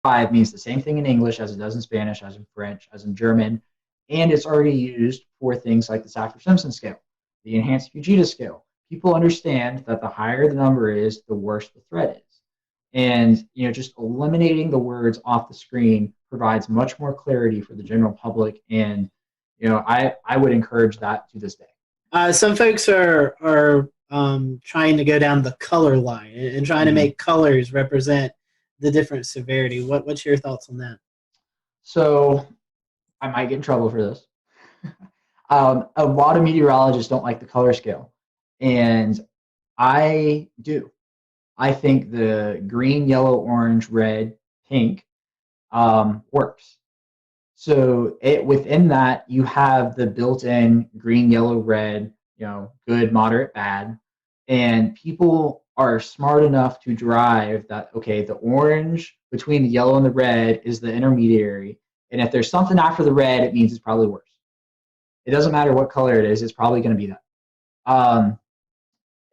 5 means the same thing in English as it does in Spanish, as in French, as in German, and it's already used for things like the Saffir-Simpson scale, the enhanced Fujita scale. People understand that the higher the number is, the worse the threat is. And just eliminating the words off the screen provides much more clarity for the general public, and I would encourage that to this day. Some folks are trying to go down the color line and trying to make colors represent the different severity. What's your thoughts on that? So I might get in trouble for this. A lot of meteorologists don't like the color scale, and I do. I think the green, yellow, orange, red, pink works. So within that, you have the built-in green, yellow, red, good, moderate, bad, and people are smart enough to derive that, okay, the orange between the yellow and the red is the intermediary, and if there's something after the red, it means it's probably worse. It doesn't matter what color it is, it's probably going to be that.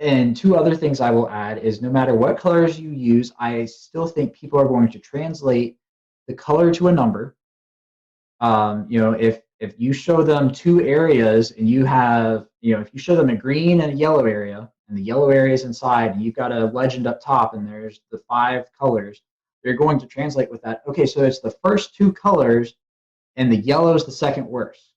And two other things I will add is no matter what colors you use, I still think people are going to translate the color to a number. If you show them two areas and you have, if you show them a green and a yellow area, and the yellow area is inside, and you've got a legend up top, and there's the 5 colors, they're going to translate with that. Okay, so it's the first 2 colors, and the yellow is the second worst.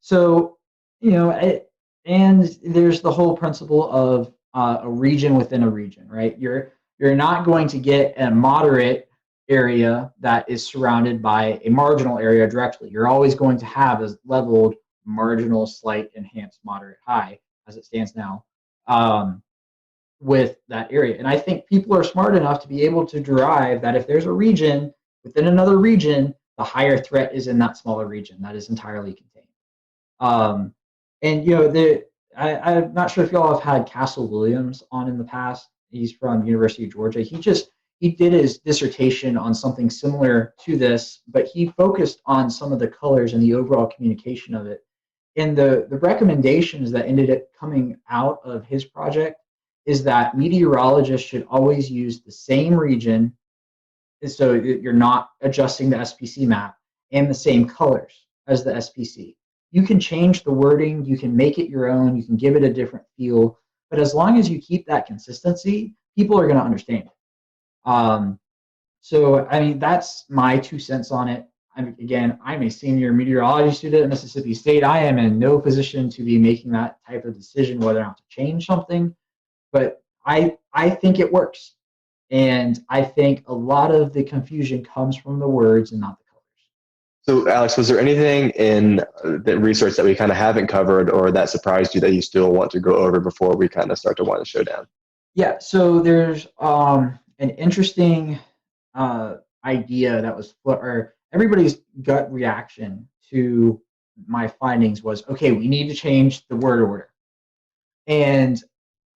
So, and there's the whole principle of a region within a region, right? You're not going to get a moderate area that is surrounded by a marginal area directly. You're always going to have a leveled marginal, slight, enhanced, moderate, high, as it stands now, with that area. And I think people are smart enough to be able to derive that if there's a region within another region, the higher threat is in that smaller region that is entirely contained. And I'm not sure if y'all have had Castle Williams on in the past. He's from University of Georgia. He did his dissertation on something similar to this, but he focused on some of the colors and the overall communication of it. And the recommendations that ended up coming out of his project is that meteorologists should always use the same region, so you're not adjusting the SPC map, and the same colors as the SPC. You can change the wording, you can make it your own, you can give it a different feel, but as long as you keep that consistency, people are going to understand it. So, I mean, that's my 2 cents on it. Again, I'm a senior meteorology student at Mississippi State. I am in no position to be making that type of decision whether or not to change something, but I think it works. And I think a lot of the confusion comes from the words and not the colors. So, Alex, was there anything in the research that we kind of haven't covered or that surprised you that you still want to go over before we kind of start to wind the show down? Yeah, so there's an interesting idea that was, or everybody's gut reaction to my findings was, okay, we need to change the word order. And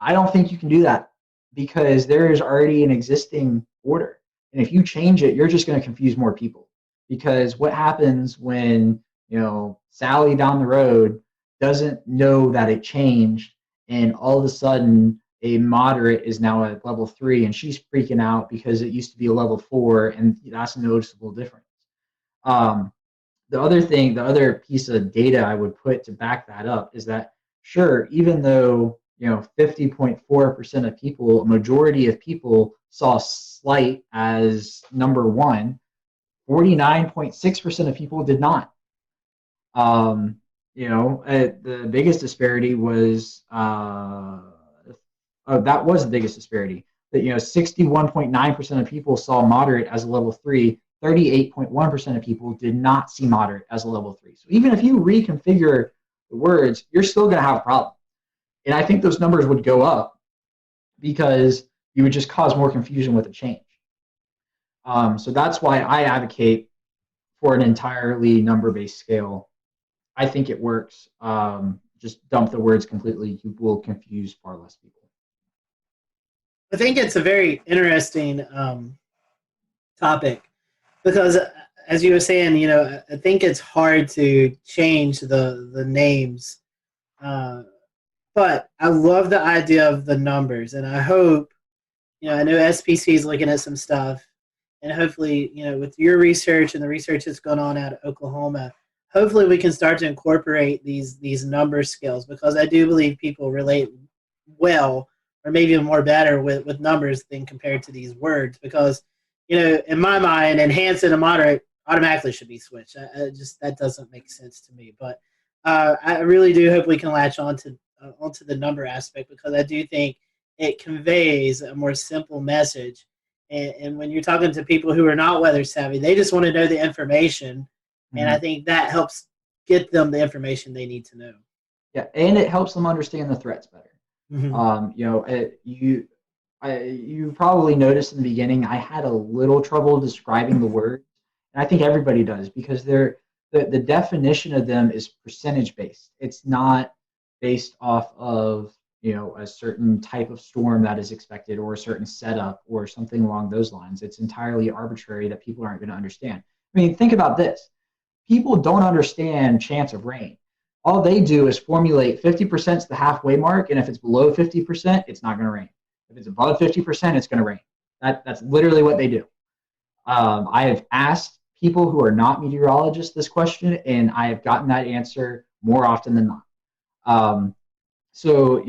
I don't think you can do that because there is already an existing order. And if you change it, you're just going to confuse more people. Because what happens when, Sally down the road doesn't know that it changed, and all of a sudden a moderate is now at level 3 and she's freaking out because it used to be a level 4, and that's a noticeable difference. The other piece of data I would put to back that up is that, sure, even though 50.4% of people, a majority of people saw slight as number 1, 49.6% of people did not. The biggest disparity was that was the biggest disparity. That 61.9% of people saw moderate as a level 3. 38.1% of people did not see moderate as a level 3. So even if you reconfigure the words, you're still going to have a problem. And I think those numbers would go up because you would just cause more confusion with a change. So that's why I advocate for an entirely number-based scale. I think it works. Just dump the words completely. You will confuse far less people. I think it's a very interesting topic because, as you were saying, I think it's hard to change the names. But I love the idea of the numbers, and I hope I know SPC is looking at some stuff, and hopefully, with your research and the research that's going on out of Oklahoma, hopefully we can start to incorporate these number skills, because I do believe people relate well, or maybe even more better with numbers than compared to these words, because in my mind, enhanced and moderate automatically should be switched. That doesn't make sense to me. But I really do hope we can latch onto the number aspect, because I do think it conveys a more simple message. And when you're talking to people who are not weather savvy, they just want to know the information, and I think that helps get them the information they need to know. Yeah, and it helps them understand the threats better. You probably noticed in the beginning I had a little trouble describing the words, and I think everybody does, because the definition of them is percentage based. It's not based off of a certain type of storm that is expected, or a certain setup, or something along those lines. It's entirely arbitrary that people aren't going to understand. I mean, think about this. People don't understand chance of rain. All they do is formulate 50% is the halfway mark, and if it's below 50%, it's not going to rain. If it's above 50%, it's going to rain. That's literally what they do. I have asked people who are not meteorologists this question, and I have gotten that answer more often than not. So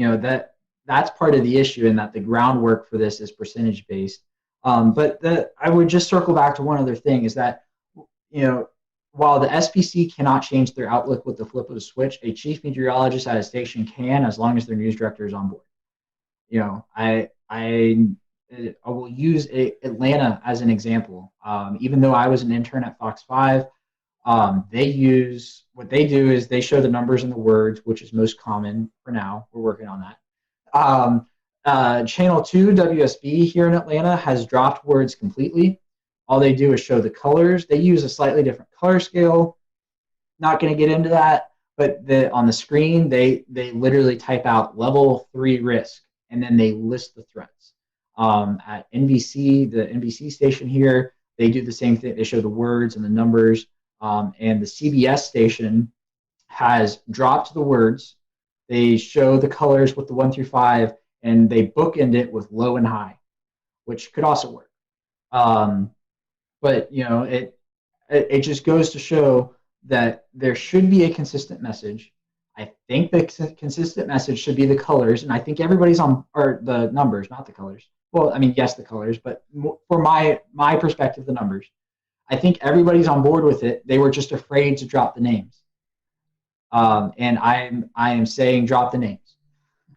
that's part of the issue, in that the groundwork for this is percentage based. But I would just circle back to one other thing, is that while the SPC cannot change their outlook with the flip of a switch, a chief meteorologist at a station can, as long as their news director is on board. I will use Atlanta as an example. Even though I was an intern at Fox 5, what they do is they show the numbers and the words, which is most common for now. We're working on that. Channel 2 WSB here in Atlanta has dropped words completely. All they do is show the colors. They use a slightly different color scale. Not going to get into that, but on the screen they literally type out level 3 risk, and then they list the threats. At NBC, the NBC station here, they do the same thing. They show the words and the numbers. And the CBS station has dropped the words. They show the colors with the 1 through 5, and they bookend it with low and high, which could also work. But it just goes to show that there should be a consistent message. I think the consistent message should be the colors, and I think everybody's or the numbers, not the colors. Well, I mean, yes, the colors, but for my perspective, the numbers. I think everybody's on board with it. They were just afraid to drop the names. And I am saying drop the names.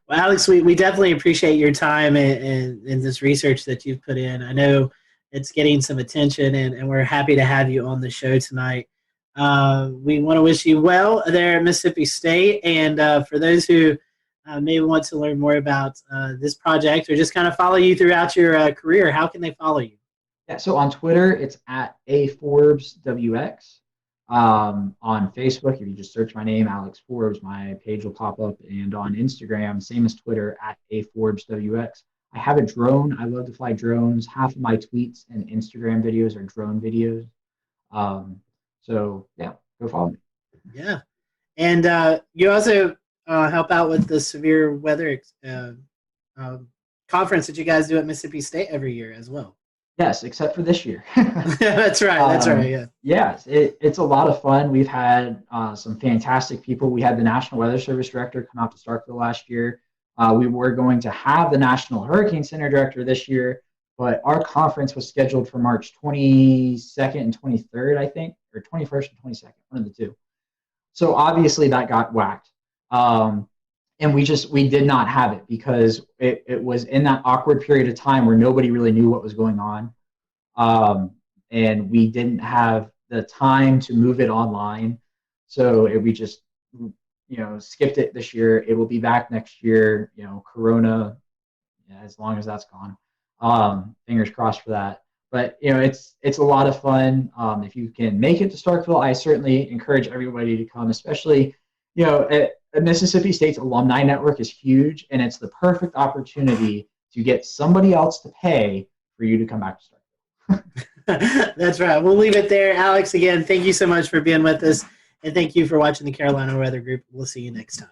Well, Alex, we definitely appreciate your time and this research that you've put in. I know it's getting some attention, and we're happy to have you on the show tonight. We want to wish you well there at Mississippi State. And for those who maybe want to learn more about this project, or just kind of follow you throughout your career, how can they follow you? Yeah, so on Twitter, it's at @AForbesWX. On Facebook, if you just search my name, Alex Forbes, my page will pop up. And on Instagram, same as Twitter, at @AForbesWX. I have a drone. I love to fly drones. Half of my tweets and Instagram videos are drone videos. So yeah, go follow me. Yeah. And you also help out with the severe weather conference that you guys do at Mississippi State every year as well. Yes, except for this year. That's right. That's right. Yeah. Yes, it's a lot of fun. We've had some fantastic people. We had the National Weather Service director come out to Starkville last year. We were going to have the National Hurricane Center director this year, but our conference was scheduled for March 22nd and 23rd, I think, or 21st and 22nd, one of the two. So obviously that got whacked. And we did not have it, because it was in that awkward period of time where nobody really knew what was going on. And we didn't have the time to move it online. So we just, skipped it this year. It will be back next year, Corona, as long as that's gone. Fingers crossed for that. But, it's a lot of fun. If you can make it to Starkville, I certainly encourage everybody to come, especially, Mississippi State's alumni network is huge, and it's the perfect opportunity to get somebody else to pay for you to come back to Starkville. That's right. We'll leave it there. Alex, again, thank you so much for being with us, and thank you for watching the Carolina Weather Group. We'll see you next time.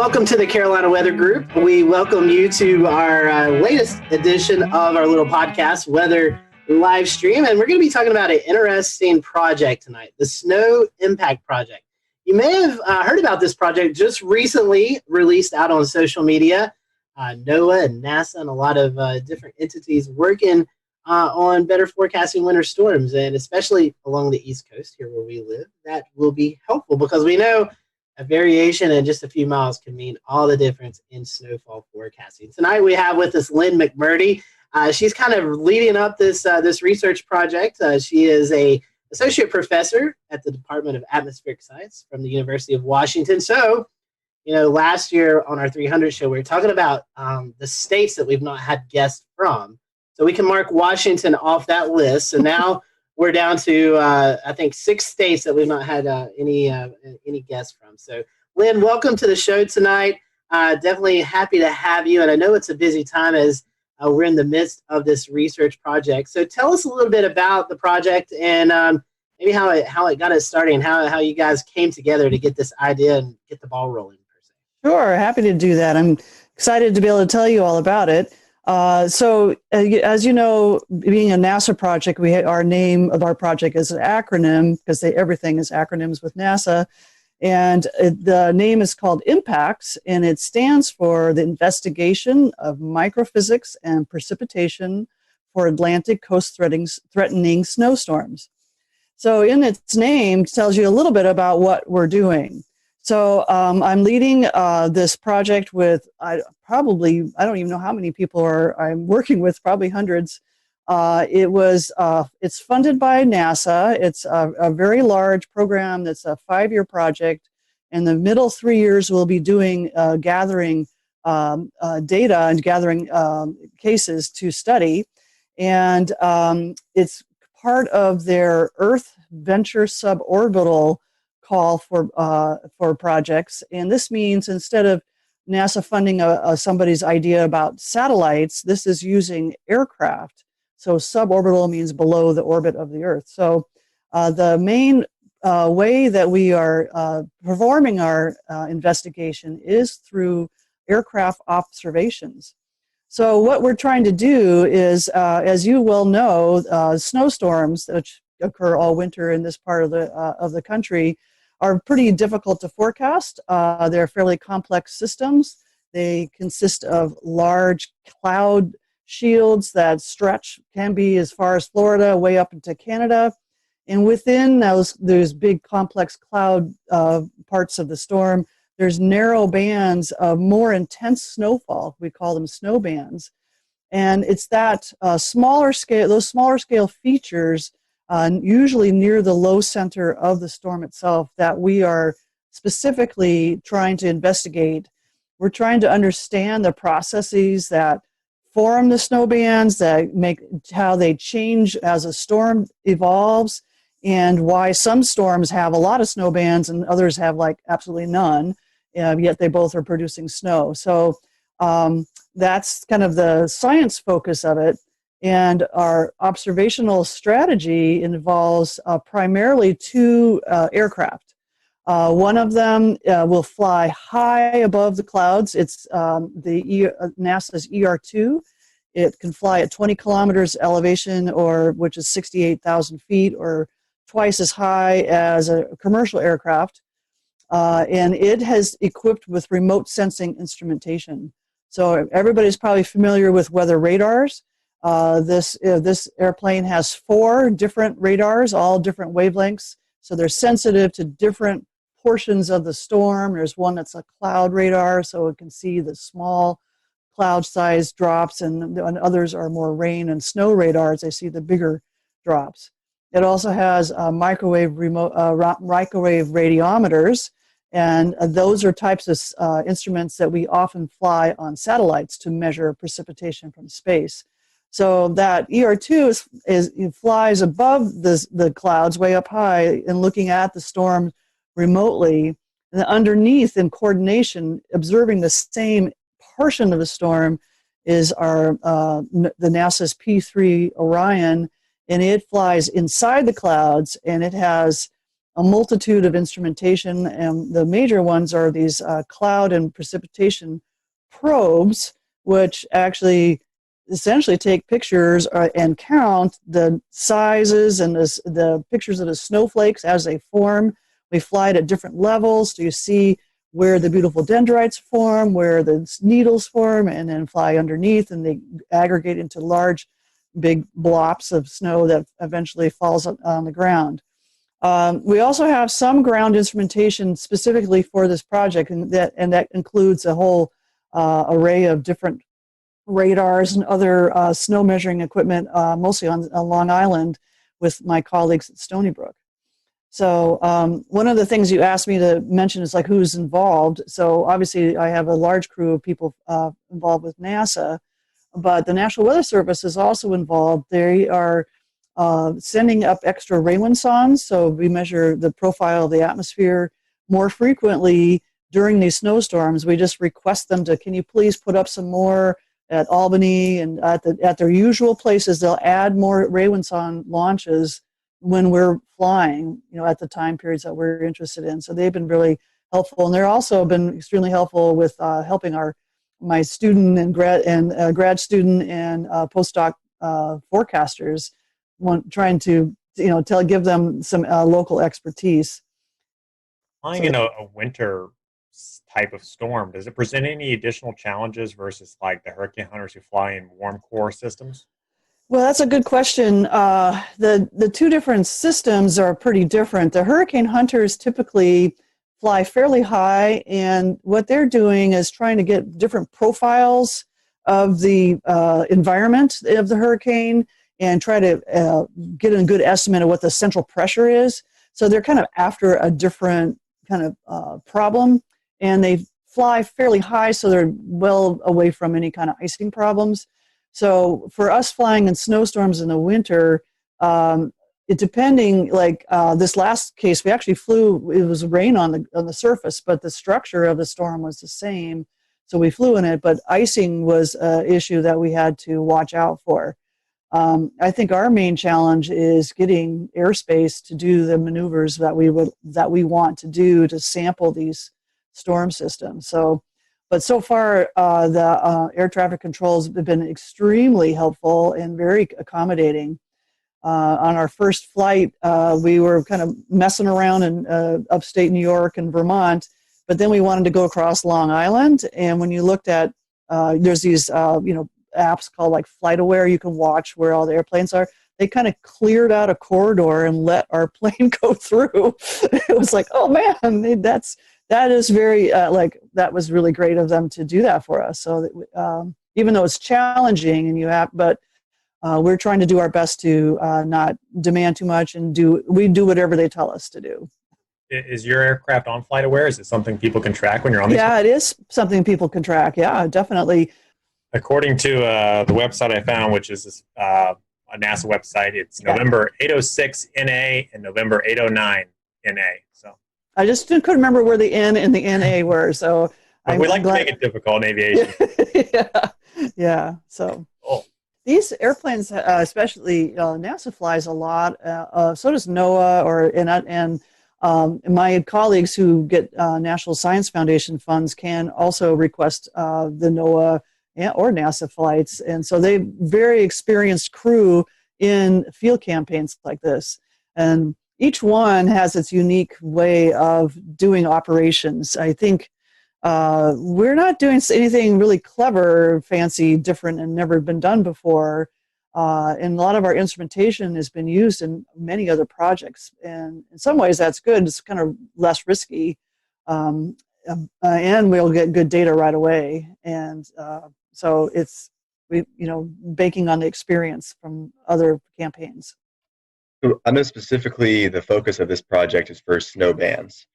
welcome to the Carolina Weather Group. We welcome you to our latest edition of our little podcast, Weather Live Stream, and we're going to be talking about an interesting project tonight, the Snow Impact Project. You may have heard about this project just recently released out on social media. NOAA and NASA and a lot of different entities working on better forecasting winter storms, and especially along the East Coast here where we live. That will be helpful because we know a variation in just a few miles can mean all the difference in snowfall forecasting. Tonight we have with us Lynn McMurdy. She's kind of leading up this research project. She is a associate professor at the Department of Atmospheric Science from the University of Washington. So, you know, last year on our 300 show, we were talking about the states that we've not had guests from. So we can mark Washington off that list. So now we're down to, I think, 6 states that we've not had any guests from. So, Lynn, welcome to the show tonight. Definitely happy to have you. And I know it's a busy time as we're in the midst of this research project. So tell us a little bit about the project and maybe how it got us started and how you guys came together to get this idea and get the ball rolling. Sure, happy to do that. I'm excited to be able to tell you all about it. So as you know, being a NASA project, our name of our project is an acronym because everything is acronyms with NASA. And the name is called IMPACTS, and it stands for the Investigation of Microphysics and Precipitation for Atlantic Coast Threatening Snowstorms. So in its name, it tells you a little bit about what we're doing. So I'm leading this project with I don't even know how many people I'm working with, probably hundreds. It's funded by NASA. It's a very large program that's a 5-year project. In the middle 3 years, we'll be gathering data and gathering cases to study. And it's part of their Earth Venture Suborbital call for projects. And this means instead of NASA funding somebody's idea about satellites, this is using aircraft. So suborbital means below the orbit of the Earth. So the main way that we are performing our investigation is through aircraft observations. So what we're trying to do is, as you well know, snowstorms, which occur all winter in this part of the country, are pretty difficult to forecast. They're fairly complex systems. They consist of large cloud shields that can be as far as Florida, way up into Canada. And within those big complex cloud parts of the storm, there's narrow bands of more intense snowfall. We call them snow bands. And it's that those smaller scale features, usually near the low center of the storm itself, that we are specifically trying to investigate. We're trying to understand the processes that form the snow bands, that make how they change as a storm evolves, and why some storms have a lot of snow bands and others have like absolutely none, yet they both are producing snow. So that's kind of the science focus of it. And our observational strategy involves primarily 2 aircraft. One of them will fly high above the clouds. It's NASA's ER2. It can fly at 20 kilometers elevation, which is 68,000 feet, or twice as high as a commercial aircraft. And it has equipped with remote sensing instrumentation. So everybody's probably familiar with weather radars. This airplane has 4 different radars, all different wavelengths. So they're sensitive to different portions of the storm. There's one that's a cloud radar, so it can see the small cloud-sized drops, and others are more rain and snow radars. They see the bigger drops. It also has microwave radiometers, and those are types of instruments that we often fly on satellites to measure precipitation from space. So that ER2 flies above the clouds way up high and looking at the storm remotely. And underneath, in coordination, observing the same portion of the storm, is the NASA's P3 Orion, and it flies inside the clouds, and it has a multitude of instrumentation, and the major ones are these cloud and precipitation probes, which actually essentially take pictures and count the sizes and the pictures of the snowflakes as they form. We fly it at different levels, so you see where the beautiful dendrites form, where the needles form, and then fly underneath, and they aggregate into large, big blobs of snow that eventually falls on the ground. We also have some ground instrumentation specifically for this project, and that includes a whole array of different radars and other snow measuring equipment, mostly on Long Island with my colleagues at Stony Brook. So one of the things you asked me to mention is like who's involved. So obviously I have a large crew of people involved with NASA, but the National Weather Service is also involved. They are sending up extra rainwind sondes, so we measure the profile of the atmosphere more frequently during these snowstorms. We just request them to, can you please put up some more at Albany and at their usual places. They'll add more rainwind sonde launches when we're flying, at the time periods that we're interested in. So they've been really helpful, and they're also been extremely helpful with helping my student and grad student and postdoc forecasters, trying to give them some local expertise. Flying in a winter type of storm, does it present any additional challenges versus like the hurricane hunters who fly in warm core systems? Well, that's a good question. The two different systems are pretty different. The hurricane hunters typically fly fairly high, and what they're doing is trying to get different profiles of the environment of the hurricane and try to get a good estimate of what the central pressure is. So they're kind of after a different kind of problem, and they fly fairly high, so they're well away from any kind of icing problems. So for us flying in snowstorms in the winter, this last case, we actually flew, it was rain on the surface, but the structure of the storm was the same. So we flew in it, but icing was an issue that we had to watch out for. I think our main challenge is getting airspace to do the maneuvers that we want to do to sample these storm systems. But so far, the air traffic controls have been extremely helpful and very accommodating. On our first flight, we were kind of messing around in upstate New York and Vermont, but then we wanted to go across Long Island. And when you looked at, there's these, apps called like Flight Aware, you can watch where all the airplanes are. They kind of cleared out a corridor and let our plane go through. It was like, oh man, that is very, that was really great of them to do that for us. So even though it's challenging but we're trying to do our best to not demand too much and we do whatever they tell us to do. Is your aircraft on Flight Aware? Is it something people can track when you're on these? Yeah, it is something people can track. Yeah, definitely. According to the website I found, which is a NASA website, it's November 806 NA and November 809 NA. So I just couldn't remember where the N and the NA were. So we like to make it difficult in aviation. Yeah. So these airplanes, especially NASA flies a lot. So does NOAA, and my colleagues who get National Science Foundation funds can also request the NOAA or NASA flights. And so they're very experienced crew in field campaigns like this. And each one has its unique way of doing operations. I think we're not doing anything really clever, fancy, different, and never been done before. And a lot of our instrumentation has been used in many other projects. And in some ways that's good. It's kind of less risky. And we'll get good data right away. And so it's, banking on the experience from other campaigns. I know specifically the focus of this project is for snow bands,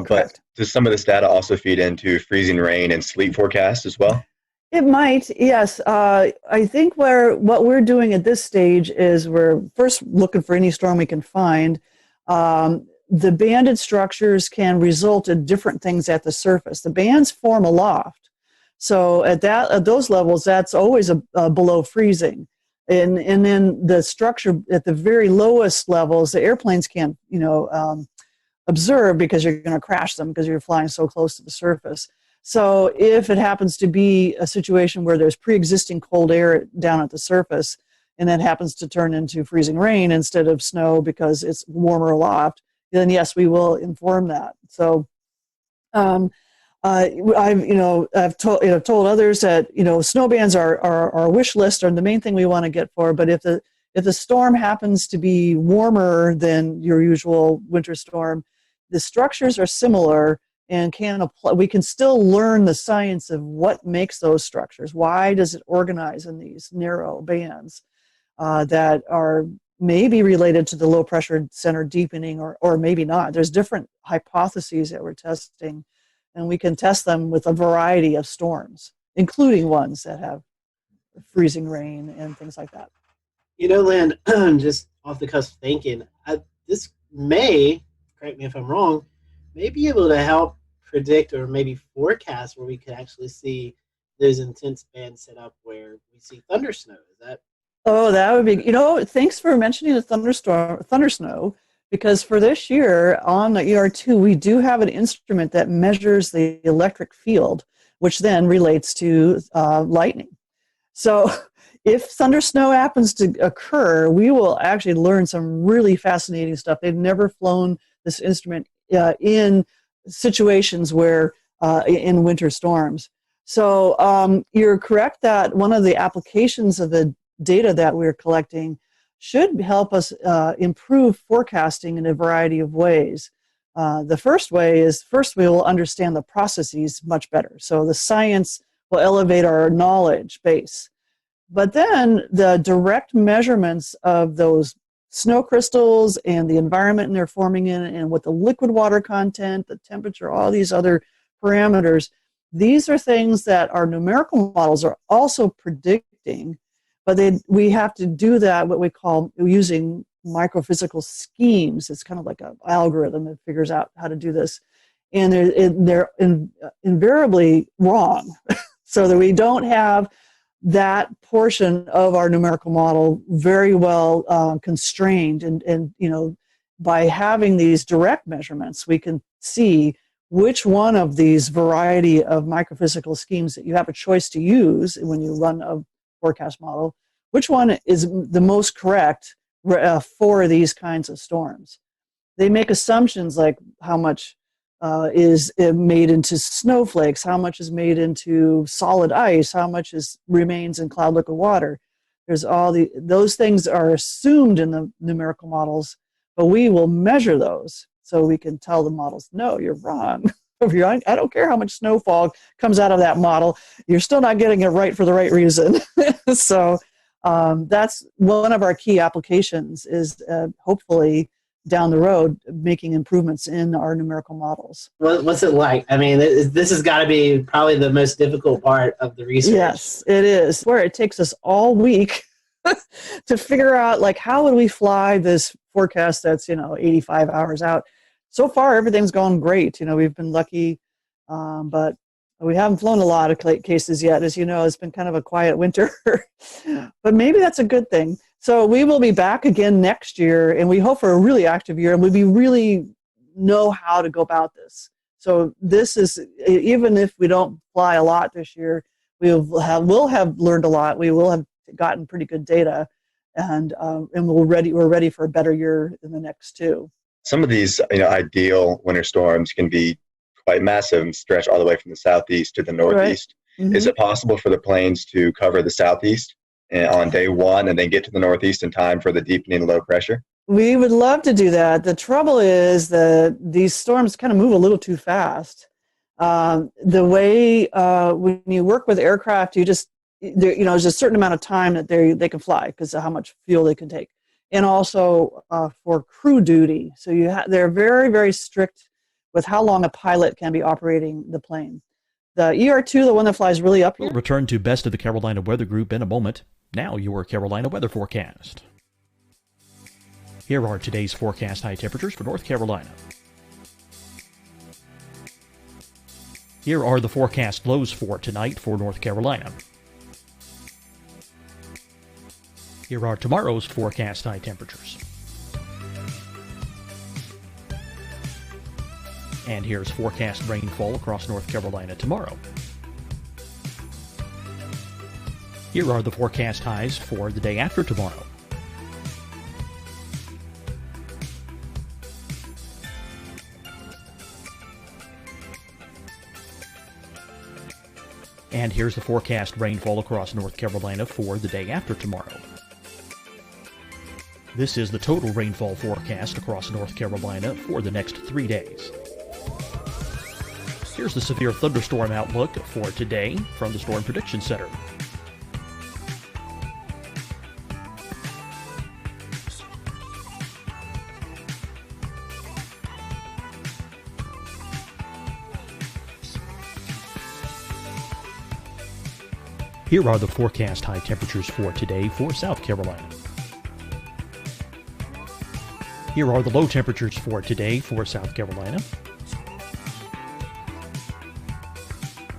but does some of this data also feed into freezing rain and sleet forecasts as well? It might, yes. I think what we're doing at this stage is we're first looking for any storm we can find. The banded structures can result in different things at the surface. The bands form aloft. So at those levels, that's always below freezing. And then the structure at the very lowest levels, the airplanes can't, observe because you're going to crash them because you're flying so close to the surface. So if it happens to be a situation where there's pre-existing cold air down at the surface, and that happens to turn into freezing rain instead of snow because it's warmer aloft, then yes, we will inform that. So I've told others that snow bands are our wish list, are the main thing we want to get for. But if the storm happens to be warmer than your usual winter storm, the structures are similar and we can still learn the science of what makes those structures. Why does it organize in these narrow bands that are maybe related to the low pressure center deepening or maybe not. There's different hypotheses that we're testing, and we can test them with a variety of storms, including ones that have freezing rain and things like that. Lynn, just off the cusp thinking, this may, correct me if I'm wrong, may be able to help predict or maybe forecast where we could actually see those intense bands set up where we see thunder snow. Is that? Oh, that would be, thanks for mentioning the thunder snow, because for this year on the ER2, we do have an instrument that measures the electric field, which then relates to lightning. So if thunder snow happens to occur, we will actually learn some really fascinating stuff. They've never flown this instrument in situations where in winter storms. So you're correct that one of the applications of the data that we're collecting should help us improve forecasting in a variety of ways. The first way is, we will understand the processes much better. So the science will elevate our knowledge base. But then the direct measurements of those snow crystals and the environment they're forming in, and what the liquid water content, the temperature, all these other parameters, these are things that our numerical models are also predicting, but we have to do that what we call using microphysical schemes. It's kind of like an algorithm that figures out how to do this. And they're invariably wrong, so that we don't have that portion of our numerical model very well constrained. And by having these direct measurements, we can see which one of these variety of microphysical schemes that you have a choice to use when you run a forecast model, which one is the most correct for these kinds of storms. They make assumptions like how much is made into snowflakes, how much is made into solid ice, how much remains in cloud liquid water. There's those things are assumed in the numerical models, but we will measure those so we can tell the models, no, you're wrong. I don't care how much snowfall comes out of that model, you're still not getting it right for the right reason. So that's one of our key applications, is hopefully down the road making improvements in our numerical models. What's it like? I mean, this has got to be probably the most difficult part of the research. Yes, it is. Where it takes us all week to figure out, like, how would we fly this forecast that's 85 hours out. So far, everything's gone great. We've been lucky, but we haven't flown a lot of cases yet. As you know, it's been kind of a quiet winter, but maybe that's a good thing. So we will be back again next year, and we hope for a really active year, and we really know how to go about this. So this is, even if we don't fly a lot this year, we'll have learned a lot. We will have gotten pretty good data, and we're ready for a better year in the next two. Some of these, ideal winter storms can be quite massive and stretch all the way from the southeast to the northeast. Right. Mm-hmm. Is it possible for the planes to cover the southeast on day one and then get to the northeast in time for the deepening low pressure? We would love to do that. The trouble is that these storms kind of move a little too fast. The way when you work with aircraft, there's a certain amount of time that they can fly because of how much fuel they can take, and also for crew duty. So they're very, very strict with how long a pilot can be operating the plane. The ER2, the one that flies really up here. We'll return to Best of the Carolina Weather Group in a moment. Now your Carolina weather forecast. Here are today's forecast high temperatures for North Carolina. Here are the forecast lows for tonight for North Carolina. Here are tomorrow's forecast high temperatures. And here's forecast rainfall across North Carolina tomorrow. Here are the forecast highs for the day after tomorrow. And here's the forecast rainfall across North Carolina for the day after tomorrow. This is the total rainfall forecast across North Carolina for the next 3 days. Here's the severe thunderstorm outlook for today from the Storm Prediction Center. Here are the forecast high temperatures for today for South Carolina. Here are the low temperatures for today for South Carolina.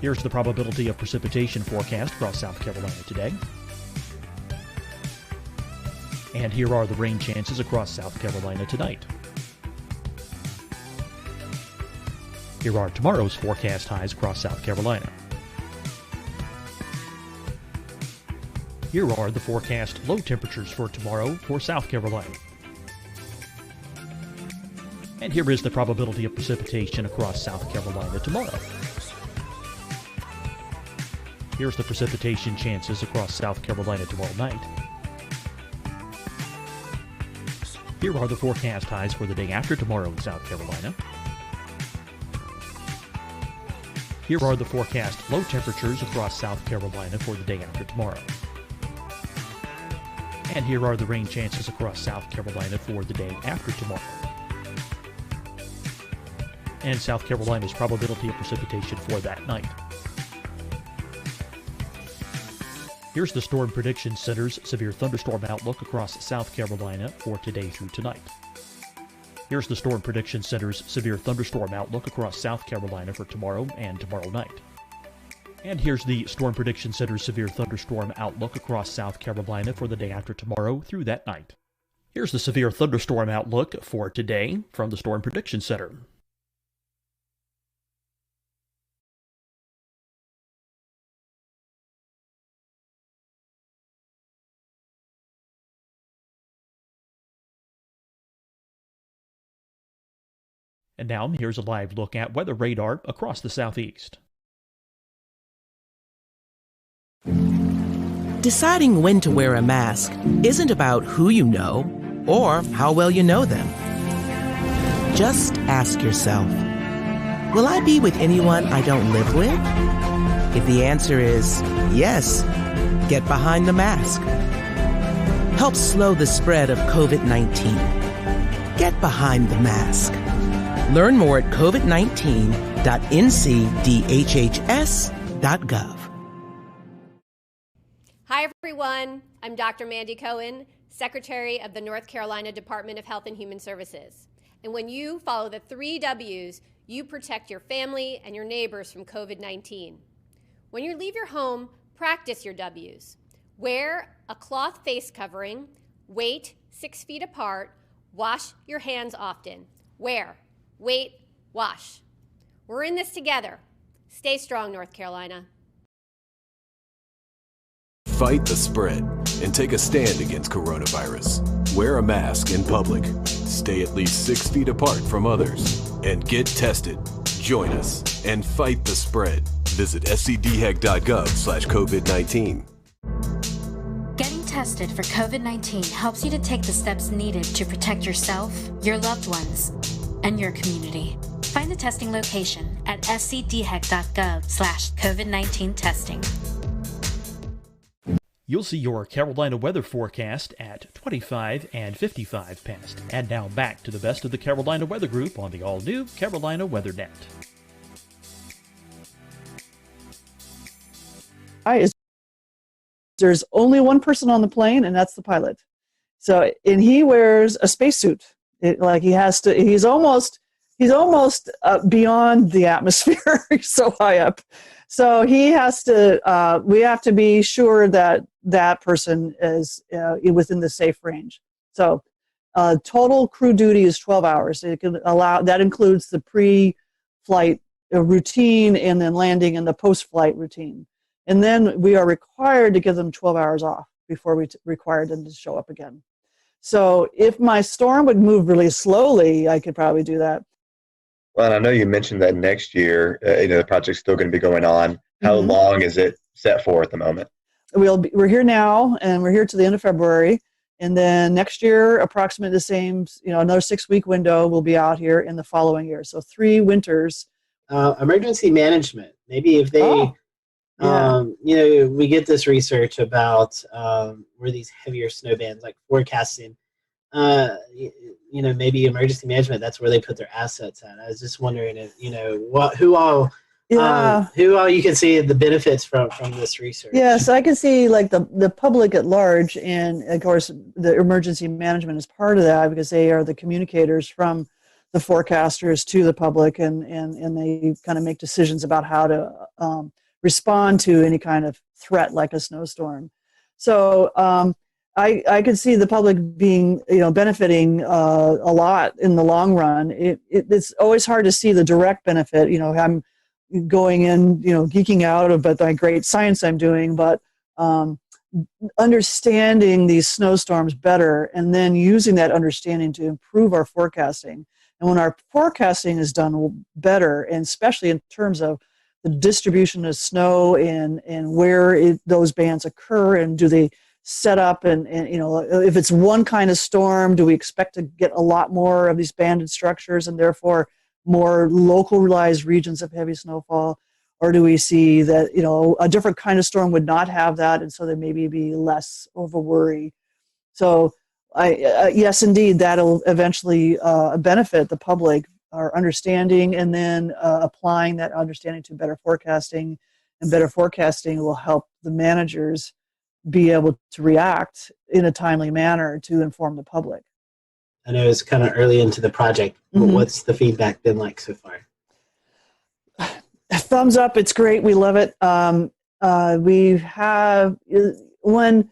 Here's the probability of precipitation forecast across South Carolina today. And here are the rain chances across South Carolina tonight. Here are tomorrow's forecast highs across South Carolina. Here are the forecast low temperatures for tomorrow for South Carolina. And here is the probability of precipitation across South Carolina tomorrow. Here's the precipitation chances across South Carolina tomorrow night. Here are the forecast highs for the day after tomorrow in South Carolina. Here are the forecast low temperatures across South Carolina for the day after tomorrow. And here are the rain chances across South Carolina for the day after tomorrow. And South Carolina's probability of precipitation for that night. Here's the Storm Prediction Center's severe thunderstorm outlook across South Carolina for today through tonight. Here's the Storm Prediction Center's severe thunderstorm outlook across South Carolina for tomorrow and tomorrow night. And here's the Storm Prediction Center's severe thunderstorm outlook across South Carolina for the day after tomorrow through that night. Here's the severe thunderstorm outlook for today from the Storm Prediction Center. And now here's a live look at weather radar across the southeast. Deciding when to wear a mask isn't about who you know or how well you know them. Just ask yourself, will I be with anyone I don't live with? If the answer is yes, get behind the mask. Help slow the spread of COVID-19. Get behind the mask. Learn more at covid19.ncdhhs.gov. Hi, everyone. I'm Dr. Mandy Cohen, Secretary of the North Carolina Department of Health and Human Services. And when you follow the 3 W's, you protect your family and your neighbors from COVID-19. When you leave your home, practice your W's. Wear a cloth face covering, wait 6 feet apart, wash your hands often. Wear, wait, wash. We're in this together. Stay strong, North Carolina. Fight the spread and take a stand against coronavirus. Wear a mask in public. Stay at least 6 feet apart from others. And get tested. Join us and fight the spread. Visit scdhec.gov/COVID-19. Getting tested for COVID-19 helps you to take the steps needed to protect yourself, your loved ones, and your community. Find the testing location at scdhec.gov/COVID-19 testing. You'll see your Carolina weather forecast at 25 and 55 past. And now back to the best of the Carolina Weather Group on the all-new Carolina WeatherNet. There's only one person on the plane, and that's the pilot. So, and he wears a spacesuit. He's almost beyond the atmosphere. He's so high up. So he has to, we have to be sure that that person is within the safe range. So total crew duty is 12 hours. That includes the flight routine and then landing and the post-flight routine. And then we are required to give them 12 hours off before we require them to show up again. So if my storm would move really slowly, I could probably do that. Well, and I know you mentioned that next year, the project's still going to be going on. How long is it set for at the moment? We're here now, and we're here to the end of February. And then next year, approximately the same, another 6-week window, we'll be out here in the following year. So 3 winters. Emergency management. Maybe if they, we get this research about where these heavier snow bands, like forecasting, maybe emergency management, that's where they put their assets at. I was just wondering if, who all you can see the benefits from this research. Yes, I can see like the public at large, and of course the emergency management is part of that because they are the communicators from the forecasters to the public, and they kind of make decisions about how to respond to any kind of threat like a snowstorm. So I could see the public being, benefiting a lot in the long run. It's always hard to see the direct benefit. I'm going in, geeking out about the great science I'm doing, but understanding these snowstorms better and then using that understanding to improve our forecasting. And when our forecasting is done better, and especially in terms of the distribution of snow and where those bands occur, and do they set up, and if it's one kind of storm, do we expect to get a lot more of these banded structures and therefore more localized regions of heavy snowfall, or do we see that a different kind of storm would not have that, and so there maybe be less of a worry? So yes, indeed, that'll eventually benefit the public, our understanding, and then applying that understanding to better forecasting, and better forecasting will help the managers be able to react in a timely manner to inform the public. I know it's kind of early into the project, but what's the feedback been like so far? Thumbs up, it's great, we love it. We have, when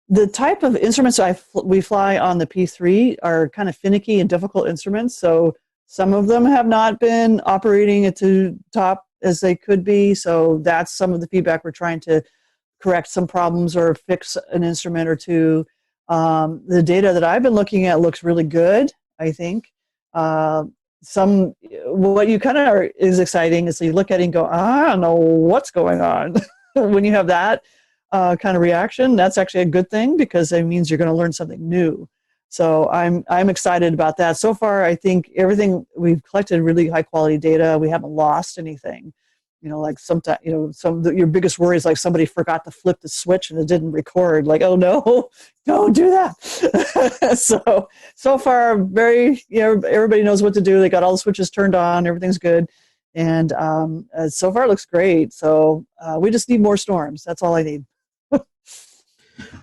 the type of instruments we fly on the P3 are kind of finicky and difficult instruments, so some of them have not been operating at the top as they could be, so that's some of the feedback. We're trying to correct some problems or fix an instrument or two. The data that I've been looking at looks really good, I think. What you kind of is exciting is you look at it and go, I don't know what's going on. When you have that kind of reaction, that's actually a good thing because it means you're going to learn something new. So I'm excited about that. So far, I think everything we've collected really high quality data. We haven't lost anything. Like sometimes, your biggest worry is like somebody forgot to flip the switch and it didn't record. Like, oh no, don't do that. So far, everybody knows what to do. They got all the switches turned on. Everything's good. And so far it looks great. So we just need more storms. That's all I need.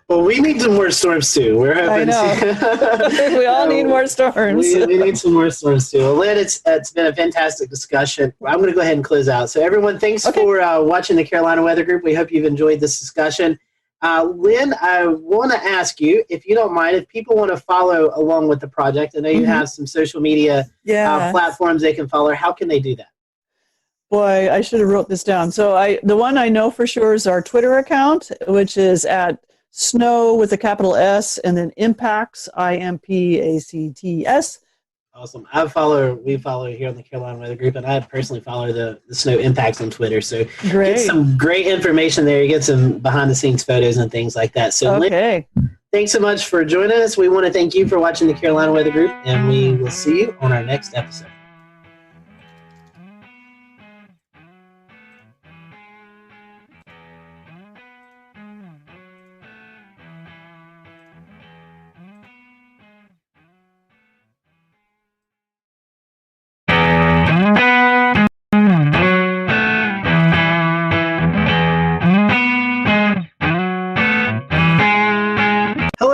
Well, we need some more storms too. We're hoping. I know. We all need more storms. We need some more storms too. Well, Lynn, it's been a fantastic discussion. I'm going to go ahead and close out. So everyone, thanks for watching the Carolina Weather Group. We hope you've enjoyed this discussion. Lynn, I want to ask you, if you don't mind, if people want to follow along with the project, I know you have some social media platforms they can follow. How can they do that? Boy, I should have wrote this down. So the one I know for sure is our Twitter account, which is at Snow with a capital S and then Impacts, IMPACTS. Awesome. We follow here on the Carolina Weather Group, and I personally follow the Snow Impacts on Twitter. So get some great information there. You get some behind the scenes photos and things like that. So Lynn, thanks so much for joining us. We want to thank you for watching the Carolina Weather Group, and we will see you on our next episode.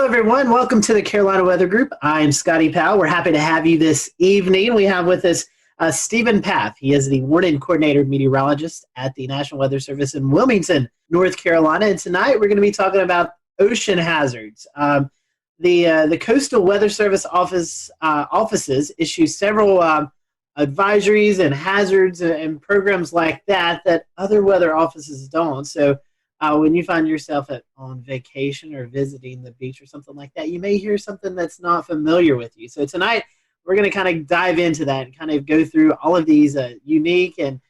Everyone, welcome to the Carolina Weather Group. I'm Scotty Powell. We're happy to have you this evening. We have with us Stephen Path. He is the Warden Coordinator Meteorologist at the National Weather Service in Wilmington, North Carolina. And tonight we're going to be talking about ocean hazards. The Coastal Weather Service offices issue several advisories and hazards and programs like that other weather offices don't. So when you find yourself on vacation or visiting the beach or something like that, you may hear something that's not familiar with you. So tonight we're going to kind of dive into that and kind of go through all of these unique and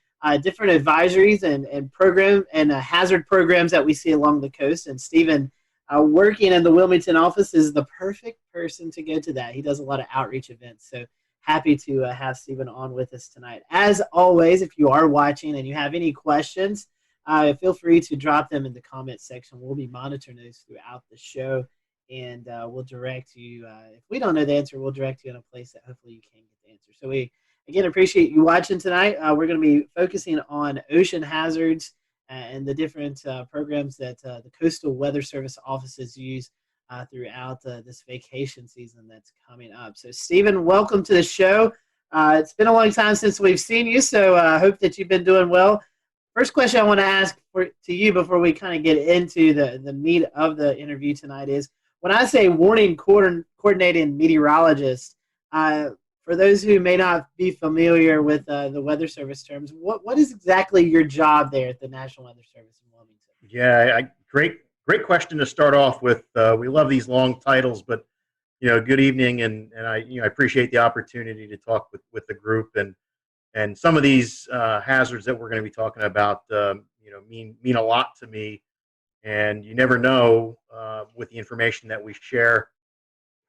different advisories and program and hazard programs that we see along the coast. And Stephen, working in the Wilmington office, is the perfect person to go to that. He does a lot of outreach events. So happy to have Stephen on with us tonight. As always, if you are watching and you have any questions, feel free to drop them in the comment section. We'll be monitoring those throughout the show, and we'll direct you. If we don't know the answer, we'll direct you in a place that hopefully you can get the answer. So we, again, appreciate you watching tonight. We're going to be focusing on ocean hazards and the different programs that the Coastal Weather Service offices use throughout this vacation season that's coming up. So, Stephen, welcome to the show. It's been a long time since we've seen you, so I hope that you've been doing well. First question I want to ask to you before we kind of get into the meat of the interview tonight is, when I say warning coordinating meteorologist, for those who may not be familiar with the Weather Service terms, what is exactly your job there at the National Weather Service in Wilmington? Yeah, great question to start off with. We love these long titles, but good evening, and I appreciate the opportunity to talk with the group, and some of these hazards that we're going to be talking about, mean a lot to me, and you never know with the information that we share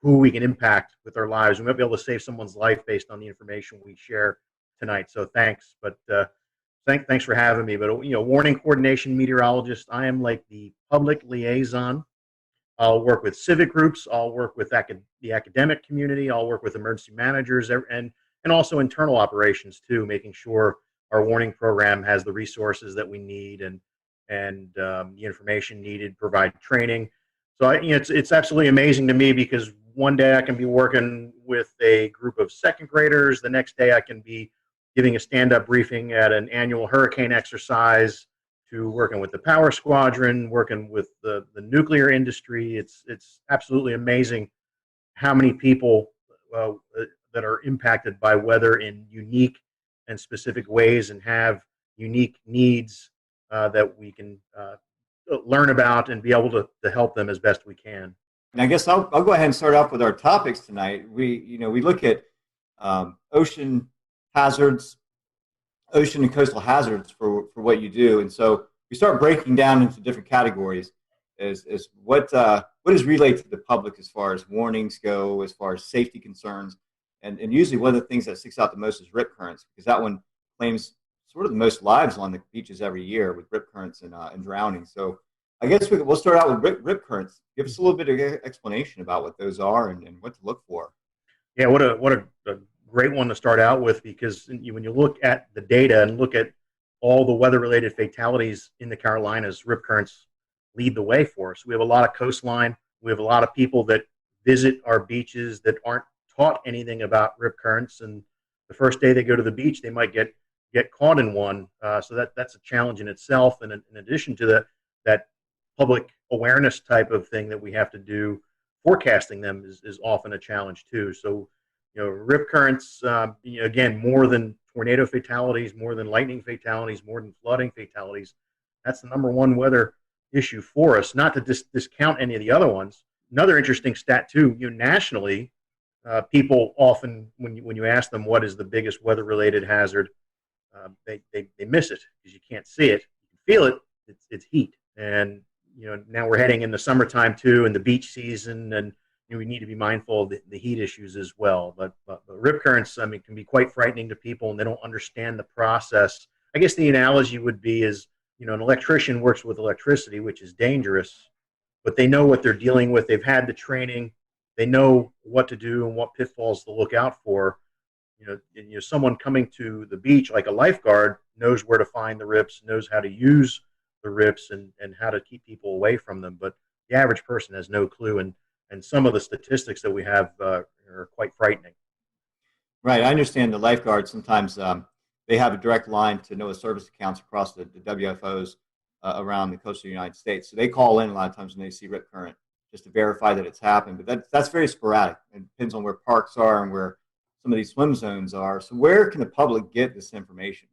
who we can impact with our lives. We might be able to save someone's life based on the information we share tonight. So thanks, but thanks for having me. But warning coordination meteorologist, I am like the public liaison. I'll work with civic groups. I'll work with the academic community. I'll work with emergency managers and also internal operations too, making sure our warning program has the resources that we need and the information needed, provide training. So it's absolutely amazing to me, because one day I can be working with a group of second graders. The next day I can be giving a stand-up briefing at an annual hurricane exercise, to working with the power squadron, working with the nuclear industry. It's absolutely amazing how many people that are impacted by weather in unique and specific ways and have unique needs that we can learn about and be able to help them as best we can. And I guess I'll go ahead and start off with our topics tonight. We look at ocean hazards, ocean and coastal hazards for what you do, and so we start breaking down into different categories as what is relayed to the public as far as warnings go, as far as safety concerns, and usually one of the things that sticks out the most is rip currents, because that one claims sort of the most lives on the beaches every year with rip currents and drowning. So I guess we'll start out with rip currents. Give us a little bit of explanation about what those are and what to look for. Yeah, what a great one to start out with, because when you look at the data and look at all the weather-related fatalities in the Carolinas, rip currents lead the way for us. We have a lot of coastline. We have a lot of people that visit our beaches that aren't taught anything about rip currents, and the first day they go to the beach, they might get caught in one. So that's a challenge in itself. And in addition to that public awareness type of thing that we have to do, forecasting them is often a challenge too. So, rip currents, again, more than tornado fatalities, more than lightning fatalities, more than flooding fatalities, that's the number one weather issue for us, not to discount any of the other ones. Another interesting stat too, nationally, people often, when you ask them what is the biggest weather-related hazard, they miss it because you can't see it. You can feel it. It's heat. And now we're heading into summertime too, and the beach season, and we need to be mindful of the heat issues as well. But rip currents, can be quite frightening to people, and they don't understand the process. I guess the analogy would be is, an electrician works with electricity, which is dangerous, but they know what they're dealing with. They've had the training. They know what to do and what pitfalls to look out for. Someone coming to the beach, like a lifeguard, knows where to find the rips, knows how to use the rips and how to keep people away from them. But the average person has no clue, and some of the statistics that we have are quite frightening. Right. I understand the lifeguards sometimes they have a direct line to NOAA service accounts across the WFOs around the coast of the United States. So they call in a lot of times when they see rip current just to verify that it's happened. But that's very sporadic. It depends on where parks are and where some of these swim zones are. So where can the public get this information?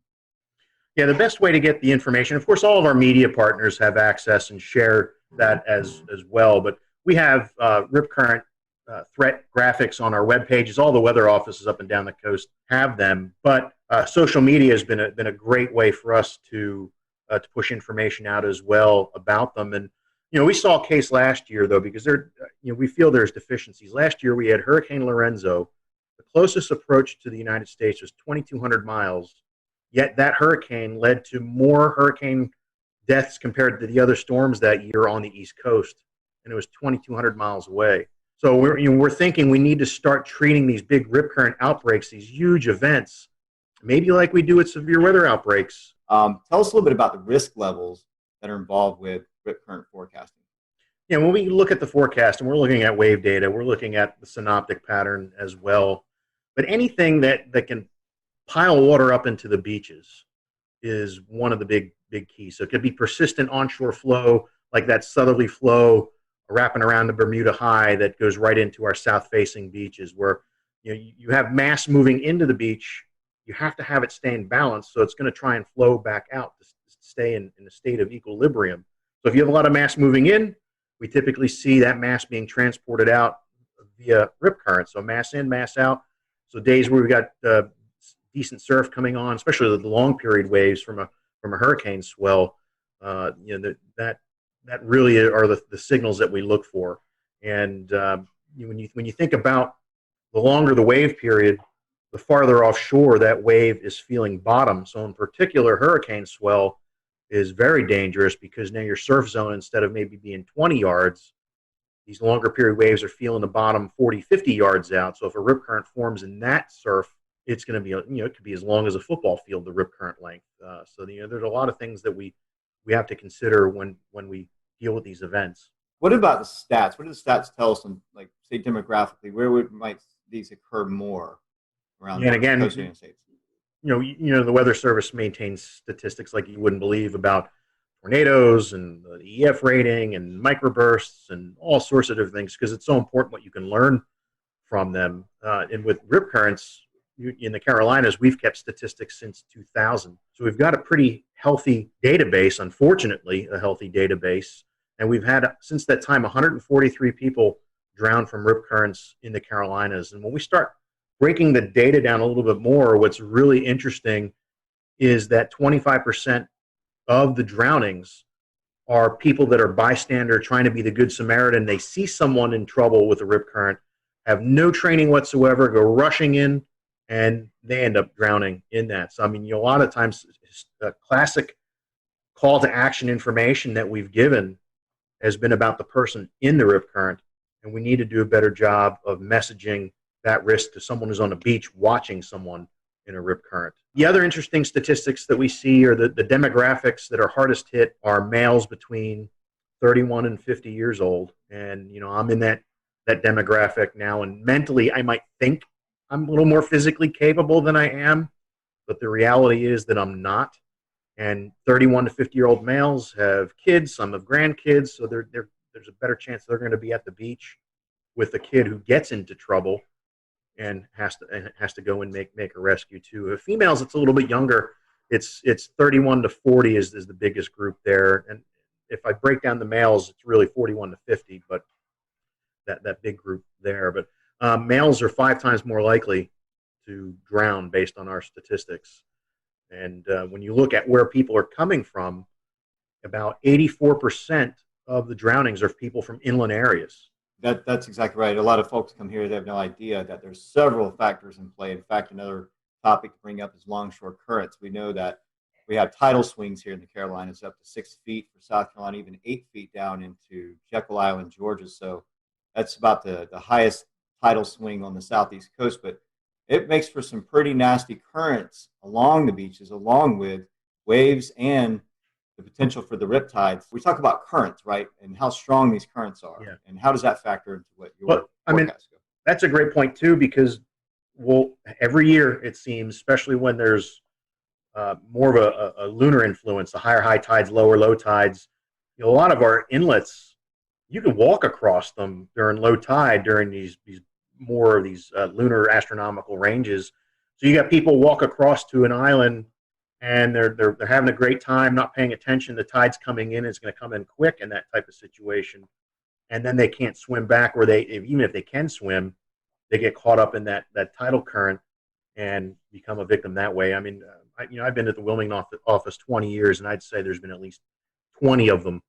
Yeah, the best way to get the information, of course, all of our media partners have access and share that as well. But we have rip current threat graphics on our web pages. All the weather offices up and down the coast have them. But social media has been a great way for us to push information out as well about them. And we saw a case last year though, because we feel there's deficiencies. Last year we had Hurricane Lorenzo. The closest approach to the United States was 2,200 miles. Yet that hurricane led to more hurricane deaths compared to the other storms that year on the East Coast, and it was 2,200 miles away. So we're thinking we need to start treating these big rip current outbreaks, these huge events, maybe like we do with severe weather outbreaks. Tell us a little bit about the risk levels that are involved with rip current forecasting. Yeah, when we look at the forecast and we're looking at wave data, we're looking at the synoptic pattern as well. But anything that can pile water up into the beaches is one of the big keys. So it could be persistent onshore flow, like that southerly flow wrapping around the Bermuda High that goes right into our south-facing beaches, where you have mass moving into the beach. You have to have it stay in balance, so it's going to try and flow back out to stay in a state of equilibrium. So if you have a lot of mass moving in, we typically see that mass being transported out via rip current. So mass in, mass out. So days where we've got decent surf coming on, especially the long period waves from a hurricane swell, that really are the signals that we look for. And when you think about the longer the wave period, the farther offshore that wave is feeling bottom. So in particular, hurricane swell is very dangerous because now your surf zone, instead of maybe being 20 yards, these longer period waves are feeling the bottom 40, 50 yards out. So if a rip current forms in that surf, it's going to be, it could be as long as a football field, the rip current length. So there's a lot of things that we have to consider when we deal with these events. What about the stats? What do the stats tell us, on, like, say, demographically, where might these occur more around the United States? The Weather Service maintains statistics like you wouldn't believe about tornadoes and the EF rating and microbursts and all sorts of different things, because it's so important what you can learn from them. And with rip currents in the Carolinas, we've kept statistics since 2000. So we've got a pretty healthy database, unfortunately, a healthy database. And we've had, since that time, 143 people drown from rip currents in the Carolinas. And when we start breaking the data down a little bit more, what's really interesting is that 25% of the drownings are people that are bystander trying to be the good Samaritan. They see someone in trouble with a rip current, have no training whatsoever, go rushing in, and they end up drowning in that. So, a lot of times, classic call to action information that we've given has been about the person in the rip current, and we need to do a better job of messaging that risk to someone who's on a beach watching someone in a rip current. The other interesting statistics that we see are the demographics that are hardest hit are males between 31 and 50 years old. And, I'm in that demographic now, and mentally I might think I'm a little more physically capable than I am, but the reality is that I'm not. And 31 to 50-year-old males have kids, some have grandkids, so there's a better chance they're going to be at the beach with a kid who gets into trouble and has to go and make a rescue too. If females, it's a little bit younger. It's 31 to 40 is the biggest group there. And if I break down the males, it's really 41 to 50, but that big group there. But males are 5 times more likely to drown based on our statistics. And when you look at where people are coming from, about 84% of the drownings are people from inland areas. That's exactly right. A lot of folks come here, they have no idea that there's several factors in play. In fact, another topic to bring up is longshore currents. We know that we have tidal swings here in the Carolinas up to 6 feet for South Carolina, even 8 feet down into Jekyll Island, Georgia. So that's about the highest tidal swing on the southeast coast. But it makes for some pretty nasty currents along the beaches, along with waves and the potential for the riptides. We talk about currents, right, and how strong these currents are, and how does that factor into what your forecast goes? That's a great point too, because every year it seems, especially when there's more of a lunar influence, the higher high tides, lower low tides. A lot of our inlets, you can walk across them during low tide during these more of these lunar astronomical ranges. So you got people walk across to an island, and they're having a great time, not paying attention. The tide's coming in; it's going to come in quick in that type of situation, and then they can't swim back, or even if they can swim, they get caught up in that tidal current and become a victim that way. I mean, I've been at the Wilmington office 20 years, and I'd say there's been at least 20 of them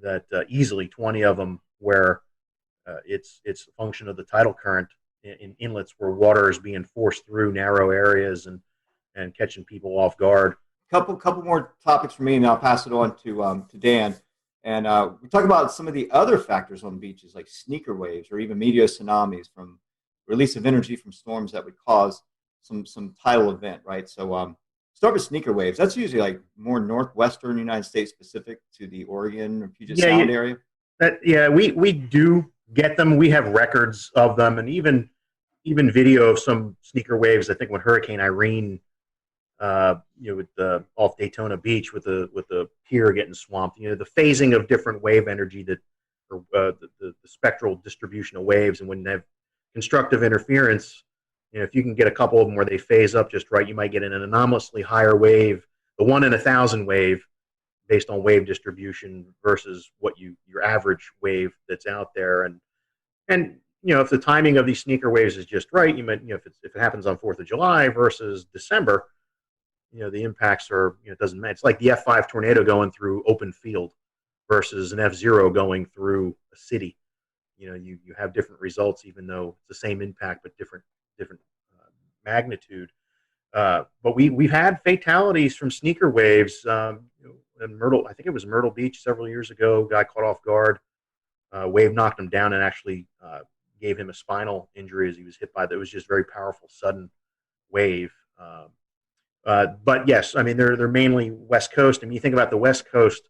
that easily 20 of them where it's a function of the tidal current in inlets where water is being forced through narrow areas and catching people off guard. Couple more topics for me, and I'll pass it on to Dan. And we talk about some of the other factors on beaches, like sneaker waves or even meteor tsunamis from release of energy from storms that would cause some tidal event, right? So start with sneaker waves. That's usually like more northwestern United States specific to the Oregon or Puget Sound area. We do get them. We have records of them, and even video of some sneaker waves. I think when Hurricane Irene, off Daytona Beach with the pier getting swamped. The phasing of different wave energy the spectral distribution of waves, and when they have constructive interference, if you can get a couple of them where they phase up just right, you might get an anomalously higher wave, the 1 in 1,000 wave, based on wave distribution versus what your average wave that's out there. And if the timing of these sneaker waves is just right, you might, if it happens on 4th of July versus December, the impacts are, it doesn't matter. It's like the F5 tornado going through open field versus an F0 going through a city. You have different results, even though it's the same impact but different magnitude. But we've had fatalities from sneaker waves. In Myrtle, I think it was Myrtle Beach several years ago. Guy caught off guard. Wave knocked him down and actually gave him a spinal injury as he was hit by that. It was just very powerful, sudden wave. But yes, I mean they're mainly West Coast. I mean, you think about the West Coast,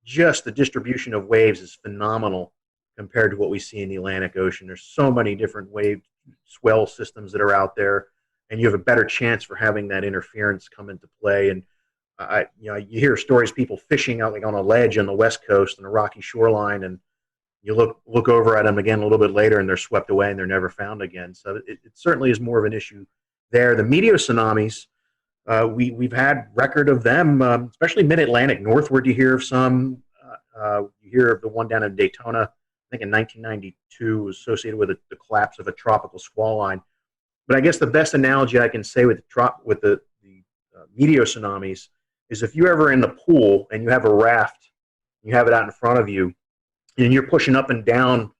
just the distribution of waves is phenomenal compared to what we see in the Atlantic Ocean. There's so many different wave swell systems that are out there, and you have a better chance for having that interference come into play. And you hear stories people fishing out like on a ledge on the West Coast on a rocky shoreline, and you look over at them again a little bit later, and they're swept away and they're never found again. So it certainly is more of an issue there. The meteor tsunamis, we've had record of them, especially mid-Atlantic. Northward, you hear of some. You hear of the one down in Daytona, I think in 1992, was associated with the collapse of a tropical squall line. But I guess the best analogy I can say with the meteor tsunamis is if you're ever in the pool and you have a raft, you have it out in front of you, and you're pushing up and down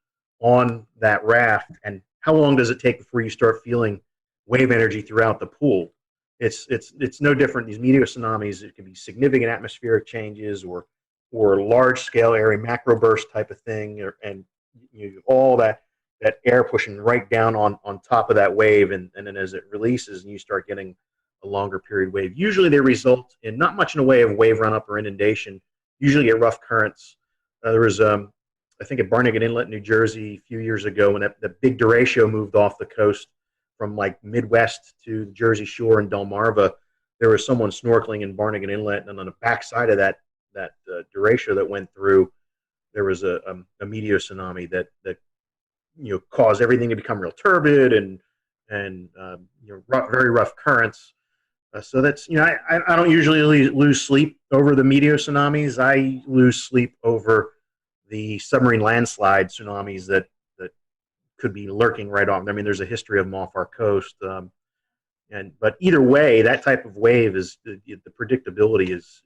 on that raft, and how long does it take before you start feeling wave energy throughout the pool? It's no different. These meteor tsunamis, it can be significant atmospheric changes or large scale area macro burst type of thing, and all that air pushing right down on top of that wave, and then as it releases and you start getting a longer period wave. Usually they result in not much in the way of wave run up or inundation. Usually get rough currents. There was I think at Barnegat Inlet, New Jersey, a few years ago, when the big derecho moved off the coast from like Midwest to the Jersey Shore and Delmarva. There was someone snorkeling in Barnegat Inlet, and on the backside of that derecho that went through, there was a meteor tsunami that caused everything to become real turbid and very rough currents. So that's I don't usually lose sleep over the meteor tsunamis. I lose sleep over the submarine landslide tsunamis that could be lurking right off. I mean, there's a history of them off our coast. But either way, that type of wave is the predictability is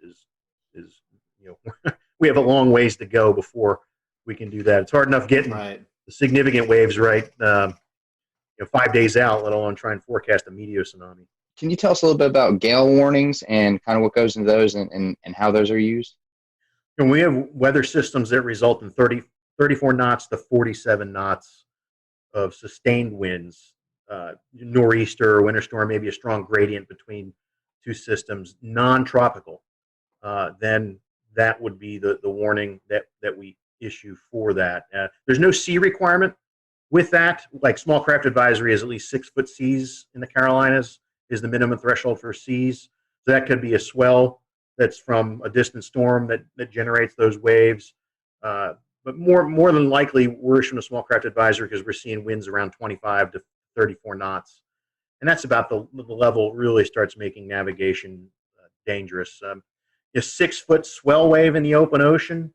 we have a long ways to go before we can do that. It's hard enough getting the significant waves right 5 days out, let alone try and forecast a meteor tsunami. Can you tell us a little bit about gale warnings and kind of what goes into those and how those are used? And we have weather systems that result in 34 knots to 47 knots of sustained winds, nor'easter or winter storm, maybe a strong gradient between two systems, non-tropical. Then that would be the warning that we issue for that. There's no sea requirement with that. Like small craft advisory is at least 6 foot seas in the Carolinas is the minimum threshold for seas. So that could be a swell that's from a distant storm that generates those waves. but more than likely, we're issuing a small craft advisory because we're seeing winds around 25 to 34 knots, and that's about the level it really starts making navigation dangerous. A 6-foot swell wave in the open ocean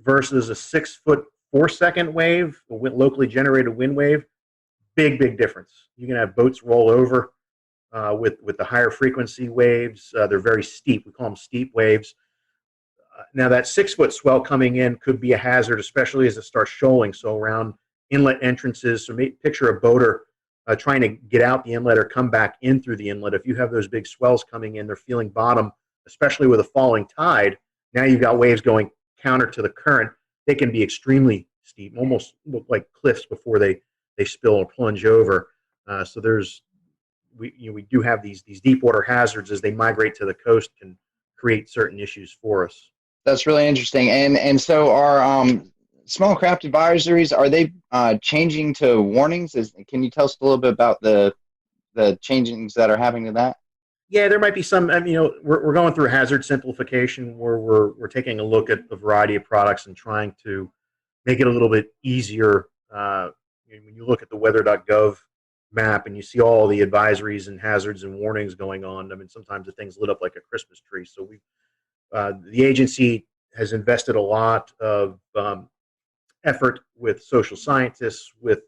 versus a 6-foot 4-second wave, a locally generated wind wave, big difference. You can have boats roll over with the higher frequency waves. They're very steep. We call them steep waves. Now that 6-foot swell coming in could be a hazard, especially as it starts shoaling. So around inlet entrances, so picture a boater trying to get out the inlet or come back in through the inlet. If you have those big swells coming in, they're feeling bottom, especially with a falling tide. Now you've got waves going counter to the current. They can be extremely steep, almost look like cliffs before they spill or plunge over. So we do have these deep water hazards as they migrate to the coast, can create certain issues for us. That's really interesting. And so our small craft advisories, are they changing to warnings? Can you tell us a little bit about the changings that are happening to that? Yeah, there might be some. We're going through hazard simplification where we're taking a look at a variety of products and trying to make it a little bit easier. When you look at the weather.gov map and you see all the advisories and hazards and warnings going on, sometimes the thing's lit up like a Christmas tree. So the agency has invested a lot of effort with social scientists, with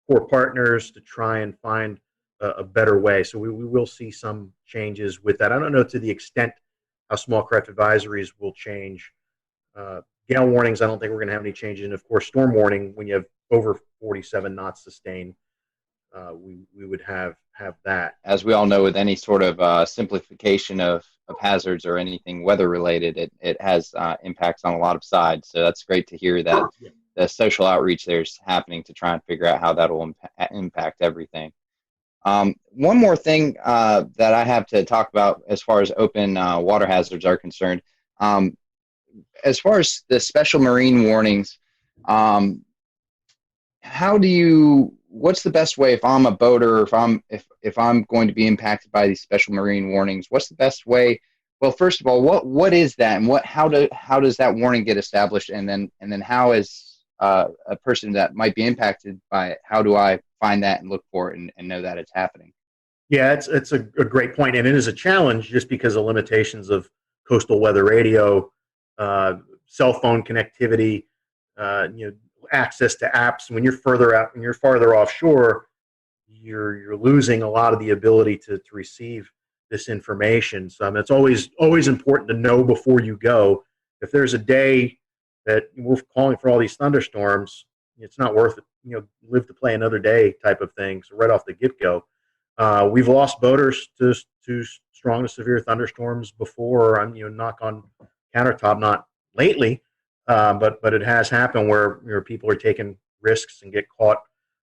core partners to try and find a better way. So we will see some changes with that. I don't know to the extent how small craft advisories will change. Gale warnings, I don't think we're going to have any changes. And of course, storm warning, when you have over 47 knots sustained, we would have that. As we all know, with any sort of simplification of hazards or anything weather related, it has impacts on a lot of sides. So that's great to hear that the social outreach there's happening to try and figure out how that will impact everything. One more thing that I have to talk about as far as open water hazards are concerned, as far as the special marine warnings, what's the best way if I'm a boater, if I'm going to be impacted by these special marine warnings, what's the best way? Well, first of all, what is that, and how does that warning get established, and then how is a person that might be impacted by it, how do I find that and look for it and know that it's happening? Yeah, it's a great point, and it is a challenge just because of limitations of coastal weather radio, cell phone connectivity, access to apps. When you're further out and you're farther offshore, you're losing a lot of the ability to receive this information. So it's always important to know before you go. If there's a day that we're calling for all these thunderstorms, it's not worth it. Live to play another day type of thing. So right off the get-go, we've lost boaters to strong to severe thunderstorms before. Knock on countertop, not lately, but it has happened where people are taking risks and get caught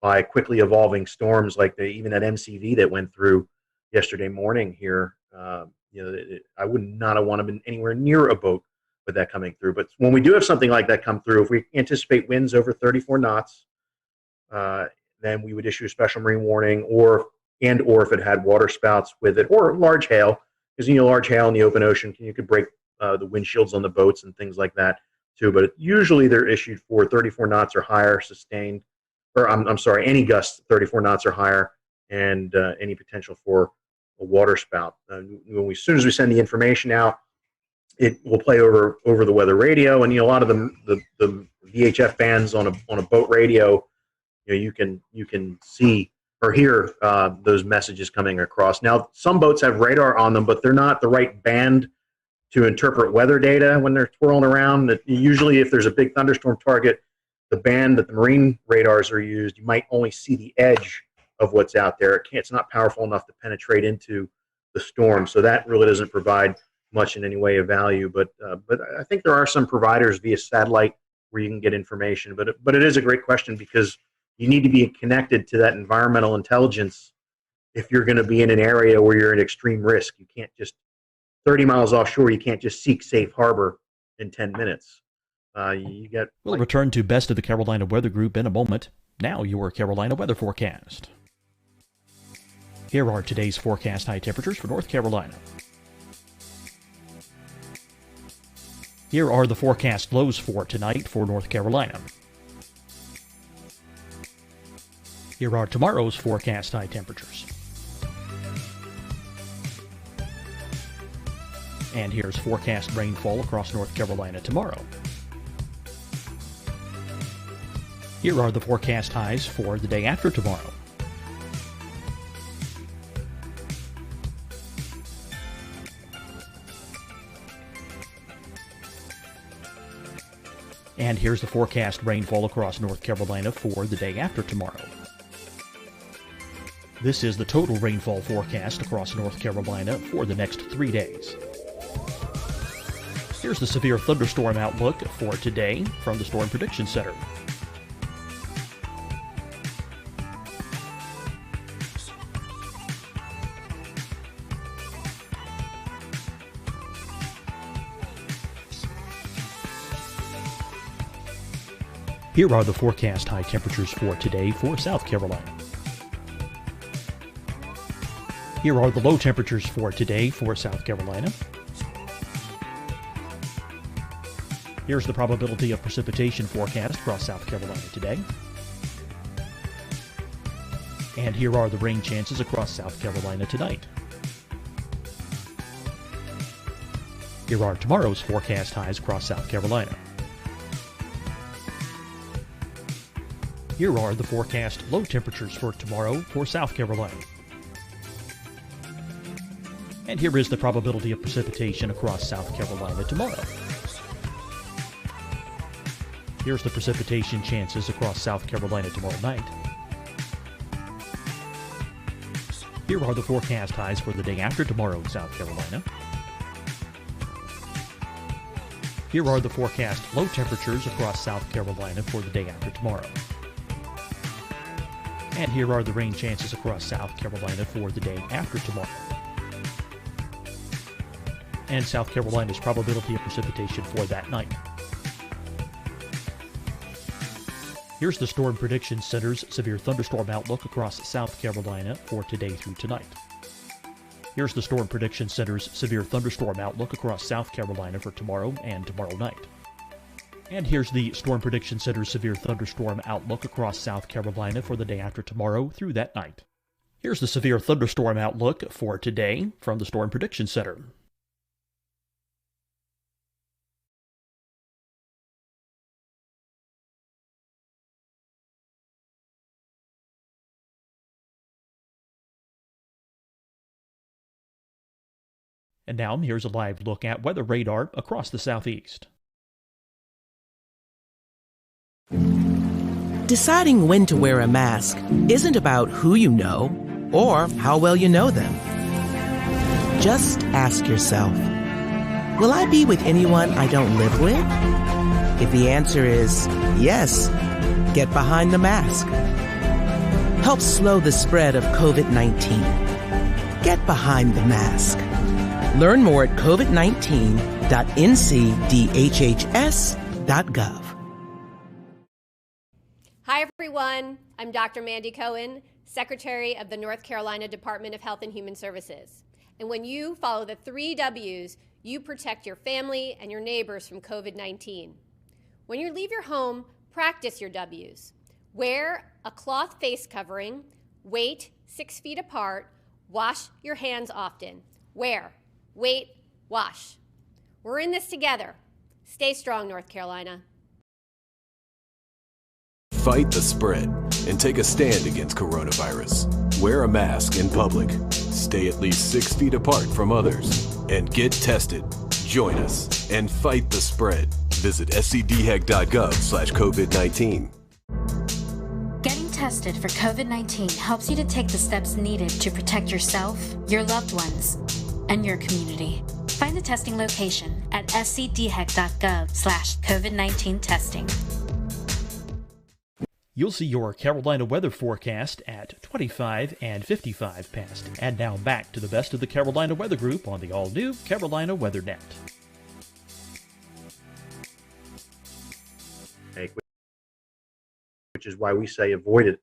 by quickly evolving storms, like even that MCV that went through yesterday morning here. I would not have wanted to been anywhere near a boat with that coming through. But when we do have something like that come through, if we anticipate winds over 34 knots, then we would issue a special marine warning, or if it had water spouts with it, or large hail, because large hail in the open ocean, you could break the windshields on the boats and things like that too. But usually they're issued for 34 knots or higher sustained, or I'm sorry, any gusts 34 knots or higher, and any potential for a water spout. As soon as we send the information out, it will play over the weather radio, and a lot of the VHF bands on a boat radio, you can see or hear those messages coming across. Now, some boats have radar on them, but they're not the right band to interpret weather data when they're twirling around. Usually, if there's a big thunderstorm target, the band that the marine radars are used, you might only see the edge of what's out there. It's not powerful enough to penetrate into the storm, so that really doesn't provide much in any way of value. But I think there are some providers via satellite where you can get information. But it is a great question, because you need to be connected to that environmental intelligence if you're going to be in an area where you're at extreme risk. You can't just 30 miles offshore. You can't just seek safe harbor in 10 minutes. We'll return to Best of the Carolina Weather Group in a moment. Now your Carolina weather forecast. Here are today's forecast high temperatures for North Carolina. Here are the forecast lows for tonight for North Carolina. Here are tomorrow's forecast high temperatures. And here's forecast rainfall across North Carolina tomorrow. Here are the forecast highs for the day after tomorrow. And here's the forecast rainfall across North Carolina for the day after tomorrow. This is the total rainfall forecast across North Carolina for the next 3 days. Here's the severe thunderstorm outlook for today from the Storm Prediction Center. Here are the forecast high temperatures for today for South Carolina. Here are the low temperatures for today for South Carolina. Here's the probability of precipitation forecast across South Carolina today. And here are the rain chances across South Carolina tonight. Here are tomorrow's forecast highs across South Carolina. Here are the forecast low temperatures for tomorrow for South Carolina. And here is the probability of precipitation across South Carolina tomorrow. Here's the precipitation chances across South Carolina tomorrow night. Here are the forecast highs for the day after tomorrow in South Carolina. Here are the forecast low temperatures across South Carolina for the day after tomorrow. And here are the rain chances across South Carolina for the day after tomorrow. And South Carolina's probability of precipitation for that night. Here's the Storm Prediction Center's severe thunderstorm outlook across South Carolina for today through tonight. Here's the Storm Prediction Center's severe thunderstorm outlook across South Carolina for tomorrow and tomorrow night. And here's the Storm Prediction Center's severe thunderstorm outlook across South Carolina for the day after tomorrow through that night. Here's the severe thunderstorm outlook for today from the Storm Prediction Center. And now here's a live look at weather radar across the southeast. Deciding when to wear a mask isn't about who you know or how well you know them. Just ask yourself, will I be with anyone I don't live with? If the answer is yes, get behind the mask. Help slow the spread of COVID-19. Get behind the mask. Learn more at covid19.ncdhhs.gov. Hi, everyone. I'm Dr. Mandy Cohen, Secretary of the North Carolina Department of Health and Human Services. And when you follow the 3 W's, you protect your family and your neighbors from COVID-19. When you leave your home, practice your W's. Wear a cloth face covering, wait 6 feet apart, wash your hands often. Wear, wait, wash. We're in this together. Stay strong, North Carolina. Fight the spread and take a stand against coronavirus. Wear a mask in public. Stay at least 6 feet apart from others. And get tested. Join us and fight the spread. Visit scdhec.gov/COVID-19. Getting tested for COVID-19 helps you to take the steps needed to protect yourself, your loved ones, and your community. Find the testing location at scdhec.gov/COVID-19 testing. You'll see your Carolina weather forecast at 25 and 55 past. And now back to the best of the Carolina Weather Group on the all-new Carolina Weather Net. Which is why we say avoid it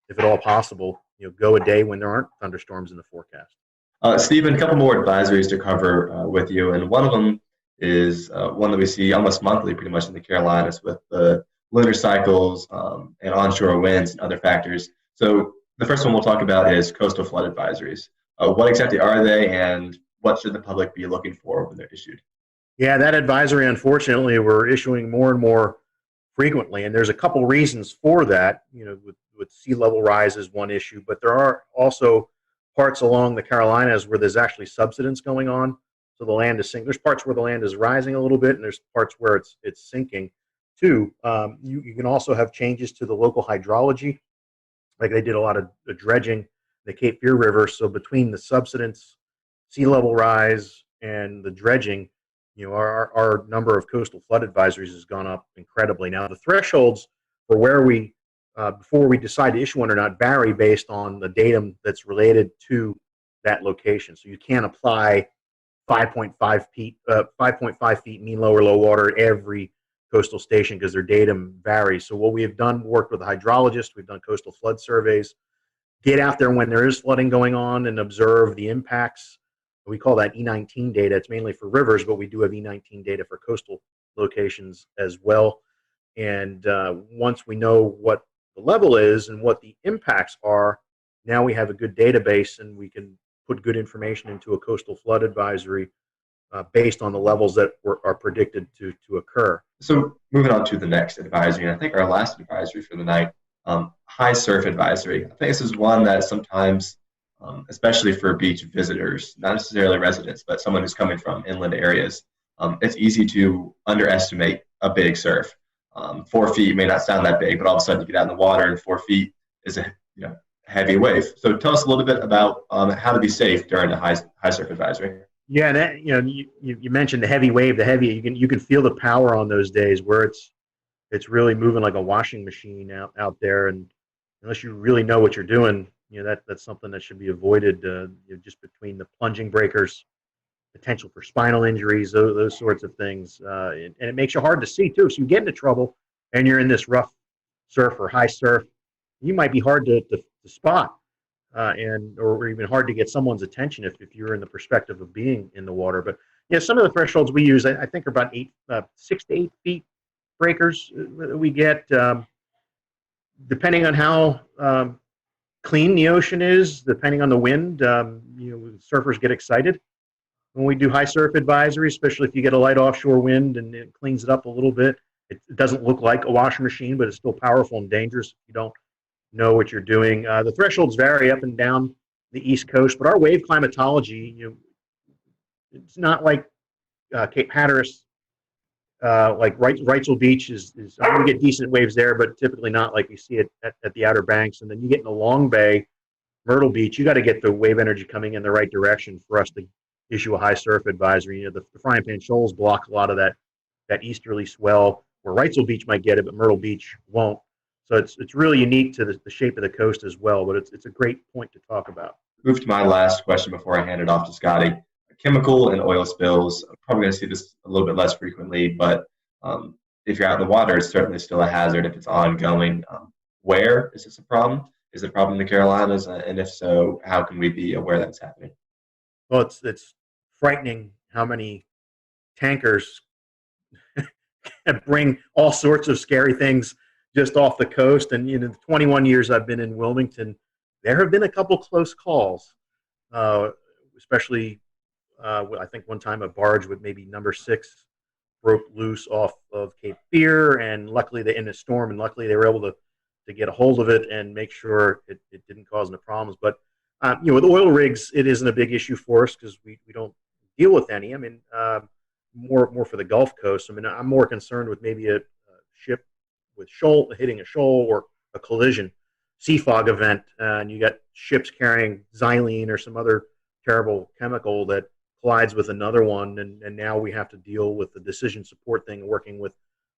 if at all possible. Go a day when there aren't thunderstorms in the forecast. Stephen, a couple more advisories to cover with you, and one of them is one that we see almost monthly, pretty much in the Carolinas, with the lunar cycles and onshore winds and other factors. So the first one we'll talk about is coastal flood advisories. What exactly are they, and what should the public be looking for when they're issued? Yeah, that advisory, unfortunately, we're issuing more and more frequently, and there's a couple reasons for that. With sea level rise is one issue, but there are also parts along the Carolinas where there's actually subsidence going on. So the land is sinking. There's parts where the land is rising a little bit, and there's parts where it's sinking too. You can also have changes to the local hydrology, like they did a lot of dredging the Cape Fear River. So between the subsidence, sea level rise, and the dredging, our number of coastal flood advisories has gone up incredibly. Now, the thresholds for where we, before we decide to issue one or not, vary based on the datum that's related to that location. So you can't apply 5.5 feet mean low or low water at every coastal station because their datum varies. So what we have done, worked with a hydrologist, we've done coastal flood surveys, get out there when there is flooding going on and observe the impacts. We call that E19 data. It's mainly for rivers, but we do have E19 data for coastal locations as well. And once we know what the level is and what the impacts are, now we have a good database and we can put good information into a coastal flood advisory based on the levels that are predicted to occur. So moving on to the next advisory, and I think our last advisory for the night, high surf advisory. I think this is one that sometimes, especially for beach visitors, not necessarily residents, but someone who's coming from inland areas, it's easy to underestimate a big surf. 4 feet may not sound that big, but all of a sudden you get out in the water and 4 feet is a heavy wave. So tell us a little bit about how to be safe during the high surf advisory. Yeah, that, you mentioned the heavy wave. The heavy, you can feel the power on those days where it's really moving like a washing machine out there, and unless you really know what you're doing, that's something that should be avoided. Just between the plunging breakers, potential for spinal injuries, those sorts of things, and it makes you hard to see too. So you get into trouble, and you're in this rough surf or high surf, you might be hard to spot, or even hard to get someone's attention if you're in the perspective of being in the water. But some of the thresholds we use, I think, are about 6 to 8 feet breakers we get, depending on how clean the ocean is, depending on the wind. Surfers get excited when we do high surf advisory, especially if you get a light offshore wind and it cleans it up a little bit. It doesn't look like a washing machine, but it's still powerful and dangerous if you don't know what you're doing. The thresholds vary up and down the East Coast, but our wave climatology, it's not like Cape Hatteras, like Wrightsville Beach is we get decent waves there, but typically not like you see it at the Outer Banks. And then you get into Long Bay, Myrtle Beach, you got to get the wave energy coming in the right direction for us to issue a high surf advisory. The frying pan shoals block a lot of that easterly swell, where Wrightsville Beach might get it, but Myrtle Beach won't. So it's really unique to the shape of the coast as well, but it's a great point to talk about. Move to my last question before I hand it off to Scotty. Chemical and oil spills, I'm probably going to see this a little bit less frequently, but if you're out in the water, it's certainly still a hazard if it's ongoing. Where is this a problem? Is it a problem in the Carolinas? And if so, how can we be aware that it's happening? Well, it's frightening how many tankers bring all sorts of scary things just off the coast. And the 21 years I've been in Wilmington, there have been a couple close calls, especially I think one time a barge with maybe number 6 broke loose off of Cape Fear, and luckily in a storm, and luckily they were able to get a hold of it and make sure it didn't cause any problems. But with oil rigs, it isn't a big issue for us because we don't deal with any. I mean, more for the Gulf Coast. I mean, I'm more concerned with maybe a ship with hitting a shoal or a collision, sea fog event, and you got ships carrying xylene or some other terrible chemical that collides with another one, and now we have to deal with the decision support thing, working with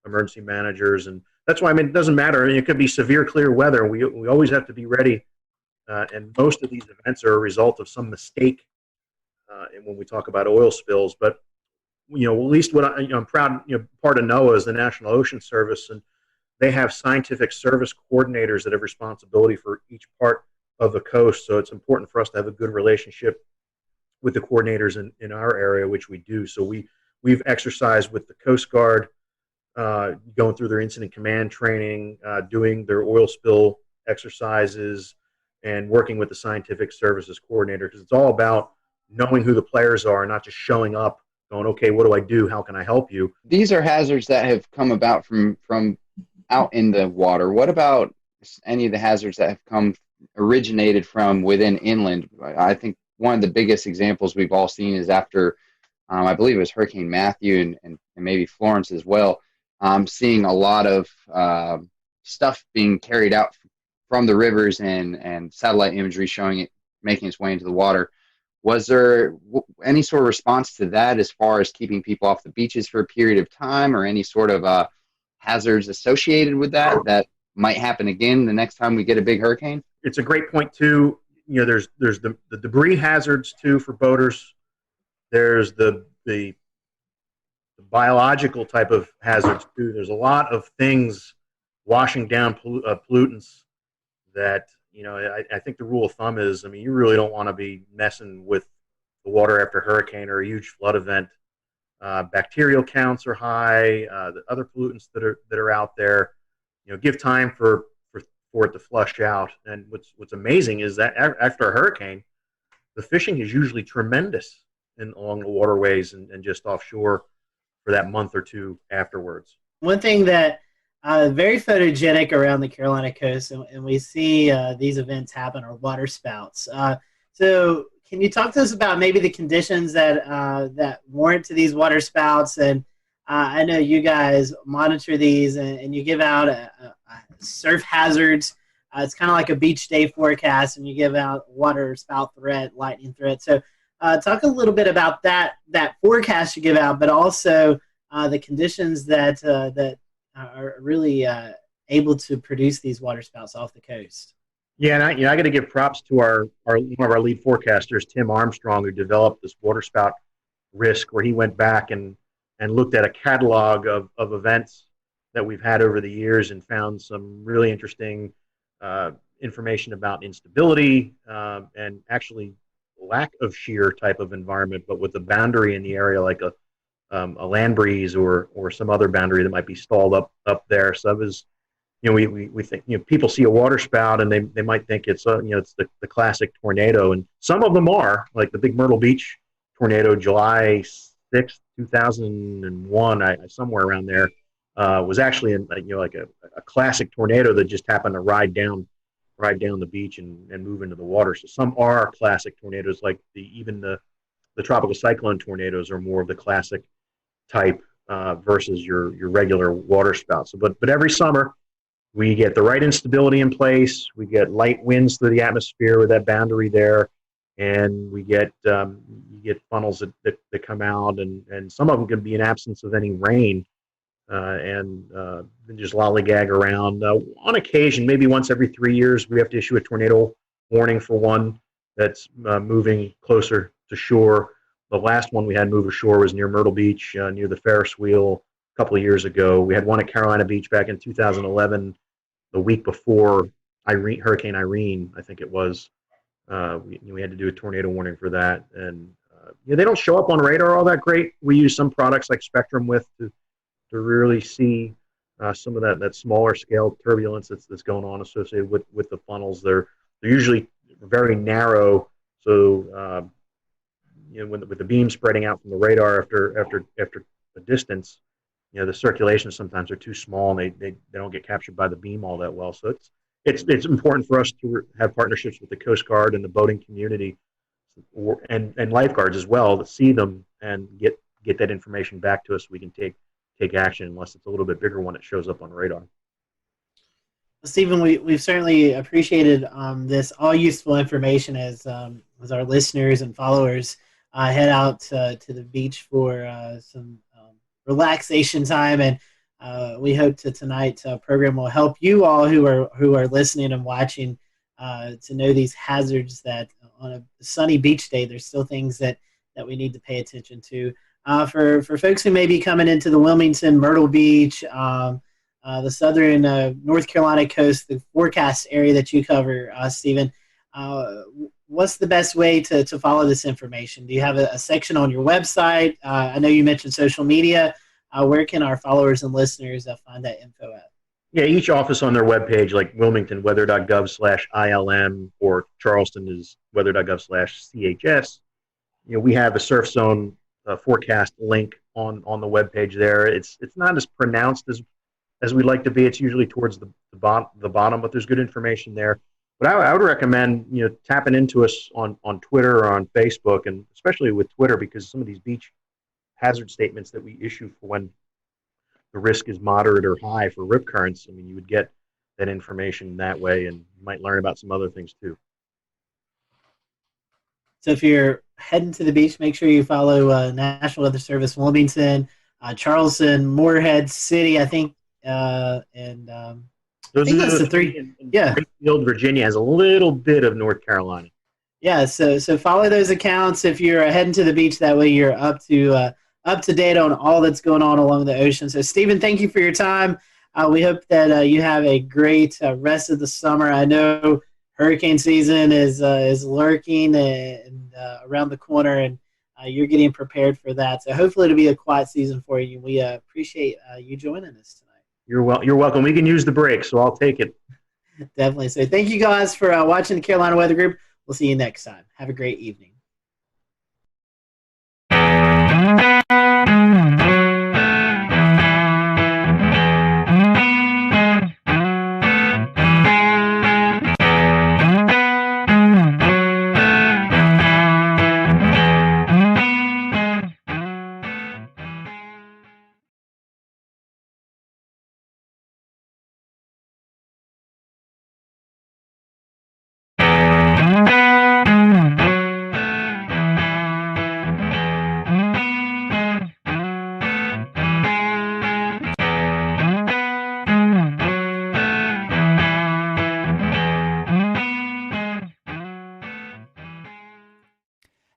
emergency managers. And that's why, it doesn't matter. It could be severe clear weather. We always have to be ready, and most of these events are a result of some mistake. And when we talk about oil spills, but at least what I'm proud. Part of NOAA is the National Ocean Service, and they have scientific service coordinators that have responsibility for each part of the coast. So it's important for us to have a good relationship with the coordinators in our area, which we do. So we we've exercised with the Coast Guard, going through their incident command training, doing their oil spill exercises, and working with the scientific services coordinator, because it's all about knowing who the players are, not just showing up going, okay, what do I do? How can I help you? These are hazards that have come about from out in the water. What about any of the hazards that have originated from within inland? I think one of the biggest examples we've all seen is after, I believe it was Hurricane Matthew and maybe Florence as well, seeing a lot of stuff being carried out from the rivers and satellite imagery showing it making its way into the water. Was there any sort of response to that as far as keeping people off the beaches for a period of time, or any sort of hazards associated with that might happen again the next time we get a big hurricane? It's a great point too. You know, there's the debris hazards too for boaters. There's the biological type of hazards too. There's a lot of things washing down pollutants that, you know, I think the rule of thumb is, I mean, you really don't want to be messing with the water after a hurricane or a huge flood event. Bacterial counts are high. The other pollutants that are out there, you know, give time for it to flush out. And what's amazing is that after a hurricane, the fishing is usually tremendous along the waterways and just offshore for that month or two afterwards. One thing that very photogenic around the Carolina coast, and we see these events happen, are water spouts. So can you talk to us about maybe the conditions that warrant to these water spouts? And I know you guys monitor these and you give out surf hazards. It's kind of like a beach day forecast, and you give out water spout threat, lightning threat. So talk a little bit about that forecast you give out, but also the conditions that are really able to produce these water spouts off the coast. Yeah, and I got to give props to one of our lead forecasters, Tim Armstrong, who developed this water spout risk, where he went back and looked at a catalog of events that we've had over the years and found some really interesting information about instability and actually lack of shear type of environment, but with a boundary in the area like a land breeze or some other boundary that might be stalled up there. So it was, you know, we think, you know, people see a water spout and they might think it's it's the classic tornado, and some of them are, like the big Myrtle Beach tornado, July 6th, 2001, somewhere around there, was actually like a classic tornado that just happened to ride down the beach and move into the water. So some are classic tornadoes, like even the tropical cyclone tornadoes are more of the classic type versus your regular water spouts. So, but every summer we get the right instability in place. We get light winds through the atmosphere with that boundary there, and we get you get funnels that come out, and some of them can be in absence of any rain and just lollygag around. On occasion, maybe once every 3 years, we have to issue a tornado warning for one that's moving closer to shore. The last one we had move ashore was near Myrtle Beach, near the Ferris wheel a couple of years ago. We had one at Carolina Beach back in 2011, the week before Hurricane Irene, I think it was. We had to do a tornado warning for that. And they don't show up on radar all that great. We use some products like Spectrum to really see some of that smaller scale turbulence that's going on associated with the funnels. They're usually very narrow, so with the beam spreading out from the radar after a distance, the circulations sometimes are too small and they don't get captured by the beam all that well. So it's important for us to have partnerships with the Coast Guard and the boating community and lifeguards as well to see them and get that information back to us so we can take action, unless it's a little bit bigger one that shows up on radar. Stephen, we've certainly appreciated this all useful information as our listeners and followers head out to the beach for some relaxation time, and we hope tonight's program will help you all who are listening and watching to know these hazards, that on a sunny beach day there's still things that we need to pay attention to. For folks who may be coming into the Wilmington, Myrtle Beach, the southern North Carolina coast, the forecast area that you cover, Stephen, what's the best way to follow this information? Do you have a section on your website? I know you mentioned social media. Where can our followers and listeners find that info at? Yeah, each office on their webpage, like Wilmington, weather.gov/ILM, or Charleston is weather.gov/CHS. We have a surf zone forecast link on the webpage there. It's not as pronounced as we'd like to be. It's usually towards the bottom, but there's good information there. But I would recommend tapping into us on Twitter or on Facebook, and especially with Twitter, because some of these beach hazard statements that we issue for when the risk is moderate or high for rip currents, I mean, you would get that information that way, and you might learn about some other things too. So if you're heading to the beach, make sure you follow National Weather Service Wilmington, Charleston, Morehead City, I think, and I think that's the three. Yeah. Springfield, Virginia has a little bit of North Carolina. Yeah, so follow those accounts if you're heading to the beach. That way you're up to date on all that's going on along the ocean. So, Stephen, thank you for your time. We hope that you have a great rest of the summer. I know hurricane season is lurking and around the corner, and you're getting prepared for that. So hopefully it'll be a quiet season for you. We appreciate you joining us tonight. You're welcome. We can use the break, so I'll take it. Definitely. So thank you guys for watching the Carolina Weather Group. We'll see you next time. Have a great evening.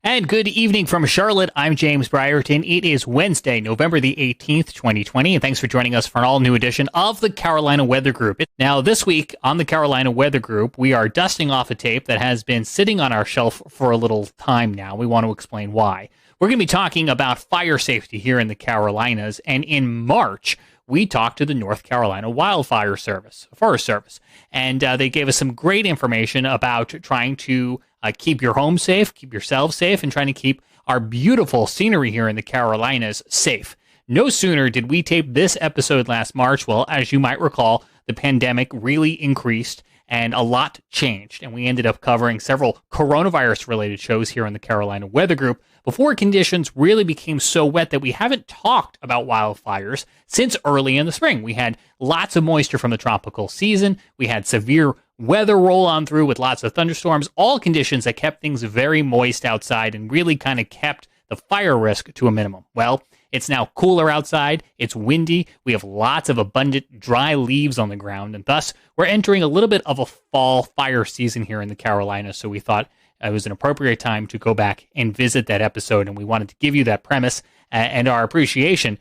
And good evening from Charlotte. I'm James Brierton. It is Wednesday, November the 18th, 2020, and thanks for joining us for an all-new edition of the Carolina Weather Group. Now, this week on the Carolina Weather Group, we are dusting off a tape that has been sitting on our shelf for a little time now. We want to explain why. We're going to be talking about fire safety here in the Carolinas, and in March, we talked to the North Carolina Wildfire Service, Forest Service, and they gave us some great information about trying to keep your home safe, keep yourselves safe, and trying to keep our beautiful scenery here in the Carolinas safe. No sooner did we tape this episode last March, well, as you might recall, the pandemic really increased and a lot changed, and we ended up covering several coronavirus-related shows here on the Carolina Weather Group before conditions really became so wet that we haven't talked about wildfires since early in the spring. We had lots of moisture from the tropical season. We had severe weather roll on through with lots of thunderstorms, all conditions that kept things very moist outside and really kind of kept the fire risk to a minimum. Well, it's now cooler outside, it's windy, we have lots of abundant dry leaves on the ground, and thus we're entering a little bit of a fall fire season here in the Carolinas, so we thought it was an appropriate time to go back and visit that episode, and we wanted to give you that premise and our appreciation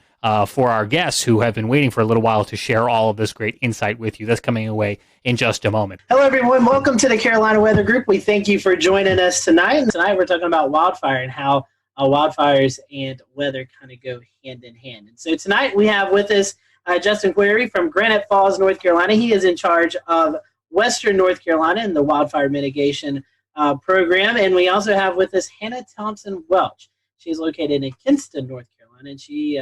for our guests who have been waiting for a little while to share all of this great insight with you. That's coming away in just a moment. Hello, everyone. Welcome to the Carolina Weather Group. We thank you for joining us tonight. And tonight we're talking about wildfire and how wildfires and weather kind of go hand in hand. And so tonight we have with us Justin Query from Granite Falls, North Carolina. He is in charge of Western North Carolina and the wildfire mitigation program. And we also have with us Hannah Thompson Welch. She's located in Kinston, North Carolina, and she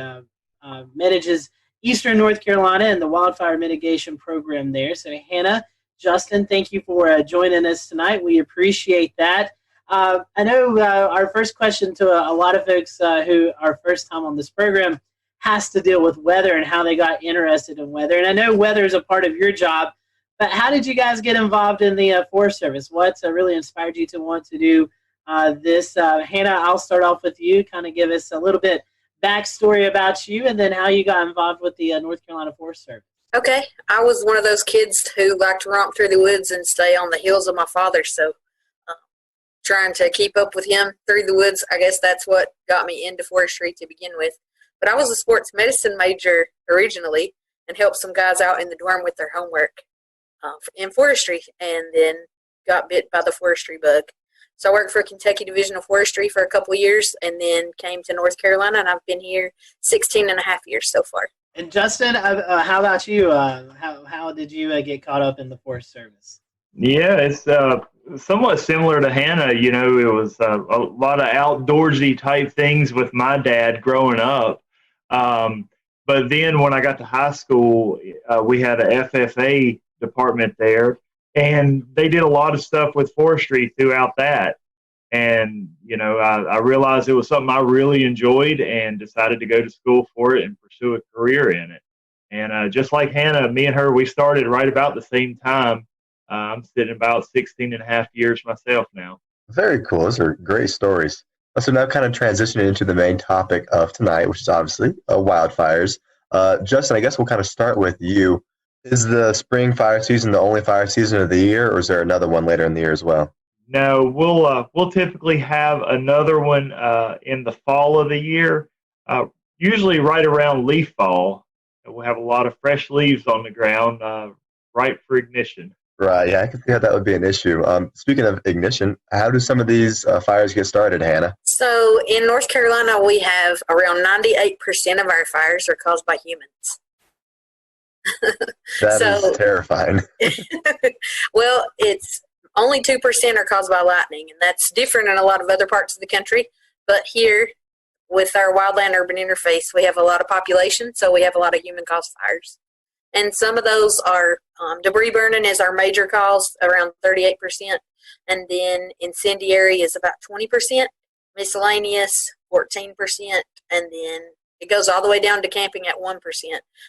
manages Eastern North Carolina and the wildfire mitigation program there. So Hannah, Justin, thank you for joining us tonight. We appreciate that. I know our first question to a lot of folks who are first time on this program has to deal with weather and how they got interested in weather. And I know weather is a part of your job, but how did you guys get involved in the Forest Service? What really inspired you to want to do this? Hannah, I'll start off with you. Kind of give us a little bit backstory about you and then how you got involved with the North Carolina Forest Service. Okay. I was one of those kids who liked to romp through the woods and stay on the heels of my father, so trying to keep up with him through the woods, I guess that's what got me into forestry to begin with. But I was a sports medicine major originally and helped some guys out in the dorm with their homework in forestry, and then got bit by the forestry bug. So I worked for Kentucky Division of Forestry for a couple of years and then came to North Carolina, and I've been here 16 and a half years so far. And Justin, how about you? How did you get caught up in the Forest Service? Yeah, it's somewhat similar to Hannah. You know, it was a lot of outdoorsy type things with my dad growing up. But then when I got to high school, we had a FFA department there, and they did a lot of stuff with forestry throughout that. And, you know, I realized it was something I really enjoyed and decided to go to school for it and pursue a career in it. And just like Hannah, me and her, we started right about the same time. I'm sitting about 16 and a half years myself now. Very cool. Those are great stories. So now kind of transitioning into the main topic of tonight, which is obviously wildfires. Justin, I guess we'll kind of start with you. Is the spring fire season the only fire season of the year, or is there another one later in the year as well? No, we'll typically have another one in the fall of the year, usually right around leaf fall. We'll have a lot of fresh leaves on the ground, ripe for ignition. Right, yeah, I can see how that would be an issue. Speaking of ignition, how do some of these fires get started, Hannah? So in North Carolina, we have around 98% of our fires are caused by humans. That is terrifying. Well, it's only 2% are caused by lightning, and that's different in a lot of other parts of the country. But here, with our wildland-urban interface, we have a lot of population, so we have a lot of human-caused fires. And some of those are debris burning is our major cause, around 38%, and then incendiary is about 20%, miscellaneous 14%, and then it goes all the way down to camping at 1%.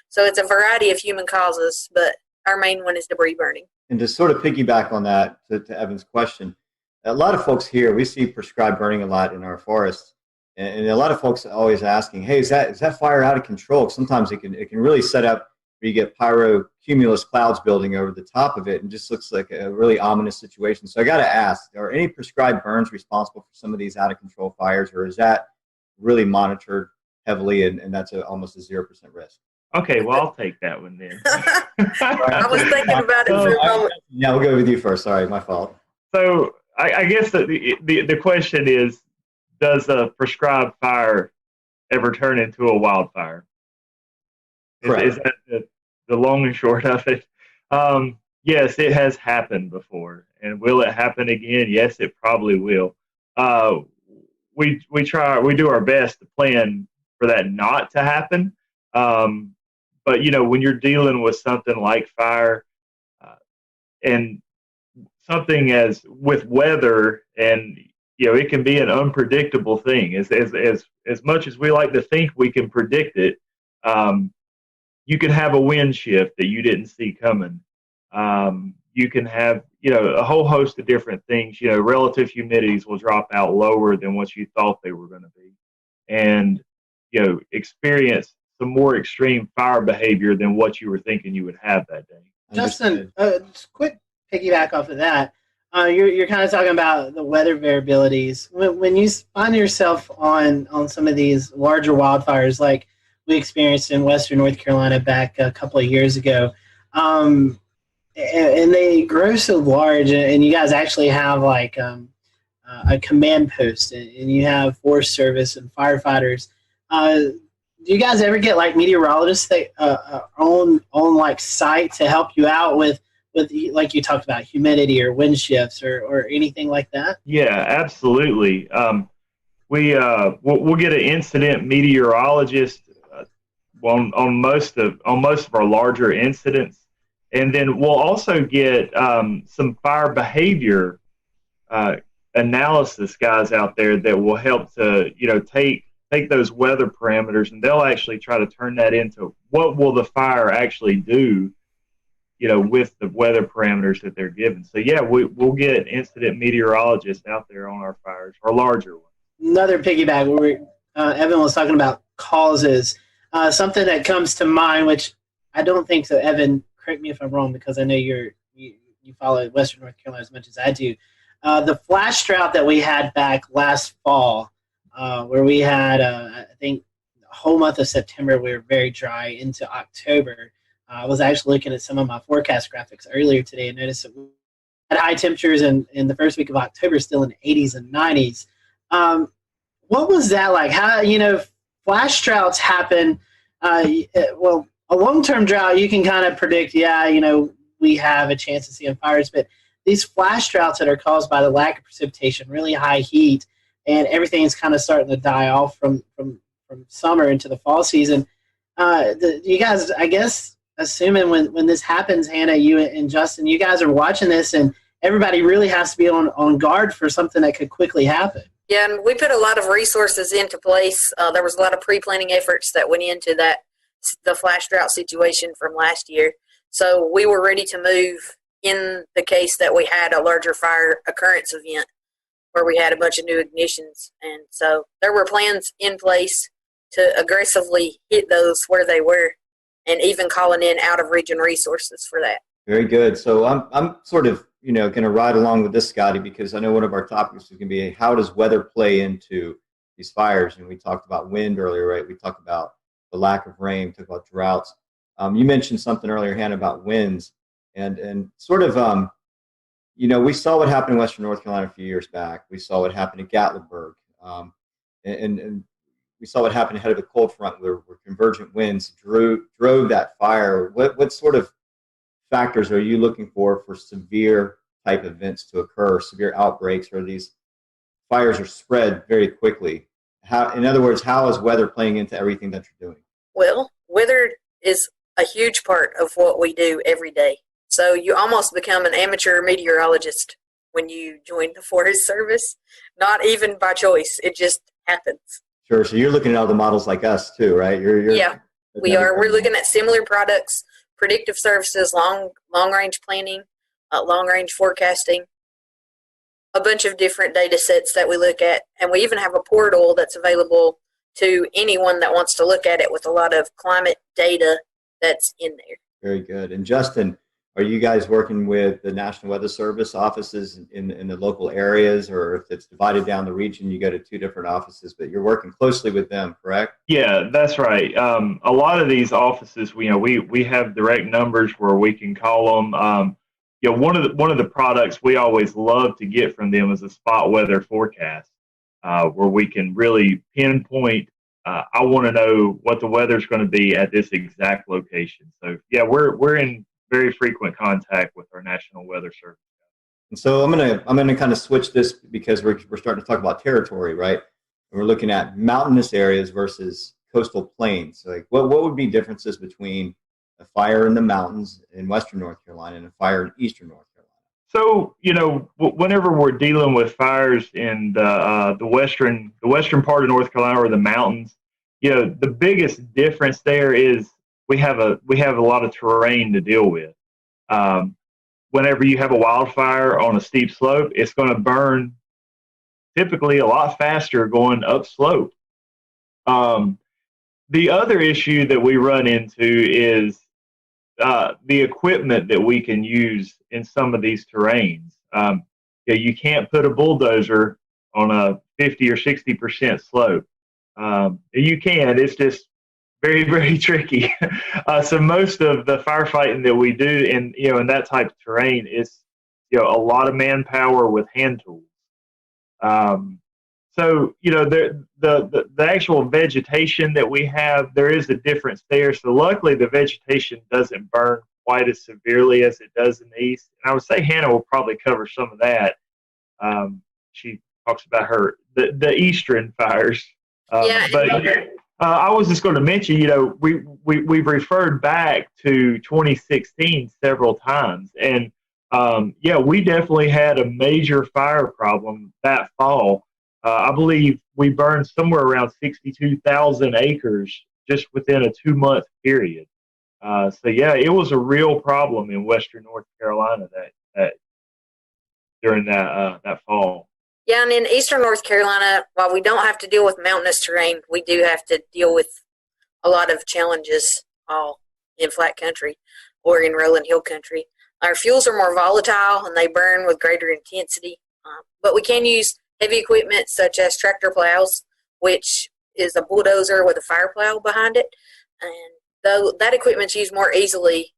So it's a variety of human causes, but our main one is debris burning. And to sort of piggyback on that, to Evan's question, a lot of folks here, we see prescribed burning a lot in our forests, and a lot of folks are always asking, hey, is that fire out of control? Sometimes it can really set up where you get pyrocumulus clouds building over the top of it and just looks like a really ominous situation. So I got to ask, are any prescribed burns responsible for some of these out of control fires, or is that really monitored heavily and that's almost a 0% risk? Okay, well, I'll take that one then. I was thinking about it for a moment. Yeah, we'll go with you first. Sorry, my fault. So I guess the question is, does a prescribed fire ever turn into a wildfire? Is that the long and short of it? Yes, it has happened before. And will it happen again? Yes, it probably will. We do our best to plan for that not to happen. But, you know, when you're dealing with something like fire and something as with weather, and, you know, it can be an unpredictable thing. As much as we like to think we can predict it, you can have a wind shift that you didn't see coming. You can have, you know, a whole host of different things. You know, relative humidities will drop out lower than what you thought they were going to be. And, you know, experience some more extreme fire behavior than what you were thinking you would have that day. Justin, just quick piggyback off of that. You're kind of talking about the weather variabilities. When you find yourself on some of these larger wildfires, like we experienced in Western North Carolina back a couple of years ago, and they grow so large, and you guys actually have like a command post, and you have Forest Service and firefighters. Do you guys ever get like meteorologists that on like site to help you out with like you talked about humidity or wind shifts or anything like that? Yeah, absolutely. We'll get an incident meteorologist on most of our larger incidents, and then we'll also get some fire behavior analysis guys out there that will help to, you know, take those weather parameters, and they'll actually try to turn that into what will the fire actually do, you know, with the weather parameters that they're given. So yeah, we'll get incident meteorologists out there on our fires, our larger ones. Another piggyback where Evan was talking about causes. Something that comes to mind, which I don't think so. Evan, correct me if I'm wrong, because I know you follow Western North Carolina as much as I do. The flash drought that we had back last fall, where we had, I think, the whole month of September, we were very dry into October. I was actually looking at some of my forecast graphics earlier today and noticed that we had high temperatures in the first week of October, still in the 80s and 90s. What was that like? How, flash droughts happen. Well, a long-term drought, you can kind of predict, we have a chance of seeing fires, but these flash droughts that are caused by the lack of precipitation, really high heat, and everything's kind of starting to die off from summer into the fall season. You guys, I guess, assuming when this happens, Hannah, you and Justin, you guys are watching this, and everybody really has to be on guard for something that could quickly happen. Yeah, and we put a lot of resources into place. There was a lot of pre-planning efforts that went into the flash drought situation from last year. So we were ready to move in the case that we had a larger fire occurrence event where we had a bunch of new ignitions. And so there were plans in place to aggressively hit those where they were, and even calling in out-of-region resources for that. Very good. So I'm sort of, going to ride along with this, Scotty, because I know one of our topics is going to be how does weather play into these fires? And we talked about wind earlier, right? We talked about the lack of rain, talked about droughts. You mentioned something earlier, Hannah, about winds, and sort of, we saw what happened in Western North Carolina a few years back. We saw what happened at Gatlinburg, and we saw what happened ahead of the cold front where convergent winds drove that fire. What sort of factors are you looking for severe type events to occur, severe outbreaks, or these fires are spread very quickly? In other words, how is weather playing into everything that you're doing? Well, weather is a huge part of what we do every day. So you almost become an amateur meteorologist when you join the Forest Service, not even by choice. It just happens. Sure. So you're looking at all the models like us too, right? Yeah, we are. We're looking at similar products, predictive services, long-range planning, long-range forecasting, a bunch of different data sets that we look at. And we even have a portal that's available to anyone that wants to look at it with a lot of climate data that's in there. Very good. And Justin, are you guys working with the National Weather Service offices in the local areas, or if it's divided down the region, you go to two different offices, but you're working closely with them, correct? Yeah, that's right. A lot of these offices, we have direct numbers where we can call them. One of the products we always love to get from them is a spot weather forecast, where we can really pinpoint. I want to know what the weather's going to be at this exact location. So yeah, we're in very frequent contact with our National Weather Service. And so I'm gonna kind of switch this because we're starting to talk about territory, right? And we're looking at mountainous areas versus coastal plains. So like, what would be differences between a fire in the mountains in Western North Carolina and a fire in Eastern North Carolina? So whenever we're dealing with fires in the western part of North Carolina or the mountains, the biggest difference there is we have a lot of terrain to deal with. Whenever you have a wildfire on a steep slope, it's going to burn typically a lot faster going upslope. The other issue that we run into is the equipment that we can use in some of these terrains. You can't put a bulldozer on a 50 or 60% slope. You can, it's just very, very tricky. So most of the firefighting that we do in that type of terrain is a lot of manpower with hand tools. So the actual vegetation that we have, there is a difference there. So luckily the vegetation doesn't burn quite as severely as it does in the east. And I would say Hannah will probably cover some of that. She talks about the eastern fires. I was just going to mention, we've referred back to 2016 several times, and we definitely had a major fire problem that fall. I believe we burned somewhere around 62,000 acres just within a 2-month period. It was a real problem in Western North Carolina that during that fall. Yeah, and in Eastern North Carolina, while we don't have to deal with mountainous terrain, we do have to deal with a lot of challenges all in flat country or in rolling hill country. Our fuels are more volatile and they burn with greater intensity, but we can use heavy equipment such as tractor plows, which is a bulldozer with a fire plow behind it. And though that equipment's used more easily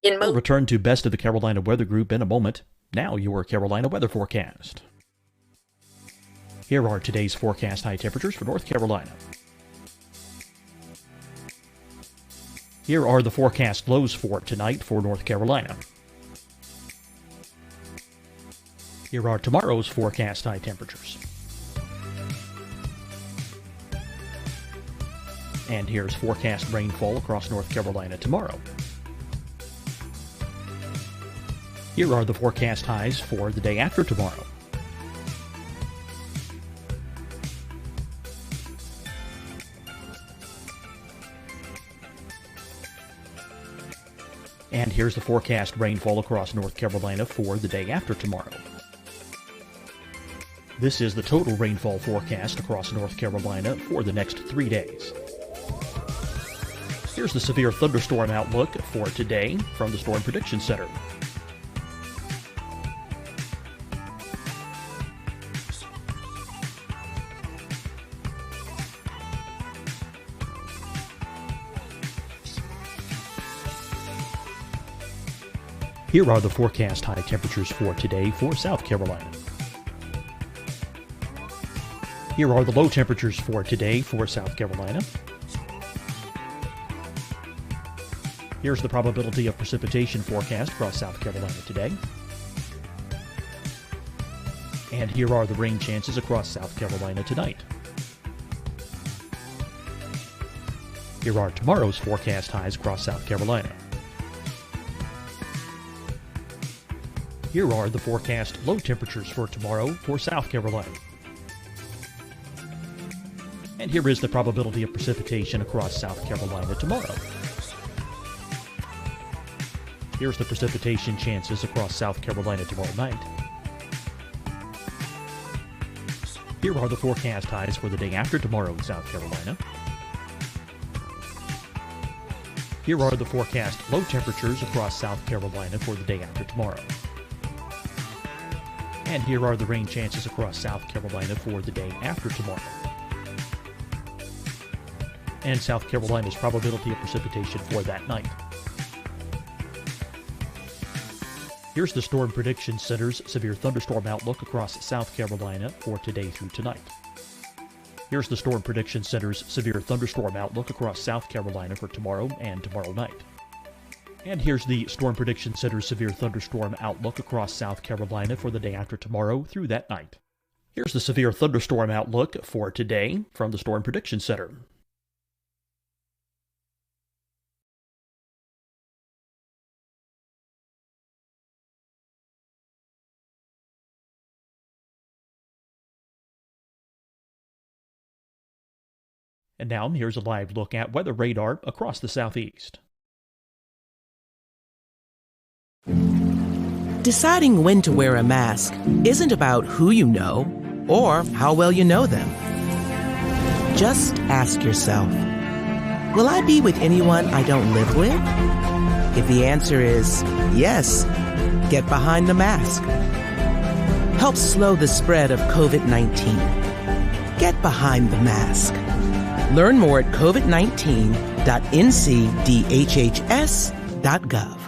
We'll return to Best of the Carolina Weather Group in a moment. Now your Carolina weather forecast. Here are today's forecast high temperatures for North Carolina. Here are the forecast lows for tonight for North Carolina. Here are tomorrow's forecast high temperatures. And here's forecast rainfall across North Carolina tomorrow. Here are the forecast highs for the day after tomorrow. And here's the forecast rainfall across North Carolina for the day after tomorrow. This is the total rainfall forecast across North Carolina for the next 3 days. Here's the severe thunderstorm outlook for today from the Storm Prediction Center. Here are the forecast high temperatures for today for South Carolina. Here are the low temperatures for today for South Carolina. Here's the probability of precipitation forecast across South Carolina today. And here are the rain chances across South Carolina tonight. Here are tomorrow's forecast highs across South Carolina. Here are the forecast low temperatures for tomorrow for South Carolina. And here is the probability of precipitation across South Carolina tomorrow. Here's the precipitation chances across South Carolina tomorrow night. Here are the forecast highs for the day after tomorrow in South Carolina. Here are the forecast low temperatures across South Carolina for the day after tomorrow. And here are the rain chances across South Carolina for the day after tomorrow. And South Carolina's probability of precipitation for that night. Here's the Storm Prediction Center's severe thunderstorm outlook across South Carolina for today through tonight. Here's the Storm Prediction Center's severe thunderstorm outlook across South Carolina for tomorrow and tomorrow night. And here's the Storm Prediction Center's severe thunderstorm outlook across South Carolina for the day after tomorrow through that night. Here's the severe thunderstorm outlook for today from the Storm Prediction Center. And now here's a live look at weather radar across the southeast. Deciding when to wear a mask isn't about who you know or how well you know them. Just ask yourself, will I be with anyone I don't live with? If the answer is yes, get behind the mask. Help slow the spread of COVID-19. Get behind the mask. Learn more at covid19.ncdhhs.gov.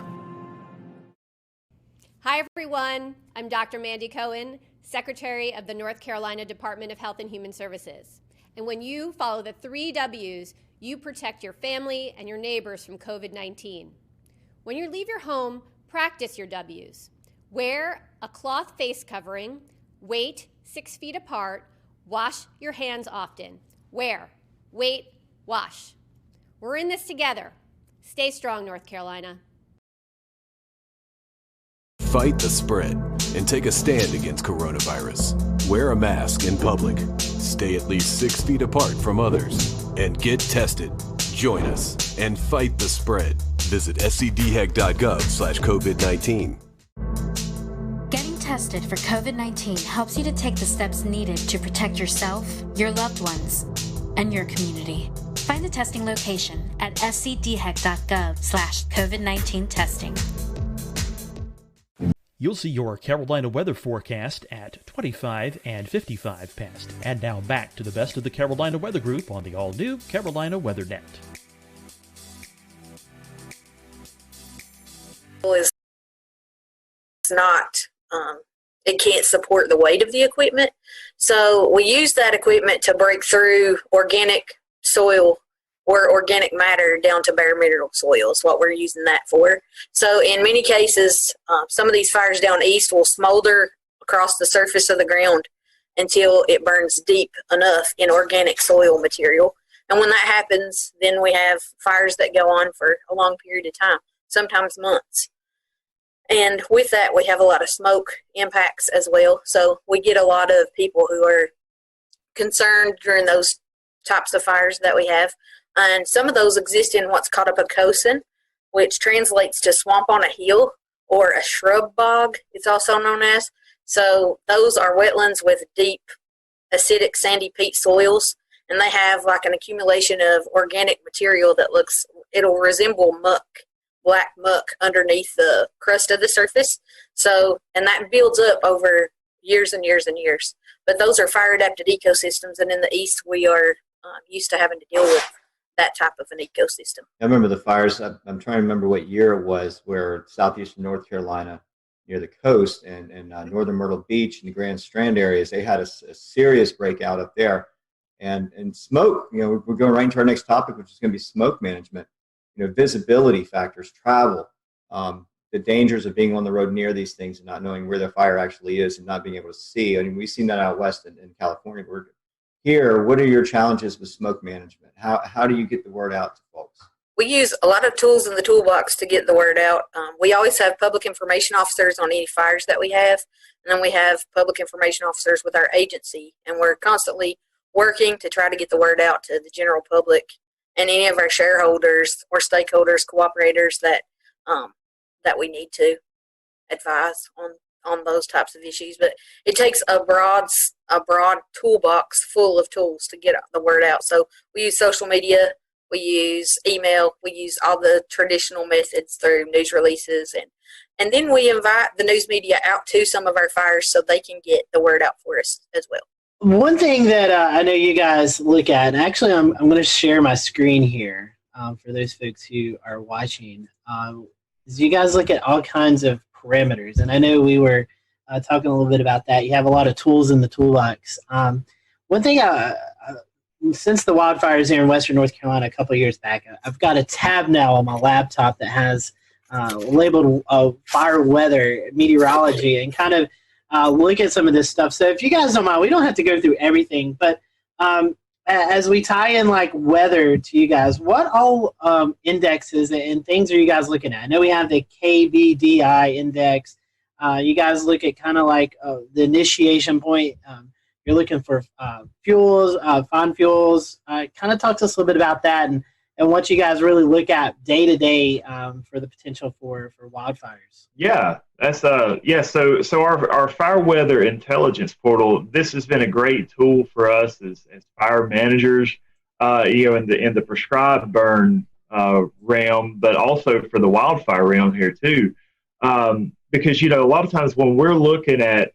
Hi, everyone. I'm Dr. Mandy Cohen, Secretary of the North Carolina Department of Health and Human Services. And when you follow the 3 W's, you protect your family and your neighbors from COVID-19. When you leave your home, practice your W's. Wear a cloth face covering, wait 6 feet apart, wash your hands often. Wear, wait, wash. We're in this together. Stay strong, North Carolina. Fight the spread and take a stand against coronavirus. Wear a mask in public. Stay at least 6 feet apart from others. And get tested. Join us and fight the spread. Visit scdhec.gov/COVID-19. Getting tested for COVID-19 helps you to take the steps needed to protect yourself, your loved ones, and your community. Find the testing location at scdhec.gov/COVID-19 testing. You'll see your Carolina weather forecast at 25 and 55 past. And now back to the Best of the Carolina Weather Group on the all-new Carolina WeatherNet. is not, it can't support the weight of the equipment. So we use that equipment to break through organic soil or organic matter down to bare mineral soil is what we're using that for. So in many cases, some of these fires down east will smolder across the surface of the ground until it burns deep enough in organic soil material. And when that happens, then we have fires that go on for a long period of time, sometimes months. And with that, we have a lot of smoke impacts as well. So we get a lot of people who are concerned during those types of fires that we have. And some of those exist in what's called a pocosin, which translates to swamp on a hill or a shrub bog, it's also known as. So those are wetlands with deep, acidic, sandy peat soils, and they have like an accumulation of organic material that it'll resemble muck, black muck underneath the crust of the surface. So, and that builds up over years and years and years. But those are fire-adapted ecosystems, and in the east we are used to having to deal with that type of an ecosystem. I remember the fires, I'm trying to remember what year it was, where southeastern North Carolina, near the coast, and northern Myrtle Beach and the Grand Strand areas, they had a serious breakout up there. And smoke, we're going right into our next topic, which is going to be smoke management. Visibility factors, travel, the dangers of being on the road near these things and not knowing where the fire actually is and not being able to see. I mean, we've seen that out west in California. We're here. What are your challenges with smoke management? How do you get the word out to folks? We use a lot of tools in the toolbox to get the word out. We always have public information officers on any fires that we have, and then we have public information officers with our agency, and we're constantly working to try to get the word out to the general public and any of our shareholders or stakeholders, cooperators that we need to advise on those types of issues. But it takes a broad toolbox full of tools to get the word out. So we use social media, we use email, we use all the traditional methods through news releases, and then we invite the news media out to some of our fires so they can get the word out for us as well. One thing that I know you guys look at, and actually I'm going to share my screen here for those folks who are watching, is you guys look at all kinds of parameters. And I know we were talking a little bit about that. You have a lot of tools in the toolbox. One thing, since the wildfires here in western North Carolina a couple of years back, I've got a tab now on my laptop that has labeled fire weather, meteorology, and kind of look at some of this stuff. So if you guys don't mind, we don't have to go through everything, but as we tie in like weather to you guys, what all indexes and things are you guys looking at? I know we have the KVDI index. You guys look at kind of like the initiation point. You're looking for fuels, fine fuels. Kind of talk to us a little bit about that and what you guys really look at day to day for the potential for wildfires. Yeah, that's So our fire weather intelligence portal. This has been a great tool for us as fire managers. In the prescribed burn realm, but also for the wildfire realm here too. Because a lot of times when we're looking at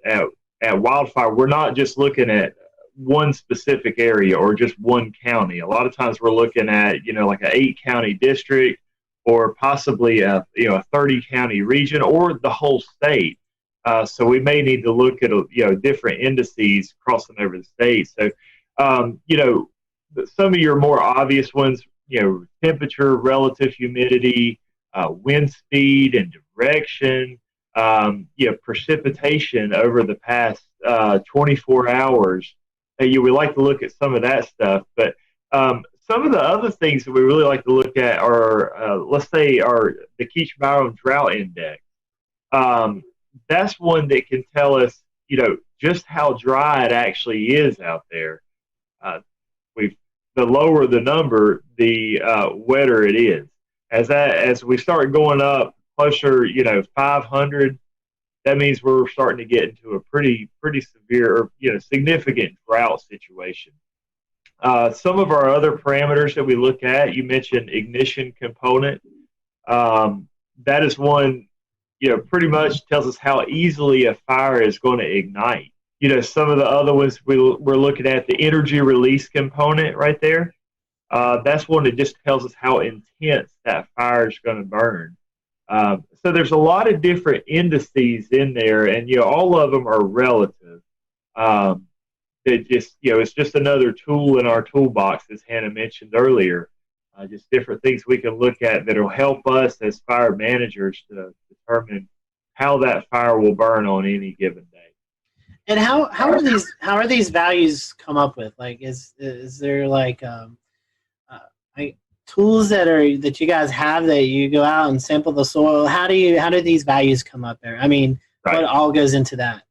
wildfire, we're not just looking at one specific area or just one county. A lot of times we're looking at like an 8-county district, or possibly a 30-county region, or the whole state. So we may need to look at different indices crossing over the state. So some of your more obvious ones, temperature, relative humidity, wind speed and direction, precipitation over the past 24 hours. We like to look at some of that stuff, but some of the other things that we really like to look at are, let's say, the Keach-Byram Drought Index. That's one that can tell us, just how dry it actually is out there. The lower the number, the wetter it is. As we start going up closer, 500, that means we're starting to get into a pretty severe or significant drought situation. Some of our other parameters that we look at, you mentioned ignition component. That is one, pretty much tells us how easily a fire is going to ignite. Some of the other ones we're looking at, the energy release component right there. That's one that just tells us how intense that fire is going to burn. So there's a lot of different indices in there, and all of them are relative. It just it's just another tool in our toolbox, as Hannah mentioned earlier. Just different things we can look at that will help us as fire managers to determine how that fire will burn on any given day. And how are these values come up with? Like, is there like tools that you guys have that you go out and sample the soil? How do these values come up there? I mean, what all goes into that?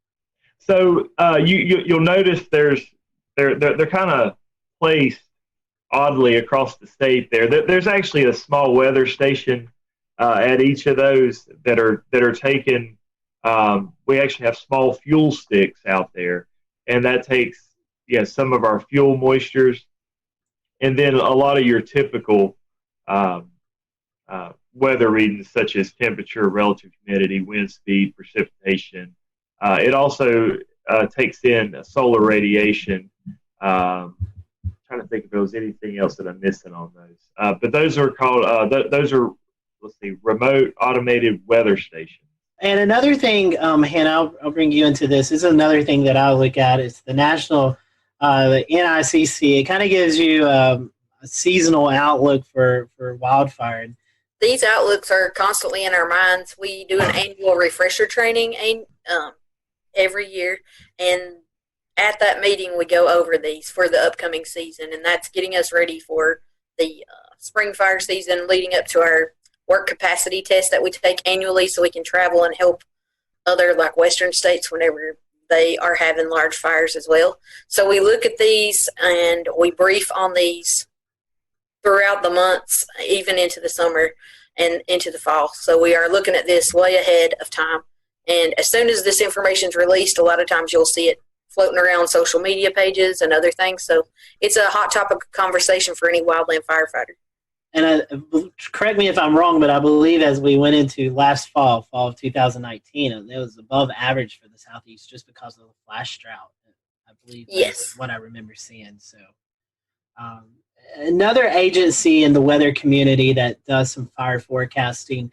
So you'll notice they're kind of placed oddly across the state. There's actually a small weather station at each of those that are taken. We actually have small fuel sticks out there, and that takes some of our fuel moistures, and then a lot of your typical weather readings such as temperature, relative humidity, wind speed, precipitation. It also takes in solar radiation. Trying to think if there was anything else that I'm missing on those. But those are called remote automated weather stations. And another thing, Hannah, I'll bring you into this. This is another thing that I look at. It's the national, the NICC. It kind of gives you a seasonal outlook for wildfire. These outlooks are constantly in our minds. We do an annual refresher training every year, and at that meeting we go over these for the upcoming season, and that's getting us ready for the spring fire season, leading up to our work capacity test that we take annually so we can travel and help other like western states whenever they are having large fires as well. So we look at these and we brief on these throughout the months, even into the summer and into the fall. So we are looking at this way ahead of time. And as soon as this information is released, a lot of times you'll see it floating around social media pages and other things. So it's a hot topic of conversation for any wildland firefighter. And correct me if I'm wrong, but I believe as we went into last fall of 2019, it was above average for the Southeast just because of the flash drought. I believe that's what I remember seeing. So another agency in the weather community that does some fire forecasting,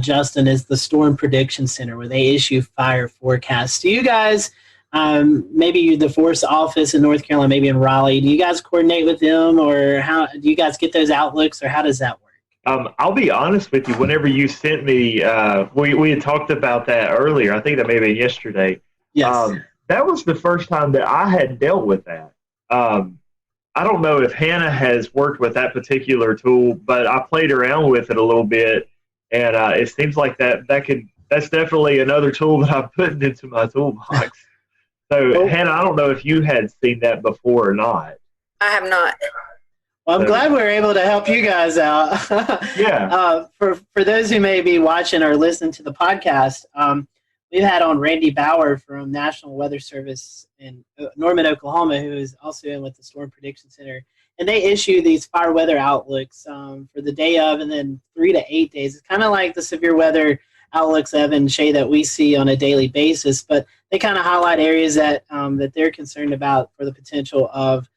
Justin, is the Storm Prediction Center, where they issue fire forecasts. Do you guys, maybe the Forest office in North Carolina, maybe in Raleigh, do you guys coordinate with them, or how do you guys get those outlooks, or how does that work? I'll be honest with you. Whenever you sent me, we had talked about that earlier. I think that may have been yesterday. Yes. That was the first time that I had dealt with that. I don't know if Hannah has worked with that particular tool, but I played around with it a little bit, and it seems like that's definitely another tool that I'm putting into my toolbox. So, Hannah, I don't know if you had seen that before or not. I have not. Well, I'm glad we were able to help you guys out. Yeah. For those who may be watching or listening to the podcast, we've had on Randy Bauer from National Weather Service in Norman, Oklahoma, who is also in with the Storm Prediction Center. And they issue these fire weather outlooks for the day of and then 3 to 8 days. It's kind of like the severe weather outlooks, Evan and Shay, that we see on a daily basis, but they kind of highlight areas that they're concerned about for the potential of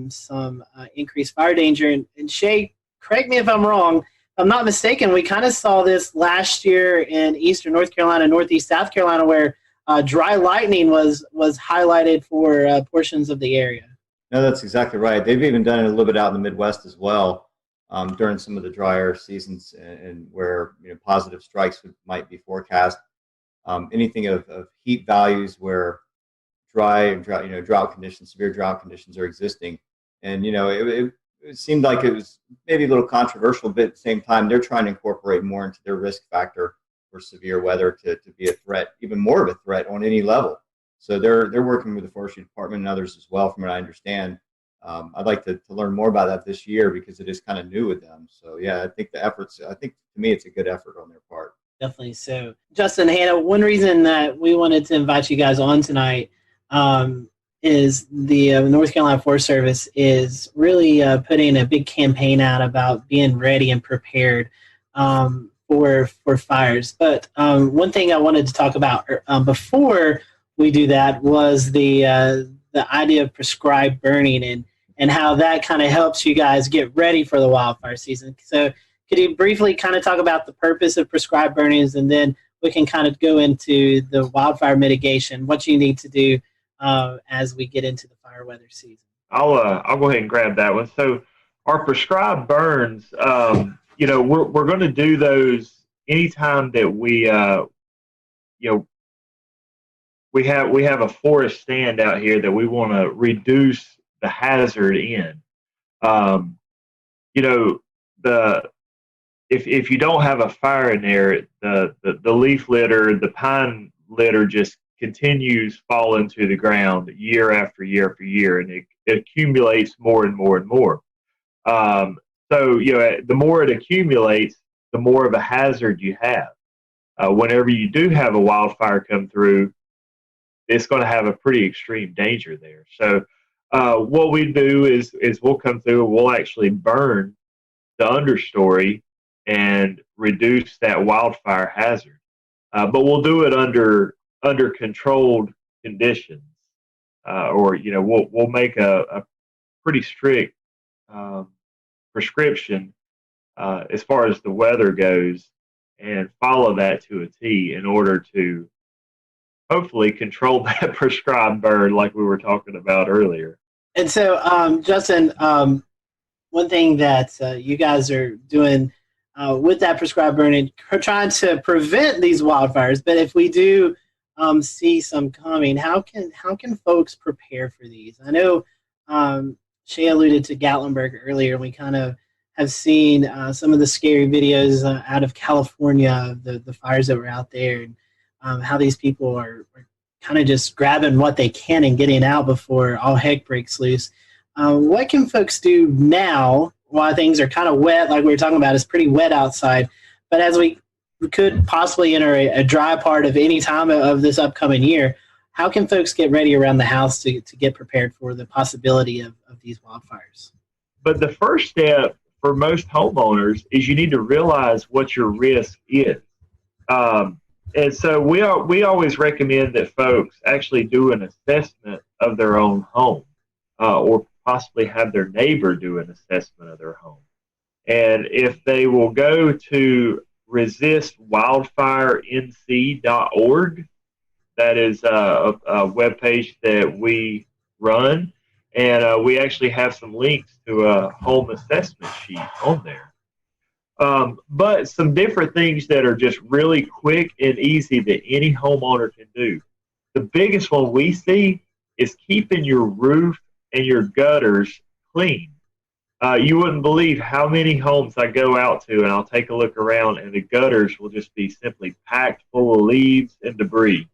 some increased fire danger. And Shay, correct me if I'm wrong, if I'm not mistaken, we kind of saw this last year in eastern North Carolina, northeast South Carolina, where dry lightning was highlighted for portions of the area. No, that's exactly right. They've even done it a little bit out in the Midwest as well during some of the drier seasons and where positive strikes might be forecast. Anything of heat values where drought conditions, severe drought conditions are existing. And, it seemed like it was maybe a little controversial, but at the same time, they're trying to incorporate more into their risk factor for severe weather to be a threat, even more of a threat on any level. So they're working with the Forestry Department and others as well, from what I understand. I'd like to learn more about that this year because it is kind of new with them. So, yeah, I think to me, it's a good effort on their part. Definitely so. Justin, Hannah, one reason that we wanted to invite you guys on tonight is the North Carolina Forest Service is really putting a big campaign out about being ready and prepared for fires. But one thing I wanted to talk about before we do that was the idea of prescribed burning and how that kind of helps you guys get ready for the wildfire season. So could you briefly kind of talk about the purpose of prescribed burnings, and then we can kind of go into the wildfire mitigation, what you need to do as we get into the fire weather season? I'll go ahead and grab that one. So our prescribed burns, we're going to do those anytime that we we have a forest stand out here that we want to reduce the hazard in. If you don't have a fire in there, the leaf litter, the pine litter just continues falling to the ground year after year after year, and it accumulates more and more and more. So the more it accumulates, the more of a hazard you have. Whenever you do have a wildfire come through, it's going to have a pretty extreme danger there. So what we do is we'll come through and we'll actually burn the understory and reduce that wildfire hazard. But we'll do it under controlled conditions, or we'll make a pretty strict prescription as far as the weather goes, and follow that to a T in order to hopefully control that prescribed burn like we were talking about earlier. And so, Justin, one thing that you guys are doing with that prescribed burning, trying to prevent these wildfires, but if we do see some coming, how can folks prepare for these? I know Shay alluded to Gatlinburg earlier, and we kind of have seen some of the scary videos out of California, the fires that were out there, and how these people are kind of just grabbing what they can and getting out before all heck breaks loose. What can folks do now while things are kind of wet, like we were talking about? It's pretty wet outside, but as we could possibly enter a dry part of any time of this upcoming year, how can folks get ready around the house to get prepared for the possibility of these wildfires? But the first step for most homeowners is you need to realize what your risk is. And so we always recommend that folks actually do an assessment of their own home, or possibly have their neighbor do an assessment of their home. And if they will go to resistwildfirenc.org, that is a webpage that we run, and we actually have some links to a home assessment sheet on there. But some different things that are just really quick and easy that any homeowner can do. The biggest one we see is keeping your roof and your gutters clean. You wouldn't believe how many homes I go out to, and I'll take a look around, and the gutters will just be simply packed full of leaves and debris.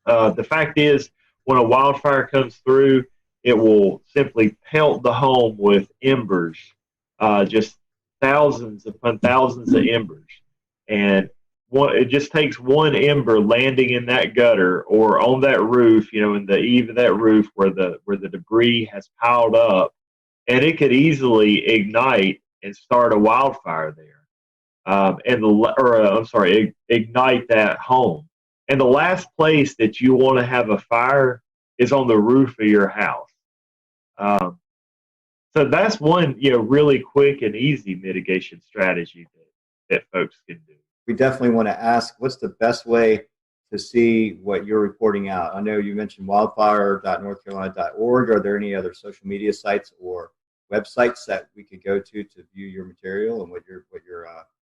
The fact is, when a wildfire comes through, it will simply pelt the home with embers, just thousands upon thousands of embers. And it just takes one ember landing in that gutter or on that roof, in the eave of that roof where the debris has piled up, and it could easily ignite and start a wildfire there. Ignite that home. And the last place that you want to have a fire is on the roof of your house. So that's one, really quick and easy mitigation strategy that folks can do. We definitely want to ask, what's the best way to see what you're reporting out? I know you mentioned wildfire.northcarolina.org. Are there any other social media sites or websites that we could go to view your material and what you're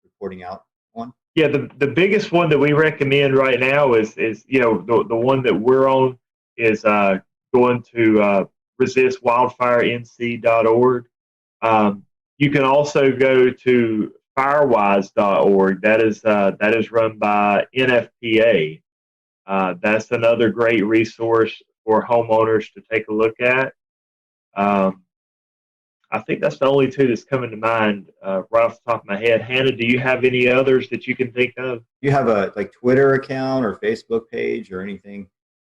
reporting out on? Yeah, the biggest one that we recommend right now is the one that we're on is going to resistwildfirenc.org. You can also go to firewise.org. That is run by NFPA. That's another great resource for homeowners to take a look at. I think that's the only two that's coming to mind right off the top of my head. Hannah, do you have any others that you can think of? You have a Twitter account or Facebook page or anything?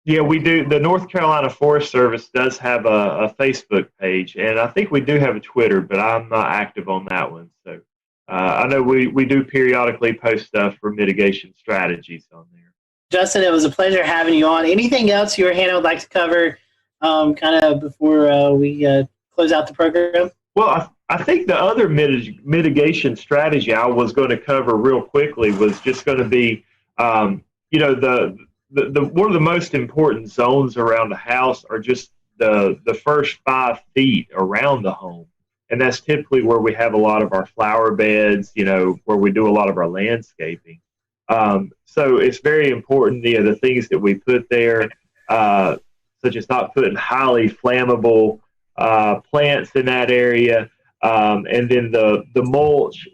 Yeah, we do. The North Carolina Forest Service does have a Facebook page, and I think we do have a Twitter, but I'm not active on that one. So I know we do periodically post stuff for mitigation strategies on there. Justin, it was a pleasure having you on. Anything else you or Hannah would like to cover kind of before we close out the program? Well, I think the other mitigation strategy I was going to cover real quickly was just going to be, the one of the most important zones around the house are just the first 5 feet around the home. And that's typically where we have a lot of our flower beds, where we do a lot of our landscaping. So it's very important, the things that we put there, such as not putting highly flammable plants in that area, and then the mulch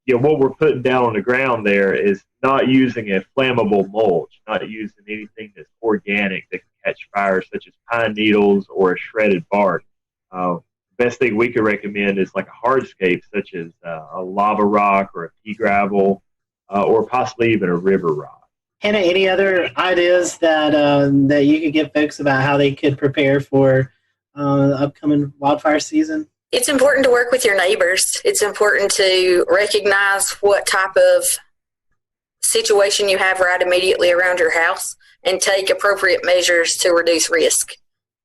what we're putting down on the ground there is not using a flammable mulch, not using anything that's organic that can catch fire, such as pine needles or a shredded bark. Best thing we could recommend is like a hardscape, such as a lava rock or a pea gravel, or possibly even a river rock. Hannah, any other ideas that you could give folks about how they could prepare for the upcoming wildfire season? It's important to work with your neighbors. It's important to recognize what type of situation you have right immediately around your house and take appropriate measures to reduce risk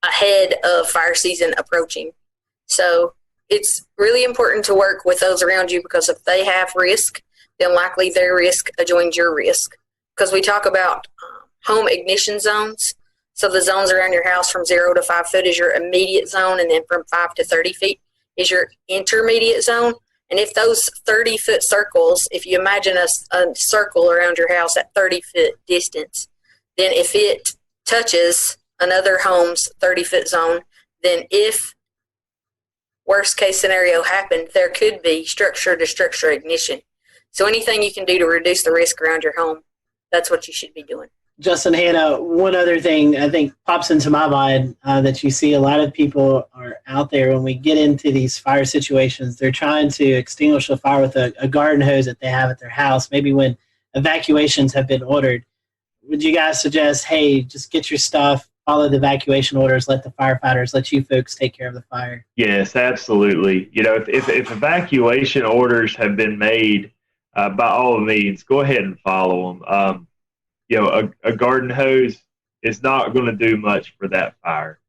ahead of fire season approaching. So it's really important to work with those around you, because if they have risk, then likely their risk joins your risk. Because we talk about home ignition zones. So the zones around your house from 0 to 5 foot is your immediate zone, and then from 5 to 30 feet is your intermediate zone. And if those 30-foot circles, if you imagine a circle around your house at 30-foot distance, then if it touches another home's 30-foot zone, then if worst case scenario happened, there could be structure-to-structure ignition. So anything you can do to reduce the risk around your home, that's what you should be doing. Justin, Hannah, one other thing I think pops into my mind that you see a lot of people are out there when we get into these fire situations. They're trying to extinguish a fire with a garden hose that they have at their house, maybe when evacuations have been ordered. Would you guys suggest, hey, just get your stuff, follow the evacuation orders, let the firefighters, let you folks take care of the fire? Yes, absolutely. If evacuation orders have been made, by all means, go ahead and follow them. A garden hose is not going to do much for that fire.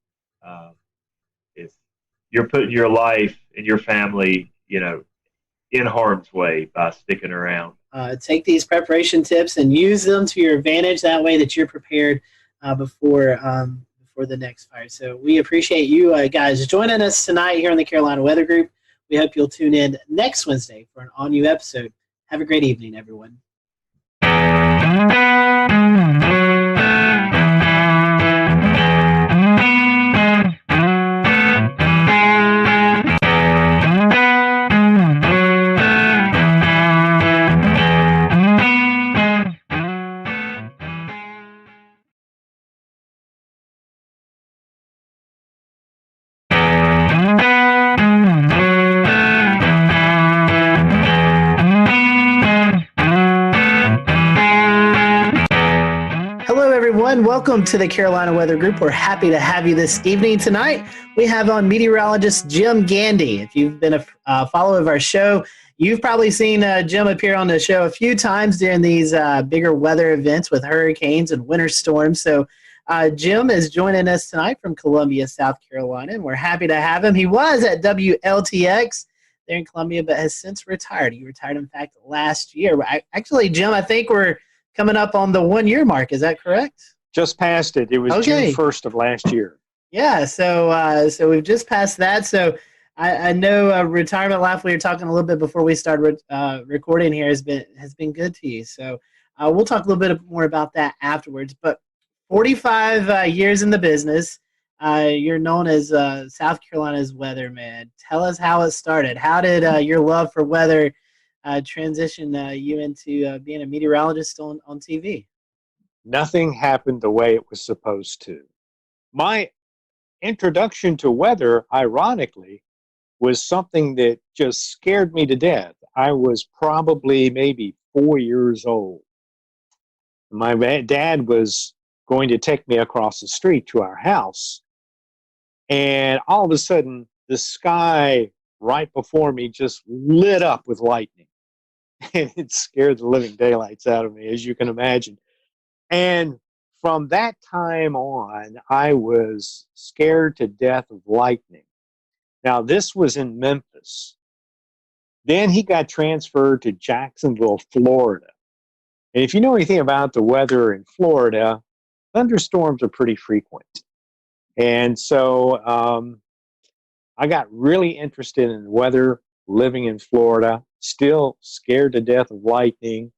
You're putting your life and your family, in harm's way by sticking around. Take these preparation tips and use them to your advantage. That way that you're prepared before the next fire. So we appreciate you guys joining us tonight here on the Carolina Weather Group. We hope you'll tune in next Wednesday for an all-new episode. Have a great evening, everyone. Welcome to the Carolina Weather Group. We're happy to have you this evening. Tonight, we have on meteorologist Jim Gandy. If you've been a follower of our show, you've probably seen Jim appear on the show a few times during these bigger weather events with hurricanes and winter storms. So Jim is joining us tonight from Columbia, South Carolina, and we're happy to have him. He was at WLTX there in Columbia, but has since retired. He retired, in fact, last year. Actually, Jim, I think we're coming up on the 1-year mark. Is that correct? Just passed it. It was June 1st of last year. Yeah, so we've just passed that. So I know retirement life, we were talking a little bit before we started recording here, has been good to you. So we'll talk a little bit more about that afterwards. But 45 years in the business, you're known as South Carolina's weatherman. Tell us how it started. How did your love for weather transition you into being a meteorologist on TV? Nothing happened the way it was supposed to. My introduction to weather, ironically, was something that just scared me to death. I was probably maybe 4 years old. My dad was going to take me across the street to our house, and all of a sudden, the sky right before me just lit up with lightning. And it scared the living daylights out of me, as you can imagine. And from that time on, I was scared to death of lightning. Now, this was in Memphis. Then he got transferred to Jacksonville, Florida. And if you know anything about the weather in Florida, thunderstorms are pretty frequent. And so I got really interested in weather living in Florida, still scared to death of lightning.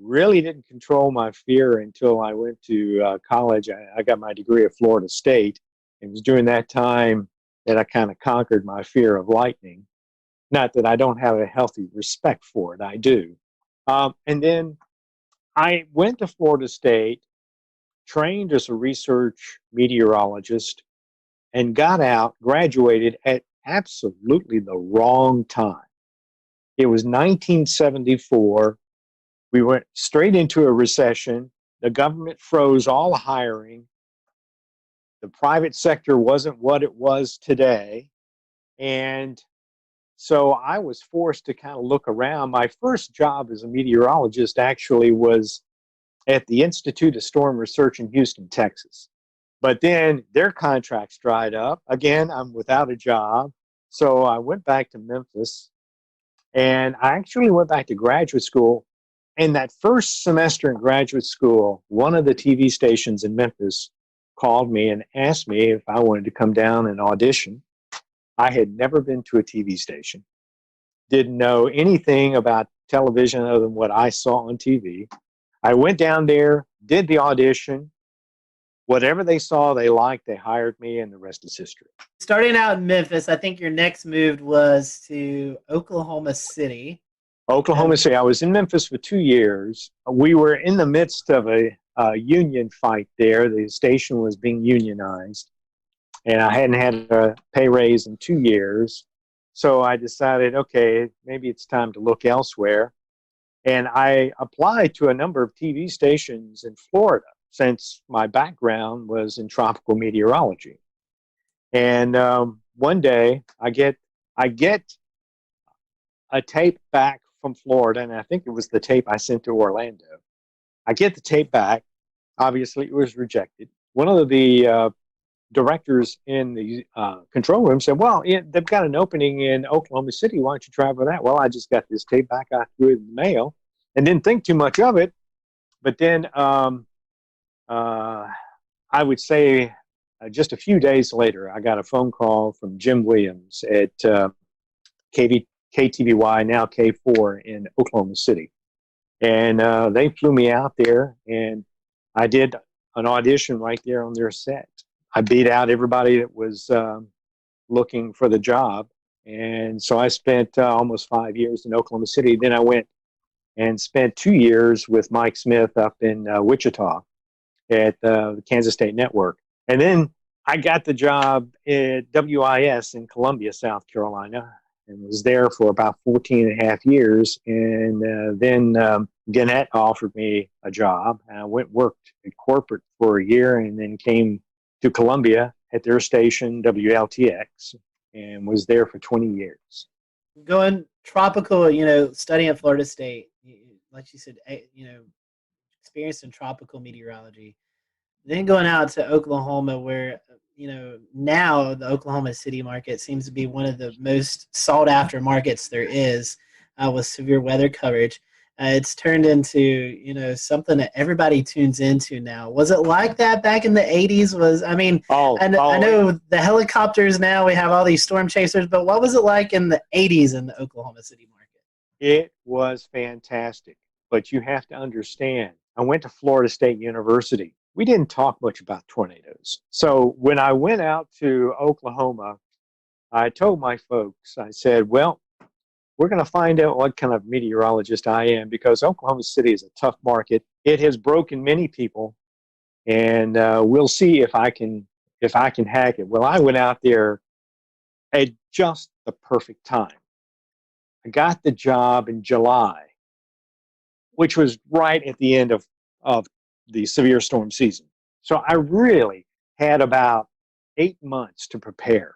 Really didn't control my fear until I went to college. I got my degree at Florida State. It was during that time that I kind of conquered my fear of lightning. Not that I don't have a healthy respect for it, I do. And then I went to Florida State, trained as a research meteorologist, and got out, graduated at absolutely the wrong time. It was 1974. We went straight into a recession. The government froze all hiring. The private sector wasn't what it was today. And so I was forced to kind of look around. My first job as a meteorologist actually was at the Institute of Storm Research in Houston, Texas. But then their contracts dried up. Again, I'm without a job. So I went back to Memphis, and I actually went back to graduate school. And that first semester in graduate school, one of the TV stations in Memphis called me and asked me if I wanted to come down and audition. I had never been to a TV station, didn't know anything about television other than what I saw on TV. I went down there, did the audition. Whatever they saw, they liked, they hired me, and the rest is history. Starting out in Memphis, I think your next move was to Oklahoma City. Oklahoma City. I was in Memphis for 2 years. We were in the midst of a union fight there. The station was being unionized, and I hadn't had a pay raise in 2 years. So I decided, okay, maybe it's time to look elsewhere. And I applied to a number of TV stations in Florida, since my background was in tropical meteorology. And one day I get a tape back from Florida, and I think it was the tape I sent to Orlando. I get the tape back. Obviously, it was rejected. One of the directors in the control room said, well, yeah, they've got an opening in Oklahoma City. Why don't you try for that? Well, I just got this tape back. I threw it in the mail and didn't think too much of it. But then I would say just a few days later, I got a phone call from Jim Williams at KTVY, now K4 in Oklahoma City. And they flew me out there, and I did an audition right there on their set. I beat out everybody that was looking for the job. And so I spent almost 5 years in Oklahoma City. Then I went and spent 2 years with Mike Smith up in Wichita at the Kansas State Network. And then I got the job at WIS in Columbia, South Carolina, and was there for about 14 and a half years. And then Gannett offered me a job. And I worked at corporate for a year, and then came to Columbia at their station, WLTX, and was there for 20 years. Going tropical, studying at Florida State, like you said, experienced in tropical meteorology. Then going out to Oklahoma, where, now the Oklahoma City market seems to be one of the most sought after markets there is, with severe weather coverage. It's turned into, something that everybody tunes into now. Was it like that back in the 80s? I know the helicopters now, we have all these storm chasers, but what was it like in the 80s in the Oklahoma City market? It was fantastic, but you have to understand, I went to Florida State University. We didn't talk much about tornadoes. So when I went out to Oklahoma, I told my folks, I said, well, we're going to find out what kind of meteorologist I am, because Oklahoma City is a tough market. It has broken many people, and we'll see if I can hack it. Well, I went out there at just the perfect time. I got the job in July, which was right at the end of the severe storm season. So I really had about 8 months to prepare.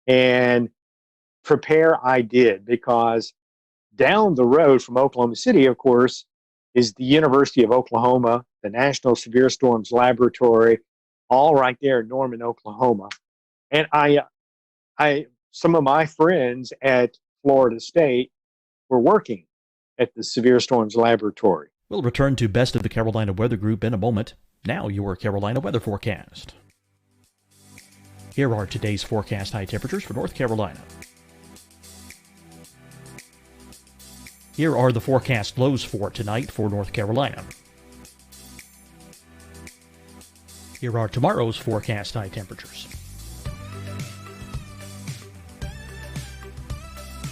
And prepare I did, because down the road from Oklahoma City, of course, is the University of Oklahoma, the National Severe Storms Laboratory, all right there in Norman, Oklahoma. And I some of my friends at Florida State were working at the Severe Storms Laboratory. We'll return to Best of the Carolina Weather Group in a moment. Now your Carolina weather forecast. Here are today's forecast high temperatures for North Carolina. Here are the forecast lows for tonight for North Carolina. Here are tomorrow's forecast high temperatures.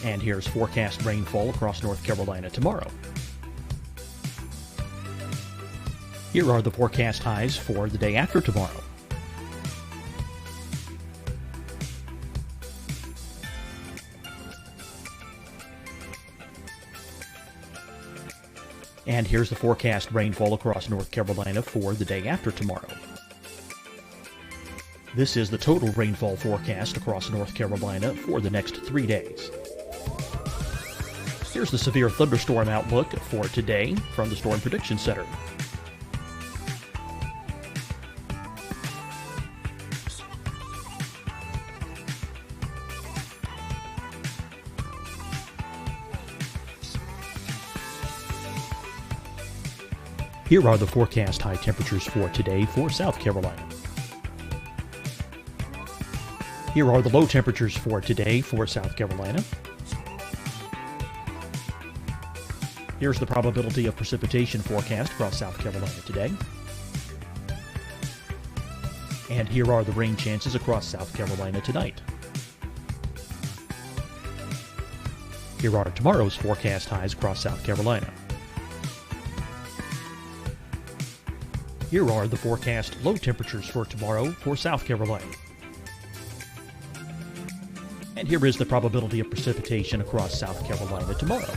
And here's forecast rainfall across North Carolina tomorrow. Here are the forecast highs for the day after tomorrow. And here's the forecast rainfall across North Carolina for the day after tomorrow. This is the total rainfall forecast across North Carolina for the next 3 days. Here's the severe thunderstorm outlook for today from the Storm Prediction Center. Here are the forecast high temperatures for today for South Carolina. Here are the low temperatures for today for South Carolina. Here's the probability of precipitation forecast across South Carolina today. And here are the rain chances across South Carolina tonight. Here are tomorrow's forecast highs across South Carolina. Here are the forecast low temperatures for tomorrow for South Carolina. And here is the probability of precipitation across South Carolina tomorrow.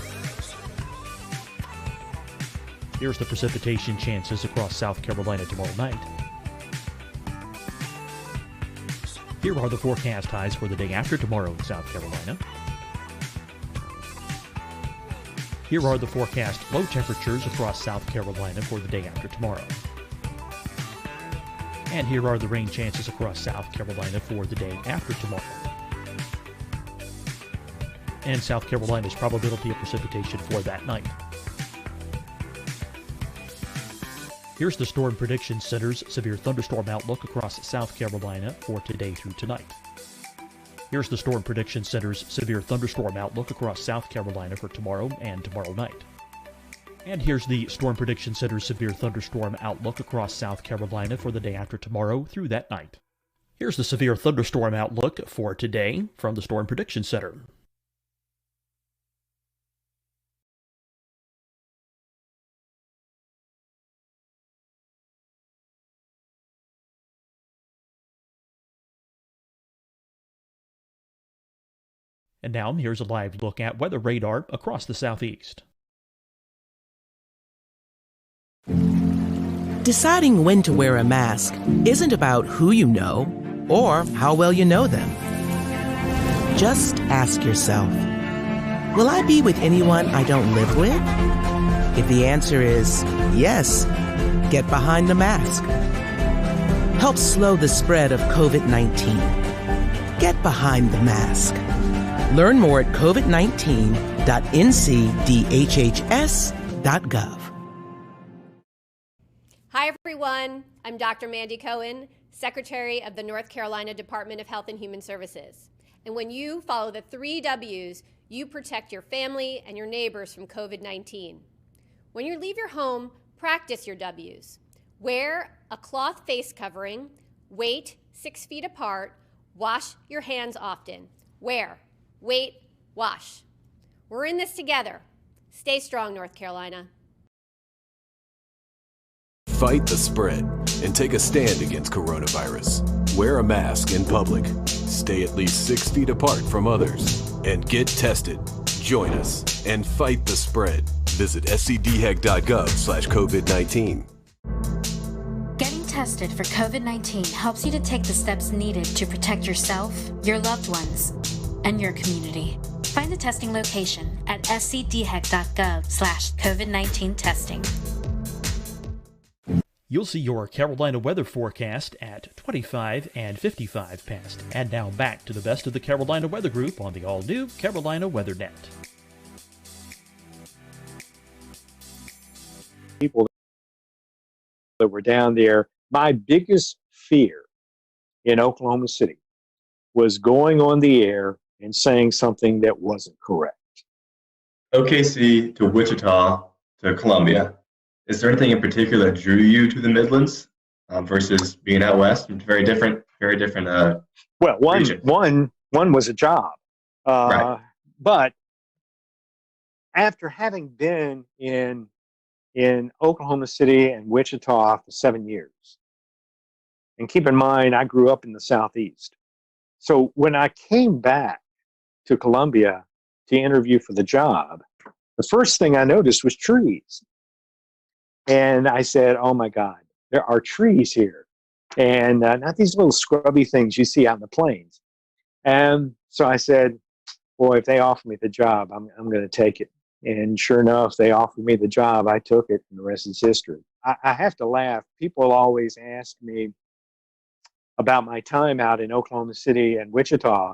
Here's the precipitation chances across South Carolina tomorrow night. Here are the forecast highs for the day after tomorrow in South Carolina. Here are the forecast low temperatures across South Carolina for the day after tomorrow. And here are the rain chances across South Carolina for the day after tomorrow. And South Carolina's probability of precipitation for that night. Here's the Storm Prediction Center's severe thunderstorm outlook across South Carolina for today through tonight. Here's the Storm Prediction Center's severe thunderstorm outlook across South Carolina for tomorrow and tomorrow night. And here's the Storm Prediction Center's severe thunderstorm outlook across South Carolina for the day after tomorrow through that night. Here's the severe thunderstorm outlook for today from the Storm Prediction Center. And now, here's a live look at weather radar across the southeast. Deciding when to wear a mask isn't about who you know or how well you know them. Just ask yourself, will I be with anyone I don't live with? If the answer is yes, get behind the mask. Help slow the spread of COVID-19. Get behind the mask. Learn more at covid19.ncdhhs.gov. Hi, everyone. I'm Dr. Mandy Cohen, Secretary of the North Carolina Department of Health and Human Services. And when you follow the 3 W's, you protect your family and your neighbors from COVID-19. When you leave your home, practice your W's. Wear a cloth face covering, wait 6 feet apart, wash your hands often. Wear, wait, wash. We're in this together. Stay strong, North Carolina. Fight the spread and take a stand against coronavirus. Wear a mask in public. Stay at least 6 feet apart from others. And get tested. Join us and fight the spread. Visit scdhec.gov/COVID-19. Getting tested for COVID-19 helps you to take the steps needed to protect yourself, your loved ones, and your community. Find the testing location at scdhec.gov/COVID-19 testing. You'll see your Carolina weather forecast at 25 and 55 past. And now back to the best of the Carolina Weather Group on the all-new Carolina Weather Net. People that were down there, my biggest fear in Oklahoma City was going on the air and saying something that wasn't correct. OKC to Wichita to Columbia. Is there anything in particular that drew you to the Midlands versus being out west? It's very different. Well, region. one was a job, Right. But after having been in Oklahoma City and Wichita for 7 years, and keep in mind I grew up in the Southeast, so when I came back to Columbia to interview for the job, the first thing I noticed was trees. And I said, oh my God, there are trees here. And not these little scrubby things you see out in the plains. And so I said, boy, if they offer me the job, I'm going to take it. And sure enough, they offered me the job. I took it, and the rest is history. I have to laugh. People always ask me about my time out in Oklahoma City and Wichita,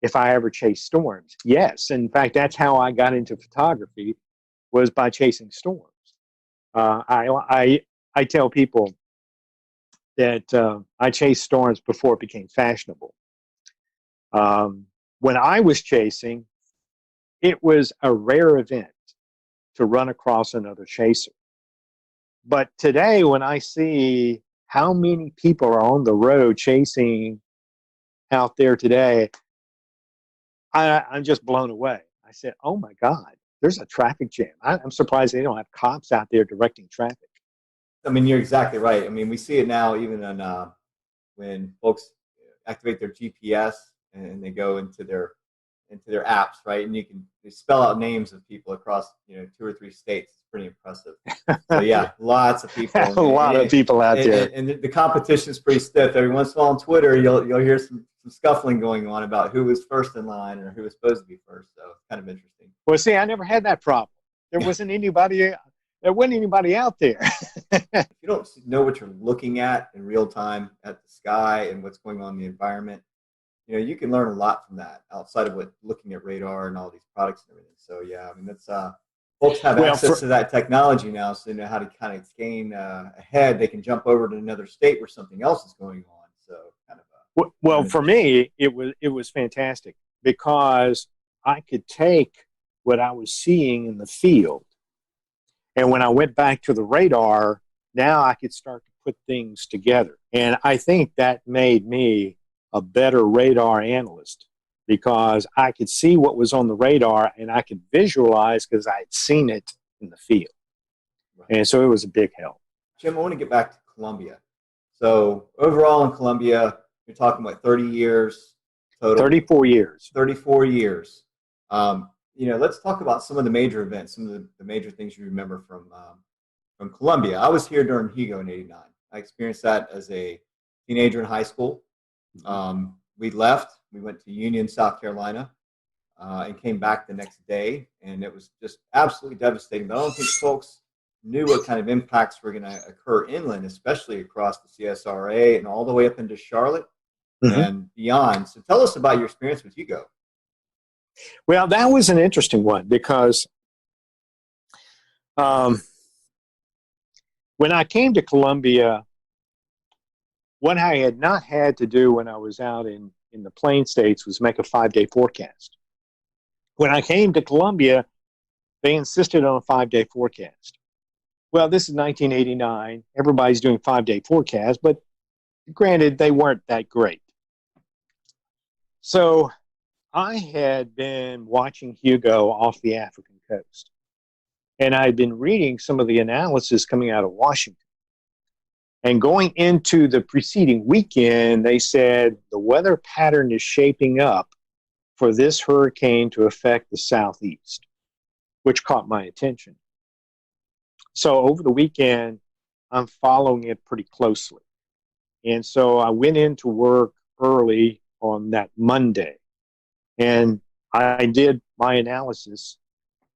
if I ever chased storms. Yes. In fact, that's how I got into photography, was by chasing storms. I tell people that I chased storms before it became fashionable. When I was chasing, it was a rare event to run across another chaser. But today, when I see how many people are on the road chasing out there today, I'm just blown away. I said, oh my God, there's a traffic jam. I'm surprised they don't have cops out there directing traffic. I mean, you're exactly right. I mean, we see it now even on when folks activate their GPS and they go into their apps, right? And they spell out names of people across 2 or 3 states. It's pretty impressive. So yeah, lots of people. A lot of people out there. And the competition is pretty stiff. Every once in a while on Twitter, you'll hear some scuffling going on about who was first in line or who was supposed to be first. So it's kind of interesting. Well, see, I never had that problem. There wasn't anybody out there. If you don't know what you're looking at in real time at the sky and what's going on in the environment, you can learn a lot from that outside of looking at radar and all these products and everything. So yeah, I mean, that's folks have access to that technology now, so they know how to kind of gain ahead. They can jump over to another state where something else is going on. So kind of. Well, for me, it was fantastic because I could take what I was seeing in the field, and when I went back to the radar, now I could start to put things together. And I think that made me a better radar analyst because I could see what was on the radar and I could visualize because I had seen it in the field. Right. And so it was a big help. Jim, I want to get back to Columbia. So overall in Columbia, you're talking about 30 years total? 34 years. 34 years. Let's talk about some of the major events, some of the major things you remember from Columbia. I was here during Hugo in '89. I experienced that as a teenager in high school. We left. We went to Union, South Carolina, and came back the next day, and it was just absolutely devastating. But I don't think folks knew what kind of impacts were going to occur inland, especially across the CSRA and all the way up into Charlotte and beyond. So tell us about your experience with Hugo. Well, that was an interesting one because when I came to Columbia, what I had not had to do when I was out in the Plain States was make a 5-day forecast. When I came to Columbia, they insisted on a 5-day forecast. Well, this is 1989. Everybody's doing 5-day forecasts, but granted, they weren't that great. So I had been watching Hugo off the African coast, and I had been reading some of the analysis coming out of Washington. And going into the preceding weekend, they said the weather pattern is shaping up for this hurricane to affect the southeast, which caught my attention. So over the weekend, I'm following it pretty closely. And so I went into work early on that Monday, and I did my analysis.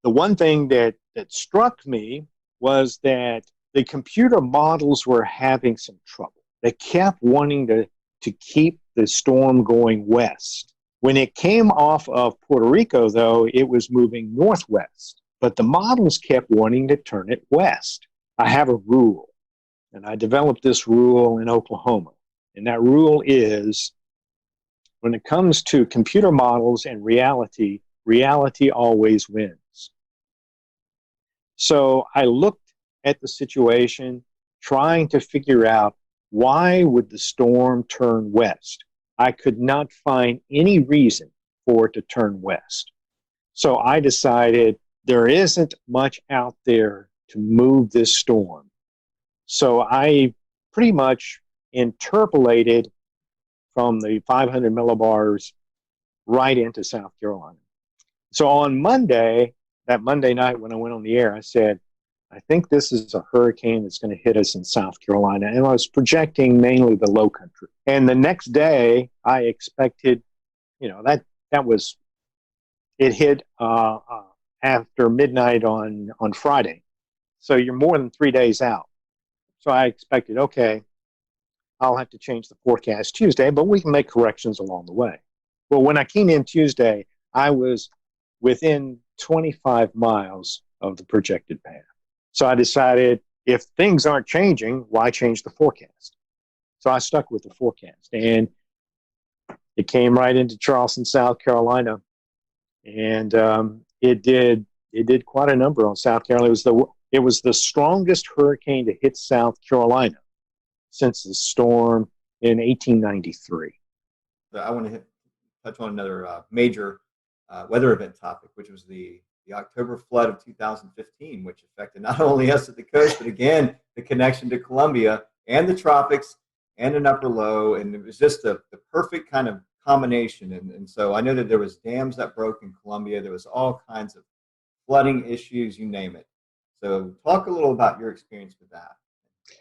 The one thing that struck me was that the computer models were having some trouble. They kept wanting to keep the storm going west. When it came off of Puerto Rico, though, it was moving northwest. But the models kept wanting to turn it west. I have a rule, and I developed this rule in Oklahoma. And that rule is, when it comes to computer models and reality, reality always wins. So I looked at the situation, trying to figure out, why would the storm turn west? I could not find any reason for it to turn west. So I decided there isn't much out there to move this storm. So I pretty much interpolated from the 500 millibars right into South Carolina. So on Monday, that Monday night when I went on the air, I said, I think this is a hurricane that's going to hit us in South Carolina. And I was projecting mainly the low country. And the next day, I expected, that was, it hit after midnight on Friday. So you're more than 3 days out. So I expected, okay, I'll have to change the forecast Tuesday, but we can make corrections along the way. Well, when I came in Tuesday, I was within 25 miles of the projected path. So I decided, if things aren't changing, why change the forecast? So I stuck with the forecast, and it came right into Charleston, South Carolina, and it did quite a number on South Carolina. It was the strongest hurricane to hit South Carolina since the storm in 1893. I want to touch on another major weather event topic, which was the October flood of 2015, which affected not only us at the coast, but again, the connection to Columbia and the tropics and an upper low. And it was just the perfect kind of combination. And so I know that there was dams that broke in Columbia. There was all kinds of flooding issues, you name it. So talk a little about your experience with that.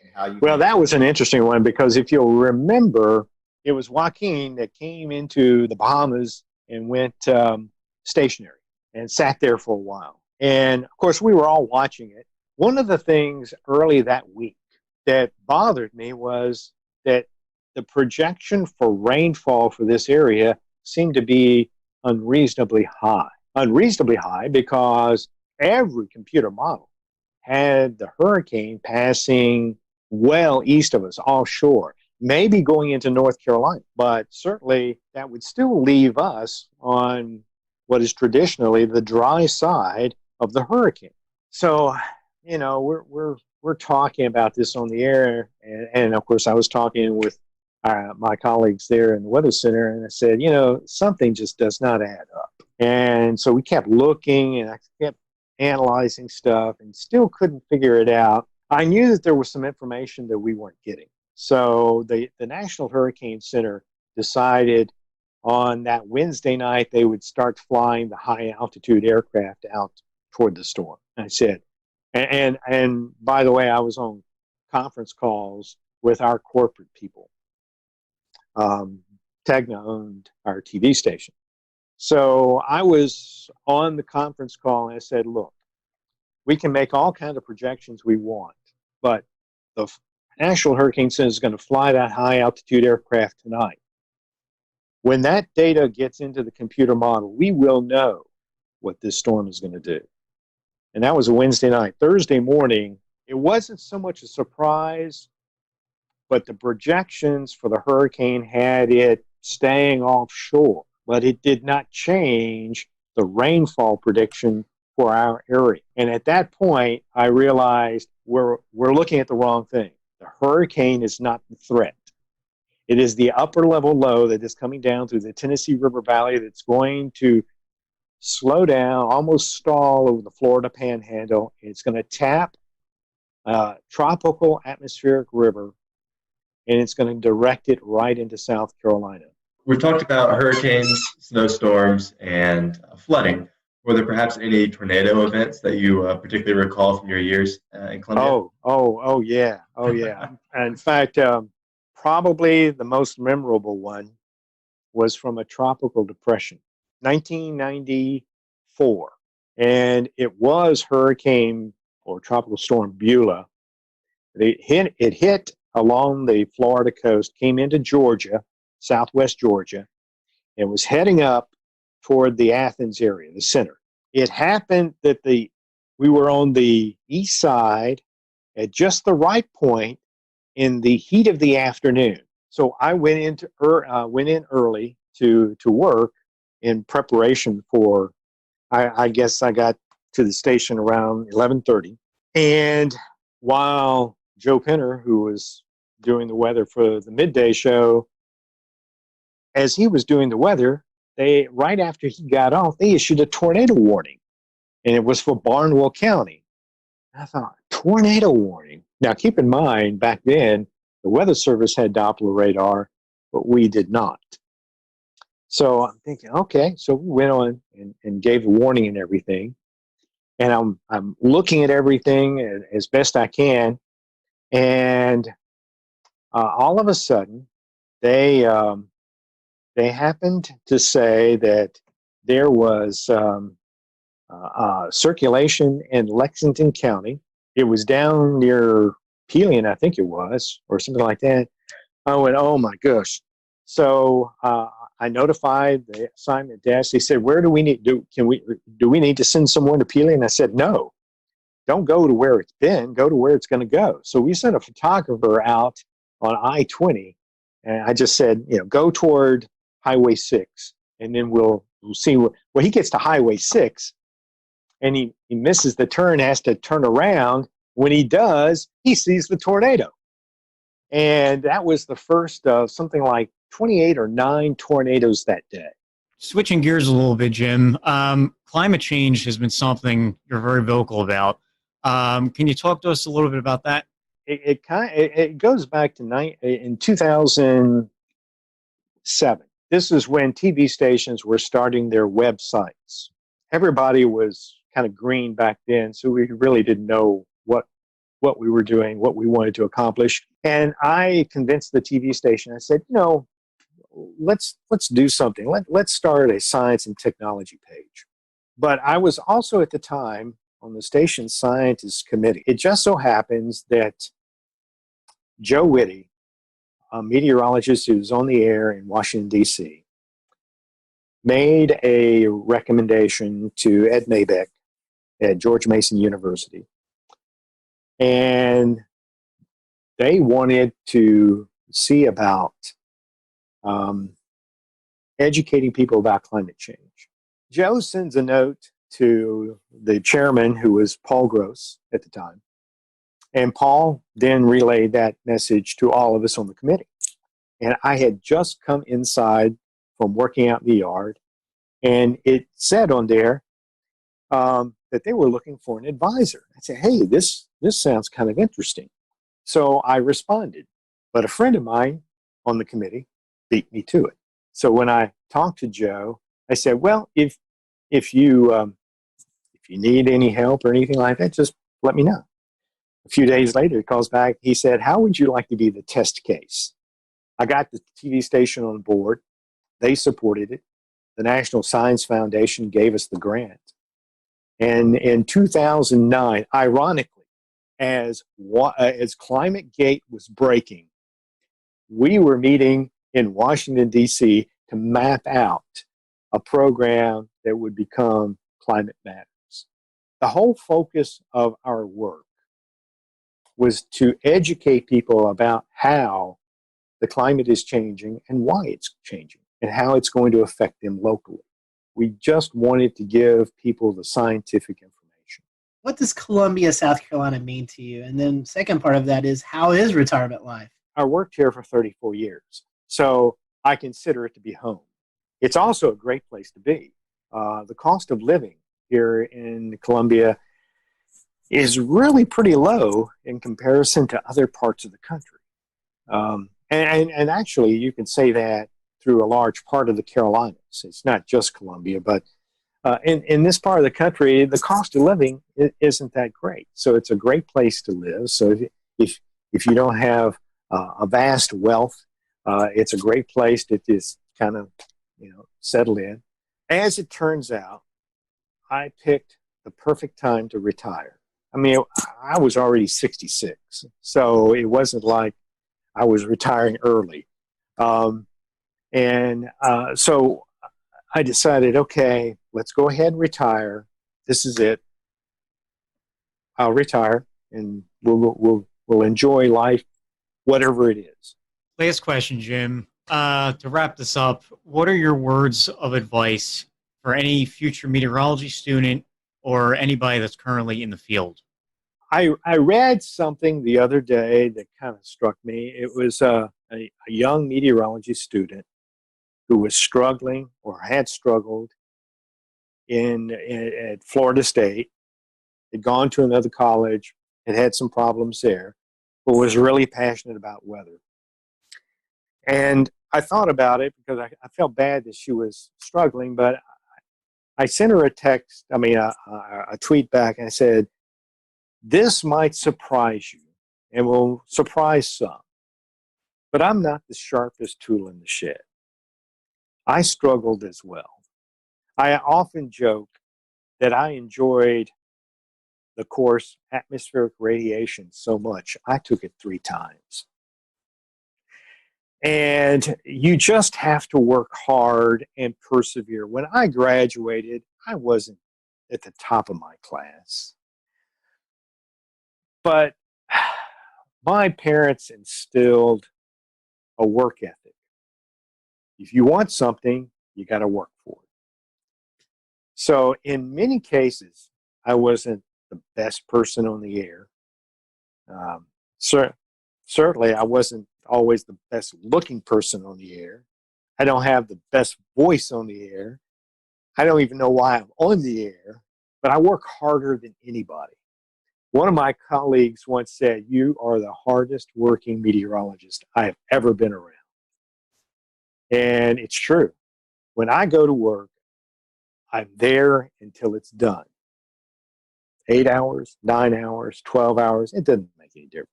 And how you that was an interesting one, because if you'll remember, it was Joaquin that came into the Bahamas and went stationary and sat there for a while. And of course, we were all watching it. One of the things early that week that bothered me was that the projection for rainfall for this area seemed to be unreasonably high. Unreasonably high because every computer model had the hurricane passing well east of us, offshore, maybe going into North Carolina. But certainly that would still leave us on what is traditionally the dry side of the hurricane. So, we're talking about this on the air, and of course I was talking with my colleagues there in the Weather Center, and I said, something just does not add up. And so we kept looking, and I kept analyzing stuff, and still couldn't figure it out. I knew that there was some information that we weren't getting. So the National Hurricane Center decided on that Wednesday night, they would start flying the high altitude aircraft out toward the storm. And I said, and by the way, I was on conference calls with our corporate people. Tegna owned our TV station. So I was on the conference call and I said, look, we can make all kinds of projections we want, but the National Hurricane Center is going to fly that high altitude aircraft tonight. When that data gets into the computer model, we will know what this storm is going to do. And that was a Wednesday night. Thursday morning, it wasn't so much a surprise, but the projections for the hurricane had it staying offshore, but it did not change the rainfall prediction for our area. And at that point, I realized we're looking at the wrong thing. The hurricane is not the threat. It is the upper level low that is coming down through the Tennessee River Valley that's going to slow down, almost stall over the Florida Panhandle. It's going to tap a tropical atmospheric river, and it's going to direct it right into South Carolina. We've talked about hurricanes, snowstorms, and flooding. Were there perhaps any tornado events that you particularly recall from your years in Columbia? Oh, yeah. In fact, probably the most memorable one was from a tropical depression, 1994. And it was Hurricane or Tropical Storm Beulah. It hit along the Florida coast, came into Georgia, southwest Georgia, and was heading up toward the Athens area, the center. It happened that we were on the east side at just the right point in the heat of the afternoon. So I went in early to work in preparation for. I guess I got to the station around 11:30, and while Joe Penner, who was doing the weather for the midday show, as he was doing the weather, right after he got off, they issued a tornado warning, and it was for Barnwell County. I thought, tornado warning. Now, keep in mind, back then, the Weather Service had Doppler radar, but we did not. So I'm thinking, okay, so we went on and gave the warning and everything. And I'm looking at everything as best I can. And all of a sudden, they happened to say that there was circulation in Lexington County. It was down near Pelion, I think it was, or something like that. I went, oh my gosh. So I notified the assignment desk. They said, "Where do we need do we need to send someone to Pelion?" I said, "No, don't go to where it's been. Go to where it's going to go." So we sent a photographer out on I-20, and I just said, go toward Highway 6, and then we'll see. Well, he gets to Highway 6, and he misses the turn, has to turn around. When he does, he sees the tornado. And that was the first of something like 28 or 9 tornadoes that day. Switching gears a little bit, Jim, climate change has been something you're very vocal about. Can you talk to us a little bit about that? It goes back to in 2007. This is when TV stations were starting their websites. Everybody was kind of green back then, so we really didn't know what we were doing, what we wanted to accomplish. And I convinced the TV station. I said, let's do something. Let's start a science and technology page. But I was also at the time on the station's scientists committee. It just so happens that Joe Whitty, a meteorologist who was on the air in Washington, D.C., made a recommendation to Ed Mabeck at George Mason University. And they wanted to see about educating people about climate change. Joe sends a note to the chairman, who was Paul Gross at the time. And Paul then relayed that message to all of us on the committee. And I had just come inside from working out in the yard, and it said on there that they were looking for an advisor. I said, hey, this sounds kind of interesting. So I responded. But a friend of mine on the committee beat me to it. So when I talked to Joe, I said, well, if you need any help or anything like that, just let me know. A few days later, he calls back. He said, how would you like to be the test case? I got the TV station on board. They supported it. The National Science Foundation gave us the grant. And in 2009, ironically, as ClimateGate was breaking, we were meeting in Washington, D.C. to map out a program that would become Climate Matters. The whole focus of our work was to educate people about how the climate is changing and why it's changing and how it's going to affect them locally. We just wanted to give people the scientific information. What does Columbia, South Carolina mean to you? And then second part of that is, how is retirement life? I worked here for 34 years, so I consider it to be home. It's also a great place to be. The cost of living here in Columbia is really pretty low in comparison to other parts of the country. And actually, you can say that through a large part of the Carolinas. It's not just Columbia, but in this part of the country, the cost of living isn't that great. So it's a great place to live. So if you don't have a vast wealth, it's a great place to just kind of settle in. As it turns out, I picked the perfect time to retire. I mean, I was already 66, so it wasn't like I was retiring early. So I decided, okay, let's go ahead and retire. This is it. I'll retire, and we'll enjoy life, whatever it is. Last question, Jim. To wrap this up, what are your words of advice for any future meteorology student or anybody that's currently in the field? I read something the other day that kind of struck me. It was a young meteorology student who was struggling or had struggled at Florida State, had gone to another college, had some problems there, but was really passionate about weather. And I thought about it because I felt bad that she was struggling, but I sent her a tweet back, and I said, this might surprise you and will surprise some, but I'm not the sharpest tool in the shed. I struggled as well. I often joke that I enjoyed the course atmospheric radiation so much, I took it 3 times. And you just have to work hard and persevere. When I graduated, I wasn't at the top of my class. But my parents instilled a work ethic. If you want something, you got to work for it. So in many cases, I wasn't the best person on the air. Certainly, I wasn't always the best looking person on the air. I don't have the best voice on the air. I don't even know why I'm on the air, but I work harder than anybody. One of my colleagues once said, you are the hardest working meteorologist I have ever been around. And it's true. When I go to work, I'm there until it's done. 8 hours, 9 hours, 12 hours, it doesn't make any difference.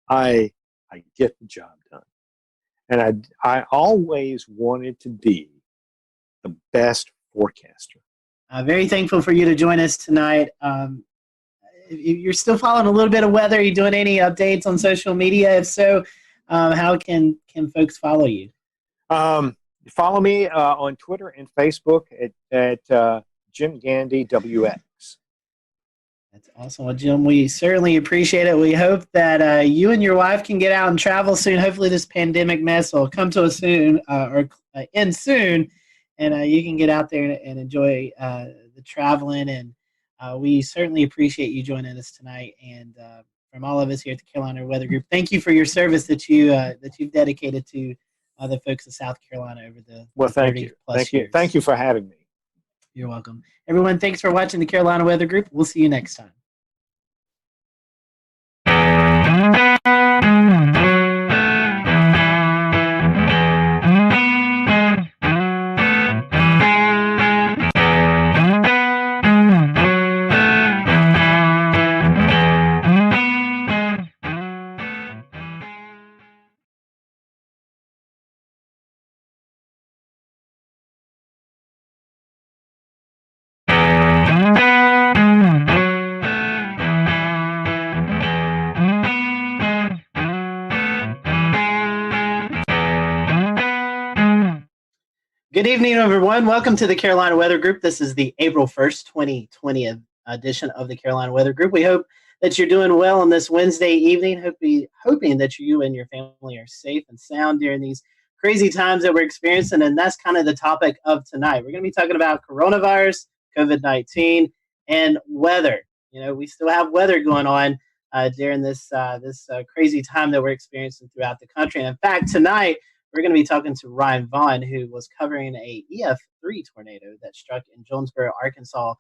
I get the job done. And I always wanted to be the best forecaster. Very thankful for you to join us tonight. You're still following a little bit of weather. Are you doing any updates on social media? If so, how can folks follow you? Follow me on Twitter and Facebook at Jim Gandy WX. That's awesome. Well, Jim, we certainly appreciate it. We hope that you and your wife can get out and travel soon. Hopefully this pandemic mess will come to us soon or end soon, and you can get out there and enjoy the traveling. And we certainly appreciate you joining us tonight. And from all of us here at the Carolina Weather Group, thank you for your service that you've dedicated to the folks of South Carolina over the thank you. Years. Thank you for having me. You're welcome. Everyone, thanks for watching the Carolina Weather Group. We'll see you next time. Good evening, everyone. Welcome to the Carolina Weather Group. This is the April 1st, 2020 edition of the Carolina Weather Group. We hope that you're doing well on this Wednesday evening, hoping that you and your family are safe and sound during these crazy times that we're experiencing, and that's kind of the topic of tonight. We're going to be talking about coronavirus, COVID-19, and weather. You know, we still have weather going on during this crazy time that we're experiencing throughout the country. And in fact, tonight, we're going to be talking to Ryan Vaughn, who was covering a EF3 tornado that struck in Jonesboro, Arkansas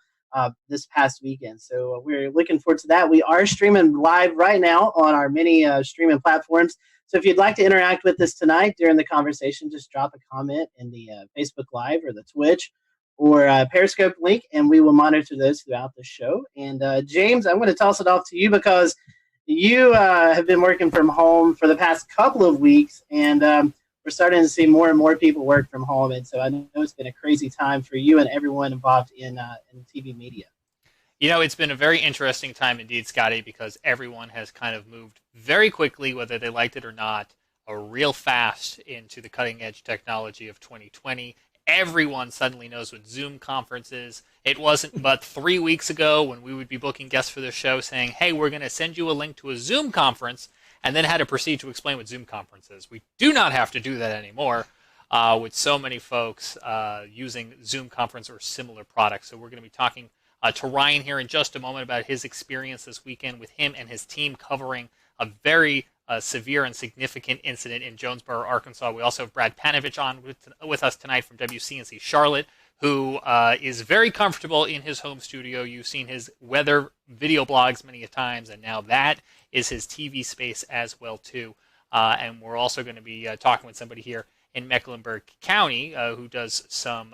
this past weekend. So we're looking forward to that. We are streaming live right now on our many streaming platforms. So if you'd like to interact with us tonight during the conversation, just drop a comment in the Facebook Live or the Twitch or Periscope link, and we will monitor those throughout the show. And James, I'm going to toss it off to you because you have been working from home for the past couple of weeks, and we're starting to see more and more people work from home, and so I know it's been a crazy time for you and everyone involved in TV media. You know, it's been a very interesting time indeed, Scotty, because everyone has kind of moved very quickly, whether they liked it or not, real fast into the cutting edge technology of 2020. Everyone suddenly knows what Zoom conference is. It wasn't but 3 weeks ago when we would be booking guests for the show saying, hey, we're going to send you a link to a Zoom conference, and then had to proceed to explain what Zoom conference is. We do not have to do that anymore with so many folks using Zoom conference or similar products. So we're going to be talking to Ryan here in just a moment about his experience this weekend with him and his team covering a very severe and significant incident in Jonesboro, Arkansas. We also have Brad Panovich on with us tonight from WCNC Charlotte, who is very comfortable in his home studio. You've seen his weather video blogs many a times, and now that is his TV space as well, too. And we're also going to be talking with somebody here in Mecklenburg County who does some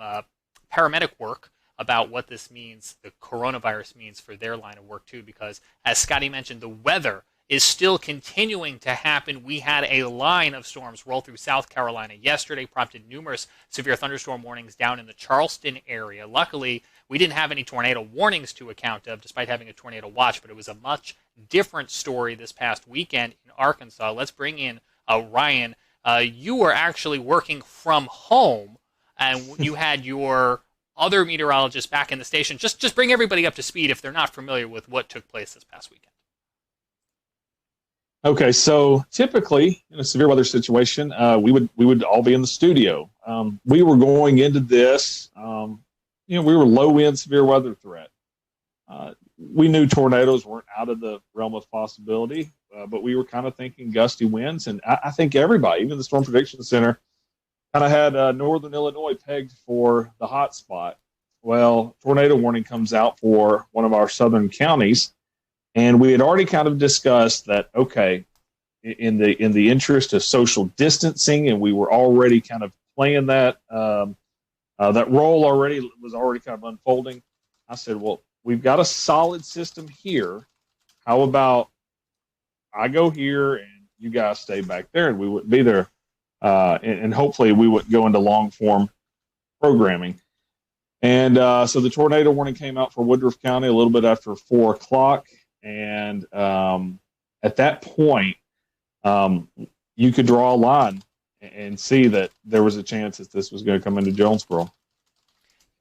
paramedic work about what this means, the coronavirus means for their line of work, too, because as Scotty mentioned, the weather is still continuing to happen. We had a line of storms roll through South Carolina yesterday, prompted numerous severe thunderstorm warnings down in the Charleston area. Luckily, we didn't have any tornado warnings to account of, despite having a tornado watch, but it was a much different story this past weekend in Arkansas. Let's bring in Ryan. You were actually working from home, and you had your other meteorologists back in the station. Just bring everybody up to speed if they're not familiar with what took place this past weekend. Okay, so typically in a severe weather situation, we would all be in the studio. We were going into this, we were low wind severe weather threat. We knew tornadoes weren't out of the realm of possibility, but we were kind of thinking gusty winds, and I think everybody, even the Storm Prediction Center, kind of had northern Illinois pegged for the hot spot. Well, tornado warning comes out for one of our southern counties. And we had already kind of discussed that, okay, in the interest of social distancing, and we were already kind of playing that that role already was already kind of unfolding. I said, well, we've got a solid system here. How about I go here and you guys stay back there, and we wouldn't be there, and hopefully we wouldn't go into long form programming. And so the tornado warning came out for Woodruff County a little bit after 4 o'clock. And at that point, you could draw a line and see that there was a chance that this was going to come into Jonesboro.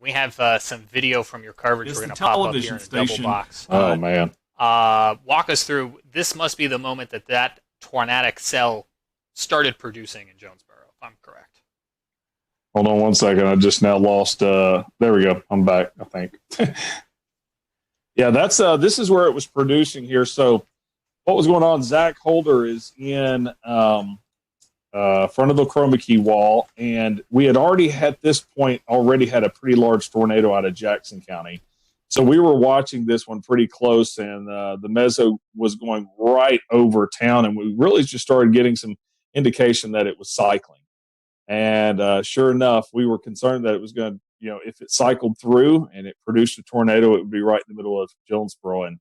We have some video from your coverage. We're going to pop up here in a double box. Oh, man. Walk us through. This must be the moment that tornadic cell started producing in Jonesboro, if I'm correct. Hold on one second. I just now lost. There we go. I'm back, I think. Yeah, that's this is where it was producing here. So what was going on, Zach Holder is in front of the chroma key wall, and we had already at this point had a pretty large tornado out of Jackson County. So we were watching this one pretty close, and the meso was going right over town, and we really just started getting some indication that it was cycling. And sure enough, we were concerned that it was going to, if it cycled through and it produced a tornado, it would be right in the middle of Jonesboro. And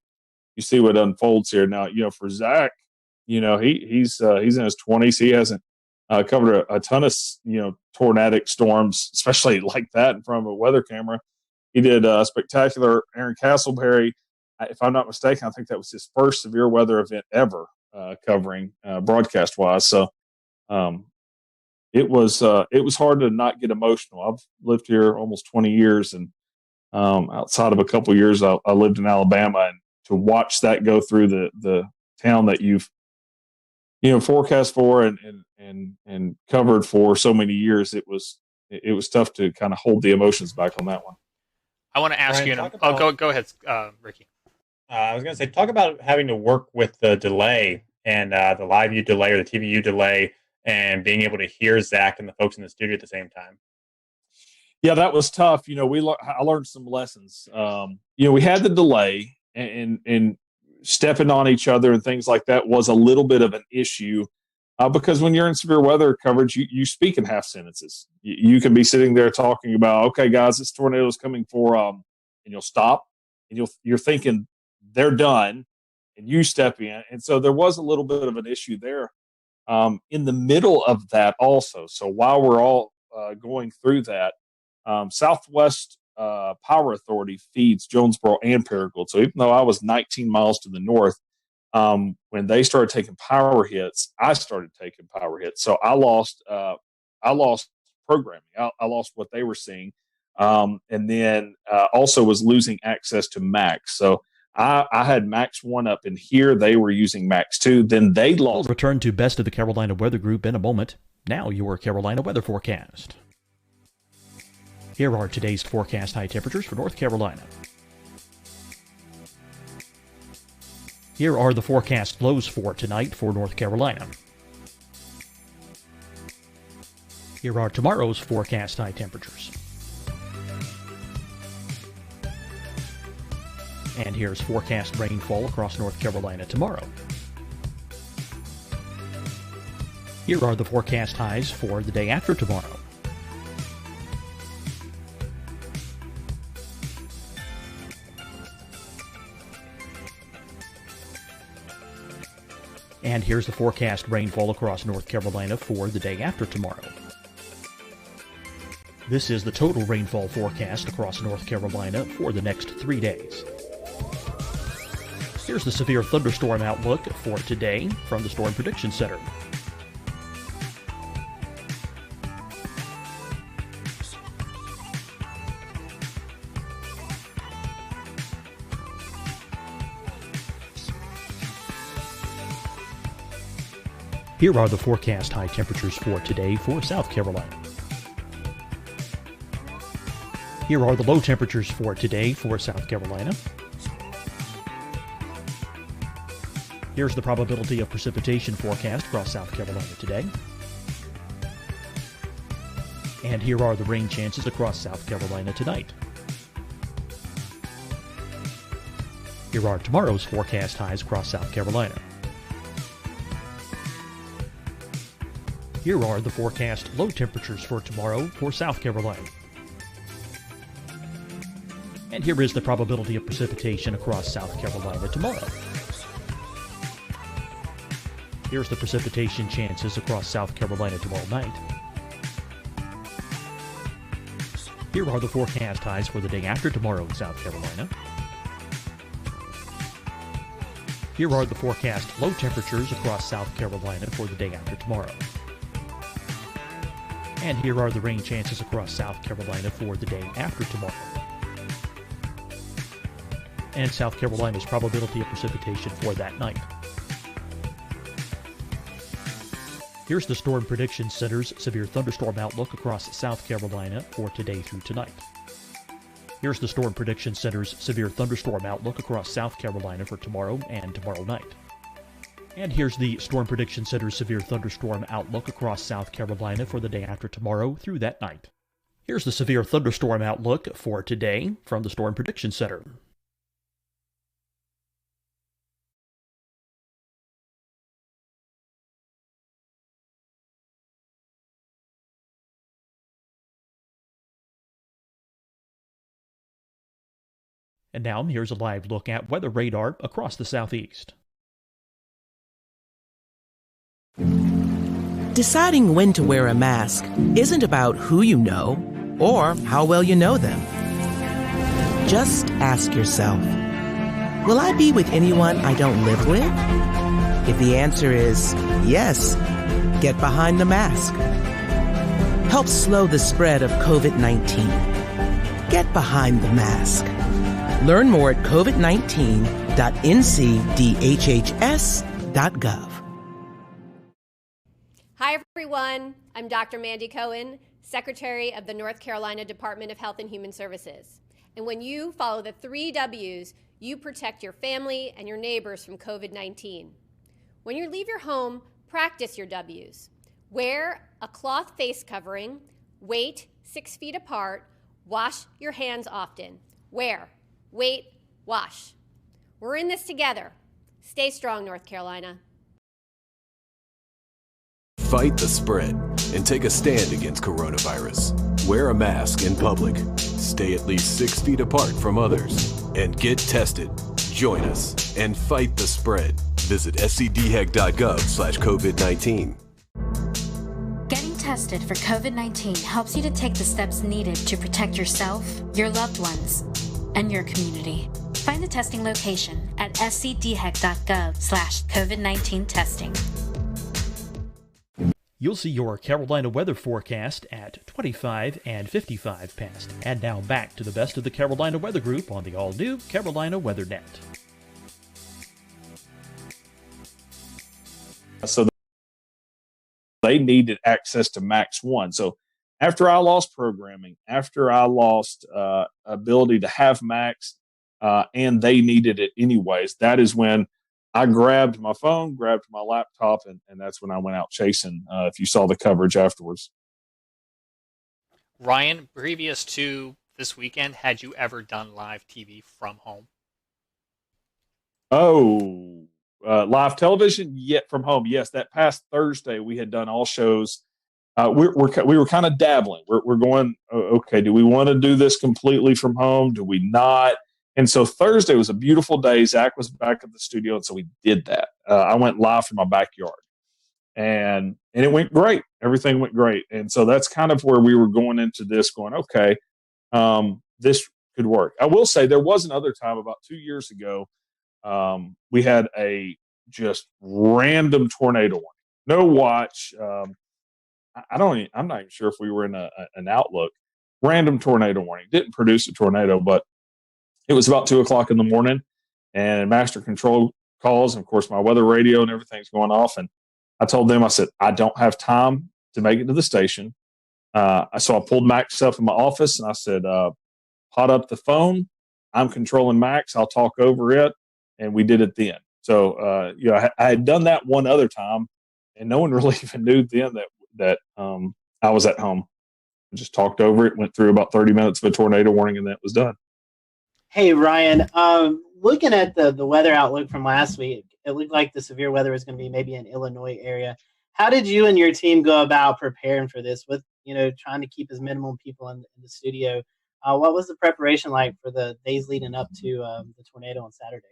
you see what unfolds here. Now, for Zach, he's in his 20s. He hasn't covered a ton of, tornadic storms, especially like that in front of a weather camera. He did a spectacular Aaron Castleberry. If I'm not mistaken, I think that was his first severe weather event ever covering broadcast wise. So, it was hard to not get emotional. I've lived here almost 20 years, and outside of a couple of years, I lived in Alabama, and to watch that go through the town that you've forecast for and covered for so many years, it was tough to kind of hold the emotions back on that one. I want to ask you. Go ahead, Ricky. I was going to say, talk about having to work with the delay and the live view delay or the TVU delay, and being able to hear Zach and the folks in the studio at the same time. Yeah, that was tough. I learned some lessons. We had the delay, and stepping on each other and things like that was a little bit of an issue because when you're in severe weather coverage, you speak in half sentences. You can be sitting there talking about, okay, guys, this tornado is coming for, and you'll stop, and you're thinking they're done, and you step in. And so there was a little bit of an issue there. In the middle of that also, so while we're all going through that, Southwest Power Authority feeds Jonesboro and Paragould. So even though I was 19 miles to the north, when they started taking power hits, I started taking power hits. So I lost programming. I lost what they were seeing. And then also was losing access to Max. So I had Max 1 up in here. They were using Max 2. Then they lost. We'll return to Best of the Carolina Weather Group in a moment. Now your Carolina weather forecast. Here are today's forecast high temperatures for North Carolina. Here are the forecast lows for tonight for North Carolina. Here are tomorrow's forecast high temperatures. And here's forecast rainfall across North Carolina tomorrow. Here are the forecast highs for the day after tomorrow. And here's the forecast rainfall across North Carolina for the day after tomorrow. This is the total rainfall forecast across North Carolina for the next 3 days. Here's the severe thunderstorm outlook for today from the Storm Prediction Center. Here are the forecast high temperatures for today for South Carolina. Here are the low temperatures for today for South Carolina. Here's the probability of precipitation forecast across South Carolina today. And here are the rain chances across South Carolina tonight. Here are tomorrow's forecast highs across South Carolina. Here are the forecast low temperatures for tomorrow for South Carolina. And here is the probability of precipitation across South Carolina tomorrow. Here's the precipitation chances across South Carolina tomorrow night. Here are the forecast highs for the day after tomorrow in South Carolina. Here are the forecast low temperatures across South Carolina for the day after tomorrow. And here are the rain chances across South Carolina for the day after tomorrow. And South Carolina's probability of precipitation for that night. Here's the Storm Prediction Center's severe thunderstorm outlook across South Carolina for today through tonight. Here's the Storm Prediction Center's severe thunderstorm outlook across South Carolina for tomorrow and tomorrow night. And here's the Storm Prediction Center's severe thunderstorm outlook across South Carolina for the day after tomorrow through that night. Here's the severe thunderstorm outlook for today from the Storm Prediction Center. And now here's a live look at weather radar across the southeast. Deciding when to wear a mask isn't about who you know or how well you know them. Just ask yourself, will I be with anyone I don't live with? If the answer is yes, get behind the mask. Help slow the spread of COVID-19. Get behind the mask. Learn more at covid19.ncdhhs.gov. Hi, everyone. I'm Dr. Mandy Cohen, Secretary of the North Carolina Department of Health and Human Services. And when you follow the 3 W's, you protect your family and your neighbors from COVID-19. When you leave your home, practice your W's. Wear a cloth face covering, wait 6 feet apart, wash your hands often. Wear, wait, wash. We're in this together. Stay strong, North Carolina. Fight the spread and take a stand against coronavirus. Wear a mask in public. Stay at least 6 feet apart from others. And get tested. Join us and fight the spread. Visit scdhec.gov/COVID-19. Getting tested tested for COVID-19 helps you to take the steps needed to protect yourself, your loved ones, and your community. Find the testing location at scdhec.gov/COVID-19 testing. You'll see your Carolina weather forecast at 25 and 55 past. And now back to the best of the Carolina Weather Group on the all-new Carolina Weather Net. So they needed access to Max 1. So after I lost programming, after I lost ability to have Max, and they needed it anyways, that is when I grabbed my phone, grabbed my laptop, and that's when I went out chasing, if you saw the coverage afterwards. Ryan, previous to this weekend, had you ever done live TV from home? Oh, live television yet from home? Yes, that past Thursday we had done all shows. We were kind of dabbling. We're going, okay, do we want to do this completely from home? Do we not? And so Thursday was a beautiful day. Zach was back at the studio, and so we did that. I went live from my backyard, and it went great. Everything went great. And so that's kind of where we were going into this, going, okay, this could work. I will say there was another time about 2 years ago. We had a just random tornado warning. No watch. I'm not even sure if we were in an outlook. Random tornado warning. Didn't produce a tornado, but it was about 2:00 in the morning, and master control calls. And of course, my weather radio and everything's going off. And I told them, I said, I don't have time to make it to the station. So I pulled Max up in my office, and I said, hot up the phone. I'm controlling Max. I'll talk over it. And we did it then. So, I had done that one other time, and no one really even knew then that I was at home. I just talked over it, went through about 30 minutes of a tornado warning, and that was done. Hey, Ryan, looking at the weather outlook from last week, it looked like the severe weather was going to be maybe in Illinois area. How did you and your team go about preparing for this with, trying to keep as minimum people in the studio? What was the preparation like for the days leading up to the tornado on Saturday?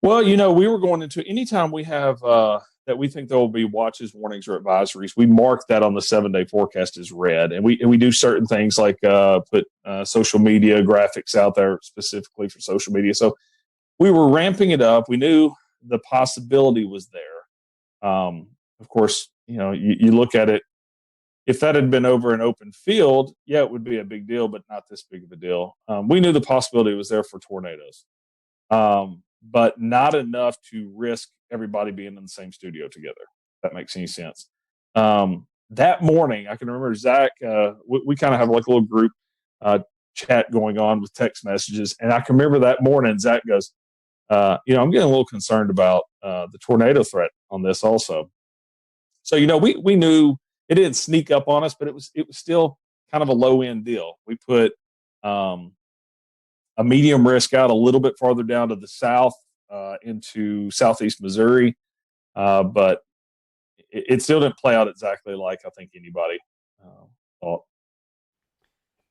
Well, we were going into anytime we have that we think there will be watches, warnings, or advisories, we mark that on the 7-day forecast as red. And we do certain things like put social media graphics out there specifically for social media. So we were ramping it up. We knew the possibility was there. Of course, you look at it. If that had been over an open field, yeah, it would be a big deal, but not this big of a deal. We knew the possibility was there for tornadoes. But not enough to risk everybody being in the same studio together, if that makes any sense. That morning, I can remember Zach, we kind of have like a little group chat going on with text messages. And I can remember that morning, Zach goes, I'm getting a little concerned about the tornado threat on this also. So, we knew it didn't sneak up on us, but it was still kind of a low end deal. We put a medium risk out a little bit farther down to the south into southeast Missouri. But it still didn't play out exactly like I think anybody thought.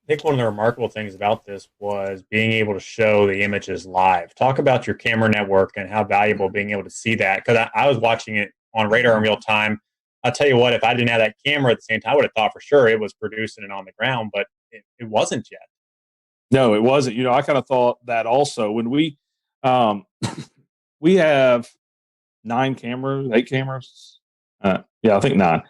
I think one of the remarkable things about this was being able to show the images live. Talk about your camera network and how valuable being able to see that. Because I was watching it on radar in real time. I'll tell you what, if I didn't have that camera at the same time, I would have thought for sure it was producing it on the ground, but it wasn't yet. No, it wasn't. I kind of thought that also when we have 8 cameras. I think 9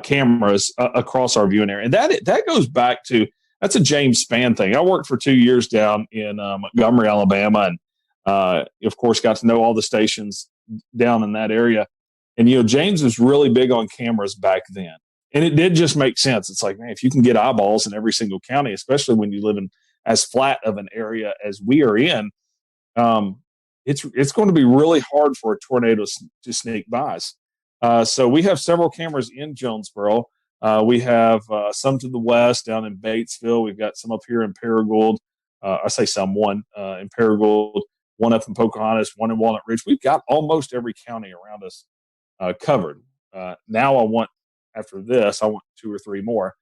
cameras across our viewing area. And that goes back to, that's a James Spann thing. I worked for 2 years down in Montgomery, Alabama, and of course got to know all the stations down in that area. And, James was really big on cameras back then. And it did just make sense. It's like, man, if you can get eyeballs in every single county, especially when you live in as flat of an area as we are in, it's going to be really hard for a tornado to sneak by us. So we have several cameras in Jonesboro. We have some to the west down in Batesville. We've got some up here in Paragould. I say some, one in Paragould, one up in Pocahontas, one in Walnut Ridge. We've got almost every county around us covered. Now after this, I want 2 or 3 more.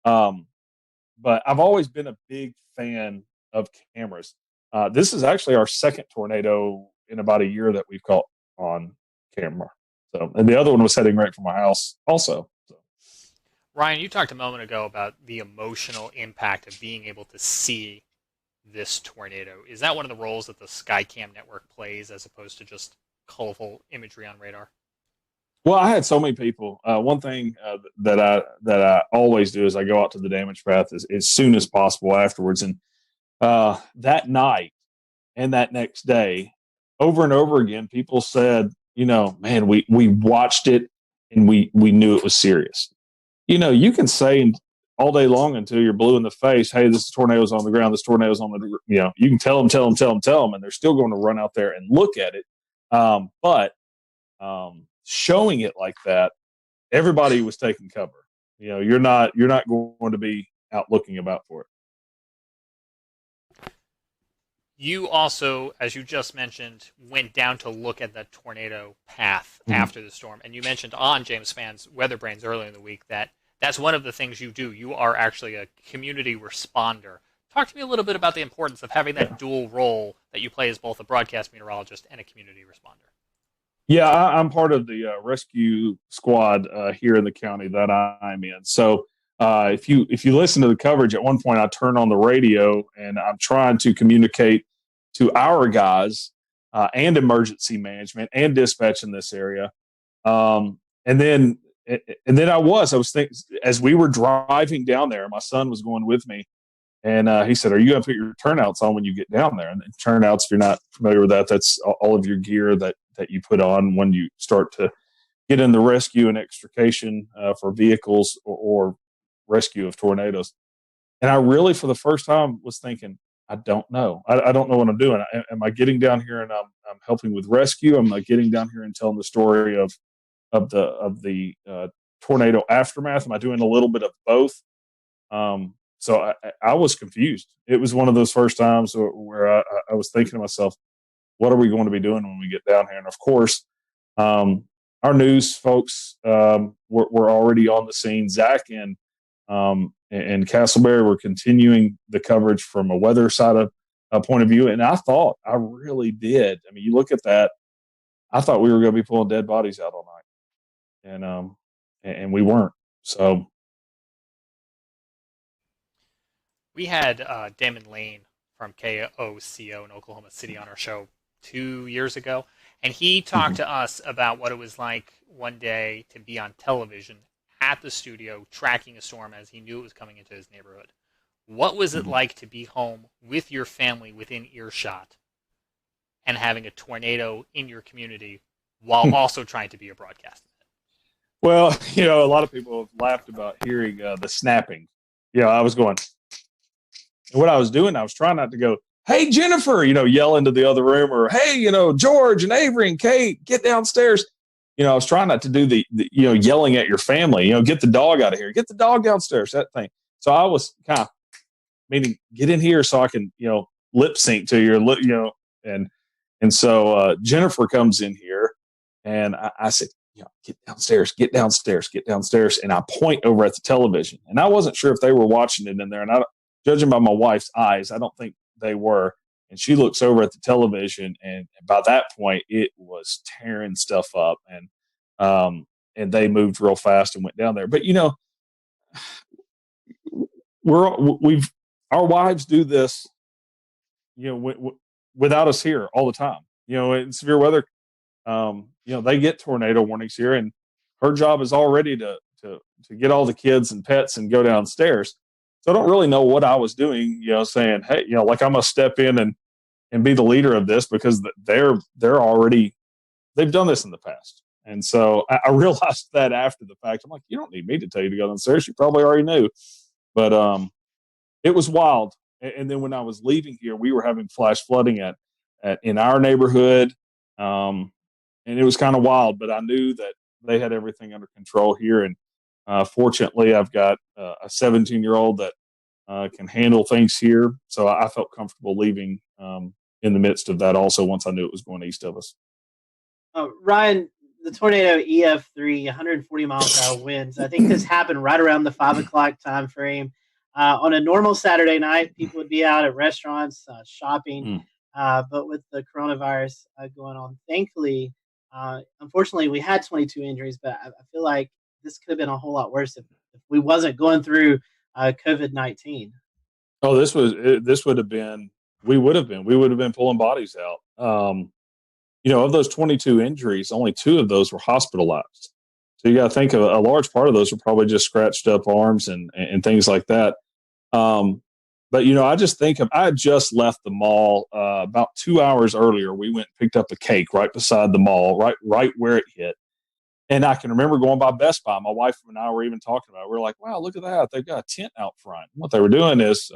But I've always been a big fan of cameras. This is actually our second tornado in about a year that we've caught on camera. So, and the other one was heading right from my house also. So. Ryan, you talked a moment ago about the emotional impact of being able to see this tornado. Is that one of the roles that the Skycam network plays as opposed to just colorful imagery on radar? Well, I had so many people. One thing that I always do is I go out to the damage path as soon as possible afterwards. And that night and that next day, over and over again, people said, man, we watched it and we knew it was serious. You can say all day long until you're blue in the face, hey, this tornado's on the ground, this tornado's on the, you can tell them, and they're still going to run out there and look at it. But showing it like that, everybody was taking cover. You're not going to be out looking about for it. You also, as you just mentioned, went down to look at the tornado path after the storm. And you mentioned on James Spann's Weather Brains earlier in the week that that's one of the things you do. You are actually a community responder. Talk to me a little bit about the importance of having that dual role that you play as both a broadcast meteorologist and a community responder. Yeah, I'm part of the rescue squad here in the county that I'm in. So if you listen to the coverage, at one point I turn on the radio and I'm trying to communicate to our guys and emergency management and dispatch in this area. And then I was thinking, as we were driving down there, my son was going with me, and he said, "Are you going to put your turnouts on when you get down there?" And turnouts, if you're not familiar with that, that's all of your gear that you put on when you start to get in the rescue and extrication for vehicles or rescue of tornadoes. And I really, for the first time, was thinking, I don't know. I don't know what I'm doing. Am I getting down here and I'm helping with rescue? Am I getting down here and telling the story of the tornado aftermath? Am I doing a little bit of both? So I was confused. It was one of those first times where I was thinking to myself, what are we going to be doing when we get down here? And of course, our news folks were already on the scene. Zach and Castleberry were continuing the coverage from a weather side of point of view. And I really did. I mean, you look at that, I thought we were going to be pulling dead bodies out all night. And we weren't. So we had Damon Lane from KOCO in Oklahoma City on our show 2 years ago, and he talked to us about what it was like one day to be on television at the studio tracking a storm as he knew it was coming into his neighborhood. What was it like to be home with your family within earshot and having a tornado in your community while also trying to be a broadcaster? Well, a lot of people have laughed about hearing the snapping. I was going, and what I was doing, I was trying not to go, hey, Jennifer, yell into the other room, or hey, George and Avery and Kate, get downstairs. I was trying not to do the yelling at your family, get the dog out of here, get the dog downstairs, that thing. So I was kind of meaning get in here so I can, lip sync to your, and so Jennifer comes in here and I said, get downstairs. And I point over at the television, and I wasn't sure if they were watching it in there. And judging by my wife's eyes, I don't think they were. And she looks over at the television, and by that point, it was tearing stuff up, and they moved real fast and went down there. But our wives do this, without us here all the time. In severe weather, they get tornado warnings here, and her job is already to get all the kids and pets and go downstairs. So I don't really know what I was doing, saying, hey, like I'm going to step in and be the leader of this, because they've done this in the past. And so I realized that after the fact. I'm like, you don't need me to tell you to go downstairs. You probably already knew. But it was wild. And then when I was leaving here, we were having flash flooding in our neighborhood. And it was kind of wild, but I knew that they had everything under control here. And fortunately, I've got a 17-year-old that can handle things here. So I felt comfortable leaving in the midst of that also, once I knew it was going east of us. Ryan, the tornado EF3, 140 miles per hour winds. I think this happened right around the 5 o'clock time frame. On a normal Saturday night, people would be out at restaurants, shopping. But with the coronavirus going on, thankfully, unfortunately, we had 22 injuries, but I feel like this could have been a whole lot worse if we wasn't going through COVID-19. Oh, this would have been, we would have been pulling bodies out. Of those 22 injuries, only 2 of those were hospitalized. So you got to think of a large part of those were probably just scratched up arms and things like that. But I just think I had just left the mall about 2 hours earlier. We went and picked up a cake right beside the mall, right where it hit. And I can remember going by Best Buy. My wife and I were even talking about it. We were like, wow, look at that. They've got a tent out front. And what they were doing is,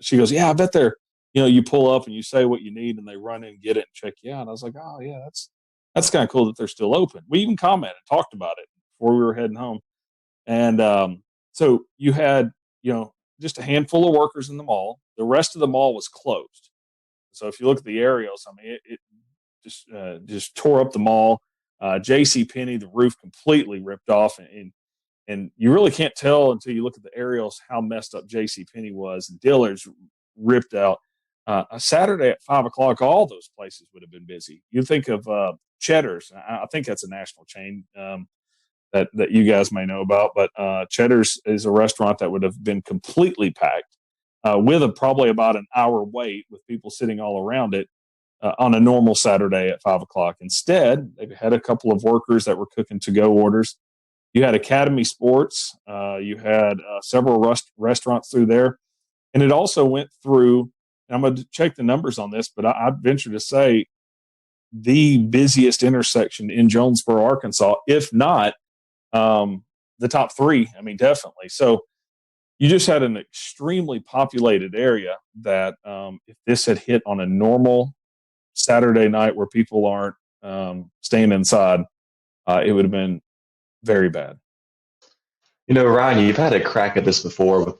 she goes, yeah, I bet they're, you pull up and you say what you need and they run in and get it and check you out. And I was like, oh, yeah, that's kind of cool that they're still open. We even commented, talked about it before we were heading home. And so you had, just a handful of workers in the mall. The rest of the mall was closed. So if you look at the aerials, I mean, it just tore up the mall. JCPenney, the roof completely ripped off, and you really can't tell until you look at the aerials how messed up JCPenney was. And Dillard's ripped out. A Saturday at 5 o'clock, all those places would have been busy. You think of Cheddar's. I think that's a national chain that you guys may know about, but Cheddar's is a restaurant that would have been completely packed with probably about an hour wait with people sitting all around it. On a normal Saturday at 5 o'clock. Instead, they had a couple of workers that were cooking to-go orders. You had Academy Sports. You had several restaurants through there. And it also went through, and I'm going to check the numbers on this, but I'd venture to say the busiest intersection in Jonesboro, Arkansas, if not the top 3. I mean, definitely. So you just had an extremely populated area that if this had hit on a normal Saturday night where people aren't staying inside, it would have been very bad. Ryan, you've had a crack at this before with,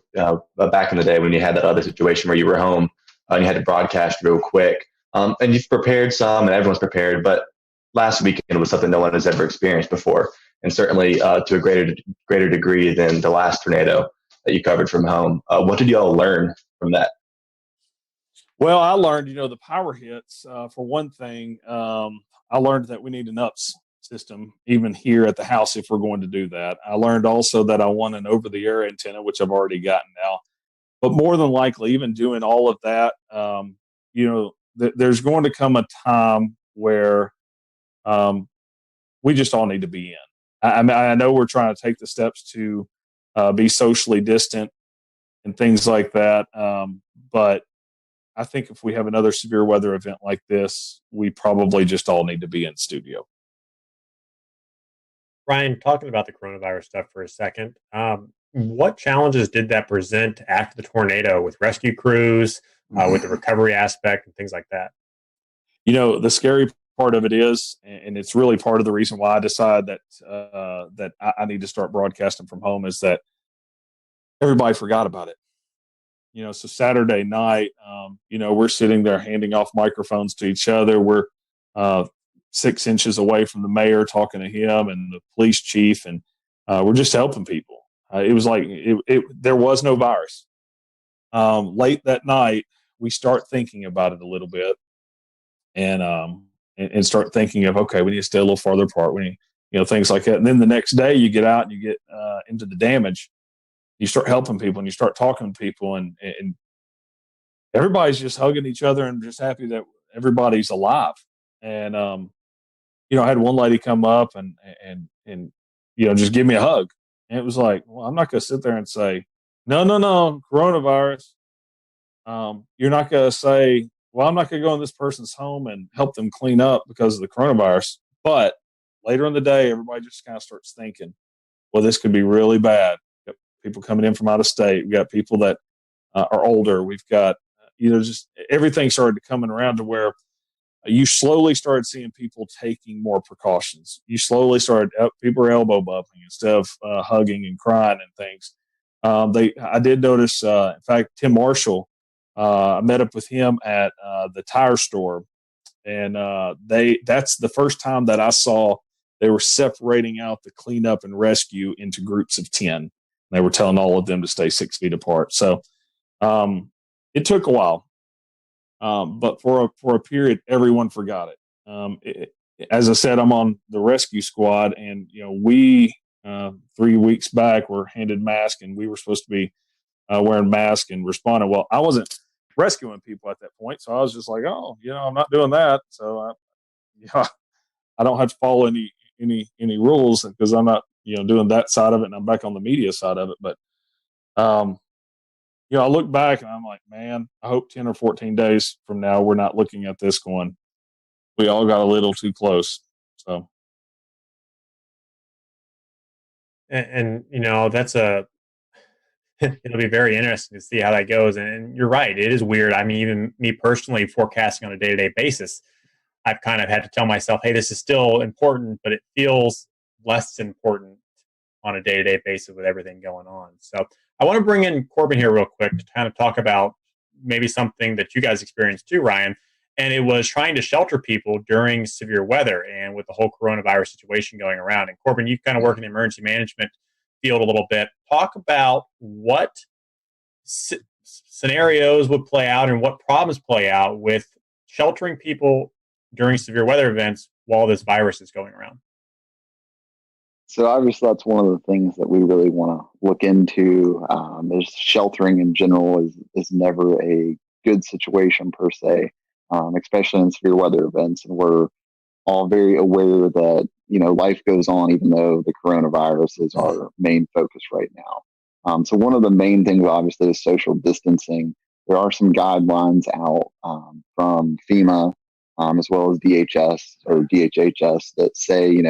back in the day when you had that other situation where you were home and you had to broadcast real quick. And you've prepared some and everyone's prepared, but last weekend was something no one has ever experienced before. And certainly to a greater degree than the last tornado that you covered from home. What did you all learn from that? Well, I learned, the power hits, for one thing. I learned that we need an UPS system, even here at the house, if we're going to do that. I learned also that I want an over-the-air antenna, which I've already gotten now. But more than likely, even doing all of that, there's going to come a time where we just all need to be in. I know we're trying to take the steps to be socially distant and things like that, but I think if we have another severe weather event like this, we probably just all need to be in studio. Ryan, talking about the coronavirus stuff for a second, what challenges did that present after the tornado with rescue crews, with the recovery aspect and things like that? The scary part of it is, and it's really part of the reason why I decided that I need to start broadcasting from home, is that everybody forgot about it. So Saturday night, we're sitting there handing off microphones to each other. We're 6 inches away from the mayor talking to him and the police chief, and we're just helping people. It was like there was no virus. Late that night, we start thinking about it a little bit, and start thinking of, okay, we need to stay a little farther apart. We need, things like that. And then the next day, you get out and you get into the damage. You start helping people and you start talking to people, and everybody's just hugging each other and just happy that everybody's alive. And, I had one lady come up and just give me a hug. And it was like, well, I'm not going to sit there and say, no, coronavirus. You're not going to say, well, I'm not going to go in this person's home and help them clean up because of the coronavirus. But later in the day, everybody just kind of starts thinking, well, this could be really bad. People coming in from out of state. We've got people that are older. We've got, just everything started coming around to where you slowly started seeing people taking more precautions. You slowly started, people are elbow bumping instead of hugging and crying and things. I did notice, in fact, Tim Marshall, I met up with him at the tire store, and that's the first time that I saw they were separating out the cleanup and rescue into groups of 10. They were telling all of them to stay 6 feet apart. So it took a while, but for a period, everyone forgot it. As I said, I'm on the rescue squad, and we 3 weeks back were handed masks, and we were supposed to be wearing masks and responding. Well, I wasn't rescuing people at that point, so I was just like, oh, I'm not doing that. So I don't have to follow any rules because I'm not doing that side of it, and I'm back on the media side of it. But I look back and I'm like, man, I hope 10 or 14 days from now we're not looking at this going, we all got a little too close. So, and that's it'll be very interesting to see how that goes. And you're right, it is weird. I mean, even me personally forecasting on a day-to-day basis, I've kind of had to tell myself, hey, this is still important, but it feels less important on a day-to-day basis with everything going on. So I want to bring in Corbin here real quick to kind of talk about maybe something that you guys experienced too, Ryan. And it was trying to shelter people during severe weather and with the whole coronavirus situation going around. And Corbin, you kind of work in the emergency management field a little bit. Talk about what scenarios would play out and what problems play out with sheltering people during severe weather events while this virus is going around. So obviously that's one of the things that we really want to look into. Is sheltering in general is never a good situation per se, especially in severe weather events. And we're all very aware that, life goes on even though the coronavirus is our main focus right now. So one of the main things obviously is social distancing. There are some guidelines out from FEMA as well as DHS or DHHS that say,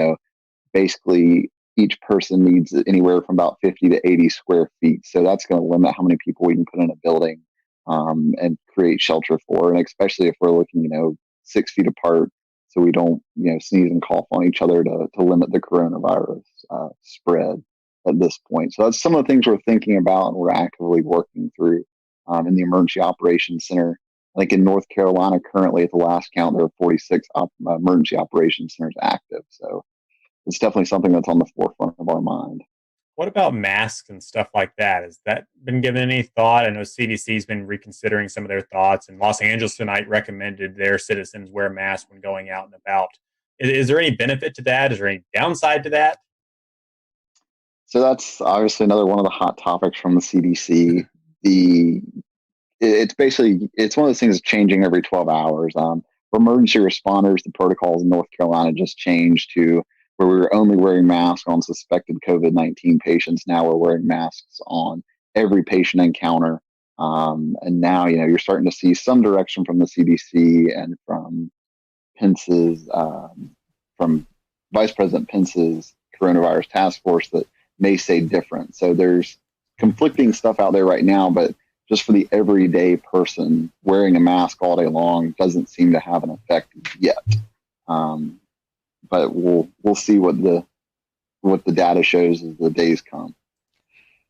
basically each person needs anywhere from about 50 to 80 square feet. So that's going to limit how many people we can put in a building and create shelter for. And especially if we're looking, 6 feet apart, so we don't, sneeze and cough on each other to limit the coronavirus spread at this point. So that's some of the things we're thinking about and we're actively working through in the Emergency Operations Center. I think in North Carolina currently at the last count, there are 46 emergency operations centers active. So it's definitely something that's on the forefront of our mind. What about masks and stuff like that? Has that been given any thought? I know CDC's been reconsidering some of their thoughts, and Los Angeles tonight recommended their citizens wear masks when going out and about. Is there any benefit to that? Is there any downside to that? So that's obviously another one of the hot topics from the CDC. It's one of those things that's changing every 12 hours. For emergency responders, the protocols in North Carolina just changed to where we were only wearing masks on suspected COVID-19 patients. Now we're wearing masks on every patient encounter. And now, you're starting to see some direction from the CDC and from Pence's, from Vice President Pence's coronavirus task force that may say different. So there's conflicting stuff out there right now, but just for the everyday person, wearing a mask all day long doesn't seem to have an effect yet. But we'll see what the data shows as the days come.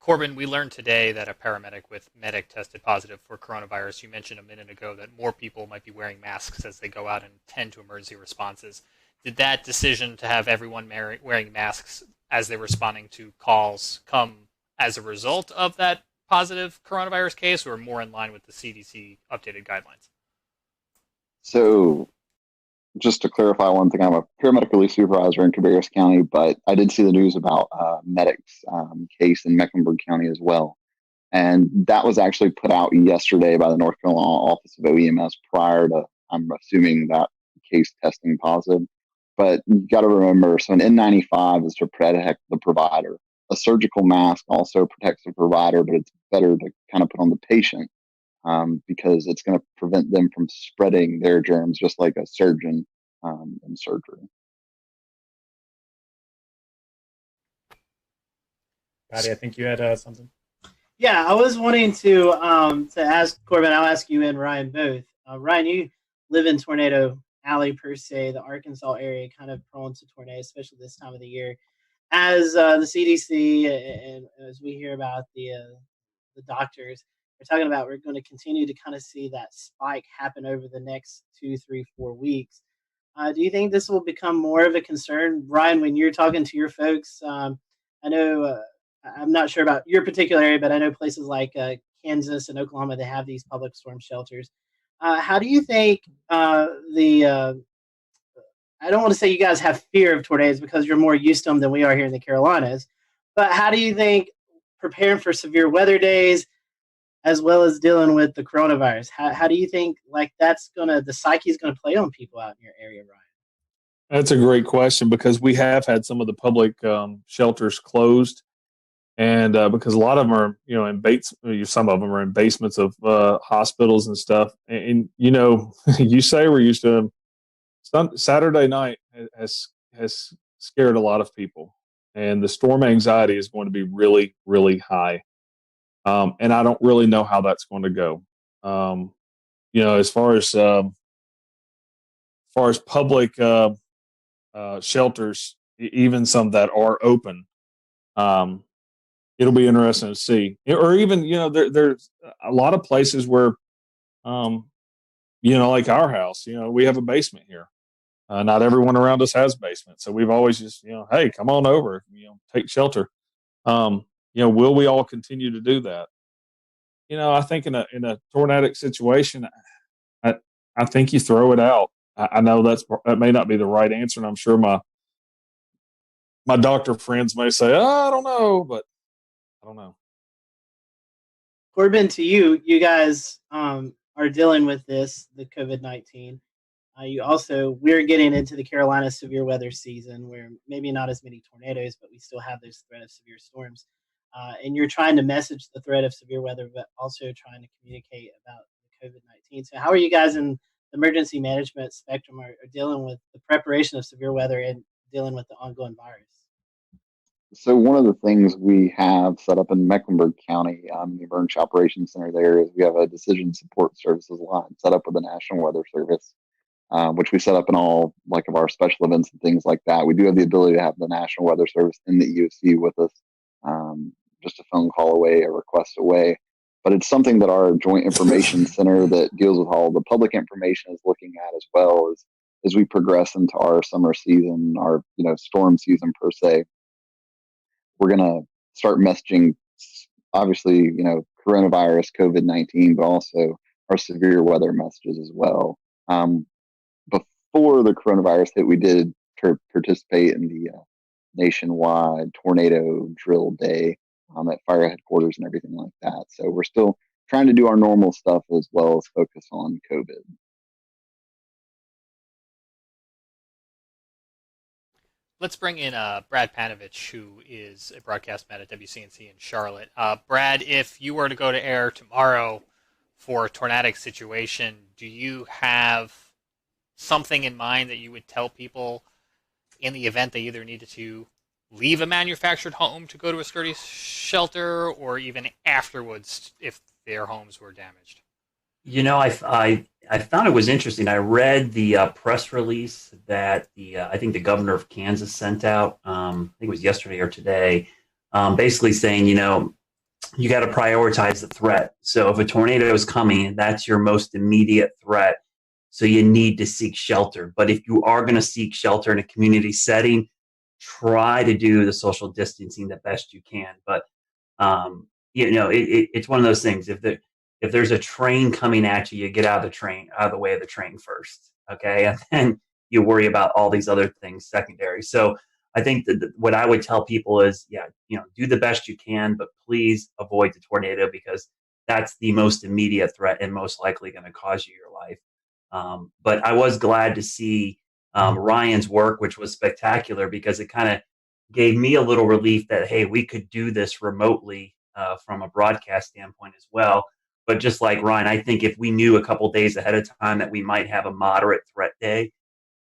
Corbin, we learned today that a paramedic with Medic tested positive for coronavirus. You mentioned a minute ago that more people might be wearing masks as they go out and tend to emergency responses. Did that decision to have everyone wearing masks as they're responding to calls come as a result of that positive coronavirus case, or more in line with the CDC updated guidelines? So just to clarify one thing, I'm a paramedic relief supervisor in Cabarrus County, but I did see the news about Medic's case in Mecklenburg County as well. And that was actually put out yesterday by the North Carolina Office of OEMS prior to, I'm assuming, that case testing positive. But you got to remember, so an N95 is to protect the provider. A surgical mask also protects the provider, but it's better to kind of put on the patient because it's going to prevent them from spreading their germs, just like a surgeon in surgery. Patty, I think you had something. Yeah, I was wanting to ask Corbin. I'll ask you and Ryan both. Ryan, you live in Tornado Alley per se, the Arkansas area, kind of prone to tornadoes, especially this time of the year. As the CDC and as we hear about the doctors, we're talking about we're going to continue to kind of see that spike happen over the next 2, 3, 4 weeks. Do you think this will become more of a concern, Ryan, when you're talking to your folks? I know I'm not sure about your particular area, but I know places like Kansas and Oklahoma, they have these public storm shelters. How do you think I don't want to say you guys have fear of tornadoes because you're more used to them than we are here in the Carolinas, But how do you think preparing for severe weather days, as well as dealing with the coronavirus, how do you think like the psyche is gonna play on people out in your area, Ryan? That's a great question because we have had some of the public shelters closed, and because a lot of them are, some of them are in basements of hospitals and stuff. And you say we're used to them. Saturday night has scared a lot of people, and the storm anxiety is going to be really, really high. And I don't really know how that's going to go. As far as public shelters, even some that are open, it'll be interesting to see. Or even, there's a lot of places where, like our house, we have a basement here. Not everyone around us has basements. So we've always just, hey, come on over, take shelter. Will we all continue to do that? I think in a tornadic situation, I think you throw it out. I know that may not be the right answer, and I'm sure my doctor friends may say, I don't know, but I don't know. Corbin, to you, you guys are dealing with the COVID-19. We're getting into the Carolina severe weather season where maybe not as many tornadoes, but we still have this threat of severe storms. And you're trying to message the threat of severe weather, but also trying to communicate about the COVID-19. So how are you guys in the emergency management spectrum are dealing with the preparation of severe weather and dealing with the ongoing virus? So one of the things we have set up in Mecklenburg County, the Emergency Operations Center there, is we have a decision support services line set up with the National Weather Service, which we set up in all of our special events and things like that. We do have the ability to have the National Weather Service in the EOC with us, just a phone call away, a request away. But it's something that our Joint Information Center that deals with all the public information is looking at as well as we progress into our summer season, our storm season per se. We're going to start messaging, obviously, coronavirus, COVID-19, but also our severe weather messages as well. Before the coronavirus hit, we did participate in the nationwide tornado drill day at fire headquarters and everything like that. So we're still trying to do our normal stuff as well as focus on COVID. Let's bring in Brad Panovich, who is a broadcast man at WCNC in Charlotte. Brad, if you were to go to air tomorrow for a tornadic situation, do you have something in mind that you would tell people in the event they either needed to leave a manufactured home to go to a sturdy shelter, or even afterwards if their homes were damaged? I found it was interesting. I read the press release that I think the governor of Kansas sent out. I think it was yesterday or today, basically saying, you got to prioritize the threat. So if a tornado is coming, that's your most immediate threat. So you need to seek shelter. But if you are going to seek shelter in a community setting, try to do the social distancing the best you can. But it's one of those things. If there's a train coming at you, you get out of the way of the train first, okay? And then you worry about all these other things secondary. So I think that what I would tell people is, do the best you can, but please avoid the tornado because that's the most immediate threat and most likely going to cause you your life. But I was glad to see Ryan's work, which was spectacular because it kind of gave me a little relief that, hey, we could do this remotely from a broadcast standpoint as well. But just like Ryan, I think if we knew a couple days ahead of time that we might have a moderate threat day,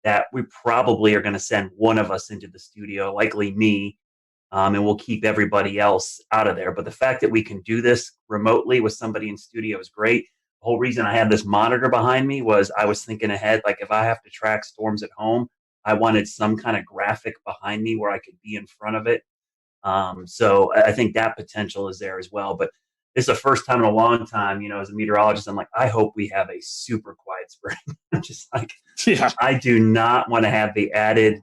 that we probably are going to send one of us into the studio, likely me, and we'll keep everybody else out of there. But the fact that we can do this remotely with somebody in studio is great. The whole reason I had this monitor behind me was I was thinking ahead, like if I have to track storms at home, I wanted some kind of graphic behind me where I could be in front of it. So I think that potential is there as well. But it's the first time in a long time, as a meteorologist, I'm like, I hope we have a super quiet spring. I'm just like, I do not want to have the added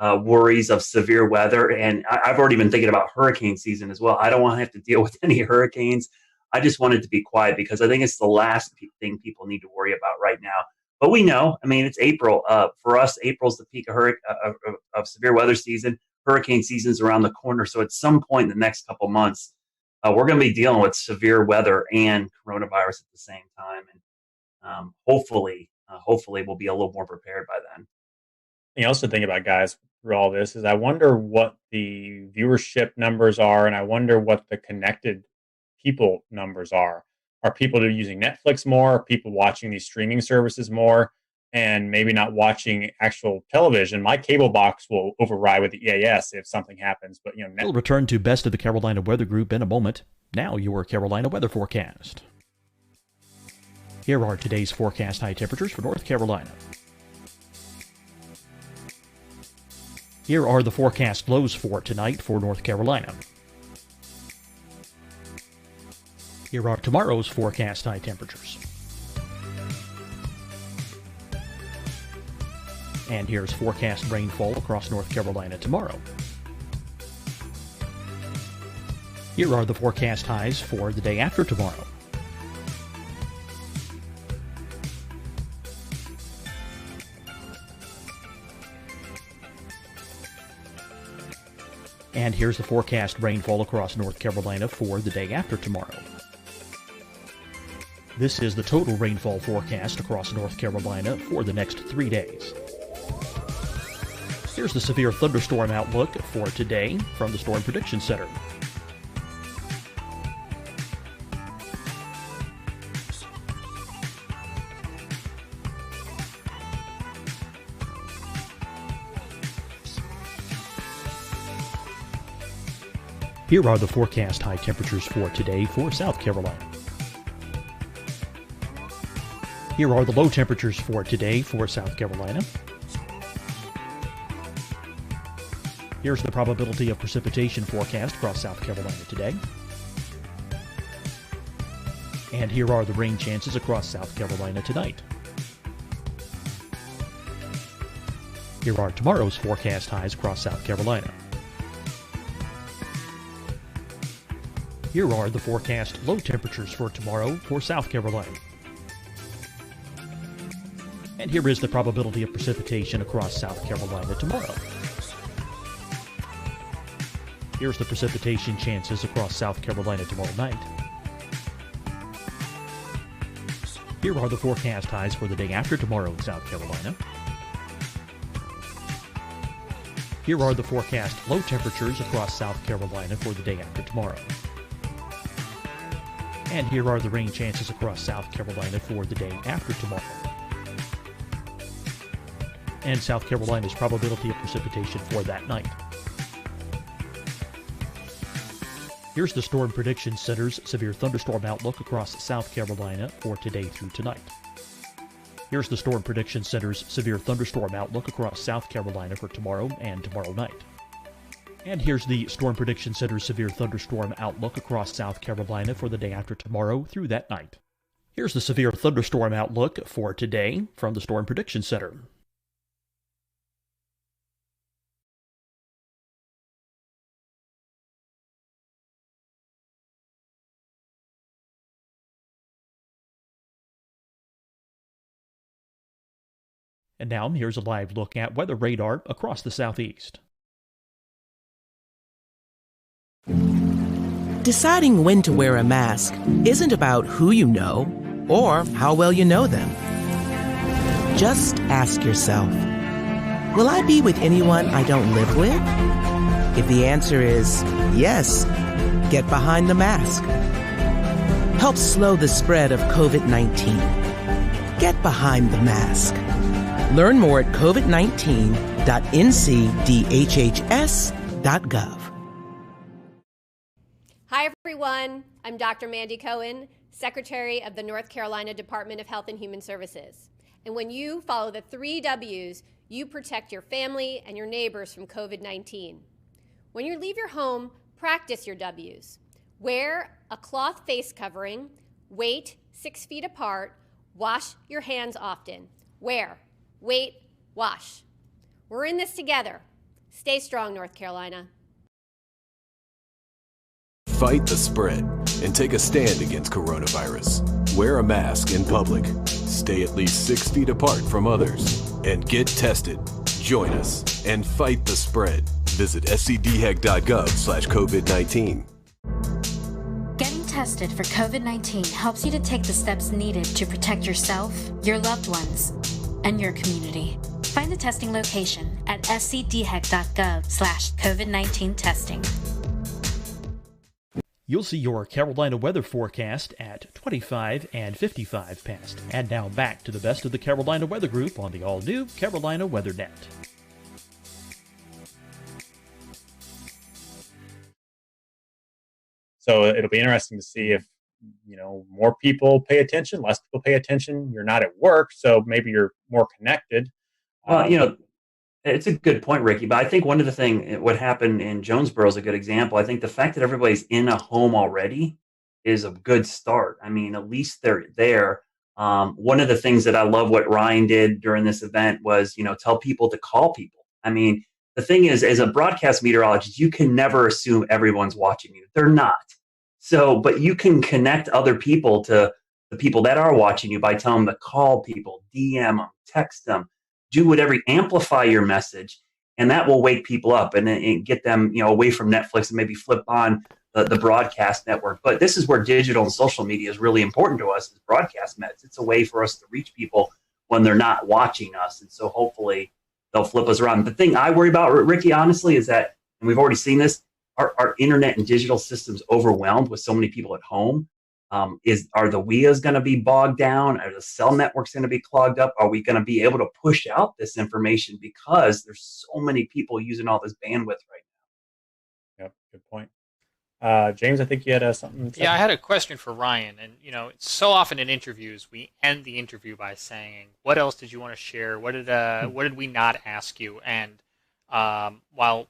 worries of severe weather. And I've already been thinking about hurricane season as well. I don't want to have to deal with any hurricanes. I just want it to be quiet because I think it's the last thing people need to worry about right now. But we know, it's April. For us, April's the peak of severe weather season. hurricane season's around the corner. So at some point in the next couple months, we're going to be dealing with severe weather and coronavirus at the same time. And hopefully we'll be a little more prepared by then. Thing else to think about, guys, through all this is I wonder what the viewership numbers are, and I wonder what the connected people numbers are. Are people using Netflix more? Are people watching these streaming services more? And maybe not watching actual television. My cable box will override with the EAS if something happens. But We'll return to Best of the Carolina Weather Group in a moment. Now your Carolina weather forecast. Here are today's forecast high temperatures for North Carolina. Here are the forecast lows for tonight for North Carolina. Here are tomorrow's forecast high temperatures. And here's forecast rainfall across North Carolina tomorrow. Here are the forecast highs for the day after tomorrow. And here's the forecast rainfall across North Carolina for the day after tomorrow. This is the total rainfall forecast across North Carolina for the next 3 days. Here's the severe thunderstorm outlook for today from the Storm Prediction Center. Here are the forecast high temperatures for today for South Carolina. Here are the low temperatures for today for South Carolina. Here's the probability of precipitation forecast across South Carolina today. And here are the rain chances across South Carolina tonight. Here are tomorrow's forecast highs across South Carolina. Here are the forecast low temperatures for tomorrow for South Carolina. And here is the probability of precipitation across South Carolina tomorrow. Here's the precipitation chances across South Carolina tomorrow night. Here are the forecast highs for the day after tomorrow in South Carolina. Here are the forecast low temperatures across South Carolina for the day after tomorrow. And here are the rain chances across South Carolina for the day after tomorrow. And South Carolina's probability of precipitation for that night. Here's the Storm Prediction Center's severe thunderstorm outlook across South Carolina for today through tonight. Here's the Storm Prediction Center's severe thunderstorm outlook across South Carolina for tomorrow and tomorrow night. And here's the Storm Prediction Center's severe thunderstorm outlook across South Carolina for the day after tomorrow through that night. Here's the severe thunderstorm outlook for today from the Storm Prediction Center. And now, here's a live look at weather radar across the southeast. Deciding when to wear a mask isn't about who you know or how well you know them. Just ask yourself, will I be with anyone I don't live with? If the answer is yes, get behind the mask. Help slow the spread of COVID-19. Get behind the mask. Learn more at covid19.ncdhhs.gov. Hi, everyone. I'm Dr. Mandy Cohen, Secretary of the North Carolina Department of Health and Human Services. And when you follow the 3 W's, you protect your family and your neighbors from COVID-19. When you leave your home, practice your W's. Wear a cloth face covering, wait 6 feet apart, wash your hands often. Wear, wait, wash. We're in this together. Stay strong, North Carolina. Fight the spread and take a stand against coronavirus. Wear a mask in public. Stay at least 6 feet apart from others. And get tested. Join us and fight the spread. Visit scdhec.gov/COVID-19. Getting tested for COVID-19 helps you to take the steps needed to protect yourself, your loved ones, and your community. Find the testing location at scdhec.gov/COVID-19 testing. You'll see your Carolina weather forecast at 25 and 55 past. And now back to the best of the Carolina Weather Group on the all-new Carolina Weather Net. So it'll be interesting to see if, more people pay attention, less people pay attention. You're not at work, so maybe you're more connected. Well, it's a good point, Ricky, but I think one of the things, what happened in Jonesboro is a good example. I think the fact that everybody's in a home already is a good start. I mean, at least they're there. One of the things that I love what Ryan did during this event was, tell people to call people. I mean, the thing is, as a broadcast meteorologist, you can never assume everyone's watching you. They're not. So, but you can connect other people to the people that are watching you by telling them to call people, DM them, text them, do whatever, amplify your message, and that will wake people up and get them, away from Netflix and maybe flip on the broadcast network. But this is where digital and social media is really important to us as broadcast meds. It's a way for us to reach people when they're not watching us. And so hopefully they'll flip us around. The thing I worry about, Ricky, honestly, is that, and we've already seen this, our internet and digital systems overwhelmed with so many people at home. Are the WIAs going to be bogged down? Are the cell networks going to be clogged up? Are we going to be able to push out this information because there's so many people using all this bandwidth right now? Yep, good point. James, I think you had something to say. Yeah, I had a question for Ryan. And, so often in interviews, we end the interview by saying, what else did you want to share? What did we not ask you? And while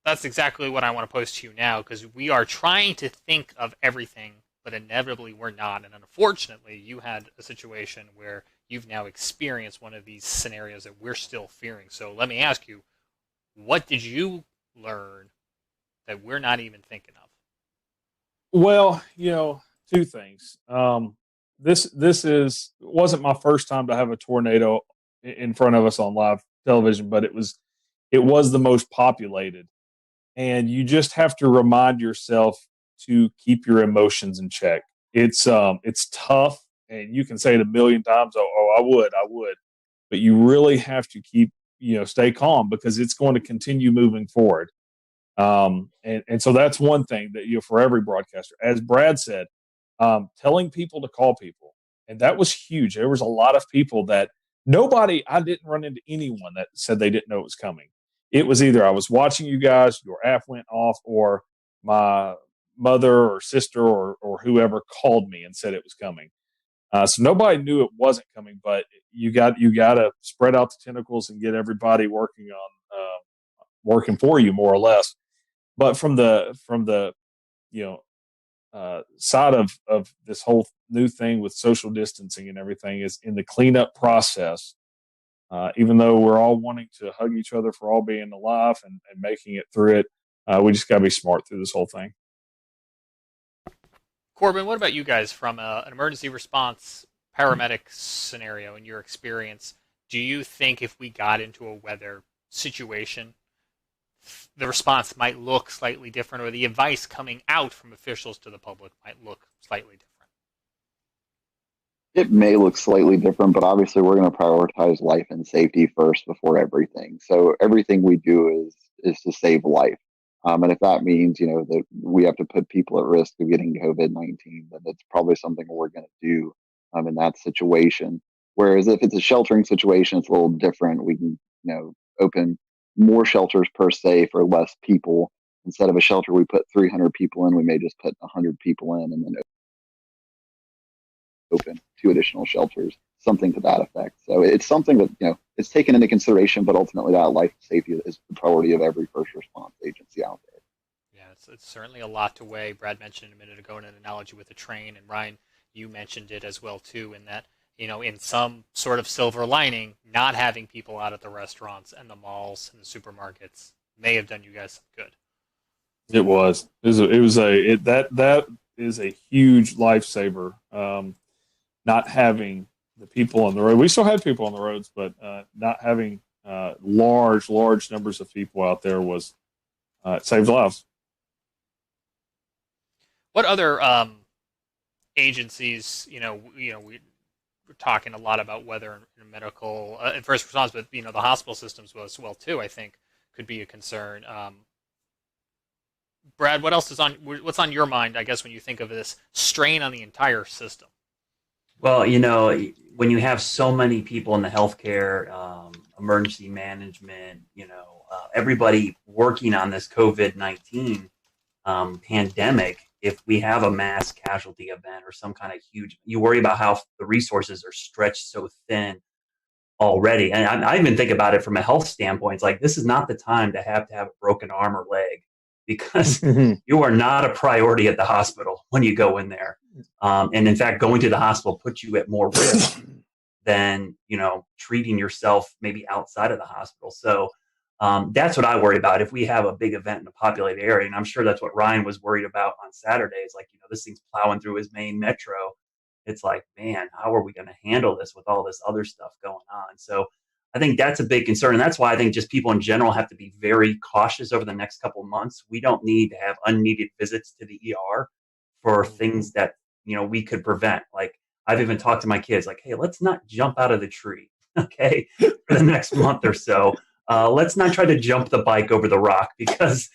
that's exactly what I want to pose to you now, because we are trying to think of everything, but inevitably we're not. And unfortunately, you had a situation where you've now experienced one of these scenarios that we're still fearing. So let me ask you, what did you learn that we're not even thinking of? Well, two things. This wasn't my first time to have a tornado in front of us on live television, but it was the most populated. And you just have to remind yourself to keep your emotions in check. It's tough, and you can say it a million times. Oh, I would, but you really have to keep, stay calm, because it's going to continue moving forward. And so that's one thing that, for every broadcaster, as Brad said, telling people to call people. And that was huge. There was a lot of people I didn't run into anyone that said they didn't know it was coming. It was either I was watching you guys, your app went off, or my mother or sister or whoever called me and said it was coming. So nobody knew it wasn't coming, but you got to spread out the tentacles and get everybody working for you, more or less. But from the side of this whole new thing with social distancing and everything, is in the cleanup process. Even though we're all wanting to hug each other for all being alive and making it through it, we just got to be smart through this whole thing. Corbin, what about you guys from an emergency response paramedic scenario in your experience? Do you think if we got into a weather situation, the response might look slightly different, or the advice coming out from officials to the public might look slightly different? It may look slightly different, but obviously we're going to prioritize life and safety first before everything. So everything we do is to save life. And if that means, that we have to put people at risk of getting COVID-19, then it's probably something we're going to do in that situation. Whereas if it's a sheltering situation, it's a little different. We can, open more shelters per se for less people. Instead of a shelter we put 300 people in, we may just put 100 people in and then open 2 additional shelters, something to that effect. So it's something that, it's taken into consideration, but ultimately that life safety is the priority of every first response agency out there. Yeah, it's certainly a lot to weigh. Brad mentioned a minute ago an analogy with a train, and Ryan, you mentioned it as well too, in that, in some sort of silver lining, not having people out at the restaurants and the malls and the supermarkets may have done you guys some good. That is a huge lifesaver. Not having the people on the road. We still had people on the roads, but not having large numbers of people out there was it saved lives. What other agencies, we're talking a lot about weather and medical and first response, but the hospital systems as well too, I think could be a concern. Brad, what's on your mind, I guess, when you think of this strain on the entire system? Well, when you have so many people in the healthcare, emergency management, everybody working on this COVID-19 pandemic, if we have a mass casualty event or some kind of huge, you worry about how the resources are stretched so thin already. And I even think about it from a health standpoint. It's like, this is not the time to have a broken arm or leg, because you are not a priority at the hospital when you go in there. And in fact, going to the hospital puts you at more risk than, treating yourself maybe outside of the hospital. So that's what I worry about. If we have a big event in a populated area, and I'm sure that's what Ryan was worried about on Saturday, is like, this thing's plowing through his main metro. It's like, man, how are we going to handle this with all this other stuff going on? So I think that's a big concern. And that's why I think just people in general have to be very cautious over the next couple of months. We don't need to have unneeded visits to the ER for things that, we could prevent. Like, I've even talked to my kids like, hey, let's not jump out of the tree, okay, for the next month or so. Let's not try to jump the bike over the rock, because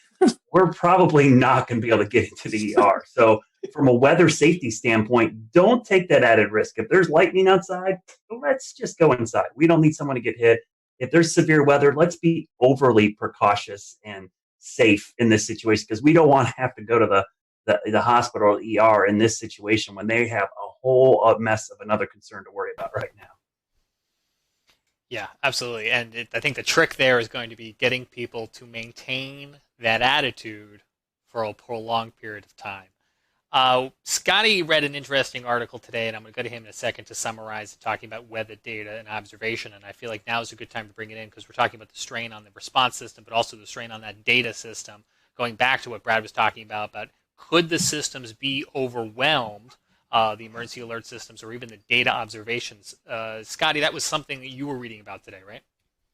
we're probably not going to be able to get into the ER. So from a weather safety standpoint, don't take that added risk. If there's lightning outside, let's just go inside. We don't need someone to get hit. If there's severe weather, let's be overly precautious and safe in this situation, because we don't want to have to go to the hospital or the ER in this situation when they have a whole mess of another concern to worry about right now. Yeah, absolutely. And I think the trick there is going to be getting people to maintain that attitude for a prolonged period of time. Scotty read an interesting article today, and I'm going to go to him in a second to summarize it, talking about weather data and observation. And I feel like now is a good time to bring it in, because we're talking about the strain on the response system, but also the strain on that data system. Going back to what Brad was talking about could the systems be overwhelmed, the emergency alert systems, or even the data observations? Scotty, that was something that you were reading about today, right?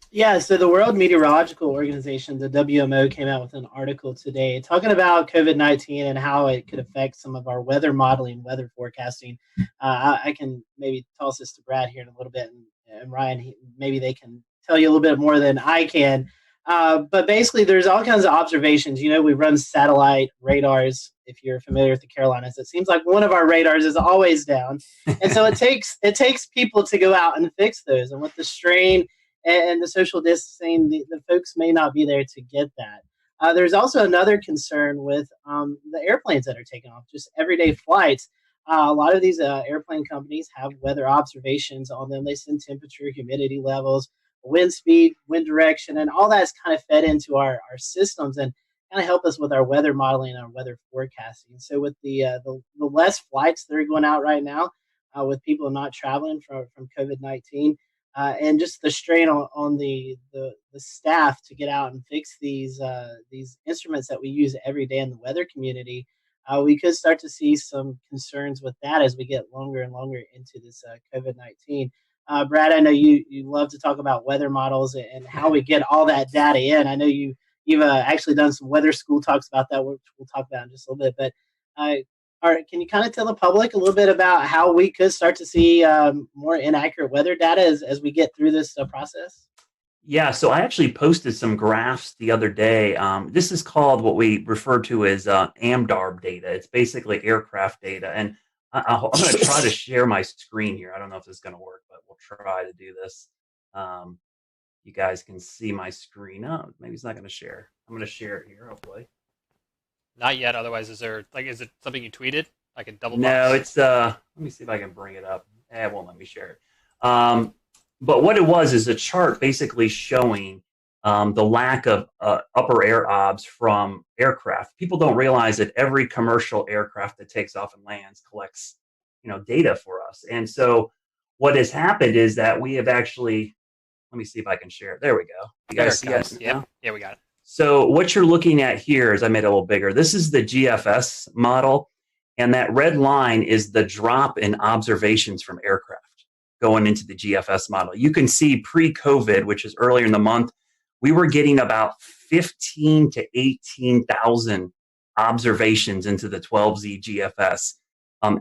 Yeah, so the World Meteorological Organization, the WMO, came out with an article today talking about COVID-19 and how it could affect some of our weather modeling, weather forecasting. I can maybe toss this to Brad here in a little bit, and Ryan, maybe they can tell you a little bit more than I can. But basically, there's all kinds of observations. We run satellite radars. If you're familiar with the Carolinas, it seems like one of our radars is always down, and so it takes people to go out and fix those. And with the strain and the social distancing, the folks may not be there to get that. There's also another concern with the airplanes that are taking off, just everyday flights. A lot of these airplane companies have weather observations on them. They send temperature, humidity levels, wind speed, wind direction, and all that's kind of fed into our systems and kind of help us with our weather modeling and our weather forecasting. So with the less flights that are going out right now, with people not traveling from COVID-19, and just the strain on the staff to get out and fix these instruments that we use every day in the weather community, we could start to see some concerns with that as we get longer and longer into this COVID-19. Brad, I know you love to talk about weather models and how we get all that data in. I know you've actually done some weather school talks about that, which we'll talk about in just a little bit. But can you kind of tell the public a little bit about how we could start to see more inaccurate weather data as we get through this process? Yeah, so I actually posted some graphs the other day. This is called what we refer to as AMDARB data. It's basically aircraft data. And I'm going to try to share my screen here. I don't know if this is going to work, but we'll try to do this. You guys can see my screen. Oh, maybe it's not going to share. I'm going to share it here, hopefully. Not yet. Otherwise, is it something you tweeted? Like a double box? No, it's let me see if I can bring it up. It won't let me share it. But what it was is a chart basically showing the lack of upper air obs from aircraft. People don't realize that every commercial aircraft that takes off and lands collects, data for us. And so what has happened is that we have actually, let me see if I can share it. There we go. You guys see it? Yeah, we got it. So what you're looking at here is, I made it a little bigger. This is the GFS model, and that red line is the drop in observations from aircraft. going into the GFS model. You can see pre-COVID, which is earlier in the month, we were getting about 15 to 18,000 observations into the 12Z GFS.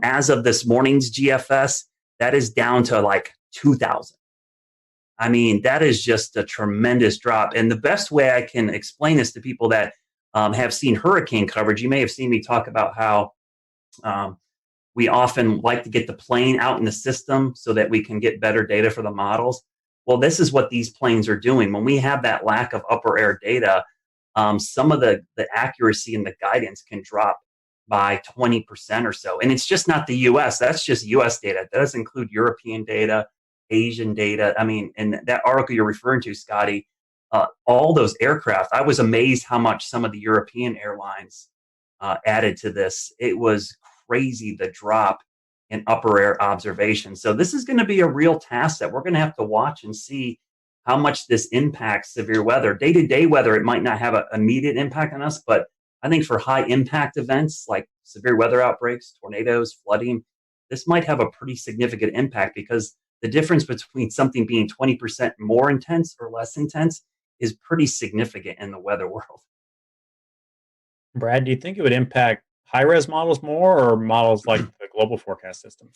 As of this morning's GFS, that is down to like 2,000. I mean, that is just a tremendous drop. And the best way I can explain this to people that have seen hurricane coverage, you may have seen me talk about how we often like to get the plane out in the system so that we can get better data for the models. Well, this is what these planes are doing. When we have that lack of upper air data, some of the accuracy and the guidance can drop by 20% or so. And it's just not the US, that's just US data. That does include European data, Asian data. I mean, and that article you're referring to, Scotty, all those aircraft, I was amazed how much some of the European airlines added to this. It was crazy, the drop in upper air observation. So this is going to be a real task that we're going to have to watch and see how much this impacts severe weather. Day-to-day weather, it might not have an immediate impact on us, but I think for high impact events like severe weather outbreaks, tornadoes, flooding, this might have a pretty significant impact, because the difference between something being 20% more intense or less intense is pretty significant in the weather world. Brad, do you think it would impact high-res models more, or models like the global forecast system?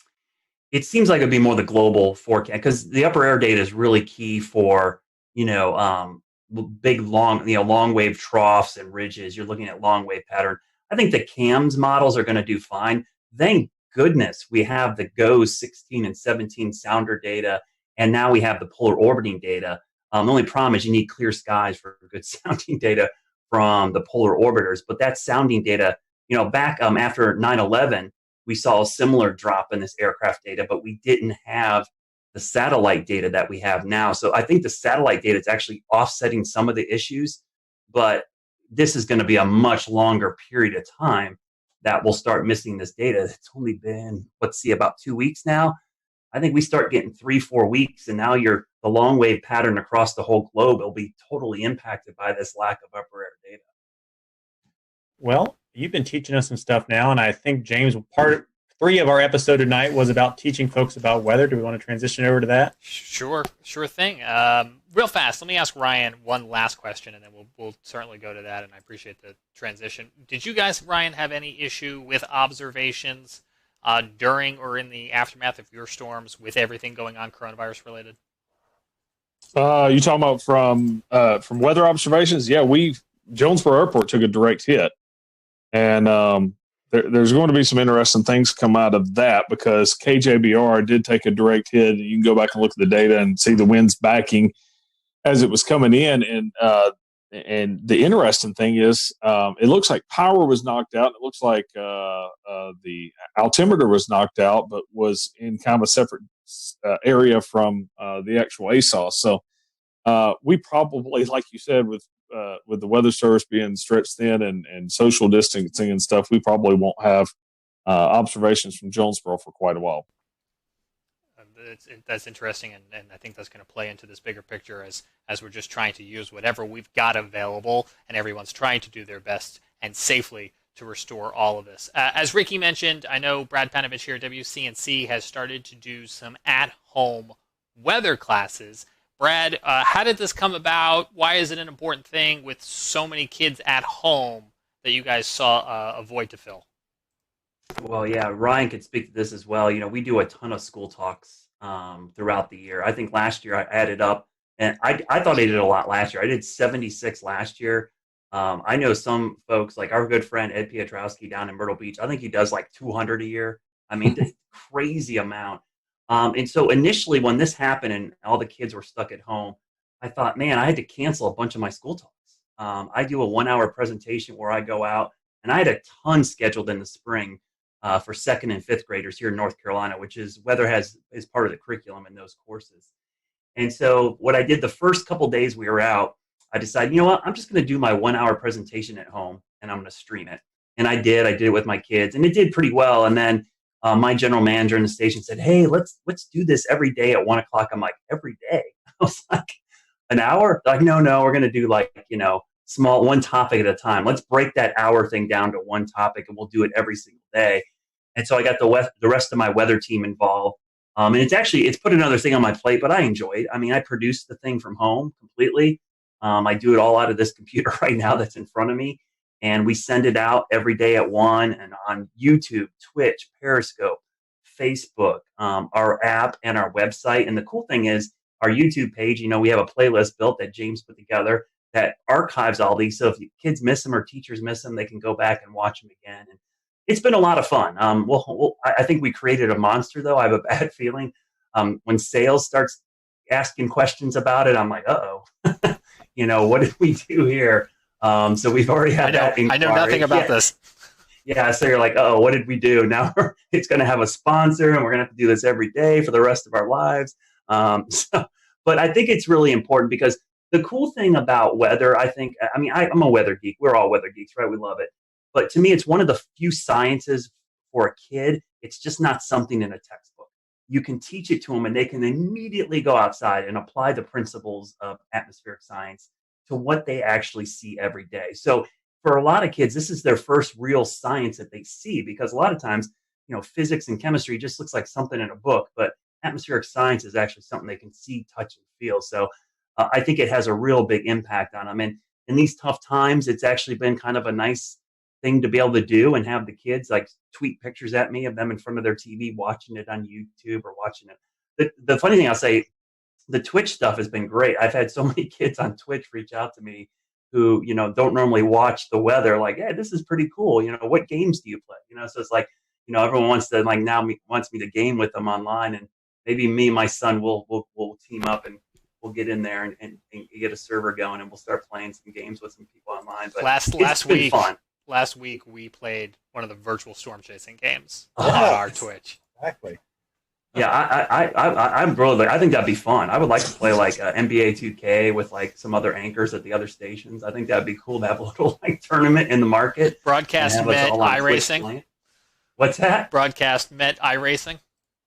It seems like it'd be more the global forecast, because the upper air data is really key for, big, long wave troughs and ridges. You're looking at long wave pattern. I think the CAMS models are going to do fine. Thank goodness we have the GOES 16 and 17 sounder data, and now we have the polar orbiting data. The only problem is you need clear skies for good sounding data from the polar orbiters. But that sounding data, back after 9/11, we saw a similar drop in this aircraft data, but we didn't have the satellite data that we have now. So I think the satellite data is actually offsetting some of the issues, but this is going to be a much longer period of time that we'll start missing this data. It's only been, about 2 weeks now. I think we start getting 3-4 weeks, and now the long wave pattern across the whole globe will be totally impacted by this lack of upper air data. Well, you've been teaching us some stuff now, and I think, James, part 3 of our episode tonight was about teaching folks about weather. Do we want to transition over to that? Sure thing. Real fast, let me ask Ryan one last question, and then we'll certainly go to that, and I appreciate the transition. Did you guys, Ryan, have any issue with observations during or in the aftermath of your storms with everything going on coronavirus related? You talking about from weather observations? Yeah, Jonesboro Airport took a direct hit. And there's going to be some interesting things come out of that, because KJBR did take a direct hit. And you can go back and look at the data and see the winds backing as it was coming in. And the interesting thing is, it looks like power was knocked out. It looks like the altimeter was knocked out, but was in kind of a separate area from the actual ASOS. So we probably, like you said, with the weather service being stretched thin and social distancing and stuff, we probably won't have observations from Jonesboro for quite a while. That's interesting, and I think that's going to play into this bigger picture as we're just trying to use whatever we've got available, and everyone's trying to do their best and safely to restore all of this. As Ricky mentioned, I know Brad Panovich here at WCNC has started to do some at-home weather classes. Brad, how did this come about? Why is it an important thing with so many kids at home that you guys saw a void to fill? Well, yeah, Ryan could speak to this as well. We do a ton of school talks throughout the year. I think last year I added up, and I thought I did a lot last year. I did 76 last year. I know some folks, like our good friend Ed Piotrowski down in Myrtle Beach, I think he does like 200 a year. I mean, it's a crazy amount. And so initially when this happened and all the kids were stuck at home, I thought, man, I had to cancel a bunch of my school talks. I do a 1-hour presentation where I go out, and I had a ton scheduled in the spring for 2nd and 5th graders here in North Carolina, which is weather is part of the curriculum in those courses. And so what I did the first couple days we were out, I decided, you know what, I'm just going to do my 1-hour presentation at home, and I'm going to stream it. And I did it with my kids, and it did pretty well. And then my general manager in the station said, hey, let's do this every day at 1 o'clock. I'm like, every day? I was like, an hour? Like, no, we're going to do small, one topic at a time. Let's break that hour thing down to one topic, and we'll do it every single day. And so I got the rest of my weather team involved. And it's put another thing on my plate, but I enjoy it. I mean, I produce the thing from home completely. I do it all out of this computer right now that's in front of me. And we send it out every day at 1 and on YouTube, Twitch, Periscope, Facebook, our app, and our website. And the cool thing is our YouTube page, we have a playlist built that James put together that archives all these. So if kids miss them or teachers miss them, they can go back and watch them again. And it's been a lot of fun. I think we created a monster, though. I have a bad feeling. When sales starts asking questions about it, I'm like, uh-oh. What did we do here? So we've already had that inquiry. I know nothing about this. Yeah, so you're like, oh, what did we do? Now it's going to have a sponsor, and we're going to have to do this every day for the rest of our lives. But I think it's really important because the cool thing about weather, I'm a weather geek. We're all weather geeks, right? We love it. But to me, it's one of the few sciences for a kid. It's just not something in a textbook. You can teach it to them, and they can immediately go outside and apply the principles of atmospheric science to what they actually see every day. So for a lot of kids, this is their first real science that they see, because a lot of times, physics and chemistry just looks like something in a book, but atmospheric science is actually something they can see, touch, and feel. So I think it has a real big impact on them. And in these tough times, it's actually been kind of a nice thing to be able to do and have the kids like tweet pictures at me of them in front of their TV watching it on YouTube or watching it. The funny thing I'll say, the Twitch stuff has been great. I've had so many kids on Twitch reach out to me who, don't normally watch the weather, like, hey, this is pretty cool. What games do you play? So it's like, everyone wants to wants me to game with them online, and maybe me and my son will team up and we'll get in there and get a server going, and we'll start playing some games with some people online. But last week we played one of the virtual storm chasing games on our Twitch. Exactly. Yeah, I think that'd be fun. I would like to play like NBA 2K with like some other anchors at the other stations. I think that'd be cool to have a little like tournament in the market. Broadcast Met iRacing. What's that? Broadcast Met iRacing.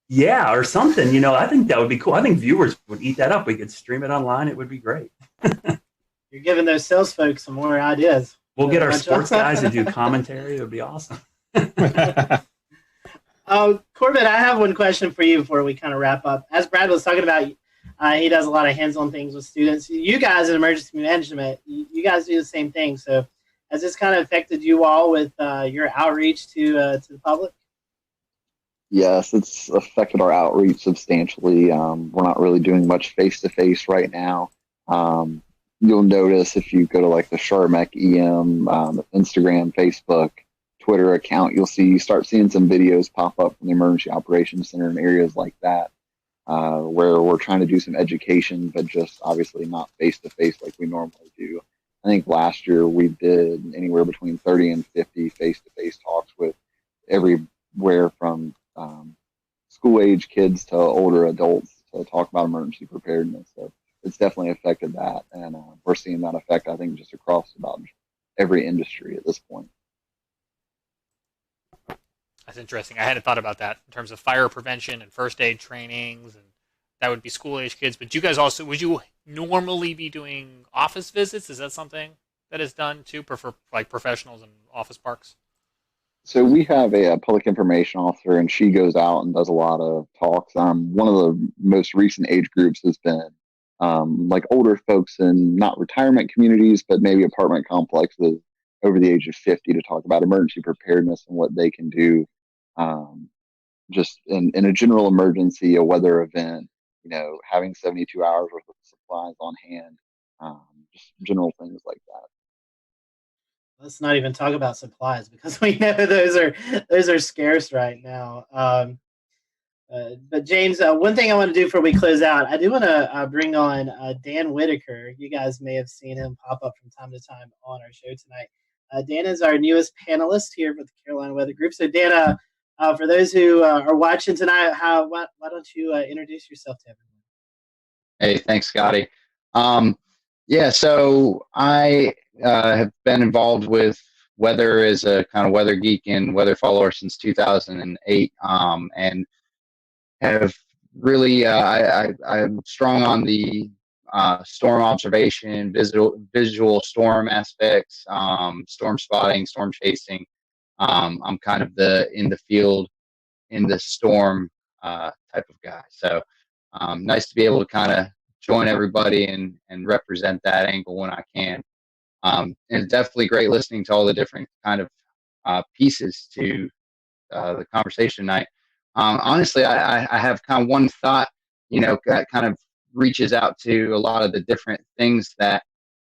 Yeah, or something. I think that would be cool. I think viewers would eat that up. We could stream it online. It would be great. You're giving those sales folks some more ideas. We'll get our sports guys to do commentary. It would be awesome. Corbett, I have one question for you before we kind of wrap up. As Brad was talking about, he does a lot of hands-on things with students. You guys in emergency management, you guys do the same thing. So has this kind of affected you all with your outreach to the public? Yes, it's affected our outreach substantially. We're not really doing much face-to-face right now. You'll notice if you go to like the Charmec EM, Instagram, Facebook, Twitter account, you start seeing some videos pop up from the Emergency Operations Center in areas like that, where we're trying to do some education, but just obviously not face-to-face like we normally do. I think last year we did anywhere between 30 and 50 face-to-face talks with everywhere from school-age kids to older adults to talk about emergency preparedness. So it's definitely affected that, and we're seeing that effect, I think, just across about every industry at this point. That's interesting. I hadn't thought about that in terms of fire prevention and first aid trainings, and that would be school-age kids. But you guys also, would you normally be doing office visits? Is that something that is done too for like professionals in office parks? So we have a public information officer, and she goes out and does a lot of talks. One of the most recent age groups has been like older folks in not retirement communities, but maybe apartment complexes over the age of 50 to talk about emergency preparedness and what they can do just in a general emergency, a weather event, having 72 hours worth of supplies on hand, just general things like that. Let's not even talk about supplies because we know those are scarce right now. But James, one thing I want to do before we close out, I do want to bring on Dan Whitaker. You guys may have seen him pop up from time to time on our show tonight. Dan is our newest panelist here for the Carolina Weather Group. So Dan, for those who are watching tonight, why don't you introduce yourself to everyone? Hey, thanks, Scotty. So I have been involved with weather as a kind of weather geek and weather follower since 2008, and have really I'm strong on the storm observation, visual storm aspects, storm spotting, storm chasing. I'm kind of in the field in the storm type of guy. So nice to be able to kind of join everybody and represent that angle when I can. And it's definitely great listening to all the different kind of pieces to the conversation tonight. Honestly, I have kind of one thought, that kind of reaches out to a lot of the different things that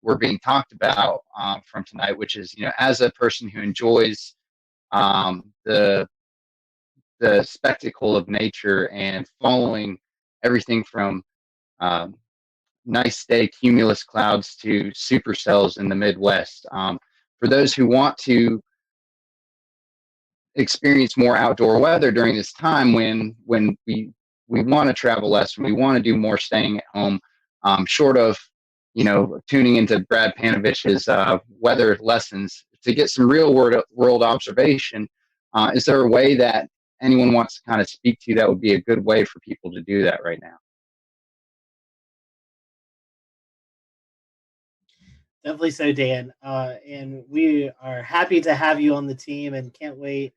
were being talked about from tonight, which is, as a person who enjoys the spectacle of nature and following everything from nice day cumulus clouds to supercells in the Midwest. For those who want to experience more outdoor weather during this time when we want to travel less and we want to do more staying at home, short of tuning into Brad Panovich's weather lessons to get some real world observation, is there a way that anyone wants to kind of speak to that would be a good way for people to do that right now? Definitely so, Dan. And we are happy to have you on the team and can't wait.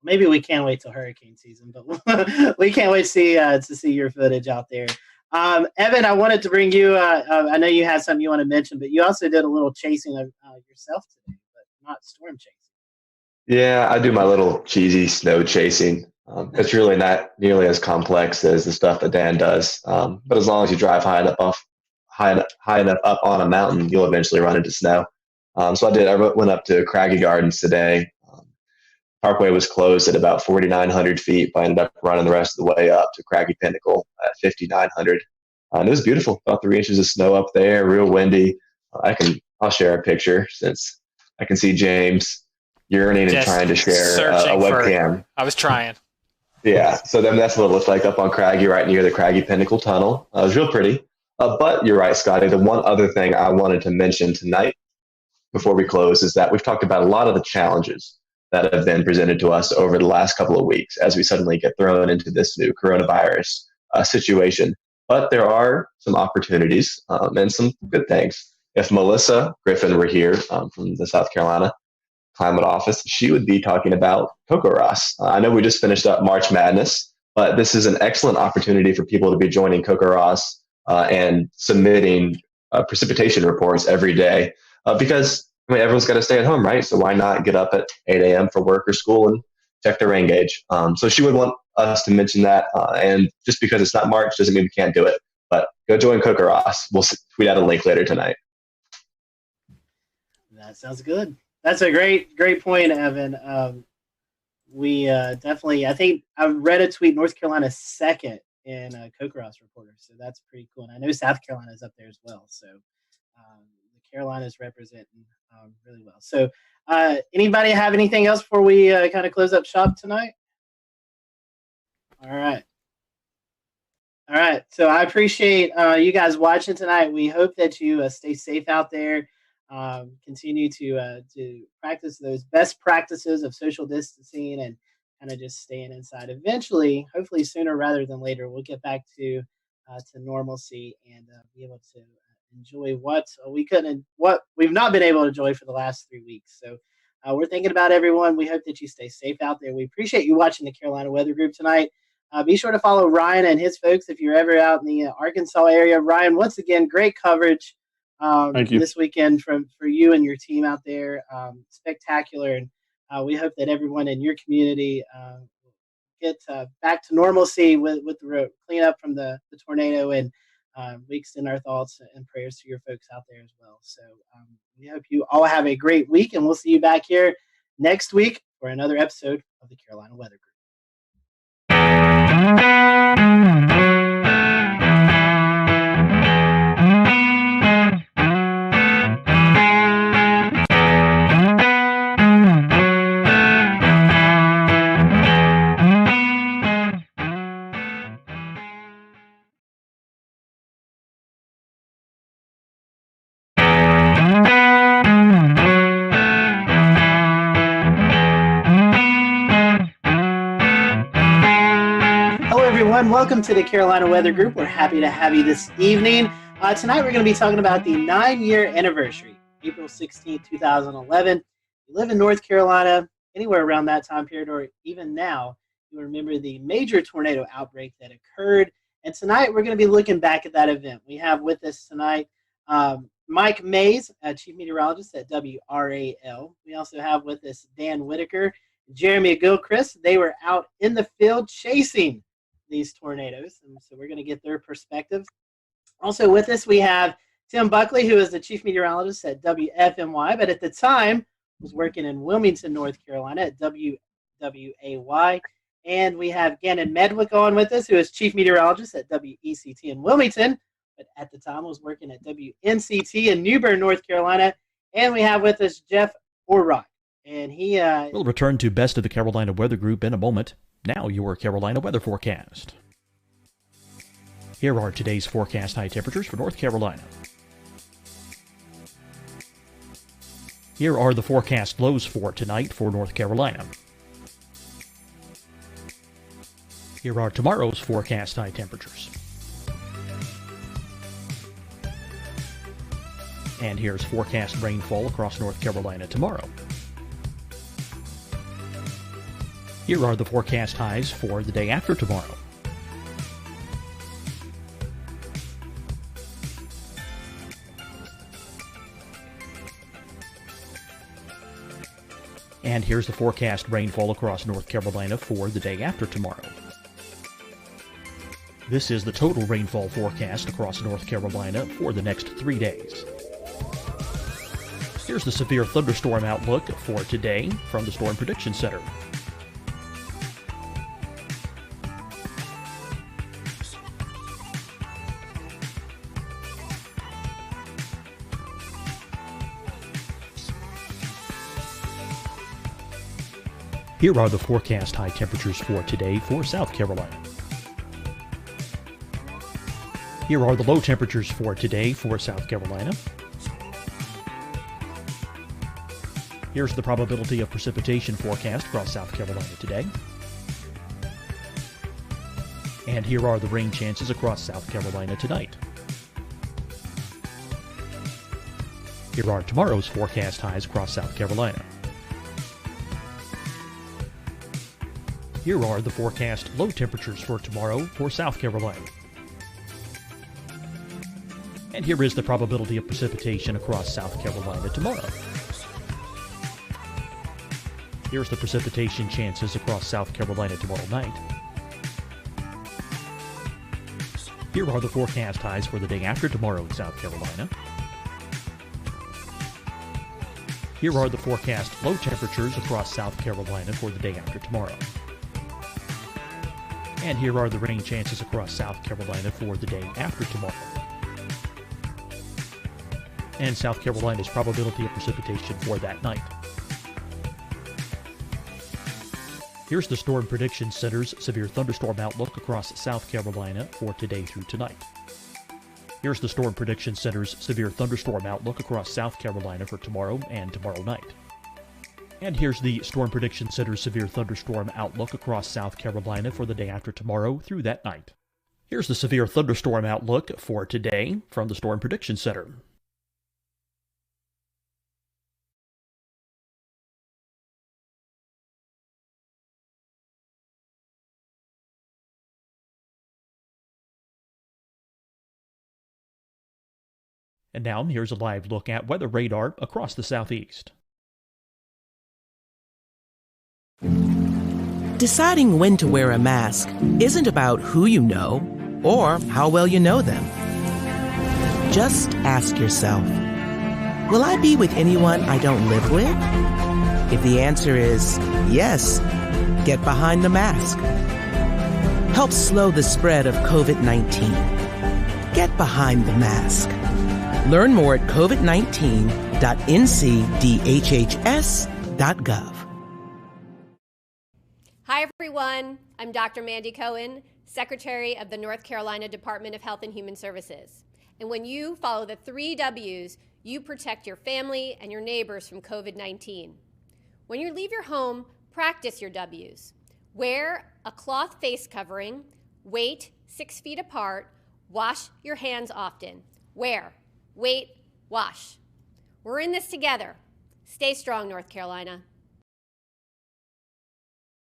Maybe we can't wait till hurricane season, but we can't wait to see your footage out there. Evan, I wanted to bring you, I know you had something you want to mention, but you also did a little chasing of yourself today, but not storm chasing. Yeah, I do my little cheesy snow chasing. It's really not nearly as complex as the stuff that Dan does. But as long as you drive high enough up on a mountain, you'll eventually run into snow. So I went up to Craggy Gardens today. Parkway was closed at about 4,900 feet, but I ended up running the rest of the way up to Craggy Pinnacle at 5,900. And it was beautiful. About 3 inches of snow up there, real windy. I'll share a picture since I can see James yearning and trying to share a webcam. I was trying. Yeah, so then that's what it looked like up on Craggy, right near the Craggy Pinnacle Tunnel. It was real pretty. But you're right, Scotty. The one other thing I wanted to mention tonight before we close is that we've talked about a lot of the challenges that have been presented to us over the last couple of weeks as we suddenly get thrown into this new coronavirus situation. But there are some opportunities and some good things. If Melissa Griffin were here from the South Carolina Climate Office, she would be talking about CocoRoss. I know we just finished up March Madness, but this is an excellent opportunity for people to be joining CocoRoss and submitting precipitation reports every day because everyone's got to stay at home, right? So why not get up at 8 a.m. for work or school and check the rain gauge? So she would want us to mention that. And just because it's not March doesn't mean we can't do it. But go join CocoRoss. We'll tweet out a link later tonight. That sounds good. That's a great point, Evan. We definitely, I think I read a tweet, North Carolina's second in CocoRoss reporters. So that's pretty cool. And I know South Carolina's up there as well. So the Carolinas representing really well. So anybody have anything else before we kind of close up shop tonight? All right. So I appreciate you guys watching tonight. We hope that you stay safe out there. Continue to practice those best practices of social distancing and kind of just staying inside. Eventually, hopefully sooner rather than later, we'll get back to normalcy and be able to enjoy what we've not been able to enjoy for the last 3 weeks. So we're thinking about everyone. We hope that you stay safe out there. We appreciate you watching the Carolina Weather Group tonight. Be sure to follow Ryan and his folks if you're ever out in the Arkansas area. Ryan, once again, great coverage Thank you. this weekend for you and your team out there. Spectacular. And we hope that everyone in your community get back to normalcy with the cleanup from the tornado. And we extend our thoughts and prayers to your folks out there as well. So we hope you all have a great week, and we'll see you back here next week for another episode of the Carolina Weather Group. Welcome to the Carolina Weather Group. We're happy to have you this evening. Tonight we're going to be talking about the 9-year anniversary, April 16, 2011. If you live in North Carolina, anywhere around that time period, or even now, You remember the major tornado outbreak that occurred. And tonight we're going to be looking back at that event. We have with us tonight Mike Mays, Chief Meteorologist at WRAL. We also have with us Dan Whitaker, Jeremy Gilchrist. They were out in the field chasing these tornadoes, and so we're going to get their perspective. Also with us we have Tim Buckley, who is the Chief Meteorologist at WFMY, but at the time was working in Wilmington, North Carolina at WWAY. And we have Gannon Medwick on with us, who is Chief Meteorologist at WECT in Wilmington, but at the time was working at WNCT in New Bern, North Carolina. And we have with us Jeff Orrock, and he We'll return to Best of the Carolina Weather Group in a moment. Now your Carolina weather forecast. Here are today's forecast high temperatures for North Carolina. Here are the forecast lows for tonight for North Carolina. Here are tomorrow's forecast high temperatures. And here's forecast rainfall across North Carolina tomorrow. Here are the forecast highs for the day after tomorrow. And here's the forecast rainfall across North Carolina for the day after tomorrow. This is the total rainfall forecast across North Carolina for the next 3 days. Here's the severe thunderstorm outlook for today from the Storm Prediction Center. Here are the forecast high temperatures for today for South Carolina. Here are the low temperatures for today for South Carolina. Here's the probability of precipitation forecast across South Carolina today. And here are the rain chances across South Carolina tonight. Here are tomorrow's forecast highs across South Carolina. Here are the forecast low temperatures for tomorrow for South Carolina. And here is the probability of precipitation across South Carolina tomorrow. Here's the precipitation chances across South Carolina tomorrow night. Here are the forecast highs for the day after tomorrow in South Carolina. Here are the forecast low temperatures across South Carolina for the day after tomorrow. And here are the rain chances across South Carolina for the day after tomorrow. And South Carolina's probability of precipitation for that night. Here's the Storm Prediction Center's severe thunderstorm outlook across South Carolina for today through tonight. Here's the Storm Prediction Center's severe thunderstorm outlook across South Carolina for tomorrow and tomorrow night. And here's the Storm Prediction Center's severe thunderstorm outlook across South Carolina for the day after tomorrow through that night. Here's the severe thunderstorm outlook for today from the Storm Prediction Center. And now here's a live look at weather radar across the southeast. Deciding when to wear a mask isn't about who you know or how well you know them. Just ask yourself, will I be with anyone I don't live with? If the answer is yes, get behind the mask. Help slow the spread of COVID-19. Get behind the mask. Learn more at covid19.ncdhhs.gov. Hi, everyone. I'm Dr. Mandy Cohen, Secretary of the North Carolina Department of Health and Human Services. And when you follow the 3 W's, you protect your family and your neighbors from COVID-19. When you leave your home, practice your W's. Wear a cloth face covering, wait 6 feet apart, wash your hands often. Wear, wait, wash. We're in this together. Stay strong, North Carolina.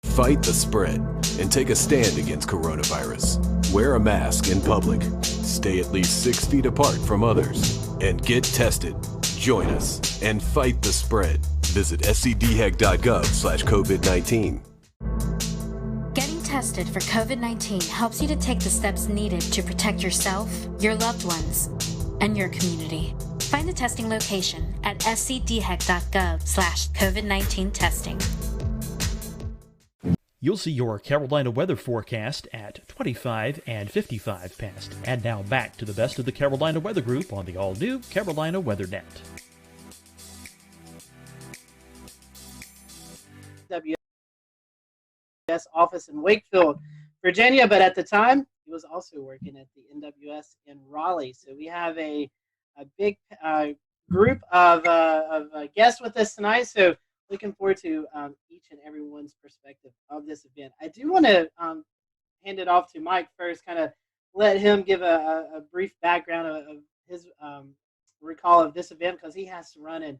Fight the spread. and take a stand against coronavirus. Wear a mask in public. Stay at least 6 feet apart from others. And get tested. Join us and fight the spread. Visit scdhec.gov/COVID-19. Getting tested for COVID-19 helps you to take the steps needed to protect yourself, your loved ones, and your community. Find the testing location at scdhec.gov/COVID-19 testing. You'll see your Carolina weather forecast at 25 and 55 past. And now back to the best of the Carolina Weather Group on the all-new Carolina WeatherNet. NWS office in Wakefield, Virginia, but at the time he was also working at the NWS in Raleigh. So we have a big group of guests with us tonight. So looking forward to each and everyone's perspective of this event. I do want to hand it off to Mike first, kind of let him give a brief background of his recall of this event, because he has to run and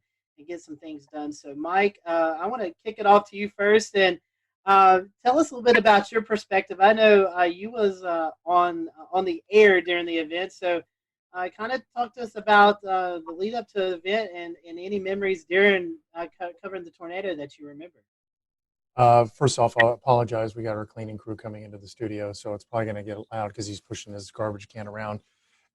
get some things done. So Mike, I want to kick it off to you first, and tell us a little bit about your perspective. I know you was on the air during the event, so kind of talk to us about the lead up to the event and any memories during covering the tornado that you remember. First off, I'll apologize. We got our cleaning crew coming into the studio, so it's probably going to get loud because he's pushing his garbage can around.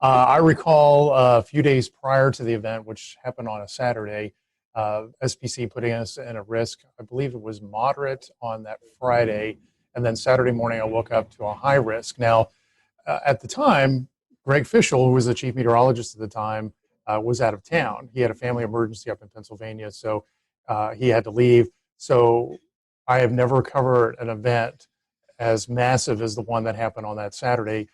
I recall a few days prior to the event, which happened on a Saturday, SPC putting us in a risk. I believe it was moderate on that Friday, and then Saturday morning I woke up to a high risk. Now, at the time, Greg Fischel, who was the chief meteorologist at the time, was out of town. He had a family emergency up in Pennsylvania, so he had to leave. So I have never covered an event as massive as the one that happened on that Saturday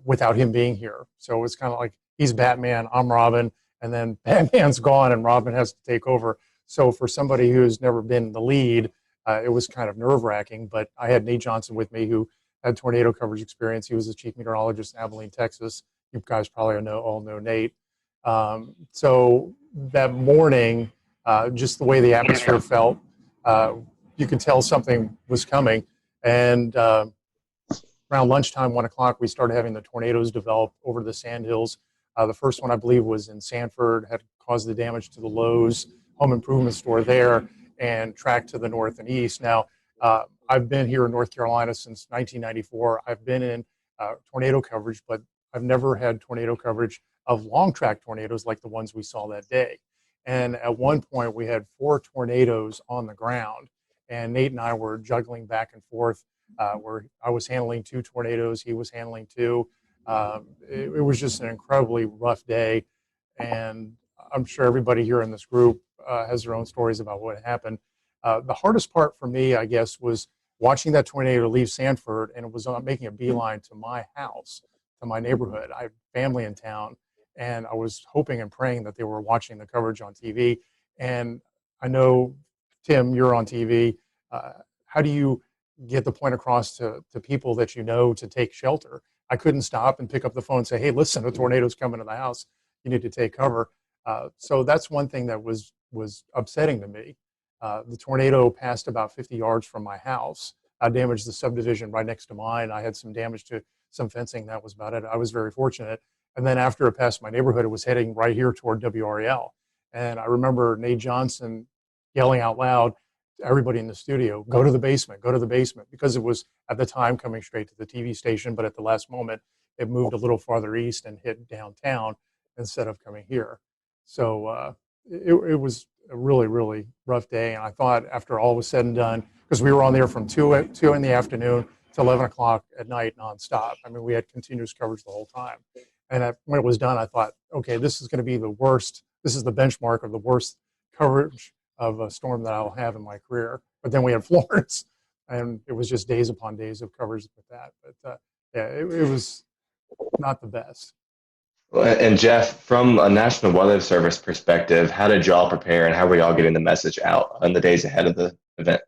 without him being here. So it was kind of like he's Batman, I'm Robin, and then Batman's gone and Robin has to take over. So for somebody who's never been the lead, it was kind of nerve-wracking. But I had Nate Johnson with me, who had tornado coverage experience. He was the chief meteorologist in Abilene, Texas. You guys probably all know Nate. So that morning, just the way the atmosphere felt, you could tell something was coming. And around lunchtime, 1 o'clock, we started having the tornadoes develop over the Sandhills. The first one, I believe, was in Sanford, had caused the damage to the Lowe's home improvement store there and tracked to the north and east. Now, I've been here in North Carolina since 1994. I've been in tornado coverage, but I've never had tornado coverage of long track tornadoes like the ones we saw that day. And at one point, we had 4 tornadoes on the ground, and Nate and I were juggling back and forth, where I was handling 2 tornadoes, he was handling 2. It was just an incredibly rough day, and I'm sure everybody here in this group has their own stories about what happened. The hardest part for me, I guess, was watching that tornado leave Sanford, and it was making a beeline to my house, to my neighborhood. I have family in town, and I was hoping and praying that they were watching the coverage on TV. And I know, Tim, you're on TV. How do you get the point across to people that you know to take shelter? I couldn't stop and pick up the phone and say, hey, listen, a tornado's coming to the house. You need to take cover. So that's one thing that was upsetting to me. The tornado passed about 50 yards from my house. I damaged the subdivision right next to mine. I had some damage to some fencing. That was about it. I was very fortunate. And then after it passed my neighborhood, it was heading right here toward WREL. And I remember Nate Johnson yelling out loud to everybody in the studio, go to the basement, because it was at the time coming straight to the TV station, but at the last moment, it moved a little farther east and hit downtown instead of coming here. So it was a really, really rough day. And I thought after all was said and done, because we were on there from 2 in the afternoon to 11 o'clock at night nonstop. I mean, we had continuous coverage the whole time. And when it was done, I thought, okay, this is going to be the worst. This is the benchmark of the worst coverage of a storm that I'll have in my career. But then we had Florence, and it was just days upon days of coverage with that. But yeah, it was not the best. And Jeff, from a National Weather Service perspective, how did y'all prepare, and how were y'all getting the message out in the days ahead of the event?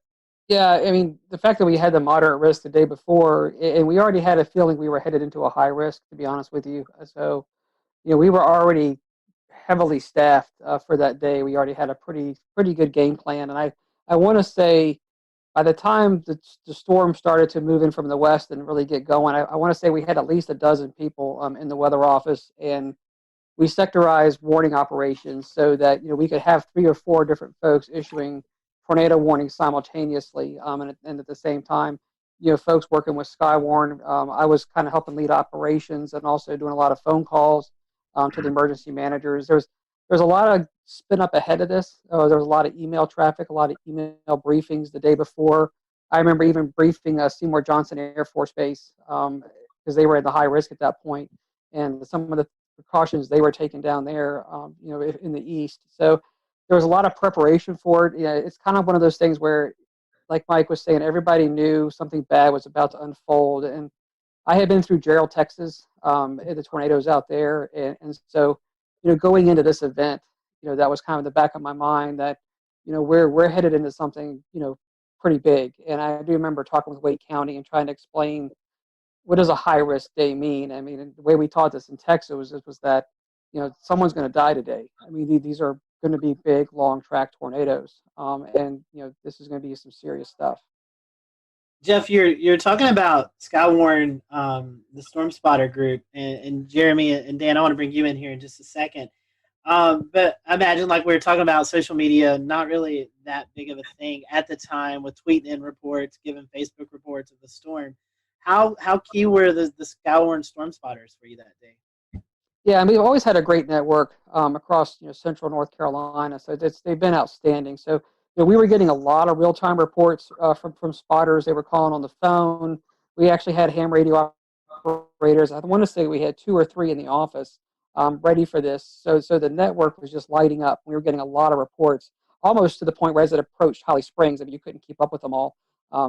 Yeah, I mean, the fact that we had the moderate risk the day before, and we already had a feeling we were headed into a high risk, to be honest with you. So, we were already heavily staffed for that day. We already had a pretty good game plan. And I want to say by the time the storm started to move in from the west and really get going, I want to say we had at least a dozen people in the weather office, and we sectorized warning operations so that we could have 3 or 4 different folks issuing tornado warnings simultaneously, and at the same time, folks working with Skywarn. I was kind of helping lead operations and also doing a lot of phone calls to the emergency managers. There's a lot of spin up ahead of this. There was a lot of email traffic, a lot of email briefings the day before. I remember even briefing Seymour Johnson Air Force Base because they were at the high risk at that point, and some of the precautions they were taking down there, in the east. So there was a lot of preparation for it. It's kind of one of those things where, like Mike was saying, everybody knew something bad was about to unfold. And I had been through Gerald, Texas, the tornadoes out there, and so going into this event, that was kind of the back of my mind that we're headed into something pretty big. And I do remember talking with Wake County and trying to explain what does a high risk day mean? I mean, the way we taught this in Texas was that, someone's going to die today. I mean, these are going to be big, long track tornadoes. And, this is going to be some serious stuff. Jeff, you're talking about Skywarn, the Storm Spotter group, and Jeremy and Dan, I want to bring you in here in just a second. But I imagine, like we were talking about, social media, not really that big of a thing at the time with tweeting in reports, giving Facebook reports of the storm. How key were the Skywarn Storm Spotters for you that day? Yeah, and we've always had a great network across central North Carolina, so they've been outstanding. So we were getting a lot of real time reports from spotters. They were calling on the phone. We actually had ham radio operators. I want to say we had 2 or 3 in the office ready for this. So the network was just lighting up. We were getting a lot of reports, almost to the point where as it approached Holly Springs, I mean, you couldn't keep up with them all.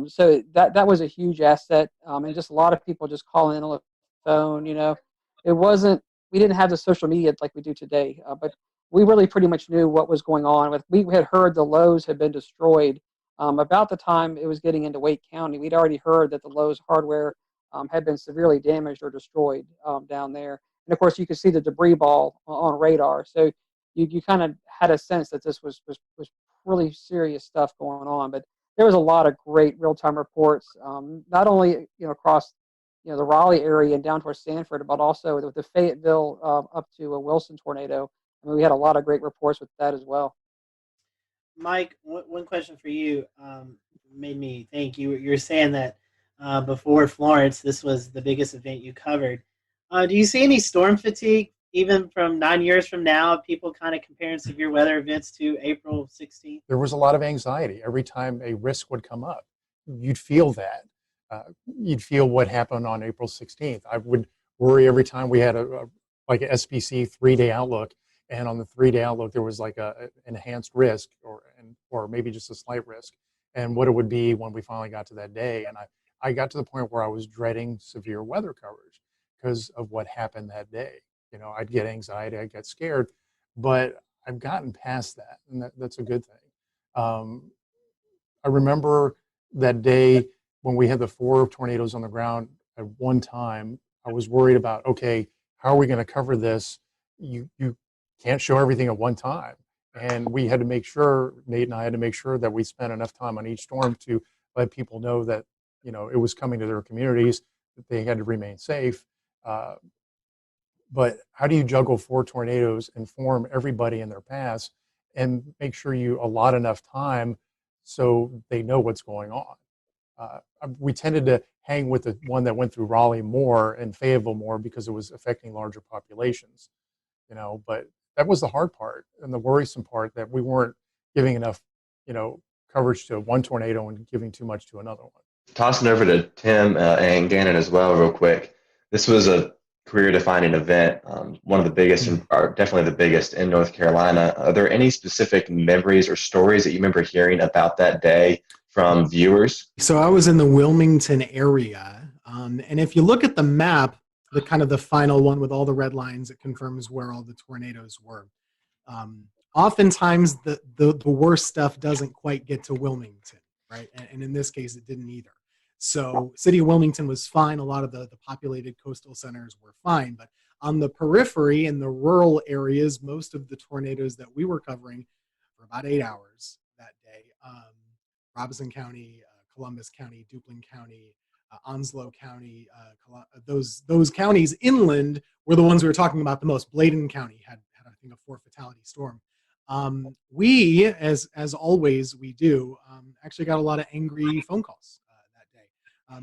So that was a huge asset, and just a lot of people just calling in on the phone. It wasn't. We didn't have the social media like we do today, but we really pretty much knew what was going on. We had heard the Lowe's had been destroyed about the time it was getting into Wake County. We'd already heard that the Lowe's hardware had been severely damaged or destroyed down there. And of course, you could see the debris ball on radar. So you kind of had a sense that this was really serious stuff going on. But there was a lot of great real-time reports, not only across the Raleigh area and down towards Sanford, but also with the Fayetteville up to a Wilson tornado. I mean, we had a lot of great reports with that as well. Mike, one question for you made me think. You were saying that before Florence, this was the biggest event you covered. Do you see any storm fatigue, even from 9 years from now, people kind of comparing severe weather events to April 16th? There was a lot of anxiety every time a risk would come up. You'd feel that. You'd feel what happened on April 16th. I would worry every time we had a SPC 3-day outlook, and on the 3-day outlook there was like an enhanced risk or maybe just a slight risk, and what it would be when we finally got to that day. And I got to the point where I was dreading severe weather coverage because of what happened that day. I'd get anxiety, I'd get scared, but I've gotten past that, and that's a good thing. I remember that day when we had the 4 tornadoes on the ground at one time. I was worried about, okay, how are we going to cover this? You can't show everything at one time. And we had to make sure, Nate and I had to make sure that we spent enough time on each storm to let people know that, it was coming to their communities, that they had to remain safe. But how do you juggle 4 tornadoes, inform everybody in their paths, and make sure you allot enough time so they know what's going on? We tended to hang with the one that went through Raleigh more and Fayetteville more because it was affecting larger populations, but that was the hard part and the worrisome part, that we weren't giving enough, coverage to one tornado and giving too much to another one. Tossing over to Tim and Gannon as well real quick. This was a career-defining event, one of the biggest, or definitely the biggest in North Carolina. Are there any specific memories or stories that you remember hearing about that day from viewers? So I was in the Wilmington area, and if you look at the map, the kind of the final one with all the red lines, it confirms where all the tornadoes were. Oftentimes, the worst stuff doesn't quite get to Wilmington, right? And in this case, it didn't either. So city of Wilmington was fine. A lot of the populated coastal centers were fine. But on the periphery and the rural areas, most of the tornadoes that we were covering for about 8 hours that day, Robeson County, Columbus County, Duplin County, Onslow County, those counties inland were the ones we were talking about the most. Bladen County had I think, a 4-fatality storm. We, as always, we do, actually got a lot of angry phone calls that day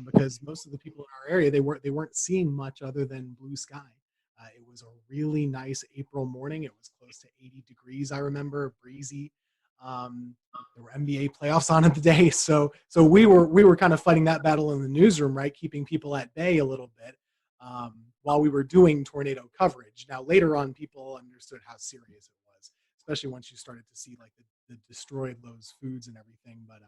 because most of the people in our area, they weren't seeing much other than blue sky. It was a really nice April morning. It was close to 80 degrees, I remember, breezy. There were NBA playoffs on at the day, so we were kind of fighting that battle in the newsroom, right, keeping people at bay a little bit while we were doing tornado coverage. Now later on, people understood how serious it was, especially once you started to see like the destroyed those foods and everything. But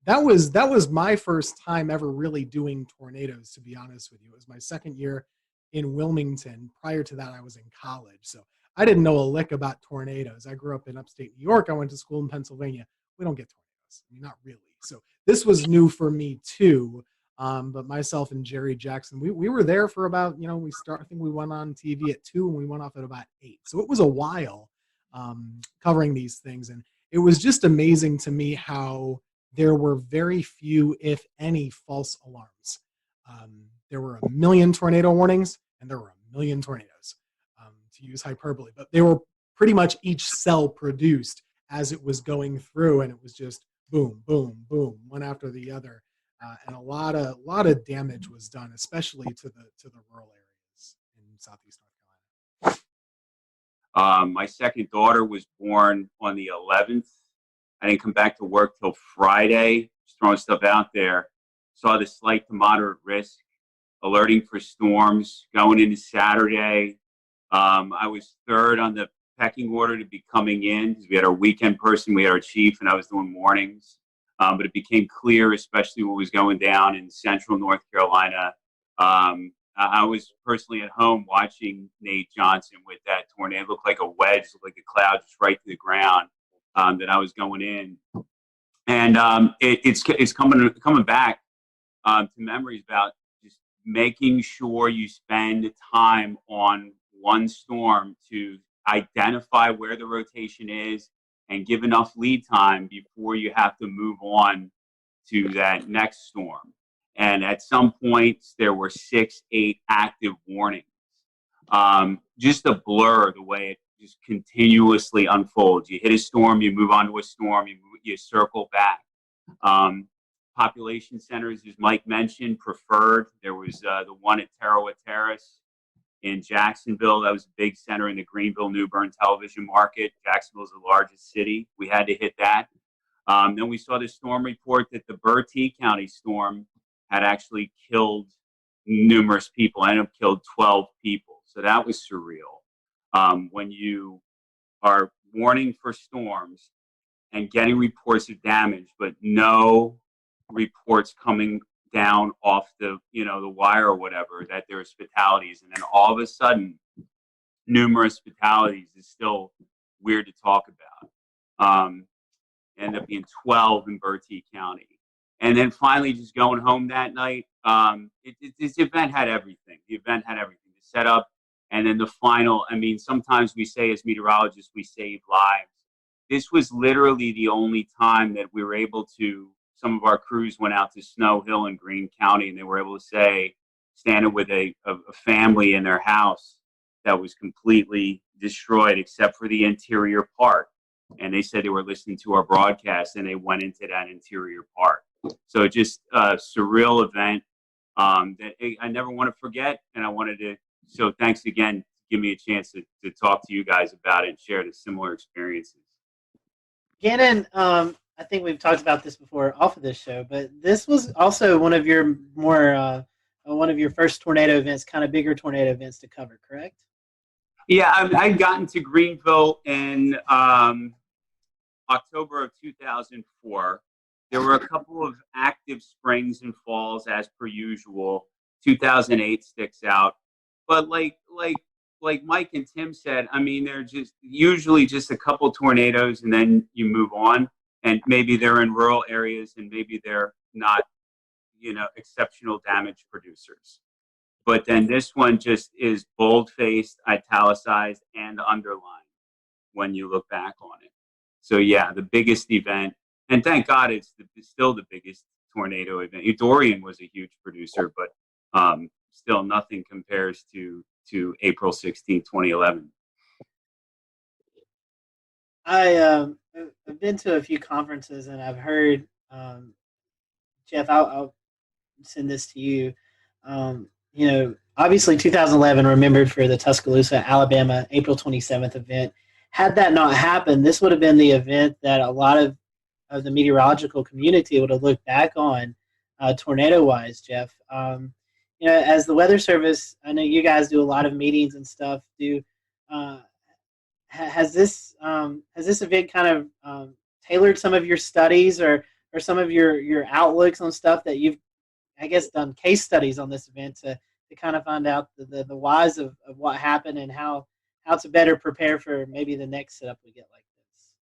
that was my first time ever really doing tornadoes. To be honest with you, it was my second year in Wilmington. Prior to that, I was in college, so I didn't know a lick about tornadoes. I grew up in upstate New York. I went to school in Pennsylvania. We don't get tornadoes. I mean, not really. So this was new for me too. But myself and Jerry Jackson, we were there for about, I think we went on TV at 2 and we went off at about 8. So it was a while covering these things. And it was just amazing to me how there were very few, if any, false alarms. There were a million tornado warnings and there were a million tornadoes, to use hyperbole. But they were pretty much each cell produced as it was going through, and it was just boom, boom, boom, one after the other. And a lot of damage was done, especially to the rural areas in Southeast North Carolina. My second daughter was born on the 11th. I didn't come back to work till Friday. Just throwing stuff out there. Saw the slight to moderate risk, alerting for storms going into Saturday. I was third on the pecking order to be coming in because we had our weekend person, we had our chief, and I was doing mornings. But it became clear, especially what was going down in central North Carolina. I was personally at home watching Nate Johnson with that tornado. It looked like a wedge, looked like a cloud just right to the ground that I was going in. And it's coming back to memories about just making sure you spend time on one storm to identify where the rotation is and give enough lead time before you have to move on to that next storm. And at some points, there were 6, 8 active warnings. Just a blur the way it just continuously unfolds. You hit a storm, you move on to a storm, you circle back. Population centers, as Mike mentioned, preferred. There was the one at Tarawa Terrace in Jacksonville. That was a big center in the Greenville-New Bern television market. Jacksonville is the largest city. We had to hit that. Then we saw the storm report that the Bertie County storm had actually killed numerous people, ended up killed 12 people. So that was surreal. When you are warning for storms and getting reports of damage, but no reports coming down off the wire or whatever that there's fatalities, and then all of a sudden numerous fatalities is still weird to talk about. End up being 12 in Bertie County, and then finally just going home that night. This event had everything. The event had everything, the setup, and then the final. I mean, sometimes we say as meteorologists we save lives. This was literally the only time that we were able to. Some of our crews went out to Snow Hill in Greene County, and they were able to say, standing with a family in their house that was completely destroyed except for the interior part. And they said they were listening to our broadcast, and they went into that interior part. So just a surreal event that I never want to forget. And I wanted to, so thanks again to give me a chance to talk to you guys about it and share the similar experiences. Gannon, I think we've talked about this before off of this show, but this was also one of your one of your first tornado events, kind of bigger tornado events to cover, correct? Yeah, I'd gotten to Greenville in October of 2004. There were a couple of active springs and falls as per usual. 2008 sticks out, but like Mike and Tim said, I mean, they're just usually just a couple tornadoes, and then you move on. And maybe they're in rural areas, and maybe they're not, exceptional damage producers. But then this one just is bold-faced, italicized, and underlined when you look back on it. So yeah, the biggest event, and thank God it's still the biggest tornado event. Dorian was a huge producer, but still nothing compares to April 16th, 2011. I've been to a few conferences and I've heard, Jeff, I'll send this to you. Obviously 2011 remembered for the Tuscaloosa, Alabama, April 27th event. Had that not happened, this would have been the event that a lot of the meteorological community would have looked back on tornado-wise, Jeff. As the Weather Service, I know you guys do a lot of meetings and stuff. Has this event kind of tailored some of your studies or some of your outlooks on stuff that you've, I guess, done case studies on this event to kind of find out the whys of what happened and how to better prepare for maybe the next setup we get like this?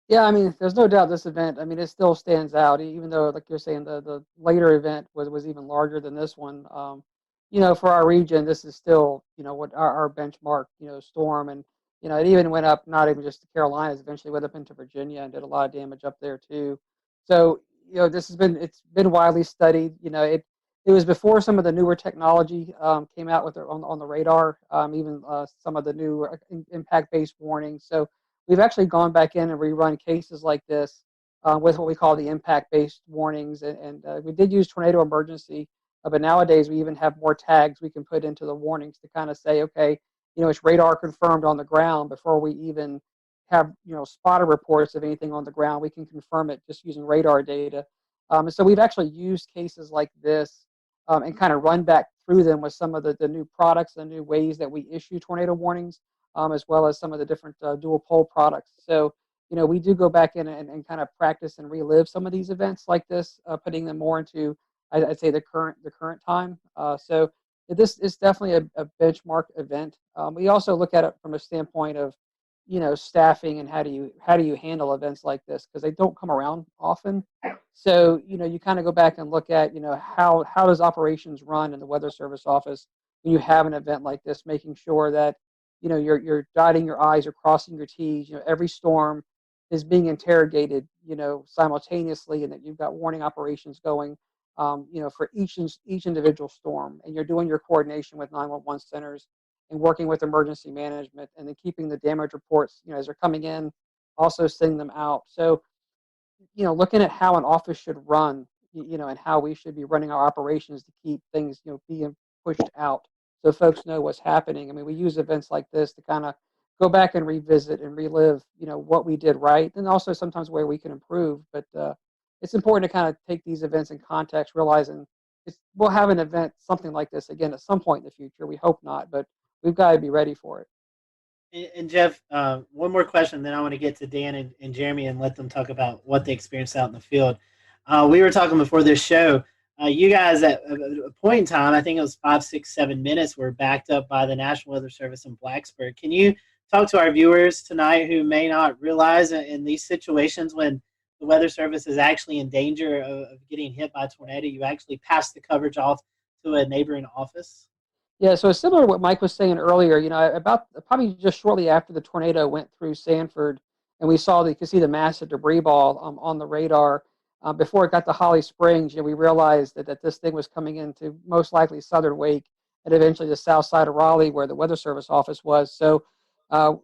Yeah, I mean, there's no doubt this event, I mean, it still stands out, even though, like you're saying, the later event was even larger than this one. For our region, this is still, what our benchmark, storm. And, it even went up, not even just the Carolinas, eventually went up into Virginia and did a lot of damage up there too. So, it's been widely studied. It was before some of the newer technology came out with on the radar, even some of the new impact-based warnings. So we've actually gone back in and rerun cases like this with what we call the impact-based warnings, and we did use tornado emergency, but nowadays we even have more tags we can put into the warnings to kind of say, okay, it's radar confirmed on the ground before we even have spotter reports of anything on the ground. We can confirm it just using radar data. And so we've actually used cases like this and kind of run back through them with some of the new products, the new ways that we issue tornado warnings, as well as some of the different dual pole products. So, we do go back in and kind of practice and relive some of these events like this, putting them more into, I'd say, the current time. So this is definitely a benchmark event. We also look at it from a standpoint of, staffing and how do you handle events like this, because they don't come around often. So, you kind of go back and look at, how does operations run in the Weather Service office when you have an event like this, making sure that, you're dotting your I's, you're crossing your T's, every storm is being interrogated, simultaneously, and that you've got warning operations going, for each individual storm, and you're doing your coordination with 911 centers and working with emergency management, and then keeping the damage reports, as they're coming in, also sending them out. So, looking at how an office should run, and how we should be running our operations to keep things, being pushed out so folks know what's happening. I mean, we use events like this to kind of go back and revisit and relive, what we did right, and also sometimes where we can improve. But it's important to kind of take these events in context, realizing we'll have an event, something like this again at some point in the future. We hope not, but we've got to be ready for it. And Jeff, one more question, then I want to get to Dan and Jeremy and let them talk about what they experienced out in the field. We were talking before this show. You guys, at a point in time, I think it was 5, 6, 7 minutes, were backed up by the National Weather Service in Blacksburg. Can you talk to our viewers tonight who may not realize in these situations when the Weather Service is actually in danger of getting hit by a tornado, you actually pass the coverage off to a neighboring office? Yeah, so it's similar to what Mike was saying earlier. About probably just shortly after the tornado went through Sanford, and you could see the massive debris ball on the radar. Before it got to Holly Springs, we realized that this thing was coming into most likely southern Wake and eventually the south side of Raleigh, where the Weather Service office was. So I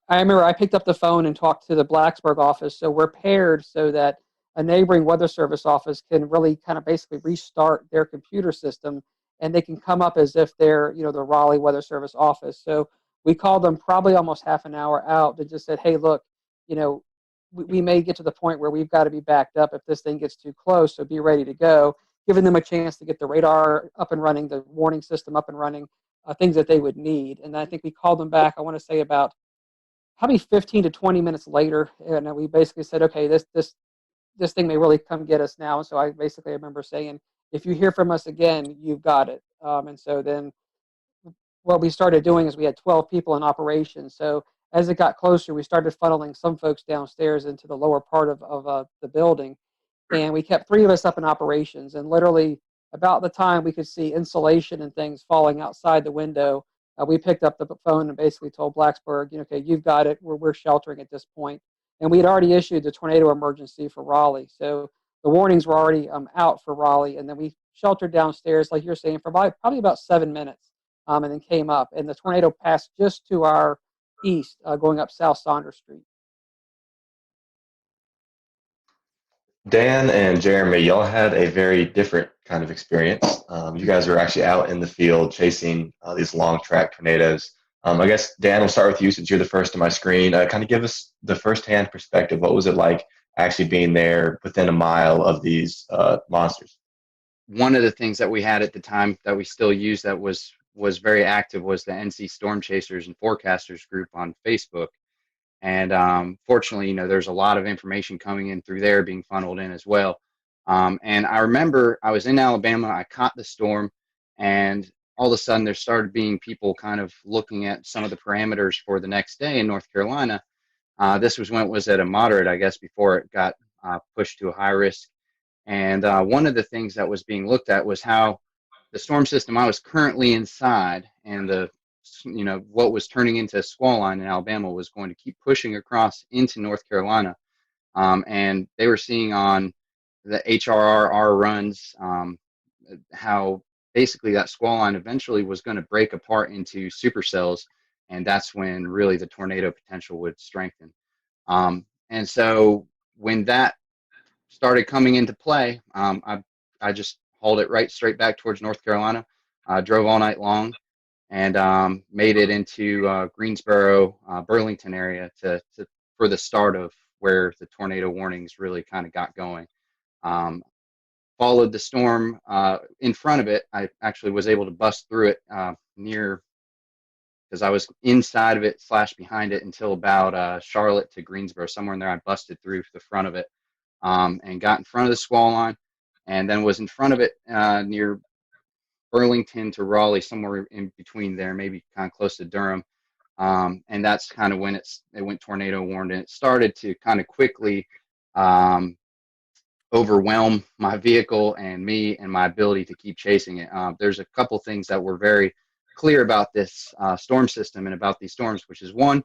remember I picked up the phone and talked to the Blacksburg office, so we're paired so that a neighboring Weather Service office can really kind of basically restart their computer system, and they can come up as if they're, the Raleigh Weather Service office. So we called them probably almost half an hour out and just said, hey, look, we may get to the point where we've got to be backed up if this thing gets too close, so be ready to go, giving them a chance to get the radar up and running, the warning system up and running, things that they would need. And I think we called them back, I want to say about probably 15 to 20 minutes later, and we basically said, okay, this thing may really come get us now. And so I basically remember saying, if you hear from us again, you've got it. And so then what we started doing is we had 12 people in operation. So as it got closer, we started funneling some folks downstairs into the lower part of the building. And we kept 3 of us up in operations. And literally about the time we could see insulation and things falling outside the window, we picked up the phone and basically told Blacksburg, okay, you've got it. We're sheltering at this point. And we had already issued the tornado emergency for Raleigh. So the warnings were already out for Raleigh, and then we sheltered downstairs, like you're saying, for probably about 7 minutes, and then came up, and the tornado passed just to our east, going up South Saunders Street. Dan and Jeremy, y'all had a very different kind of experience. You guys were actually out in the field chasing these long track tornadoes. I guess, Dan, we'll start with you since you're the first on my screen. Kind of give us the firsthand perspective. What was it like actually being there within a mile of these monsters? One of the things that we had at the time that we still use that was very active was the NC Storm Chasers and Forecasters group on Facebook. And fortunately, there's a lot of information coming in through there being funneled in as well. And I remember I was in Alabama, I caught the storm, and all of a sudden there started being people kind of looking at some of the parameters for the next day in North Carolina. This was when it was at a moderate, I guess, before it got pushed to a high risk. And one of the things that was being looked at was how the storm system I was currently inside and what was turning into a squall line in Alabama was going to keep pushing across into North Carolina. And they were seeing on the HRR runs how basically that squall line eventually was going to break apart into supercells, and that's when really the tornado potential would strengthen. And so when that started coming into play, I just hauled it right straight back towards North Carolina, drove all night long, and made it into Greensboro, Burlington area for the start of where the tornado warnings really kind of got going. Followed the storm in front of it. I actually was able to bust through it because I was inside of it / behind it until about Charlotte to Greensboro, somewhere in there. I busted through the front of it and got in front of the squall line, and then was in front of it near Burlington to Raleigh, somewhere in between there, maybe kind of close to Durham. And that's kind of when it went tornado warned, and it started to kind of quickly overwhelm my vehicle and me and my ability to keep chasing it. There's a couple things that were very clear about this storm system and about these storms, which is one,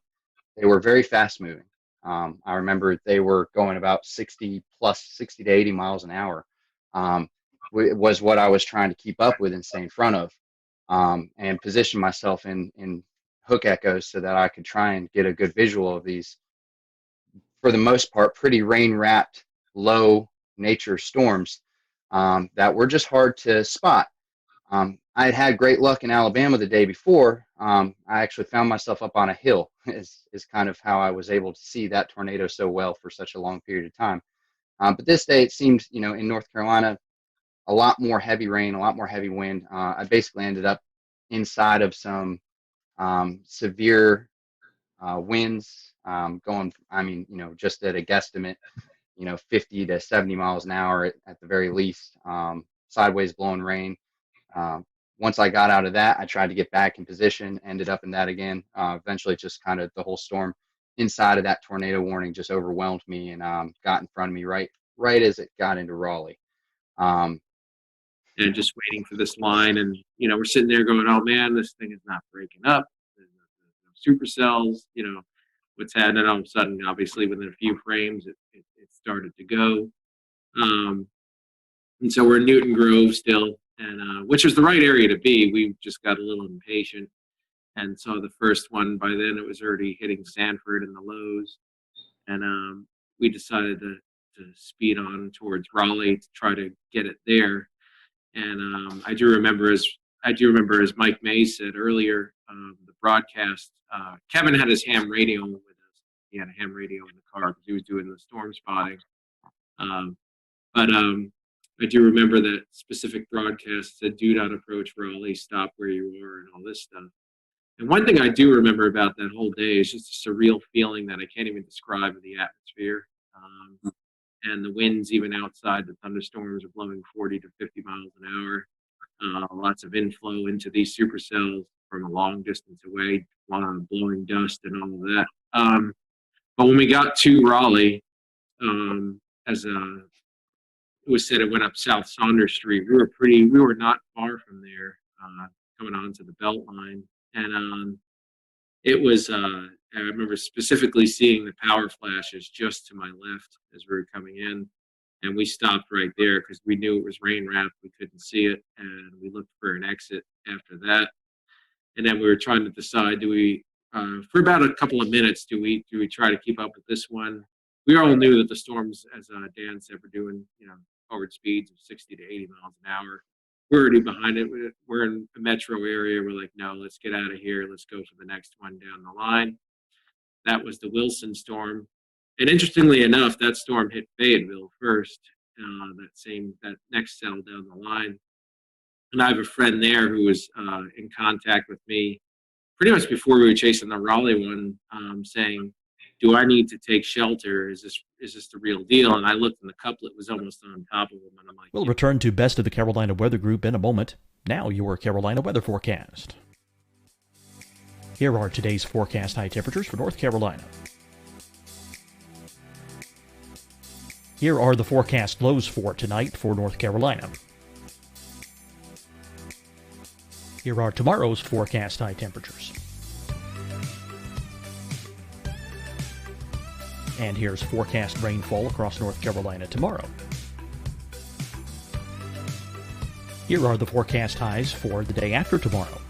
they were very fast moving. I remember they were going about 60 to 80 miles an hour. Was what I was trying to keep up with and stay in front of, and position myself in hook echoes so that I could try and get a good visual of these, for the most part, pretty rain-wrapped, low nature storms that were just hard to spot. I had had great luck in Alabama the day before. I actually found myself up on a hill is kind of how I was able to see that tornado so well for such a long period of time. But this day it seemed, in North Carolina, a lot more heavy rain, a lot more heavy wind. I basically ended up inside of some severe winds going, just at a guesstimate, 50 to 70 miles an hour at the very least, sideways blowing rain. Once I got out of that, I tried to get back in position, ended up in that again. Eventually just kind of the whole storm inside of that tornado warning just overwhelmed me and got in front of me right as it got into Raleigh. And just waiting for this line, and we're sitting there going, "Oh man, this thing is not breaking up. There's no supercells. What's happening?" All of a sudden, obviously, within a few frames, it started to go. And so we're in Newton Grove still, and which was the right area to be. We just got a little impatient and saw the first one. By then, it was already hitting Sanford and the lows, and we decided to speed on towards Raleigh to try to get it there. And I do remember, as Mike May said earlier, the broadcast. Kevin had his ham radio with us. He had a ham radio in the car because he was doing the storm spotting. But I do remember that specific broadcast said, "Do not approach Raleigh. Stop where you are," and all this stuff. And one thing I do remember about that whole day is just a surreal feeling that I can't even describe in the atmosphere. And the winds, even outside the thunderstorms, are blowing 40 to 50 miles an hour. Lots of inflow into these supercells from a long distance away, blowing dust and all of that. But when we got to Raleigh, as it was said, it went up South Saunders Street. We were not far from there, coming onto the Beltline, and it was. I remember specifically seeing the power flashes just to my left as we were coming in. And we stopped right there because we knew it was rain wrapped. We couldn't see it, and we looked for an exit after that. And then we were trying to decide: do we, for about a couple of minutes, do we try to keep up with this one? We all knew that the storms, as Dan said, were doing forward speeds of 60 to 80 miles an hour. We're already behind it. We're in a metro area. We're like, no, let's get out of here. Let's go for the next one down the line. That was the Wilson storm. And interestingly enough, that storm hit Fayetteville first, that next cell down the line. And I have a friend there who was in contact with me pretty much before we were chasing the Raleigh one, saying, do I need to take shelter? Is this the real deal? And I looked, and the couplet was almost on top of him, and I'm like, We'll return to Best of the Carolina Weather Group in a moment. Now your Carolina weather forecast. Here are today's forecast high temperatures for North Carolina. Here are the forecast lows for tonight for North Carolina. Here are tomorrow's forecast high temperatures. And here's forecast rainfall across North Carolina tomorrow. Here are the forecast highs for the day after tomorrow.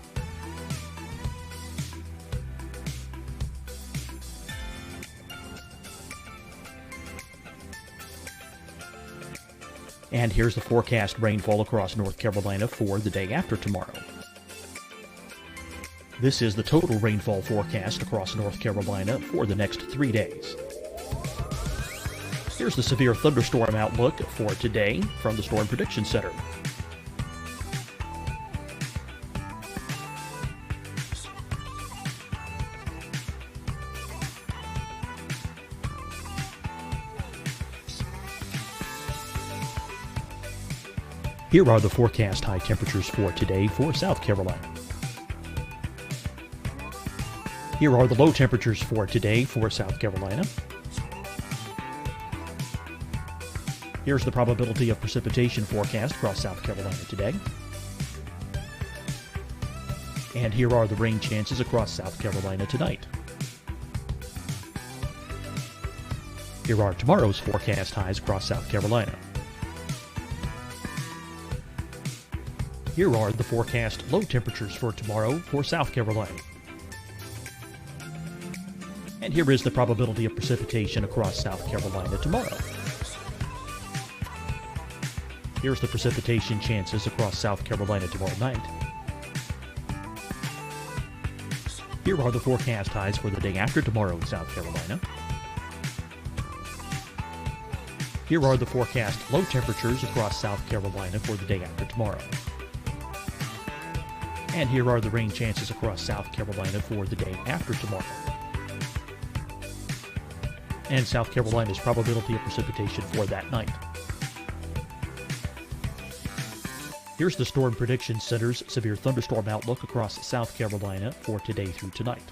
And here's the forecast rainfall across North Carolina for the day after tomorrow. This is the total rainfall forecast across North Carolina for the next 3 days. Here's the severe thunderstorm outlook for today from the Storm Prediction Center. Here are the forecast high temperatures for today for South Carolina. Here are the low temperatures for today for South Carolina. Here's the probability of precipitation forecast across South Carolina today. And here are the rain chances across South Carolina tonight. Here are tomorrow's forecast highs across South Carolina. Here are the forecast low temperatures for tomorrow for South Carolina. And here is the probability of precipitation across South Carolina tomorrow. Here's the precipitation chances across South Carolina tomorrow night. Here are the forecast highs for the day after tomorrow in South Carolina. Here are the forecast low temperatures across South Carolina for the day after tomorrow. And here are the rain chances across South Carolina for the day after tomorrow. And South Carolina's probability of precipitation for that night. Here's the Storm Prediction Center's severe thunderstorm outlook across South Carolina for today through tonight.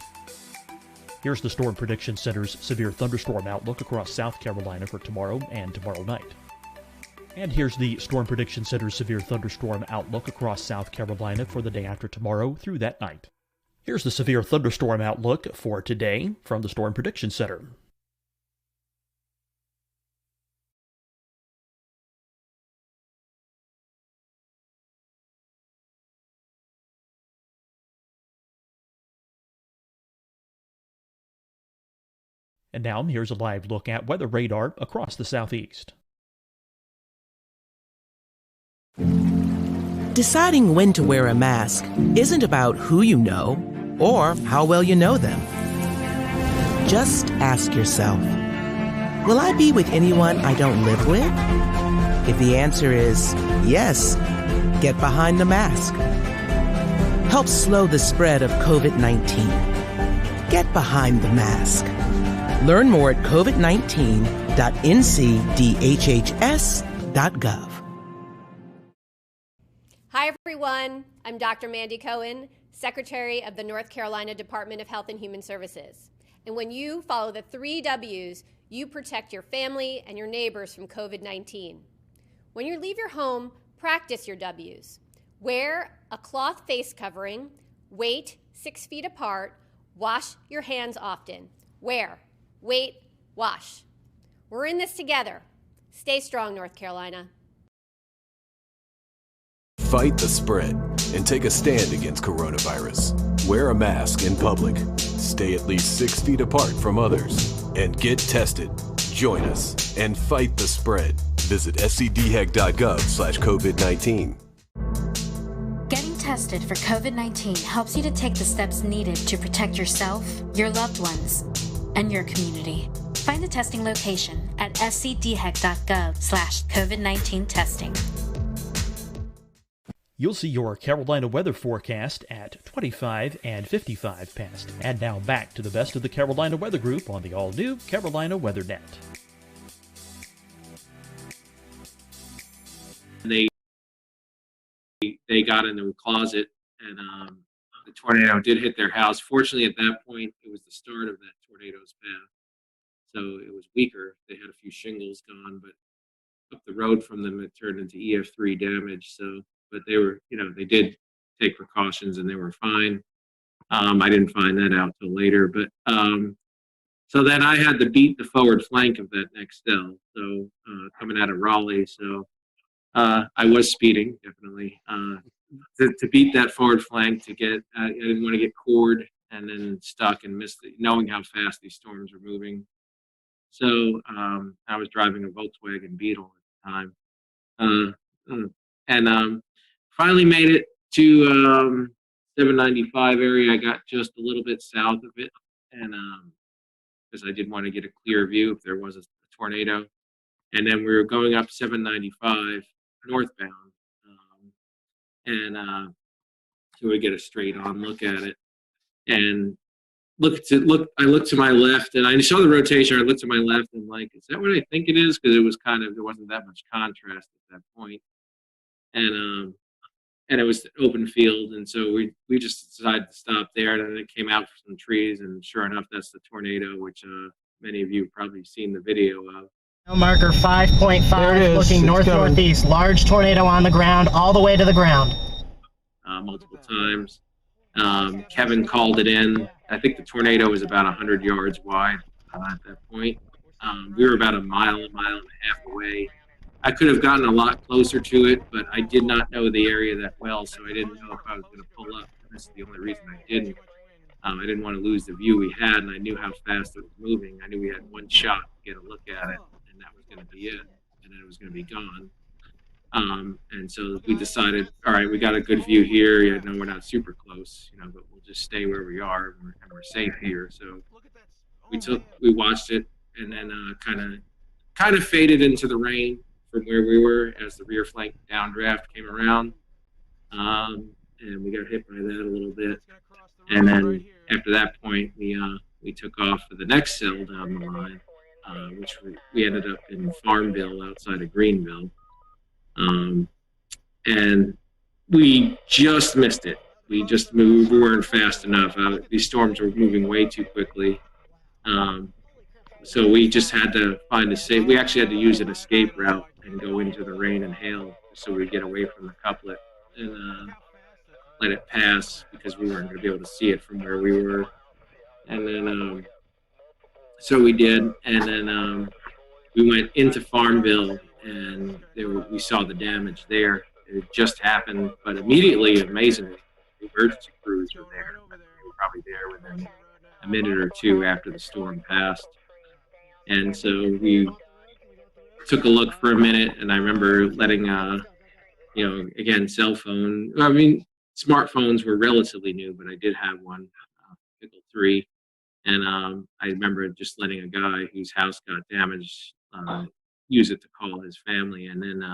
Here's the Storm Prediction Center's severe thunderstorm outlook across South Carolina for tomorrow and tomorrow night. And here's the Storm Prediction Center's severe thunderstorm outlook across South Carolina for the day after tomorrow through that night. Here's the severe thunderstorm outlook for today from the Storm Prediction Center. And now here's a live look at weather radar across the southeast. Deciding when to wear a mask isn't about who you know or how well you know them. Just ask yourself, will I be with anyone I don't live with? If the answer is yes, get behind the mask. Help slow the spread of COVID-19. Get behind the mask. Learn more at covid19.ncdhhs.gov. Hi, everyone. I'm Dr. Mandy Cohen, Secretary of the North Carolina Department of Health and Human Services. And when you follow the 3 W's, you protect your family and your neighbors from COVID-19. When you leave your home, practice your W's. Wear a cloth face covering, wait 6 feet apart, wash your hands often. Wear, wait, wash. We're in this together. Stay strong, North Carolina. Fight the spread and take a stand against coronavirus. Wear a mask in public. Stay at least 6 feet apart from others. And get tested. Join us and fight the spread. Visit scdhec.gov/COVID-19. Getting tested for COVID-19 helps you to take the steps needed to protect yourself, your loved ones, and your community. Find the testing location at scdhec.gov/COVID-19 testing. You'll see your Carolina weather forecast at 25 and 55 past. And now back to the best of the Carolina Weather Group on the all-new Carolina Weather Net. They got into a closet, and the tornado did hit their house. Fortunately, at that point, it was the start of that tornado's path, so it was weaker. They had a few shingles gone, but up the road from them, it turned into EF3 damage. So, but they were, they did take precautions, and they were fine. I didn't find that out till later, but so then I had to beat the forward flank of that next cell. So coming out of Raleigh, so. I was speeding, definitely. To beat that forward flank, I didn't want to get cored and then stuck and miss knowing how fast these storms were moving. So I was driving a Volkswagen Beetle at the time. And finally made it to 795 area. I got just a little bit south of it, and because I did want to get a clear view if there was a tornado. And then we were going up 795 northbound, and so we get a straight on look at it, and I looked to my left, and I saw the rotation. I looked to my left, and like, is that what I think it is? Because it was there wasn't that much contrast at that point, and it was open field, and so we just decided to stop there, and then it came out from some trees, and sure enough, that's the tornado, which many of you have probably seen the video of. Marker 5.5, looking north-northeast. Large tornado on the ground, all the way to the ground. Multiple times. Kevin called it in. I think the tornado was about 100 yards wide at that point. We were about a mile and a half away. I could have gotten a lot closer to it, but I did not know the area that well, so I didn't know if I was going to pull up. That's the only reason I didn't. I didn't want to lose the view we had, and I knew how fast it was moving. I knew we had one shot to get a look at it. That was going to be it, and then it was going to be gone. And so we decided, all right, we got a good view here. We're not super close, but we'll just stay where we are, and we're safe here. So we watched it, and then kind of faded into the rain from where we were as the rear flank downdraft came around, and we got hit by that a little bit. And then after that point, we took off for the next cell down the line. Which we ended up in Farmville outside of Greenville. And we just missed it. We weren't fast enough. These storms were moving way too quickly. So we just had to find we actually had to use an escape route and go into the rain and hail so we'd get away from the couplet and let it pass because we weren't going to be able to see it from where we were. And then so we did, and then we went into Farmville, and we saw the damage there. It just happened, but immediately, amazingly, the emergency crews were there. They were probably there within a minute or two after the storm passed. And so we took a look for a minute, and I remember letting, again, cell phone. I mean, smartphones were relatively new, but I did have one, Pickle 3. And I remember just letting a guy whose house got damaged use it to call his family. And then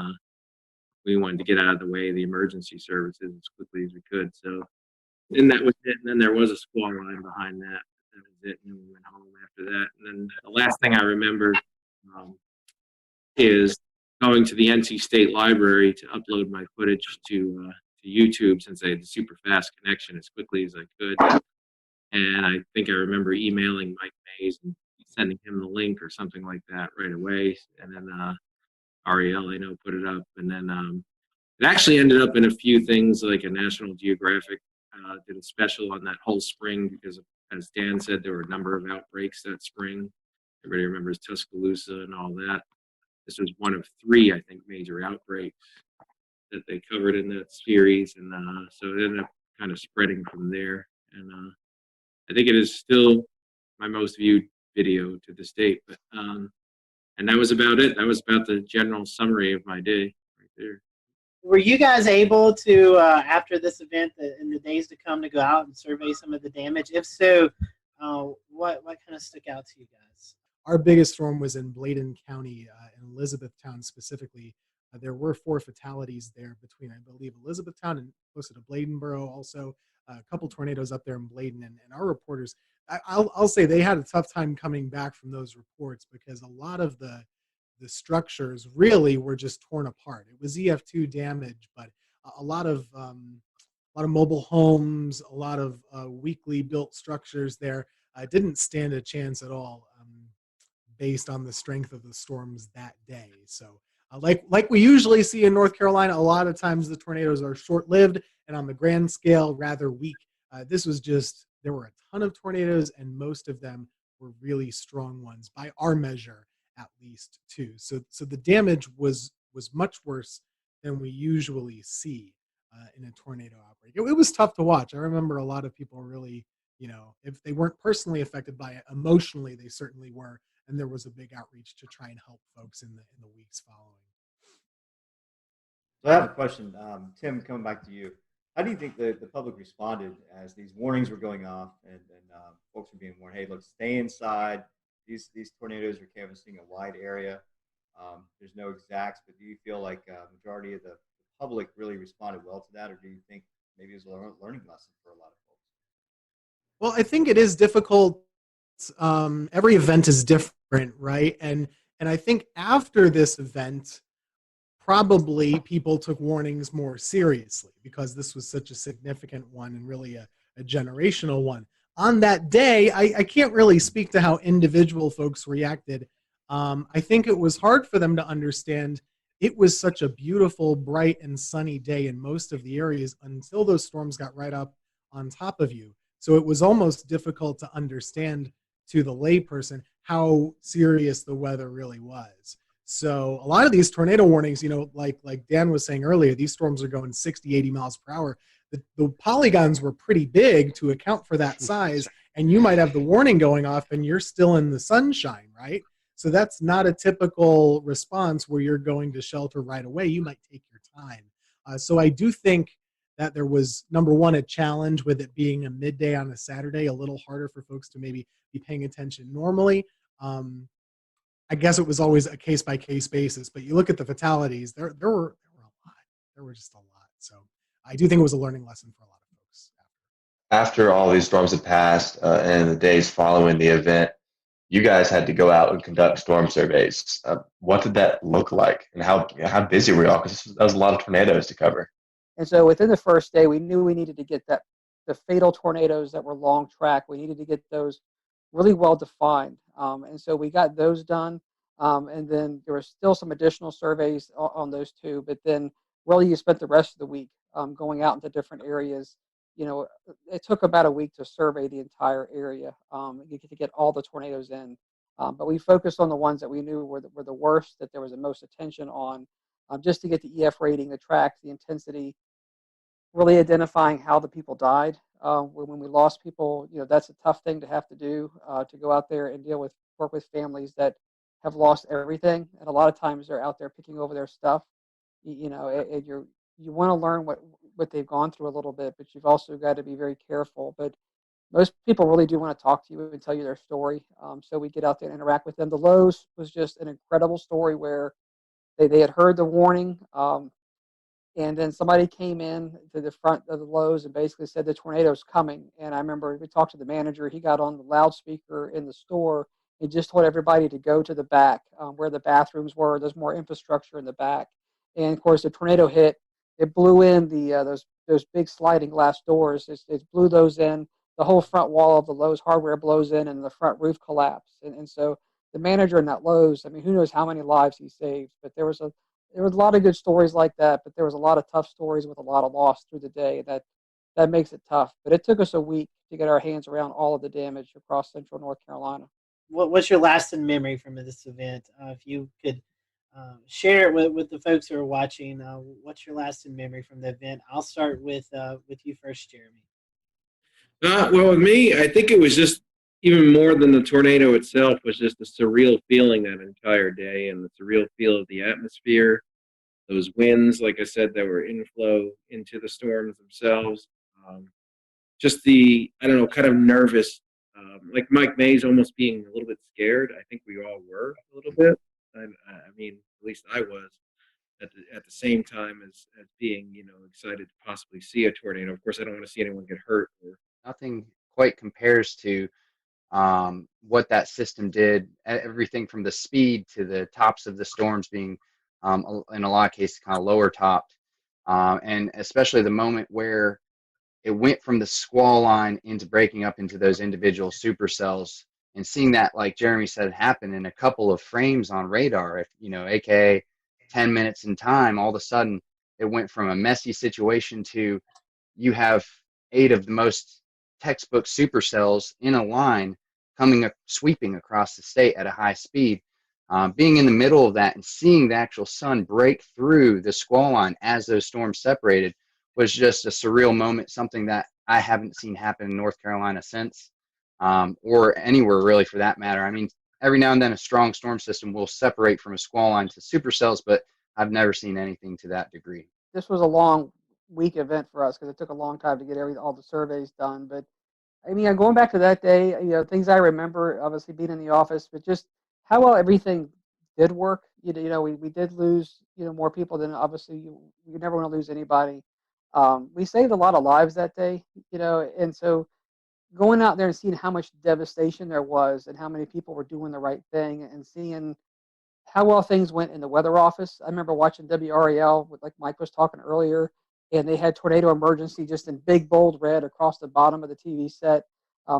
we wanted to get out of the way of the emergency services as quickly as we could. So then that was it. And then there was a squall line behind that. That was it. And then we went home after that. And then the last thing I remember is going to the NC State Library to upload my footage to YouTube since I had a super fast connection as quickly as I could. And I think I remember emailing Mike Mays and sending him the link or something like that right away. And then Ariel, I know, put it up. And then it actually ended up in a few things like a National Geographic did a special on that whole spring because, as Dan said, there were a number of outbreaks that spring. Everybody remembers Tuscaloosa and all that. this was one of three, I think, major outbreaks that they covered in that series, and so it ended up kind of spreading from there. And I think it is still my most viewed video to this date. But and that was about it. That was about the general summary of my day right there. Were you guys able to, after this event, in the days to come, to go out and survey some of the damage? If so, what kind of stuck out to you guys? Our biggest storm was in Bladen County, in Elizabethtown specifically. There were 4 fatalities there between, I believe, Elizabethtown and closer to Bladenboro. Also, a couple tornadoes up there in Bladen. And our reporters, I'll say they had a tough time coming back from those reports because a lot of the structures really were just torn apart. It was EF2 damage, but a lot of mobile homes, a lot of weakly built structures there didn't stand a chance at all based on the strength of the storms that day. So like we usually see in North Carolina, a lot of times the tornadoes are short-lived and on the grand scale rather weak. This was just, there were a ton of tornadoes and most of them were really strong ones by our measure, at least too. So the damage was much worse than we usually see in a tornado outbreak. It was tough to watch. I remember a lot of people really, if they weren't personally affected by it, emotionally they certainly were, and there was a big outreach to try and help folks in the weeks following. So I have a question, Tim. Coming back to you, how do you think the public responded as these warnings were going off and folks were being warned, hey, look, stay inside. These tornadoes are canvassing a wide area. There's no exacts, but do you feel like majority of the public really responded well to that, or do you think maybe it was a learning lesson for a lot of folks? Well, I think it is difficult. Every event is different, right? And I think after this event, probably people took warnings more seriously because this was such a significant one and really a generational one. On that day, I can't really speak to how individual folks reacted. I think it was hard for them to understand. It was such a beautiful, bright, and sunny day in most of the areas until those storms got right up on top of you. So it was almost difficult to understand to the layperson how serious the weather really was. So a lot of these tornado warnings, like Dan was saying earlier, these storms are going 60, 80 miles per hour. The polygons were pretty big to account for that size, and you might have the warning going off and you're still in the sunshine, right? So that's not a typical response where you're going to shelter right away. You might take your time. So I do think that there was, number one, a challenge with it being a midday on a Saturday, a little harder for folks to maybe be paying attention normally. I guess it was always a case-by-case basis, but you look at the fatalities, there were a lot. There were just a lot. So I do think it was a learning lesson for a lot of folks. After all these storms had passed and the days following the event, you guys had to go out and conduct storm surveys. What did that look like, and how busy were y'all? Because that was a lot of tornadoes to cover. And so within the first day, we knew we needed to get the fatal tornadoes that were long track. We needed to get those really well defined. And so we got those done. And then there were still some additional surveys on those two. But then really you spent the rest of the week going out into different areas. It took about a week to survey the entire area to get all the tornadoes in. But we focused on the ones that we knew were the worst, that there was the most attention on, just to get the EF rating, the tracks, the intensity, really identifying how the people died. When we lost people, that's a tough thing to have to do, to go out there and work with families that have lost everything. And a lot of times they're out there picking over their stuff. You want to learn what they've gone through a little bit, but you've also got to be very careful. But most people really do want to talk to you and tell you their story. So we get out there and interact with them. The Lowe's was just an incredible story where they had heard the warning, and then somebody came in to the front of the Lowe's and basically said the tornado's coming. And I remember we talked to the manager. He got on the loudspeaker in the store and just told everybody to go to the back where the bathrooms were. There's more infrastructure in the back. And of course, the tornado hit. It blew in those big sliding glass doors. It blew those in. The whole front wall of the Lowe's hardware blows in, and the front roof collapsed. And so the manager in that Lowe's, I mean, who knows how many lives he saved? But there was a lot of good stories like that, but there was a lot of tough stories with a lot of loss through the day. That makes it tough. But it took us a week to get our hands around all of the damage across central North Carolina. What's your lasting memory from this event? If you could share it with the folks who are watching. What's your lasting memory from the event? I'll start with you first, Jeremy. Well, with me, I think it was just even more than the tornado itself was just a surreal feeling that entire day, and the surreal feel of the atmosphere, those winds, like I said, that were inflow into the storms themselves. Just the, I don't know, kind of nervous, like Mike Mays almost being a little bit scared. I think we all were a little bit. I mean, at least I was at the same time as being, excited to possibly see a tornado. Of course, I don't want to see anyone get hurt. Nothing quite compares to what that system did. Everything from the speed to the tops of the storms being, in a lot of cases, kind of lower topped, and especially the moment where it went from the squall line into breaking up into those individual supercells, and seeing that, like Jeremy said, happen in a couple of frames on radar, if aka 10 minutes in time, all of a sudden it went from a messy situation to you have 8 of the most textbook supercells in a line sweeping across the state at a high speed. Being in the middle of that and seeing the actual sun break through the squall line as those storms separated was just a surreal moment, something that I haven't seen happen in North Carolina since, or anywhere really for that matter. I mean, every now and then a strong storm system will separate from a squall line to supercells, but I've never seen anything to that degree. This was a long week event for us because it took a long time to get all the surveys done. But I mean, going back to that day, things I remember, obviously being in the office, but just how well everything did work. We did lose, more people than obviously you never want to lose anybody. We saved a lot of lives that day, and so going out there and seeing how much devastation there was and how many people were doing the right thing and seeing how well things went in the weather office. I remember watching WRAL, like Mike was talking earlier, and they had tornado emergency just in big bold red across the bottom of the TV set.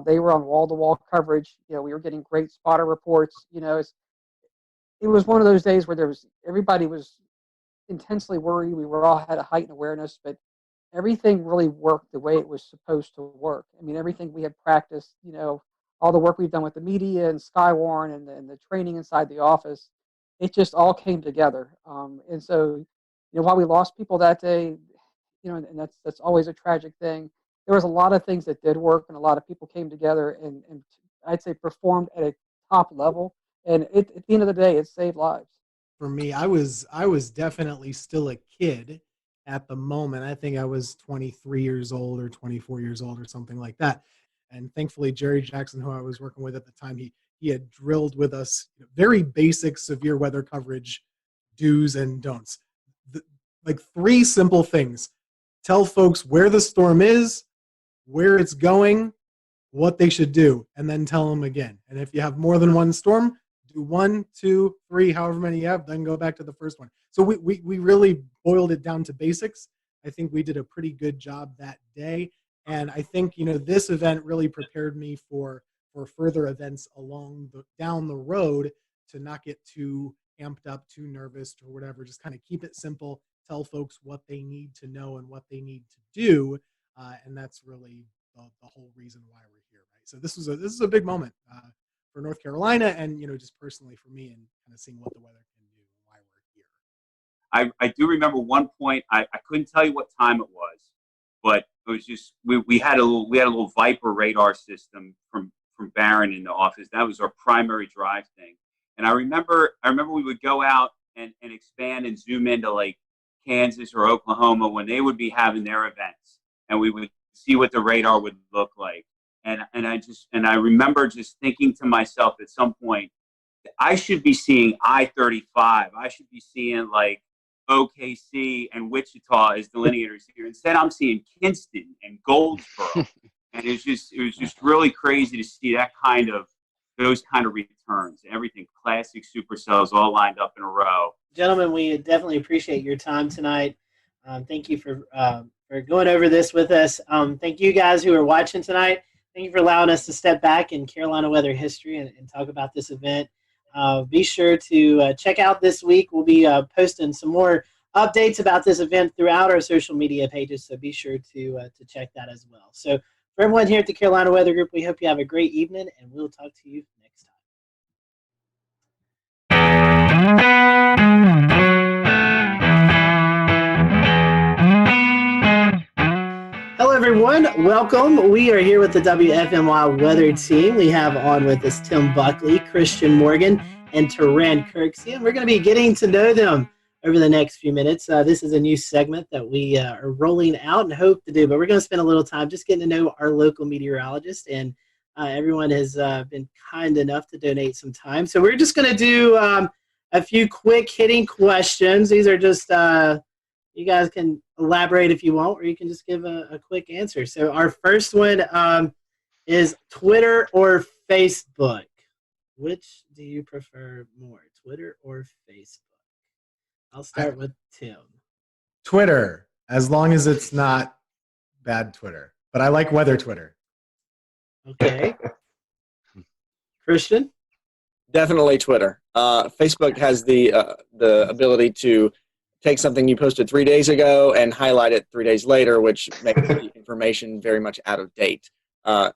They were on wall-to-wall coverage. We were getting great spotter reports. It was one of those days where everybody was intensely worried. We were all had a heightened awareness, but everything really worked the way it was supposed to work. I mean, everything we had practiced, all the work we've done with the media and Skywarn and the training inside the office, it just all came together. And so, while we lost people that day, and that's always a tragic thing, there was a lot of things that did work, and a lot of people came together and I'd say performed at a top level. And at the end of the day, it saved lives. For me, I was definitely still a kid at the moment. I think I was 23 years old or 24 years old or something like that. And thankfully, Jerry Jackson, who I was working with at the time, he had drilled with us very basic severe weather coverage do's and don'ts. Like 3 simple things. Tell folks where the storm is, where it's going, what they should do, and then tell them again. And if you have more than one storm, do 1, 2, 3, however many you have, then go back to the first one. So we really boiled it down to basics. I think we did a pretty good job that day. And I think, this event really prepared me for further events down the road, to not get too amped up, too nervous or whatever. Just kind of keep it simple, tell folks what they need to know and what they need to do. And that's really the whole reason why we're here, right? So this is a big moment for North Carolina, and just personally for me, and kind of seeing what the weather can do and why we're here. I do remember one point. I couldn't tell you what time it was, but it was just we had a little Viper radar system from Barron in the office. That was our primary drive thing. And I remember we would go out and expand and zoom into like Kansas or Oklahoma when they would be having their events, and we would see what the radar would look like. And I remember just thinking to myself at some point, I should be seeing I-35. I should be seeing like OKC and Wichita as delineators here. Instead, I'm seeing Kinston and Goldsboro, and it was just really crazy to see those kind of returns. Everything classic supercells all lined up in a row. Gentlemen, we definitely appreciate your time tonight. Thank you for going over this with us. Thank you guys who are watching tonight. Thank you for allowing us to step back in Carolina weather history and talk about this event. Be sure to check out this week. We'll be posting some more updates about this event throughout our social media pages, so be sure to check that as well. So for everyone here at the Carolina Weather Group, we hope you have a great evening, and we'll talk to you next time. everyone. Welcome. We are here with the WFMY weather team. We have on with us Tim Buckley, Christian Morgan, and Teran Kirksey. And we're going to be getting to know them over the next few minutes. This is a new segment that we are rolling out and hope to do, but we're going to spend a little time just getting to know our local meteorologist, and everyone has been kind enough to donate some time. So we're just going to do a few quick hitting questions. These are just, you guys can elaborate if you want, or you can just give a quick answer. So our first one is Twitter or Facebook? Which do you prefer more, Twitter or Facebook? I'll start with Tim. Twitter, as long as it's not bad Twitter. But I like weather Twitter. Okay. Christian? Definitely Twitter. Facebook has the ability to take something you posted 3 days ago and highlight it 3 days later, which makes the information very much out of date.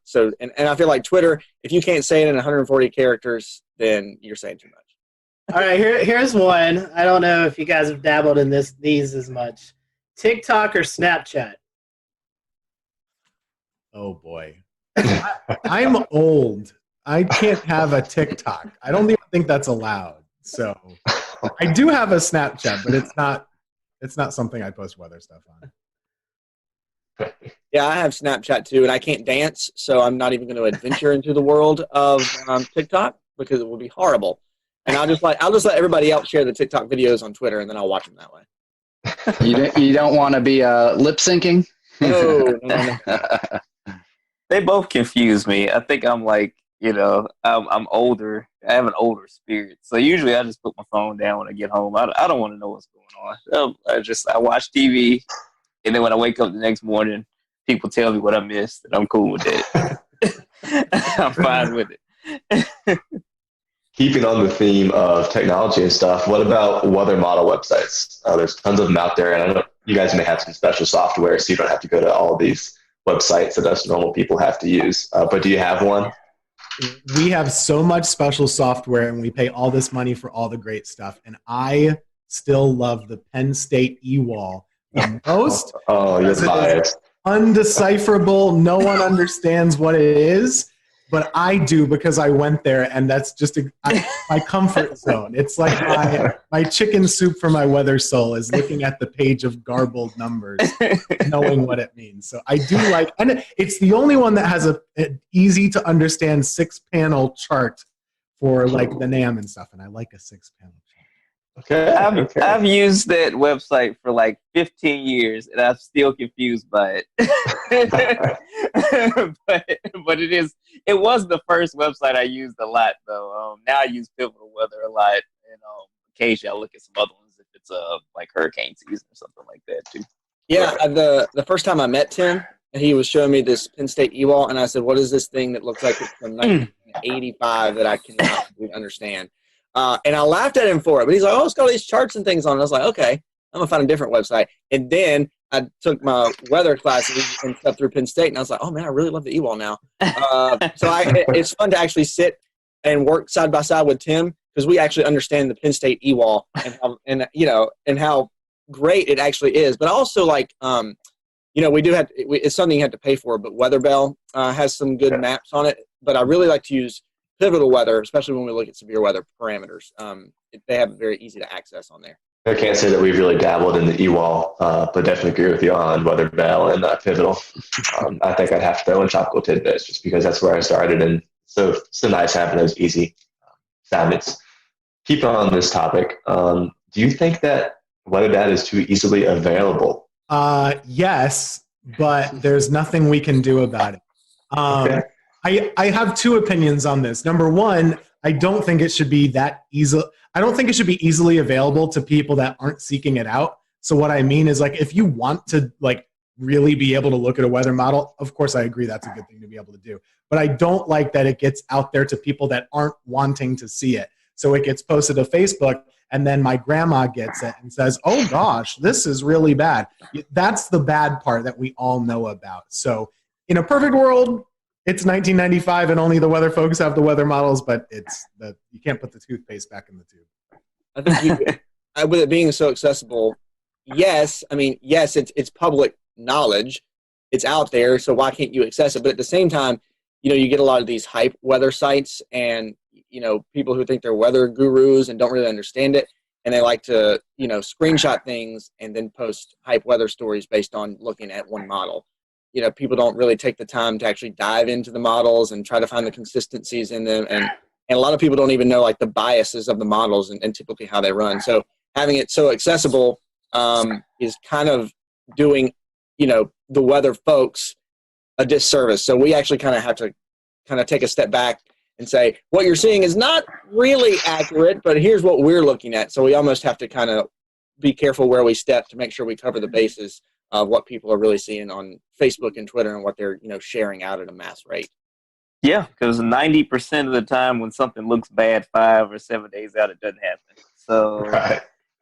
So I feel like Twitter, if you can't say it in 140 characters, then you're saying too much. All right, here's one. I don't know if you guys have dabbled in these as much. TikTok or Snapchat? Oh, boy. I'm old. I can't have a TikTok. I don't even think that's allowed. So I do have a Snapchat, but it's not something I post weather stuff on. Yeah, I have Snapchat too, and I can't dance, so I'm not even going to adventure into the world of TikTok because it will be horrible. And I'll just let everybody else share the TikTok videos on Twitter, and then I'll watch them that way. You don't want to be lip syncing? No. They both confuse me. I think I'm like, I'm older. I have an older spirit. So usually I just put my phone down when I get home. I don't want to know what's going on. I watch TV, and then when I wake up the next morning, people tell me what I missed, and I'm cool with it. I'm fine with it. Keeping on the theme of technology and stuff, what about weather model websites? There's tons of them out there, and I know you guys may have some special software, so you don't have to go to all of these websites that us normal people have to use. But do you have one? We have so much special software, and we pay all this money for all the great stuff. And I still love the Penn State e-wall the most. Oh, you're biased. Undecipherable. No one understands what it is. But I do, because I went there, and that's just my comfort zone. It's like my chicken soup for my weather soul is looking at the page of garbled numbers, knowing what it means. So I do like, and it's the only one that has an easy to understand 6-panel chart for like the NAM and stuff, and I like a 6-panel chart. Okay. I've used that website for like 15 years, and I'm still confused by it. but it was the first website I used a lot, though. Now I use Pivotal Weather a lot, and occasionally I look at some other ones if it's like hurricane season or something like that too. Yeah, the first time I met Tim, and he was showing me this Penn State e-wall, and I said, "What is this thing that looks like it's from 1985 that I cannot really understand?" And I laughed at him for it, but he's like, "Oh, it's got all these charts and things on it." And I was like, "Okay, I'm gonna find a different website." And then I took my weather classes and stuff through Penn State, and I was like, "Oh man, I really love the e-wall now." It's fun to actually sit and work side by side with Tim, because we actually understand the Penn State e-wall and how great it actually is. But also, like, we do have it's something you have to pay for, but WeatherBell has some good maps on it. But I really like to use Pivotal Weather, especially when we look at severe weather parameters. They have it very easy to access on there. I can't say that we've really dabbled in the e-wall, but definitely agree with you on WeatherBell and Pivotal. I think I'd have to throw in Tropical Tidbits just because that's where I started, and so nice having those easy savvets. Keep on this topic. Do you think that weather data is too easily available? Yes, but there's nothing we can do about it. Okay. I have two opinions on this. Number one, I don't think it should be that easy. I don't think it should be easily available to people that aren't seeking it out. So what I mean is, like, if you want to like really be able to look at a weather model, of course I agree that's a good thing to be able to do. But I don't like that it gets out there to people that aren't wanting to see it. So it gets posted to Facebook, and then my grandma gets it and says, "Oh gosh, this is really bad." That's the bad part that we all know about. So in a perfect world, it's 1995 and only the weather folks have the weather models, but you can't put the toothpaste back in the tube. I think with it being so accessible, yes, it's public knowledge, it's out there, so why can't you access it? But at the same time, you know, you get a lot of these hype weather sites and, you know, people who think they're weather gurus and don't really understand it. And they like to, you know, screenshot things and then post hype weather stories based on looking at one model. You know, people don't really take the time to actually dive into the models and try to find the consistencies in them. And a lot of people don't even know like the biases of the models and typically how they run. So having it so accessible is kind of doing, you know, the weather folks a disservice. So we actually kind of have to kind of take a step back and say, what you're seeing is not really accurate, but here's what we're looking at. So we almost have to kind of be careful where we step to make sure we cover the bases of what people are really seeing on Facebook and Twitter and what they're, you know, sharing out at a mass rate. Yeah, because 90% of the time when something looks bad 5 or 7 days out, it doesn't happen. So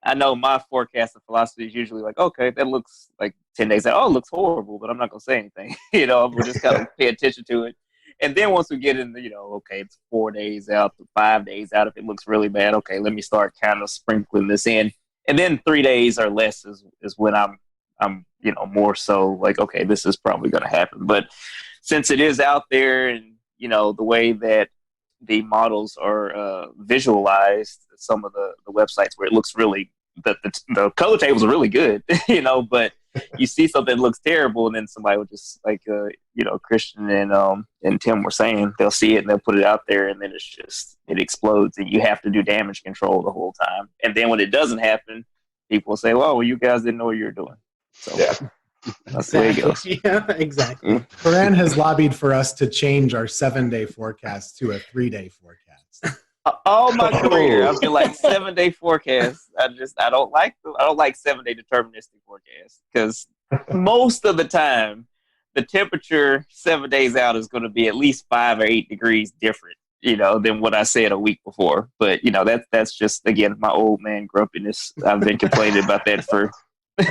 I know my forecasting philosophy is usually like, okay, that looks like 10 days out. Oh, it looks horrible, but I'm not going to say anything. You know, we'll just kind of pay attention to it. And then once we get into, you know, okay, it's 4 days out to 5 days out. If it looks really bad, okay, let me start kind of sprinkling this in. And then 3 days or less is when I'm, you know, more so like, okay, this is probably going to happen. But since it is out there and, you know, the way that the models are visualized, some of the websites where it looks really, the color tables are really good, you know, but you see something that looks terrible and then somebody will just like, you know, Christian and Tim were saying, they'll see it and they'll put it out there and then it explodes and you have to do damage control the whole time. And then when it doesn't happen, people will say, well, you guys didn't know what you were doing. So that's the way it goes. Yeah, exactly. Karan has lobbied for us to change our 7-day forecast to a 3-day forecast. All my career, I've been like 7-day forecast. I don't like 7-day deterministic forecasts because most of the time the temperature 7 days out is going to be at least 5 or 8 degrees different, you know, than what I said a week before. But you know, that's just again my old man grumpiness. I've been complaining about that for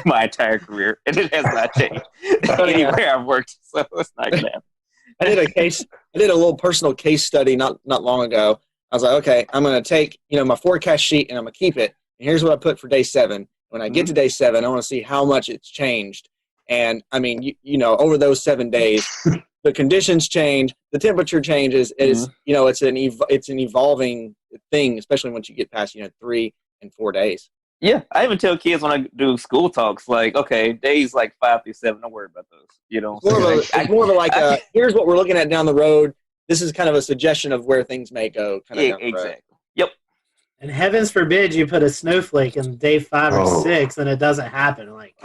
my entire career, and it has not changed anywhere I've worked. So it's not gonna happen. I did a little personal case study not long ago. I was like, okay, I'm going to take, you know, my forecast sheet and I'm going to keep it. And here's what I put for day 7. When I get to day 7, I want to see how much it's changed. And I mean, you know, over those 7 days, the conditions change, the temperature changes. Is you know, it's an evolving thing, especially once you get past, you know, 3 and 4 days. Yeah, I even tell kids when I do school talks, like, okay, days like 5 through 7, don't worry about those. You know, it's more of a like, here's what we're looking at down the road. This is kind of a suggestion of where things may go. Kind of down the road. Yep. And heavens forbid you put a snowflake in day 5 or 6 and it doesn't happen. Like,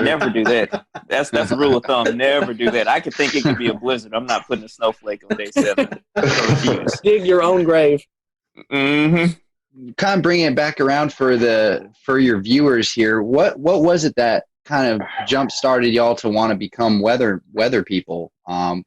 never do that. That's a rule of thumb. Never do that. I could think it could be a blizzard. I'm not putting a snowflake on day 7. Dig your own grave. Mm-hmm. Kind of bringing it back around for your viewers here. What was it that kind of jump started y'all to want to become weather people?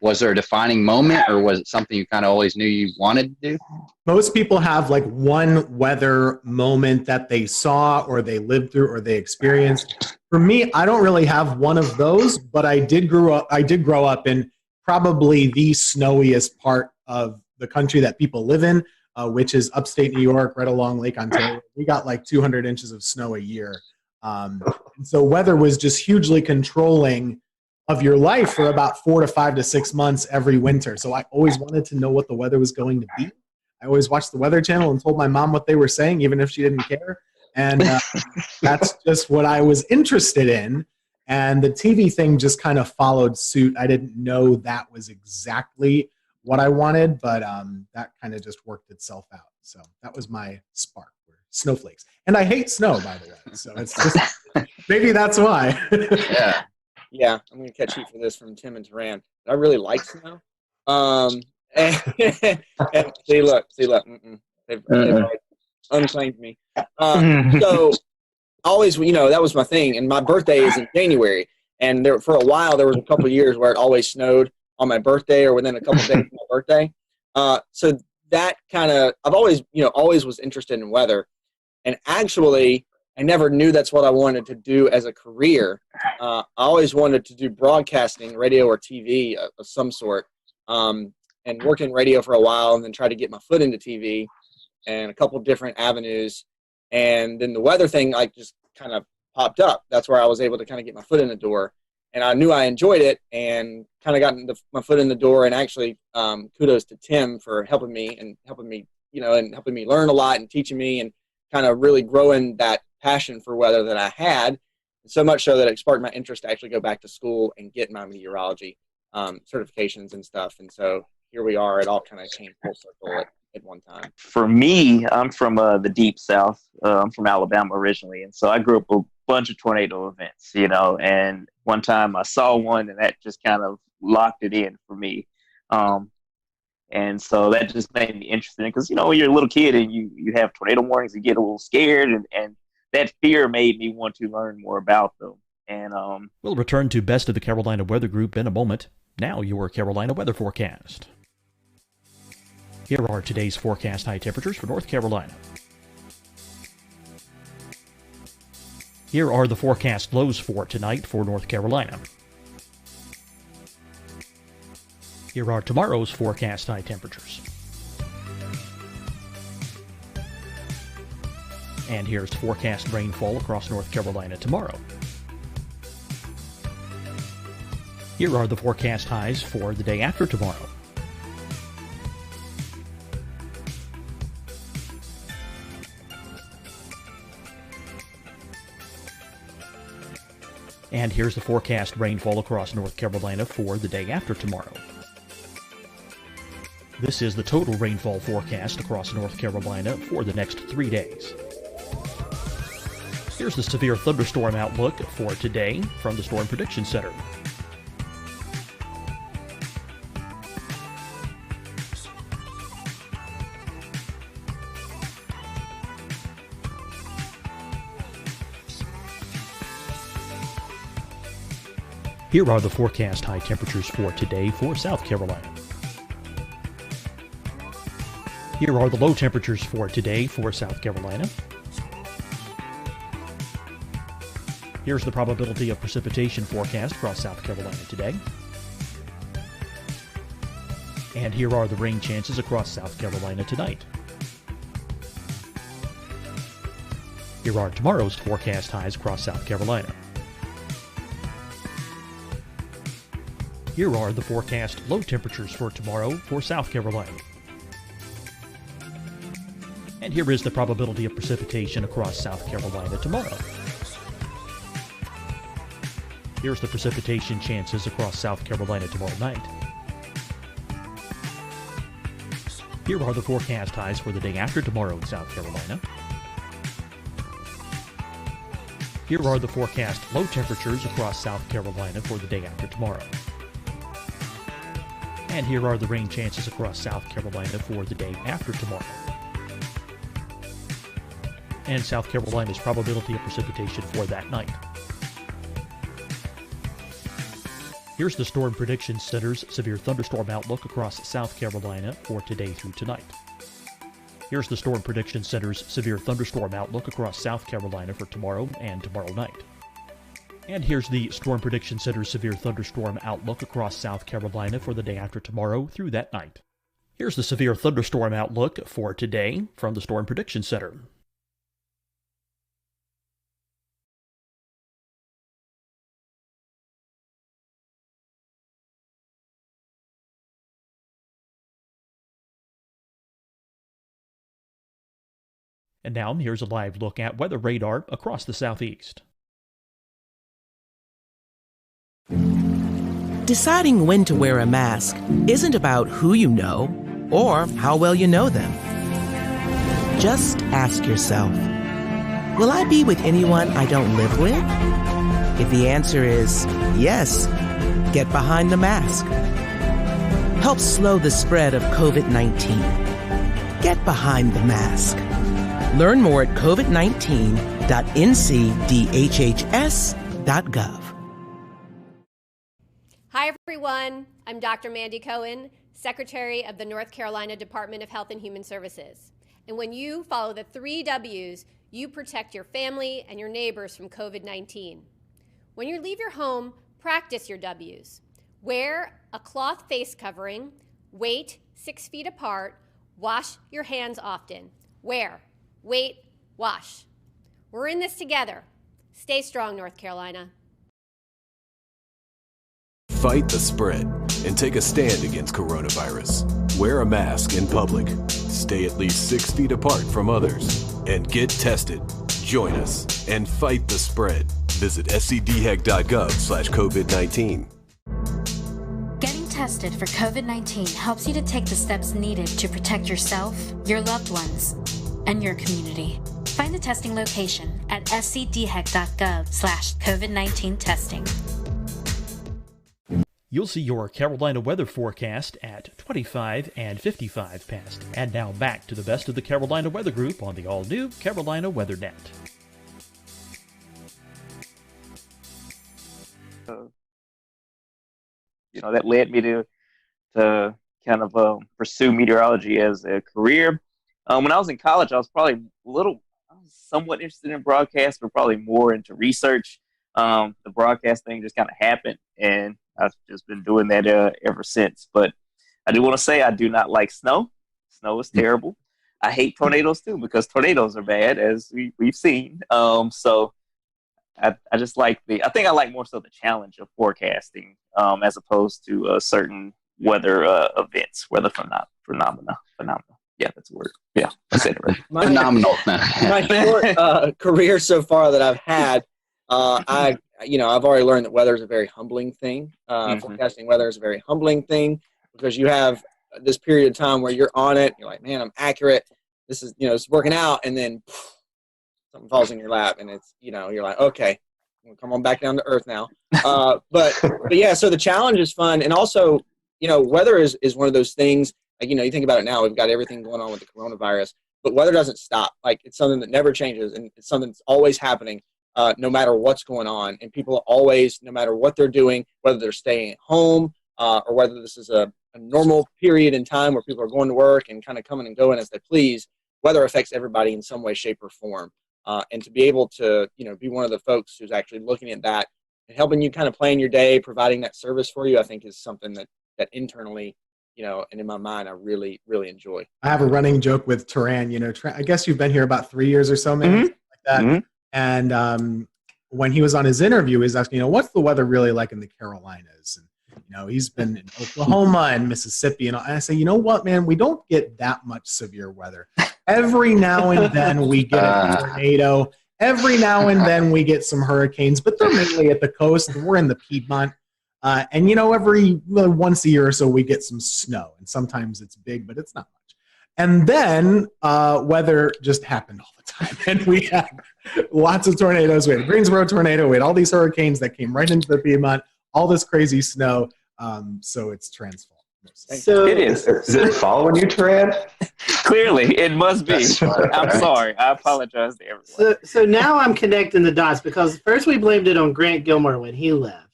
Was there a defining moment, or was it something you kind of always knew you wanted to do? Most people have like one weather moment that they saw or they lived through or they experienced. For me, I don't really have one of those, but I did grow up in probably the snowiest part of the country that people live in, which is upstate New York, right along Lake Ontario. We got like 200 inches of snow a year. And so weather was just hugely controlling of your life for about 4 to 5 to 6 months every winter. So I always wanted to know what the weather was going to be. I always watched the Weather Channel and told my mom what they were saying, even if she didn't care. And that's just what I was interested in. And the TV thing just kind of followed suit. I didn't know that was exactly what I wanted, but that kind of just worked itself out. So that was my spark, were snowflakes. And I hate snow, by the way. So it's just, maybe that's why. Yeah, I'm going to catch heat for this from Tim and Taran. I really like snow. And see, look. They've unclaimed me. So always, you know, that was my thing. And my birthday is in January. And there, for a while, there was a couple of years where it always snowed on my birthday or within a couple of days of my birthday. So that kind of, I've always, you know, always was interested in weather. And actually, I never knew that's what I wanted to do as a career. I always wanted to do broadcasting, radio or TV of some sort, and work in radio for a while and then try to get my foot into TV and a couple different avenues. And then the weather thing, like, just kind of popped up. That's where I was able to kind of get my foot in the door. and I knew I enjoyed it, and kind of got my foot in the door. And actually, kudos to Tim for helping me, and helping me learn a lot, and teaching me, and kind of really growing that passion for weather that I had. So much so that it sparked my interest to actually go back to school and get my meteorology certifications and stuff. And so here we are. It all kind of came full circle at one time. For me, I'm from the deep South. I'm from Alabama originally, and so I grew up with a bunch of tornado events, and one time I saw one, and that just kind of locked it in for me. And so that just made me interested because, when you're a little kid and you have tornado warnings, you get a little scared, and that fear made me want to learn more about them. And we'll return to Best of the Carolina Weather Group in a moment. Now your Carolina weather forecast. Here are today's forecast high temperatures for North Carolina. Here are the forecast lows for tonight for North Carolina. Here are tomorrow's forecast high temperatures. And here's forecast rainfall across North Carolina tomorrow. Here are the forecast highs for the day after tomorrow. And here's the forecast rainfall across North Carolina for the day after tomorrow. This is the total rainfall forecast across North Carolina for the next 3 days. Here's the severe thunderstorm outlook for today from the Storm Prediction Center. Here are the forecast high temperatures for today for South Carolina. Here are the low temperatures for today for South Carolina. Here's the probability of precipitation forecast across South Carolina today. And here are the rain chances across South Carolina tonight. Here are tomorrow's forecast highs across South Carolina. Here are the forecast low temperatures for tomorrow for South Carolina. And here is the probability of precipitation across South Carolina tomorrow. Here's the precipitation chances across South Carolina tomorrow night. Here are the forecast highs for the day after tomorrow in South Carolina. Here are the forecast low temperatures across South Carolina for the day after tomorrow. And here are the rain chances across South Carolina for the day after tomorrow. And South Carolina's probability of precipitation for that night. Here's the Storm Prediction Center's severe thunderstorm outlook across South Carolina for today through tonight. Here's the Storm Prediction Center's severe thunderstorm outlook across South Carolina for tomorrow and tomorrow night. And here's the Storm Prediction Center's severe thunderstorm outlook across South Carolina for the day after tomorrow through that night. Here's the severe thunderstorm outlook for today from the Storm Prediction Center. And now here's a live look at weather radar across the southeast. Deciding when to wear a mask isn't about who you know or how well you know them. Just ask yourself, will I be with anyone I don't live with? If the answer is yes, get behind the mask. Help slow the spread of COVID-19. Get behind the mask. Learn more at covid19.ncdhhs.gov. Hi, everyone. I'm Dr. Mandy Cohen, Secretary of the North Carolina Department of Health and Human Services. And when you follow the 3 W's, you protect your family and your neighbors from COVID-19. When you leave your home, practice your W's. Wear a cloth face covering, wait 6 feet apart, wash your hands often. Wear, wait, wash. We're in this together. Stay strong, North Carolina. fight the spread and take a stand against coronavirus. Wear a mask in public, stay at least 6 feet apart from others, and get tested. Join us and fight the spread. Visit scdhec.gov/COVID-19. Getting tested for COVID-19 helps you to take the steps needed to protect yourself, your loved ones, and your community. Find the testing location at scdhec.gov/COVID-19 testing. You'll see your Carolina weather forecast at 25 and 55 past. And now back to the best of the Carolina Weather Group on the all-new Carolina Weather Net. That led me to kind of pursue meteorology as a career. When I was in college, I was somewhat interested in broadcast, but probably more into research. The broadcast thing just kind of happened, and I've just been doing that ever since. But I do want to say I do not like snow. Snow is terrible. I hate tornadoes too, because tornadoes are bad, as we've seen. So I just like I think I like more so the challenge of forecasting as opposed to certain weather events, weather phenomena. Yeah, that's a word. Yeah, I said it right. Phenomenal. My short career so far that I've had, I've already learned that weather is a very humbling thing. Forecasting weather is a very humbling thing, because you have this period of time where you're on it. You're like, man, I'm accurate. This is, it's working out. And then something falls in your lap, and it's, you're like, okay, come on back down to earth now. But yeah, so the challenge is fun. And also, weather is one of those things, like, you think about it now, we've got everything going on with the coronavirus, but weather doesn't stop. Like, it's something that never changes, and it's something that's always happening, no matter what's going on. And people are always, no matter what they're doing, whether they're staying at home or whether this is a normal period in time where people are going to work and kind of coming and going as they please, weather affects everybody in some way, shape, or form. And to be able to, be one of the folks who's actually looking at that and helping you kind of plan your day, providing that service for you, I think is something that internally, and in my mind, I really, really enjoy. I have a running joke with Turan. I guess you've been here about 3 years or so, man, like that. Mm-hmm. And when he was on his interview, he's asking, what's the weather really like in the Carolinas? And he's been in Oklahoma and Mississippi, and I say, you know what, man, we don't get that much severe weather. Every now and then we get a tornado. Every now and then we get some hurricanes, but they're mainly at the coast. We're in the Piedmont. And every once a year or so we get some snow, and sometimes it's big, but it's not much. And then weather just happened all the time, and we had lots of tornadoes. We had a Greensboro tornado. We had all these hurricanes that came right into the Piedmont, all this crazy snow. So it's transformed. So it is. Is it following you, Turan? Clearly, it must be. I'm sorry. I apologize to everyone. So now I'm connecting the dots, because first we blamed it on Grant Gilmore when he left.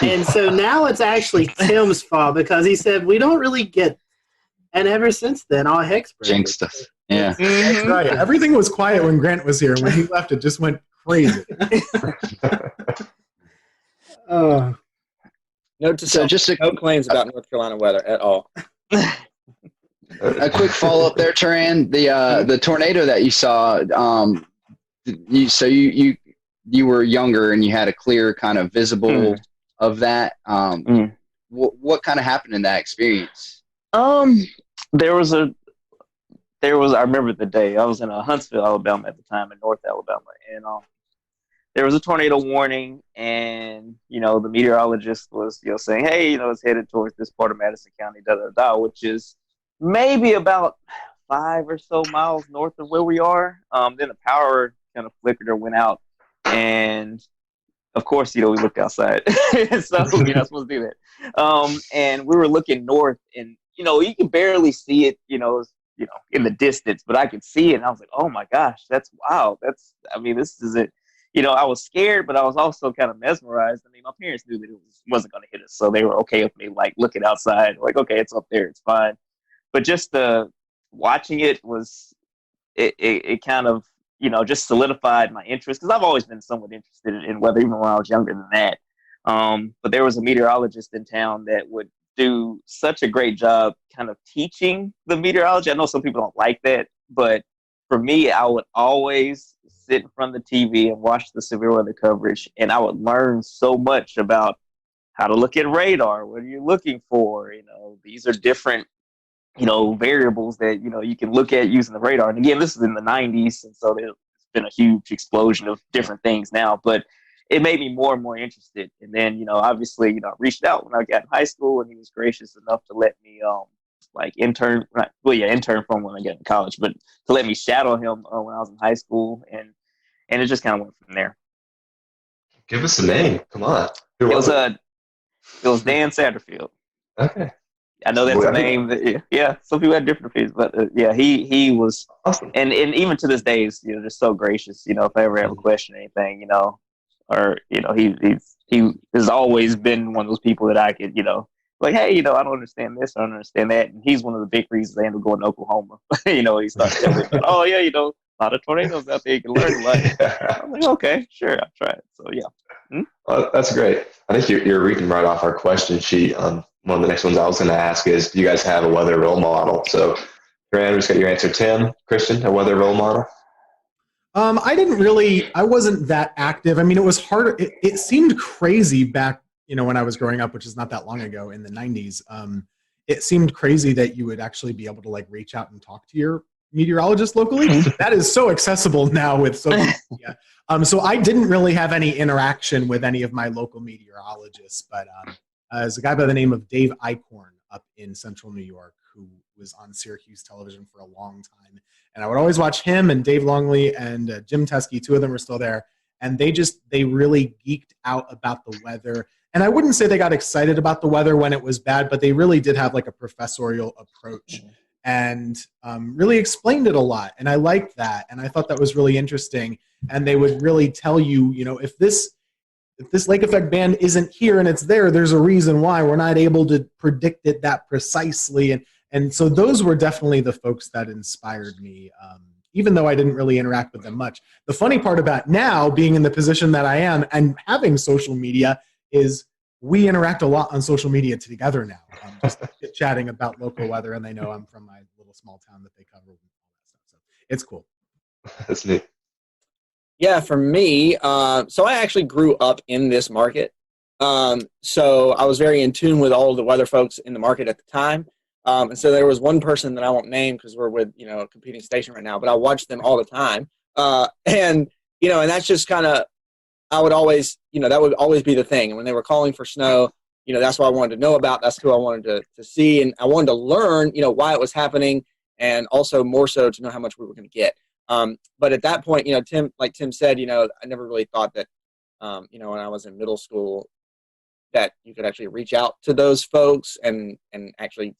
And so now it's actually Tim's fault, because he said we don't really get, and ever since then, all heck's broken. Jinxed us. Yeah. That's right. Everything was quiet when Grant was here. When he left, it just went crazy. Note to self, no claims about North Carolina weather at all. A quick follow-up there, Turan. The tornado that you saw, you were younger and you had a clear kind of visible of that. What kind of happened in that experience? There was I remember the day. I was in Huntsville, Alabama at the time, in North Alabama, and there was a tornado warning, and the meteorologist was saying, hey, it's headed towards this part of Madison County, which is maybe about 5 or so miles north of where we are. Then the power kind of flickered or went out, and of course, we looked outside, so you're not supposed to do that. And we were looking north, and you can barely see it, in the distance, but I could see it, and I was like, oh my gosh, that's wow. This is it. I was scared, but I was also kind of mesmerized. My parents knew that it wasn't going to hit us, so they were okay with me, like, looking outside, like, okay, it's up there, it's fine. But just watching it was, it kind of, just solidified my interest, because I've always been somewhat interested in weather, even when I was younger than that. But there was a meteorologist in town that would do such a great job kind of teaching the meteorology. I know some people don't like that, but for me, I would always sit in front of the TV and watch the severe weather coverage, and I would learn so much about how to look at radar. What are you looking for? These are different, variables that, you can look at using the radar. And again, this is in the 90s. And so there's been a huge explosion of different things now, but it made me more and more interested. And then, obviously, I reached out when I got in high school, and he was gracious enough to let me, intern from when I got in college, but to let me shadow him when I was in high school. And it just kind of went from there. Give us a name. Come on. Who It was Dan Satterfield. Okay. I know that's a name that, yeah, some people had different opinions, but yeah, he was awesome. And even to this day, just so gracious, if I ever have a question or anything, or, he has always been one of those people that I could, like, hey, I don't understand this, I don't understand that. And he's one of the big reasons I ended up going to Oklahoma. He started telling me about, oh yeah, a lot of tornadoes out there, you can learn a lot. I'm like, okay, sure, I'll try it. So yeah. Well, that's great. I think you're reading right off our question sheet. One of the next ones I was going to ask is, do you guys have a weather role model? So, Rand, we just got your answer. Tim, Christian, a weather role model? I wasn't that active. I mean, it was hard. It seemed crazy back, when I was growing up, which is not that long ago in the 90s. It seemed crazy that you would actually be able to reach out and talk to your meteorologist locally. That is so accessible now with social media. So I didn't really have any interaction with any of my local meteorologists, but there's a guy by the name of Dave Eichhorn up in central New York who was on Syracuse television for a long time. And I would always watch him and Dave Longley and Jim Teskey. Two of them are still there. And they really geeked out about the weather. And I wouldn't say they got excited about the weather when it was bad, but they really did have a professorial approach and really explained it a lot. And I liked that. And I thought that was really interesting. And they would really tell you, if this lake effect band isn't here and it's there's a reason why. We're not able to predict it that precisely. And so those were definitely the folks that inspired me, even though I didn't really interact with them much. The funny part about now being in the position that I am and having social media is we interact a lot on social media together now, just chatting about local weather, and they know I'm from my little small town that they cover and all that stuff. So it's cool. That's neat. Yeah, for me, so I actually grew up in this market. So I was very in tune with all of the weather folks in the market at the time. And so there was one person that I won't name because we're with, a competing station right now, but I watched them all the time. And that's just kind of, I would always, that would always be the thing. And when they were calling for snow, that's what I wanted to know about. That's who I wanted to see. And I wanted to learn, why it was happening, and also more so to know how much we were going to get. But at that point, Tim, like Tim said, I never really thought that, when I was in middle school, that you could actually reach out to those folks and actually,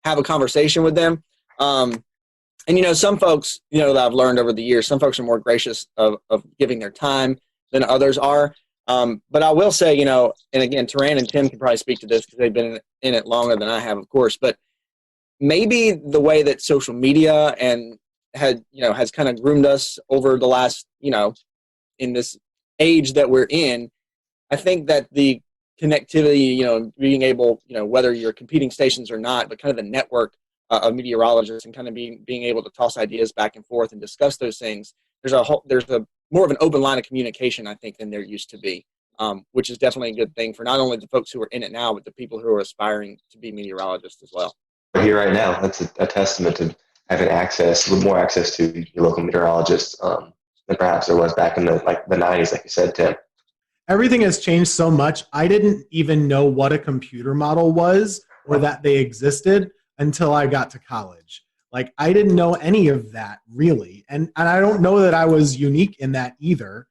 have a conversation with them. And, some folks, that I've learned over the years, some folks are more gracious of giving their time than others are. But I will say, and again, Taran and Tim can probably speak to this because they've been in it longer than I have, of course, but maybe the way that social media and has kind of groomed us over the last, in this age that we're in, I think that the connectivity, being able, whether you're competing stations or not, but kind of the network of meteorologists and kind of being able to toss ideas back and forth and discuss those things, there's a more of an open line of communication, I think, than there used to be, which is definitely a good thing for not only the folks who are in it now, but the people who are aspiring to be meteorologists as well. We're here right now. That's a testament to having access, with more access to your local meteorologists than perhaps there was back in the 90s, like you said, Tim. Everything has changed so much. I didn't even know what a computer model was or that they existed until I got to college. I didn't know any of that really. And I don't know that I was unique in that either.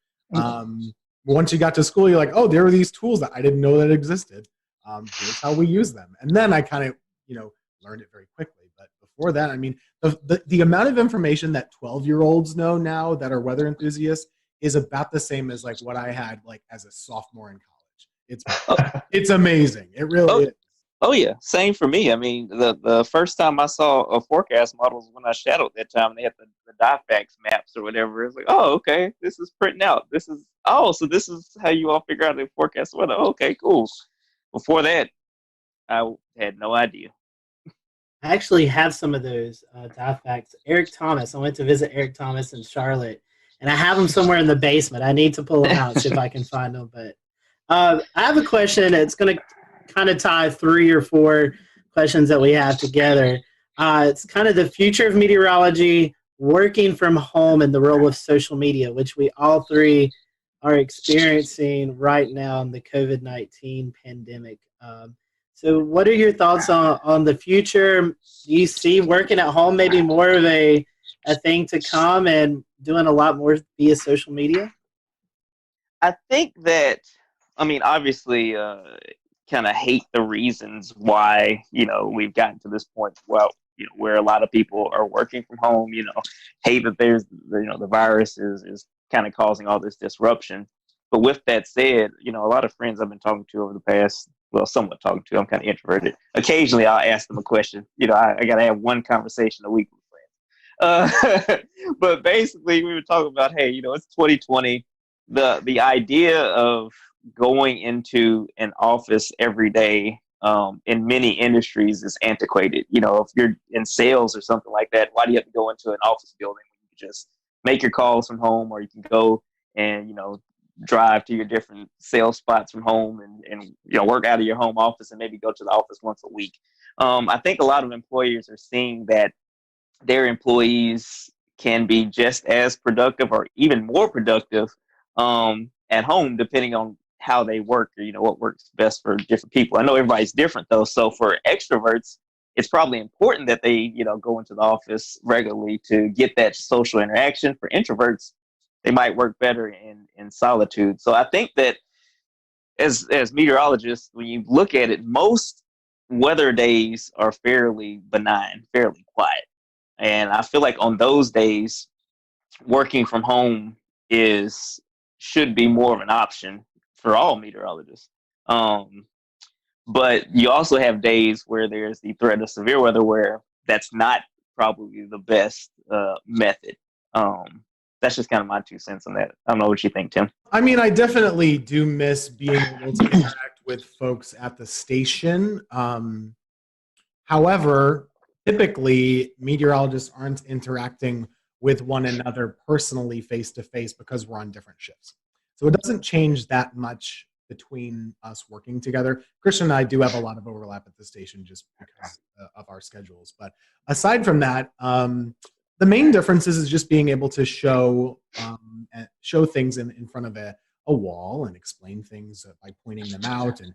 Once you got to school, you're like, oh, there are these tools that I didn't know that existed. Here's how we use them. And then I kind of, learned it very quickly. But before that, I mean, the amount of information that 12-year-olds know now that are weather enthusiasts is about the same as what I had as a sophomore in college. It's amazing. It really is. Oh yeah, same for me. I mean, the first time I saw a forecast model was when I shadowed that time, and they had the DIFAX maps or whatever. It's like, oh, okay, this is printing out. So this is how you all figure out the forecast weather. Okay, cool. Before that, I had no idea. I actually have some of those DIFAX. Eric Thomas. I went to visit Eric Thomas in Charlotte, and I have them somewhere in the basement. I need to pull them out, see if I can find them. But I have a question. It's going to kind of tie 3 or 4 questions that we have together. It's kind of the future of meteorology, working from home, and the role of social media, which we all 3 are experiencing right now in the COVID-19 pandemic. So what are your thoughts on the future? Do you see working at home maybe more of a thing to come and doing a lot more via social media? I think that, I mean, obviously, kind of hate the reasons why, we've gotten to this point, well, where a lot of people are working from home, hate that there's, the virus is kind of causing all this disruption. But with that said, a lot of friends I've been talking to over the past, well, somewhat talking to, I'm kind of introverted. Occasionally I'll ask them a question. I got to have one conversation a week with friends. But basically we were talking about, hey, it's 2020. The idea of going into an office every day in many industries is antiquated. If you're in sales or something like that, why do you have to go into an office building when you can just make your calls from home, or you can go and, drive to your different sales spots from home and work out of your home office and maybe go to the office once a week. I think a lot of employers are seeing that their employees can be just as productive or even more productive at home, depending on how they work or, what works best for different people. I know everybody's different though. So for extroverts, it's probably important that they, go into the office regularly to get that social interaction. For introverts, they might work better in solitude. So I think that as meteorologists, when you look at it, most weather days are fairly benign, fairly quiet. And I feel like on those days, working from home should be more of an option for all meteorologists. But you also have days where there's the threat of severe weather where that's not probably the best method. That's just kind of my 2 cents on that. I don't know what you think, Tim. I mean, I definitely do miss being able to interact with folks at the station. However, typically meteorologists aren't interacting with one another personally face-to-face because we're on different shifts. So it doesn't change that much between us working together. Christian and I do have a lot of overlap at the station just because of our schedules. But aside from that, the main difference is just being able to show things in front of a wall and explain things by pointing them out and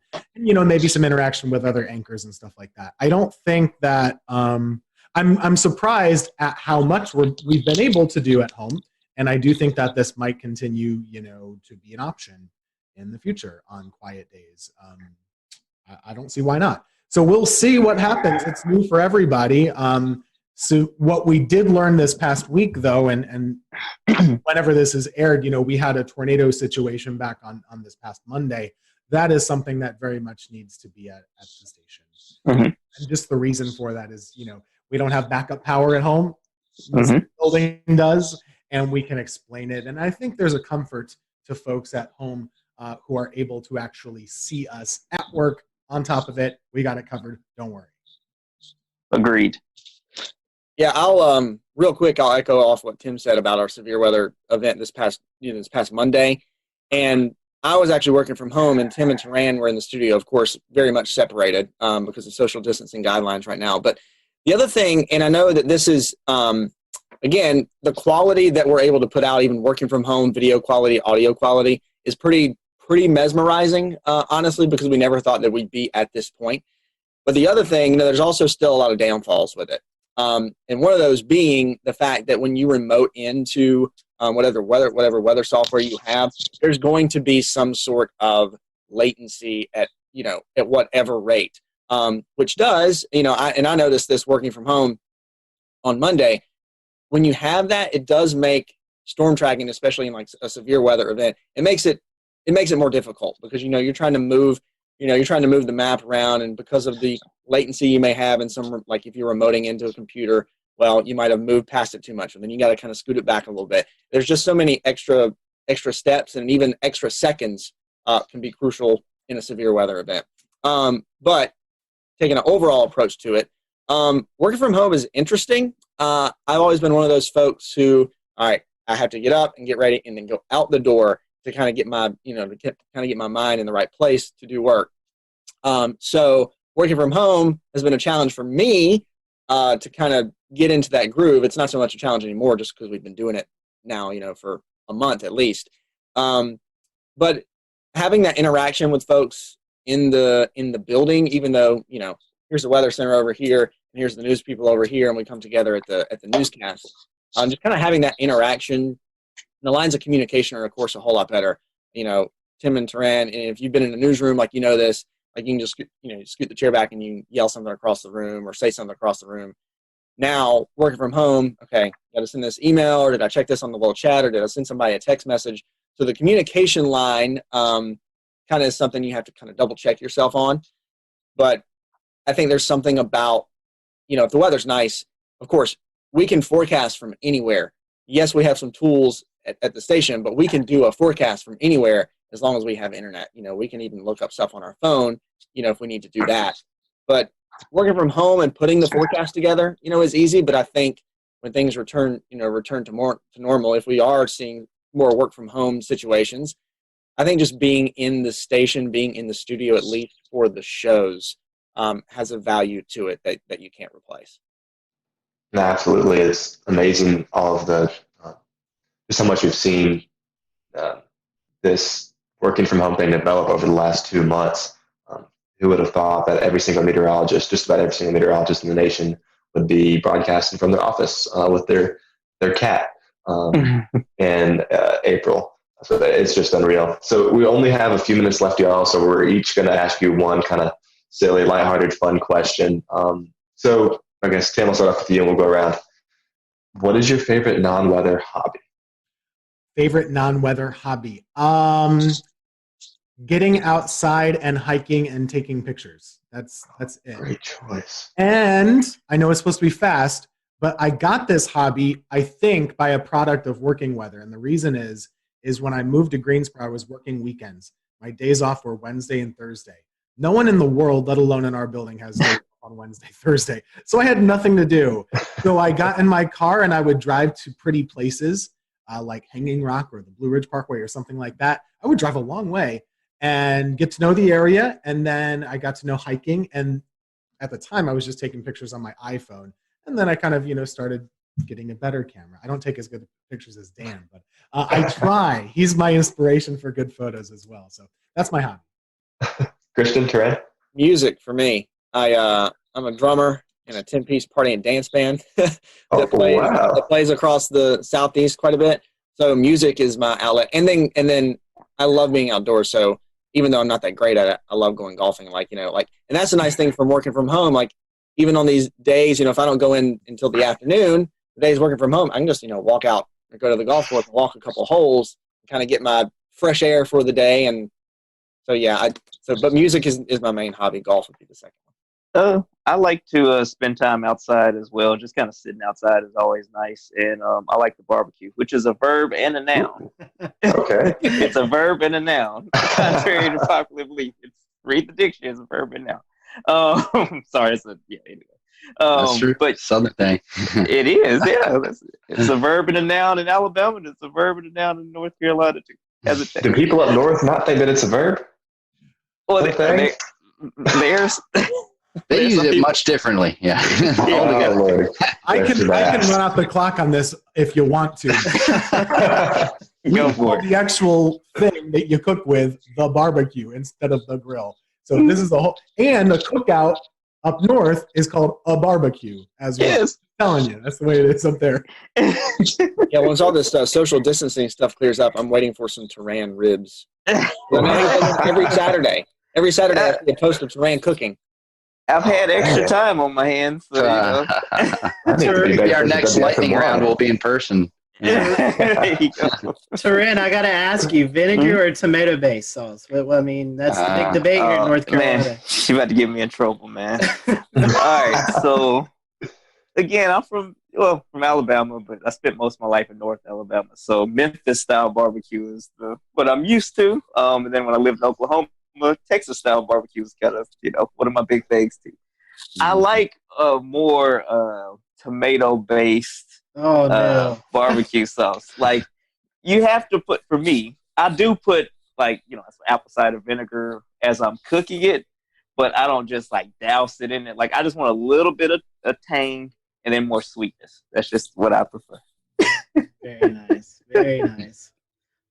maybe some interaction with other anchors and stuff like that. I don't think that I'm surprised at how much we've been able to do at home, and I do think that this might continue to be an option in the future on quiet days. I don't see why not. So we'll see what happens. It's new for everybody. So what we did learn this past week, though, and whenever this is aired, we had a tornado situation back on this past Monday. That is something that very much needs to be at the station. Mm-hmm. And just the reason for that is, we don't have backup power at home. The building does, and we can explain it. And I think there's a comfort to folks at home who are able to actually see us at work. On top of it, we got it covered. Don't worry. Agreed. Yeah, I'll real quick. I'll echo off what Tim said about our severe weather event this past Monday, and I was actually working from home, and Tim and Taran were in the studio, of course, very much separated because of social distancing guidelines right now. But the other thing, and I know that this is again the quality that we're able to put out, even working from home, video quality, audio quality, is pretty mesmerizing, honestly, because we never thought that we'd be at this point. But the other thing, there's also still a lot of downfalls with it. And one of those being the fact that when you remote into whatever weather software you have, there's going to be some sort of latency at whatever rate, which does, I noticed this working from home on Monday. When you have that, it does make storm tracking, especially in like a severe weather event, it makes it more difficult because, you're trying to move the map around, and because of the latency you may have in some, like if you're remoting into a computer, well, you might have moved past it too much, and then you got to kind of scoot it back a little bit. There's just so many extra steps, and even extra seconds can be crucial in a severe weather event. But taking an overall approach to it, working from home is interesting. I've always been one of those folks who, all right, I have to get up and get ready and then go out the door to kind of get my, kind of get my mind in the right place to do work. So working from home has been a challenge for me to kind of get into that groove. It's not so much a challenge anymore just because we've been doing it now, for a month at least. But having that interaction with folks in the building, even though, here's the weather center over here and here's the news people over here, and we come together at the newscast. Just kind of having that interaction. The lines of communication are, of course, a whole lot better. Tim and Taran, and if you've been in a newsroom, like this, like you can just scoot the chair back and you can yell something across the room or say something across the room. Now working from home, okay, got to send this email, or did I check this on the little chat, or did I send somebody a text message? So the communication line kind of is something you have to kind of double check yourself on. But I think there's something about, if the weather's nice, of course, we can forecast from anywhere. Yes, we have some tools at the station, but we can do a forecast from anywhere as long as we have internet. We can even look up stuff on our phone, if we need to do that. But working from home and putting the forecast together, is easy. But I think when things return to normal, if we are seeing more work from home situations, I think just being in the station, being in the studio, at least for the shows, has a value to it that you can't replace. No, absolutely. It's amazing all of the just how much we've seen this working from home thing develop over the last 2 months. Who would have thought that just about every single meteorologist in the nation would be broadcasting from their office with their cat in April. So it's just unreal. So we only have a few minutes left, y'all. So we're each going to ask you one kind of silly, lighthearted, fun question. So I guess, Tim, I'll start off with you and we'll go around. What is your favorite non-weather hobby? Favorite non-weather hobby? Getting outside and hiking and taking pictures. That's it. Great choice. And I know it's supposed to be fast, but I got this hobby, I think, by a product of working weather. And the reason is when I moved to Greensboro, I was working weekends. My days off were Wednesday and Thursday. No one in the world, let alone in our building, has days off on Wednesday, Thursday. So I had nothing to do. So I got in my car and I would drive to pretty places like Hanging Rock or the Blue Ridge Parkway or something like that. I would drive a long way and get to know the area. And then I got to know hiking. And at the time, I was just taking pictures on my iPhone. And then I kind of, started getting a better camera. I don't take as good pictures as Dan, but I try. He's my inspiration for good photos as well. So that's my hobby. Christian, Taran? Music for me. I'm a drummer in a 10-piece party and dance band that plays across the Southeast quite a bit. So music is my outlet. And then I love being outdoors. So even though I'm not that great at it, I love going golfing. And that's a nice thing from working from home. Like, even on these days, if I don't go in until the afternoon, the days working from home, I can just, walk out and go to the golf course and walk a couple holes, kind of get my fresh air for the day. And so, yeah, but music is my main hobby. Golf would be the second one. I like to spend time outside as well. Just kind of sitting outside is always nice. And I like to barbecue, which is a verb and a noun. Okay. It's a verb and a noun. Contrary to popular belief. Read the dictionary, it's a verb and noun. Sorry, anyway. That's true. But Southern thing. It is, yeah. It's a verb and a noun in Alabama, and it's a verb and a noun in North Carolina too. Do people up north not think that it's a verb? Well, there's they use it much differently. Yeah. I can run out the clock on this if you want to. Go for it. The actual thing that you cook with, the barbecue instead of the grill. So this is the whole, and the cookout up north is called a barbecue as well. Yes. I'm telling you, that's the way it is up there. Yeah, once all this social distancing stuff clears up, I'm waiting for some Taran ribs. Every Saturday I see a post of Taran cooking. I've had extra time on my hands. So, maybe our next lightning round will be in person. There you go. Taran, I got to ask you, vinegar or tomato-based sauce? Well, I mean, that's the big debate here in North Carolina. Man, she about to get me in trouble, man. All right, so again, I'm from Alabama, but I spent most of my life in North Alabama. So Memphis-style barbecue is what I'm used to. And then when I lived in Oklahoma, Texas-style barbecue is kind of, one of my big things too. I like more tomato-based barbecue sauce. Like, you have to put, for me, I do put like some apple cider vinegar as I'm cooking it, but I don't just like douse it in it. Like I just want a little bit of tang and then more sweetness. That's just what I prefer. Very nice. Very nice.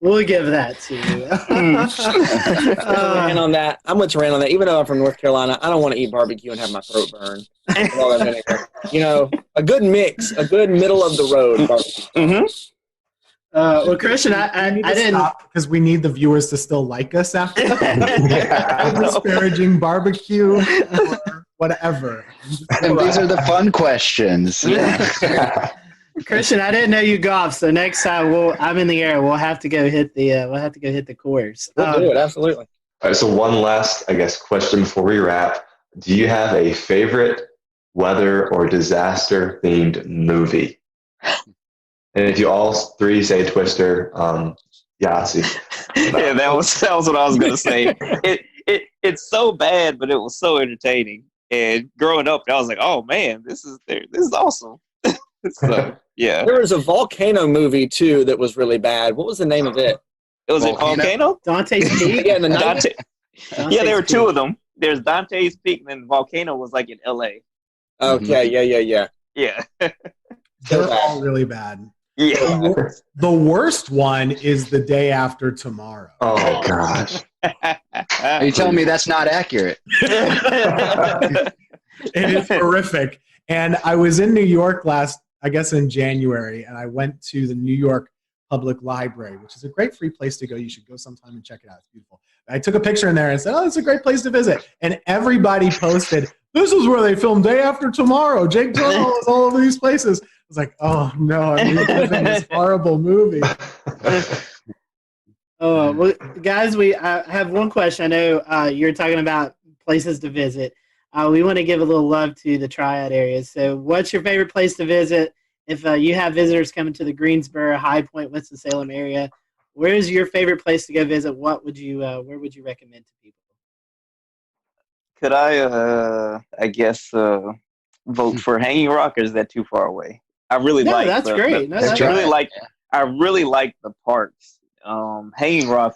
We'll give that to you. Ran on that. I'm with Ran on that. Even though I'm from North Carolina, I don't want to eat barbecue and have my throat burn. All that vinegar. A good mix, a good middle of the road barbecue. Well, Christian, I didn't because we need the viewers to still like us after disparaging barbecue or whatever. And these are the fun questions. Christian, I didn't know you golf, so next time I'm in the air. We'll have to go hit the course. We'll do it, absolutely. All right, so one last, question before we wrap. Do you have a favorite weather or disaster themed movie? And if you all three say Twister, Yahtzee. Yeah, that was what I was gonna say. It's so bad, but it was so entertaining. And growing up, I was like, oh man, this is awesome. So, yeah. There was a volcano movie too that was really bad. What was the name of it? Was it Volcano? Dante's Peak? Yeah, in the Dante. Yeah, there were two of them. There's Dante's Peak, and then Volcano was like in L.A. Okay, yeah. Yeah. They're all really bad. Yeah. The worst one is The Day After Tomorrow. Oh gosh. Are you telling me that's not accurate? It is horrific. And I was in New York in January, and I went to the New York Public Library, which is a great free place to go. You should go sometime and check it out. It's beautiful. I took a picture in there and said, oh, it's a great place to visit. And everybody posted, this is where they filmed Day After Tomorrow. Jake Gyllenhaal is all over these places. I was like, oh, no, I'm reliving this horrible movie. Oh, well, guys, I have one question. I know you're talking about places to visit. We want to give a little love to the Triad areas. So what's your favorite place to visit? If you have visitors coming to the Greensboro, High Point, Winston-Salem area, where is your favorite place to go visit? Where would you recommend to people? Could I vote for Hanging Rock, or is that too far away? I really like. That's great. I really like the parks. Hanging Rock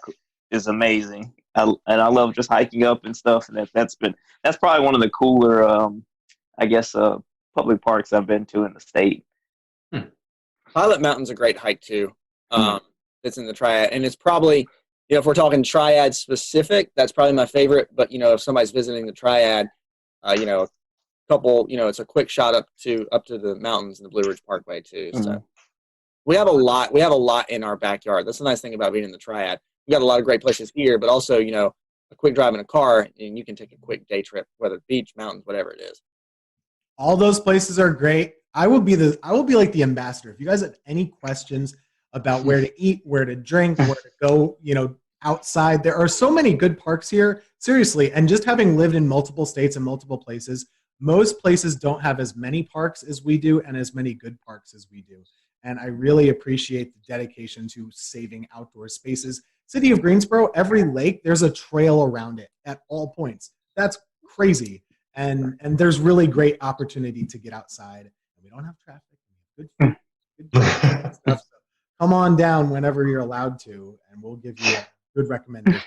is amazing, and I love just hiking up and stuff. And that's probably one of the cooler, public parks I've been to in the state. Pilot Mountain's a great hike too. It's in the Triad, and it's probably, if we're talking Triad specific, that's probably my favorite. But if somebody's visiting the Triad, a couple, it's a quick shot up to the mountains and the Blue Ridge Parkway too. So we have a lot. We have a lot in our backyard. That's the nice thing about being in the Triad. We got a lot of great places here, but also a quick drive in a car, and you can take a quick day trip, whether beach, mountains, whatever it is. All those places are great. I will be like the ambassador. If you guys have any questions about where to eat, where to drink, where to go, outside, there are so many good parks here. Seriously, and just having lived in multiple states and multiple places, most places don't have as many parks as we do and as many good parks as we do. And I really appreciate the dedication to saving outdoor spaces. City of Greensboro, every lake, there's a trail around it at all points. That's crazy. And there's really great opportunity to get outside. We don't have traffic. We have good food, stuff. So come on down whenever you're allowed to, and we'll give you a good recommendation.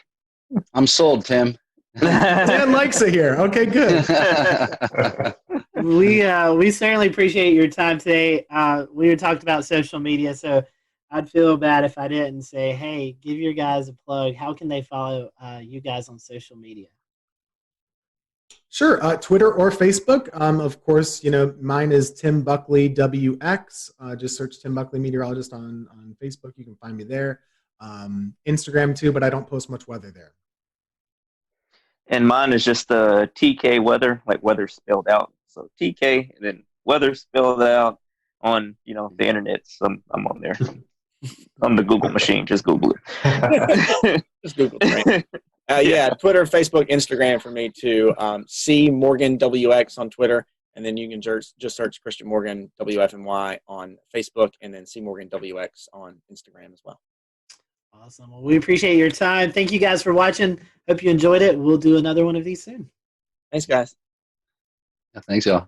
I'm sold, Tim. Dan likes it here. Okay, good. We certainly appreciate your time today. We talked about social media, so I'd feel bad if I didn't say, hey, give your guys a plug. How can they follow you guys on social media? Sure, Twitter or Facebook. Of course, mine is Tim Buckley WX. Just search Tim Buckley Meteorologist on Facebook. You can find me there. Instagram too, but I don't post much weather there. And mine is just TK Weather, like weather spelled out. So TK and then weather spelled out on the internet. So I'm on there. I'm the Google machine. Just Google it. Just Google it. Yeah, Twitter, Facebook, Instagram for me too. C Morgan WX on Twitter, and then you can just search Christian Morgan WFNY on Facebook, and then C Morgan WX on Instagram as well. Awesome. Well, we appreciate your time. Thank you guys for watching. Hope you enjoyed it. We'll do another one of these soon. Thanks, guys. Thanks, y'all.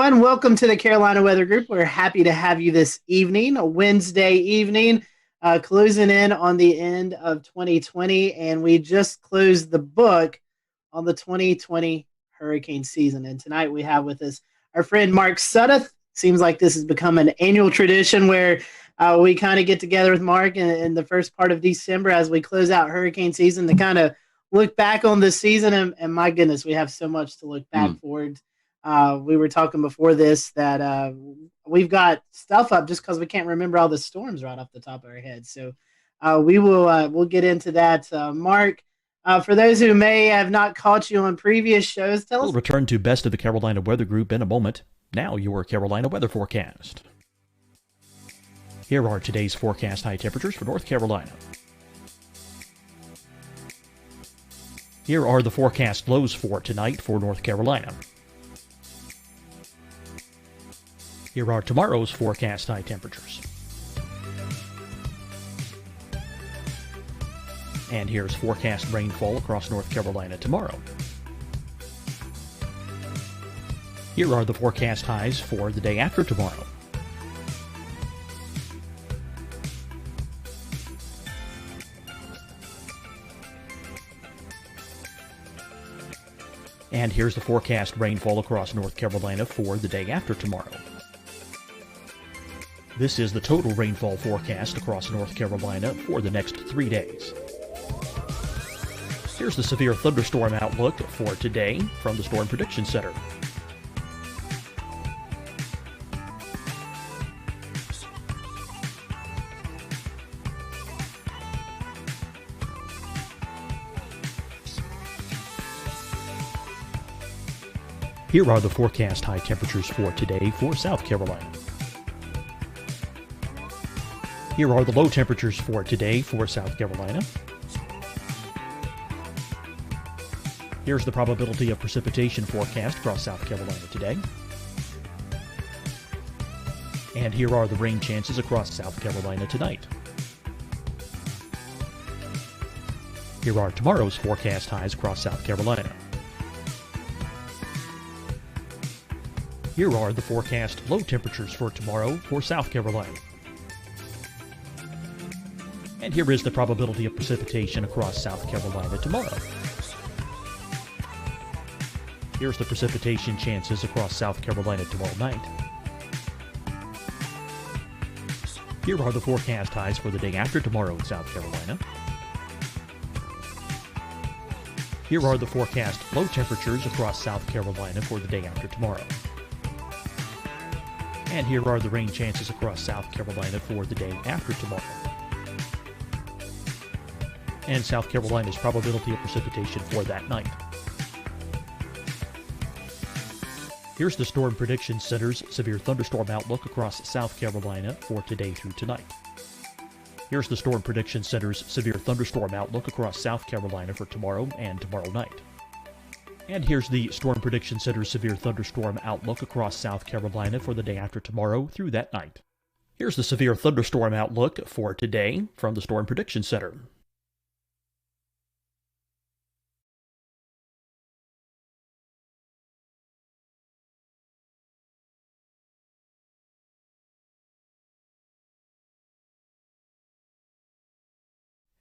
everyone. Welcome to the Carolina Weather Group. We're happy to have you this evening, a Wednesday evening, closing in on the end of 2020, and we just closed the book on the 2020 hurricane season. And tonight we have with us our friend Mark Sudduth. Seems like this has become an annual tradition where we kind of get together with Mark in the first part of December as we close out hurricane season to kind of look back on this season. And my goodness, we have so much to look back forward. We were talking before this that we've got stuff up just because we can't remember all the storms right off the top of our heads. So we'll get into that. Mark, for those who may have not caught you on previous shows, tell us. We'll return to Best of the Carolina Weather Group in a moment. Now your Carolina weather forecast. Here are today's forecast high temperatures for North Carolina. Here are the forecast lows for tonight for North Carolina. Here are tomorrow's forecast high temperatures. And here's forecast rainfall across North Carolina tomorrow. Here are the forecast highs for the day after tomorrow. And here's the forecast rainfall across North Carolina for the day after tomorrow. This is the total rainfall forecast across North Carolina for the next 3 days. Here's the severe thunderstorm outlook for today from the Storm Prediction Center. Here are the forecast high temperatures for today for South Carolina. Here are the low temperatures for today for South Carolina. Here's the probability of precipitation forecast across South Carolina today. And here are the rain chances across South Carolina tonight. Here are tomorrow's forecast highs across South Carolina. Here are the forecast low temperatures for tomorrow for South Carolina. And here is the probability of precipitation across South Carolina tomorrow. Here's the precipitation chances across South Carolina tomorrow night. Here are the forecast highs for the day after tomorrow in South Carolina. Here are the forecast low temperatures across South Carolina for the day after tomorrow. And here are the rain chances across South Carolina for the day after tomorrow. And South Carolina's probability of precipitation for that night. Here's the Storm Prediction Center's severe thunderstorm outlook across South Carolina for today through tonight. Here's the Storm Prediction Center's severe thunderstorm outlook across South Carolina for tomorrow and tomorrow night. And here's the Storm Prediction Center's severe thunderstorm outlook across South Carolina for the day after tomorrow through that night. Here's the severe thunderstorm outlook for today from the Storm Prediction Center.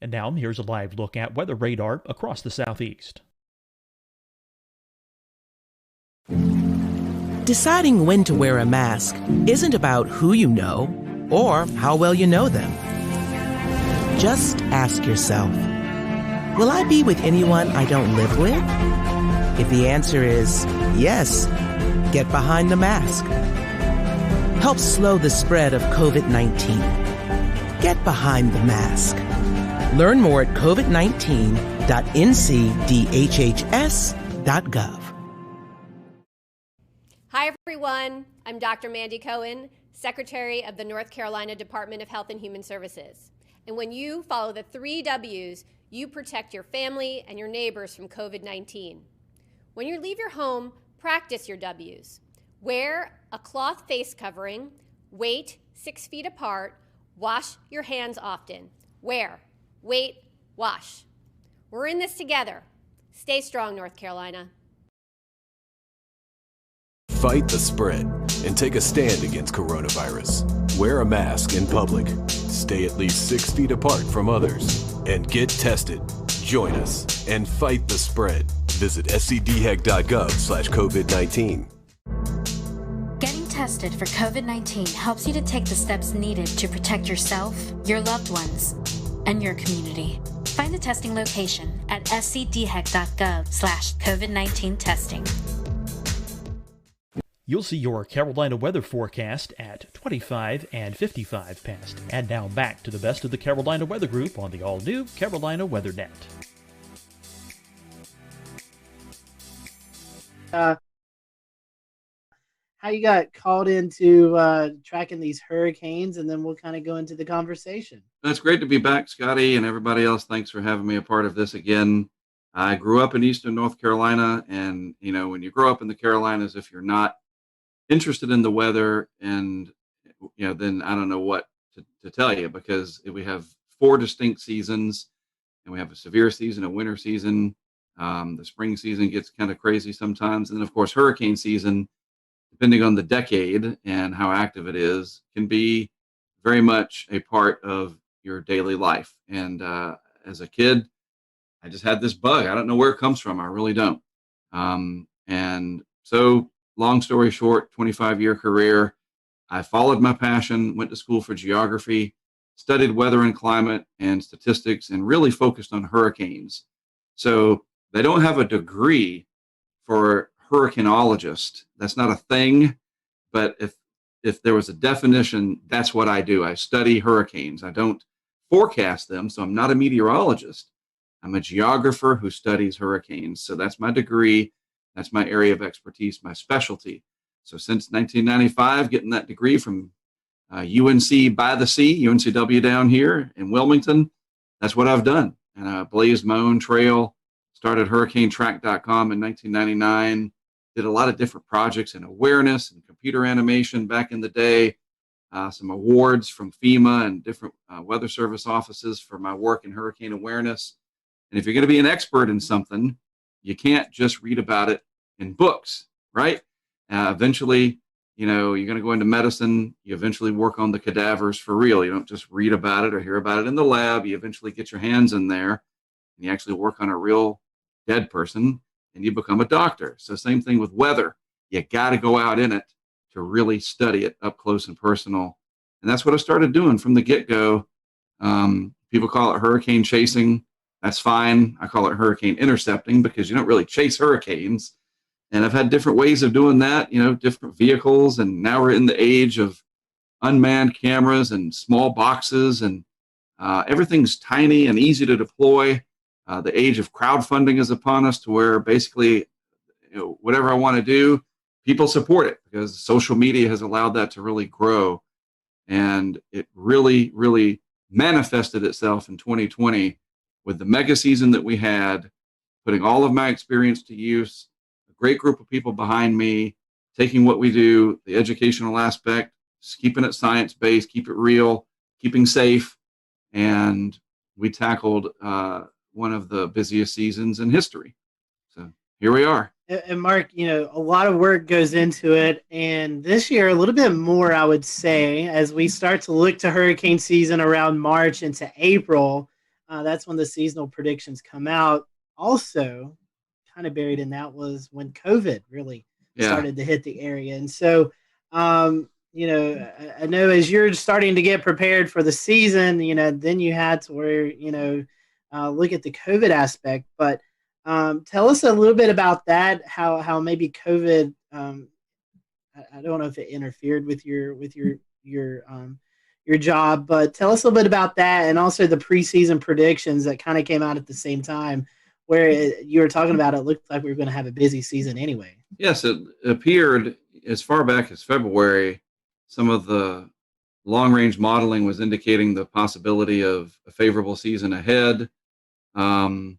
And now here's a live look at weather radar across the southeast. Deciding when to wear a mask isn't about who you know or how well you know them. Just ask yourself, will I be with anyone I don't live with? If the answer is yes, get behind the mask. Help slow the spread of COVID-19. Get behind the mask. Learn more at covid19.ncdhhs.gov. Hi, everyone. I'm Dr. Mandy Cohen, Secretary of the North Carolina Department of Health and Human Services. And when you follow the 3 W's, you protect your family and your neighbors from COVID-19. When you leave your home, practice your W's. Wear a cloth face covering, wait 6 feet apart, wash your hands often. Wear, wait, wash. We're in this together. Stay strong, North Carolina. fight the spread and take a stand against coronavirus. Wear a mask in public, stay at least 6 feet apart from others, and get tested. Join us and fight the spread. Visit scdhec.gov/COVID-19. Getting tested for COVID-19 helps you to take the steps needed to protect yourself, your loved ones, and your community. Find the testing location at scdhec.gov/COVID-19 testing. You'll see your Carolina weather forecast at 25 and 55 past. And now back to the best of the Carolina Weather Group on the all-new Carolina Weather Net. How you got called into tracking these hurricanes, and then we'll kind of go into the conversation. That's great to be back, Scotty, and everybody else. Thanks for having me a part of this again. I grew up in Eastern North Carolina, and when you grow up in the Carolinas, if you're not interested in the weather, and then I don't know what to tell you, because we have 4 distinct seasons, and we have a severe season, a winter season. The spring season gets kind of crazy sometimes, and then of course hurricane season, depending on the decade and how active it is, can be very much a part of your daily life. And as a kid, I just had this bug. I don't know where it comes from. I really don't. And so, long story short, 25-year career, I followed my passion, went to school for geography, studied weather and climate and statistics, and really focused on hurricanes. So they don't have a degree for hurricanologist. That's not a thing. But if there was a definition, that's what I do. I study hurricanes. I don't forecast them, so I'm not a meteorologist. I'm a geographer who studies hurricanes. So that's my degree. That's my area of expertise, my specialty. So since 1995, getting that degree from UNC by the Sea, UNCW down here in Wilmington, that's what I've done. And I blazed my own trail, started hurricanetrack.com in 1999, did a lot of different projects in awareness and computer animation back in the day, some awards from FEMA and different weather service offices for my work in hurricane awareness. And if you're going to be an expert in something, you can't just read about it in books, right? Eventually, you're going to go into medicine. You eventually work on the cadavers for real. You don't just read about it or hear about it in the lab. You eventually get your hands in there and you actually work on a real dead person and you become a doctor. So same thing with weather. You got to go out in it to really study it up close and personal. And that's what I started doing from the get-go. People call it hurricane chasing. That's fine. I call it hurricane intercepting because you don't really chase hurricanes. And I've had different ways of doing that, different vehicles. And now we're in the age of unmanned cameras and small boxes, and everything's tiny and easy to deploy. The age of crowdfunding is upon us, to where basically, whatever I want to do, people support it, because social media has allowed that to really grow. And it really, really manifested itself in 2020 with the mega season that we had, putting all of my experience to use, a great group of people behind me, taking what we do, the educational aspect, keeping it science-based, keep it real, keeping safe. And we tackled one of the busiest seasons in history. So here we are. And Mark, a lot of work goes into it. And this year, a little bit more, I would say, as we start to look to hurricane season around March into April. That's when the seasonal predictions come out. Also, kind of buried in that was when COVID really started to hit the area. And so, I know as you're starting to get prepared for the season, then you had to where, look at the COVID aspect. But tell us a little bit about that, how maybe COVID, I don't know if it interfered with your job, but tell us a little bit about that, and also the preseason predictions that kind of came out at the same time, where you were talking about it looked like we were going to have a busy season anyway. Yes, it appeared as far back as February. Some of the long-range modeling was indicating the possibility of a favorable season ahead. And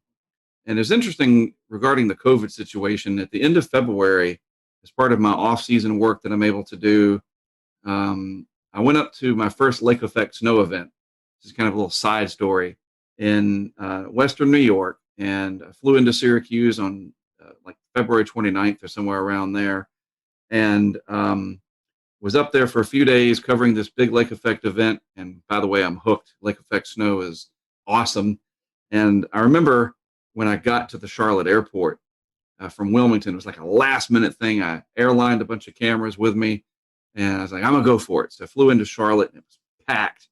it's interesting regarding the COVID situation. At the end of February, as part of my off-season work that I'm able to do, I went up to my first lake effect snow event. This is kind of a little side story in Western New York. And I flew into Syracuse on like February 29th or somewhere around there. and was up there for a few days covering this big lake effect event. And by the way, I'm hooked. Lake effect snow is awesome. And I remember when I got to the Charlotte airport from Wilmington, it was like a last minute thing. I airlined a bunch of cameras with me, and I was like, I'm gonna go for it. So I flew into Charlotte, and it was packed,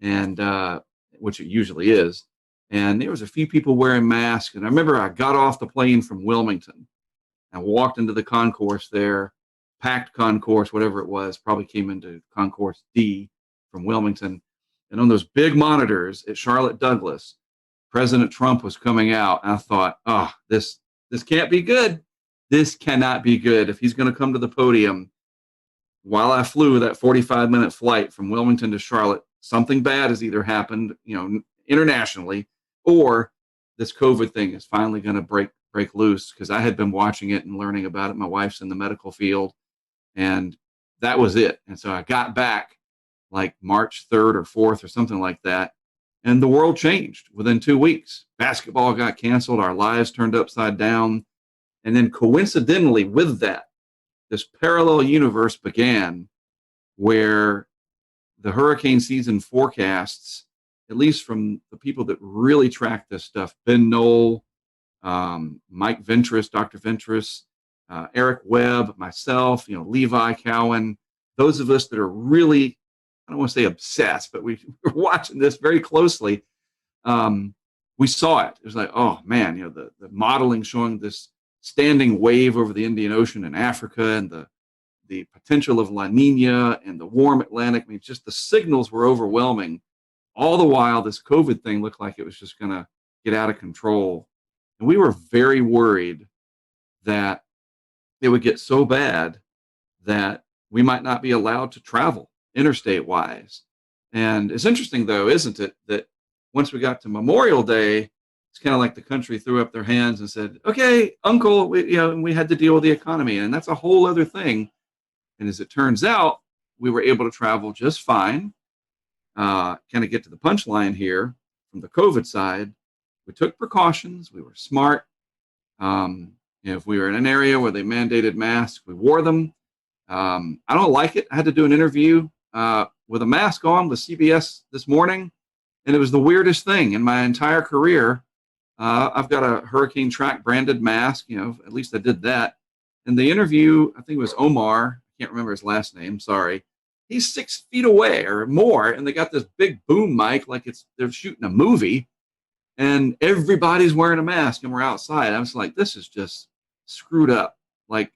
and which it usually is. And there was a few people wearing masks. And I remember I got off the plane from Wilmington and walked into the concourse there, packed concourse, whatever it was, probably came into concourse D from Wilmington. And on those big monitors at Charlotte Douglas, President Trump was coming out. And I thought, oh, this can't be good. This cannot be good. If he's going to come to the podium while I flew that 45-minute flight from Wilmington to Charlotte, something bad has either happened, internationally, or this COVID thing is finally going to break loose, because I had been watching it and learning about it. My wife's in the medical field, and that was it. And so I got back like March 3rd or 4th or something like that, and the world changed within 2 weeks. Basketball got canceled. Our lives turned upside down. And then coincidentally with that, this parallel universe began where the hurricane season forecasts, at least from the people that really track this stuff, Ben Knoll, Mike Ventris, Dr. Ventris, Eric Webb, myself, Levi Cowan, those of us that are really, I don't want to say obsessed, but we're watching this very closely. We saw it. It was like, oh man, the modeling showing this standing wave over the Indian Ocean in Africa, and the potential of La Nina and the warm Atlantic. I mean, just the signals were overwhelming. All the while, this COVID thing looked like it was just going to get out of control. And we were very worried that it would get so bad that we might not be allowed to travel interstate wise. And it's interesting, though, isn't it, that once we got to Memorial Day, it's kind of like the country threw up their hands and said, okay, Uncle, we had to deal with the economy. And that's a whole other thing. And as it turns out, we were able to travel just fine. Kind of get to the punchline here from the COVID side. We took precautions. We were smart. If we were in an area where they mandated masks, we wore them. I don't like it. I had to do an interview with a mask on with CBS this morning, and it was the weirdest thing in my entire career. I've got a hurricane track branded mask. At least I did that. In the interview, I think it was Omar. I can't remember his last name. Sorry. He's 6 feet away or more, and they got this big boom mic like they're shooting a movie, and everybody's wearing a mask, and we're outside. I was like, this is just screwed up. Like,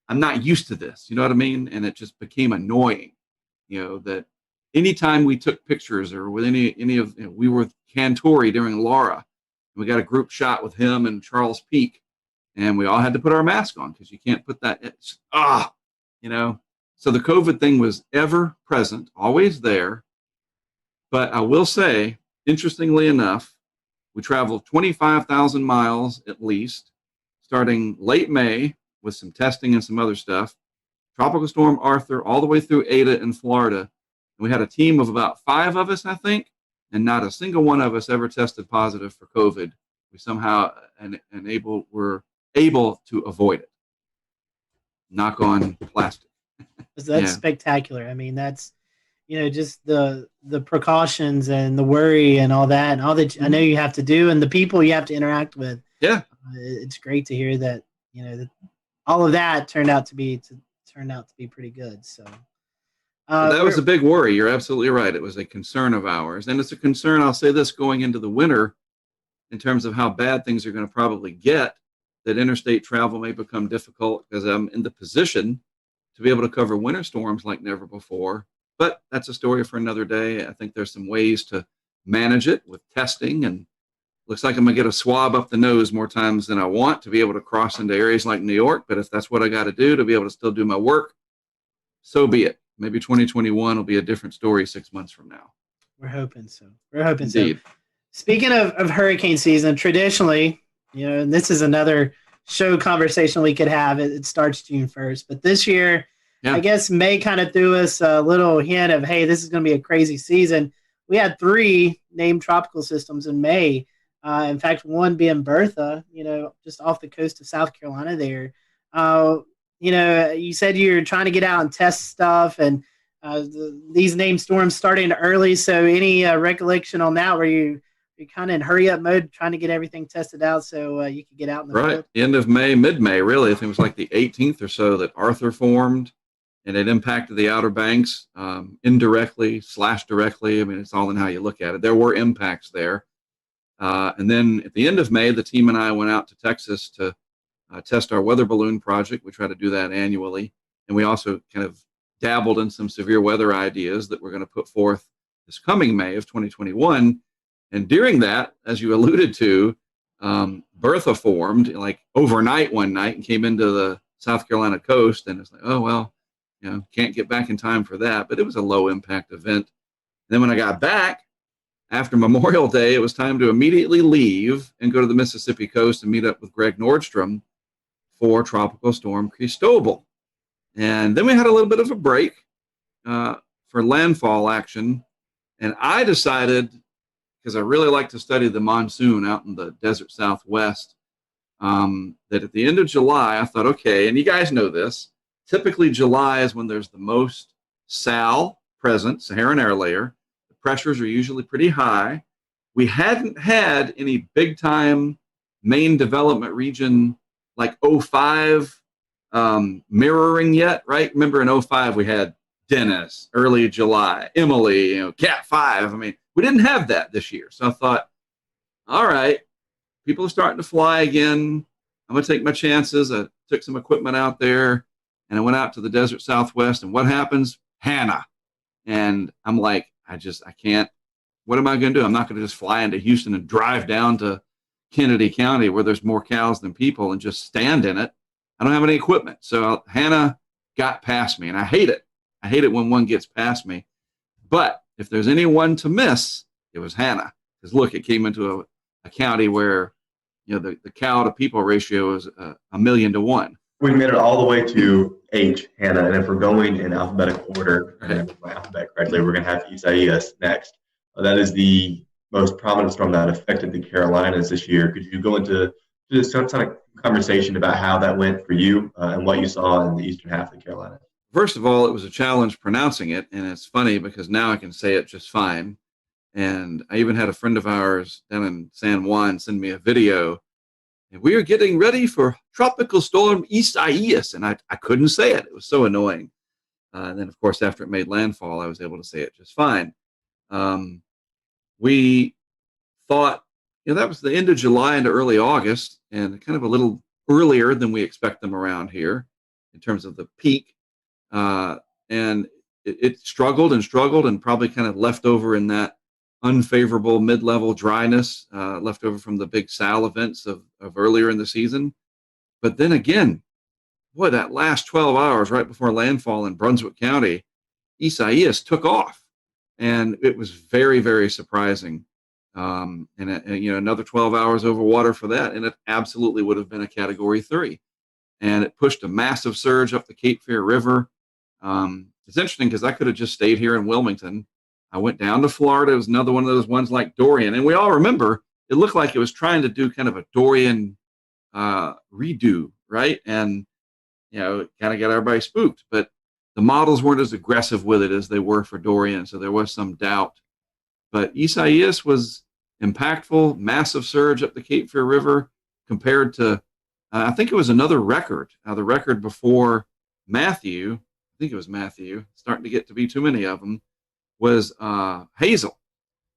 I'm not used to this. You know what I mean? And it just became annoying. That anytime we took pictures or with any of, we were with Cantore during Laura, and we got a group shot with him and Charles Peak, and we all had to put our mask on because you can't put that. So the COVID thing was ever present, always there. But I will say, interestingly enough, we traveled 25,000 miles at least, starting late May with some testing and some other stuff. Tropical Storm Arthur all the way through Ada in Florida. And we had a team of about 5 of us, I think, and not a single one of us ever tested positive for COVID. We somehow were able to avoid it. Knock on plastic. That's spectacular. I mean, that's just the precautions and the worry and all that, and all that I know you have to do, and the people you have to interact with. Yeah, it's great to hear that that all of that turned out to be pretty good. So that was a big worry. You're absolutely right. It was a concern of ours, and it's a concern. I'll say this going into the winter, in terms of how bad things are going to probably get, that interstate travel may become difficult because I'm in the position to be able to cover winter storms like never before. But that's a story for another day. I think there's some ways to manage it with testing, and looks like I'm going to get a swab up the nose more times than I want to be able to cross into areas like New York. But if that's what I got to do to be able to still do my work, so be it. Maybe 2021 will be a different story 6 months from now. We're hoping so. We're hoping Indeed. so. Speaking of hurricane season, traditionally, and this is another show conversation we could have. It starts June 1st, but this year, I guess May kind of threw us a little hint of, hey, this is going to be a crazy season. We had 3 named tropical systems in May. In fact, one being Bertha, just off the coast of South Carolina there. you said you're trying to get out and test stuff, and these named storms starting early. So any recollection on that, where you're kind of in hurry up mode, trying to get everything tested out so you can get out in the Right. field? End of May, mid-May, really. I think it was like the 18th or so that Arthur formed, and it impacted the Outer Banks indirectly / directly. I mean, it's all in how you look at it. There were impacts there. And then at the end of May, the team and I went out to Texas to test our weather balloon project. We try to do that annually. And we also kind of dabbled in some severe weather ideas that we're going to put forth this coming May of 2021. And during that, as you alluded to, Bertha formed like overnight one night and came into the South Carolina coast. And it's like, oh, well, can't get back in time for that. But it was a low impact event. And then when I got back after Memorial Day, it was time to immediately leave and go to the Mississippi coast and meet up with Greg Nordstrom for Tropical Storm Cristobal. And then we had a little bit of a break for landfall action. And I decided, because I really like to study the monsoon out in the desert Southwest, that at the end of July, I thought, okay, and you guys know this, typically July is when there's the most SAL present, Saharan air layer. The pressures are usually pretty high. We hadn't had any big time main development region like 05 mirroring yet, right? Remember in 05 we had Dennis, early July, Emily, Cat 5. I mean, we didn't have that this year. So I thought, all right, people are starting to fly again. I'm going to take my chances. I took some equipment out there and I went out to the desert Southwest. And what happens? Hannah. And I'm like, I can't. What am I going to do? I'm not going to just fly into Houston and drive down to Kennedy County where there's more cows than people and just stand in it. I don't have any equipment. So Hannah got past me, and I hate it. I hate it when one gets past me. But if there's anyone to miss, it was Hannah. Because look, it came into a county where the cow to people ratio is 1,000,000 to 1. We made it all the way to H, Hannah, and if we're going in alphabetical order, and my alphabet correctly, we're going to have Isaias next. That is the most prominent storm that affected the Carolinas this year. Could you go into just some kind of conversation about how that went for you and what you saw in the eastern half of the Carolinas? First of all, it was a challenge pronouncing it, and it's funny because now I can say it just fine. And I even had a friend of ours down in San Juan send me a video. And we are getting ready for Tropical Storm Isaias, and I couldn't say it. It was so annoying. And then, of course, after it made landfall, I was able to say it just fine. We thought, that was the end of July into early August, and kind of a little earlier than we expect them around here in terms of the peak. And it struggled and probably kind of left over in that unfavorable mid-level dryness left over from the big SAL events of earlier in the season. But then again, boy, that last 12 hours right before landfall in Brunswick County, Isaias took off. And it was very, very surprising. And another 12 hours over water for that, and it absolutely would have been a Category 3. And it pushed a massive surge up the Cape Fear River. It's interesting because I could have just stayed here in Wilmington. I went down to Florida. It was another one of those ones like Dorian. And we all remember it looked like it was trying to do kind of a Dorian redo, right? And, it kind of got everybody spooked. But the models weren't as aggressive with it as they were for Dorian. So there was some doubt. But Isaias was impactful, massive surge up the Cape Fear River compared to, I think it was another record. The record before Matthew, I think it was Matthew, starting to get to be too many of them, was Hazel.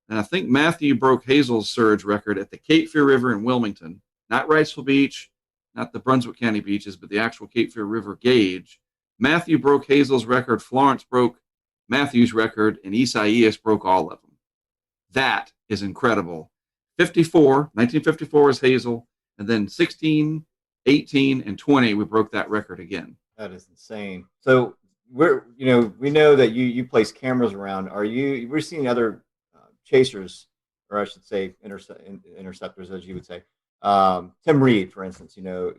And I think Matthew broke Hazel's surge record at the Cape Fear River in Wilmington, not Wrightsville Beach, not the Brunswick County beaches, but the actual Cape Fear River gauge. Matthew broke Hazel's record, Florence broke Matthew's record, and Isaias broke all of them. That is incredible. 1954 is Hazel, and then 16, 18, and 20, we broke that record again. That is insane. So we know that you place cameras around. We're seeing other chasers, or I should say interceptors, as you would say. Tim Reed, for instance,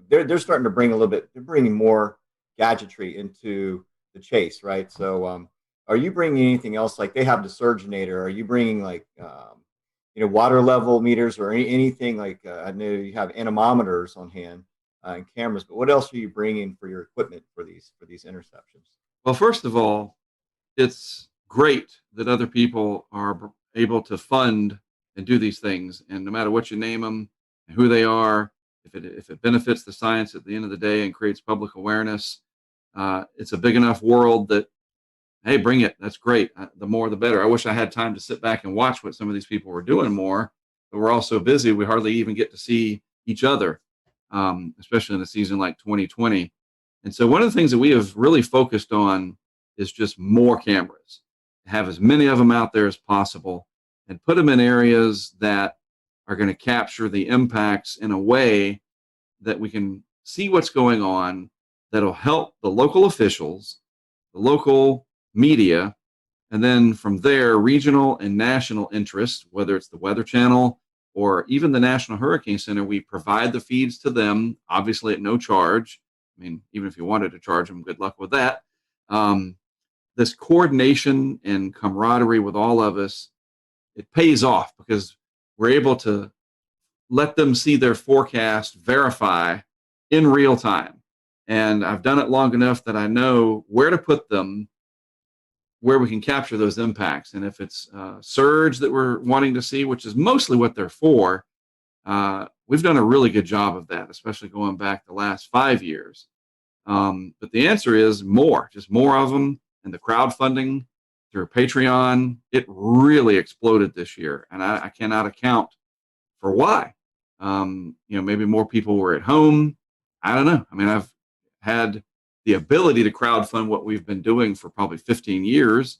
they're starting to bring they're bringing more gadgetry into the chase, right? So are you bringing anything else? Like they have the Surgeonator. Are you bringing like, water level meters or anything like, I know you have anemometers on hand. and cameras, but what else are you bringing for your equipment for these interceptions? Well, first of all, it's great that other people are able to fund and do these things, and no matter what you name them and who they are, if it benefits the science at the end of the day and creates public awareness, it's a big enough world that, hey, bring it. That's great. The more, the better. I wish I had time to sit back and watch what some of these people were doing more, but we're all so busy we hardly even get to see each other, especially in a season like 2020. And so one of the things that we have really focused on is just more cameras, have as many of them out there as possible, and put them in areas that are going to capture the impacts in a way that we can see what's going on, that'll help the local officials, the local media, and then from there, regional and national interests, whether it's the Weather Channel or even the National Hurricane Center. We provide the feeds to them, obviously at no charge. I mean, even if you wanted to charge them, good luck with that. This coordination and camaraderie with all of us, it pays off because we're able to let them see their forecast verify in real time. And I've done it long enough that I know where to put them, where we can capture those impacts. And if it's surge that we're wanting to see, which is mostly what they're for, we've done a really good job of that, especially going back the last 5 years. But the answer is more, just more of them. And the crowdfunding through Patreon, it really exploded this year. And I cannot account for why. Maybe more people were at home. I don't know. I mean, I've had the ability to crowdfund what we've been doing for probably 15 years,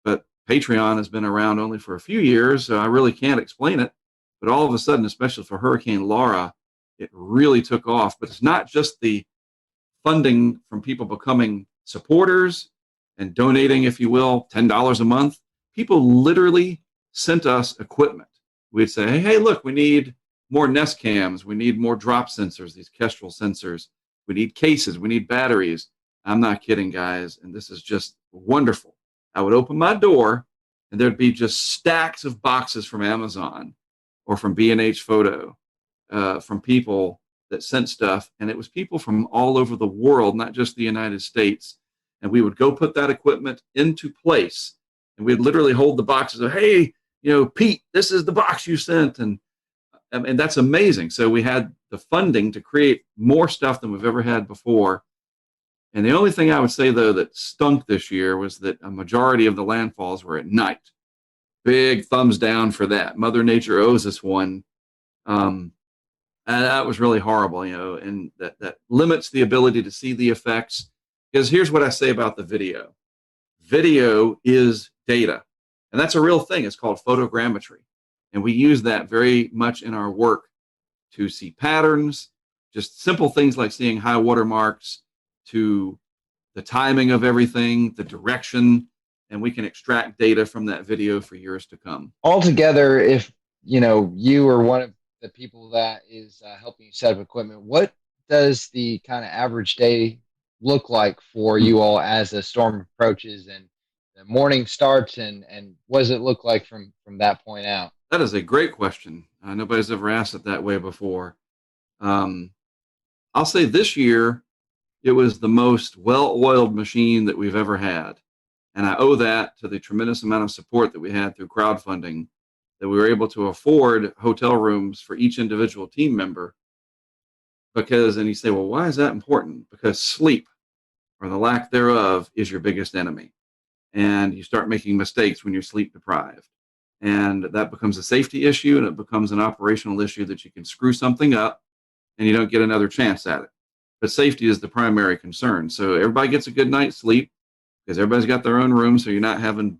but Patreon has been around only for a few years, so I really can't explain it. But all of a sudden, especially for Hurricane Laura, it really took off. But it's not just the funding from people becoming supporters and donating, if you will, $10 a month. People literally sent us equipment. We'd say, hey, look, we need more Nest cams. We need more drop sensors, these Kestrel sensors. We need cases. We need batteries. I'm not kidding, guys. And this is just wonderful. I would open my door and there'd be just stacks of boxes from Amazon or from B&H Photo, from people that sent stuff. And it was people from all over the world, not just the United States. And we would go put that equipment into place. And we'd literally hold the boxes of, hey, Pete, this is the box you sent. And that's amazing. So we had the funding to create more stuff than we've ever had before. And the only thing I would say, though, that stunk this year was that a majority of the landfalls were at night. Big thumbs down for that. Mother Nature owes us one. And that was really horrible, and that limits the ability to see the effects. Because here's what I say about the video. Video is data. And that's a real thing. It's called photogrammetry. And we use that very much in our work to see patterns, just simple things like seeing high water marks, to the timing of everything, the direction, and we can extract data from that video for years to come. Altogether, if you are one of the people that is helping you set up equipment, what does the kind of average day look like for you all as the storm approaches and the morning starts, and what does it look like from that point out? That is a great question. Nobody's ever asked it that way before. I'll say this year, it was the most well-oiled machine that we've ever had. And I owe that to the tremendous amount of support that we had through crowdfunding, that we were able to afford hotel rooms for each individual team member. Because, and you say, well, why is that important? Because sleep, or the lack thereof, is your biggest enemy. And you start making mistakes when you're sleep deprived. And that becomes a safety issue, and it becomes an operational issue that you can screw something up and you don't get another chance at it. But safety is the primary concern. So everybody gets a good night's sleep because everybody's got their own room. So you're not having,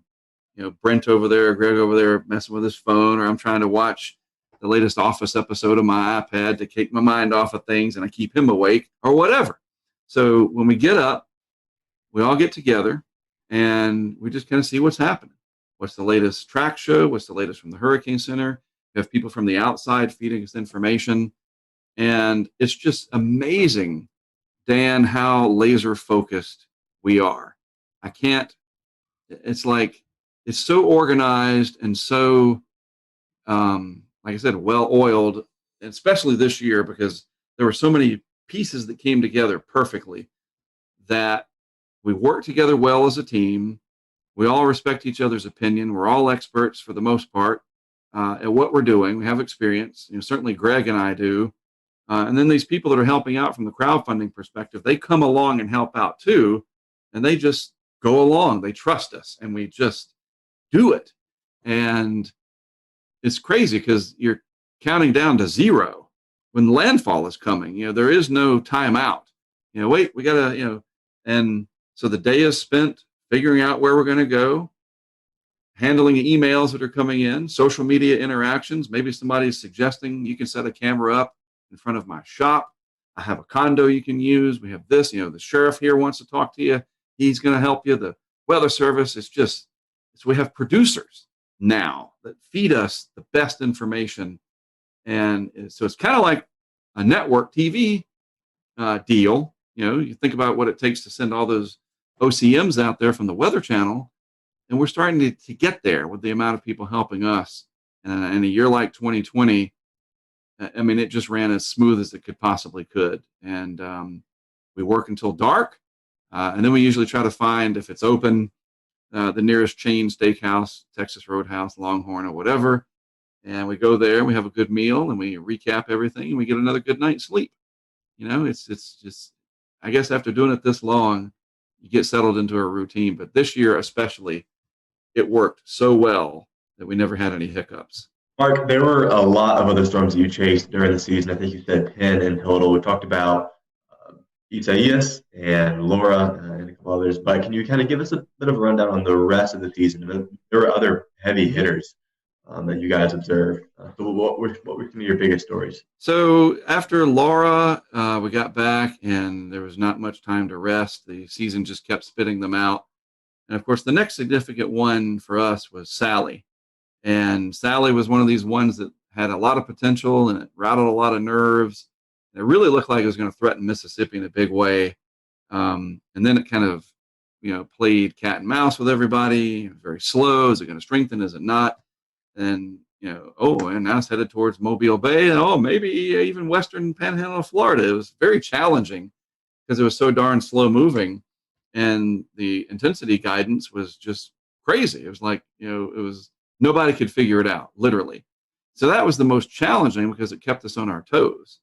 Brent over there, or Greg over there messing with his phone, or I'm trying to watch the latest Office episode on my iPad to take my mind off of things and I keep him awake or whatever. So when we get up, we all get together and we just kind of see what's happening. What's the latest track show? What's the latest from the Hurricane Center? We have people from the outside feeding us information. And it's just amazing, Dan, how laser focused we are. It's like, it's so organized and so, like I said, well-oiled, especially this year because there were so many pieces that came together perfectly, that we work together well as a team. We all respect each other's opinion. We're all experts for the most part at what we're doing. We have experience. Certainly Greg and I do. And then these people that are helping out from the crowdfunding perspective, they come along and help out too. And they just go along. They trust us, and we just do it. And it's crazy because you're counting down to zero when landfall is coming. There is no timeout. Wait, we got to, and so the day is spent figuring out where we're going to go, handling emails that are coming in, social media interactions. Maybe somebody's suggesting you can set a camera up in front of my shop. I have a condo you can use. We have this, the sheriff here wants to talk to you. He's going to help you. The weather service. We have producers now that feed us the best information. And so it's kind of like a network TV deal. You think about what it takes to send all those OCMs out there from the Weather Channel, and we're starting to get there with the amount of people helping us. And in a year like 2020, it just ran as smooth as it possibly could. And we work until dark, and then we usually try to find, if it's open, the nearest chain steakhouse, Texas Roadhouse, Longhorn, or whatever. And we go there, and we have a good meal, and we recap everything, and we get another good night's sleep. It's just, I guess after doing it this long, you get settled into a routine. But this year especially, it worked so well that we never had any hiccups. Mark, there were a lot of other storms that you chased during the season. I think you said 10 in total. We talked about Isaias and Laura and a couple others, but can you kind of give us a bit of a rundown on the rest of the season? There were other heavy hitters that you guys observed. So what were some of your biggest stories? So after Laura, we got back, and there was not much time to rest. The season just kept spitting them out. And of course, the next significant one for us was Sally. And Sally was one of these ones that had a lot of potential, and it rattled a lot of nerves. And it really looked like it was going to threaten Mississippi in a big way. And then it kind of, played cat and mouse with everybody. It was very slow. Is it going to strengthen? Is it not? And, and now it's headed towards Mobile Bay, and maybe even western panhandle of Florida. It was very challenging because it was so darn slow moving, and the intensity guidance was just crazy. It was like, nobody could figure it out, literally. So that was the most challenging because it kept us on our toes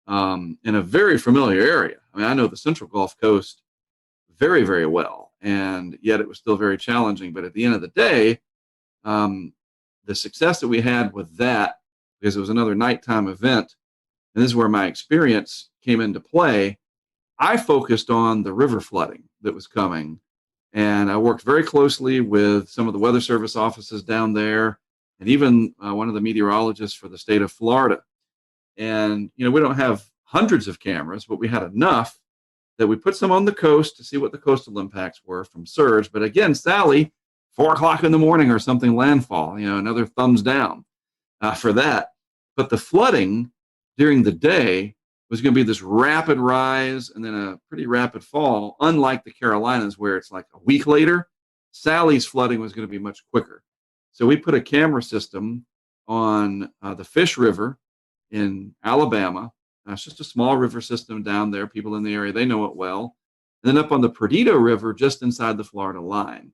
in a very familiar area. I know the Central Gulf Coast very, very well, and yet it was still very challenging. But at the end of the day, the success that we had with that, because it was another nighttime event, and this is where my experience came into play, I focused on the river flooding that was coming. And I worked very closely with some of the Weather Service offices down there, and even one of the meteorologists for the state of Florida. And, we don't have hundreds of cameras, but we had enough that we put some on the coast to see what the coastal impacts were from surge. But again, Sally, 4 o'clock in the morning or something, landfall, another thumbs down for that. But the flooding during the day was going to be this rapid rise and then a pretty rapid fall, unlike the Carolinas where it's like a week later. Sally's flooding was going to be much quicker. So we put a camera system on the Fish River in Alabama. It's just a small river system down there. People in the area, they know it well. And then up on the Perdido River, just inside the Florida line.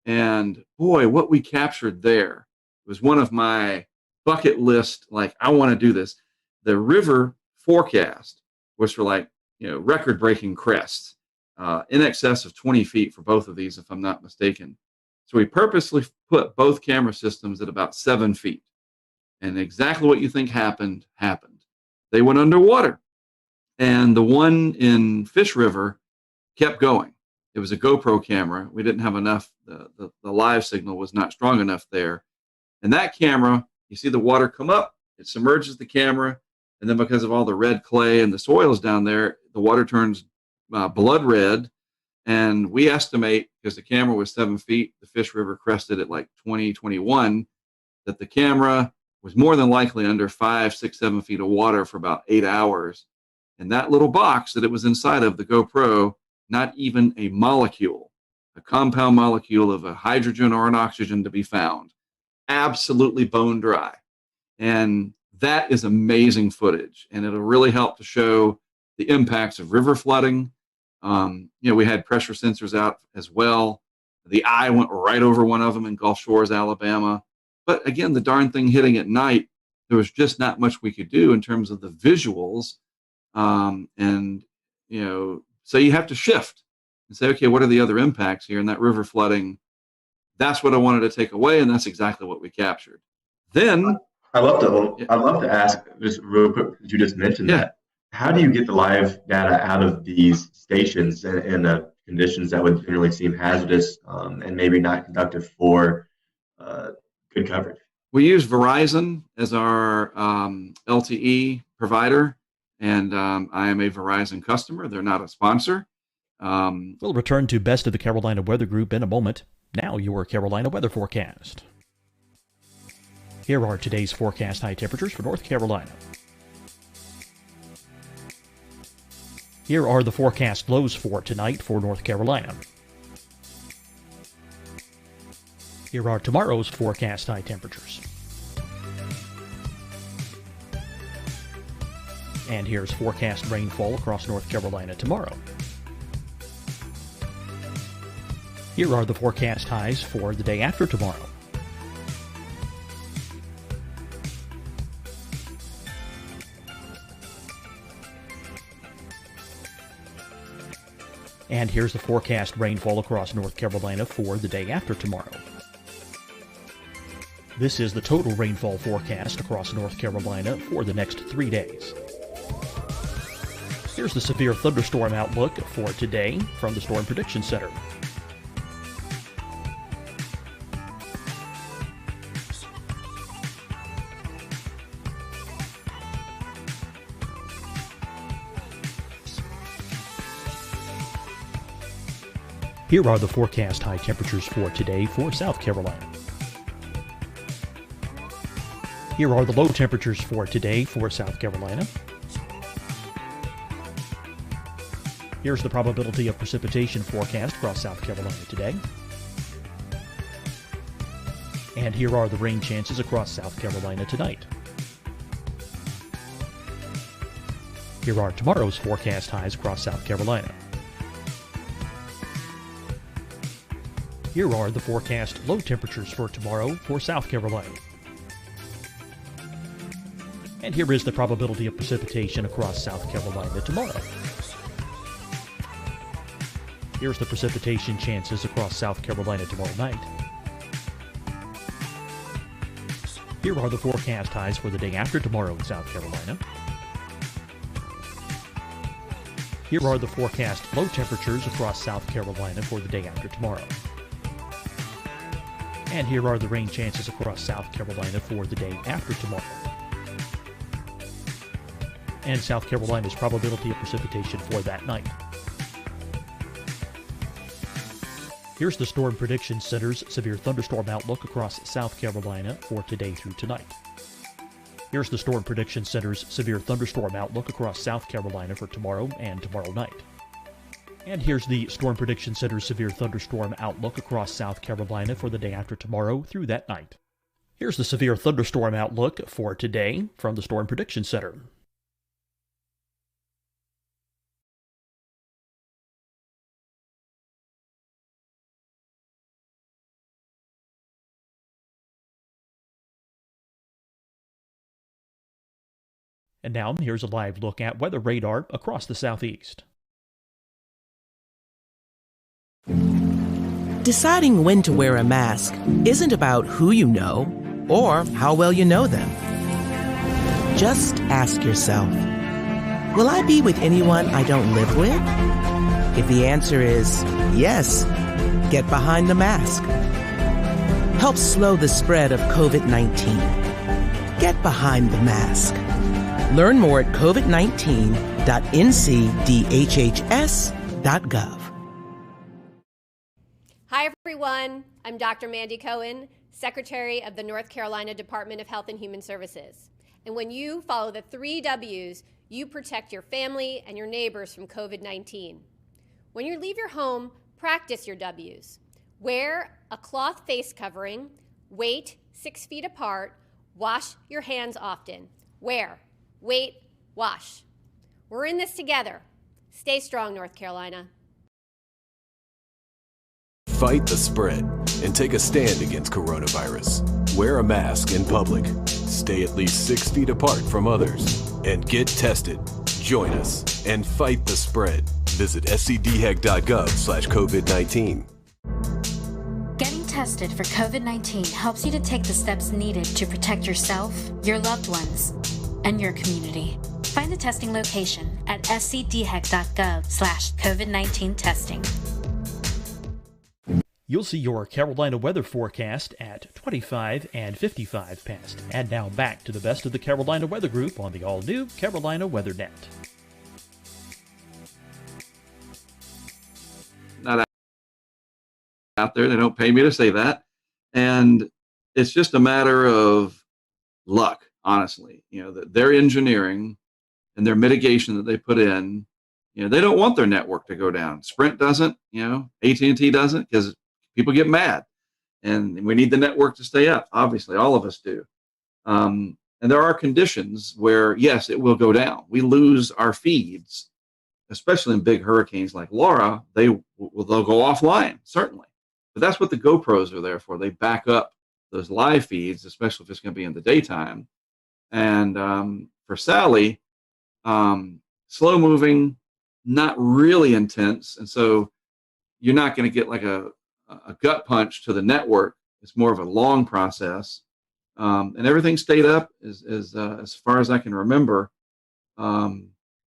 And boy, what we captured there was one of my bucket list, I want to do this. The river forecast was for record-breaking crests, in excess of 20 feet for both of these, if I'm not mistaken. So we purposely put both camera systems at about 7 feet. And exactly what you think happened. They went underwater. And the one in Fish River kept going. It was a GoPro camera. We didn't have enough. The live signal was not strong enough there. And that camera, you see the water come up, it submerges the camera, and then because of all the red clay and the soils down there, the water turns blood red. And we estimate, because the camera was 7 feet, the Fish River crested at 20, 21, that the camera was more than likely under 5, 6, 7 feet of water for about 8 hours. And that little box that it was inside of, the GoPro, not even a molecule, a compound molecule of a hydrogen or an oxygen to be found. Absolutely bone dry. And that is amazing footage. And it'll really help to show the impacts of river flooding. We had pressure sensors out as well. The eye went right over one of them in Gulf Shores, Alabama. But again, the darn thing hitting at night, there was just not much we could do in terms of the visuals. So you have to shift and say, okay, what are the other impacts here? And that river flooding, that's what I wanted to take away, and that's exactly what we captured. Then I'd love to ask just real quick, because you just mentioned that. How do you get the live data out of these stations in the conditions that would generally seem hazardous and maybe not conductive for good coverage? We use Verizon as our LTE provider, and I am a Verizon customer. They're not a sponsor. We'll return to Best of the Carolina Weather Group in a moment. Now your Carolina weather forecast. Here are today's forecast high temperatures for North Carolina. Here are the forecast lows for tonight for North Carolina. Here are tomorrow's forecast high temperatures. And here's forecast rainfall across North Carolina tomorrow. Here are the forecast highs for the day after tomorrow. And here's the forecast rainfall across North Carolina for the day after tomorrow. This is the total rainfall forecast across North Carolina for the next 3 days. Here's the severe thunderstorm outlook for today from the Storm Prediction Center. Here are the forecast high temperatures for today for South Carolina. Here are the low temperatures for today for South Carolina. Here's the probability of precipitation forecast across South Carolina today. And here are the rain chances across South Carolina tonight. Here are tomorrow's forecast highs across South Carolina. Here are the forecast low temperatures for tomorrow for South Carolina. And here is the probability of precipitation across South Carolina tomorrow. Here's the precipitation chances across South Carolina tomorrow night. Here are the forecast highs for the day after tomorrow in South Carolina. Here are the forecast low temperatures across South Carolina for the day after tomorrow. And here are the rain chances across South Carolina for the day after tomorrow. And South Carolina's probability of precipitation for that night. Here's the Storm Prediction Center's severe thunderstorm outlook across South Carolina for today through tonight. Here's the Storm Prediction Center's severe thunderstorm outlook across South Carolina for tomorrow and tomorrow night. And here's the Storm Prediction Center's severe thunderstorm outlook across South Carolina for the day after tomorrow through that night. Here's the severe thunderstorm outlook for today from the Storm Prediction Center. And now here's a live look at weather radar across the southeast. Deciding when to wear a mask isn't about who you know or how well you know them. Just ask yourself, will I be with anyone I don't live with? If the answer is yes, get behind the mask. Help slow the spread of COVID-19. Get behind the mask. Learn more at covid19.ncdhhs.gov. Hi, everyone. I'm Dr. Mandy Cohen, Secretary of the North Carolina Department of Health and Human Services. And when you follow the 3 W's, you protect your family and your neighbors from COVID-19. When you leave your home, practice your W's. Wear a cloth face covering, wait 6 feet apart, wash your hands often. Wear, wait, wash. We're in this together. Stay strong, North Carolina. Fight the spread and take a stand against coronavirus. Wear a mask in public. Stay at least 6 feet apart from others. And get tested. Join us and fight the spread. Visit scdhec.gov/COVID-19. Getting tested for COVID-19 helps you to take the steps needed to protect yourself, your loved ones, and your community. Find the testing location at scdhec.gov/COVID-19 testing. You'll see your Carolina weather forecast at 25 and 55 past. And now back to the best of the Carolina Weather Group on the all-new Carolina Weather Net. Not out there. They don't pay me to say that. And it's just a matter of luck, honestly. Their engineering and their mitigation that they put in, they don't want their network to go down. Sprint doesn't, AT&T doesn't, because people get mad. And we need the network to stay up. Obviously, all of us do. And there are conditions where, yes, it will go down. We lose our feeds, especially in big hurricanes like Laura. They'll go offline, certainly. But that's what the GoPros are there for. They back up those live feeds, especially if it's going to be in the daytime. And for Sally, slow moving, not really intense. And so you're not going to get like a gut punch to the network. It's more of a long process. And everything stayed up as far as I can remember. But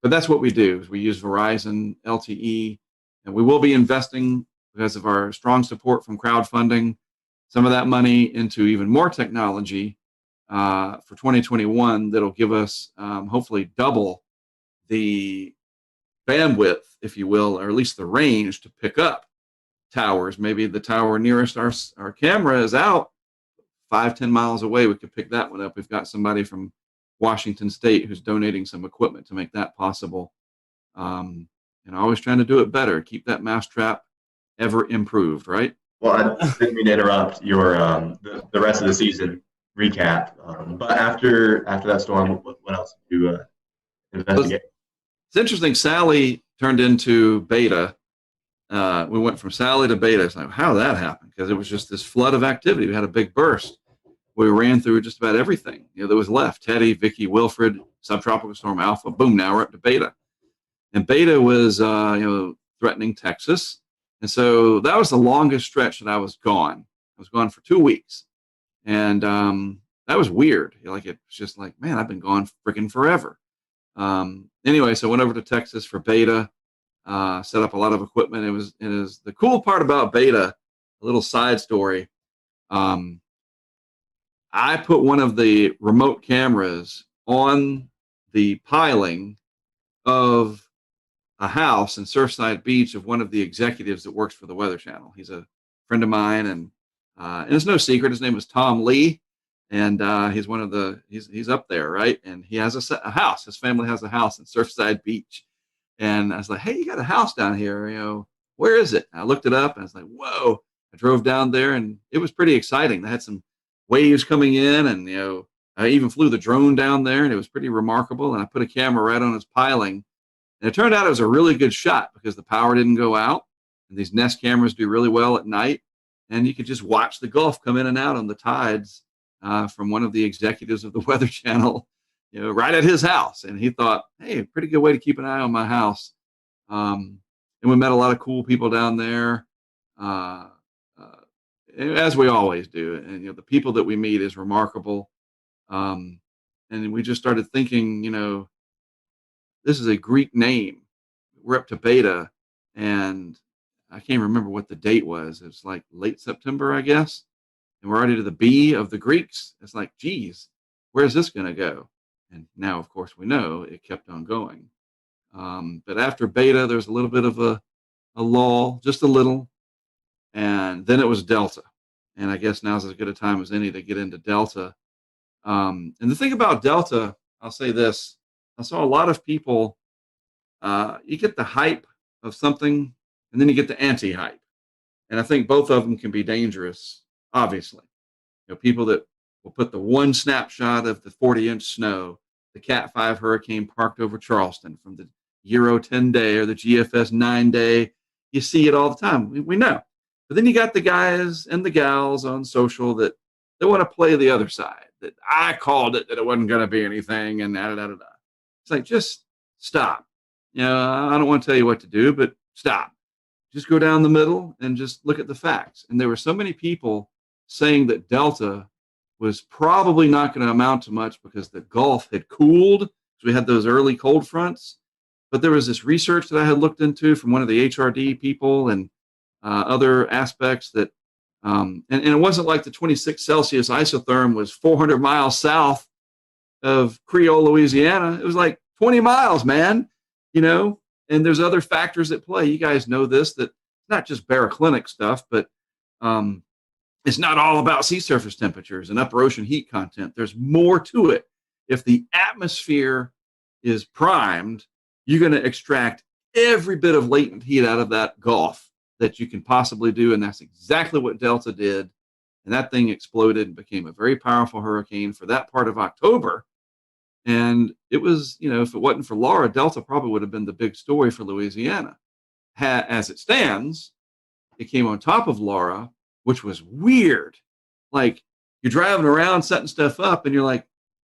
that's what we do. Is we use Verizon LTE, and we will be investing, because of our strong support from crowdfunding, some of that money into even more technology for 2021 that'll give us hopefully double the bandwidth, if you will, or at least the range to pick up towers. Maybe the tower nearest our camera is out 5-10 miles away. We could pick that one up. We've got somebody from Washington State who's donating some equipment to make that possible. And always trying to do it better, keep that mousetrap ever improved, right? Well, I didn't mean to interrupt your the rest of the season recap, but after that storm, what else did you investigate? It's interesting. Sally turned into beta. We went from Sally to beta. It's like, how did that happen? Because it was just this flood of activity. We had a big burst. We ran through just about everything that was left. Teddy, Vicky, Wilfred, subtropical storm Alpha. Boom! Now we're up to beta, and beta was threatening Texas. And so that was the longest stretch that I was gone. I was gone for 2 weeks. And that was weird. It was just like, man, I've been gone freaking forever. Anyway, so I went over to Texas for beta, set up a lot of equipment. It is the cool part about beta, a little side story. I put one of the remote cameras on the piling of a house in Surfside Beach of one of the executives that works for the Weather Channel. He's a friend of mine, and it's no secret. His name is Tom Lee, and he's one of he's up there, right? And he has a house. His family has a house in Surfside Beach, and I was like, "Hey, you got a house down here? Where is it?" And I looked it up, and I was like, "Whoa!" I drove down there, and it was pretty exciting. They had some waves coming in, and I even flew the drone down there, and it was pretty remarkable. And I put a camera right on his piling. And it turned out it was a really good shot because the power didn't go out. And these Nest cameras do really well at night. And you could just watch the Gulf come in and out on the tides from one of the executives of the Weather Channel, right at his house. And he thought, hey, pretty good way to keep an eye on my house. And we met a lot of cool people down there, as we always do. And the people that we meet is remarkable. And we just started thinking, this is a Greek name. We're up to beta, and I can't remember what the date was. It's like late September, I guess. And we're already to the B of the Greeks. It's like, geez, where's this going to go? And now, of course, we know it kept on going. But after beta, there's a little bit of a lull, just a little. And then it was Delta. And I guess now's as good a time as any to get into Delta. And the thing about Delta, I'll say this. I saw a lot of people, you get the hype of something, and then you get the anti-hype. And I think both of them can be dangerous, obviously. People that will put the one snapshot of the 40-inch snow the Cat 5 hurricane parked over Charleston from the Euro 10 day or the GFS 9 day. You see it all the time. We know. But then you got the guys and the gals on social that they want to play the other side, that I called it, that it wasn't going to be anything, and da da da da. It's like, just stop. You know, I don't want to tell you what to do, but stop. Just go down the middle and just look at the facts. And there were so many people saying that Delta was probably not going to amount to much because the Gulf had cooled. So we had those early cold fronts. But there was this research that I had looked into from one of the HRD people and other aspects that, and it wasn't like the 26 Celsius isotherm was 400 miles south of Creole, Louisiana. It was like 20 miles, man, you know, and there's other factors at play. You guys know this, that it's not just baroclinic stuff, but it's not all about sea surface temperatures and upper ocean heat content. There's more to it. If the atmosphere is primed, you're going to extract every bit of latent heat out of that Gulf that you can possibly do. And that's exactly what Delta did. And that thing exploded and became a very powerful hurricane for that part of October. And it was, you know, if it wasn't for Laura, Delta probably would have been the big story for Louisiana. As it stands, it came on top of Laura, which was weird. Like, you're driving around setting stuff up and you're like,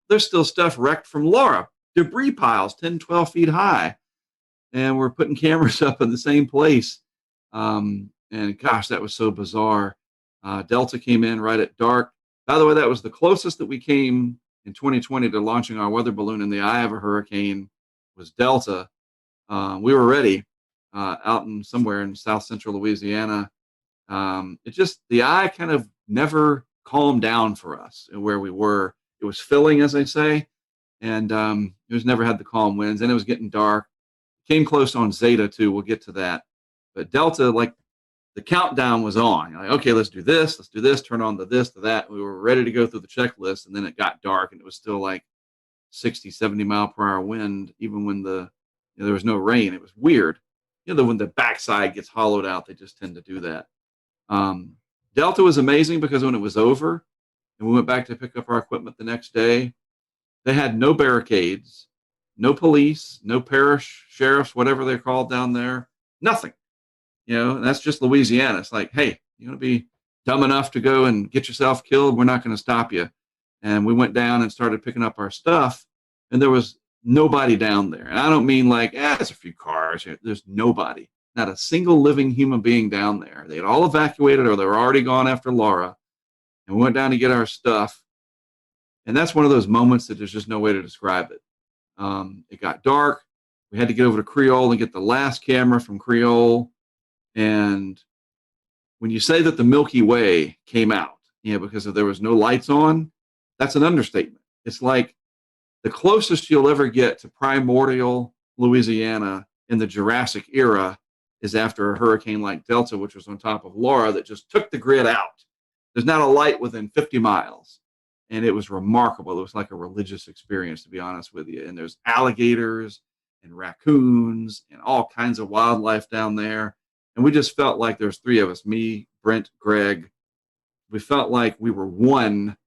there's still stuff wrecked from Laura. Debris piles 10, 12 feet high. And we're putting cameras up in the same place. And gosh, that was so bizarre. Delta came in right at dark. By the way, that was the closest that we came in 2020 to launching our weather balloon in the eye of a hurricane, was Delta. We were ready out in somewhere in south central Louisiana. It just, the eye kind of never calmed down for us where we were. It was filling, as I say, and it was never had the calm winds, and it was getting dark. Came close on Zeta too. We'll get to that. But Delta, like, the countdown was on. You're like, okay, let's do this, turn on the this, to that. We were ready to go through the checklist, and then it got dark, and it was still like 60, 70 mile per hour wind, even when there was no rain. It was weird. You know, when the backside gets hollowed out, they just tend to do that. Delta was amazing because when it was over and we went back to pick up our equipment the next day, they had no barricades, no police, no parish sheriffs, whatever they're called down there, nothing. You know, and that's just Louisiana. It's like, hey, you want to be dumb enough to go and get yourself killed? We're not going to stop you. And we went down and started picking up our stuff, and there was nobody down there. And I don't mean like, there's a few cars. There's nobody. Not a single living human being down there. They had all evacuated or they were already gone after Laura. And we went down to get our stuff. And that's one of those moments that there's just no way to describe it. It got dark. We had to get over to Creole and get the last camera from Creole. And when you say that the Milky Way came out, you know, because there was no lights on, that's an understatement. It's like the closest you'll ever get to primordial Louisiana in the Jurassic era is after a hurricane like Delta, which was on top of Laura, that just took the grid out. There's not a light within 50 miles. And it was remarkable. It was like a religious experience, to be honest with you. And there's alligators and raccoons and all kinds of wildlife down there. And we just felt like there's three of us, me, Brent, Greg. We felt like we were one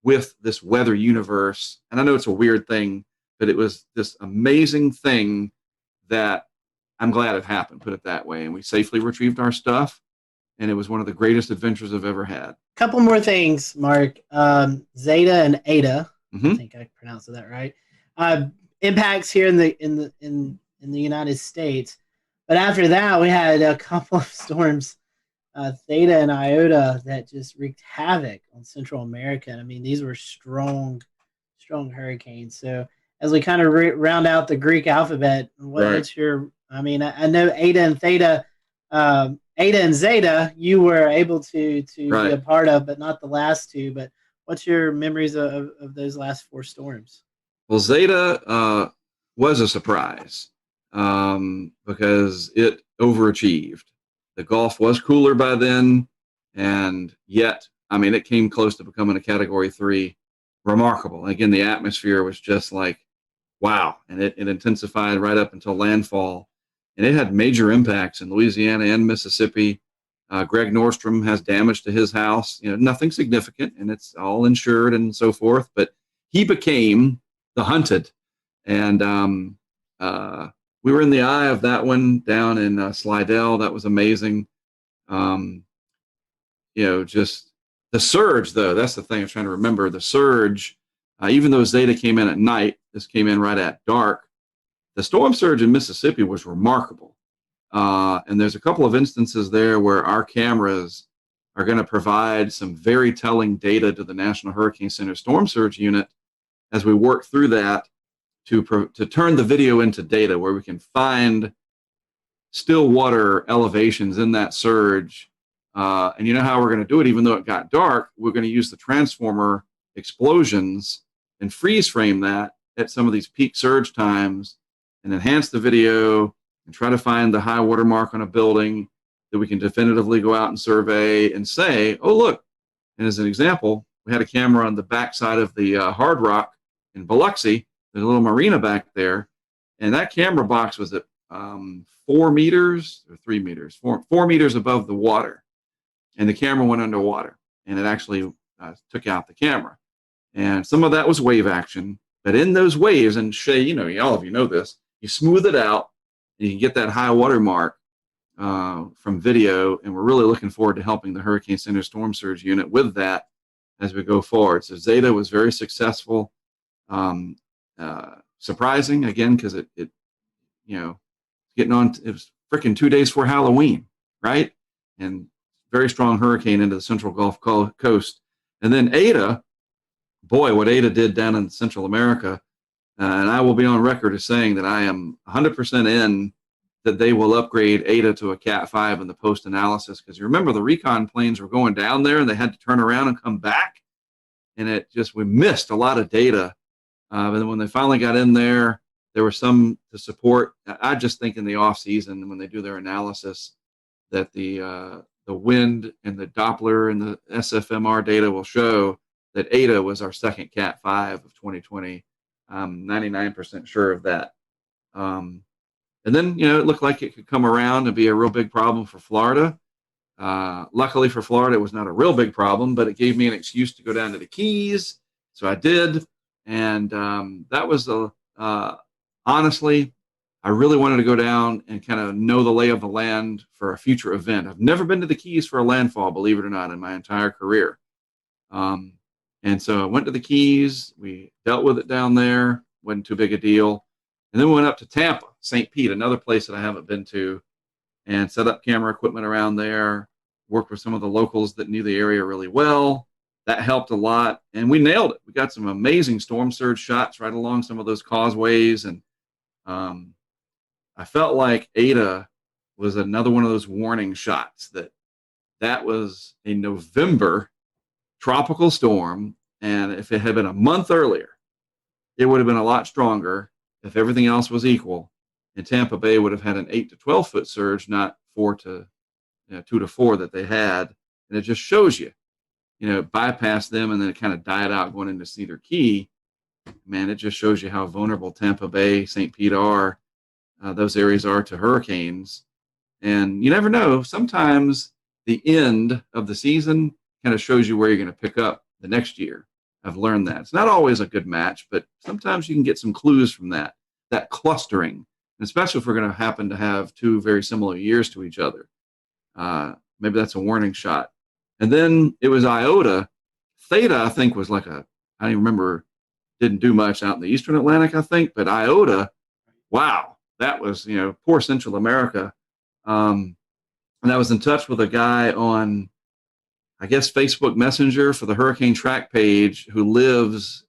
with this weather universe. And I know it's a weird thing, but it was this amazing thing that I'm glad it happened, put it that way. And we safely retrieved our stuff. And it was one of the greatest adventures I've ever had. Couple more things, Mark. Zeta and Eta, I think I pronounced that right. Impacts here in the United States. But after that, we had a couple of storms, Theta and Iota, that just wreaked havoc on Central America. And I mean, these were strong hurricanes. So as we kind of round out the Greek alphabet, what's your? I mean, I know Eta and Theta, Eta and Zeta, you were able to be a part of, but not the last two. But what's your memories of those last four storms? Well, Zeta was a surprise because it overachieved. The Gulf was cooler by then, and yet, I mean, it came close to becoming a Category 3. Remarkable. And again, the atmosphere was just like, wow. And it intensified right up until landfall. And it had major impacts in Louisiana and Mississippi. Greg Nordstrom has damage to his house. You know, nothing significant, and it's all insured and so forth. But he became The Hunted, and we were in the eye of that one down in Slidell. That was amazing. Just the surge, though. That's the thing I'm trying to remember. The surge, even though Zeta came in at night, this came in right at dark. The storm surge in Mississippi was remarkable. And there's a couple of instances there where our cameras are going to provide some very telling data to the National Hurricane Center Storm Surge Unit as we work through that to turn the video into data where we can find still water elevations in that surge. And you know how we're going to do it, even though it got dark, we're going to use the transformer explosions and freeze frame that at some of these peak surge times and enhance the video and try to find the high water mark on a building that we can definitively go out and survey and say, oh, look. And as an example, we had a camera on the backside of the Hard Rock in Biloxi. There's a little marina back there. And that camera box was at 4 meters or 3 meters, 4 meters above the water. And the camera went underwater. And it actually took out the camera. And some of that was wave action. But in those waves, and Shay, all of you know this, you smooth it out. And you can get that high water mark from video, and we're really looking forward to helping the Hurricane Center Storm Surge Unit with that as we go forward. So Zeta was very successful, surprising again because it getting on. It was freaking 2 days before Halloween, right? And very strong hurricane into the Central Gulf Coast, and then Ada. Boy, what Ada did down in Central America, and I will be on record as saying that I am 100% in that they will upgrade Ada to a Cat 5 in the post-analysis, because you remember the recon planes were going down there and they had to turn around and come back, and we missed a lot of data. But then when they finally got in there, there was some to support. I just think in the off season when they do their analysis that the wind and the Doppler and the SFMR data will show that Ada was our second Cat 5 of 2020. I'm 99% sure of that. And then, it looked like it could come around and be a real big problem for Florida. Luckily for Florida, it was not a real big problem, but it gave me an excuse to go down to the Keys. So I did. And that was, honestly, I really wanted to go down and kind of know the lay of the land for a future event. I've never been to the Keys for a landfall, believe it or not, in my entire career. And so I went to the Keys. We dealt with it down there. Wasn't too big a deal. And then we went up to Tampa, St. Pete, another place that I haven't been to, and set up camera equipment around there, worked with some of the locals that knew the area really well. That helped a lot, and we nailed it. We got some amazing storm surge shots right along some of those causeways, and I felt like Ada was another one of those warning shots that was a November tropical storm, and if it had been a month earlier, it would have been a lot stronger. If everything else was equal, and Tampa Bay would have had an 8 to 12 foot surge, not 2 to 4 that they had. And it just shows you, it bypassed them and then it kind of died out going into Cedar Key. Man, it just shows you how vulnerable Tampa Bay, St. Pete are. Those areas are to hurricanes. And you never know. Sometimes the end of the season kind of shows you where you're going to pick up the next year. I've learned that. It's not always a good match, but sometimes you can get some clues from that clustering, and especially if we're going to happen to have 2 very similar years to each other. Maybe that's a warning shot. And then it was Iota. Theta, I think, was like I don't even remember, didn't do much out in the Eastern Atlantic, I think, but Iota, wow, that was, poor Central America. And I was in touch with a guy on, I guess, Facebook Messenger for the Hurricane Track page who lives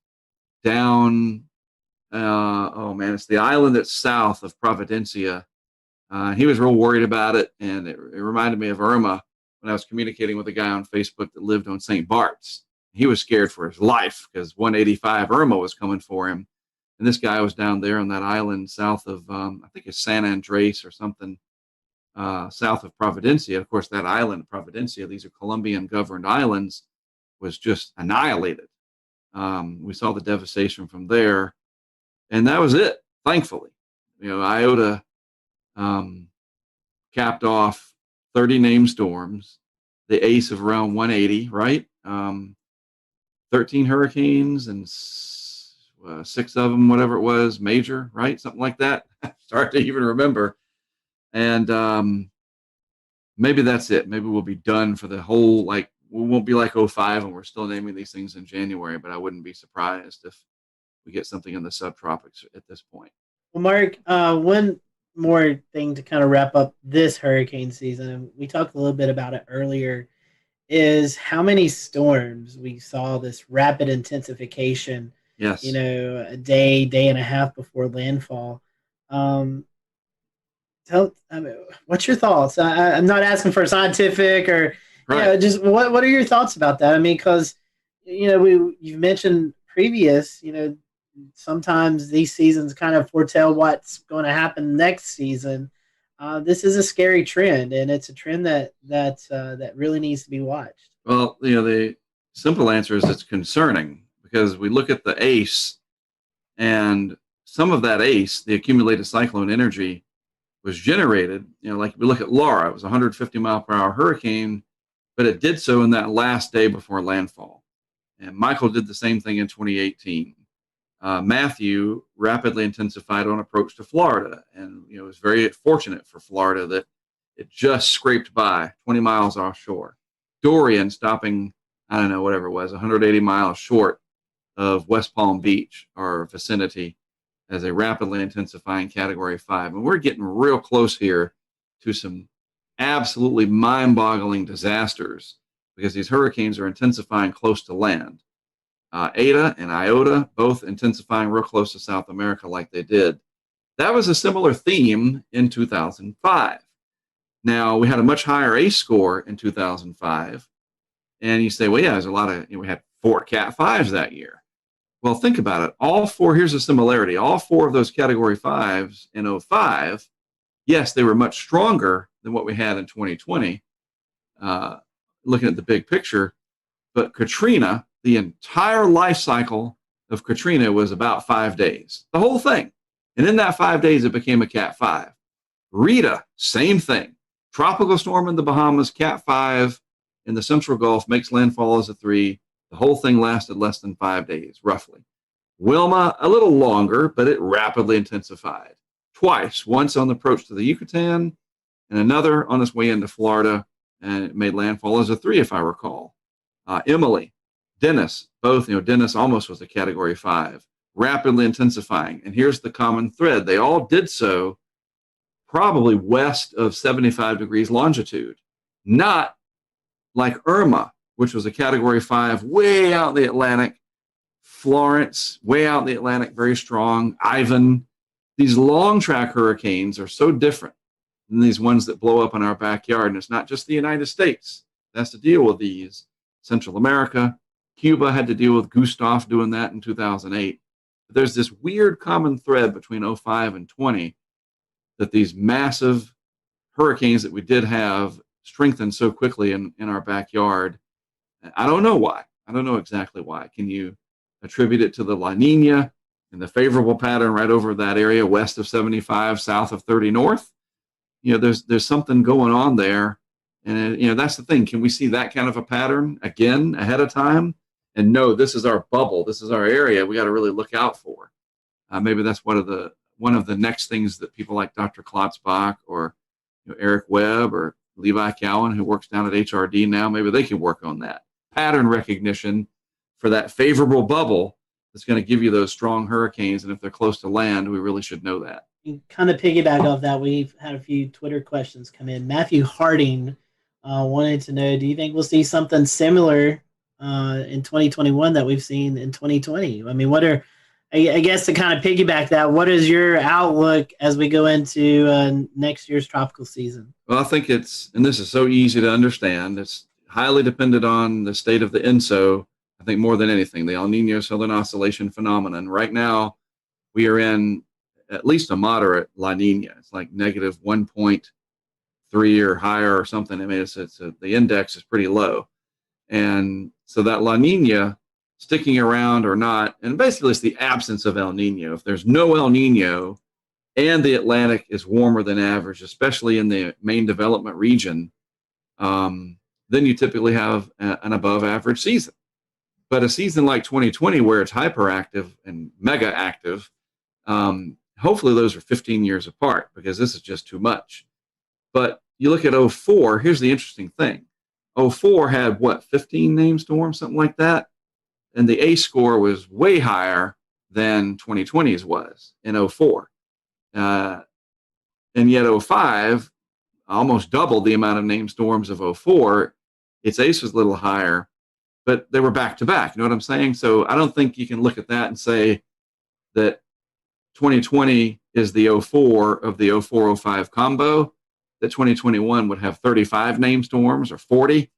down, it's the island that's south of Providencia. He was real worried about it, and it reminded me of Irma when I was communicating with a guy on Facebook that lived on St. Bart's. He was scared for his life because 185 Irma was coming for him. And this guy was down there on that island south of, I think it's San Andres or something, south of Providencia. Of course, that island, Providencia, these are Colombian-governed islands, was just annihilated. We saw the devastation from there, and that was it, thankfully. Iota capped off 30 named storms, the ace of around 180, right? 13 hurricanes and 6 of them, whatever it was, major, right? Something like that. Start to even remember. And maybe that's it. Maybe we'll be done for the whole, like, we won't be like '05 and we're still naming these things in January, but I wouldn't be surprised if we get something in the subtropics at this point. Well, Mark, one more thing to kind of wrap up this hurricane season, and we talked a little bit about it earlier, is how many storms we saw this rapid intensification. Yes. You know, a day and a half before landfall. What's your thoughts? I'm not asking for scientific or just what are your thoughts about that? I mean, because you've mentioned previous, sometimes these seasons kind of foretell what's going to happen next season. This is a scary trend, and it's a trend that really needs to be watched. Well, the simple answer is it's concerning because we look at the ACE, and some of that ACE, the accumulated cyclone energy, was generated. Like we look at Laura, it was a 150-mile-per-hour hurricane, but it did so in that last day before landfall. And Michael did the same thing in 2018. Matthew rapidly intensified on approach to Florida, and it was very fortunate for Florida that it just scraped by 20 miles offshore. Dorian stopping, I don't know, whatever it was, 180 miles short of West Palm Beach, our vicinity, as a rapidly intensifying Category 5. And we're getting real close here to some absolutely mind-boggling disasters because these hurricanes are intensifying close to land. Eta and Iota both intensifying real close to South America like they did. That was a similar theme in 2005. Now, we had a much higher ACE score in 2005. And you say, well, yeah, there's a lot of, we had 4 Cat 5s that year. Well, think about it. All 4, here's a similarity. All 4 of those Category 5s in '05, yes, they were much stronger than what we had in 2020, looking at the big picture. But Katrina, the entire life cycle of Katrina was about 5 days, the whole thing. And in that 5 days, it became a Cat 5. Rita, same thing. Tropical storm in the Bahamas, Cat 5 in the Central Gulf, makes landfall as a 3. The whole thing lasted less than 5 days, roughly. Wilma, a little longer, but it rapidly intensified. Twice, once on the approach to the Yucatan, and another on its way into Florida, and it made landfall as a 3, if I recall. Emily, Dennis, both, Dennis almost was a Category 5, rapidly intensifying. And here's the common thread. They all did so probably west of 75 degrees longitude, not like Irma, which was a Category 5 way out in the Atlantic. Florence, way out in the Atlantic, very strong. Ivan. These long track hurricanes are so different than these ones that blow up in our backyard. And it's not just the United States that has to deal with these. Central America, Cuba had to deal with Gustav doing that in 2008. But there's this weird common thread between '05 and 20 that these massive hurricanes that we did have strengthened so quickly in our backyard. I don't know why. I don't know exactly why. Can you attribute it to the La Nina and the favorable pattern right over that area west of 75, south of 30 north? There's something going on there. And, that's the thing. Can we see that kind of a pattern again ahead of time? And no, this is our bubble. This is our area we got to really look out for. Maybe that's one of the next things that people like Dr. Klotzbach or Eric Webb or Levi Cowan, who works down at HRD now, maybe they can work on that. Pattern recognition for that favorable bubble that's going to give you those strong hurricanes. And if they're close to land, we really should know that. You kind of piggyback off that. We've had a few Twitter questions come in. Matthew Harding wanted to know, do you think we'll see something similar in 2021 that we've seen in 2020? I mean, I guess to kind of piggyback that, what is your outlook as we go into next year's tropical season? Well, I think and this is so easy to understand, it's highly dependent on the state of the ENSO, I think more than anything, the El Nino Southern Oscillation phenomenon. Right now, we are in at least a moderate La Nina. It's like negative 1.3 or higher or something. I mean, the index is pretty low. And so that La Nina sticking around or not, and basically it's the absence of El Nino. If there's no El Nino and the Atlantic is warmer than average, especially in the main development region, then you typically have an above average season. But a season like 2020, where it's hyperactive and mega active, hopefully those are 15 years apart, because this is just too much. But you look at '04, here's the interesting thing. '04 had, what, 15 named storms, something like that? And the ACE score was way higher than 2020's was in '04. And yet '05, almost doubled the amount of named storms of '04. Its ACE was a little higher, but they were back to back. You know what I'm saying? So I don't think you can look at that and say that 2020 is the '04 of the '04-'05 combo, that 2021 would have 35 named storms or 40.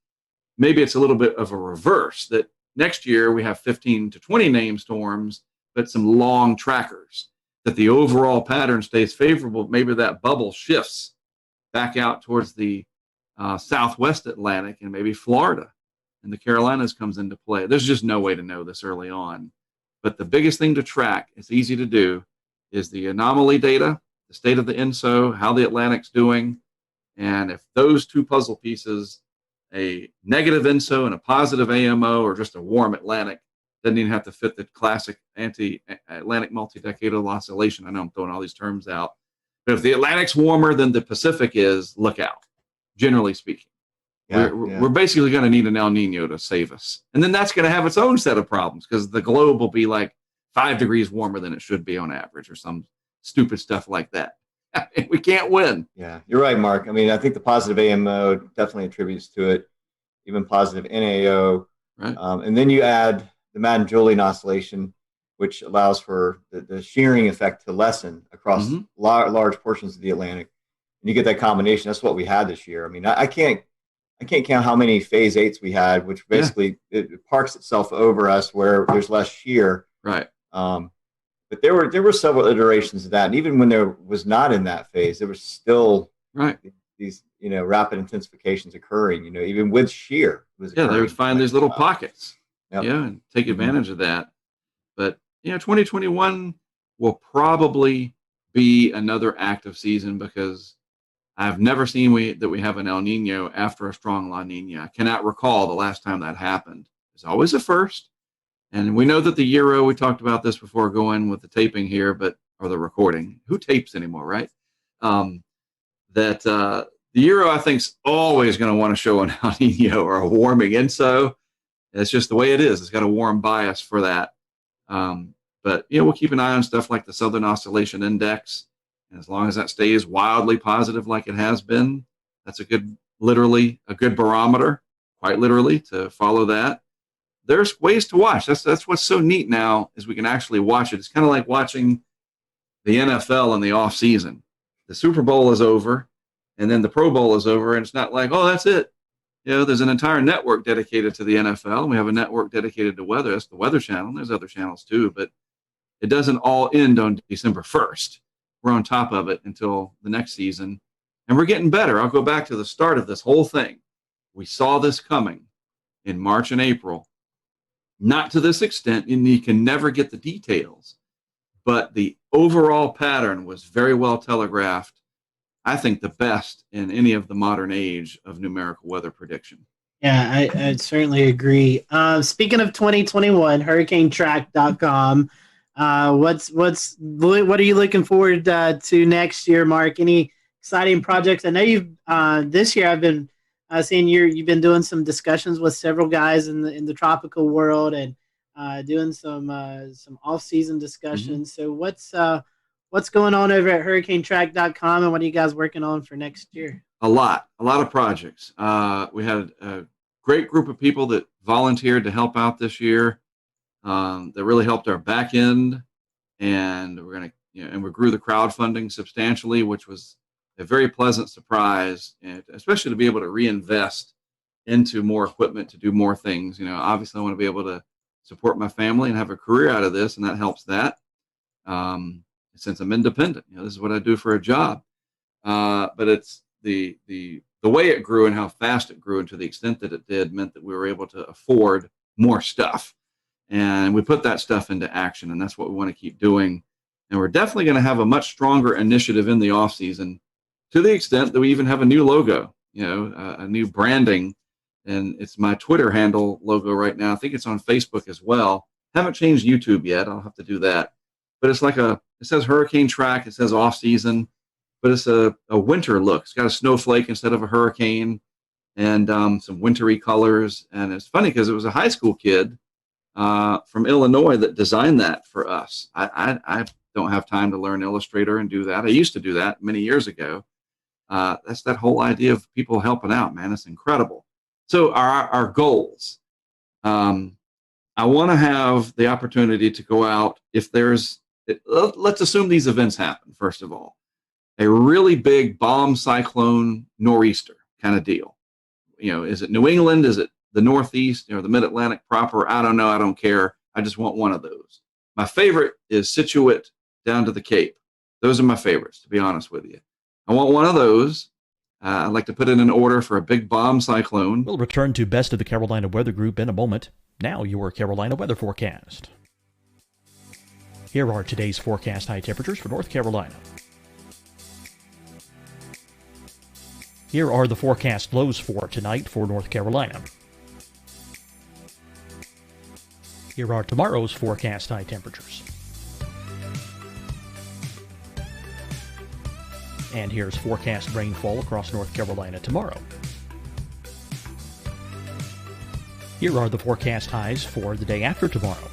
Maybe it's a little bit of a reverse, that next year we have 15 to 20 named storms, but some long trackers, that the overall pattern stays favorable. Maybe that bubble shifts back out towards the Southwest Atlantic, and maybe Florida and the Carolinas comes into play. There's just no way to know this early on. But the biggest thing to track, it's easy to do, is the anomaly data, the state of the INSO, how the Atlantic's doing. And if those two puzzle pieces, a negative INSO and a positive AMO, or just a warm Atlantic, doesn't even have to fit the classic anti-Atlantic multi-decadal oscillation. I know I'm throwing all these terms out. But if the Atlantic's warmer than the Pacific is, look out, generally speaking. We're basically going to need an El Nino to save us. And then that's going to have its own set of problems, because the globe will be like 5 degrees warmer than it should be on average, or some stupid stuff like that. We can't win. Yeah, you're right, Mark. I mean, I think the positive AMO definitely attributes to it, even positive NAO. Right. And then you add the Madden-Julian oscillation, which allows for the shearing effect to lessen across large portions of the Atlantic. And you get that combination. That's what we had this year. I mean, I can't count how many phase 8s we had, which basically it parks itself over us where there's less shear. Right. But there were several iterations of that, and even when there was not in that phase, there was still these rapid intensifications occurring. Even with shear, they would find these little pockets, and take advantage of that. But 2021 will probably be another active season, because I've never seen that we have an El Nino after a strong La Nina. I cannot recall the last time that happened. It's always a first. And we know that the Euro, we talked about this before going with the taping here, or the recording. Who tapes anymore, right? The Euro, I think, is always going to want to show an El Nino or a warming INSO. It's just the way it is. It's got a warm bias for that. But we'll keep an eye on stuff like the Southern Oscillation Index. And as long as that stays wildly positive like it has been, that's literally a good barometer, quite literally, to follow that. There's ways to watch. That's what's so neat now, is we can actually watch it. It's kind of like watching the NFL in the off season. The Super Bowl is over, and then the Pro Bowl is over, and it's not like, oh, that's it. There's an entire network dedicated to the NFL. We have a network dedicated to weather. That's the Weather Channel. There's other channels too, but it doesn't all end on December 1st. We're on top of it until the next season, and we're getting better. I'll go back to the start of this whole thing. We saw this coming in March and April. Not to this extent, and you can never get the details, but the overall pattern was very well telegraphed. I think the best in any of the modern age of numerical weather prediction. Yeah, I certainly agree. Speaking of 2021, hurricanetrack.com. What are you looking forward to next year, Mark? Any exciting projects? I know you've this year I've been seeing you've been doing some discussions with several guys in the tropical world, and doing some off-season discussions. So what's going on over at hurricanetrack.com, and what are you guys working on for next year? A lot of projects. We had a great group of people that volunteered to help out this year. That really helped our back end, and we grew the crowdfunding substantially, which was a very pleasant surprise, and especially to be able to reinvest into more equipment to do more things. Obviously I want to be able to support my family and have a career out of this, and that helps that. Since I'm independent, this is what I do for a job. But it's the way it grew and how fast it grew, and to the extent that it did, meant that we were able to afford more stuff. And we put that stuff into action, and that's what we want to keep doing. And we're definitely going to have a much stronger initiative in the off season, to the extent that we even have a new logo, a new branding. and it's my Twitter handle logo right now. I think it's on Facebook as well. Haven't changed YouTube yet. I'll have to do that. But it's like it says hurricane track, it says off season, but it's a winter look. It's got a snowflake instead of a hurricane, and some wintry colors. And it's funny because it was a high school kid from Illinois that designed that for us. I don't have time to learn Illustrator and do that. I used to do that many years ago. That's that whole idea of people helping out, man. It's incredible. So our goals. I want to have the opportunity to go out if let's assume these events happen, first of all. A really big bomb cyclone nor'easter kind of deal. Is it New England? Is it the Northeast, the Mid-Atlantic proper? I don't know. I don't care. I just want one of those. My favorite is Situate down to the Cape. Those are my favorites, to be honest with you. I want one of those. I'd like to put in an order for a big bomb cyclone. We'll return to Best of the Carolina Weather Group in a moment. Now your Carolina weather forecast. Here are today's forecast high temperatures for North Carolina. Here are the forecast lows for tonight for North Carolina. Here are tomorrow's forecast high temperatures. And here's forecast rainfall across North Carolina tomorrow. Here are the forecast highs for the day after tomorrow.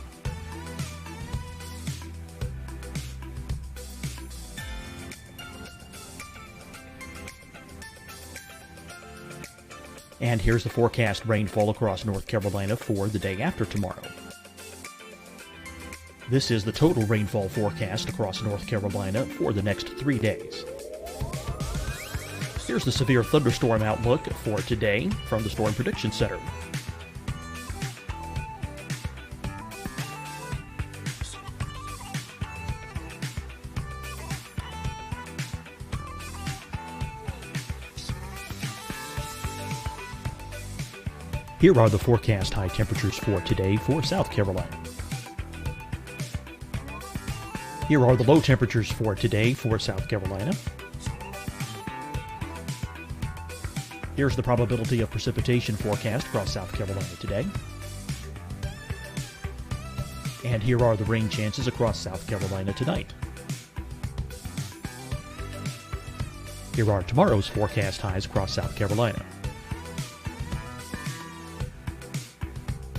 And here's the forecast rainfall across North Carolina for the day after tomorrow. This is the total rainfall forecast across North Carolina for the next 3 days. Here's the severe thunderstorm outlook for today from the Storm Prediction Center. Here are the forecast high temperatures for today for South Carolina. Here are the low temperatures for today for South Carolina. Here's the probability of precipitation forecast across South Carolina today. And here are the rain chances across South Carolina tonight. Here are tomorrow's forecast highs across South Carolina.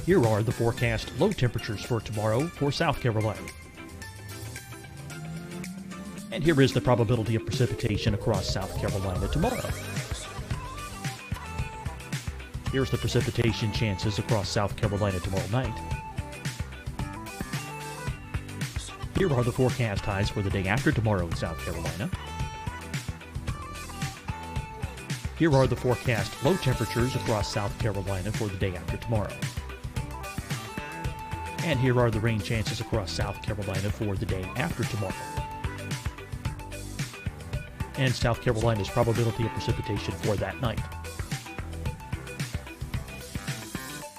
Here are the forecast low temperatures for tomorrow for South Carolina. And here is the probability of precipitation across South Carolina tomorrow. Here's the precipitation chances across South Carolina tomorrow night. Here are the forecast highs for the day after tomorrow in South Carolina. Here are the forecast low temperatures across South Carolina for the day after tomorrow. And here are the rain chances across South Carolina for the day after tomorrow. And South Carolina's probability of precipitation for that night.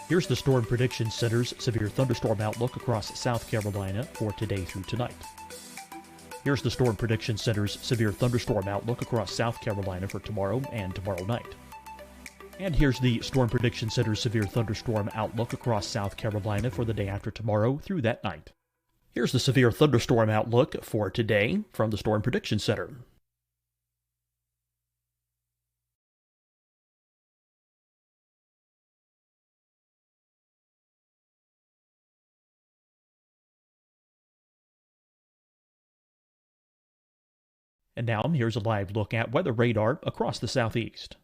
Here's the Storm Prediction Center's severe thunderstorm outlook across South Carolina for today through tonight. Here's the Storm Prediction Center's severe thunderstorm outlook across South Carolina for tomorrow and tomorrow night. And here's the Storm Prediction Center's severe thunderstorm outlook across South Carolina for the day after tomorrow through that night. Here's the severe thunderstorm outlook for today from the Storm Prediction Center. And now here's a live look at weather radar across the southeast.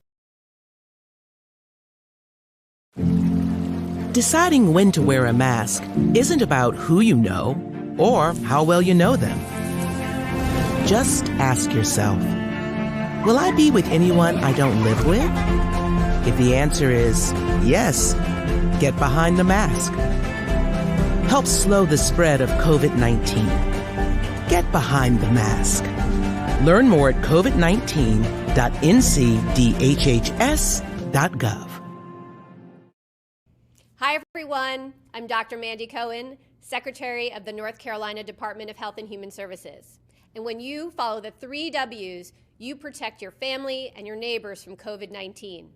Deciding when to wear a mask isn't about who you know or how well you know them. Just ask yourself, will I be with anyone I don't live with? If the answer is yes, get behind the mask. Help slow the spread of COVID-19. Get behind the mask. Learn more at covid19.ncdhhs.gov. Hi, everyone. I'm Dr. Mandy Cohen, Secretary of the North Carolina Department of Health and Human Services. And when you follow the 3 W's, you protect your family and your neighbors from COVID-19.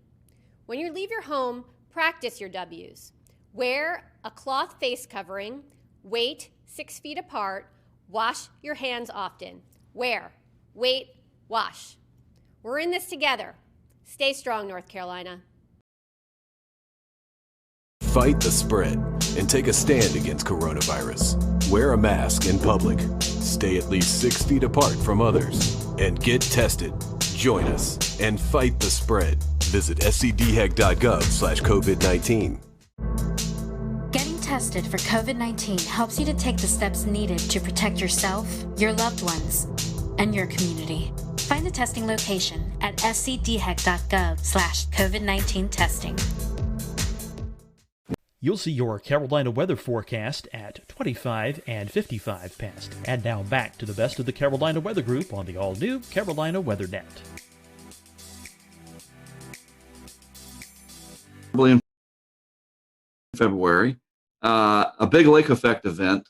When you leave your home, Practice your W's. Wear a cloth face covering, wait 6 feet apart, wash your hands often. Wear, wait, wash. We're in this together. Stay strong, North Carolina. Fight the spread and take a stand against coronavirus. Wear a mask in public. Stay at least 6 feet apart from others. And get tested. Join us and fight the spread. Visit scdhec.gov/COVID-19. Getting tested for COVID-19 helps you to take the steps needed to protect yourself, your loved ones, and your community. Find the testing location at scdhec.gov/COVID-19 testing. You'll see your Carolina weather forecast at 25 and 55 past. And now back to the best of the Carolina Weather Group on the all-new Carolina Weather Net. In February, a big lake effect event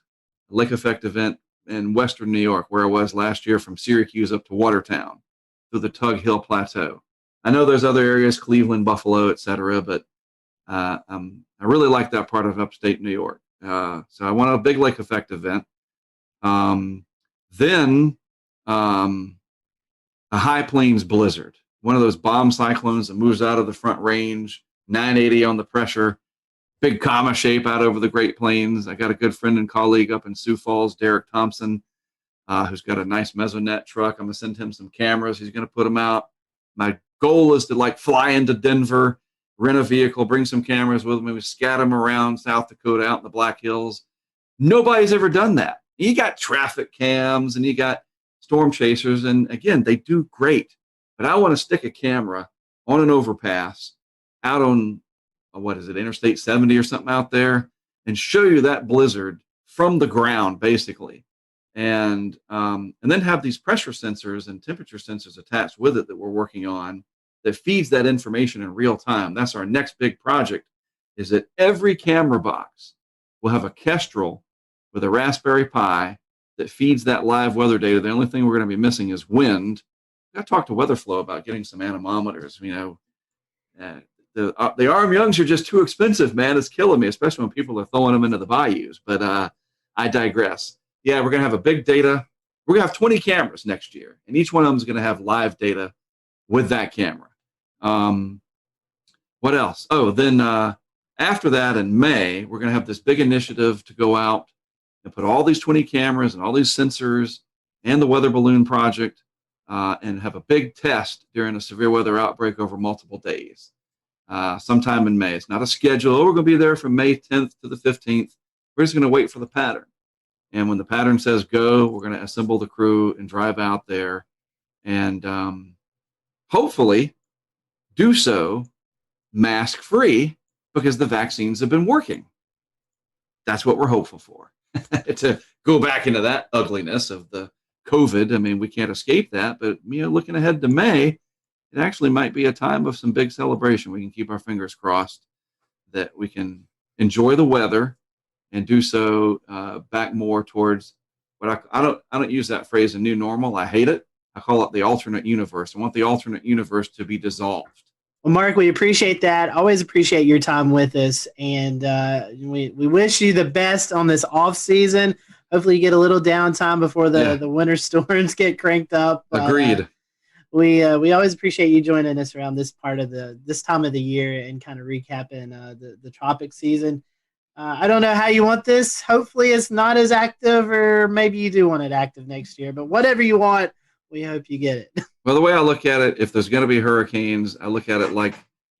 in western New York, where I was last year from Syracuse up to Watertown through the Tug Hill Plateau. I know there's other areas, Cleveland, Buffalo, etc., but I really like that part of upstate New York. So I want a big lake effect event. Then a high plains blizzard, one of those bomb cyclones that moves out of the Front Range, 980 on the pressure, big comma shape out over the Great Plains. I got a good friend and colleague up in Sioux Falls, Derek Thompson, who's got a nice Mesonet truck. I'm going to send him some cameras. He's going to put them out. My goal is to fly into Denver, rent a vehicle, bring some cameras with me. We scatter them around South Dakota, out in the Black Hills. Nobody's ever done that. You got traffic cams and you got storm chasers, and again, they do great. But I want to stick a camera on an overpass out on, Interstate 70 or something out there, and show you that blizzard from the ground, basically. And then have these pressure sensors and temperature sensors attached with it that we're working on that feeds that information in real time. That's our next big project, is that every camera box will have a Kestrel with a Raspberry Pi that feeds that live weather data. The only thing we're going to be missing is wind. I talked to WeatherFlow about getting some anemometers. The arm youngs are just too expensive, man. It's killing me, especially when people are throwing them into the bayous. But I digress. Yeah, we're going to have a big data. We're going to have 20 cameras next year, and each one of them is going to have live data with that camera. What else? Oh, then after that in May, we're going to have this big initiative to go out and put all these 20 cameras and all these sensors and the weather balloon project and have a big test during a severe weather outbreak over multiple days. Sometime in May. It's not a schedule. Oh, we're going to be there from May 10th to the 15th. We're just going to wait for the pattern. And when the pattern says go, we're going to assemble the crew and drive out there and hopefully do so mask-free, because the vaccines have been working. That's what we're hopeful for. To go back into that ugliness of the COVID, I mean, we can't escape that, but looking ahead to May, it actually might be a time of some big celebration. We can keep our fingers crossed that we can enjoy the weather and do so back more towards what I don't use that phrase, a new normal. I hate it. I call it the alternate universe. I want the alternate universe to be dissolved. Well, Mark, we appreciate that. Always appreciate your time with us, and we wish you the best on this off season. Hopefully, you get a little downtime before the winter storms get cranked up. Agreed. We always appreciate you joining us around this part of this time of the year and kind of recapping the tropic season. I don't know how you want this. Hopefully, it's not as active, or maybe you do want it active next year. But whatever you want, we hope you get it. Well, the way I look at it, if there's going to be hurricanes, I look at it like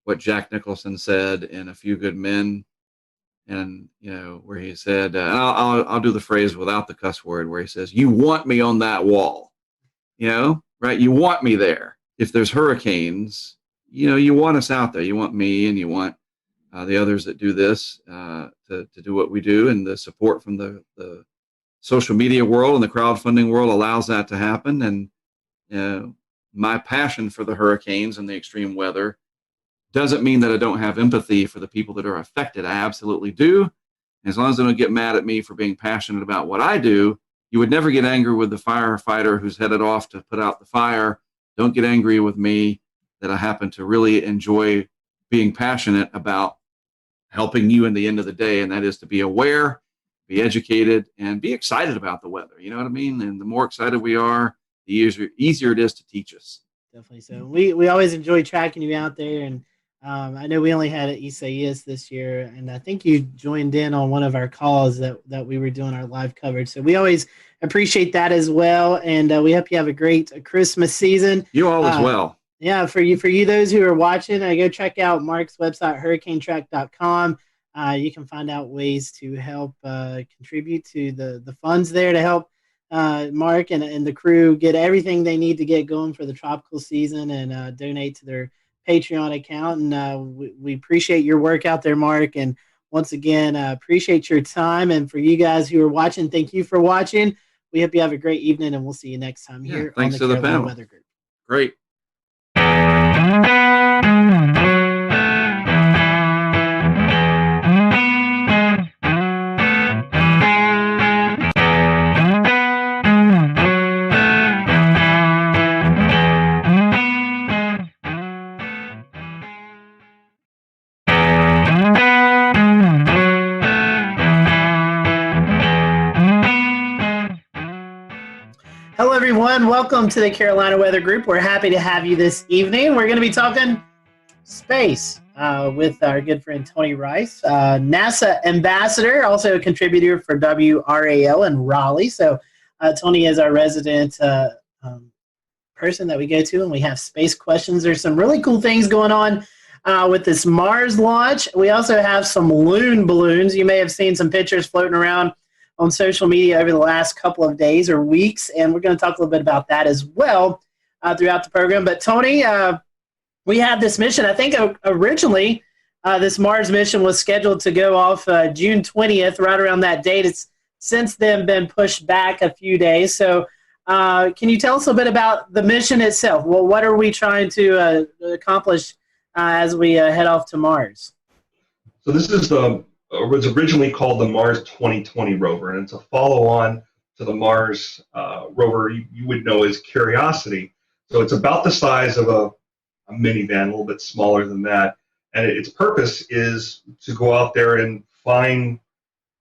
what Jack Nicholson said in A Few Good Men, and where he said, and I'll do the phrase without the cuss word, where he says, "You want me on that wall," right? You want me there. If there's hurricanes, you want us out there. You want me, and you want the others that do this to do what we do, and the support from the social media world and the crowdfunding world allows that to happen. And my passion for the hurricanes and the extreme weather doesn't mean that I don't have empathy for the people that are affected. I absolutely do. As long as they don't get mad at me for being passionate about what I do, you would never get angry with the firefighter who's headed off to put out the fire. Don't get angry with me that I happen to really enjoy being passionate about helping you in the end of the day, and that is to be aware, be educated, and be excited about the weather. You know what I mean? And the more excited we are, the easier it is to teach us. Definitely so. We always enjoy tracking you out there, and I know we only had Isaias this year, and I think you joined in on one of our calls that we were doing our live coverage. So we always appreciate that as well, and we hope you have a great Christmas season. You all as well. Yeah, for you those who are watching, go check out Mark's website, hurricanetrack.com. You can find out ways to help contribute to the funds there to help Mark and the crew get everything they need to get going for the tropical season, and donate to their Patreon account. And we appreciate your work out there, Mark. And once again, appreciate your time. And for you guys who are watching, thank you for watching. We hope you have a great evening, and we'll see you next time here on the Carolina Weather Group. Great. Hello, everyone. Welcome to the Carolina Weather Group. We're happy to have you this evening. We're going to be talking space with our good friend Tony Rice, NASA ambassador, also a contributor for WRAL in Raleigh. So Tony is our resident person that we go to, and we have space questions. There's some really cool things going on with this Mars launch. We also have some loon balloons. You may have seen some pictures floating around on social media over the last couple of days or weeks, and we're going to talk a little bit about that as well throughout the program. But Tony, we have this mission. I think originally this Mars mission was scheduled to go off June 20th, right around that date. It's since then been pushed back a few days. So can you tell us a bit about the mission itself? Well, what are we trying to accomplish as we head off to Mars? So this is was originally called the Mars 2020 rover, and it's a follow-on to the Mars rover you would know as Curiosity. So it's about the size of a minivan, a little bit smaller than that, and its purpose is to go out there and find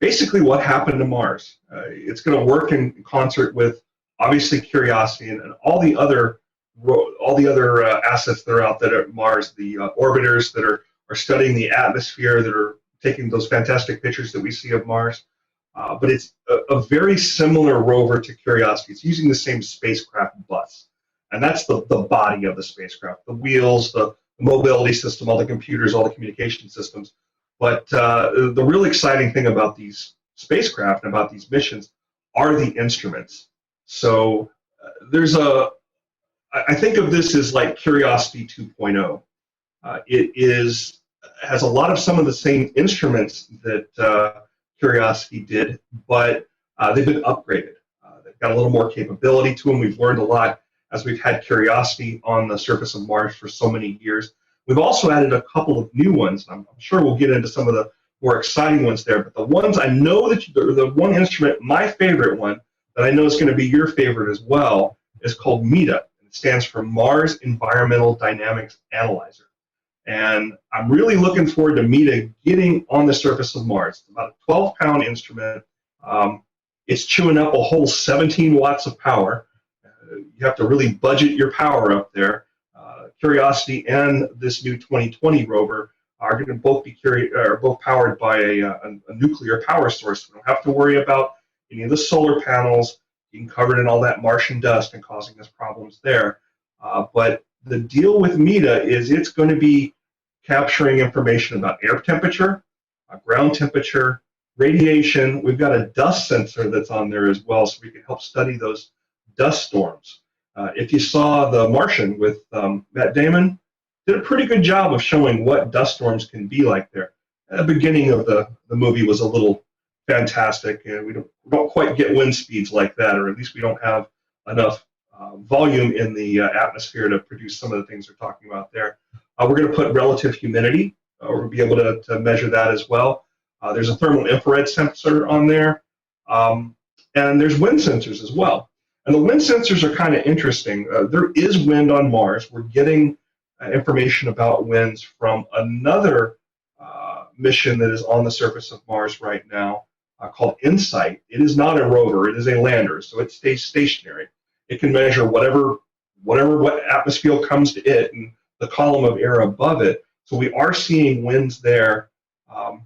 basically what happened to Mars. It's going to work in concert with obviously Curiosity and all the other assets that are out there at Mars, the orbiters that are studying the atmosphere, that are taking those fantastic pictures that we see of Mars. But it's a very similar rover to Curiosity. It's using the same spacecraft bus. And that's the body of the spacecraft, the wheels, the mobility system, all the computers, all the communication systems. But the real exciting thing about these spacecraft and about these missions are the instruments. So I think of this as like Curiosity 2.0. It has a lot of some of the same instruments that Curiosity did, but they've been upgraded. They've got a little more capability to them. We've learned a lot as we've had Curiosity on the surface of Mars for so many years. We've also added a couple of new ones. I'm sure we'll get into some of the more exciting ones there, but the ones I know that the one instrument, my favorite one, that I know is going to be your favorite as well, is called MEDA. It stands for Mars Environmental Dynamics Analyzer. And I'm really looking forward to MEDA getting on the surface of Mars. It's about a 12-pound instrument. It's chewing up a whole 17 watts of power. You have to really budget your power up there. Curiosity and this new 2020 rover are going to both be both powered by a nuclear power source. We don't have to worry about any of the solar panels being covered in all that Martian dust and causing us problems there. But the deal with MEDA is it's going to be capturing information about air temperature, ground temperature, radiation. We've got a dust sensor that's on there as well, so we can help study those dust storms. If you saw The Martian with Matt Damon, did a pretty good job of showing what dust storms can be like there. At the beginning of the movie was a little fantastic, and we don't quite get wind speeds like that, or at least we don't have enough volume in the atmosphere to produce some of the things we're talking about there. We're going to put relative humidity. We'll be able to measure that as well. There's a thermal infrared sensor on there, and there's wind sensors as well. And the wind sensors are kind of interesting. There is wind on Mars. We're getting information about winds from another mission that is on the surface of Mars right now called InSight. It is not a rover, it is a lander, so it stays stationary. It can measure whatever atmosphere comes to it and the column of air above it. So we are seeing winds there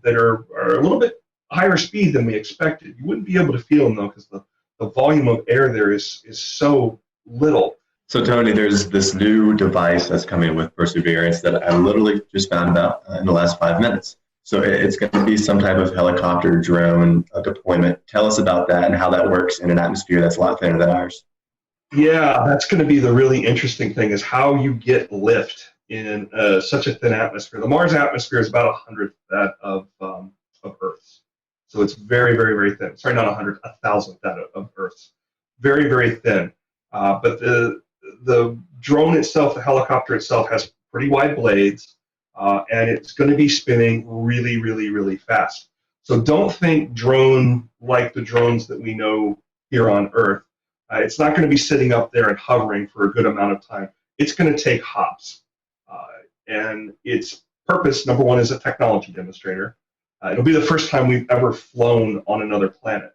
that are a little bit higher speed than we expected. You wouldn't be able to feel them though, because the volume of air there is so little. So Tony, there's this new device that's coming with Perseverance that I literally just found about in the last 5 minutes. So it's going to be some type of helicopter drone deployment. Tell us about that and how that works in an atmosphere that's a lot thinner than ours. Yeah, that's going to be the really interesting thing, is how you get lift in such a thin atmosphere. The Mars atmosphere is about 1/100th that of Earth's. So it's very, very, very thin. Sorry, not 100th, 1,000th that of Earth's. Very, very thin. But the drone itself, the helicopter itself, has pretty wide blades, and it's going to be spinning really, really, really fast. So don't think drone like the drones that we know here on Earth. It's not going to be sitting up there and hovering for a good amount of time. It's going to take hops. And its purpose, number one, is a technology demonstrator. It'll be the first time we've ever flown on another planet.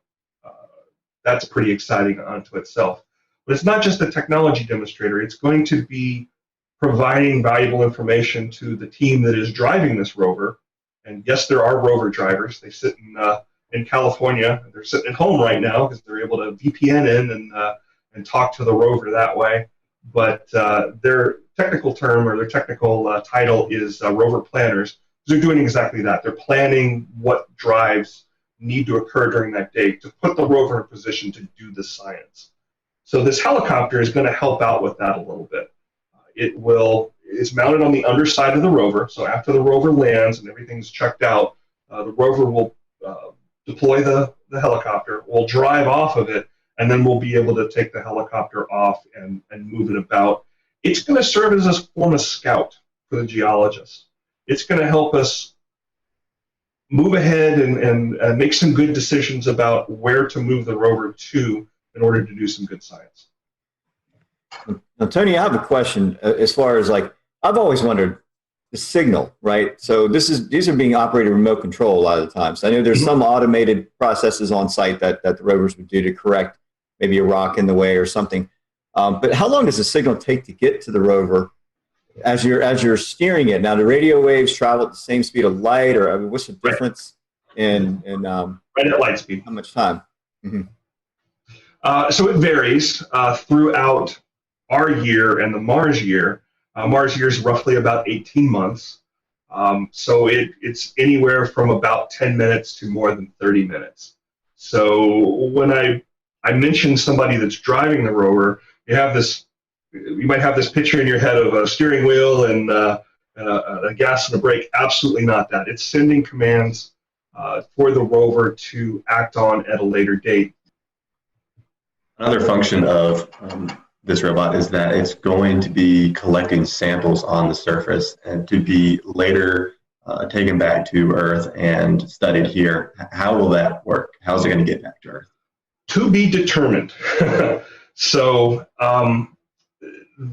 That's pretty exciting unto itself. But it's not just a technology demonstrator. It's going to be providing valuable information to the team that is driving this rover. And yes, there are rover drivers. They sit in California. They're sitting at home right now because they're able to VPN in and talk to the rover that way. But their technical term, or their technical title, is rover planners. They're doing exactly that. They're planning what drives need to occur during that day to put the rover in a position to do the science. So this helicopter is going to help out with that a little bit. It's mounted on the underside of the rover. So after the rover lands and everything's checked out, the rover will deploy the helicopter. We'll drive off of it, and then we'll be able to take the helicopter off and move it about. It's going to serve as a form of scout for the geologists. It's going to help us move ahead and make some good decisions about where to move the rover to in order to do some good science. Now, Tony, I have a question as far as, like, I've always wondered the signal, right? So these are being operated remote control a lot of the time. So I know there's some automated processes on site that the rovers would do to correct maybe a rock in the way or something. But how long does the signal take to get to the rover as you're steering it? Now, the radio waves travel at the same speed of light, or I mean, what's the difference in right at light speed? How much time? Mm-hmm. So it varies throughout our year and the Mars year. Mars year is roughly about 18 months. So it's anywhere from about 10 minutes to more than 30 minutes. So when I mentioned somebody that's driving the rover, you might have this picture in your head of a steering wheel and a gas and a brake. Absolutely not that. It's sending commands for the rover to act on at a later date. Another function of this robot is that it's going to be collecting samples on the surface and to be later taken back to Earth and studied here. How will that work? How's it going to get back to Earth? To be determined. So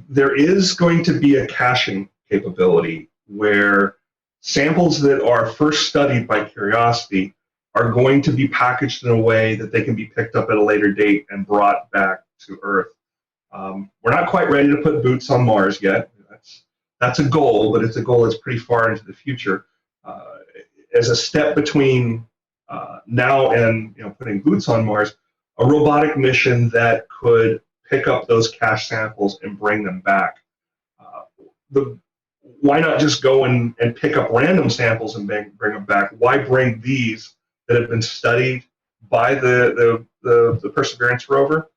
there is going to be a caching capability where samples that are first studied by Curiosity are going to be packaged in a way that they can be picked up at a later date and brought back to Earth. We're not quite ready to put boots on Mars yet. That's a goal, but it's a goal that's pretty far into the future. As a step between now and putting boots on Mars, a robotic mission that could pick up those cache samples and bring them back. Why not just go and pick up random samples and bring them back? Why bring these that have been studied by the Perseverance rover,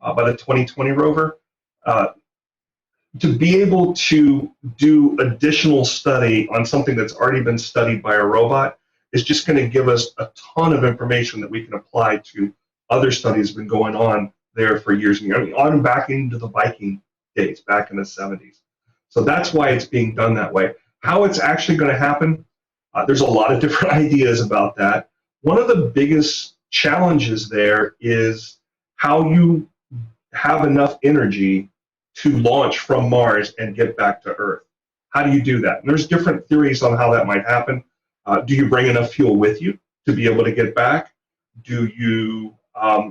by the 2020 rover, to be able to do additional study on something that's already been studied by a robot is just going to give us a ton of information that we can apply to other studies that have been going on there for years and years. I mean, on back into the Viking days, back in the 70s. So that's why it's being done that way. How it's actually going to happen, there's a lot of different ideas about that. One of the biggest challenges there is how you have enough energy to launch from Mars and get back to Earth. How do you do that? And there's different theories on how that might happen. Do you bring enough fuel with you to be able to get back? Do you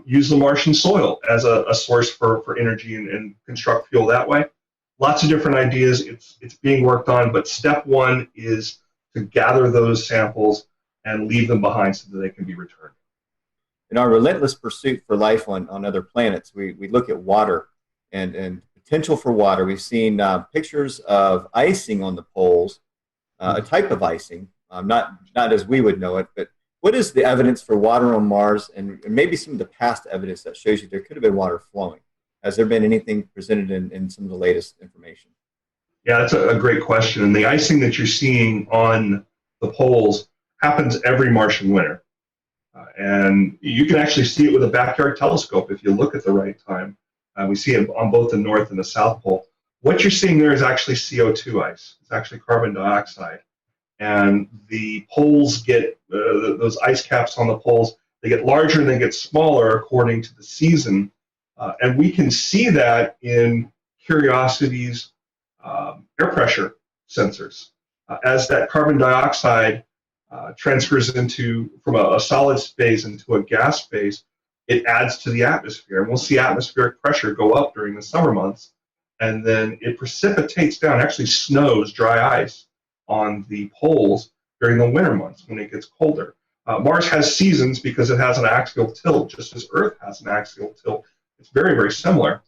use the Martian soil as a source for energy and construct fuel that way? Lots of different ideas. It's being worked on, but step one is to gather those samples and leave them behind so that they can be returned. In our relentless pursuit for life on other planets, we look at water and potential for water. We've seen pictures of icing on the poles, a type of icing, not as we would know it, but what is the evidence for water on Mars, and maybe some of the past evidence that shows you there could have been water flowing? Has there been anything presented in some of the latest information? Yeah, that's a great question. And the icing that you're seeing on the poles happens every Martian winter. And you can actually see it with a backyard telescope if you look at the right time. We see it on both the North and the South Pole. What you're seeing there is actually CO2 ice. It's actually carbon dioxide. And the poles get, those ice caps on the poles, they get larger and they get smaller according to the season. And we can see that in Curiosity's air pressure sensors. As that carbon dioxide transfers from a solid phase into a gas phase, it adds to the atmosphere. And we'll see atmospheric pressure go up during the summer months. And then it precipitates down, actually snows, dry ice on the poles during the winter months when it gets colder. Mars has seasons because it has an axial tilt, just as Earth has an axial tilt. It's very, very similar.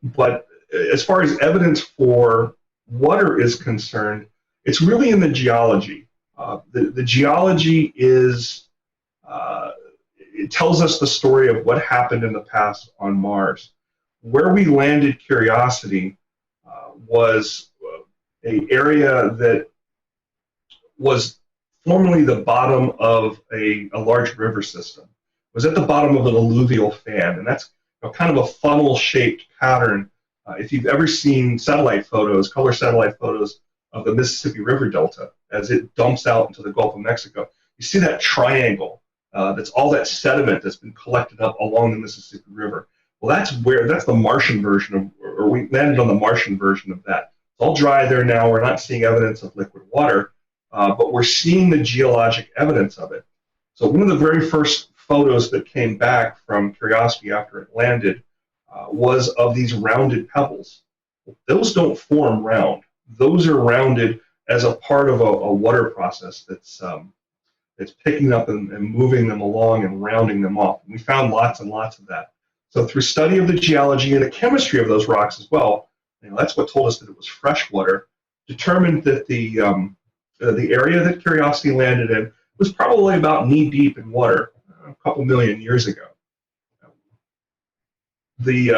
But as far as evidence for water is concerned, it's really in the geology. The geology is, it tells us the story of what happened in the past on Mars. Where we landed Curiosity was an area that was formerly the bottom of a large river system. It was at the bottom of an alluvial fan, and that's kind of a funnel-shaped pattern. If you've ever seen satellite photos, color satellite photos of the Mississippi River Delta as it dumps out into the Gulf of Mexico, you see that triangle. That's all that sediment that's been collected up along the Mississippi River. Well, that's the Martian version of, or we landed on the Martian version of that. It's all dry there now. We're not seeing evidence of liquid water, but we're seeing the geologic evidence of it. So one of the very first photos that came back from Curiosity after it landed was of these rounded pebbles. Those don't form round. Those are rounded as a part of a water process that's picking up and moving them along and rounding them off. And we found lots and lots of that. So through study of the geology and the chemistry of those rocks as well, that's what told us that it was fresh water, determined that the area that Curiosity landed in was probably about knee deep in water a couple million years ago. The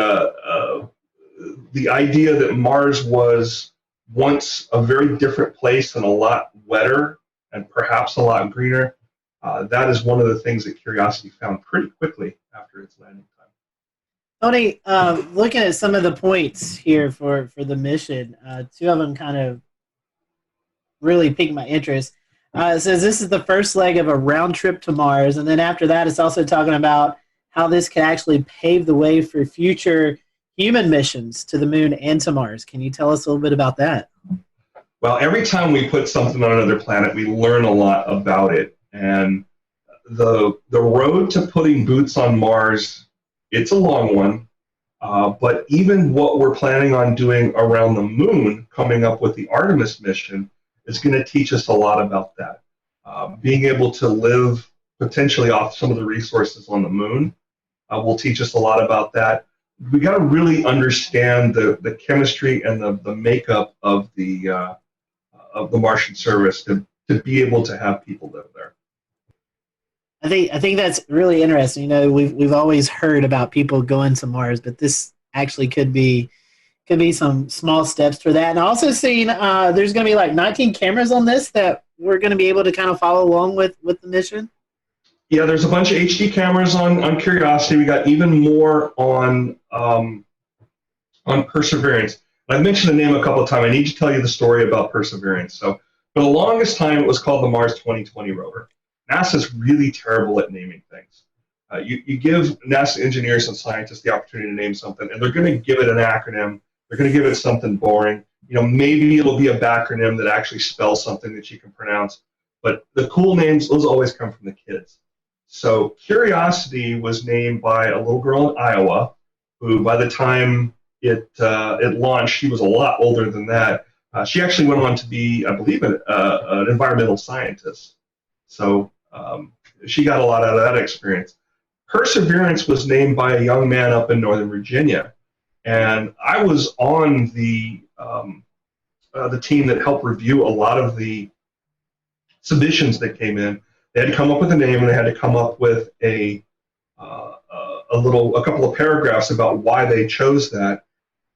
idea that Mars was once a very different place and a lot wetter and perhaps a lot greener, that is one of the things that Curiosity found pretty quickly after its landing time. Tony, looking at some of the points here for the mission, two of them kind of really piqued my interest. It says this is the first leg of a round trip to Mars, and then after that it's also talking about how this could actually pave the way for future human missions to the moon and to Mars. Can you tell us a little bit about that? Well, every time we put something on another planet, we learn a lot about it. And the road to putting boots on Mars, it's a long one. But even what we're planning on doing around the moon, coming up with the Artemis mission, is going to teach us a lot about that. Being able to live potentially off some of the resources on the moon will teach us a lot about that. We got to really understand the chemistry and the makeup of the Martian surface to be able to have people live there. I think that's really interesting. You know, we've always heard about people going to Mars, but this actually could be some small steps for that. And I also seen there's going to be like 19 cameras on this that we're going to be able to kind of follow along with the mission. Yeah, there's a bunch of HD cameras on Curiosity. We got even more on Perseverance. I've mentioned the name a couple of times. I need to tell you the story about Perseverance. So for the longest time, it was called the Mars 2020 rover. NASA's really terrible at naming things. You give NASA engineers and scientists the opportunity to name something, and they're going to give it an acronym. They're going to give it something boring. You know, maybe it'll be a backronym that actually spells something that you can pronounce. But the cool names, those always come from the kids. So Curiosity was named by a little girl in Iowa, who by the time it launched, she was a lot older than that. She actually went on to be, I believe, an environmental scientist. So she got a lot out of that experience. Perseverance was named by a young man up in Northern Virginia. And I was on the team that helped review a lot of the submissions that came in. They had to come up with a name, and they had to come up with a couple of paragraphs about why they chose that.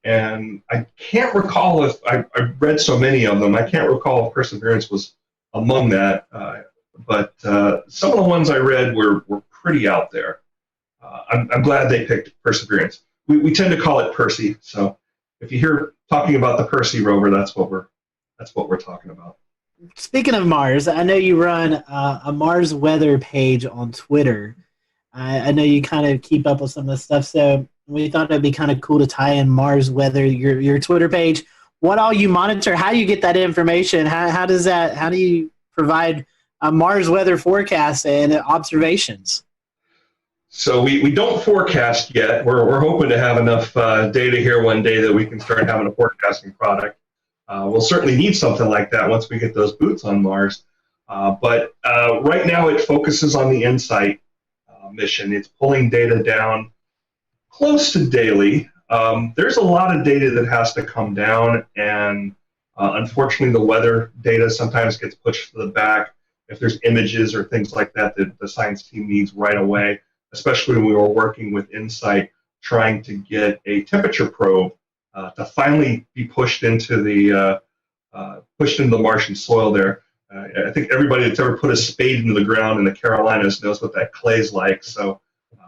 And I can't recall if I read so many of them. I can't recall if Perseverance was among that, but some of the ones I read were pretty out there. I'm glad they picked Perseverance. We tend to call it Percy, so if you hear talking about the Percy rover, that's what we're talking about. Speaking of Mars, I know you run a Mars weather page on Twitter. I know you kind of keep up with some of the stuff, so we thought it'd be kind of cool to tie in Mars weather, your Twitter page. What all you monitor, how you get that information, how do you provide a Mars weather forecast and observations? So we don't forecast yet. We're hoping to have enough data here one day that we can start having a forecasting product. We'll certainly need something like that once we get those boots on Mars. But right now it focuses on the InSight mission. It's pulling data down close to daily. There's a lot of data that has to come down, and unfortunately the weather data sometimes gets pushed to the back if there's images or things like that that the science team needs right away, especially when we were working with InSight trying to get a temperature probe to finally be pushed into the Martian soil there. I think everybody that's ever put a spade into the ground in the Carolinas knows what that clay's like. So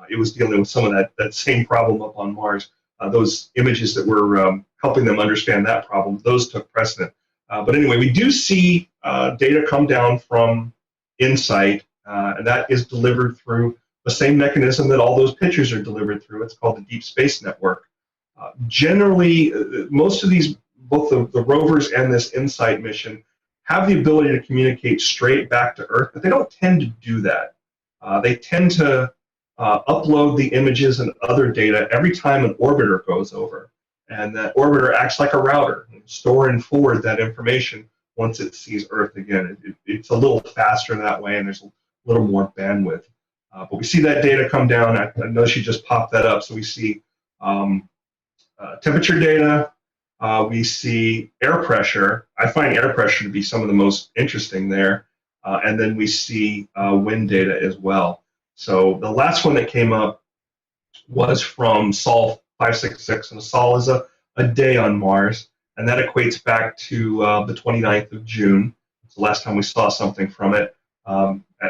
it was dealing with some of that same problem up on Mars. Those images that were helping them understand that problem, those took precedent. But anyway, we do see data come down from InSight, and that is delivered through the same mechanism that all those pictures are delivered through. It's called the Deep Space Network. Generally, most of these, both the rovers and this InSight mission, have the ability to communicate straight back to Earth, but they don't tend to do that. They tend to upload the images and other data every time an orbiter goes over. And that orbiter acts like a router, store and forward that information once it sees Earth again. It's a little faster that way, and there's a little more bandwidth. But we see that data come down. I know she just popped that up. So we see temperature data. We see air pressure. I find air pressure to be some of the most interesting there. And then we see wind data as well. So the last one that came up was from Sol 566, and Sol is a day on Mars, and that equates back to the 29th of June. It's the last time we saw something from it.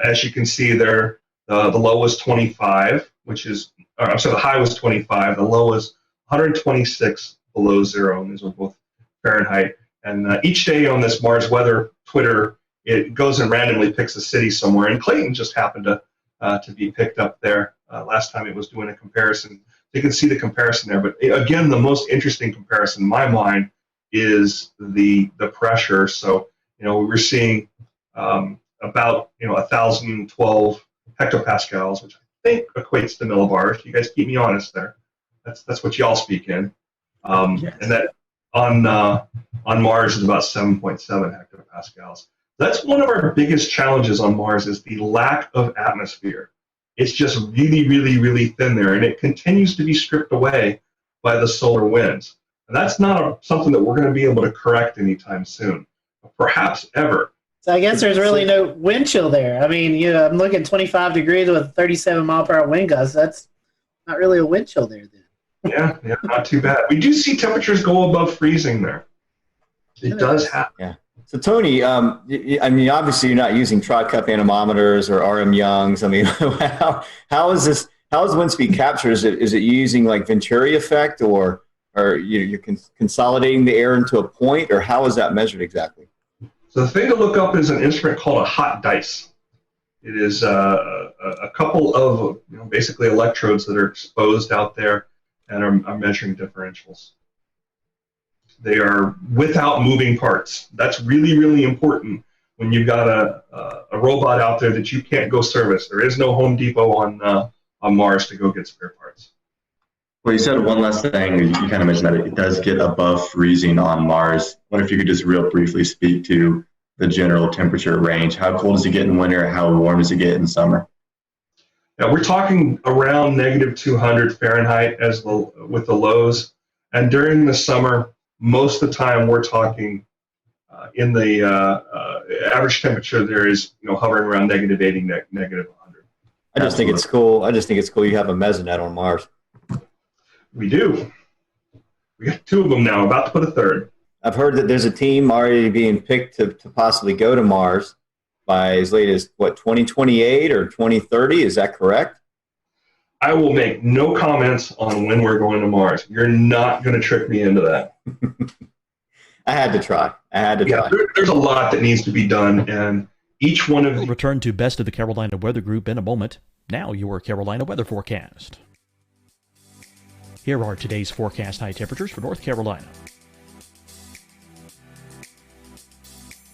As you can see there, the low was 25, the high was 25, the low was 126 below zero, and these are both Fahrenheit. And each day on this Mars weather Twitter, it goes and randomly picks a city somewhere, and Clayton just happened to be picked up there last time it was doing a comparison. You can see the comparison there, but again, the most interesting comparison in my mind is the pressure. So we were seeing about 1,012 hectopascals, which I think equates to millibars. You guys keep me honest there. That's what y'all speak in. Yes. And that on Mars is about 7.7 hectopascals. That's one of our biggest challenges on Mars, is the lack of atmosphere. It's just really, really, really thin there, and it continues to be stripped away by the solar winds. And that's not something that we're going to be able to correct anytime soon, perhaps ever. So I guess there's really no wind chill there. I mean, I'm looking 25 degrees with 37 mile per hour wind gusts. That's not really a wind chill there then. Yeah, not too bad. We do see temperatures go above freezing there. It does happen. Yeah. So Tony, I mean, obviously you're not using trod-cup anemometers or RM Youngs. I mean, how is this? How is wind speed capture? Is it using like Venturi effect, or you're consolidating the air into a point, or how is that measured exactly? So the thing to look up is an instrument called a hot dice. It is a couple of basically electrodes that are exposed out there and are measuring differentials. They are without moving parts. That's really, really important. when you've got a robot out there that you can't go service. There is no Home Depot on Mars to go get spare parts. Well, you said one last thing. You kind of mentioned that it does get above freezing on Mars. I wonder if you could just real briefly speak to the general temperature range. How cold does it get in winter? How warm does it get in summer? Yeah, we're talking around -200 Fahrenheit with the lows. And during the summer, most of the time we're talking in the average temperature there is hovering around -80, -100. I just think it's cool. I just think it's cool you have a mesonet on Mars. We do. We got 2 of them now, about to put a 3rd. I've heard that there's a team already being picked to possibly go to Mars by as late as, 2028 or 2030? Is that correct? I will make no comments on when we're going to Mars. You're not going to trick me into that. I had to try. There's a lot that needs to be done, and each one of We'll return to Best of the Carolina Weather Group in a moment. Now your Carolina weather forecast. Here are today's forecast high temperatures for North Carolina.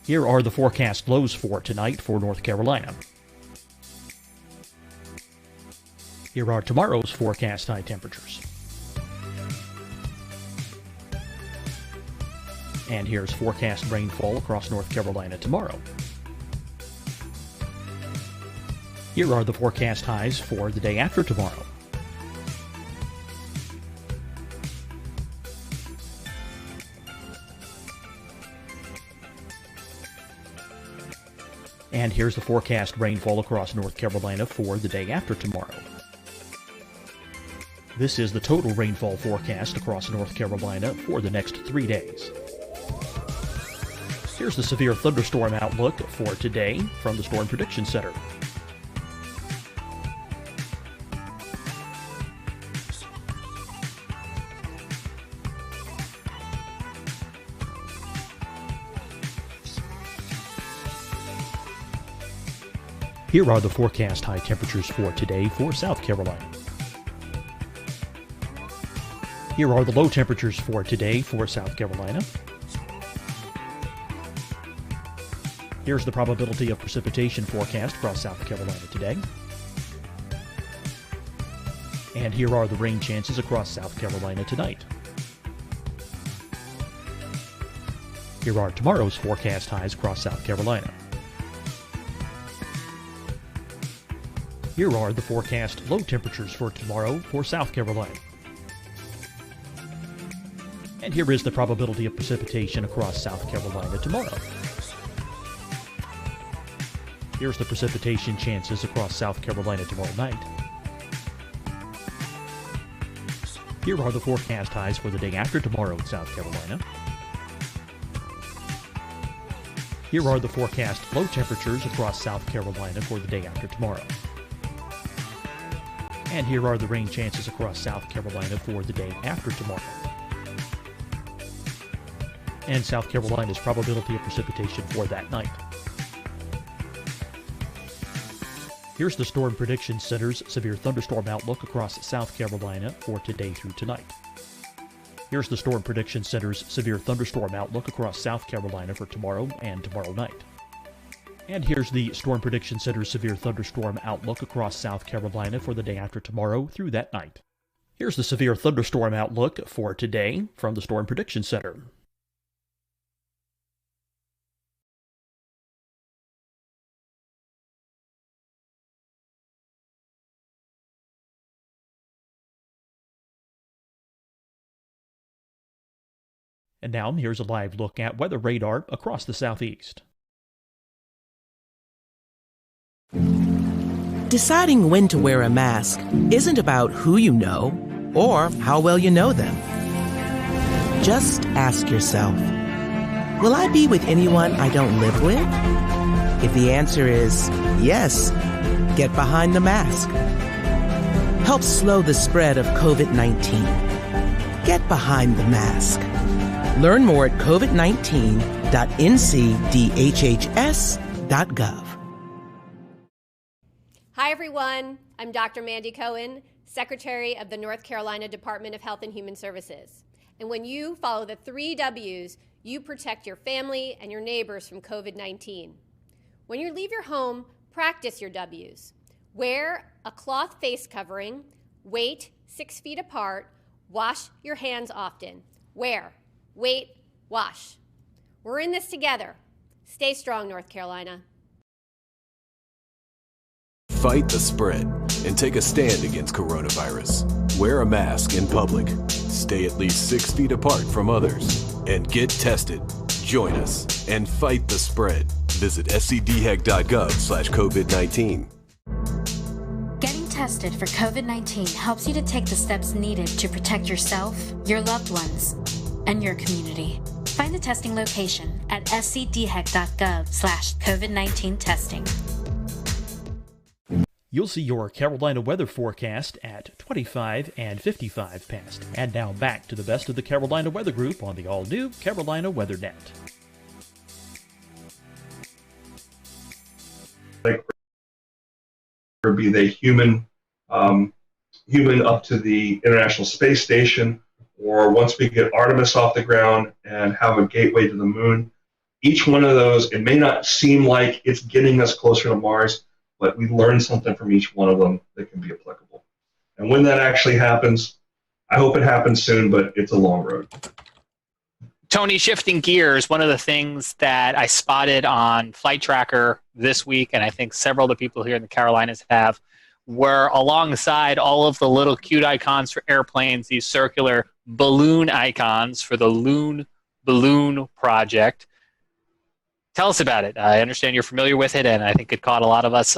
Here are the forecast lows for tonight for North Carolina. Here are tomorrow's forecast high temperatures. And here's forecast rainfall across North Carolina tomorrow. Here are the forecast highs for the day after tomorrow. And here's the forecast rainfall across North Carolina for the day after tomorrow. This is the total rainfall forecast across North Carolina for the next 3 days. Here's the severe thunderstorm outlook for today from the Storm Prediction Center. Here are the forecast high temperatures for today for South Carolina. Here are the low temperatures for today for South Carolina. Here's the probability of precipitation forecast across South Carolina today. And here are the rain chances across South Carolina tonight. Here are tomorrow's forecast highs across South Carolina. Here are the forecast low temperatures for tomorrow for South Carolina. And here is the probability of precipitation across South Carolina tomorrow. Here's the precipitation chances across South Carolina tomorrow night. Here are the forecast highs for the day after tomorrow in South Carolina. Here are the forecast low temperatures across South Carolina for the day after tomorrow. And here are the rain chances across South Carolina for the day after tomorrow. And South Carolina's probability of precipitation for that night. Here's the Storm Prediction Center's severe thunderstorm outlook across South Carolina for today through tonight. Here's the Storm Prediction Center's severe thunderstorm outlook across South Carolina for tomorrow and tomorrow night. And here's the Storm Prediction Center's severe thunderstorm outlook across South Carolina for the day after tomorrow through that night. Here's the severe thunderstorm outlook for today from the Storm Prediction Center. And now here's a live look at weather radar across the southeast. Deciding when to wear a mask isn't about who you know or how well you know them. Just ask yourself, will I be with anyone I don't live with? If the answer is yes, get behind the mask. Help slow the spread of COVID-19. Get behind the mask. Learn more at covid19.ncdhhs.gov. Hi, everyone. I'm Dr. Mandy Cohen, Secretary of the North Carolina Department of Health and Human Services. And when you follow the 3 W's, you protect your family and your neighbors from COVID-19. When you leave your home, practice your W's. Wear a cloth face covering, wait 6 feet apart, wash your hands often. Wear, wait, wash. We're in this together. Stay strong, North Carolina. Fight the spread and take a stand against coronavirus. Wear a mask in public. Stay at least 6 feet apart from others. And get tested. Join us and fight the spread. Visit scdhec.gov/COVID-19. Getting tested for COVID-19 helps you to take the steps needed to protect yourself, your loved ones, and your community. Find the testing location at scdhec.gov/COVID-19 testing. You'll see your Carolina weather forecast at 25 and 55 past. And now back to the best of the Carolina Weather Group on the all-new Carolina Weather Net. Or be they human up to the International Space Station, or once we get Artemis off the ground and have a gateway to the moon. Each one of those, it may not seem like it's getting us closer to Mars, but we learn something from each one of them that can be applicable. And when that actually happens, I hope it happens soon, but it's a long road. Tony, shifting gears, one of the things that I spotted on Flight Tracker this week, and I think several of the people here in the Carolinas have, were alongside all of the little cute icons for airplanes, these circular balloon icons for the Loon Balloon Project. Tell us about it. I understand you're familiar with it, and I think it caught a lot of us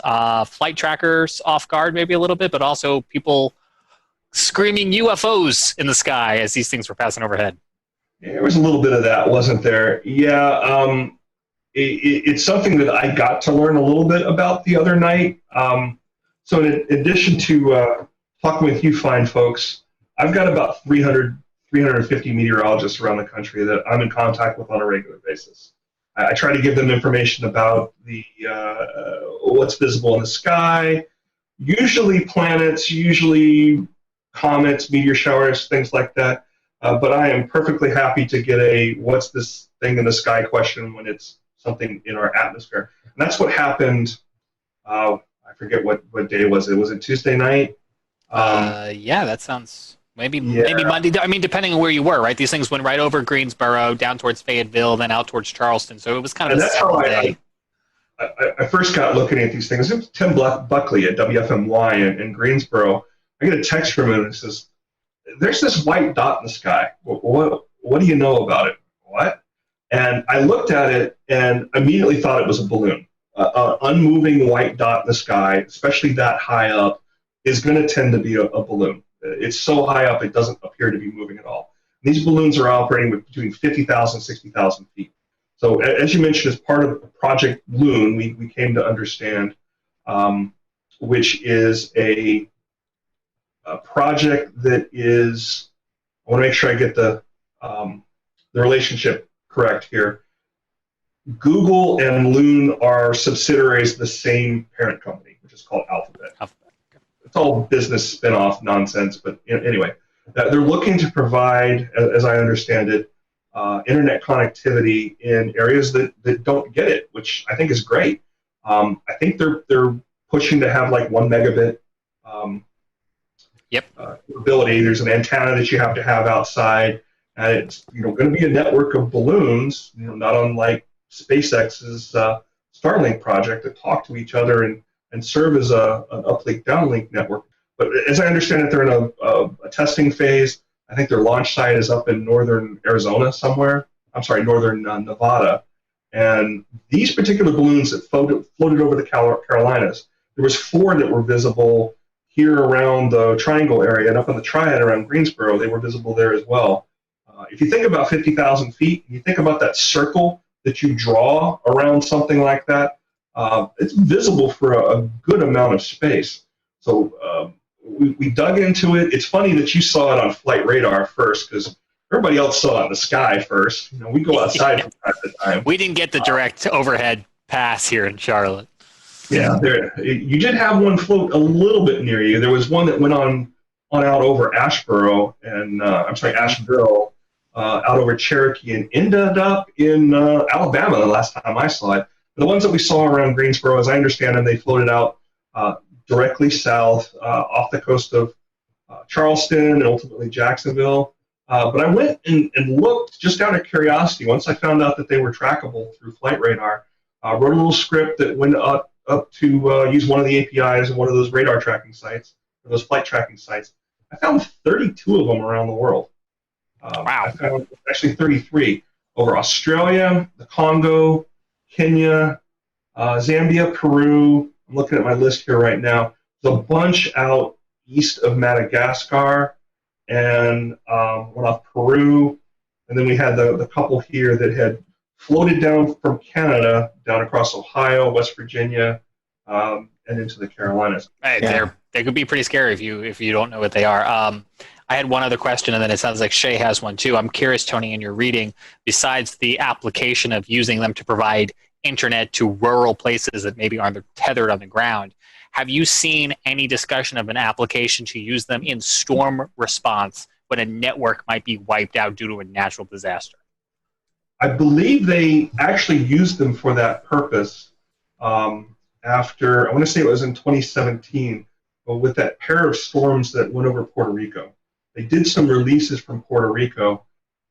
flight trackers off guard maybe a little bit, but also people screaming UFOs in the sky as these things were passing overhead. There was a little bit of that, wasn't there? Yeah, it's something that I got to learn a little bit about the other night. So in addition to talking with you fine folks, I've got about 350 meteorologists around the country that I'm in contact with on a regular basis. I try to give them information about the what's visible in the sky, usually planets, usually comets, meteor showers, things like that. But I am perfectly happy to get a "what's this thing in the sky" question when it's something in our atmosphere. And that's what happened. I forget what day was it. Was it Tuesday night? Yeah, that sounds maybe Monday. I mean, depending on where you were, right? These things went right over Greensboro, down towards Fayetteville, then out towards Charleston. So it was kind of a separate day. I first got looking at these things. It was Tim Buckley at WFMY in Greensboro. I get a text from him and it says, "There's this white dot in the sky. What do you know about it?" What? And I looked at it and immediately thought it was a balloon. An unmoving white dot in the sky, especially that high up, is going to tend to be a balloon. It's so high up it doesn't appear to be moving at all. These balloons are operating with between 50,000 and 60,000 feet. So as you mentioned, as part of Project Loon, we came to understand, which is a project that is, I want to make sure I get the relationship correct here. Google and Loon are subsidiaries of the same parent company, which is called Alphabet. It's all business spin-off nonsense, but anyway, they're looking to provide, as I understand it, internet connectivity in areas that don't get it, which I think is great. I think they're pushing to have like 1 megabit ability. There's an antenna that you have to have outside, and it's going to be a network of balloons, not unlike SpaceX's Starlink project, that talk to each other and serve as an uplink downlink network. But as I understand it, they're in a testing phase. I think their launch site is up in northern Arizona somewhere. I'm sorry, northern Nevada. And these particular balloons that floated over the Carolinas, there was 4 that were visible here around the Triangle area, and up in the Triad around Greensboro, they were visible there as well. If you think about 50,000 feet, you think about that circle that you draw around something like that, it's visible for a good amount of space. So we dug into it. It's funny that you saw it on flight radar first, because everybody else saw it in the sky first. We go outside from time to time. We didn't get the direct overhead pass here in Charlotte. Yeah, you did have one float a little bit near you. There was one that went on out over Asheboro and Asheville, out over Cherokee, and ended up in Alabama the last time I saw it. The ones that we saw around Greensboro, as I understand them, they floated out directly south off the coast of Charleston and ultimately Jacksonville. But I went and looked just out of curiosity. Once I found out that they were trackable through flight radar, wrote a little script that went up to use one of the APIs of one of those radar tracking sites, or those flight tracking sites. I found 32 of them around the world. Wow. I found actually 33 over Australia, the Congo, Kenya, Zambia, Peru. I'm looking at my list here right now. There's a bunch out east of Madagascar and one off Peru. And then we had the couple here that had floated down from Canada, down across Ohio, West Virginia, and into the Carolinas. Right, they could be pretty scary if you don't know what they are. I had one other question, and then it sounds like Shay has one too. I'm curious, Tony, in your reading, besides the application of using them to provide internet to rural places that maybe aren't tethered on the ground, have you seen any discussion of an application to use them in storm response when a network might be wiped out due to a natural disaster? I believe they actually used them for that purpose after, I want to say it was in 2017, but with that pair of storms that went over Puerto Rico. They did some releases from Puerto Rico.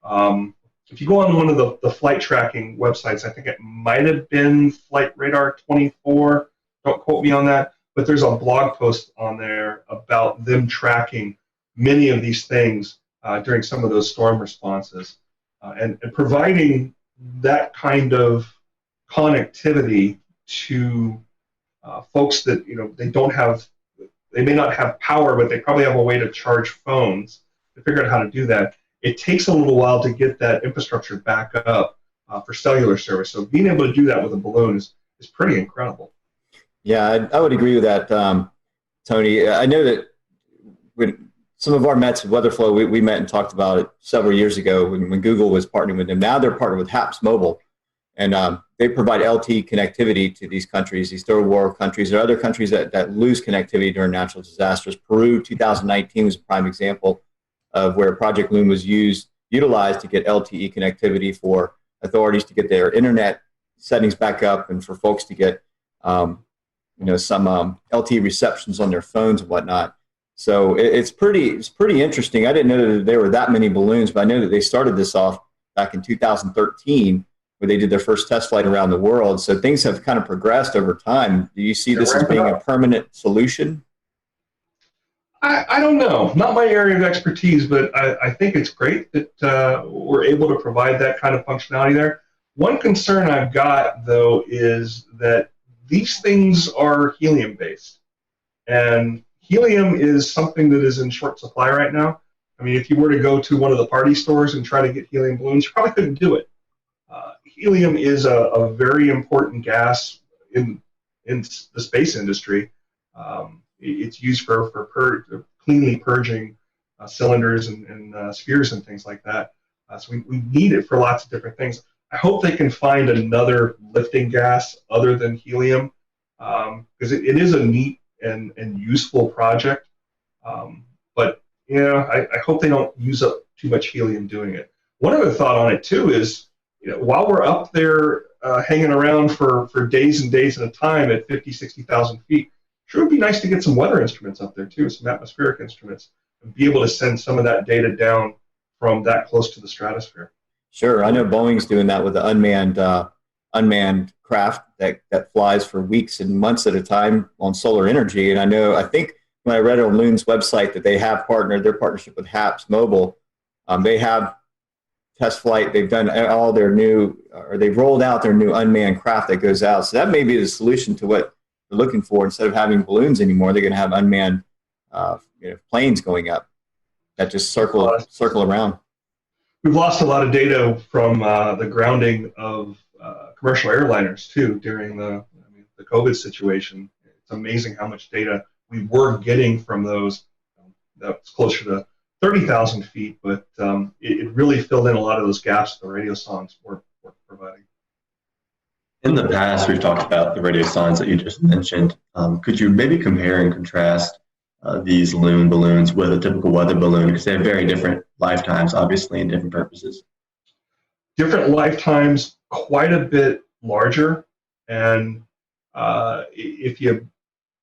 If you go on one of the flight tracking websites, I think it might have been Flight Radar 24, don't quote me on that, but there's a blog post on there about them tracking many of these things during some of those storm responses. And providing that kind of connectivity to folks that, they may not have power, but they probably have a way to charge phones. To figure out how to do that, it takes a little while to get that infrastructure back up for cellular service. So being able to do that with a balloon is pretty incredible. Yeah, I would agree with that, Tony. I know that when some of our Mets at Weatherflow, we met and talked about it several years ago when Google was partnering with them. Now they're partnered with HAPS Mobile, and they provide LTE connectivity to these countries, these third world countries. There are other countries that lose connectivity during natural disasters. Peru, 2019 was a prime example of where Project Loon was utilized to get LTE connectivity for authorities to get their internet settings back up and for folks to get some LTE receptions on their phones and whatnot. So it's pretty interesting. I didn't know that there were that many balloons, but I know that they started this off back in 2013 where they did their first test flight around the world. So things have kind of progressed over time. Do you see this as being a permanent solution? I don't know. Not my area of expertise, but I think it's great that we're able to provide that kind of functionality there. One concern I've got, though, is that these things are helium-based. And helium is something that is in short supply right now. I mean, if you were to go to one of the party stores and try to get helium balloons, you probably couldn't do it. Helium is a very important gas in the space industry. It's used for cleanly purging cylinders and spheres and things like that. So we need it for lots of different things. I hope they can find another lifting gas other than helium, because it is a neat and useful project. But I hope they don't use up too much helium doing it. One other thought on it too is, while we're up there hanging around for days and days at a time at 50, 60,000 feet, sure would be nice to get some weather instruments up there too, some atmospheric instruments, and be able to send some of that data down from that close to the stratosphere. Sure, I know Boeing's doing that with the unmanned craft that flies for weeks and months at a time on solar energy. And I think when I read on Loon's website that they have their partnership with HAPS Mobile, they have test flight. They've done all their they've rolled out their new unmanned craft that goes out. So that may be the solution to what they're looking for. Instead of having balloons anymore, they're going to have unmanned planes going up that just circle around. We've lost a lot of data from the grounding of commercial airliners too during the COVID situation. It's amazing how much data we were getting from those. That's closer to 30,000 feet, but it really filled in a lot of those gaps the radio songs were providing. In the past, we've talked about the radio songs that you just mentioned. Could you maybe compare and contrast these Loon balloons with a typical weather balloon? Because they have very different lifetimes, obviously, and different purposes. Different lifetimes, quite a bit larger. And if you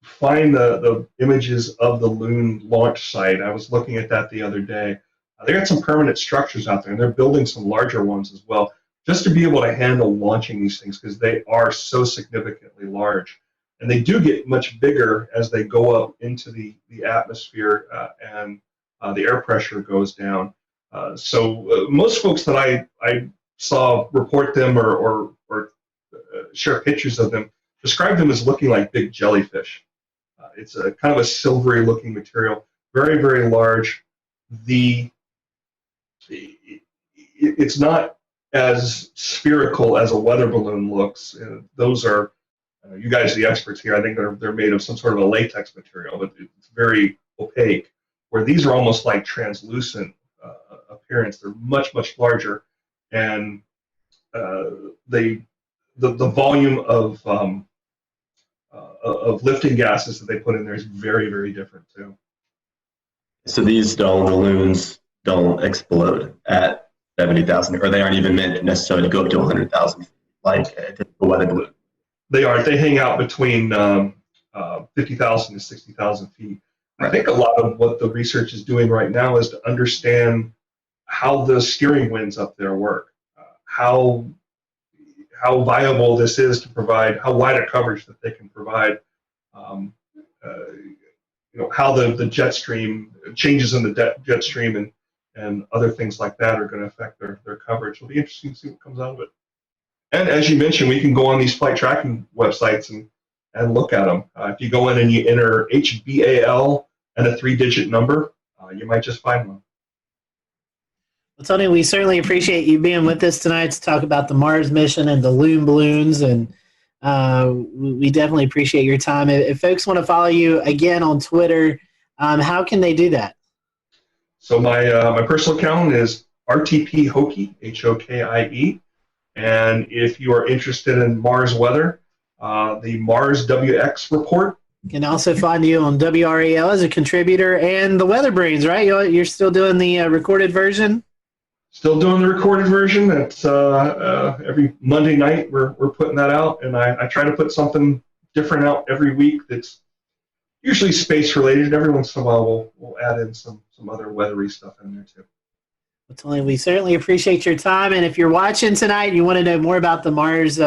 find the images of the Loon launch site, I was looking at that the other day. They got some permanent structures out there, and they're building some larger ones as well, just to be able to handle launching these things, because they are so significantly large. And they do get much bigger as they go up into the atmosphere and the air pressure goes down. So most folks that I saw report them or share pictures of them describe them as looking like big jellyfish. It's a kind of a silvery looking material, very, very large. It's not as spherical as a weather balloon looks. Those are, you guys are the experts here. I think they're made of some sort of a latex material, but it's very opaque. Where these are almost like translucent appearance. They're much, much larger, and the volume of lifting gases that they put in there is very, very different too. So these balloons don't explode at 70,000, or they aren't even meant necessarily to go up to 100,000, like a typical weather balloon. They aren't. They hang out between 50,000 to 60,000 feet. I think a lot of what the research is doing right now is to understand how the steering winds up there work, how viable this is to provide, how wide a coverage that they can provide, how the jet stream, changes in the jet stream and other things like that are going to affect their coverage. It'll be interesting to see what comes out of it. And as you mentioned, we can go on these flight tracking websites and look at them. If you go in and you enter HBAL and a 3-digit number, you might just find one. Well, Tony, we certainly appreciate you being with us tonight to talk about the Mars mission and the Loon balloons, and we definitely appreciate your time. If folks want to follow you again on Twitter, how can they do that? So my personal account is RTP Hokie, Hokie, and if you are interested in Mars weather, the Mars WX report. You can also find you on WRAL as a contributor and the Weather Brains, right? You're still doing the recorded version? Still doing the recorded version. It's every Monday night we're putting that out, and I try to put something different out every week that's usually space related. Every once in a while we'll add in some other weathery stuff in there too. Well, Tony, we certainly appreciate your time, and if you're watching tonight and you want to know more about the Mars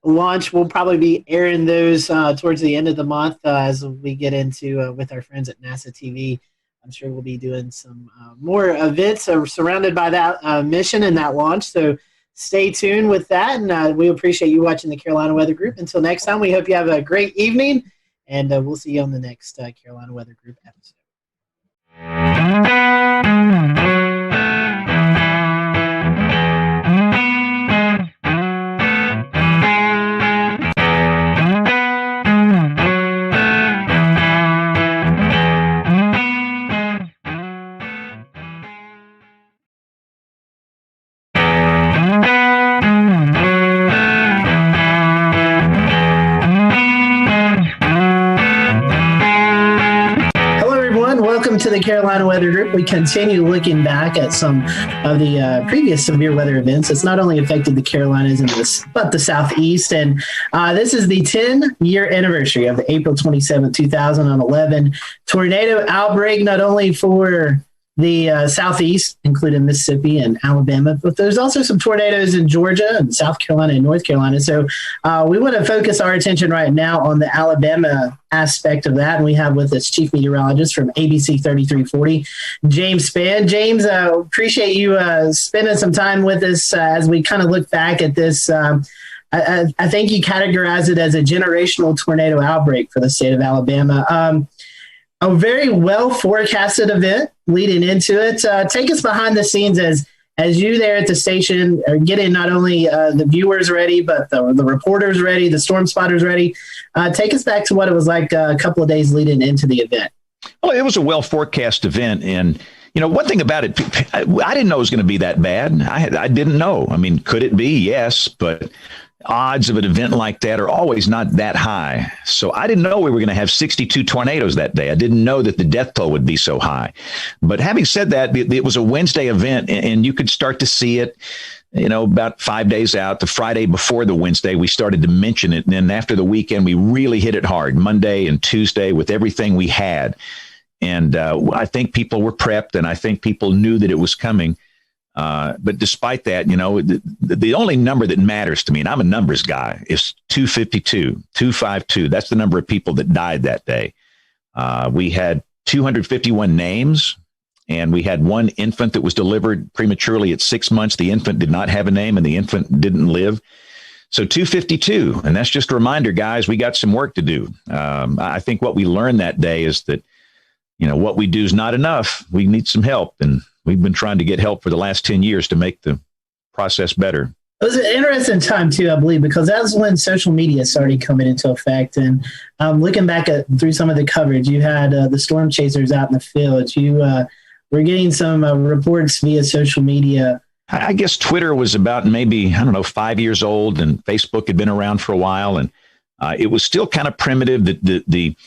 launch, we'll probably be airing those towards the end of the month as we get into with our friends at NASA TV. I'm sure we'll be doing some more events surrounded by that mission and that launch. So stay tuned with that, and we appreciate you watching the Carolina Weather Group. Until next time, we hope you have a great evening, and we'll see you on the next Carolina Weather Group episode. To the Carolina Weather Group, we continue looking back at some of the previous severe weather events that's not only affected the Carolinas but the Southeast. And this is the 10-year anniversary of the April 27, 2011 tornado outbreak, not only for the Southeast, including Mississippi and Alabama, but there's also some tornadoes in Georgia and South Carolina and North Carolina. So we want to focus our attention right now on the Alabama aspect of that. And we have with us Chief Meteorologist from ABC 3340, James Spann. James, appreciate you spending some time with us as we kind of look back at this. I think you categorize it as a generational tornado outbreak for the state of Alabama. A very well forecasted event leading into it. Take us behind the scenes as you there at the station are getting not only the viewers ready, but the reporters ready, the storm spotters ready. Take us back to what it was like a couple of days leading into the event. Well, it was a well forecast event, and one thing about it, I didn't know it was going to be that bad. I didn't know. I mean, could it be? Yes, but odds of an event like that are always not that high. So I didn't know we were going to have 62 tornadoes that day. I didn't know that the death toll would be so high. But having said that, it was a Wednesday event, and you could start to see it. about 5 days out, the Friday before the Wednesday, we started to mention it. And then after the weekend, we really hit it hard, Monday and Tuesday, with everything we had. And I think people were prepped, and I think people knew that it was coming. But despite that, the only number that matters to me, and I'm a numbers guy, is 252. That's the number of people that died that day. We had 251 names. And we had one infant that was delivered prematurely at 6 months. The infant did not have a name, and the infant didn't live. So 252. And that's just a reminder, guys, we got some work to do. I think what we learned that day is that, what we do is not enough. We need some help. And we've been trying to get help for the last 10 years to make the process better. It was an interesting time, too, I believe, because that's when social media started coming into effect. And looking back through some of the coverage, you had the storm chasers out in the field. We're getting some reports via social media. I guess Twitter was about maybe, 5 years old, and Facebook had been around for a while. And it was still kind of primitive. The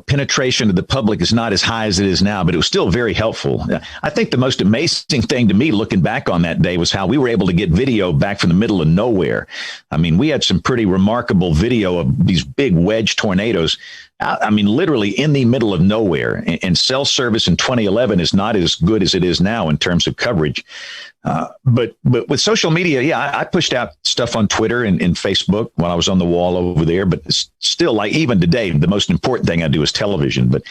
penetration of the public is not as high as it is now, but it was still very helpful. I think the most amazing thing to me looking back on that day was how we were able to get video back from the middle of nowhere. I mean, we had some pretty remarkable video of these big wedge tornadoes. Literally in the middle of nowhere. And cell service in 2011 is not as good as it is now in terms of coverage. But with social media, I pushed out stuff on Twitter and Facebook when I was on the wall over there. But still, like even today, the most important thing I do is television. But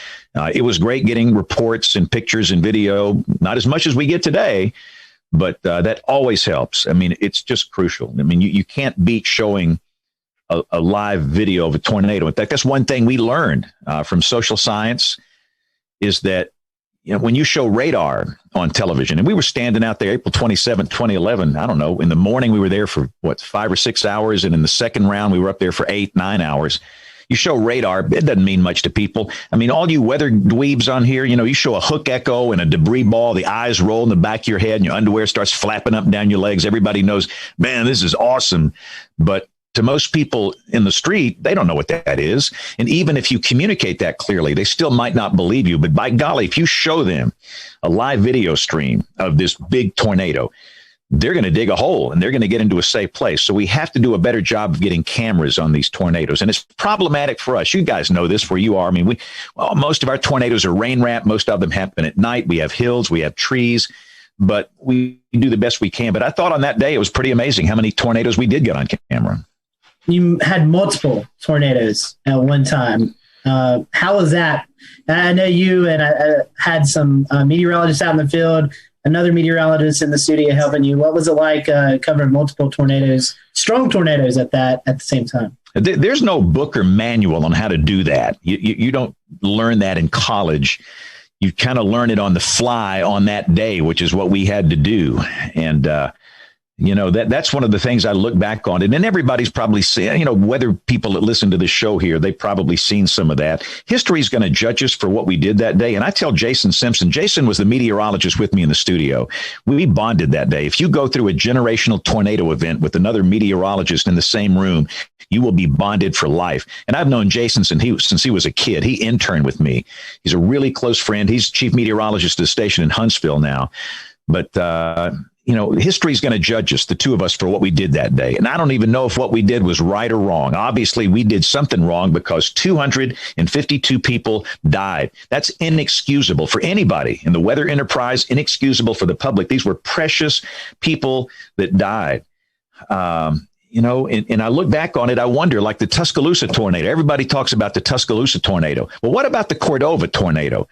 it was great getting reports and pictures and video, not as much as we get today, but that always helps. I mean, it's just crucial. I mean, you can't beat showing a live video of a tornado. In fact, that's one thing we learned from social science is that when you show radar on television, and we were standing out there April 27th, 2011, I don't know, in the morning we were there for 5 or 6 hours, and in the second round we were up there for 8, 9 hours. You show radar, it doesn't mean much to people. I mean, all you weather dweebs on here, you show a hook echo and a debris ball, the eyes roll in the back of your head and your underwear starts flapping up and down your legs. Everybody knows, man, this is awesome. But to most people in the street, they don't know what that is. And even if you communicate that clearly, they still might not believe you. But by golly, if you show them a live video stream of this big tornado, they're going to dig a hole and they're going to get into a safe place. So we have to do a better job of getting cameras on these tornadoes. And it's problematic for us. You guys know this where you are. I mean, most of our tornadoes are rain wrapped. Most of them happen at night. We have hills, we have trees, but we do the best we can. But I thought on that day, it was pretty amazing how many tornadoes we did get on camera. You had multiple tornadoes at one time. How was that? I know you and I had some meteorologists out in the field, another meteorologist in the studio helping you. What was it like covering multiple tornadoes, strong tornadoes at the same time? There's no book or manual on how to do that. You don't learn that in college. You kind of learn it on the fly on that day, which is what we had to do. And, that's one of the things I look back on. And then everybody's probably seen, whether people that listen to this show here, they've probably seen some of that. History is going to judge us for what we did that day. And I tell Jason Simpson, Jason was the meteorologist with me in the studio. We bonded that day. If you go through a generational tornado event with another meteorologist in the same room, you will be bonded for life. And I've known Jason since he was a kid. He interned with me. He's a really close friend. He's chief meteorologist at the station in Huntsville now. But, history is going to judge us, the two of us, for what we did that day. And I don't even know if what we did was right or wrong. Obviously, we did something wrong because 252 people died. That's inexcusable for anybody in the weather enterprise, inexcusable for the public. These were precious people that died. And I look back on it, I wonder, like the Tuscaloosa tornado. Everybody talks about the Tuscaloosa tornado. Well, what about the Cordova tornado?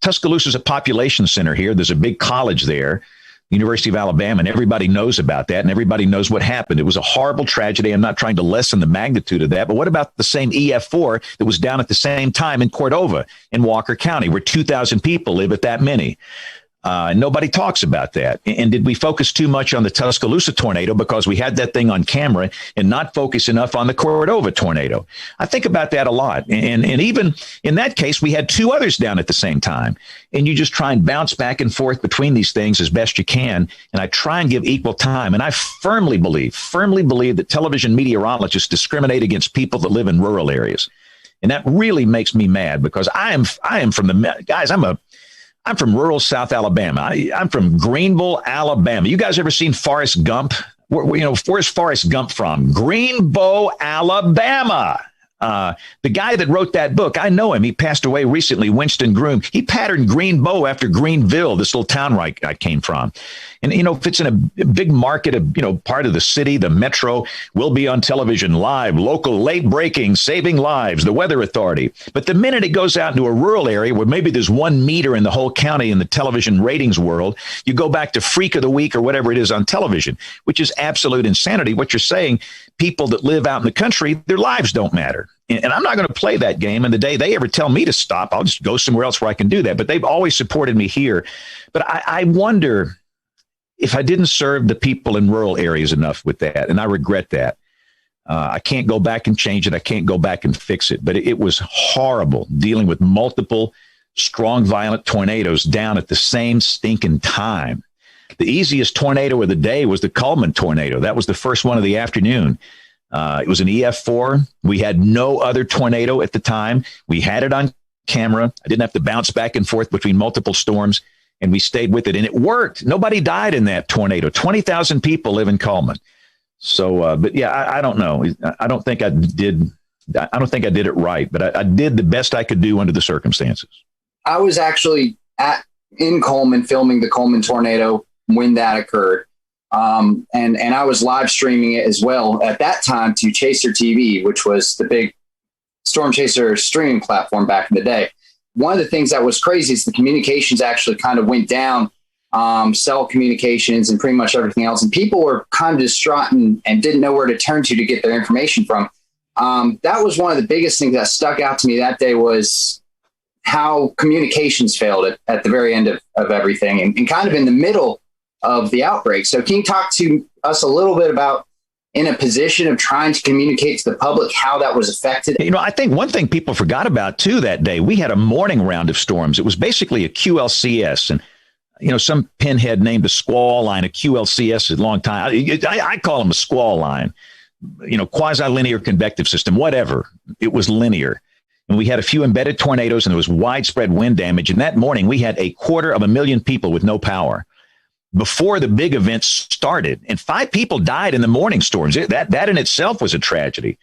Tuscaloosa is a population center here. There's a big college there, University of Alabama, and everybody knows about that, and everybody knows what happened. It was a horrible tragedy. I'm not trying to lessen the magnitude of that, but what about the same EF4 that was down at the same time in Cordova in Walker County, where 2,000 people live at that many? Nobody talks about that. And did we focus too much on the Tuscaloosa tornado because we had that thing on camera and not focus enough on the Cordova tornado? I think about that a lot. And even in that case, we had two others down at the same time. And you just try and bounce back and forth between these things as best you can. And I try and give equal time. And I firmly believe that television meteorologists discriminate against people that live in rural areas. And that really makes me mad because I am from the guys. I'm from rural South Alabama. I'm from Greenville, Alabama. You guys ever seen Forrest Gump? Where's Forrest Gump from? Greenbow, Alabama. The guy that wrote that book, I know him. He passed away recently, Winston Groom. He patterned Greenbow after Greenville, this little town where I came from. And, if it's in a big market, part of the city, the metro, will be on television live, local, late breaking, saving lives, the Weather Authority. But the minute it goes out into a rural area where maybe there's one meter in the whole county in the television ratings world, you go back to Freak of the Week or whatever it is on television, which is absolute insanity. What you're saying, people that live out in the country, their lives don't matter. And I'm not going to play that game. And the day they ever tell me to stop, I'll just go somewhere else where I can do that. But they've always supported me here. But I wonder if I didn't serve the people in rural areas enough with that. And I regret that. I can't go back and change it. I can't go back and fix it. But it was horrible dealing with multiple strong, violent tornadoes down at the same stinking time. The easiest tornado of the day was the Coleman tornado. That was the first one of the afternoon. It was an EF4. We had no other tornado at the time. We had it on camera. I didn't have to bounce back and forth between multiple storms, and we stayed with it. And it worked. Nobody died in that tornado. 20,000 people live in Coleman. So, but yeah, I don't know. I don't think I did it right, but I did the best I could do under the circumstances. I was actually in Coleman filming the Coleman tornado when that occurred. And I was live streaming it as well at that time to Chaser TV, which was the big Storm Chaser streaming platform back in the day. One of the things that was crazy is the communications actually kind of went down, cell communications and pretty much everything else. And people were kind of distraught and didn't know where to turn to get their information from. That was one of the biggest things that stuck out to me that day was how communications failed at the very end of everything and kind of in the middle of the outbreak. So can you talk to us a little bit about in a position of trying to communicate to the public how that was affected? I think one thing people forgot about too that day, we had a morning round of storms. It was basically a QLCS, and some pinhead named a squall line a QLCS a long time. I call them a squall line, quasi-linear convective system, whatever. It was linear. And we had a few embedded tornadoes and there was widespread wind damage. And that morning we had 250,000 people with no power before the big events started. And 5 people died in the morning storms. That in itself was a tragedy.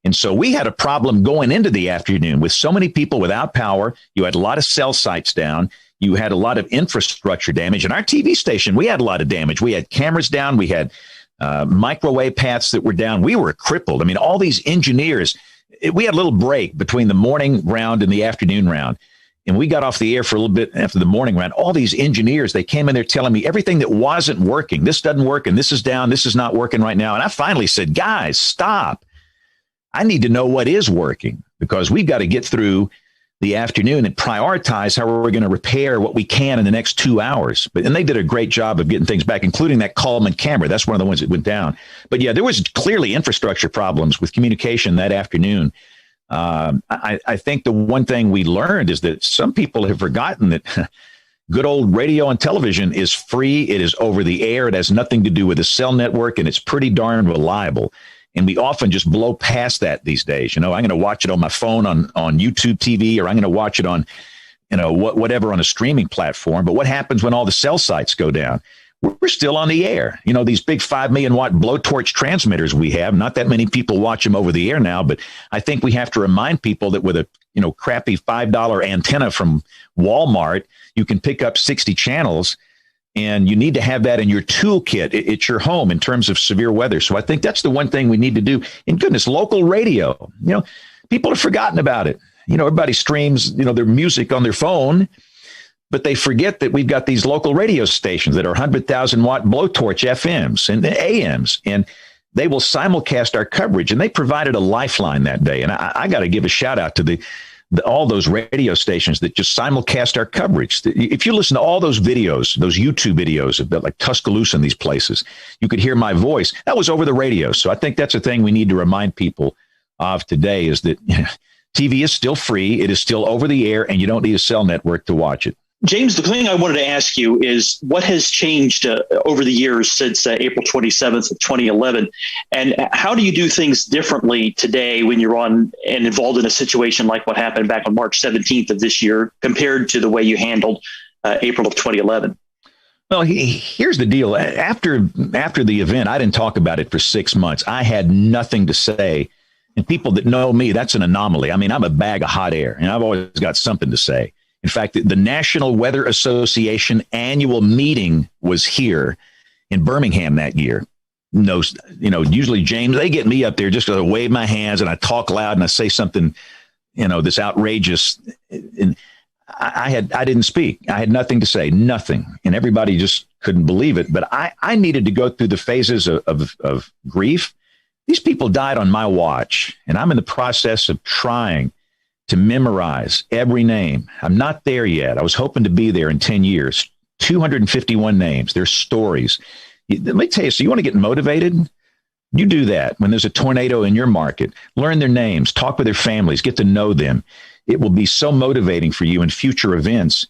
And so we had a problem going into the afternoon with so many people without power. You had a lot of cell sites down. You had a lot of infrastructure damage. And our TV station, we had a lot of damage. We had cameras down. We had microwave paths that were down. We were crippled. I mean, all these engineers, we had a little break between the morning round and the afternoon round. And we got off the air for a little bit after the morning round. All these engineers, they came in there telling me everything that wasn't working. This doesn't work, and this is down. This is not working right now. And I finally said, guys, stop. I need to know what is working because we've got to get through the afternoon and prioritize how we're going to repair what we can in the next 2 hours. And they did a great job of getting things back, including that Coleman camera. That's one of the ones that went down. But yeah, there was clearly infrastructure problems with communication that afternoon. I think the one thing we learned is that some people have forgotten that good old radio and television is free. It is over the air. It has nothing to do with a cell network, and it's pretty darn reliable. And we often just blow past that these days. I'm going to watch it on my phone on YouTube TV, or I'm going to watch it on, whatever on a streaming platform. But what happens when all the cell sites go down? We're still on the air. These big 5 million watt blowtorch transmitters we have, not that many people watch them over the air now, but I think we have to remind people that with a, crappy $5 antenna from Walmart, you can pick up 60 channels, and you need to have that in your toolkit at your home in terms of severe weather. So I think that's the one thing we need to do. And goodness, local radio, people have forgotten about it. Everybody streams, their music on their phone, but they forget that we've got these local radio stations that are 100,000 watt blowtorch FMs and AMs, and they will simulcast our coverage. And they provided a lifeline that day. And I got to give a shout out to all those radio stations that just simulcast our coverage. If you listen to all those videos, those YouTube videos about like Tuscaloosa and these places, you could hear my voice. That was over the radio. So I think that's a thing we need to remind people of today is that TV is still free. It is still over the air, and you don't need a cell network to watch it. James, the thing I wanted to ask you is what has changed over the years since April 27th of 2011, and how do you do things differently today when you're on and involved in a situation like what happened back on March 17th of this year compared to the way you handled April of 2011. Well, here's the deal. After the event, I didn't talk about it for 6 months. I had nothing to say. And people that know me, that's an anomaly. I mean, I'm a bag of hot air, and I've always got something to say. In fact, the National Weather Association annual meeting was here in Birmingham that year. No, usually, James, they get me up there just to wave my hands, and I talk loud, and I say something, this outrageous. And I didn't speak. I had nothing to say, nothing. And everybody just couldn't believe it. But I needed to go through the phases of grief. These people died on my watch, and I'm in the process of trying to memorize every name. I'm not there yet. I was hoping to be there in 10 years. 251 names, their stories. Let me tell you, so you want to get motivated? You do that when there's a tornado in your market. Learn their names, talk with their families, get to know them. It will be so motivating for you in future events.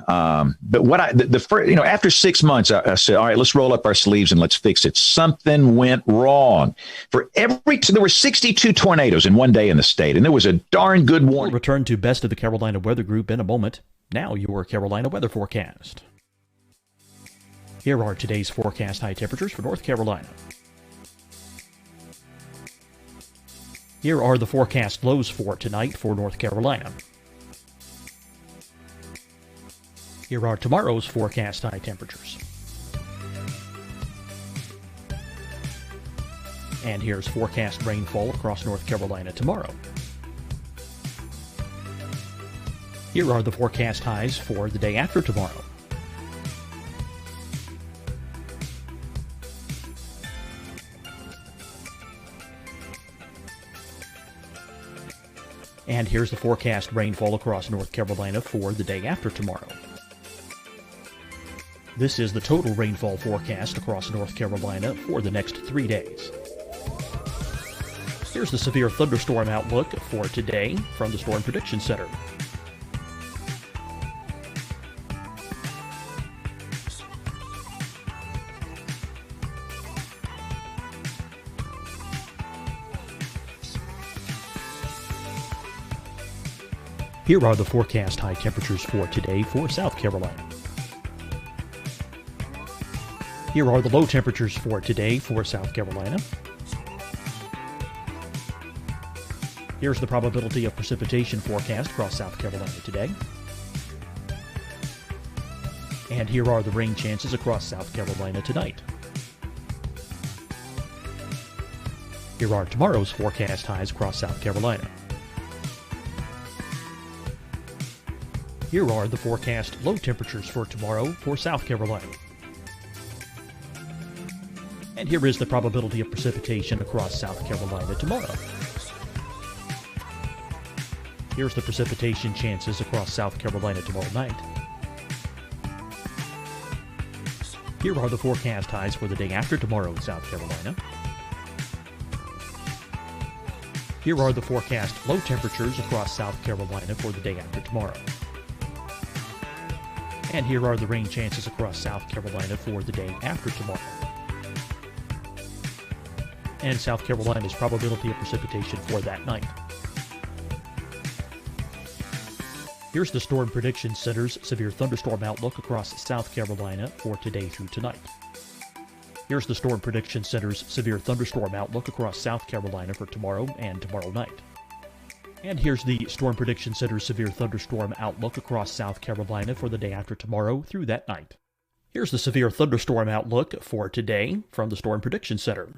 But after 6 months, I said, all right, let's roll up our sleeves and let's fix it. Something went wrong. There were 62 tornadoes in one day in the state, and there was a darn good warning. We'll return to Best of the Carolina Weather Group in a moment. Now your Carolina weather forecast. Here are today's forecast high temperatures for North Carolina. Here are the forecast lows for tonight for North Carolina. Here are tomorrow's forecast high temperatures. And here's forecast rainfall across North Carolina tomorrow. Here are the forecast highs for the day after tomorrow. And here's the forecast rainfall across North Carolina for the day after tomorrow. This is the total rainfall forecast across North Carolina for the next 3 days. Here's the severe thunderstorm outlook for today from the Storm Prediction Center. Here are the forecast high temperatures for today for South Carolina. Here are the low temperatures for today for South Carolina. Here's the probability of precipitation forecast across South Carolina today. And here are the rain chances across South Carolina tonight. Here are tomorrow's forecast highs across South Carolina. Here are the forecast low temperatures for tomorrow for South Carolina. And here is the probability of precipitation across South Carolina tomorrow. Here's the precipitation chances across South Carolina tomorrow night. Here are the forecast highs for the day after tomorrow in South Carolina. Here are the forecast low temperatures across South Carolina for the day after tomorrow. And here are the rain chances across South Carolina for the day after tomorrow. And South Carolina's probability of precipitation for that night. Here's the Storm Prediction Center's severe thunderstorm outlook across South Carolina for today through tonight. Here's the Storm Prediction Center's severe thunderstorm outlook across South Carolina for tomorrow and tomorrow night. And here's the Storm Prediction Center's severe thunderstorm outlook across South Carolina for the day after tomorrow through that night. Here's the severe thunderstorm outlook for today from the Storm Prediction Center.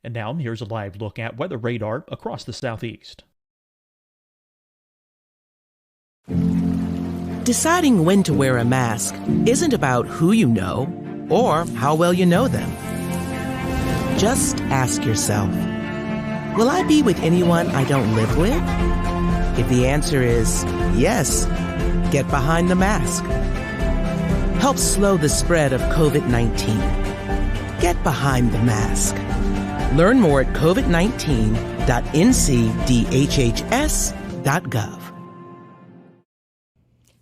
And now here's a live look at weather radar across the southeast. Deciding when to wear a mask isn't about who you know or how well you know them. Just ask yourself, will I be with anyone I don't live with? If the answer is yes, get behind the mask. Help slow the spread of COVID-19. Get behind the mask. Learn more at covid19.ncdhhs.gov.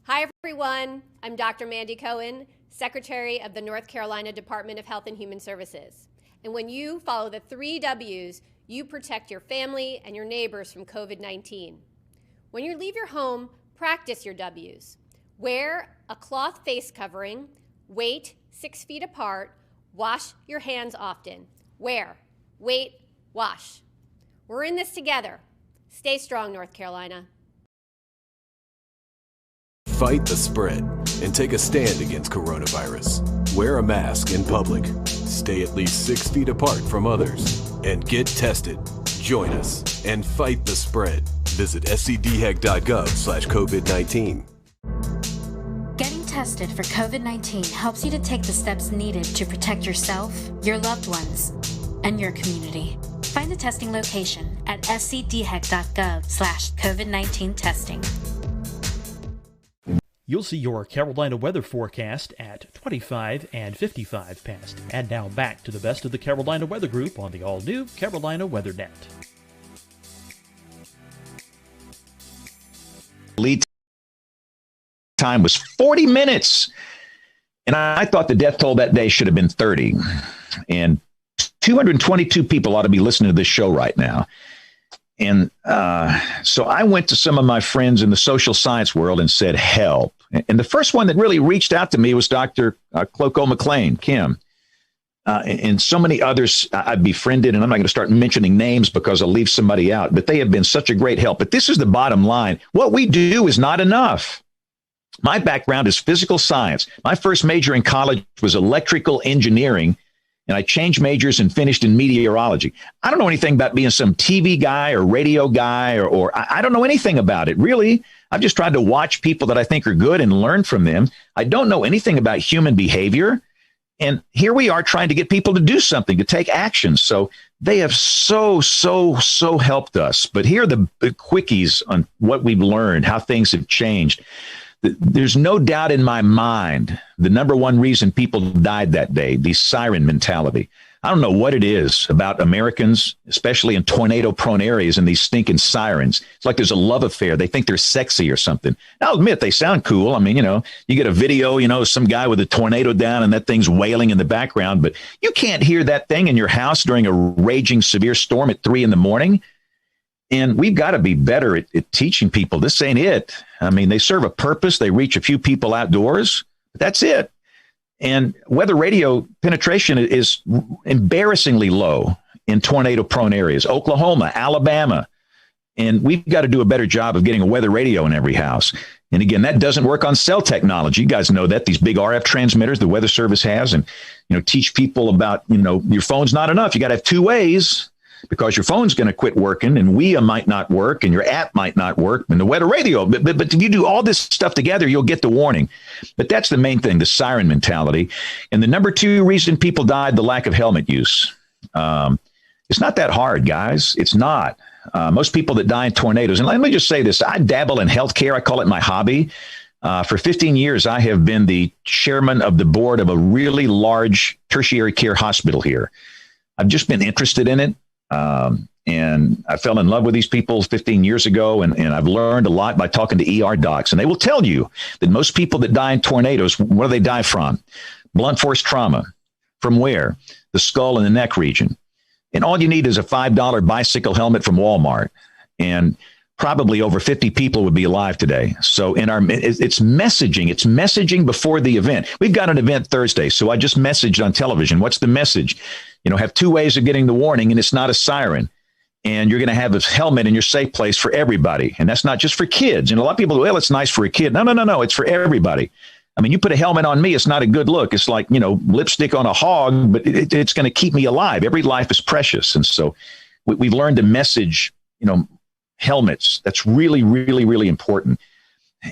Hi, everyone. I'm Dr. Mandy Cohen, Secretary of the North Carolina Department of Health and Human Services. And when you follow the 3 W's, you protect your family and your neighbors from COVID-19. When you leave your home, practice your W's. Wear a cloth face covering, wait 6 feet apart, wash your hands often. Wear, wait, wash. We're in this together. Stay strong, North Carolina. Fight the spread and take a stand against coronavirus. Wear a mask in public. Stay at least 6 feet apart from others. And get tested. Join us and fight the spread. Visit scdhec.gov/COVID-19. Getting tested for COVID-19 helps you to take the steps needed to protect yourself, your loved ones, and your community. Find the testing location at scdhec.gov/COVID-19 testing. You'll see your Carolina weather forecast at 25 and 55 past. And now back to the best of the Carolina Weather Group on the all-new Carolina Weather Net. Lead time was 40 minutes. And I thought the death toll that day should have been 30. And 222 people ought to be listening to this show right now. And so I went to some of my friends in the social science world and said, help. And the first one that really reached out to me was Dr. Cloco McLean, Kim. And so many others I've befriended, and I'm not going to start mentioning names because I'll leave somebody out, but they have been such a great help. But this is the bottom line. What we do is not enough. My background is physical science. My first major in college was electrical engineering, and I changed majors and finished in meteorology. I don't know anything about being some TV guy or radio guy, or I don't know anything about it, really. I've just tried to watch people that I think are good and learn from them. I don't know anything about human behavior. And here we are trying to get people to do something, to take action. So they have so helped us. But here are the quickies on what we've learned, how things have changed. There's no doubt in my mind the number one reason people died that day, the siren mentality. I don't know what it is about Americans, especially in tornado-prone areas, and these stinking sirens. It's like there's a love affair. They think they're sexy or something. I'll admit they sound cool. I mean, you get a video, some guy with a tornado down and that thing's wailing in the background, but you can't hear that thing in your house during a raging severe storm at 3 a.m. And we've got to be better at teaching people. This ain't it. I mean, they serve a purpose. They reach a few people outdoors, but that's it. And weather radio penetration is embarrassingly low in tornado-prone areas, Oklahoma, Alabama. And we've got to do a better job of getting a weather radio in every house. And again, that doesn't work on cell technology. You guys know that, these big RF transmitters the Weather Service has, and, teach people about, your phone's not enough. You got to have 2 ways, because your phone's going to quit working, and WIA might not work, and your app might not work, and the weather radio. But if you do all this stuff together, you'll get the warning. But that's the main thing, the siren mentality. And the number 2 reason people died, the lack of helmet use. It's not that hard, guys. It's not. Most people that die in tornadoes, and let me just say this, I dabble in healthcare. I call it my hobby. For 15 years, I have been the chairman of the board of a really large tertiary care hospital here. I've just been interested in it. And I fell in love with these people 15 years ago, and I've learned a lot by talking to ER docs. And they will tell you that most people that die in tornadoes, what do they die from? Blunt force trauma. From where? The skull and the neck region. And all you need is a $5 bicycle helmet from Walmart. And probably over 50 people would be alive today. So it's messaging. It's messaging before the event. We've got an event Thursday, so I just messaged on television. What's the message? Have 2 ways of getting the warning, and it's not a siren. And you're going to have a helmet in your safe place for everybody. And that's not just for kids. And a lot of people go, well, it's nice for a kid. No. It's for everybody. I mean, you put a helmet on me, it's not a good look. It's like, lipstick on a hog, but it's going to keep me alive. Every life is precious. And so we've learned to message, helmets. That's really, really, really important.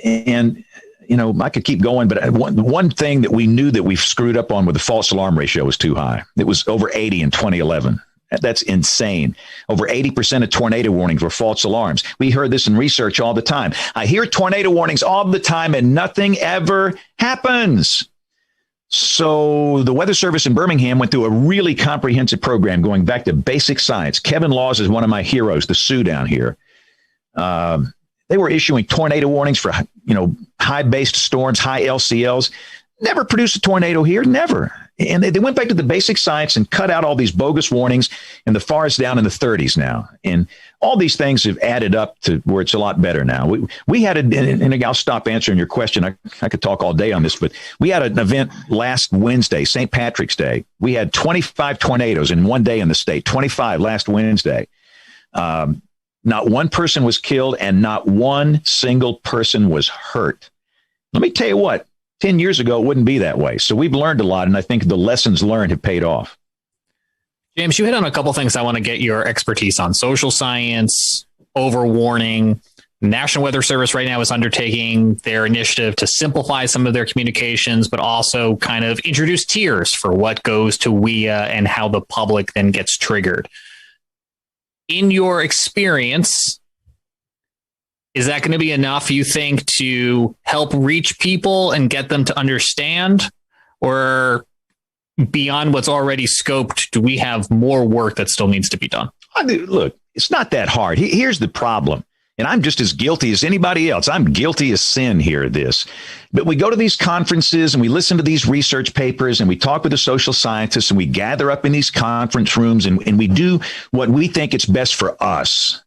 And, I could keep going, but one thing that we knew that we've screwed up on with the false alarm ratio was too high. It was over 80 in 2011. That's insane. Over 80% of tornado warnings were false alarms. We heard this in research all the time. I hear tornado warnings all the time and nothing ever happens. So the Weather Service in Birmingham went through a really comprehensive program going back to basic science. Kevin Laws is one of my heroes, the Sioux down here. They were issuing tornado warnings for, high-based storms, high LCLs. Never produced a tornado here, never. And they went back to the basic science and cut out all these bogus warnings, and the FAR is down in the 30s now. And all these things have added up to where it's a lot better now. We had, and I'll stop answering your question. I could talk all day on this, but we had an event last Wednesday, St. Patrick's Day. We had 25 tornadoes in one day in the state, 25 last Wednesday. Not one person was killed and not one single person was hurt. Let me tell you what, 10 years ago, it wouldn't be that way. So we've learned a lot, and I think the lessons learned have paid off. James, you hit on a couple things I want to get your expertise on. Social science, overwarning. National Weather Service right now is undertaking their initiative to simplify some of their communications, but also kind of introduce tiers for what goes to WIA and how the public then gets triggered. In your experience, is that going to be enough, you think, to help reach people and get them to understand? Or beyond what's already scoped, do we have more work that still needs to be done? Look, it's not that hard. Here's the problem. And I'm just as guilty as anybody else. I'm guilty as sin here at this. But we go to these conferences and we listen to these research papers and we talk with the social scientists and we gather up in these conference rooms and we do what we think it's best for us.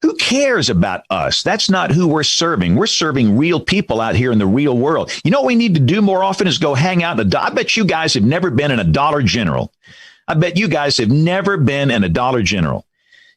Who cares about us? That's not who we're serving. We're serving real people out here in the real world. You know what we need to do more often is go hang out I bet you guys have never been in a Dollar General. I bet you guys have never been in a Dollar General.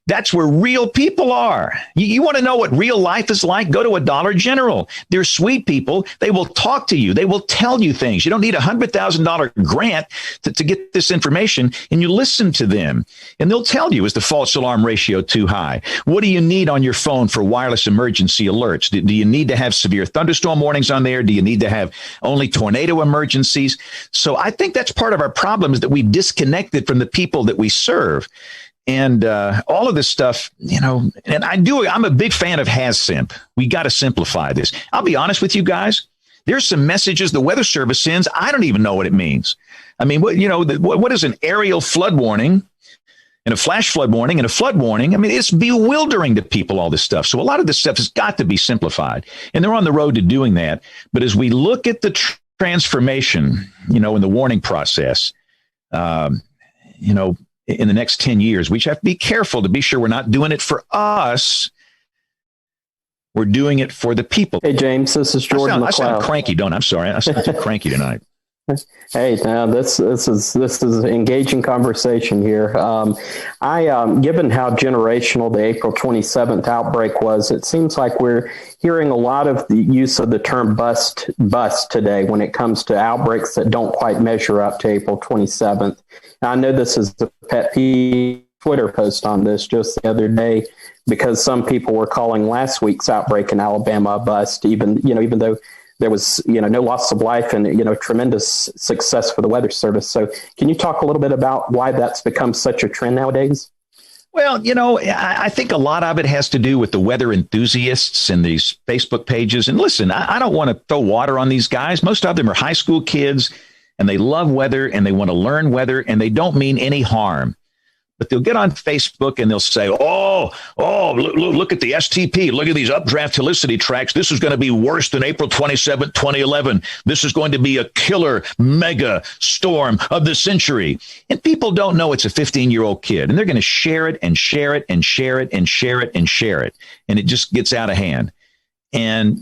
That's where real people are. You want to know what real life is like? Go to a Dollar General. They're sweet people. They will talk to you. They will tell you things. You don't need a $100,000 grant to get this information, and you listen to them. And they'll tell you, is the false alarm ratio too high? What do you need on your phone for wireless emergency alerts? Do you need to have severe thunderstorm warnings on there? Do you need to have only tornado emergencies? So I think that's part of our problem, is that we disconnected from the people that we serve. And all of this stuff, and I'm a big fan of HAZSIMP. We got to simplify this. I'll be honest with you guys. There's some messages the Weather Service sends. I don't even know what it means. I mean, what is an aerial flood warning and a flash flood warning and a flood warning? I mean, it's bewildering to people, all this stuff. So a lot of this stuff has got to be simplified. And they're on the road to doing that. But as we look at the transformation, in the warning process, in the next 10 years, we have to be careful to be sure we're not doing it for us. We're doing it for the people. Hey, James, this is Jordan McLeod. I sound cranky, don't I? I'm sorry. I sound too cranky tonight. Hey, now this is an engaging conversation here. Given how generational the April 27th outbreak was, it seems like we're hearing a lot of the use of the term bust today when it comes to outbreaks that don't quite measure up to April 27th. Now, I know this is a pet peeve Twitter post on this just the other day, because some people were calling last week's outbreak in Alabama a bust, even though there was, no loss of life and, tremendous success for the Weather Service. So can you talk a little bit about why that's become such a trend nowadays? Well, I think a lot of it has to do with the weather enthusiasts and these Facebook pages. And listen, I don't want to throw water on these guys. Most of them are high school kids and they love weather and they want to learn weather and they don't mean any harm. But they'll get on Facebook and they'll say, look at the STP. Look at these updraft helicity tracks. This is going to be worse than April 27, 2011. This is going to be a killer mega storm of the century. And people don't know it's a 15-year-old kid. And they're going to share it and share it and share it and share it and share it. And it just gets out of hand. And,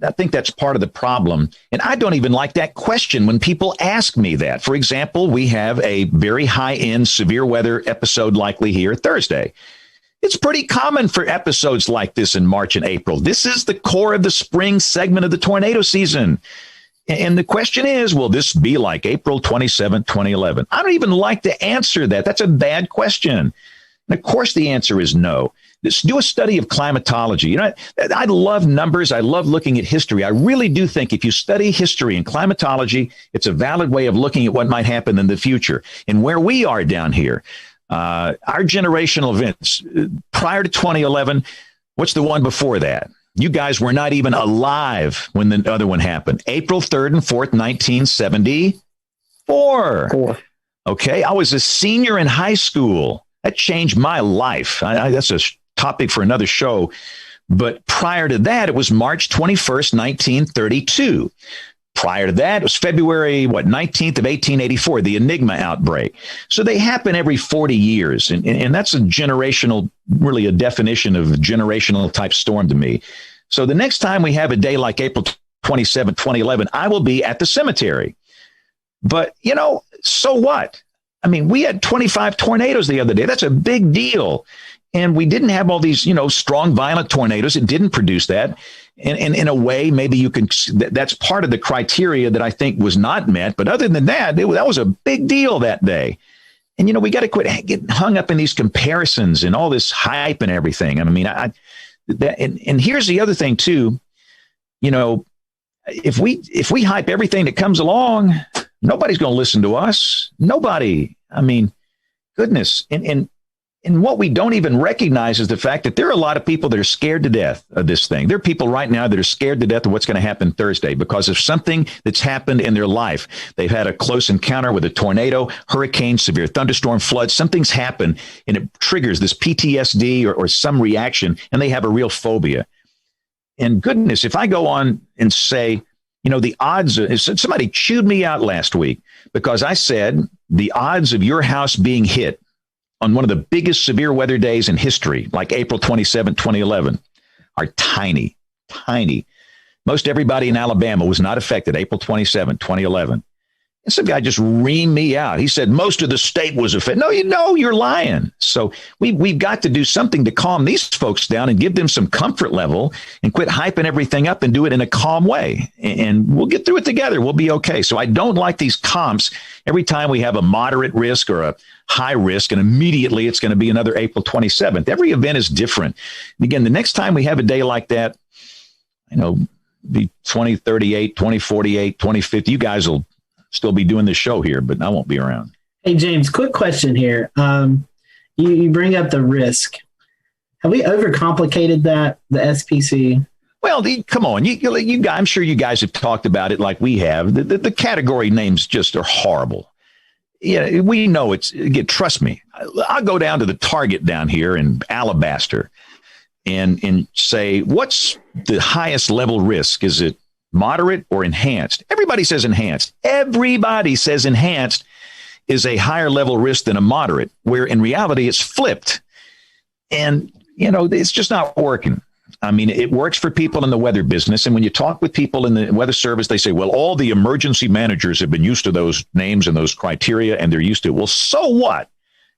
I think that's part of the problem. And I don't even like that question when people ask me that. For example, we have a very high-end severe weather episode likely here Thursday. It's pretty common for episodes like this in March and April. This is the core of the spring segment of the tornado season. And the question is, will this be like April 27, 2011? I don't even like to answer that. That's a bad question. And of course, the answer is no. Just do a study of climatology. I love numbers. I love looking at history. I really do think if you study history and climatology, it's a valid way of looking at what might happen in the future. And where we are down here, our generational events prior to 2011, what's the one before that? You guys were not even alive when the other one happened. April 3rd and 4th, 1974. Okay, I was a senior in high school. That changed my life. That's a topic for another show. But prior to that, it was March 21st, 1932. Prior to that, it was February, 19th of 1884, the Enigma outbreak. So they happen every 40 years. And that's a generational, really a definition of a generational type storm to me. So the next time we have a day like April 27, 2011, I will be at the cemetery. But, so what? I mean, we had 25 tornadoes the other day. That's a big deal. And we didn't have all these, strong, violent tornadoes. It didn't produce that. And in a way, maybe you can, that's part of the criteria that I think was not met. But other than that, that was a big deal that day. And, we got to quit getting hung up in these comparisons and all this hype and everything. I mean, and here's the other thing, too. If we hype everything that comes along, nobody's going to listen to us. Nobody. I mean, goodness. And what we don't even recognize is the fact that there are a lot of people that are scared to death of this thing. There are people right now that are scared to death of what's going to happen Thursday because of something that's happened in their life. They've had a close encounter with a tornado, hurricane, severe thunderstorm, flood. Something's happened and it triggers this PTSD or some reaction, and they have a real phobia. And goodness, if I go on and say, the odds, somebody chewed me out last week because I said the odds of your house being hit on one of the biggest severe weather days in history, like April 27, 2011, are tiny, tiny. Most everybody in Alabama was not affected April 27, 2011. And some guy just reamed me out. He said, most of the state was affected. No, you're lying. So we've got to do something to calm these folks down and give them some comfort level and quit hyping everything up and do it in a calm way. And we'll get through it together. We'll be okay. So I don't like these comps every time we have a moderate risk or a high risk, and immediately it's going to be another April 27th. Every event is different. And again, the next time we have a day like that, be 2038, 2048, 2050, you guys will still be doing this show here, but I won't be around. Hey, James, quick question here. You bring up the risk. Have we overcomplicated that, the SPC? Well, come on. You guys, I'm sure you guys have talked about it like we have. The category names just are horrible. Yeah, we know trust me. I'll go down to the Target down here in Alabaster and say, what's the highest level risk? Is it moderate or enhanced? Everybody says enhanced. Everybody says enhanced is a higher level risk than a moderate, where in reality it's flipped. And, it's just not working. I mean, it works for people in the weather business. And when you talk with people in the weather service, they say, well, all the emergency managers have been used to those names and those criteria, and they're used to it. Well, so what?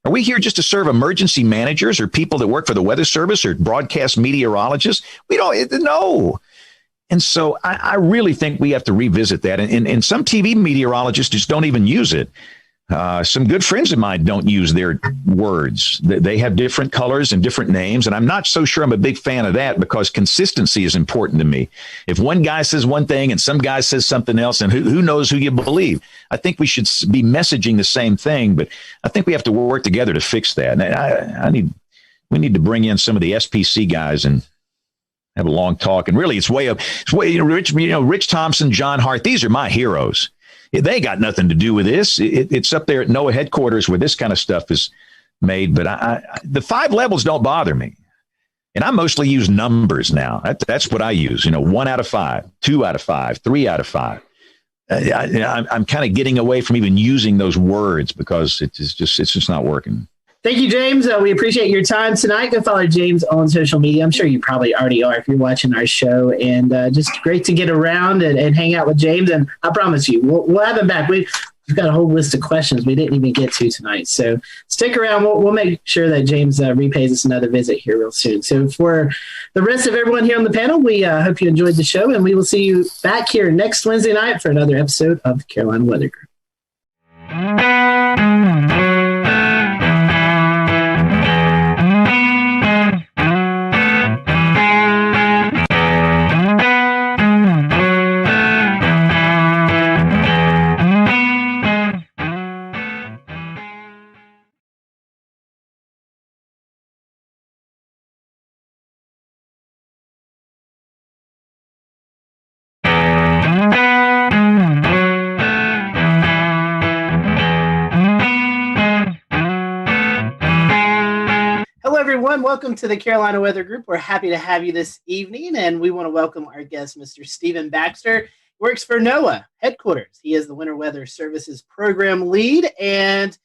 Are we here just to serve emergency managers or people that work for the weather service or broadcast meteorologists? We don't know. And so I really think we have to revisit that. And some TV meteorologists just don't even use it. Some good friends of mine don't use their words. They have different colors and different names. And I'm not so sure I'm a big fan of that because consistency is important to me. If one guy says one thing and some guy says something else, and who knows who you believe? I think we should be messaging the same thing. But I think we have to work together to fix that. And we need to bring in some of the SPC guys and have a long talk. And really, it's Rich Thompson, John Hart. These are my heroes. They got nothing to do with this. It's up there at NOAA headquarters where this kind of stuff is made. But the 5 levels don't bother me. And I mostly use numbers now. That's what I use. 1 out of 5, 2 out of 5, 3 out of 5. I'm kind of getting away from even using those words because it's just not working. Thank you, James. We appreciate your time tonight. Go follow James on social media. I'm sure you probably already are if you're watching our show. And just great to get around and hang out with James. And I promise you, we'll have him back. We've got a whole list of questions we didn't even get to tonight. So stick around. We'll make sure that James repays us another visit here real soon. So for the rest of everyone here on the panel, we hope you enjoyed the show. And we will see you back here next Wednesday night for another episode of the Carolina Weather Group. everyone. Welcome to the Carolina Weather Group. We're happy to have you this evening, and we want to welcome our guest, Mr. Stephen Baxter. He works for NOAA headquarters. He is the Winter Weather Services program lead, and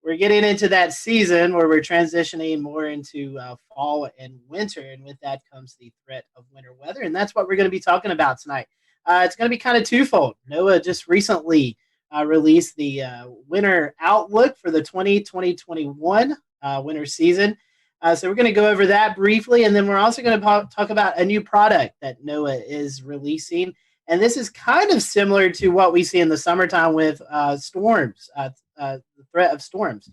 we're getting into that season where we're transitioning more into fall and winter, and with that comes the threat of winter weather, and that's what we're going to be talking about tonight. It's going to be kind of twofold. NOAA just recently released the winter outlook for the 2020-2021 winter season. So we're going to go over that briefly, and then we're also going to talk about a new product that NOAA is releasing. And this is kind of similar to what we see in the summertime with storms, the threat of storms.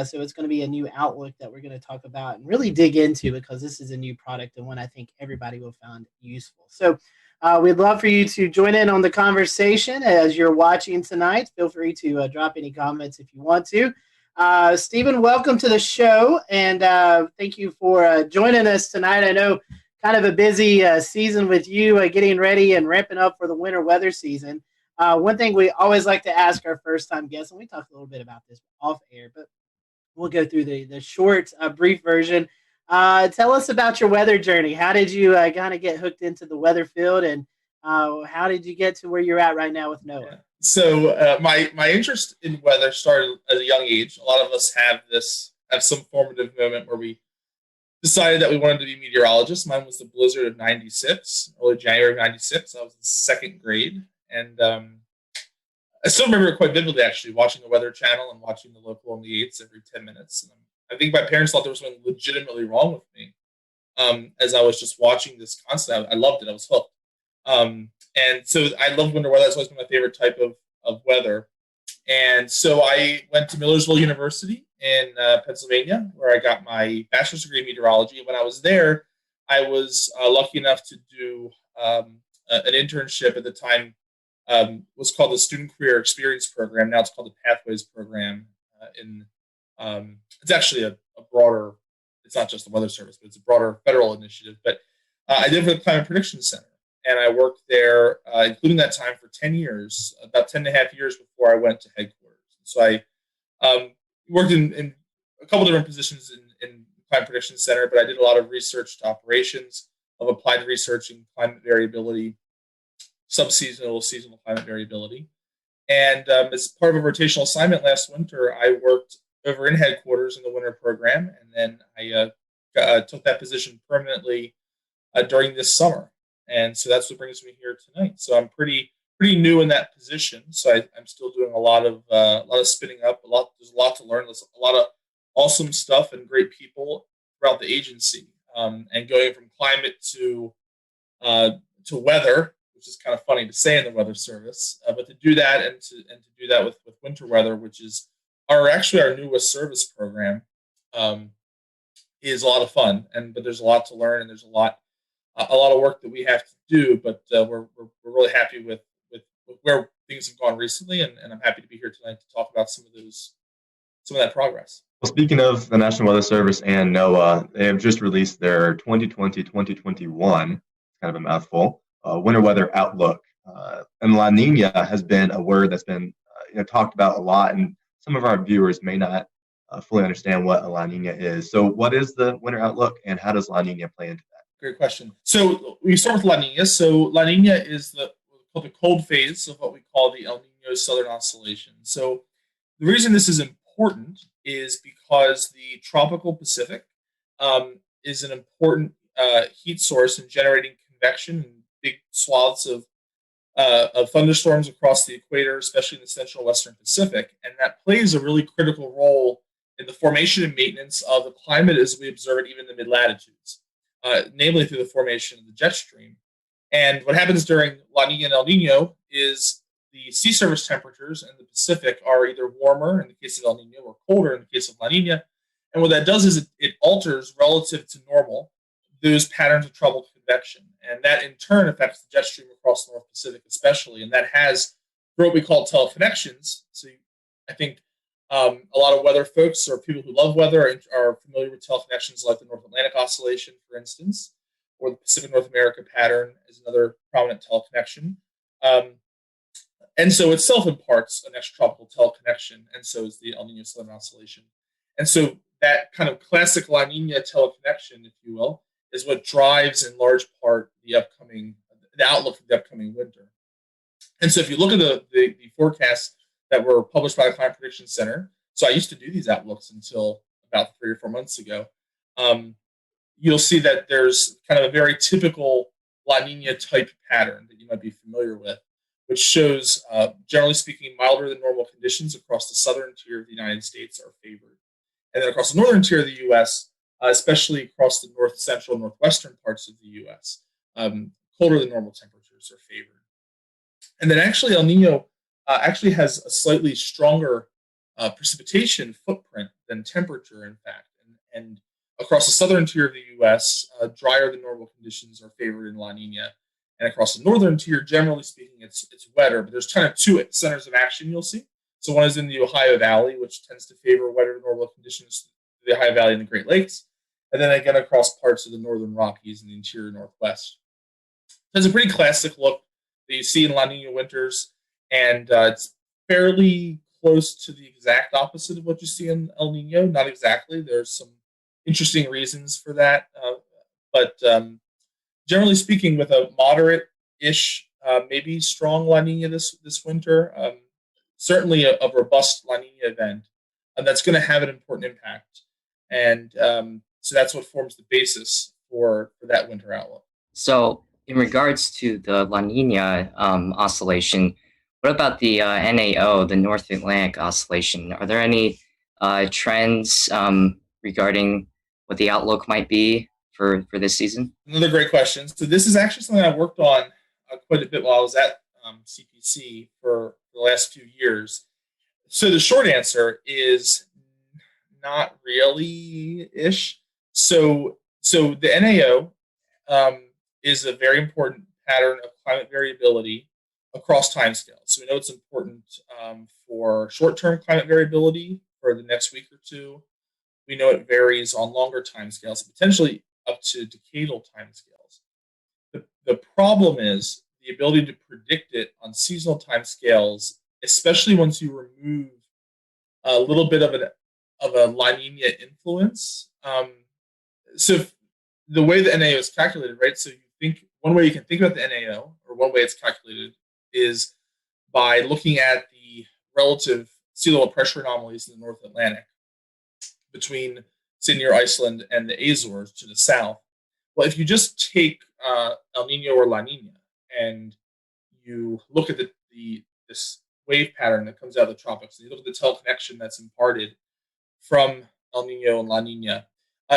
So it's going to be a new outlook that we're going to talk about and really dig into, because this is a new product and one I think everybody will find useful. So we'd love for you to join in on the conversation as you're watching tonight. Feel free to drop any comments if you want to. Stephen, welcome to the show, and thank you for joining us tonight. I know kind of a busy season with you getting ready and ramping up for the winter weather season. One thing we always like to ask our first-time guests, and we talked a little bit about this off air, but we'll go through the short, brief version. Tell us about your weather journey. How did you kind of get hooked into the weather field, and how did you get to where you're at right now with NOAA? So my interest in weather started at a young age. A lot of us have some formative moment where we decided that we wanted to be meteorologists. Mine was the blizzard of '96, early January of '96. I was in second grade, and I still remember it quite vividly, actually, watching the Weather Channel and watching the local on the 8s every 10 minutes. And I think my parents thought there was something legitimately wrong with me as I was just watching this constantly. I loved it. I was hooked. And so I love winter weather. That's always been my favorite type of weather. And so I went to Millersville University in Pennsylvania, where I got my bachelor's degree in meteorology. And when I was there, I was lucky enough to do an internship at the time. Was called the Student Career Experience Program. Now it's called the Pathways Program. It's actually a broader, it's not just the Weather Service, but it's a broader federal initiative. But I did it for the Climate Prediction Center. And I worked there, including that time, for 10 years, about 10 and a half years before I went to headquarters. So I worked in a couple different positions in the Climate Prediction Center, but I did a lot of research to operations, of applied research in climate variability, subseasonal, seasonal climate variability. And as part of a rotational assignment last winter, I worked over in headquarters in the winter program, and then I took that position permanently during this summer. And so that's what brings me here tonight. So I'm pretty new in that position. So I'm still doing a lot of spinning up. There's a lot to learn. There's a lot of awesome stuff and great people throughout the agency. And going from climate to weather, which is kind of funny to say in the Weather Service, but to do that and to do that with winter weather, which is our newest service program, is a lot of fun. But there's a lot to learn, and there's a lot of work that we have to do. But we're really happy with where things have gone recently, and I'm happy to be here tonight to talk about some of that progress. Well, speaking of the National Weather Service and NOAA, they have just released their 2020-2021, kind of a mouthful, winter weather outlook. And La Nina has been a word that's been talked about a lot, and some of our viewers may not fully understand what a La Nina is. So what is the winter outlook, and how does La Nina play into that? Great question. So we start with La Nina. So La Nina is the cold phase of what we call the El Nino Southern Oscillation. So the reason this is important is because the tropical Pacific is an important heat source in generating convection in big swaths of thunderstorms across the equator, especially in the central western Pacific. And that plays a really critical role in the formation and maintenance of the climate as we observe it even in the mid-latitudes, namely through the formation of the jet stream. And what happens during La Nina and El Nino is the sea surface temperatures in the Pacific are either warmer in the case of El Nino or colder in the case of La Nina. And what that does is it alters relative to normal those patterns of troubled convection. And that in turn affects the jet stream across the North Pacific especially. And that has what we call teleconnections. So I think a lot of weather folks or people who love weather are familiar with teleconnections like the North Atlantic Oscillation, for instance, or the Pacific North America pattern is another prominent teleconnection. And so itself imparts an extratropical teleconnection, and so is the El Nino Southern Oscillation. And so that kind of classic La Nina teleconnection, if you will, is what drives in large part the outlook for the upcoming winter. And so if you look at the forecasts that were published by the Climate Prediction Center, so I used to do these outlooks until about 3 or 4 months ago, you'll see that there's kind of a very typical La Nina type pattern that you might be familiar with, which shows, generally speaking, milder than normal conditions across the southern tier of the United States are favored. And then across the northern tier of the U.S., especially across the north central and northwestern parts of the U.S., colder than normal temperatures are favored. And then actually El Nino actually has a slightly stronger precipitation footprint than temperature, in fact. And across the southern tier of the U.S., drier than normal conditions are favored in La Nina. And across the northern tier, generally speaking, it's wetter. But there's kind of two centers of action you'll see. So one is in the Ohio Valley, which tends to favor wetter than normal conditions, the Ohio Valley and the Great Lakes. And then again across parts of the northern Rockies and the interior Northwest. So it's a pretty classic look that you see in La Nina winters. And it's fairly close to the exact opposite of what you see in El Nino. Not exactly. There's some interesting reasons for that. But generally speaking, with a moderate-ish, maybe strong La Nina this winter, certainly a robust La Nina event, that's going to have an important impact. And so that's what forms the basis for that winter outlook. So in regards to the La Nina oscillation, what about the NAO, the North Atlantic oscillation? Are there any trends regarding what the outlook might be for this season? Another great question. So this is actually something I worked on quite a bit while I was at CPC for the last few years. So the short answer is not really-ish. So the NAO is a very important pattern of climate variability across timescales. So we know it's important for short-term climate variability for the next week or two. We know it varies on longer timescales, potentially up to decadal timescales. The problem is the ability to predict it on seasonal timescales, especially once you remove a little bit of a La Nina influence. So the way the NAO is calculated, right? So you think one way you can think about the NAO, or one way it's calculated, is by looking at the relative sea level pressure anomalies in the North Atlantic between, say, near Iceland and the Azores to the south. Well, if you just take El Nino or La Nina and you look at this wave pattern that comes out of the tropics, and you look at the teleconnection that's imparted from El Nino and La Nina,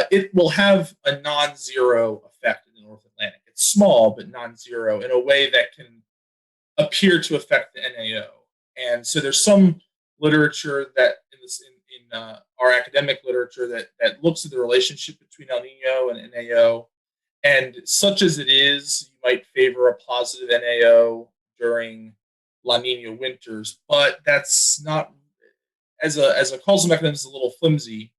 it will have a non-zero effect in the North Atlantic. It's small, but non-zero in a way that can appear to affect the NAO. And so there's some literature that in our academic literature that looks at the relationship between El Nino and NAO. And such as it is, you might favor a positive NAO during La Nina winters, but that's not, as a causal mechanism, is a little flimsy.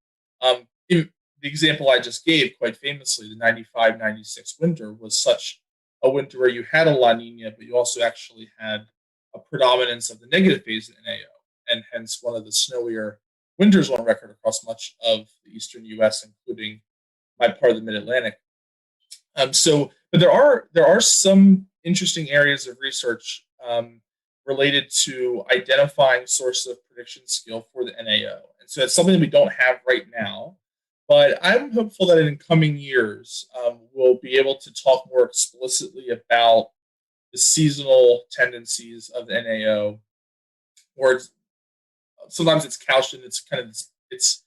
The example I just gave, quite famously, the 95-96 winter was such a winter where you had a La Nina, but you also actually had a predominance of the negative phase of NAO, and hence one of the snowier winters on record across much of the eastern U.S., including my part of the Mid-Atlantic. But there are some interesting areas of research related to identifying sources of prediction skill for the NAO, and so it's something that we don't have right now. But I'm hopeful that in coming years, we'll be able to talk more explicitly about the seasonal tendencies of the NAO, or sometimes it's couched in its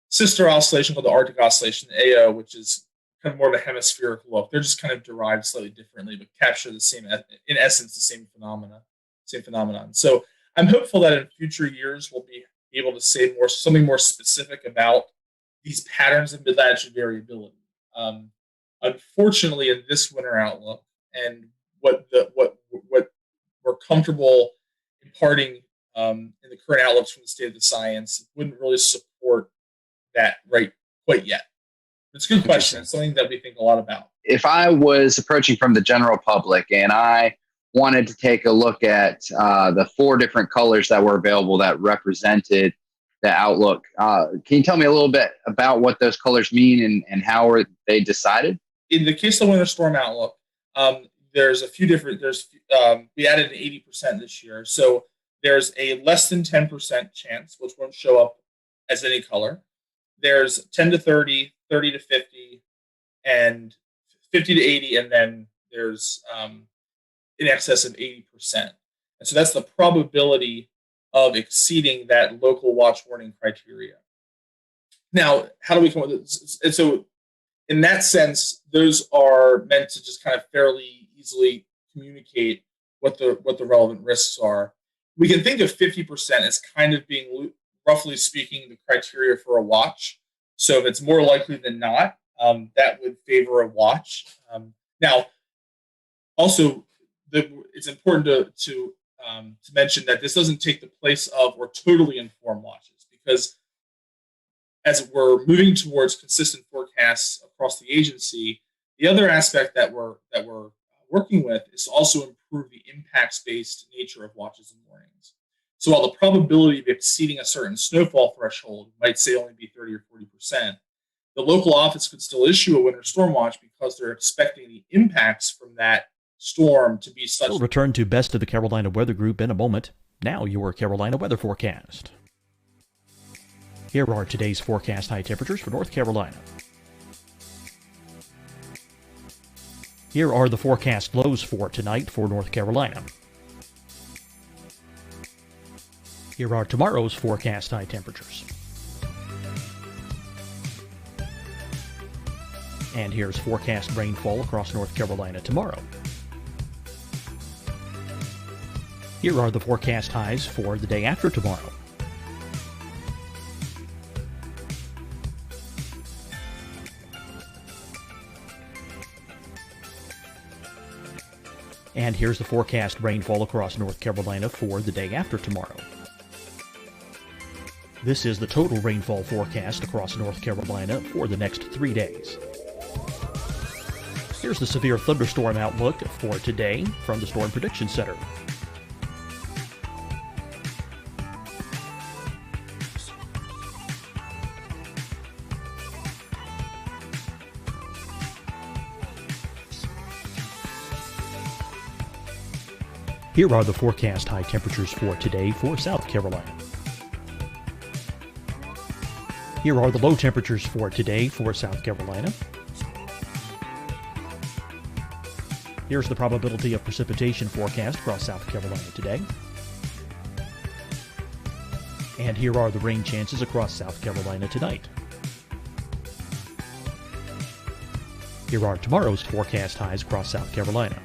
sister oscillation called the Arctic oscillation, the AO, which is kind of more of a hemispheric look. They're just kind of derived slightly differently, but capture the same, in essence, the same phenomenon. So I'm hopeful that in future years we'll be able to say something more specific about these patterns of mid-latitude variability. Unfortunately, in this winter outlook, and what we're comfortable imparting in the current outlooks from the state of the science, wouldn't really support that quite yet. It's a good question. It's something that we think a lot about. If I was approaching from the general public and I wanted to take a look at the 4 different colors that were available that represented the outlook. Can you tell me a little bit about what those colors mean and how are they decided? In the case of the winter storm outlook, there's a few different. We added an 80% this year, so there's a less than 10% chance, which won't show up as any color. There's 10 to 30, 30 to 50, and 50 to 80, and then there's in excess of 80%. And so that's the probability of exceeding that local watch warning criteria. Now, how do we come up with this? And so in that sense, those are meant to just kind of fairly easily communicate what the relevant risks are. We can think of 50% as kind of being, roughly speaking, the criteria for a watch. So if it's more likely than not, that would favor a watch. Now, also, it's important to mention that this doesn't take the place of or totally inform watches, because as we're moving towards consistent forecasts across the agency, the other aspect that we're working with is to also improve the impacts-based nature of watches and warnings. So while the probability of exceeding a certain snowfall threshold might say only be 30 or 40%, the local office could still issue a winter storm watch because they're expecting the impacts from that storm to be such. We'll return to Best of the Carolina Weather Group in a moment. Now your Carolina weather forecast. Here are today's forecast high temperatures for North Carolina. Here are the forecast lows for tonight for North Carolina. Here are tomorrow's forecast high temperatures. And here's forecast rainfall across North Carolina tomorrow. Here are the forecast highs for the day after tomorrow. And here's the forecast rainfall across North Carolina for the day after tomorrow. This is the total rainfall forecast across North Carolina for the next 3 days. Here's the severe thunderstorm outlook for today from the Storm Prediction Center. Here are the forecast high temperatures for today for South Carolina. Here are the low temperatures for today for South Carolina. Here's the probability of precipitation forecast across South Carolina today. And here are the rain chances across South Carolina tonight. Here are tomorrow's forecast highs across South Carolina.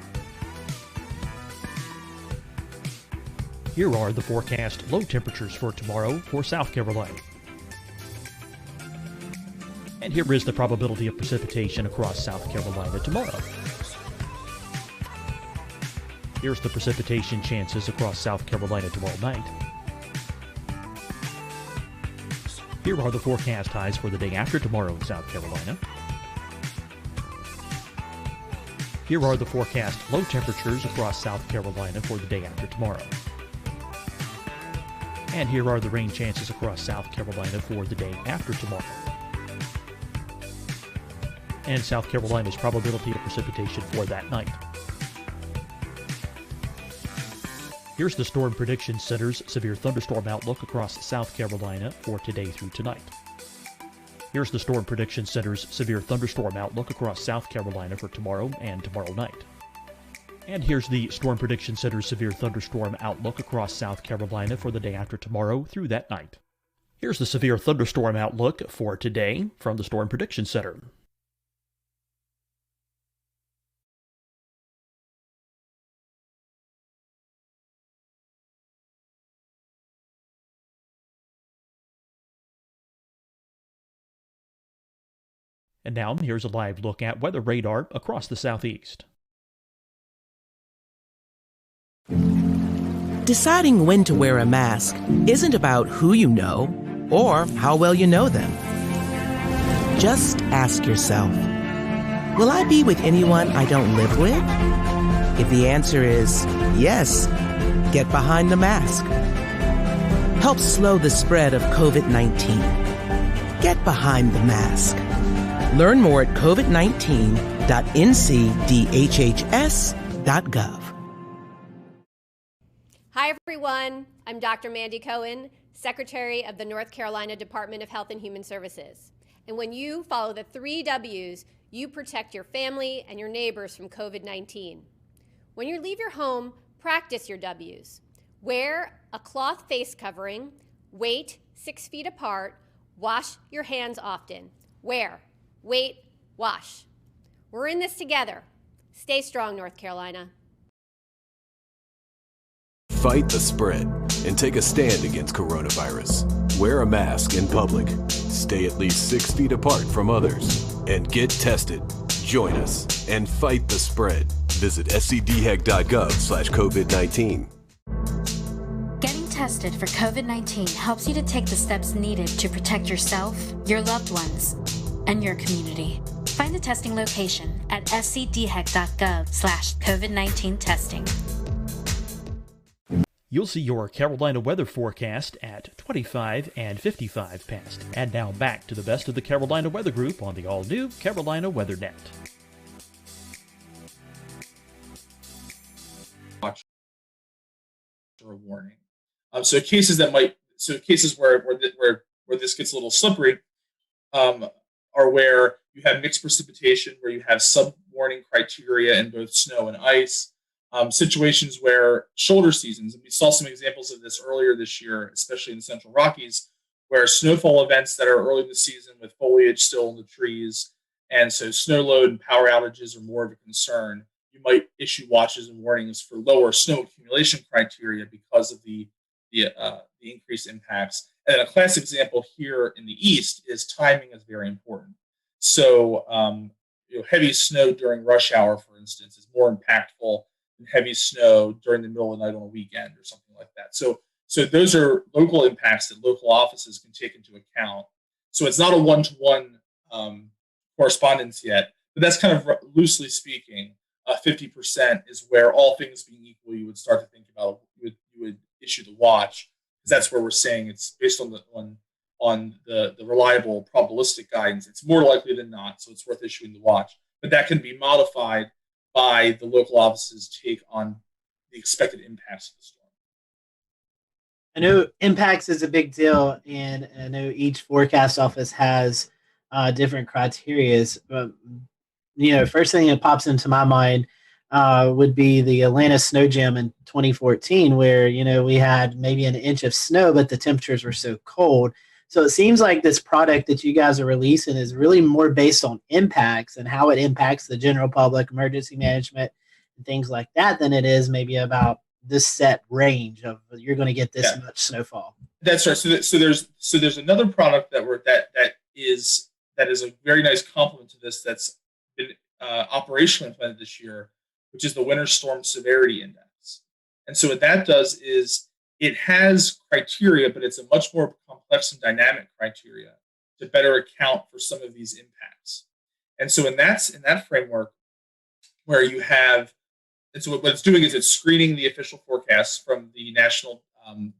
Here are the forecast low temperatures for tomorrow for South Carolina. And here is the probability of precipitation across South Carolina tomorrow. Here's the precipitation chances across South Carolina tomorrow night. Here are the forecast highs for the day after tomorrow in South Carolina. Here are the forecast low temperatures across South Carolina for the day after tomorrow. And here are the rain chances across South Carolina for the day after tomorrow. And South Carolina's probability of precipitation for that night. Here's the Storm Prediction Center's severe thunderstorm outlook across South Carolina for today through tonight. Here's the Storm Prediction Center's severe thunderstorm outlook across South Carolina for tomorrow and tomorrow night. And here's the Storm Prediction Center's severe thunderstorm outlook across South Carolina for the day after tomorrow through that night. Here's the severe thunderstorm outlook for today from the Storm Prediction Center. And now, here's a live look at weather radar across the southeast. Deciding when to wear a mask isn't about who you know or how well you know them. Just ask yourself, will I be with anyone I don't live with? If the answer is yes, get behind the mask. help slow the spread of COVID-19. Get behind the mask. Learn more at covid19.ncdhhs.gov. Hi, everyone. I'm Dr. Mandy Cohen, Secretary of the North Carolina Department of Health and Human Services. And when you follow the 3 W's, you protect your family and your neighbors from COVID-19. When you leave your home, practice your W's. Wear a cloth face covering, wait 6 feet apart, wash your hands often. Wear, wait, wash. We're in this together. Stay strong, North Carolina. Fight the spread and take a stand against coronavirus. Wear a mask in public. Stay at least 6 feet apart from others. And get tested. Join us and fight the spread. Visit scdhec.gov/COVID-19. Getting tested for COVID-19 helps you to take the steps needed to protect yourself, your loved ones, and your community. Find the testing location at scdhec.gov/COVID-19 testing. You'll see your Carolina weather forecast at 25 and 55 past. And now back to the best of the Carolina Weather Group on the all-new Carolina Weather Net. Watch or a warning. So cases where this gets a little slippery are where you have mixed precipitation, where you have sub-warning criteria in both snow and ice. Situations where shoulder seasons, and we saw some examples of this earlier this year, especially in the Central Rockies, where snowfall events that are early in the season with foliage still in the trees, and so snow load and power outages are more of a concern. You might issue watches and warnings for lower snow accumulation criteria because of the increased impacts. And a classic example here in the East is timing is very important. So heavy snow during rush hour, for instance, is more impactful heavy snow during the middle of the night on a weekend or something like that. So those are local impacts that local offices can take into account. So it's not a one-to-one correspondence yet, but that's kind of loosely speaking, 50% is where all things being equal, you would start to think about, you would issue the watch, because that's where we're saying it's based on the reliable probabilistic guidance. It's more likely than not, so it's worth issuing the watch. But that can be modified by the local office's take on the expected impacts of the storm. I know impacts is a big deal, and I know each forecast office has different criterias. First thing that pops into my mind would be the Atlanta snow jam in 2014, where we had maybe an inch of snow, but the temperatures were so cold. So it seems like this product that you guys are releasing is really more based on impacts and how it impacts the general public, emergency management, and things like that, than it is maybe about this set range of you're going to get this much snowfall. That's right. So there's another product that is a very nice complement to this that's been operationally implemented this year, which is the Winter Storm Severity Index. And so what that does is it has criteria, but it's a much more complex and dynamic criteria to better account for some of these impacts. And so in that framework, where you have, and so what it's doing is it's screening the official forecasts from the National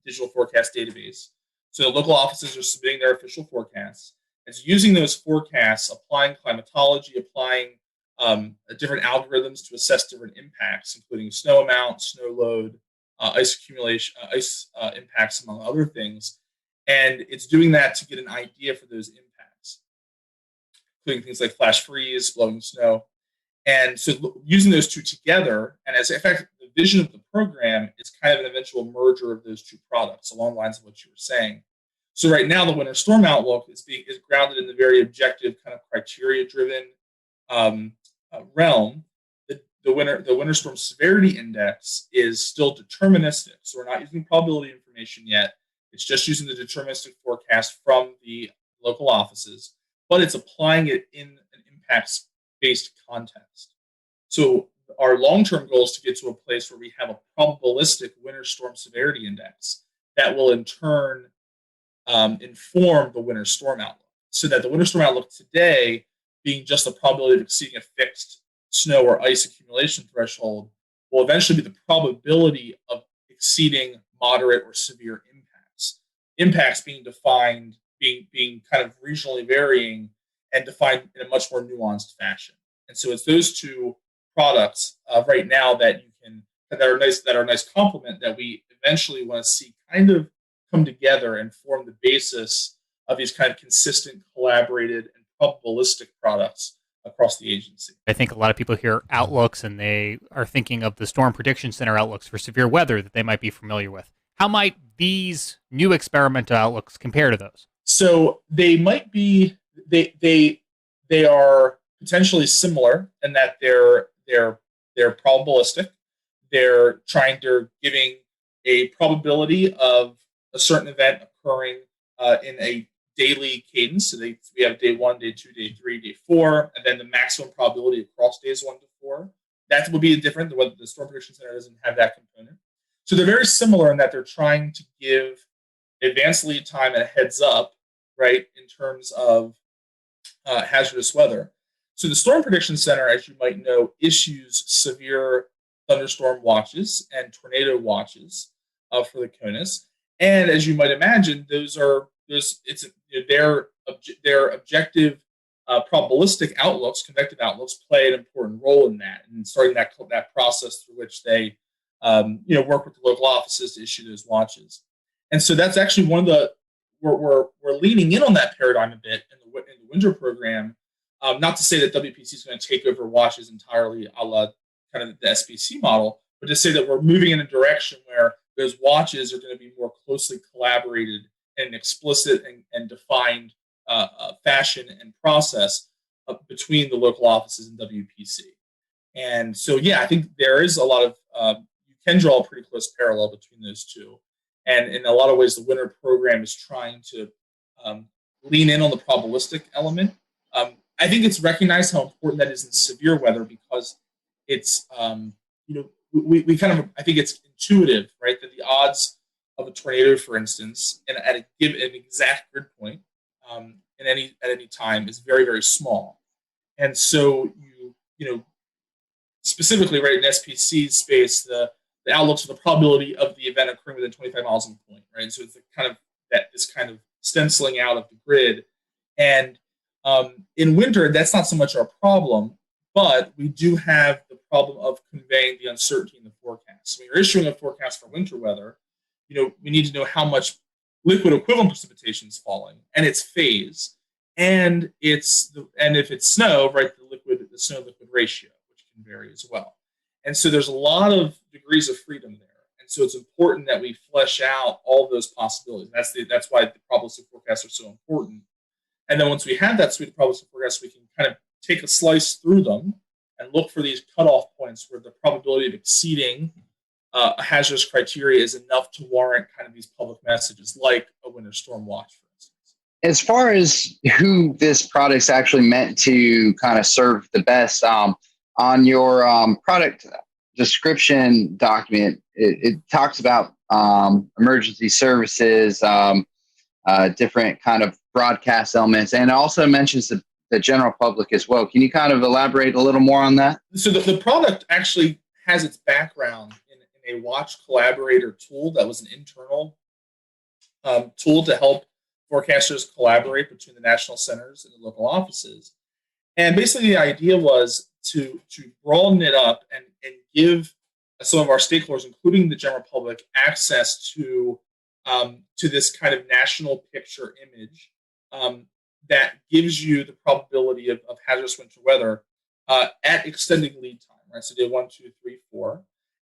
Digital Forecast Database. So the local offices are submitting their official forecasts. It's using those forecasts, applying climatology, applying different algorithms to assess different impacts, including snow amount, snow load, ice accumulation, ice impacts, among other things. And it's doing that to get an idea for those impacts, including things like flash freeze, blowing snow. And so using those two together, and as in fact, the vision of the program is kind of an eventual merger of those two products along the lines of what you were saying. So right now, the Winter Storm Outlook is grounded in the very objective kind of criteria-driven realm. The Winter Storm Severity Index is still deterministic, so we're not using probability information yet. It's just using the deterministic forecast from the local offices, but it's applying it in an impacts-based context. So our long-term goal is to get to a place where we have a probabilistic Winter Storm Severity Index that will in turn inform the Winter Storm Outlook, so that the Winter Storm Outlook today, being just the probability of exceeding a fixed snow or ice accumulation threshold, will eventually be the probability of exceeding moderate or severe impacts. impacts being defined, being kind of regionally varying and defined in a much more nuanced fashion. And so it's those two products right now that are a nice complement that we eventually want to see kind of come together and form the basis of these kind of consistent, collaborated, and probabilistic products across the agency. I think a lot of people hear outlooks and they are thinking of the Storm Prediction Center outlooks for severe weather that they might be familiar with. How might these new experimental outlooks compare to those? So they might be they are potentially similar in that they're probabilistic. They're giving a probability of a certain event occurring in a daily cadence. So we have day 1, day 2, day 3, day 4, and then the maximum probability across days 1 to 4. That would be different. The Storm Prediction Center doesn't have that component. So they're very similar in that they're trying to give advanced lead time and a heads up, right, in terms of hazardous weather. So the Storm Prediction Center, as you might know, issues severe thunderstorm watches and tornado watches for the CONUS. And as you might imagine, their objective probabilistic outlooks, convective outlooks, play an important role in that, and starting that process through which they work with the local offices to issue those watches. And so that's actually one of the we're leaning in on that paradigm a bit in the winter program. Not to say that WPC is going to take over watches entirely, a la kind of the SPC model, but to say that we're moving in a direction where those watches are going to be more closely collaborated in an explicit and defined fashion and process between the local offices and WPC. And so, I think there is a lot of, you can draw a pretty close parallel between those two. And in a lot of ways, the winter program is trying to lean in on the probabilistic element. I think it's recognized how important that is in severe weather because it's, we kind of, I think it's intuitive, right, that the odds of a tornado, for instance, and at an exact grid point at any time is very, very small. And so specifically, right, in SPC space, the outlooks for the probability of the event occurring within 25 miles of the point, right? And so it's this kind of stenciling out of the grid. And in winter, that's not so much our problem, but we do have the problem of conveying the uncertainty in the forecast. So when you're issuing a forecast for winter weather, we need to know how much liquid equivalent precipitation is falling and its phase, and if it's snow, right, the snow liquid ratio, which can vary as well. And so there's a lot of degrees of freedom there. And so it's important that we flesh out all those possibilities. That's why the probabilistic forecasts are so important. And then once we have that suite of probabilistic forecasts, we can kind of take a slice through them and look for these cutoff points where the probability of exceeding a hazardous criteria is enough to warrant kind of these public messages, like a winter storm watch, for instance. As far as who this product's actually meant to kind of serve the best, on your product description document, it talks about emergency services, different kind of broadcast elements, and it also mentions the general public as well. Can you kind of elaborate a little more on that? So the product actually has its background in a watch collaborator tool that was an internal tool to help forecasters collaborate between the national centers and the local offices. And basically the idea was to broaden it up and give some of our stakeholders, including the general public, access to this kind of national picture image that gives you the probability of hazardous winter weather at extended lead time, right? So day 1, 2, 3, 4,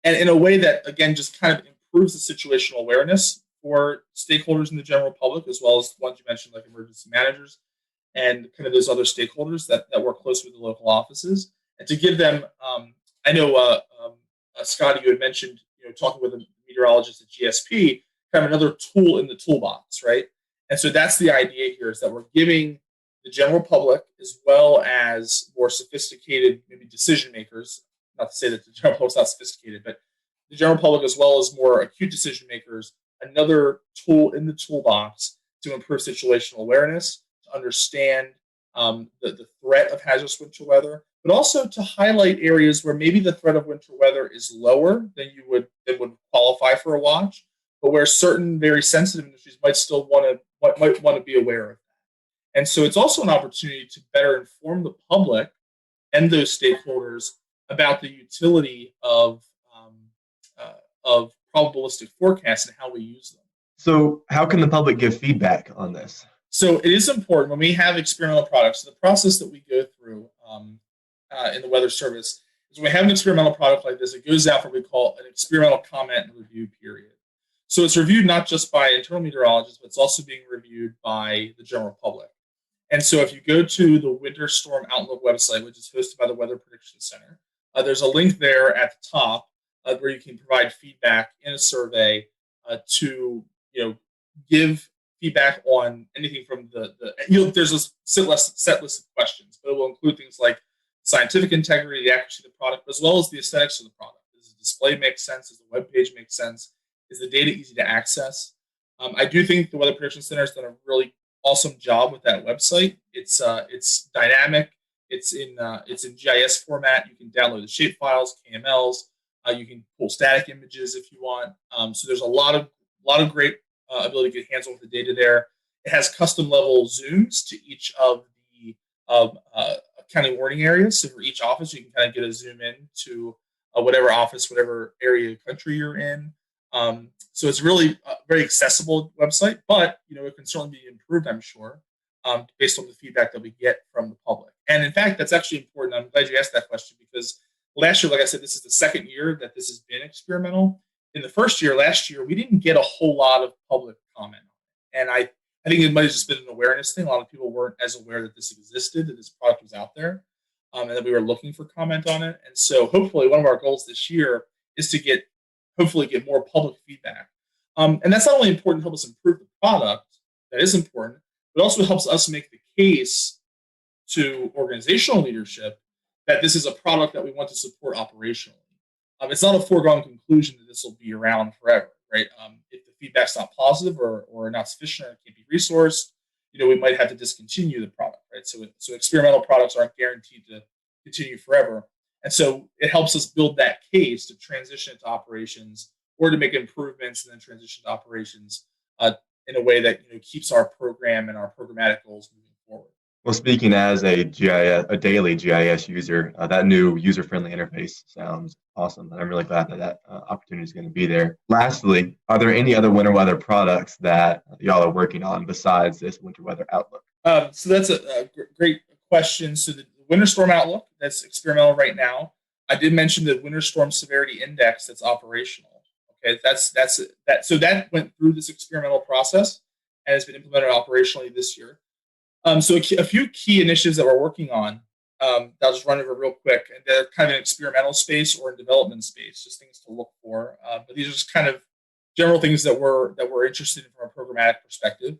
and in a way that, again, just kind of improves the situational awareness for stakeholders in the general public, as well as the ones you mentioned, like emergency managers and kind of those other stakeholders that work closely with the local offices, and to give them, I know, Scotty, you had mentioned, talking with a meteorologist at GSP, kind of another tool in the toolbox, right? And so that's the idea here, is that we're giving the general public, as well as more sophisticated, maybe decision makers, not to say that the general public's not sophisticated, but the general public, as well as more acute decision makers, another tool in the toolbox to improve situational awareness, to understand the threat of hazardous winter weather, but also to highlight areas where maybe the threat of winter weather is lower than would qualify for a watch, but where certain very sensitive industries might still want to be aware of that. And so it's also an opportunity to better inform the public and those stakeholders about the utility of probabilistic forecasts and how we use them. So how can the public give feedback on this? So it is important when we have experimental products. So the process that we go through in the Weather Service is when we have an experimental product like this, it goes out for what we call an experimental comment and review period. So it's reviewed not just by internal meteorologists, but it's also being reviewed by the general public. And so if you go to the Winter Storm Outlook website, which is hosted by the Weather Prediction Center, there's a link there at the top where you can provide feedback in a survey to give feedback on anything from there's a set list of questions, but it will include things like scientific integrity, the accuracy of the product, as well as the aesthetics of the product. Does the display make sense? Does the web page make sense? Is the data easy to access? I do think the Weather Prediction Center has done a really awesome job with that website. It's dynamic. It's in GIS format. You can download the shape files, KMLs. You can pull static images if you want. So there's a lot of great ability to get hands-on with the data there. It has custom level zooms to each of the county warning areas. So for each office, you can kind of get a zoom in to whatever office, whatever area of the country you're in. So it's really a very accessible website, but it can certainly be improved, I'm sure, based on the feedback that we get from the public. And in fact, that's actually important. I'm glad you asked that question because last year, like I said, this is the second year that this has been experimental. In the first year, last year, we didn't get a whole lot of public comment on it. And I think it might have just been an awareness thing. A lot of people weren't as aware that this existed, that this product was out there, and that we were looking for comment on it. And so hopefully one of our goals this year is to get more public feedback. And that's not only important to help us improve the product, that is important, but also helps us make the case to organizational leadership that this is a product that we want to support operationally. It's not a foregone conclusion that this will be around forever, right? If the feedback's not positive or not sufficient or it can't be resourced, we might have to discontinue the product, right? So experimental products aren't guaranteed to continue forever. And so it helps us build that case to transition into operations or to make improvements and then transition to operations in a way that keeps our program and our programmatic goals moving forward. Well, speaking as a daily GIS user, that new user-friendly interface sounds awesome, and I'm really glad that opportunity is going to be there. Lastly, are there any other winter weather products that y'all are working on besides this winter weather outlook? So that's a great question. So the winter storm outlook, that's experimental right now. I did mention the winter storm severity index that's operational. Okay, that's that. So that went through this experimental process and has been implemented operationally this year. So a few key initiatives that we're working on, I'll just run over real quick. And they're kind of an experimental space or in development space, just things to look for. But these are just kind of general things that we're interested in from a programmatic perspective.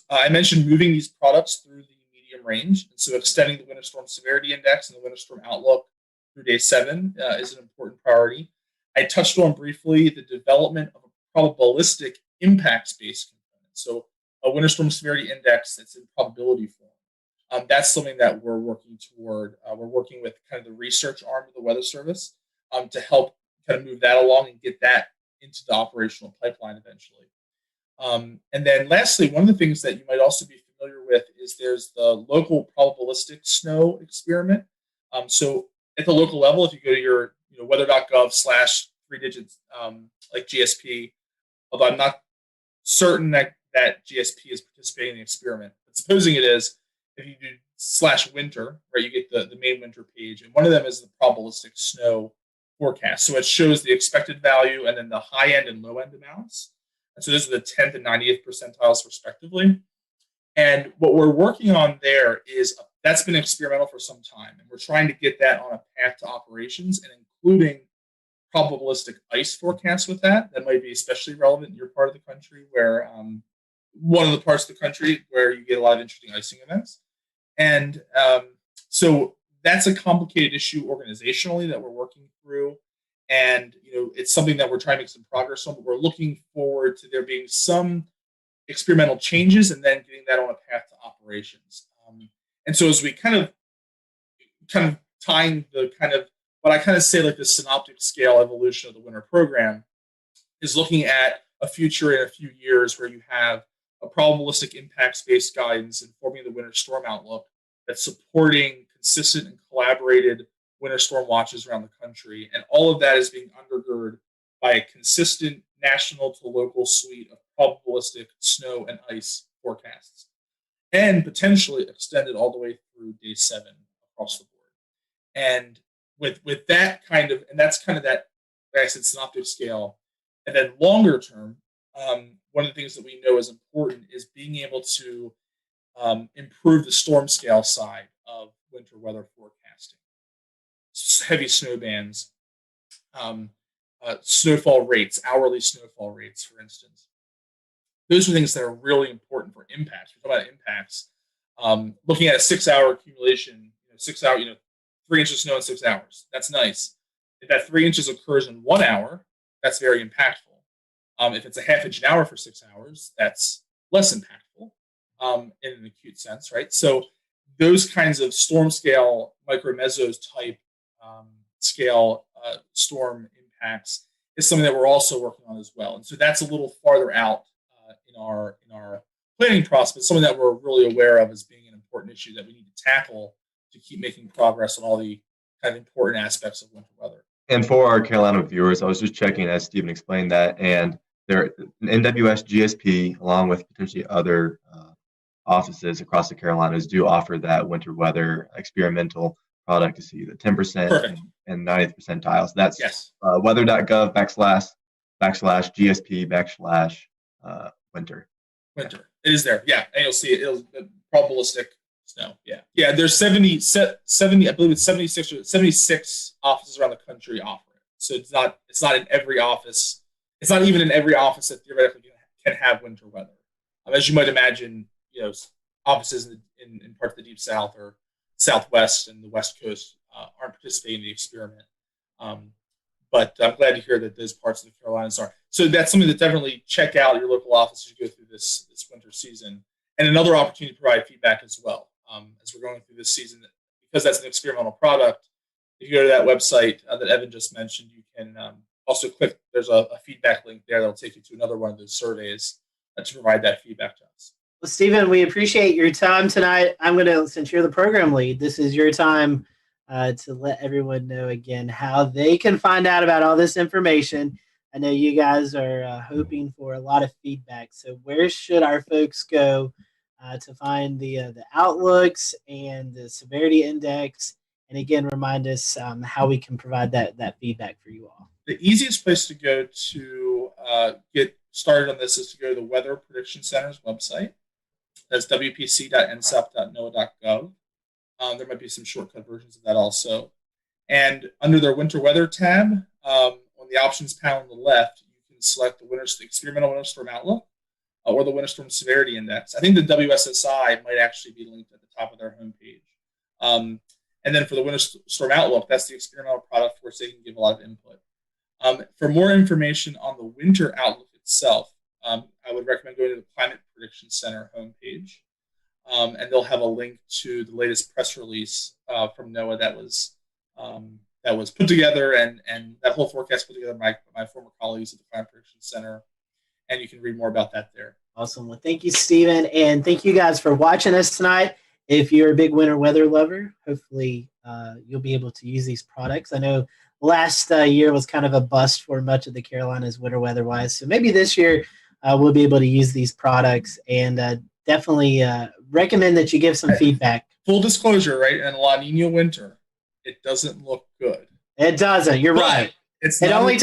I mentioned moving these products through the medium range. And so extending the winter storm severity index and the winter storm outlook through day 7 is an important priority. I touched on briefly the development of a probabilistic impact-based component. So a winter storm severity index that's in probability form. That's something that we're working toward. We're working with kind of the research arm of the Weather Service to help kind of move that along and get that into the operational pipeline eventually. And then lastly, one of the things that you might also be familiar with is there's the local probabilistic snow experiment. So at the local level, if you go to your weather.gov/3 digits like GSP, although I'm not certain that GSP is participating in the experiment, but supposing it is, if you do /winter, right, you get the main winter page, and one of them is the probabilistic snow forecast. So it shows the expected value and then the high end and low end amounts. And so those are the 10th and 90th percentiles respectively. And what we're working on there is that's been experimental for some time, and we're trying to get that on a path to operations and including probabilistic ice forecasts with that. That might be especially relevant in your part of the country where one of the parts of the country where you get a lot of interesting icing events. And so that's a complicated issue organizationally that we're working through. And, it's something that we're trying to make some progress on, but we're looking forward to there being some experimental changes and then getting that on a path to operations. And so as we kind of tying the kind of, what I kind of say like the synoptic scale evolution of the winter program is looking at a future in a few years where you have a probabilistic impacts-based guidance informing the winter storm outlook that's supporting consistent and collaborated winter storm watches around the country. And all of that is being undergirded by a consistent national to local suite of probabilistic snow and ice forecasts, and potentially extended all the way through day 7 across the board. And with that kind of, and that's kind of that, like I said, synoptic scale. And then longer term, one of the things that we know is important is being able to improve the storm scale side of winter weather forecasting. Heavy snow bands, snowfall rates, hourly snowfall rates, for instance. Those are things that are really important for impacts. We talk about impacts. Looking at a 6-hour accumulation, 3 inches of snow in 6 hours. That's nice. If that 3 inches occurs in 1 hour, that's very impactful. If it's a half inch an hour for 6 hours, that's less impactful in an acute sense, right? So those kinds of storm scale, micro-mesos type scale storm impacts is something that we're also working on as well. And so that's a little farther out in our planning process, something that we're really aware of as being an important issue that we need to tackle to keep making progress on all the kind of important aspects of winter weather. And for our Carolina viewers, I was just checking as Stephen explained that, and there, NWS GSP, along with potentially other offices across the Carolinas, do offer that winter weather experimental product to see the 10% and 90th percentiles. That's weather.gov /GSP /winter. Winter. It is there. Yeah. And you'll see it. It'll probabilistic snow. Yeah. Yeah. There's 70, I believe it's 76 offices around the country offer it. So it's not in every office. It's not even in every office that theoretically can have winter weather. As you might imagine, offices in parts of the deep south or southwest and the west coast aren't participating in the experiment. But I'm glad to hear that those parts of the Carolinas are. So that's something to definitely check out your local office as you go through this winter season. And another opportunity to provide feedback as well. As we're going through this season, because that's an experimental product, if you go to that website that Evan just mentioned, you can also click, there's a feedback link there that'll take you to another one of those surveys to provide that feedback to us. Well, Stephen, we appreciate your time tonight. I'm going to, since you're the program lead, this is your time to let everyone know again how they can find out about all this information. I know you guys are hoping for a lot of feedback. So where should our folks go to find the outlooks and the severity index? And again, remind us how we can provide that feedback for you all. The easiest place to go to get started on this is to go to the Weather Prediction Center's website. That's wpc.nsouth.noaa.gov. There might be some shortcut versions of that also. And under their winter weather tab, on the options panel on the left, you can select the experimental winter storm outlook or the winter storm severity index. I think the WSSI might actually be linked at the top of their homepage. And then for the winter storm outlook, that's the experimental product for which they can give a lot of input. For more information on the winter outlook itself, I would recommend going to the Climate Prediction Center homepage, and they'll have a link to the latest press release from NOAA that was put together, and that whole forecast put together by my former colleagues at the Climate Prediction Center, and you can read more about that there. Awesome. Well, thank you, Stephen, and thank you guys for watching us tonight. If you're a big winter weather lover, hopefully you'll be able to use these products. I know last year was kind of a bust for much of the Carolinas winter weather-wise, so maybe this year we'll be able to use these products, and definitely recommend that you give some feedback. Full disclosure, right? In a La Nina winter, it doesn't look good. It doesn't. You're right. It only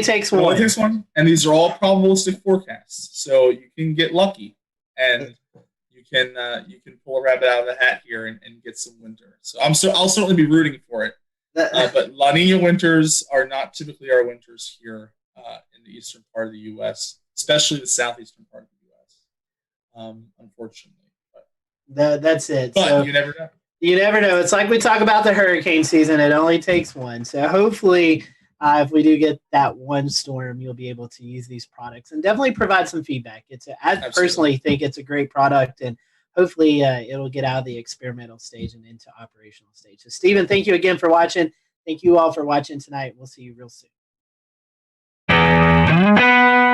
takes one, and these are all probabilistic forecasts, so you can get lucky, and you can pull a rabbit out of the hat here and get some winter. So I'll certainly be rooting for it. But La Nina winters are not typically our winters here in the eastern part of the U.S., especially the southeastern part of the U.S. Unfortunately, that's it. But so, you never know. You never know. It's like we talk about the hurricane season. It only takes one. So hopefully, if we do get that one storm, you'll be able to use these products and definitely provide some feedback. I personally think it's a great product, and hopefully it'll get out of the experimental stage and into operational stage. So, Stephen, thank you again for watching. Thank you all for watching tonight. We'll see you real soon.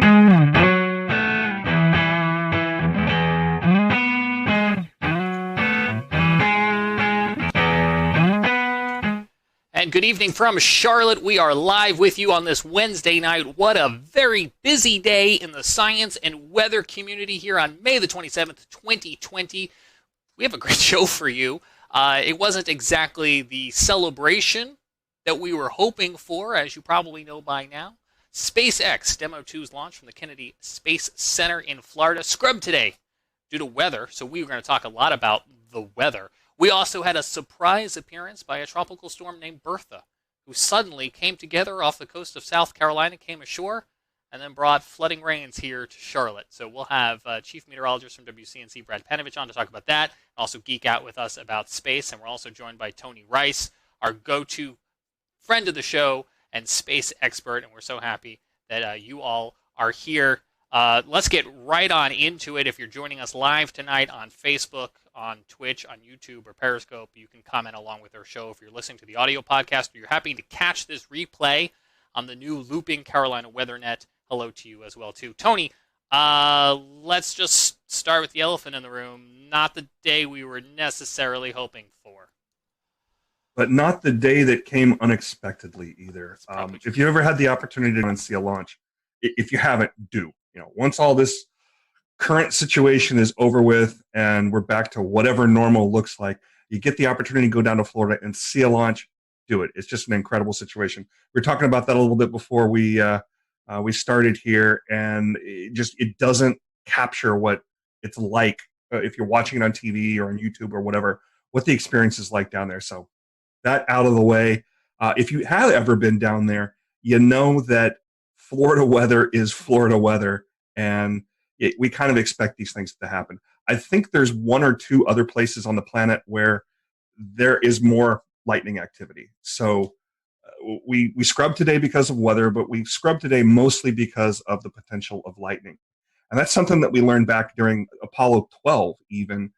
And good evening from Charlotte. We are live with you on this Wednesday night. What a very busy day in the science and weather community here on May the 27th, 2020. We have a great show for you. It wasn't exactly the celebration that we were hoping for, as you probably know by now. SpaceX Demo 2's launch from the Kennedy Space Center in Florida scrubbed today due to weather, so we were going to talk a lot about the weather. We also had a surprise appearance by a tropical storm named Bertha, who suddenly came together off the coast of South Carolina, came ashore, and then brought flooding rains here to Charlotte. So we'll have Chief Meteorologist from WCNC, Brad Panovich, on to talk about that, also geek out with us about space. And we're also joined by Tony Rice, our go-to friend of the show and space expert, and we're so happy that you all are here. Let's get right on into it. If you're joining us live tonight on Facebook, on Twitch, on YouTube, or Periscope, you can comment along with our show. If you're listening to the audio podcast or you're happy to catch this replay on the new Looping Carolina WeatherNet, hello to you as well, too. Tony, let's just start with the elephant in the room. Not the day we were necessarily hoping for. But not the day that came unexpectedly either. If you ever had the opportunity to go and see a launch, if you haven't, do. Once all this current situation is over with and we're back to whatever normal looks like, you get the opportunity to go down to Florida and see a launch, do it. It's just an incredible situation. We were talking about that a little bit before we started here, and it doesn't capture what it's like if you're watching it on TV or on YouTube or whatever, what the experience is like down there. So that out of the way. If you have ever been down there, you know that Florida weather is Florida weather, and we kind of expect these things to happen. I think there's one or two other places on the planet where there is more lightning activity. So we scrubbed today because of weather, but we scrubbed today mostly because of the potential of lightning. And that's something that we learned back during Apollo 12, even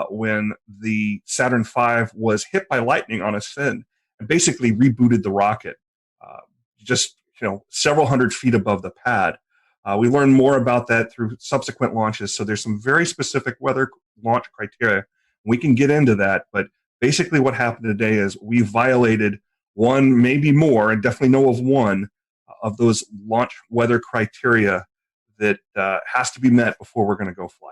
when the Saturn V was hit by lightning on ascent and basically rebooted the rocket several hundred feet above the pad. We learned more about that through subsequent launches. So there's some very specific weather launch criteria. We can get into that, but basically what happened today is we violated one, maybe more, and definitely know of one of those launch weather criteria that has to be met before we're going to go fly.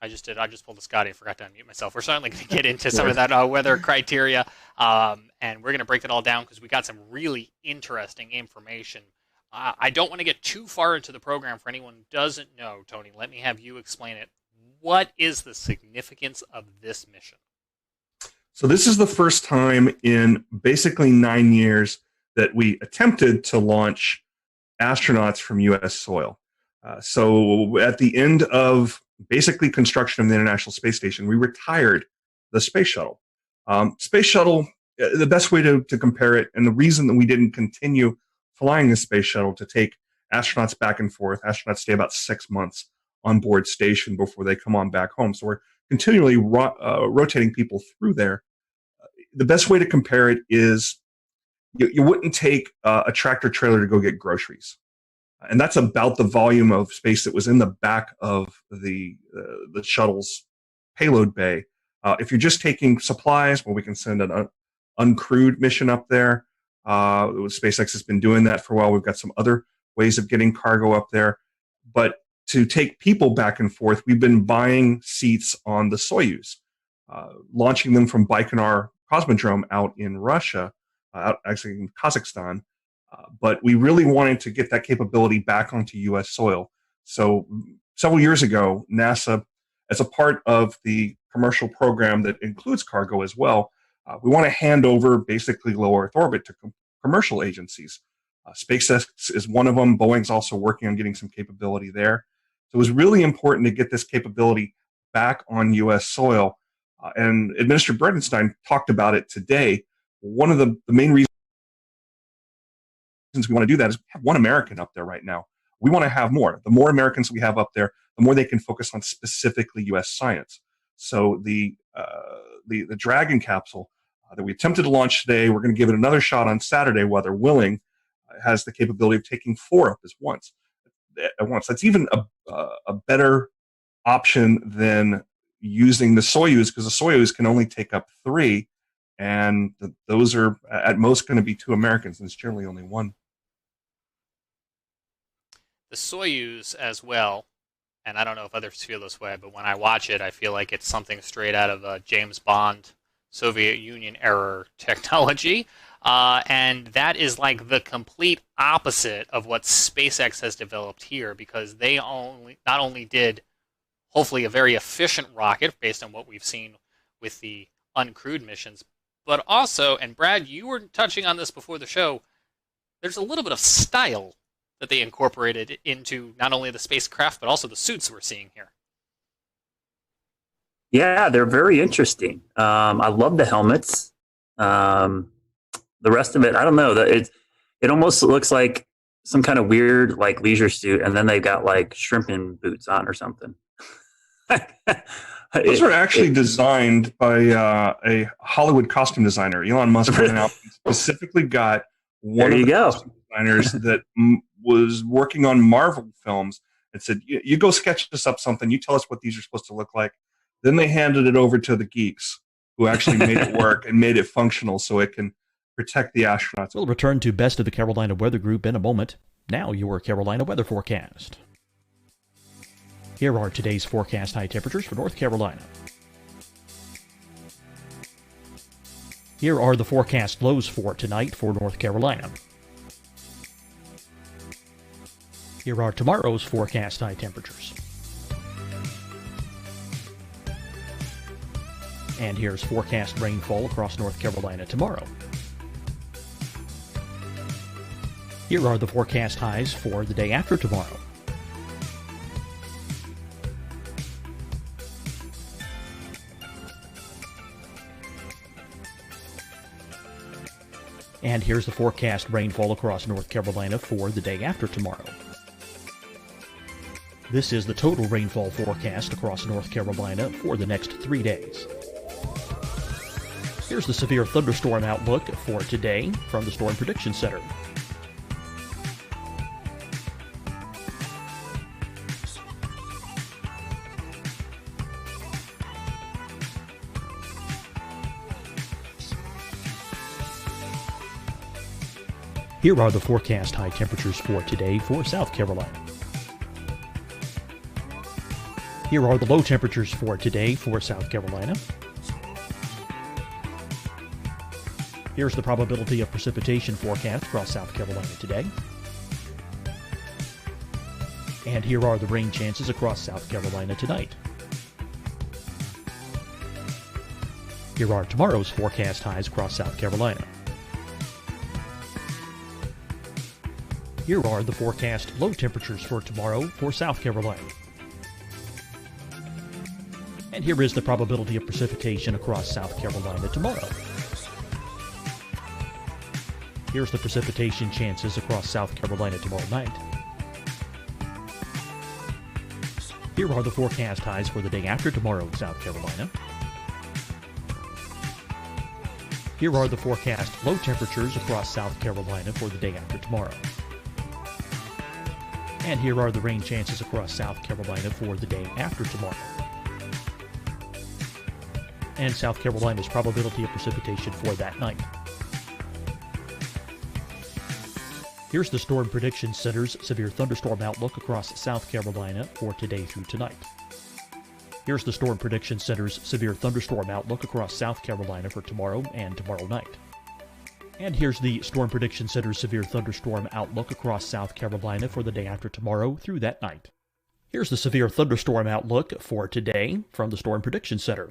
I just pulled a Scotty. I forgot to unmute myself. We're certainly going to get into some of that weather criteria, and we're going to break it all down because we got some really interesting information. I don't want to get too far into the program for anyone who doesn't know, Tony. Let me have you explain it. What is the significance of this mission? So this is the first time in basically 9 years that we attempted to launch astronauts from U.S. soil. So at the end of basically construction of the International Space Station, we retired the space shuttle. Space shuttle, the best way to compare it, and the reason that we didn't continue flying the space shuttle to take astronauts back and forth, astronauts stay about 6 months on board station before they come on back home. So we're continually rotating people through there. The best way to compare it is you wouldn't take a tractor trailer to go get groceries. And that's about the volume of space that was in the back of the shuttle's payload bay. If you're just taking supplies, well, we can send an uncrewed mission up there. SpaceX has been doing that for a while. We've got some other ways of getting cargo up there. But to take people back and forth, we've been buying seats on the Soyuz, launching them from Baikonur Cosmodrome out in Russia, actually in Kazakhstan. But we really wanted to get that capability back onto U.S. soil. So several years ago, NASA, as a part of the commercial program that includes cargo as well, we want to hand over basically low Earth orbit to commercial agencies. SpaceX is one of them. Boeing's also working on getting some capability there. So it was really important to get this capability back on U.S. soil. And Administrator Bredenstein talked about it today. One of the main reasons we want to do that is we have one American up there right now. We want to have more. The more Americans we have up there, the more they can focus on specifically U.S. science. So the Dragon capsule that we attempted to launch today, we're going to give it another shot on Saturday, weather willing. has the capability of taking 4 up at once. That's even a better option than using the Soyuz, because the Soyuz can only take up 3, and those are at most going to be 2 Americans, and it's generally only 1. The Soyuz as well, and I don't know if others feel this way, but when I watch it, I feel like it's something straight out of a James Bond Soviet Union era technology. And that is like the complete opposite of what SpaceX has developed here, because they not only did hopefully a very efficient rocket based on what we've seen with the uncrewed missions, but also, and Brad, you were touching on this before the show, there's a little bit of style that they incorporated into not only the spacecraft, but also the suits we're seeing here. Yeah, they're very interesting. I love the helmets. The rest of it, I don't know. It almost looks like some kind of weird like leisure suit, and then they got like shrimping boots on or something. Those were actually designed by a Hollywood costume designer. Elon Musk went out and specifically got one of the costume designers that was working on Marvel films and said, you go sketch us up something. You tell us what these are supposed to look like. Then they handed it over to the geeks who actually made it work and made it functional so it can protect the astronauts. We'll return to Best of the Carolina Weather Group in a moment. Now your Carolina weather forecast. Here are today's forecast high temperatures for North Carolina. Here are the forecast lows for tonight for North Carolina. Here are tomorrow's forecast high temperatures. And here's forecast rainfall across North Carolina tomorrow. Here are the forecast highs for the day after tomorrow. And here's the forecast rainfall across North Carolina for the day after tomorrow. This is the total rainfall forecast across North Carolina for the next 3 days. Here's the severe thunderstorm outlook for today from the Storm Prediction Center. Here are the forecast high temperatures for today for South Carolina. Here are the low temperatures for today for South Carolina. Here's the probability of precipitation forecast across South Carolina today. And here are the rain chances across South Carolina tonight. Here are tomorrow's forecast highs across South Carolina. Here are the forecast low temperatures for tomorrow for South Carolina. And here is the probability of precipitation across South Carolina tomorrow. Here's the precipitation chances across South Carolina tomorrow night. Here are the forecast highs for the day after tomorrow in South Carolina. Here are the forecast low temperatures across South Carolina for the day after tomorrow. And here are the rain chances across South Carolina for the day after tomorrow. And South Carolina's probability of precipitation for that night. Here's the Storm Prediction Center's severe thunderstorm outlook across South Carolina for today through tonight. Here's the Storm Prediction Center's severe thunderstorm outlook across South Carolina for tomorrow and tomorrow night. And here's the Storm Prediction Center's severe thunderstorm outlook across South Carolina for the day after tomorrow through that night. Here's the severe thunderstorm outlook for today from the Storm Prediction Center.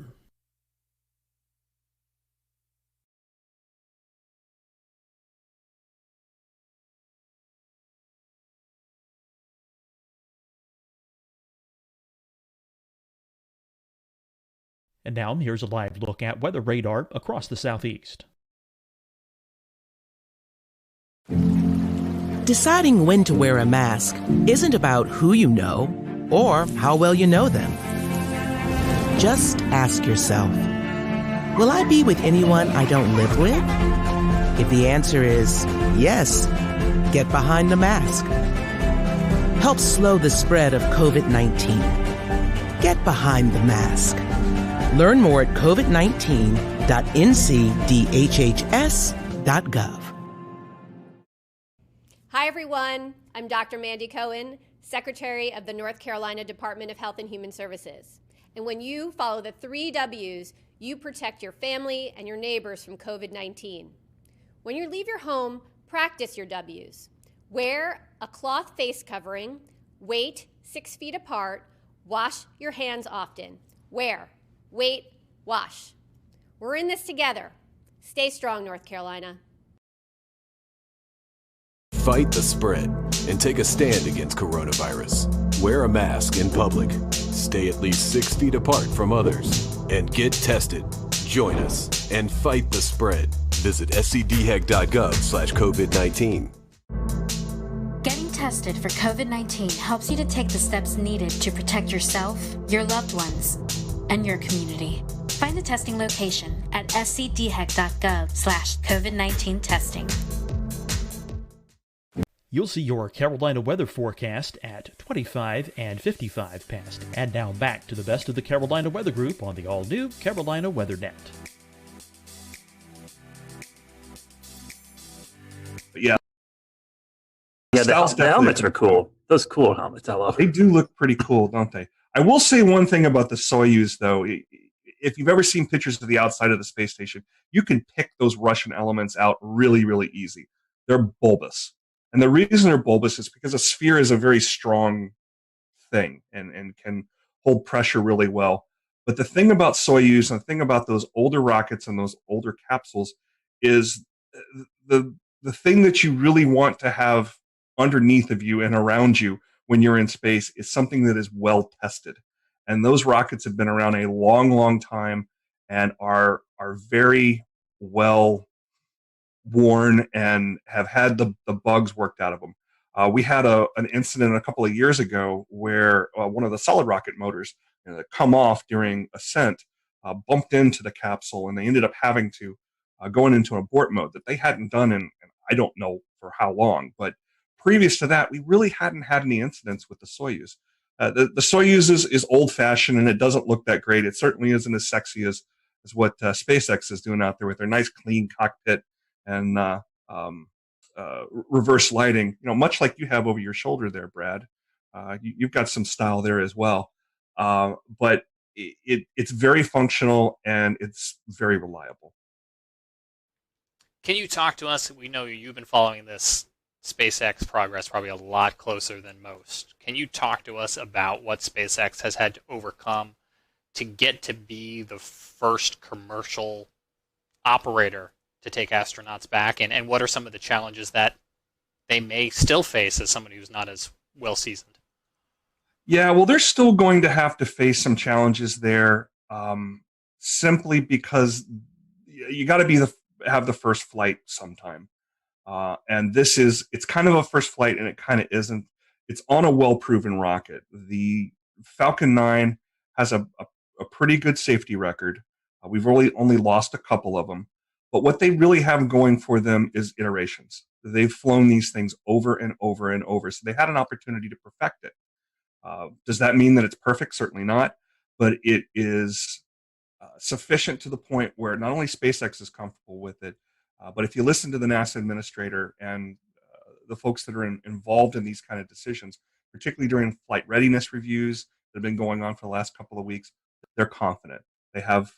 And now here's a live look at weather radar across the southeast. Deciding when to wear a mask isn't about who you know or how well you know them. Just ask yourself, will I be with anyone I don't live with? If the answer is yes, Get behind the mask. Help slow the spread of COVID-19. Get behind the mask. Learn more at covid19.ncdhhs.gov. Hi, everyone. I'm Dr. Mandy Cohen, Secretary of the North Carolina Department of Health and Human Services. And when you follow the 3 W's, you protect your family and your neighbors from COVID-19. When you leave your home, practice your W's. Wear a cloth face covering, wait 6 feet apart, wash your hands often. Wear, wait, wash. We're in this together. Stay strong, North Carolina. Fight the spread and take a stand against coronavirus. Wear a mask in public. Stay at least 6 feet apart from others. And get tested. Join us and fight the spread. Visit scdhec.gov/COVID-19. Getting tested for COVID-19 helps you to take the steps needed to protect yourself, your loved ones, and your community. Find the testing location at scdhec.gov/COVID-19 testing. You'll see your Carolina weather forecast at 25 and 55 past. And now back to the best of the Carolina Weather Group on the all-new Carolina Weather Net. Yeah, the helmets are cool. Those cool helmets, I love. They do look pretty cool, don't they? I will say one thing about the Soyuz, though. If you've ever seen pictures of the outside of the space station, you can pick those Russian elements out really, really easy. They're bulbous. And the reason they're bulbous is because a sphere is a very strong thing and can hold pressure really well. But the thing about Soyuz and the thing about those older rockets and those older capsules is the thing that you really want to have underneath of you and around you when you're in space is something that is well tested. And those rockets have been around a long, long time and are very well worn and have had the bugs worked out of them. We had an incident a couple of years ago where one of the solid rocket motors that come off during ascent bumped into the capsule, and they ended up having to going into abort mode that they hadn't done in I don't know for how long. But previous to that, we really hadn't had any incidents with the Soyuz. The Soyuz is old-fashioned, and it doesn't look that great. It certainly isn't as sexy as what SpaceX is doing out there with their nice, clean cockpit and reverse lighting, much like you have over your shoulder there, Brad. You've got some style there as well. But it's very functional and it's very reliable. Can you talk to us? We know you've been following this SpaceX progress probably a lot closer than most. Can you talk to us about what SpaceX has had to overcome to get to be the first commercial operator to take astronauts back, and what are some of the challenges that they may still face as somebody who's not as well seasoned? Yeah, well, they're still going to have to face some challenges there, simply because you got to have the first flight sometime, and it's kind of a first flight, and it kind of isn't. It's on a well-proven rocket. The Falcon 9 has a pretty good safety record. We've really only lost a couple of them. But what they really have going for them is iterations. They've flown these things over and over and over, so they had an opportunity to perfect it. Does that mean that it's perfect? Certainly not. But it is sufficient to the point where not only SpaceX is comfortable with it, but if you listen to the NASA administrator and the folks that are involved in these kind of decisions, particularly during flight readiness reviews that have been going on for the last couple of weeks, they're confident. They have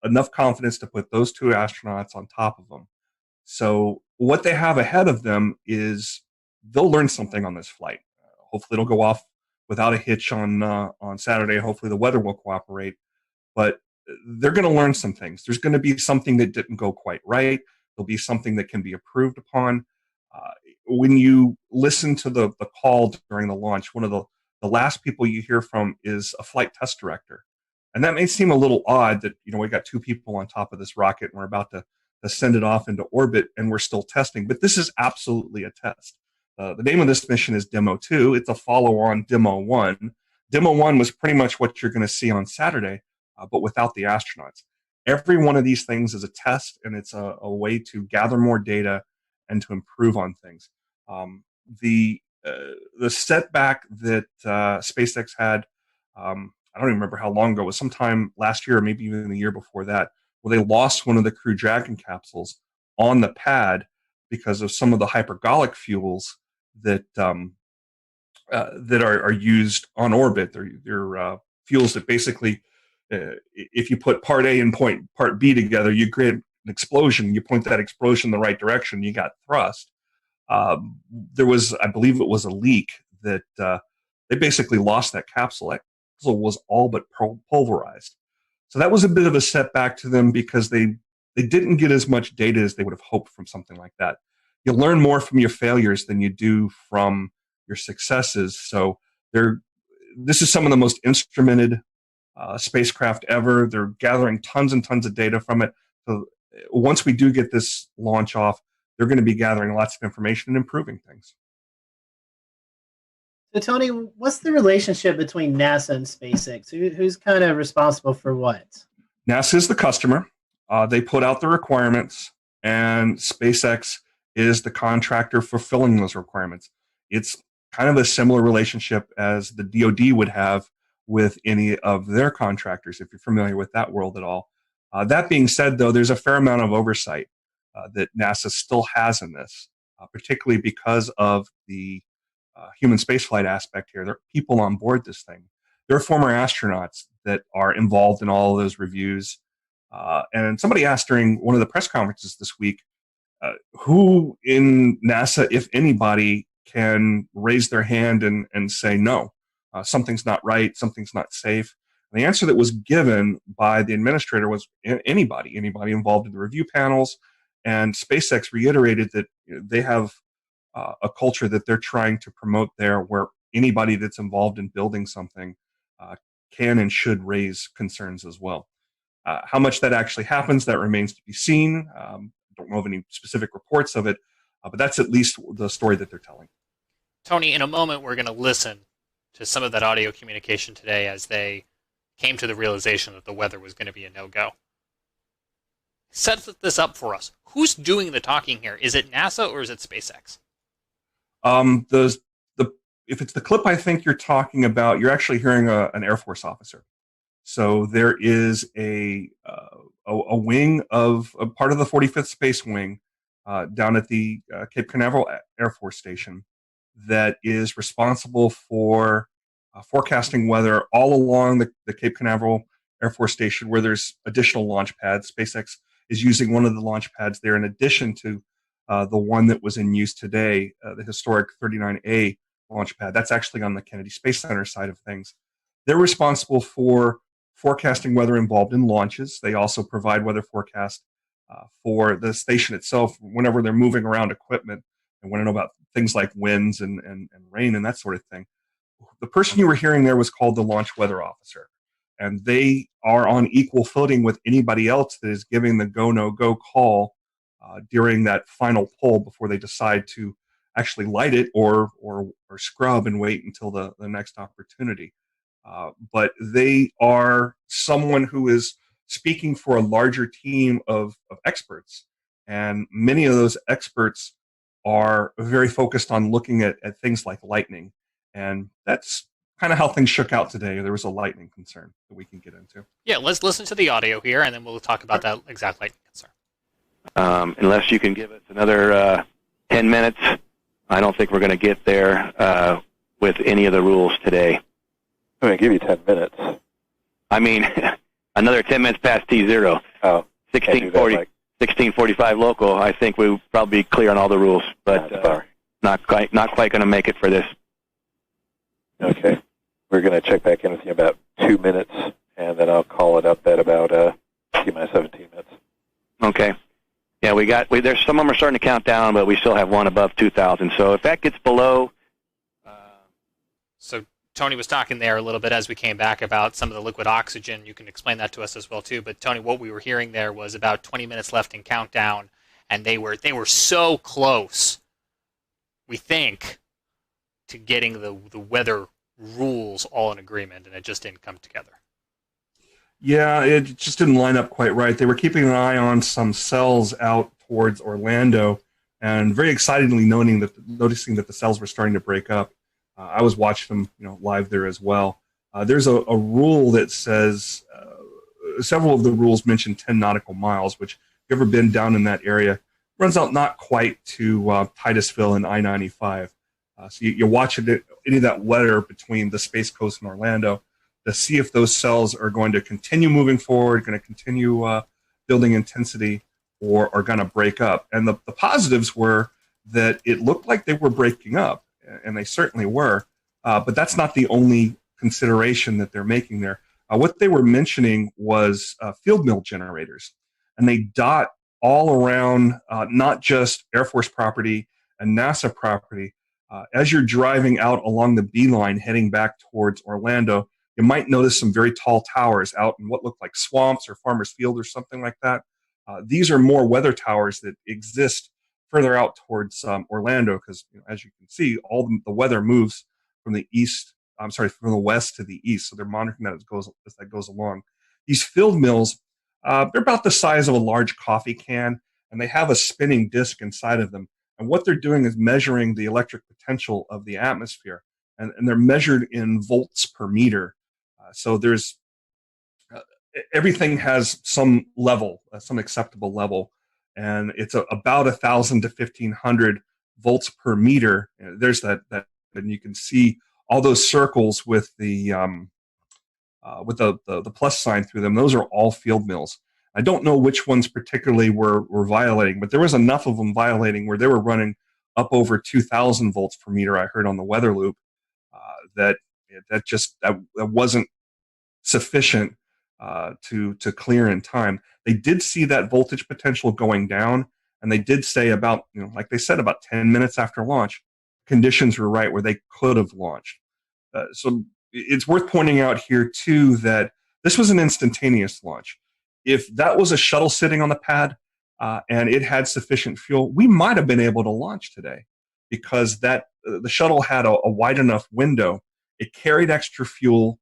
enough confidence to put those 2 astronauts on top of them. So what they have ahead of them is they'll learn something on this flight. Hopefully it'll go off without a hitch on Saturday. Hopefully the weather will cooperate. But they're going to learn some things. There's going to be something that didn't go quite right. There'll be something that can be improved upon. When you listen to the call during the launch, one of the last people you hear from is a flight test director. And that may seem a little odd that, we got 2 people on top of this rocket and we're about to send it off into orbit and we're still testing. But this is absolutely a test. The name of this mission is Demo 2. It's a follow-on Demo 1. Demo 1 was pretty much what you're going to see on Saturday, but without the astronauts. Every one of these things is a test, and it's a way to gather more data and to improve on things. The setback that SpaceX had, I don't even remember how long ago, it was sometime last year or maybe even the year before that, where they lost one of the Crew Dragon capsules on the pad because of some of the hypergolic fuels that that are used on orbit. They're fuels that basically, if you put part A and part B together, you create an explosion. You point that explosion in the right direction, you got thrust. There was, I believe it was a leak that they basically lost that capsule. That capsule was all but pulverized. So that was a bit of a setback to them because they didn't get as much data as they would have hoped from something like that. You learn more from your failures than you do from your successes. So this is some of the most instrumented spacecraft ever. They're gathering tons and tons of data from it. So once we do get this launch off, they're going to be gathering lots of information and improving things. So, Tony, what's the relationship between NASA and SpaceX? Who's kind of responsible for what? NASA is the customer. They put out the requirements, and SpaceX is the contractor fulfilling those requirements. It's kind of a similar relationship as the DoD would have with any of their contractors, if you're familiar with that world at all. That being said, though, there's a fair amount of oversight that NASA still has in this, particularly because of the human spaceflight aspect here. There are people on board this thing. There are former astronauts that are involved in all of those reviews. And somebody asked during one of the press conferences this week, who in NASA, if anybody, can raise their hand and say, no, something's not right, something's not safe. And the answer that was given by the administrator was anybody involved in the review panels. And SpaceX reiterated that they have a culture that they're trying to promote there, where anybody that's involved in building something can and should raise concerns as well. How much that actually happens, that remains to be seen. Don't know of any specific reports of it, but that's at least the story that they're telling. Tony, in a moment, we're going to listen to some of that audio communication today as they came to the realization that the weather was going to be a no-go. Set this up for us. Who's doing the talking here? Is it NASA or is it SpaceX? If it's the clip I think you're talking about, you're actually hearing an Air Force officer. So there is a wing of a part of the 45th Space Wing down at the Cape Canaveral Air Force Station that is responsible for forecasting weather all along the Cape Canaveral Air Force Station, where there's additional launch pads. SpaceX is using one of the launch pads there in addition to the one that was in use today, the historic 39A launch pad. That's actually on the Kennedy Space Center side of things. They're responsible for forecasting weather involved in launches. They also provide weather forecast for the station itself whenever they're moving around equipment and want to know about things like winds and rain and that sort of thing. The person you were hearing there was called the launch weather officer, and they are on equal footing with anybody else that is giving the go, no go call during that final pull before they decide to actually light it or scrub and wait until the next opportunity. But they are someone who is speaking for a larger team of experts, and many of those experts are very focused on looking at things like lightning. And that's kind of how things shook out today. There was a lightning concern that we can get into. Yeah, let's listen to the audio here, and then we'll talk about that exact lightning concern. Unless you can give us another 10 minutes, I don't think we're going to get there with any of the rules today. I'm going to give you 10 minutes. I mean, another 10 minutes past T0. Oh, 16:45 local. I think we'll probably be clear on all the rules, but not quite going to make it for this. Okay. We're going to check back in with you in about 2 minutes, and then I'll call it up at about T-minus 17 minutes. Okay. Yeah, there's some of them are starting to count down, but we still have one above 2,000. So if that gets below... So Tony was talking there a little bit as we came back about some of the liquid oxygen. You can explain that to us as well, too. But Tony, what we were hearing there was about 20 minutes left in countdown, and they were so close, we think, to getting the weather rules all in agreement, and it just didn't come together. Yeah, it just didn't line up quite right. They were keeping an eye on some cells out towards Orlando and very excitedly noticing that the cells were starting to break up. I was watching them, live there as well. There's a rule that says several of the rules mention 10 nautical miles, which if you've ever been down in that area, runs out not quite to Titusville and I-95. So you're watching any of that weather between the Space Coast and Orlando to see if those cells are going to continue moving forward, going to continue building intensity, or are going to break up. And the positives were that it looked like they were breaking up, and they certainly were, but that's not the only consideration that they're making there. What they were mentioning was field mill generators, and they dot all around not just Air Force property and NASA property. As you're driving out along the beeline heading back towards Orlando, you might notice some very tall towers out in what look like swamps or farmers' field or something like that. These are more weather towers that exist further out towards Orlando because, as you can see, all the weather moves from the from the west to the east. So they're monitoring that as that goes along. These field mills, they're about the size of a large coffee can, and they have a spinning disc inside of them. And what they're doing is measuring the electric potential of the atmosphere, and they're measured in volts per meter. So there's everything has some level, some acceptable level, and it's about 1,000 to 1,500 volts per meter. There's that, and you can see all those circles with the plus sign through them. Those are all field mills. I don't know which ones particularly were violating, but there was enough of them violating where they were running up over 2,000 volts per meter. I heard on the weather loop that wasn't sufficient to clear in time. They did see that voltage potential going down, and they did say about, like they said, about 10 minutes after launch, conditions were right where they could have launched. So it's worth pointing out here too that this was an instantaneous launch. If that was a shuttle sitting on the pad and it had sufficient fuel, we might have been able to launch today because the shuttle had a wide enough window. It carried extra fuel.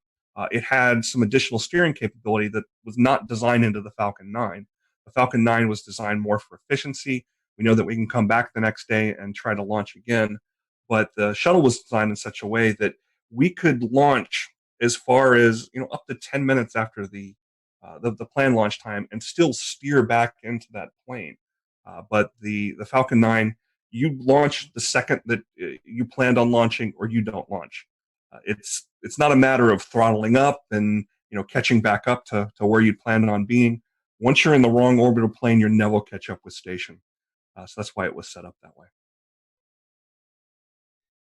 It had some additional steering capability that was not designed into the Falcon 9. The Falcon 9 was designed more for efficiency. We know that we can come back the next day and try to launch again. But the shuttle was designed in such a way that we could launch as far as up to 10 minutes after the planned launch time and still steer back into that plane. But the Falcon 9, you launch the second that you planned on launching, or you don't launch. It's not a matter of throttling up and catching back up to where you planned on being. Once you're in the wrong orbital plane, you'll never catch up with station. So that's why it was set up that way.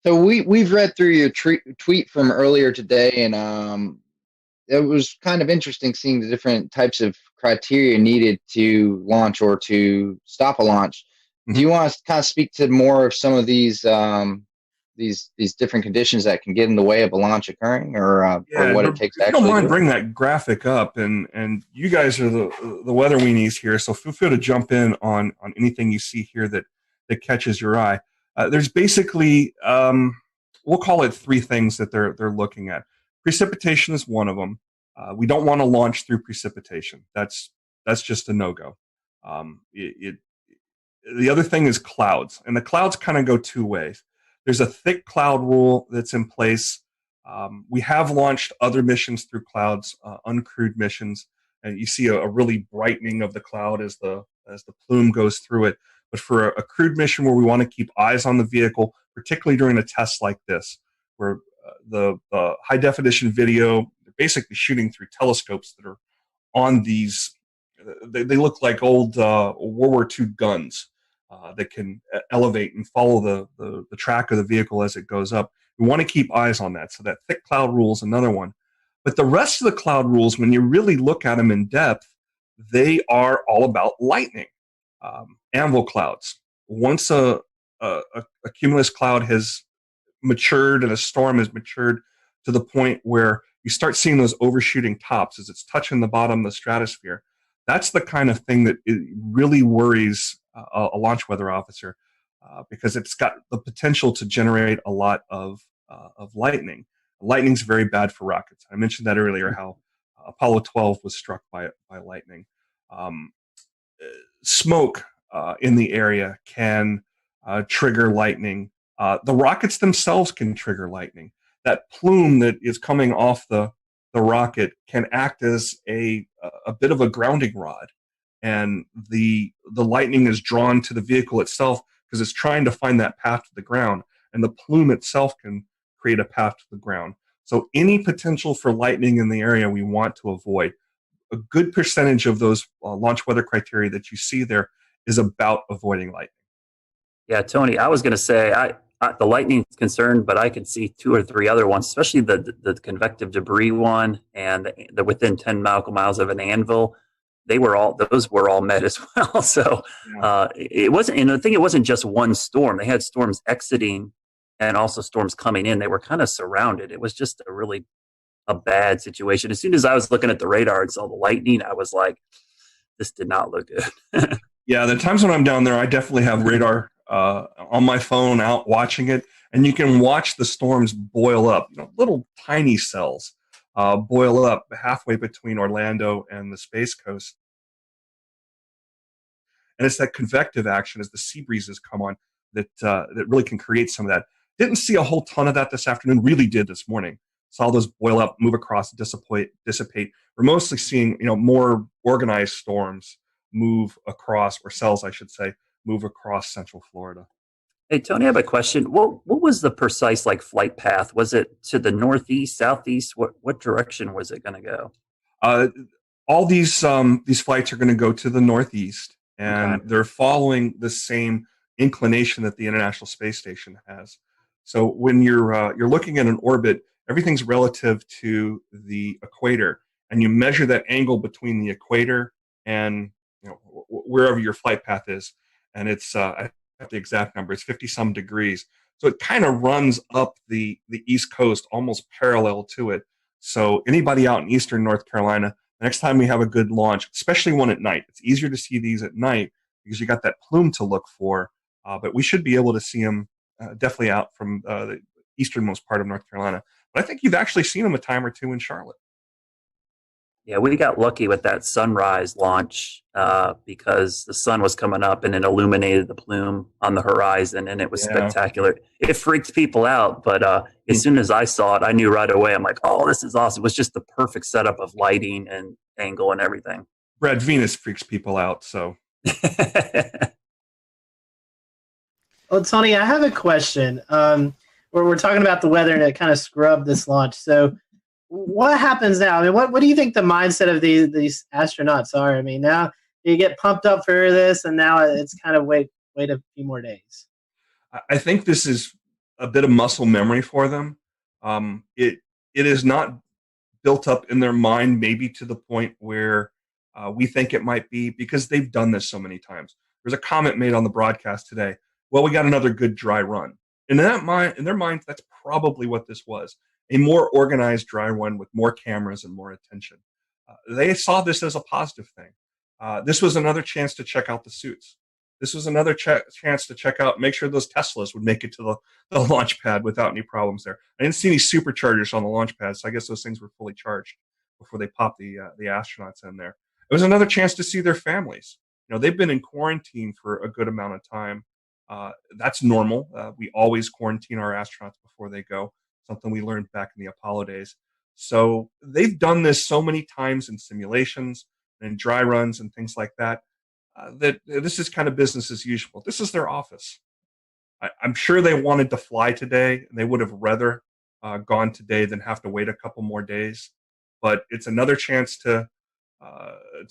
So we've read through your tweet from earlier today, and it was kind of interesting seeing the different types of criteria needed to launch or to stop a launch. Mm-hmm. Do you want to kind of speak to more of some of these different conditions that can get in the way of a launch occurring, or what it takes to actually? If you don't mind, bring that graphic up, and you guys are the weather weenies here, so feel free to jump in on anything you see here that catches your eye. There's basically, we'll call it three things that they're looking at. Precipitation is one of them. We don't want to launch through precipitation. That's just a no-go. The other thing is clouds, and the clouds kind of go two ways. There's a thick cloud rule that's in place. We have launched other missions through clouds, uncrewed missions, and you see a really brightening of the cloud as the plume goes through it. But for a crewed mission where we want to keep eyes on the vehicle, particularly during a test like this, where the high definition video, they're basically shooting through telescopes that are on these, they look like old World War II guns that can elevate and follow the track of the vehicle as it goes up. We want to keep eyes on that. So that thick cloud rule is another one. But the rest of the cloud rules, when you really look at them in depth, they are all about lightning. Anvil clouds. Once a cumulus cloud has matured and a storm has matured to the point where you start seeing those overshooting tops as it's touching the bottom of the stratosphere, that's the kind of thing that it really worries a launch weather officer because it's got the potential to generate a lot of lightning. Lightning's very bad for rockets. I mentioned that earlier, how Apollo 12 was struck by lightning. Smoke in the area can trigger lightning. The rockets themselves can trigger lightning. That plume that is coming off the rocket can act as a bit of a grounding rod, and the lightning is drawn to the vehicle itself because it's trying to find that path to the ground, and the plume itself can create a path to the ground. So any potential for lightning in the area we want to avoid. A good percentage of those launch weather criteria that you see there is about avoiding lightning. Yeah, Tony, I was going to say the lightning is concerned, but I can see 2 or 3 other ones, especially the convective debris one and the within 10 nautical miles of an anvil. Those were all met as well. So it wasn't, and I think it wasn't just one storm. They had storms exiting and also storms coming in. They were kind of surrounded. It was just a bad situation. As soon as I was looking at the radar and saw the lightning, I was like, this did not look good. Yeah, the times when I'm down there, I definitely have radar on my phone out watching it, and you can watch the storms boil up. Little tiny cells boil up halfway between Orlando and the Space Coast. And it's that convective action as the sea breezes come on that really can create some of that. Didn't see a whole ton of that this afternoon, really did this morning. Saw those boil up, move across, dissipate. We're mostly seeing more organized storms move across, or cells I should say, move across central Florida. Hey, Tony, I have a question. What was the precise flight path? Was it to the northeast, southeast? What direction was it going to go? All these flights are going to go to the northeast, and they're following the same inclination that the International Space Station has. So when you're looking at an orbit, everything's relative to the equator, and you measure that angle between the equator and wherever your flight path is, and it's I have the exact number. It's 50-some degrees. So it kind of runs up the East Coast, almost parallel to it. So anybody out in eastern North Carolina, the next time we have a good launch, especially one at night, it's easier to see these at night because you got that plume to look for. But we should be able to see them definitely out from the easternmost part of North Carolina. But I think you've actually seen them a time or two in Charlotte. Yeah, we got lucky with that sunrise launch because the sun was coming up and it illuminated the plume on the horizon, and it was spectacular. It freaked people out, but as soon as I saw it, I knew right away. I'm like, oh, this is awesome. It was just the perfect setup of lighting and angle and everything. Brad, Venus freaks people out, so. Well, Tony, I have a question. We're talking about the weather, and it kind of scrubbed this launch. So what happens now? I mean, what do you think the mindset of these astronauts are? I mean, now you get pumped up for this, and now it's kind of wait a few more days. I think this is a bit of muscle memory for them. It is not built up in their mind, maybe to the point where we think it might be, because they've done this so many times. There's a comment made on the broadcast today. Well, we got another good dry run. In their minds, that's probably what this was. A more organized dry run with more cameras and more attention. They saw this as a positive thing. This was another chance to check out the suits. This was another chance to check out, make sure those Teslas would make it to the launch pad without any problems there. I didn't see any superchargers on the launch pad, so I guess those things were fully charged before they popped the astronauts in there. It was another chance to see their families. They've been in quarantine for a good amount of time. That's normal. We always quarantine our astronauts before they go, something we learned back in the Apollo days. So they've done this so many times in simulations and dry runs and things like that, that this is kind of business as usual. This is their office. I'm sure they wanted to fly today, and they would have rather gone today than have to wait a couple more days. But it's another chance to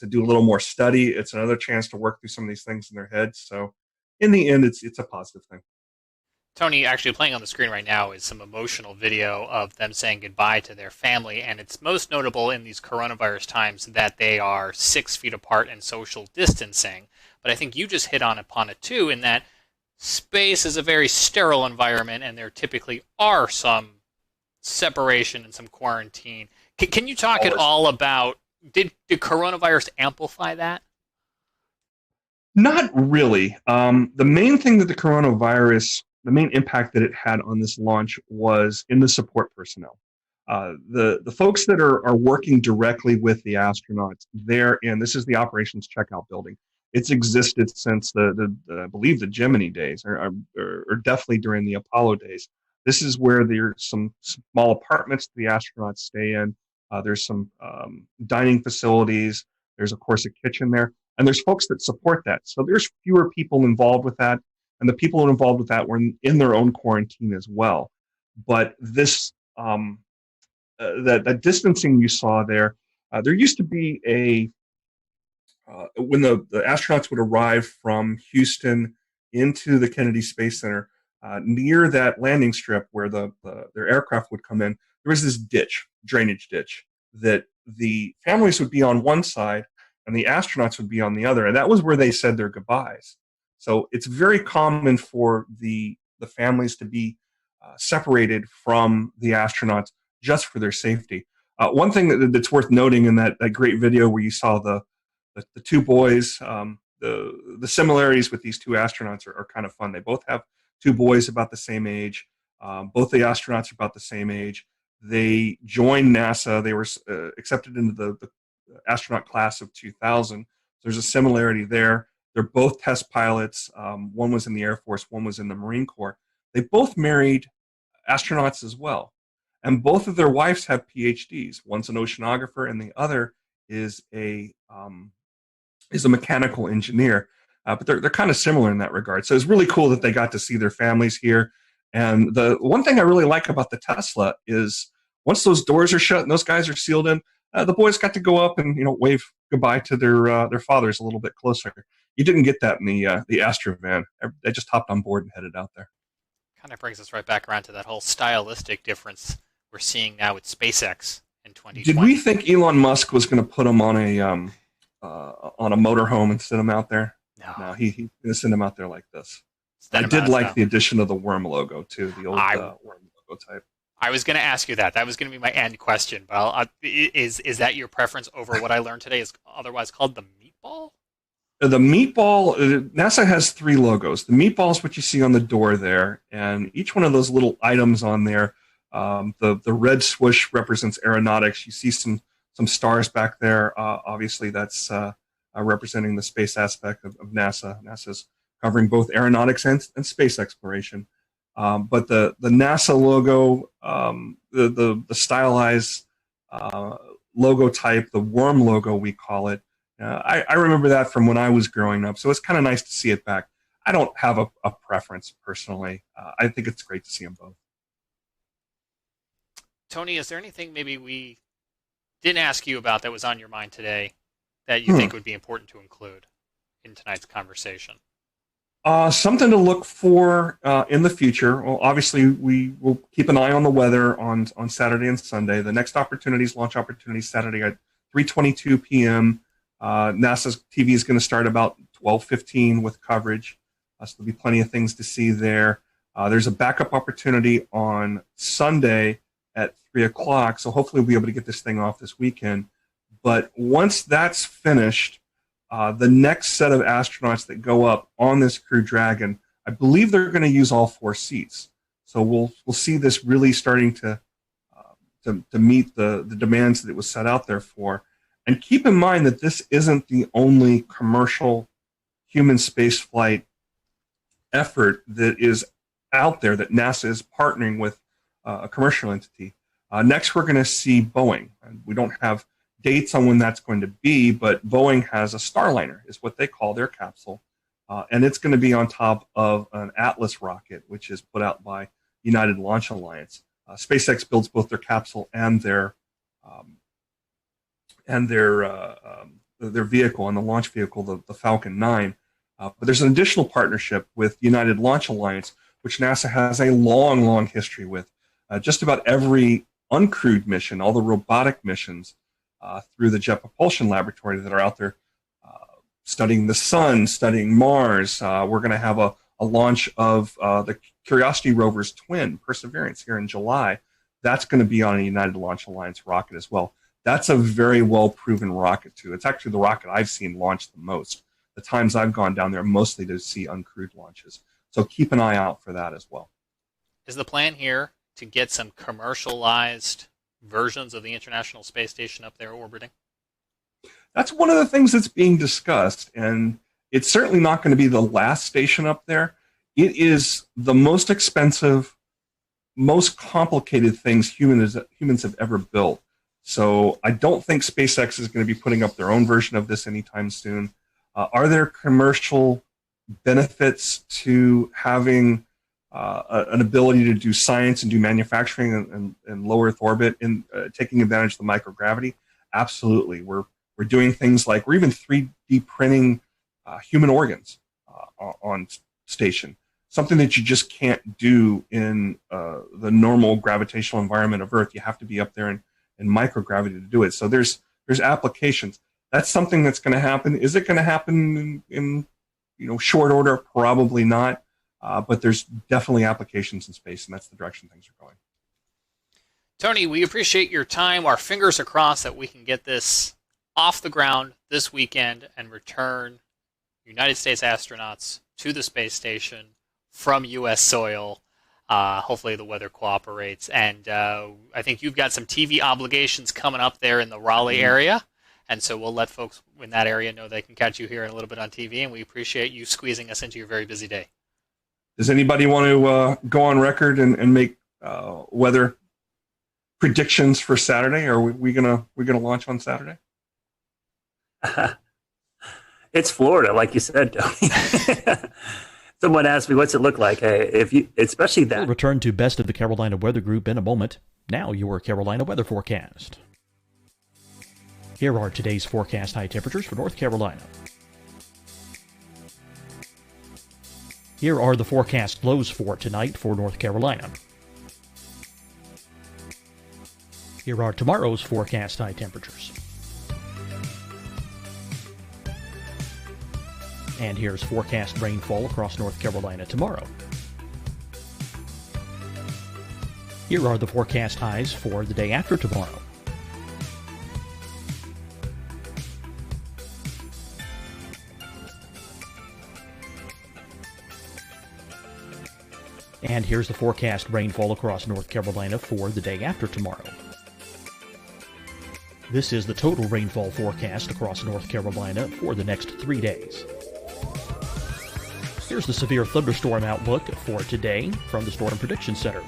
do a little more study. It's another chance to work through some of these things in their heads. So in the end, it's a positive thing. Tony, actually playing on the screen right now is some emotional video of them saying goodbye to their family, and it's most notable in these coronavirus times that they are 6 feet apart and social distancing. But I think you just hit upon it too, in that space is a very sterile environment, and there typically are some separation and some quarantine. Can you talk at all about, did coronavirus amplify that? Not really. The main thing that the main impact that it had on this launch was in the support personnel. The folks that are working directly with the astronauts, this is the operations checkout building. It's existed since I believe the Gemini days, or definitely during the Apollo days. This is where there's some small apartments the astronauts stay in. There's some dining facilities. There's, of course, a kitchen there. And there's folks that support that. So there's fewer people involved with that. And the people involved with that were in their own quarantine as well. But this, that distancing you saw there, there used to be when the astronauts would arrive from Houston into the Kennedy Space Center, near that landing strip where their aircraft would come in, there was this drainage ditch, that the families would be on one side and the astronauts would be on the other. And that was where they said their goodbyes. So it's very common for the families to be separated from the astronauts just for their safety. One thing that's worth noting in that great video where you saw the two boys, the similarities with these two astronauts are kind of fun. They both have two boys about the same age. Both the astronauts are about the same age. They joined NASA. They were accepted into the astronaut class of 2000. There's a similarity there. They're both test pilots. One was in the Air Force, one was in the Marine Corps. They both married astronauts as well. And both of their wives have PhDs. One's an oceanographer and the other is a mechanical engineer. But they're kind of similar in that regard. So it's really cool that they got to see their families here. And the one thing I really like about the Tesla is once those doors are shut and those guys are sealed in, the boys got to go up and wave goodbye to their fathers a little bit closer. You didn't get that in the Astra van. They just hopped on board and headed out there. Kind of brings us right back around to that whole stylistic difference we're seeing now with SpaceX in 2020. Did we think Elon Musk was going to put them on a motorhome and send them out there? No, he's going to send them out there like this. I did like the addition of the worm logo too, the old worm logo type. I was going to ask you that. That was going to be my end question. But is that your preference over what I learned today is otherwise called the meatball? The meatball, NASA has 3 logos. The meatball is what you see on the door there, and each one of those little items on there, the red swoosh represents aeronautics. You see some stars back there. Obviously, that's representing the space aspect of NASA. NASA's covering both aeronautics and space exploration. But the NASA logo, the stylized logo type, the worm logo we call it, I remember that from when I was growing up, so it's kind of nice to see it back. I don't have a preference personally. I think it's great to see them both. Tony, is there anything maybe we didn't ask you about that was on your mind today that you think would be important to include in tonight's conversation? Something to look for in the future. Well, obviously, we will keep an eye on the weather on Saturday and Sunday. The next launch opportunities, Saturday at 3:22 p.m. NASA's TV is going to start about 12:15 with coverage. So there'll be plenty of things to see there. There's a backup opportunity on Sunday at 3 o'clock. So hopefully we'll be able to get this thing off this weekend. But once that's finished, the next set of astronauts that go up on this Crew Dragon, I believe they're going to use all 4 seats. So we'll see this really starting to meet the demands that it was set out there for. And keep in mind that this isn't the only commercial human spaceflight effort that is out there that NASA is partnering with a commercial entity. Next, we're going to see Boeing. And we don't have dates on when that's going to be, but Boeing has a Starliner, is what they call their capsule. And it's going to be on top of an Atlas rocket, which is put out by United Launch Alliance. SpaceX builds both their capsule and their vehicle, and the launch vehicle, the Falcon 9. But there's an additional partnership with United Launch Alliance, which NASA has a long, long history with. Just about every uncrewed mission, all the robotic missions through the Jet Propulsion Laboratory that are out there studying the sun, studying Mars. We're going to have a launch of the Curiosity rover's twin, Perseverance, here in July. That's going to be on a United Launch Alliance rocket as well. That's a very well-proven rocket, too. It's actually the rocket I've seen launch the most. The times I've gone down there mostly to see uncrewed launches. So keep an eye out for that as well. Is the plan here to get some commercialized versions of the International Space Station up there orbiting? That's one of the things that's being discussed. And It's certainly not going to be the last station up there. It is the most expensive, most complicated things humans have ever built. So I don't think SpaceX is going to be putting up their own version of this anytime soon. Are there commercial benefits to having an ability to do science and do manufacturing in low Earth orbit and taking advantage of the microgravity? Absolutely. We're doing things like we're even 3D printing human organs on station, something that you just can't do in the normal gravitational environment of Earth. You have to be up there in microgravity to do it. So there's applications. That's something that's going to happen. Is it going to happen in short order? Probably not. But there's definitely applications in space, and that's the direction things are going. Tony, we appreciate your time. Our fingers are crossed that we can get this off the ground this weekend and return United States astronauts to the space station from U.S. soil. Hopefully the weather cooperates. And I think you've got some TV obligations coming up there in the Raleigh area. And so we'll let folks in that area know they can catch you here in a little bit on TV. And we appreciate you squeezing us into your very busy day. Does anybody want to go on record and make weather predictions for Saturday? Or are we gonna launch on Saturday? It's Florida, like you said, Tony. Someone asked me, what's it look like? Hey, especially that. We'll return to Best of the Carolina Weather Group in a moment. Now your Carolina weather forecast. Here are today's forecast high temperatures for North Carolina. Here are the forecast lows for tonight for North Carolina. Here are tomorrow's forecast high temperatures. And here's forecast rainfall across North Carolina tomorrow. Here are the forecast highs for the day after tomorrow. And here's the forecast rainfall across North Carolina for the day after tomorrow. This is the total rainfall forecast across North Carolina for the next 3 days. Here's the severe thunderstorm outlook for today from the Storm Prediction Center.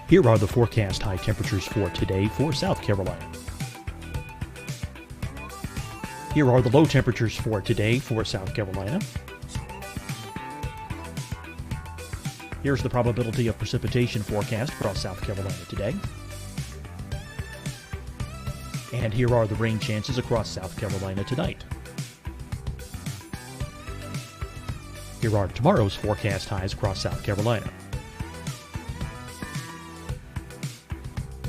Here are the forecast high temperatures for today for South Carolina. Here are the low temperatures for today for South Carolina. Here's the probability of precipitation forecast across South Carolina today. And here are the rain chances across South Carolina tonight. Here are tomorrow's forecast highs across South Carolina.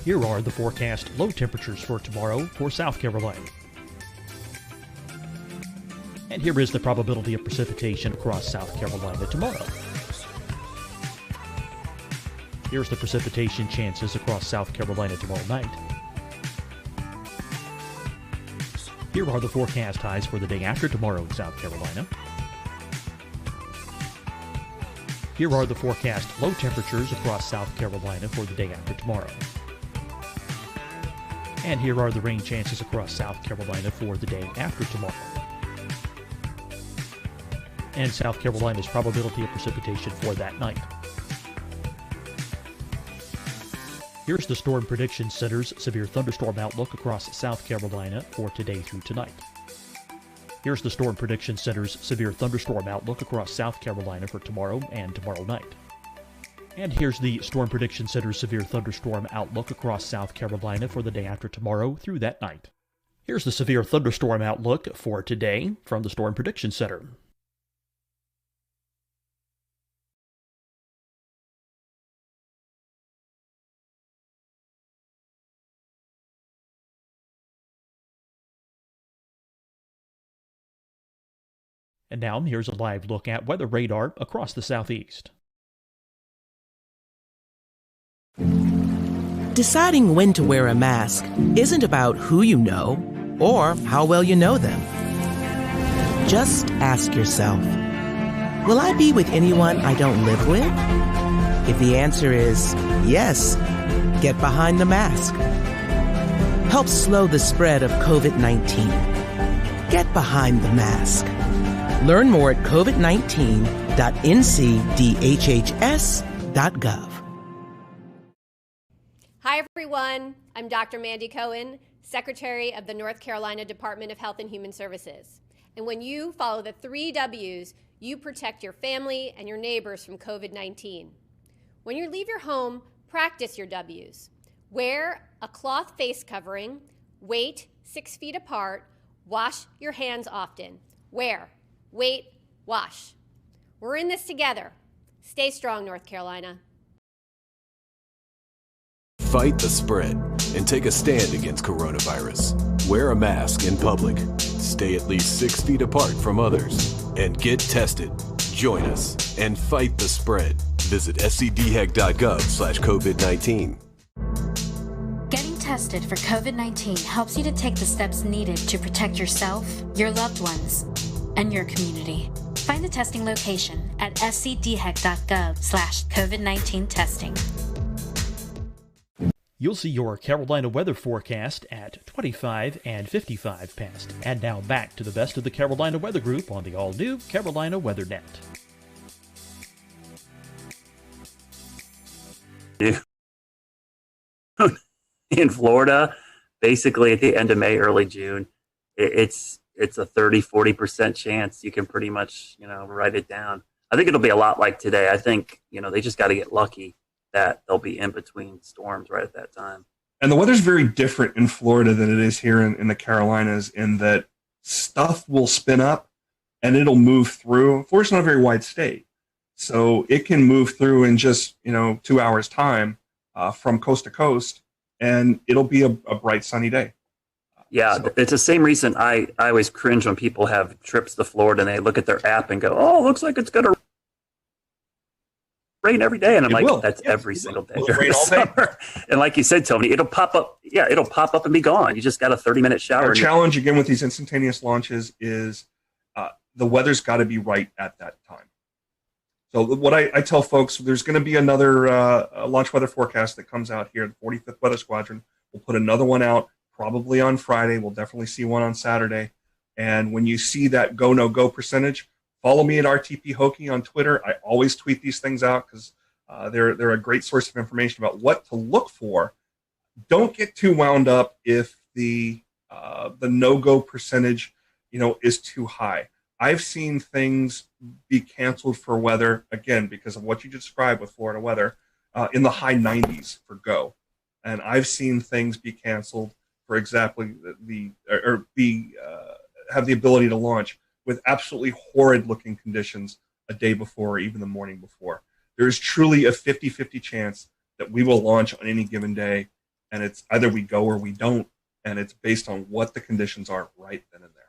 Here are the forecast low temperatures for tomorrow for South Carolina. And here is the probability of precipitation across South Carolina tomorrow. Here's the precipitation chances across South Carolina tomorrow night. Here are the forecast highs for the day after tomorrow in South Carolina. Here are the forecast low temperatures across South Carolina for the day after tomorrow. And here are the rain chances across South Carolina for the day after tomorrow. And South Carolina's probability of precipitation for that night. Here's the Storm Prediction Center's severe thunderstorm outlook across South Carolina for today through tonight. Here's the Storm Prediction Center's severe thunderstorm outlook across South Carolina for tomorrow and tomorrow night. And here's the Storm Prediction Center's severe thunderstorm outlook across South Carolina for the day after tomorrow through that night. Here's the severe thunderstorm outlook for today from the Storm Prediction Center. And now, here's a live look at weather radar across the southeast. Deciding when to wear a mask isn't about who you know or how well you know them. Just ask yourself, Will I be with anyone I don't live with? If the answer is yes, get behind the mask. Help slow the spread of COVID-19. Get behind the mask. Learn more at covid19.ncdhhs.gov. Hi, everyone. I'm Dr. Mandy Cohen, Secretary of the North Carolina Department of Health and Human Services. And when you follow the 3 W's, you protect your family and your neighbors from COVID-19. When you leave your home, practice your W's. Wear a cloth face covering, wait 6 feet apart, wash your hands often. Wear, wait, wash. We're in this together. Stay strong, North Carolina. Fight the spread and take a stand against coronavirus. Wear a mask in public. Stay at least 6 feet apart from others. And get tested. Join us and fight the spread. Visit scdhec.gov/COVID-19. Getting tested for COVID-19 helps you to take the steps needed to protect yourself, your loved ones, and your community. Find the testing location at scdhec.gov/COVID-19 testing. You'll see your Carolina weather forecast at 25 and 55 past. And now back to the best of the Carolina Weather Group on the all-new Carolina Weather Net. In Florida, basically at the end of May, early June, it's a 30-40% chance you can pretty much, write it down. I think it'll be a lot like today. I think, they just got to get lucky that they'll be in between storms right at that time. And the weather's very different in Florida than it is here in the Carolinas, in that stuff will spin up and it'll move through. Florida's not a very wide state, so it can move through in just 2 hours time from coast to coast, and it'll be a bright sunny day. Yeah, so it's the same reason I always cringe when people have trips to Florida and they look at their app and go, "Oh, looks like it's gonna rain every day," and I'm that's every single day during the summer. And like you said, Tony, it'll pop up. Yeah, it'll pop up and be gone. You just got a 30-minute shower. Our challenge again with these instantaneous launches is the weather's got to be right at that time. So what I tell folks, there's going to be another launch weather forecast that comes out here. The 45th Weather Squadron will put another one out probably on Friday. We'll definitely see one on Saturday. And when you see that go no go percentage, follow me at RTP Hokie on Twitter. I always tweet these things out because they're a great source of information about what to look for. Don't get too wound up if the no-go percentage, is too high. I've seen things be canceled for weather, again, because of what you described with Florida weather, in the high 90s for go. And I've seen things be canceled for exactly have the ability to launch with absolutely horrid looking conditions a day before or even the morning before. There's truly a 50-50 chance that we will launch on any given day, and it's either we go or we don't, and it's based on what the conditions are right then and there.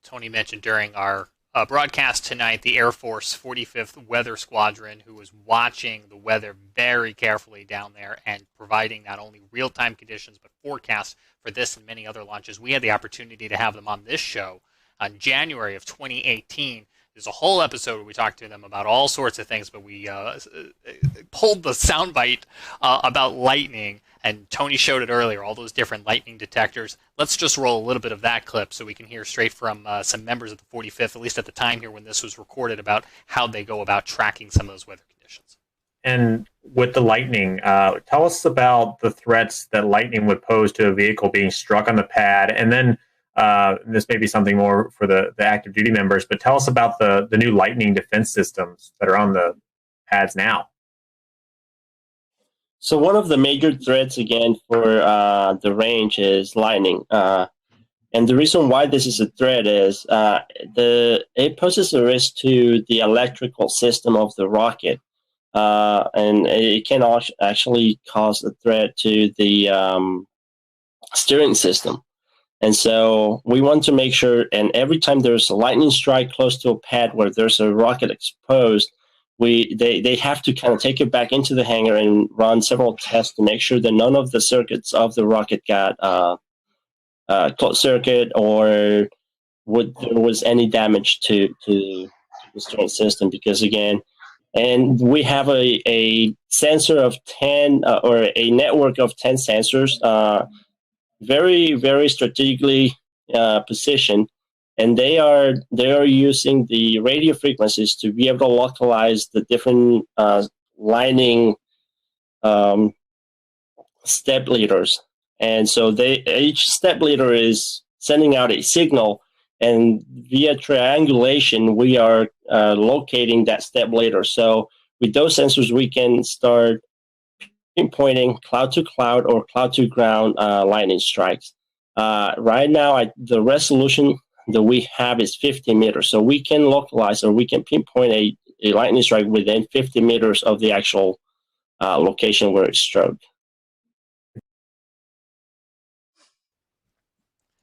Tony mentioned during our broadcast tonight the Air Force 45th Weather Squadron, who was watching the weather very carefully down there and providing not only real-time conditions but forecasts for this and many other launches. We had the opportunity to have them on this show on January of 2018. There's a whole episode where we talked to them about all sorts of things, but we pulled the soundbite about lightning, and Tony showed it earlier, all those different lightning detectors. Let's just roll a little bit of that clip so we can hear straight from some members of the 45th, at least at the time here when this was recorded, about how they go about tracking some of those weather conditions. And with the lightning, tell us about the threats that lightning would pose to a vehicle being struck on the pad, and then this may be something more for the active duty members, but tell us about the new lightning defense systems that are on the pads now. So one of the major threats, again, for the range is lightning. And the reason why this is a threat is it poses a risk to the electrical system of the rocket. And it can actually cause a threat to the steering system. And so we want to make sure, and every time there's a lightning strike close to a pad where there's a rocket exposed, they have to kind of take it back into the hangar and run several tests to make sure that none of the circuits of the rocket got closed circuit or there was any damage to tropical storm system because, again, and we have a sensor of 10 or a network of 10 sensors, very, very strategically positioned. And they are using the radio frequencies to be able to localize the different lining step leaders. And so each step leader is sending out a signal, and via triangulation, we are locating that step leader. So with those sensors, we can start pinpointing cloud to cloud or cloud to ground lightning strikes. Right now, the resolution that we have is 50 meters. So we can localize, or we can pinpoint a lightning strike within 50 meters of the actual location where it struck.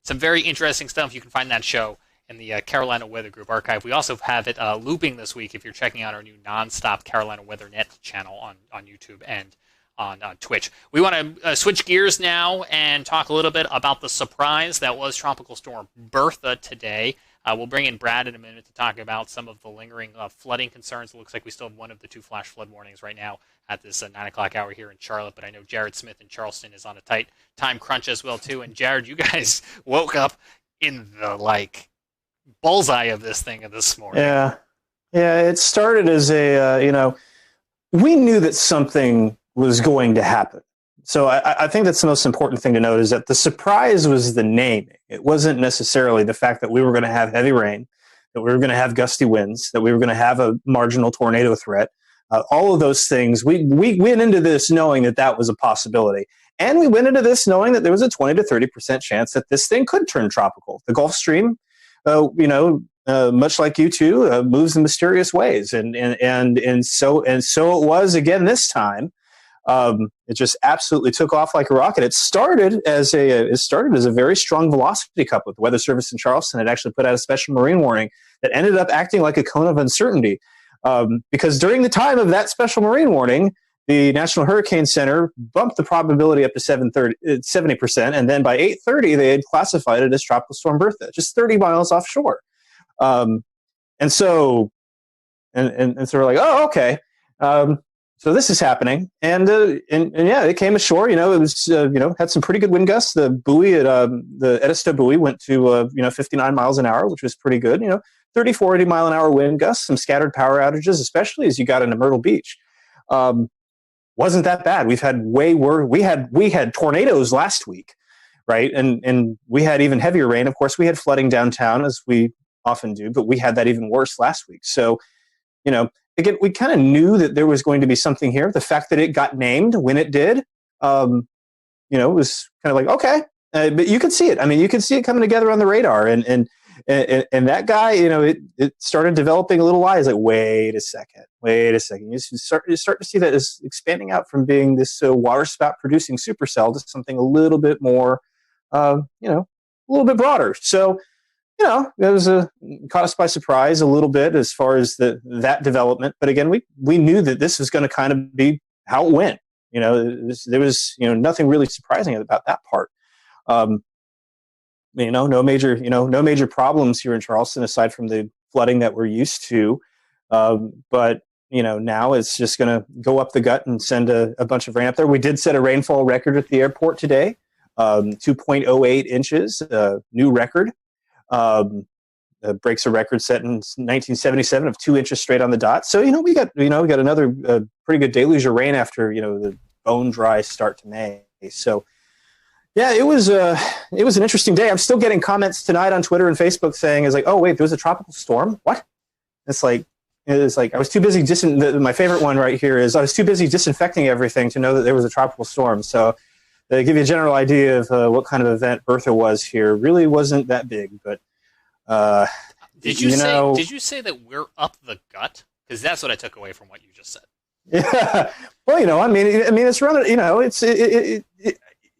Some very interesting stuff. You can find that show in the Carolina Weather Group archive. We also have it looping this week if you're checking out our new nonstop Carolina Weather Net channel on YouTube and on Twitch. We want to switch gears now and talk a little bit about the surprise that was Tropical Storm Bertha today. We'll bring in Brad in a minute to talk about some of the lingering flooding concerns. It looks like we still have one of the 2 flash flood warnings right now at this 9 o'clock hour here in Charlotte, but I know Jared Smith in Charleston is on a tight time crunch as well, too. And Jared, you guys woke up in the, bullseye of this thing this morning. Yeah, it started as we knew that something was going to happen. So I think that's the most important thing to note, is that the surprise was the naming. It wasn't necessarily the fact that we were going to have heavy rain, that we were going to have gusty winds, that we were going to have a marginal tornado threat. All of those things, we went into this knowing that was a possibility. And we went into this knowing that there was a 20 to 30% chance that this thing could turn tropical. The Gulf Stream, much like you two, moves in mysterious ways. And so it was again this time. It just absolutely took off like a rocket. It started as a very strong velocity cup with the Weather Service in Charleston. It actually put out a special marine warning that ended up acting like a cone of uncertainty. Because during the time of that special marine warning, the National Hurricane Center bumped the probability up to 70%, and then by 8:30 they had classified it as Tropical Storm Bertha, just 30 miles offshore. And so we're like, oh, okay. So this is happening, and yeah, it came ashore. It was had some pretty good wind gusts. The buoy at the Edisto buoy went to 59 miles an hour, which was pretty good. 30, 40 mile an hour wind gusts, some scattered power outages, especially as you got into Myrtle Beach. Wasn't that bad. We've had way worse. We had tornadoes last week, right? And we had even heavier rain. Of course, we had flooding downtown, as we often do, but we had that even worse last week. So, again, we kind of knew that there was going to be something here. The fact that it got named when it did, was kind of like, okay. But you could see it. I mean, you could see it coming together on the radar. And that guy, it started developing a little eyes. Like, wait a second. You start to see that it's expanding out from being this water spout producing supercell to something a little bit more, a little bit broader. So, it was caught us by surprise a little bit as far as that development. But again, we knew that this was going to kind of be how it went. There was nothing really surprising about that part. No major problems here in Charleston aside from the flooding that we're used to. But now it's just going to go up the gut and send a bunch of rain up there. We did set a rainfall record at the airport today, 2.08 inches, new record. Breaks a record set in 1977 of 2 inches straight on the dot. So we got another pretty good deluge of rain after the bone dry start to May. So yeah, it was an interesting day. I'm still getting comments tonight on Twitter and Facebook saying, "Is like, oh wait, there was a tropical storm? What?" It's like I was too busy. My favorite one right here is I was too busy disinfecting everything to know that there was a tropical storm. So to give you a general idea of what kind of event Bertha was here, really wasn't that big. But did you say that we're up the gut? Because that's what I took away from what you just said. Yeah. Well, I mean, it's rather,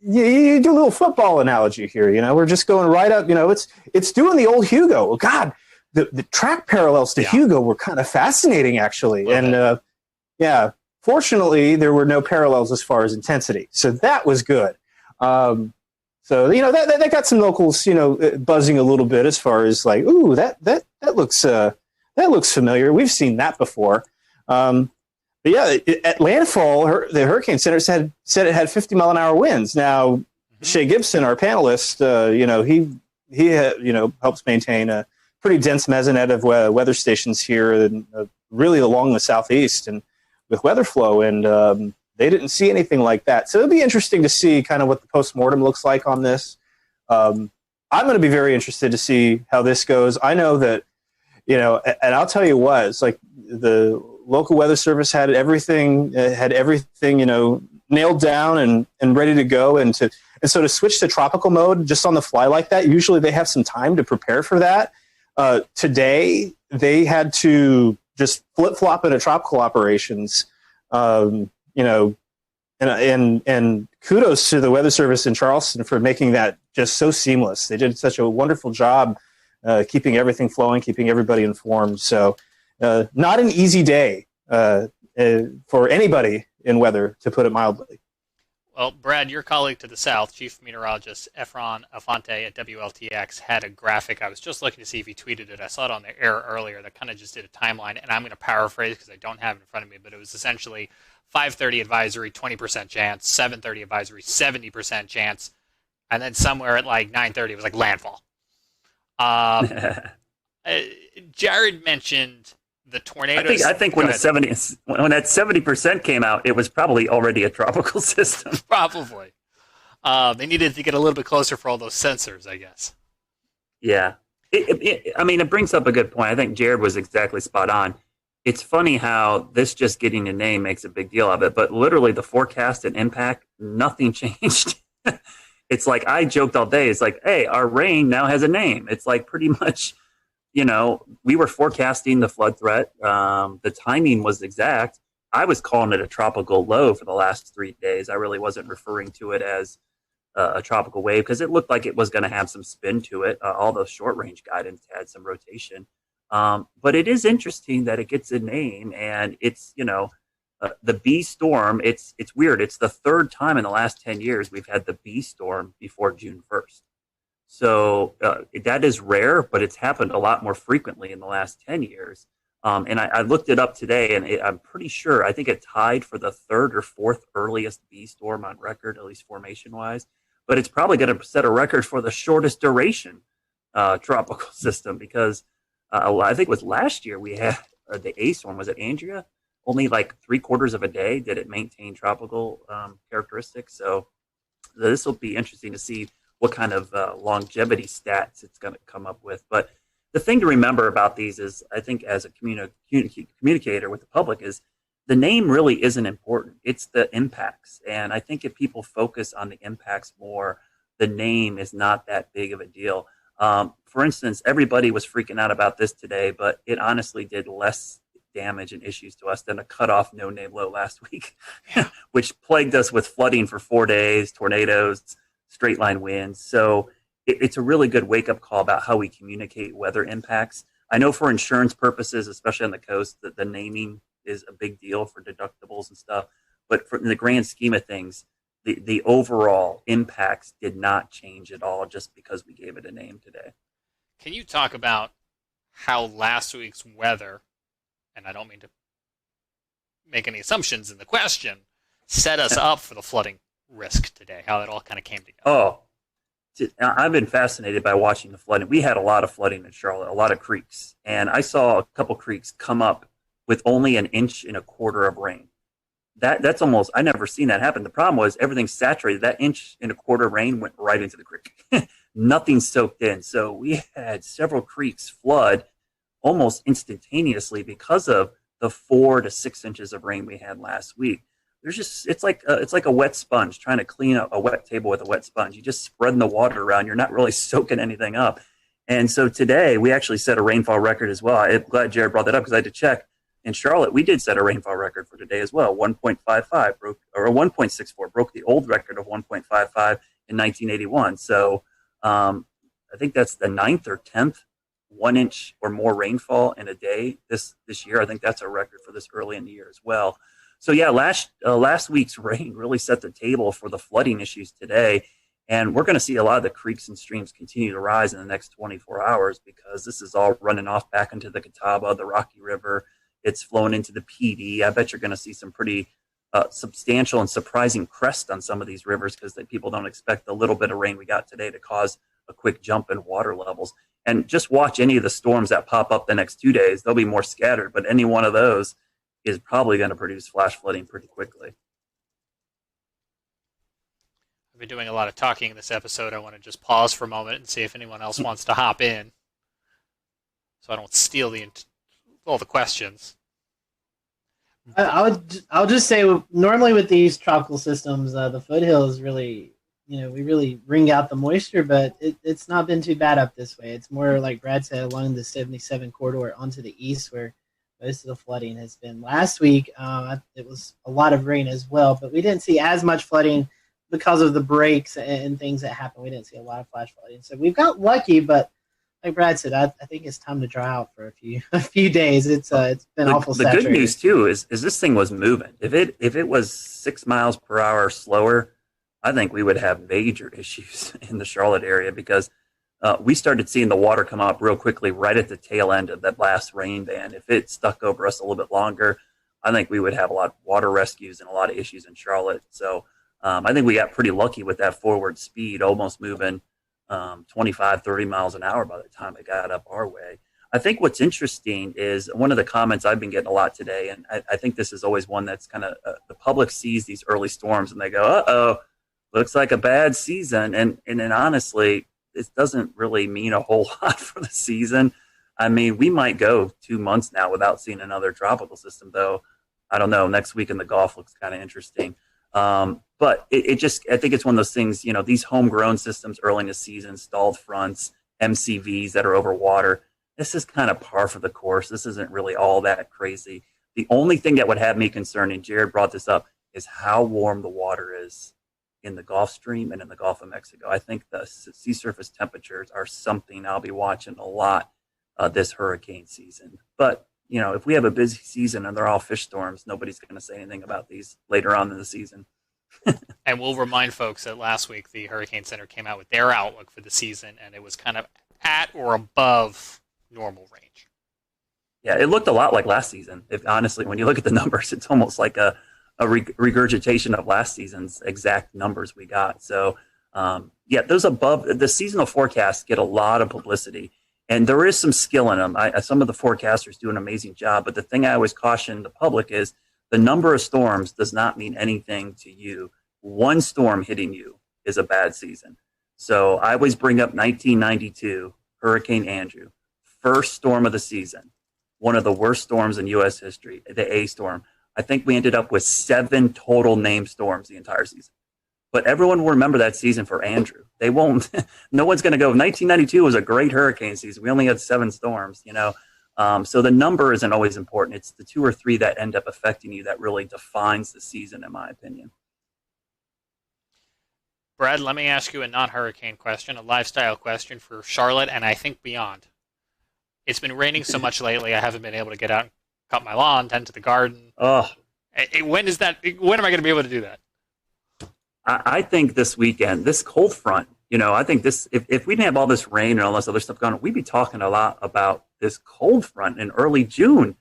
you do a little football analogy here. We're just going right up. It's doing the old Hugo. God, the track parallels to Hugo were kind of fascinating, actually. And yeah. Fortunately, there were no parallels as far as intensity, so that was good. So that got some locals, buzzing a little bit as far as like, ooh, that looks that looks familiar. We've seen that before. But yeah, at landfall, the Hurricane Center said it had 50-mile-an-hour winds. Now, Shay Gibson, our panelist, he helps maintain a pretty dense mesonet of weather stations here, and really along the southeast and with weather flow, and they didn't see anything like that. So it'll be interesting to see kind of what the postmortem looks like on this. I'm going to be very interested to see how this goes. I know that, and I'll tell you what, it's like the local weather service had everything, nailed down and ready to go. And so to switch to tropical mode just on the fly like that, usually they have some time to prepare for that. Today, they had to just flip-flop into tropical operations, and kudos to the weather service in Charleston for making that just so seamless. They did such a wonderful job keeping everything flowing, keeping everybody informed. So not an easy day for anybody in weather, to put it mildly. Well, Brad, your colleague to the south, Chief Meteorologist Efron Afante at WLTX, had a graphic. I was just looking to see if he tweeted it. I saw it on the air earlier that kind of just did a timeline, and I'm going to paraphrase because I don't have it in front of me, but it was essentially 5:30 advisory, 20% chance, 7:30 advisory, 70% chance, and then somewhere at like 9:30 it was like landfall. Jared mentioned the tornadoes. I think when that 70% came out, it was probably already a tropical system. Probably. They needed to get a little bit closer for all those sensors, I guess. Yeah. It brings up a good point. I think Jared was exactly spot on. It's funny how this just getting a name makes a big deal of it, but literally the forecast and impact, nothing changed. It's like, I joked all day. It's like, hey, our rain now has a name. It's like pretty much, we were forecasting the flood threat. The timing was exact. I was calling it a tropical low for the last 3 days. I really wasn't referring to it as a tropical wave because it looked like it was going to have some spin to it. All those short range guidance had some rotation. But it is interesting that it gets a name, and it's, the B storm. It's weird. It's the third time in the last 10 years we've had the B storm before June 1st. So that is rare, but it's happened a lot more frequently in the last 10 years. And I looked it up today, and I'm pretty sure, I think it tied for the third or fourth earliest B storm on record, at least formation-wise. But it's probably going to set a record for the shortest duration tropical system, because I think it was last year we had the A storm. Was it Andrea? Only like 3/4 of a day did it maintain tropical characteristics. So this will be interesting to see what kind of longevity stats it's going to come up with. But the thing to remember about these is, I think as a communicator with the public, is the name really isn't important. It's the impacts. And I think if people focus on the impacts more, the name is not that big of a deal. For instance, everybody was freaking out about this today, but it honestly did less damage and issues to us than a cutoff no-name low last week, which plagued us with flooding for 4 days, tornadoes, straight line winds. So it's a really good wake-up call about how we communicate weather impacts. I know for insurance purposes, especially on the coast, that the naming is a big deal for deductibles and stuff. But in the grand scheme of things, the overall impacts did not change at all just because we gave it a name today. Can you talk about how last week's weather, and I don't mean to make any assumptions in the question, set us up for the flooding risk today, how it all kind of came together? Oh, I've been fascinated by watching the flooding. We had a lot of flooding in Charlotte, a lot of creeks, and I saw a couple creeks come up with only 1.25 inches of rain. That's almost, I never seen that happen. The problem was everything's saturated. That 1.25 inches of rain went right into the creek. Nothing soaked in. So we had several creeks flood almost instantaneously because of the 4 to 6 inches of rain we had last week. There's just, it's like a wet sponge, trying to clean up a wet table with a wet sponge. You just spreading the water around. You're not really soaking anything up. And so today we actually set a rainfall record as well. I'm glad Jared brought that up because I had to check. In Charlotte, we did set a rainfall record for today as well. 1.55 broke, or 1.64 broke the old record of 1.55 in 1981. So I think that's the 9th or 10th 1 inch or more rainfall in a day this year. I think that's a record for this early in the year as well. So yeah, last week's rain really set the table for the flooding issues today. And we're going to see a lot of the creeks and streams continue to rise in the next 24 hours because this is all running off back into the Catawba, the Rocky River. It's flowing into the PD. I bet you're going to see some pretty substantial and surprising crest on some of these rivers because people don't expect the little bit of rain we got today to cause a quick jump in water levels. And just watch any of the storms that pop up the next 2 days. They'll be more scattered, but any one of those is probably going to produce flash flooding pretty quickly. I've been doing a lot of talking in this episode. I want to just pause for a moment and see if anyone else wants to hop in so I don't steal all the questions. I'll just say, normally with these tropical systems, the foothills really, we really wring out the moisture, but it's not been too bad up this way. It's more like Brad said, along the 77 corridor onto the east where most of the flooding has been. Last week, it was a lot of rain as well, but we didn't see as much flooding because of the breaks and things that happened. We didn't see a lot of flash flooding. So we've got lucky, but like Brad said, I think it's time to dry out for a few days. It's been awful saturated. The good news too is this thing was moving. If it was 6 miles per hour slower, I think we would have major issues in the Charlotte area because we started seeing the water come up real quickly right at the tail end of that last rain band. If it stuck over us a little bit longer, I think we would have a lot of water rescues and a lot of issues in Charlotte. So I think we got pretty lucky with that forward speed, almost moving 25, 30 miles an hour by the time it got up our way. I think what's interesting is one of the comments I've been getting a lot today, and I think this is always one that's kind of the public sees these early storms and they go, uh-oh, looks like a bad season. And then honestly, it doesn't really mean a whole lot for the season. I mean, we might go 2 months now without seeing another tropical system, though. I don't know. Next week in the Gulf looks kind of interesting. But I think it's one of those things, these homegrown systems early in the season, stalled fronts, MCVs that are over water. This is kind of par for the course. This isn't really all that crazy. The only thing that would have me concerned, and Jared brought this up, is how warm the water is in the Gulf Stream and in the Gulf of Mexico. I think the sea surface temperatures are something I'll be watching a lot this hurricane season. But, if we have a busy season and they're all fish storms, nobody's going to say anything about these later on in the season. And we'll remind folks that last week the Hurricane Center came out with their outlook for the season, and it was kind of at or above normal range. Yeah, it looked a lot like last season. Honestly, when you look at the numbers, it's almost like a regurgitation of last season's exact numbers we got. So, those above the seasonal forecasts get a lot of publicity. And there is some skill in them. Some of the forecasters do an amazing job. But the thing I always caution the public is the number of storms does not mean anything to you. One storm hitting you is a bad season. So I always bring up 1992, Hurricane Andrew, first storm of the season, one of the worst storms in U.S. history, the A storm. I think we ended up with 7 total named storms the entire season. But everyone will remember that season for Andrew. They won't. No one's going to go, 1992 was a great hurricane season. We only had 7 storms, So the number isn't always important. It's the 2 or 3 that end up affecting you that really defines the season, in my opinion. Brad, let me ask you a non-hurricane question, a lifestyle question for Charlotte and I think beyond. It's been raining so much lately, I haven't been able to get out and cut my lawn, tend to the garden. Oh. When am I going to be able to do that? I think this weekend, this cold front, I think this, if we didn't have all this rain and all this other stuff going on, we'd be talking a lot about this cold front in early June.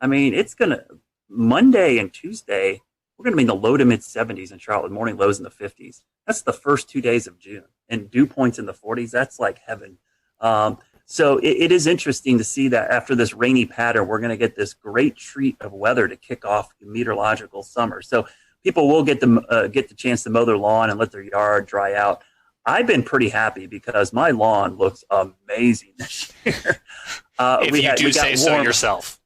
I mean, it's going to, Monday and Tuesday, we're going to be in the low to mid 70s in Charlotte, morning lows in the 50s. That's the first 2 days of June. And dew points in the 40s, that's like heaven. So it is interesting to see that after this rainy pattern, we're going to get this great treat of weather to kick off the meteorological summer. So people will get the chance to mow their lawn and let their yard dry out. I've been pretty happy because my lawn looks amazing this year. If you do say so yourself.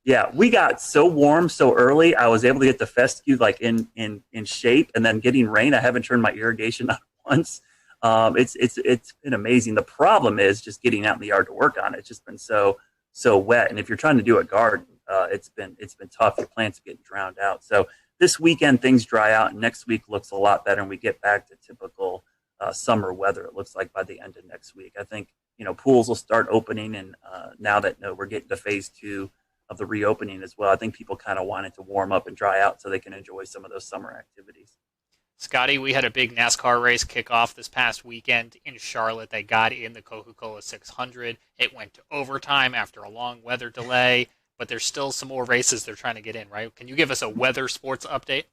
Yeah, we got so warm so early. I was able to get the fescue like in shape, and then getting rain. I haven't turned my irrigation on once. It's been amazing. The problem is just getting out in the yard to work on it. It's just been so wet. And if you're trying to do a garden, it's been tough. Your plants are getting drowned out. So this weekend things dry out, and next week looks a lot better, and we get back to typical summer weather. It looks like by the end of next week. I think pools will start opening, and now that we're getting to phase 2 of the reopening as well, I think people kind of want it to warm up and dry out so they can enjoy some of those summer activities. Scotty, we had a big NASCAR race kick off this past weekend in Charlotte. They got in the Coca-Cola 600. It went to overtime after a long weather delay, but there's still some more races they're trying to get in, right? Can you give us a weather sports update?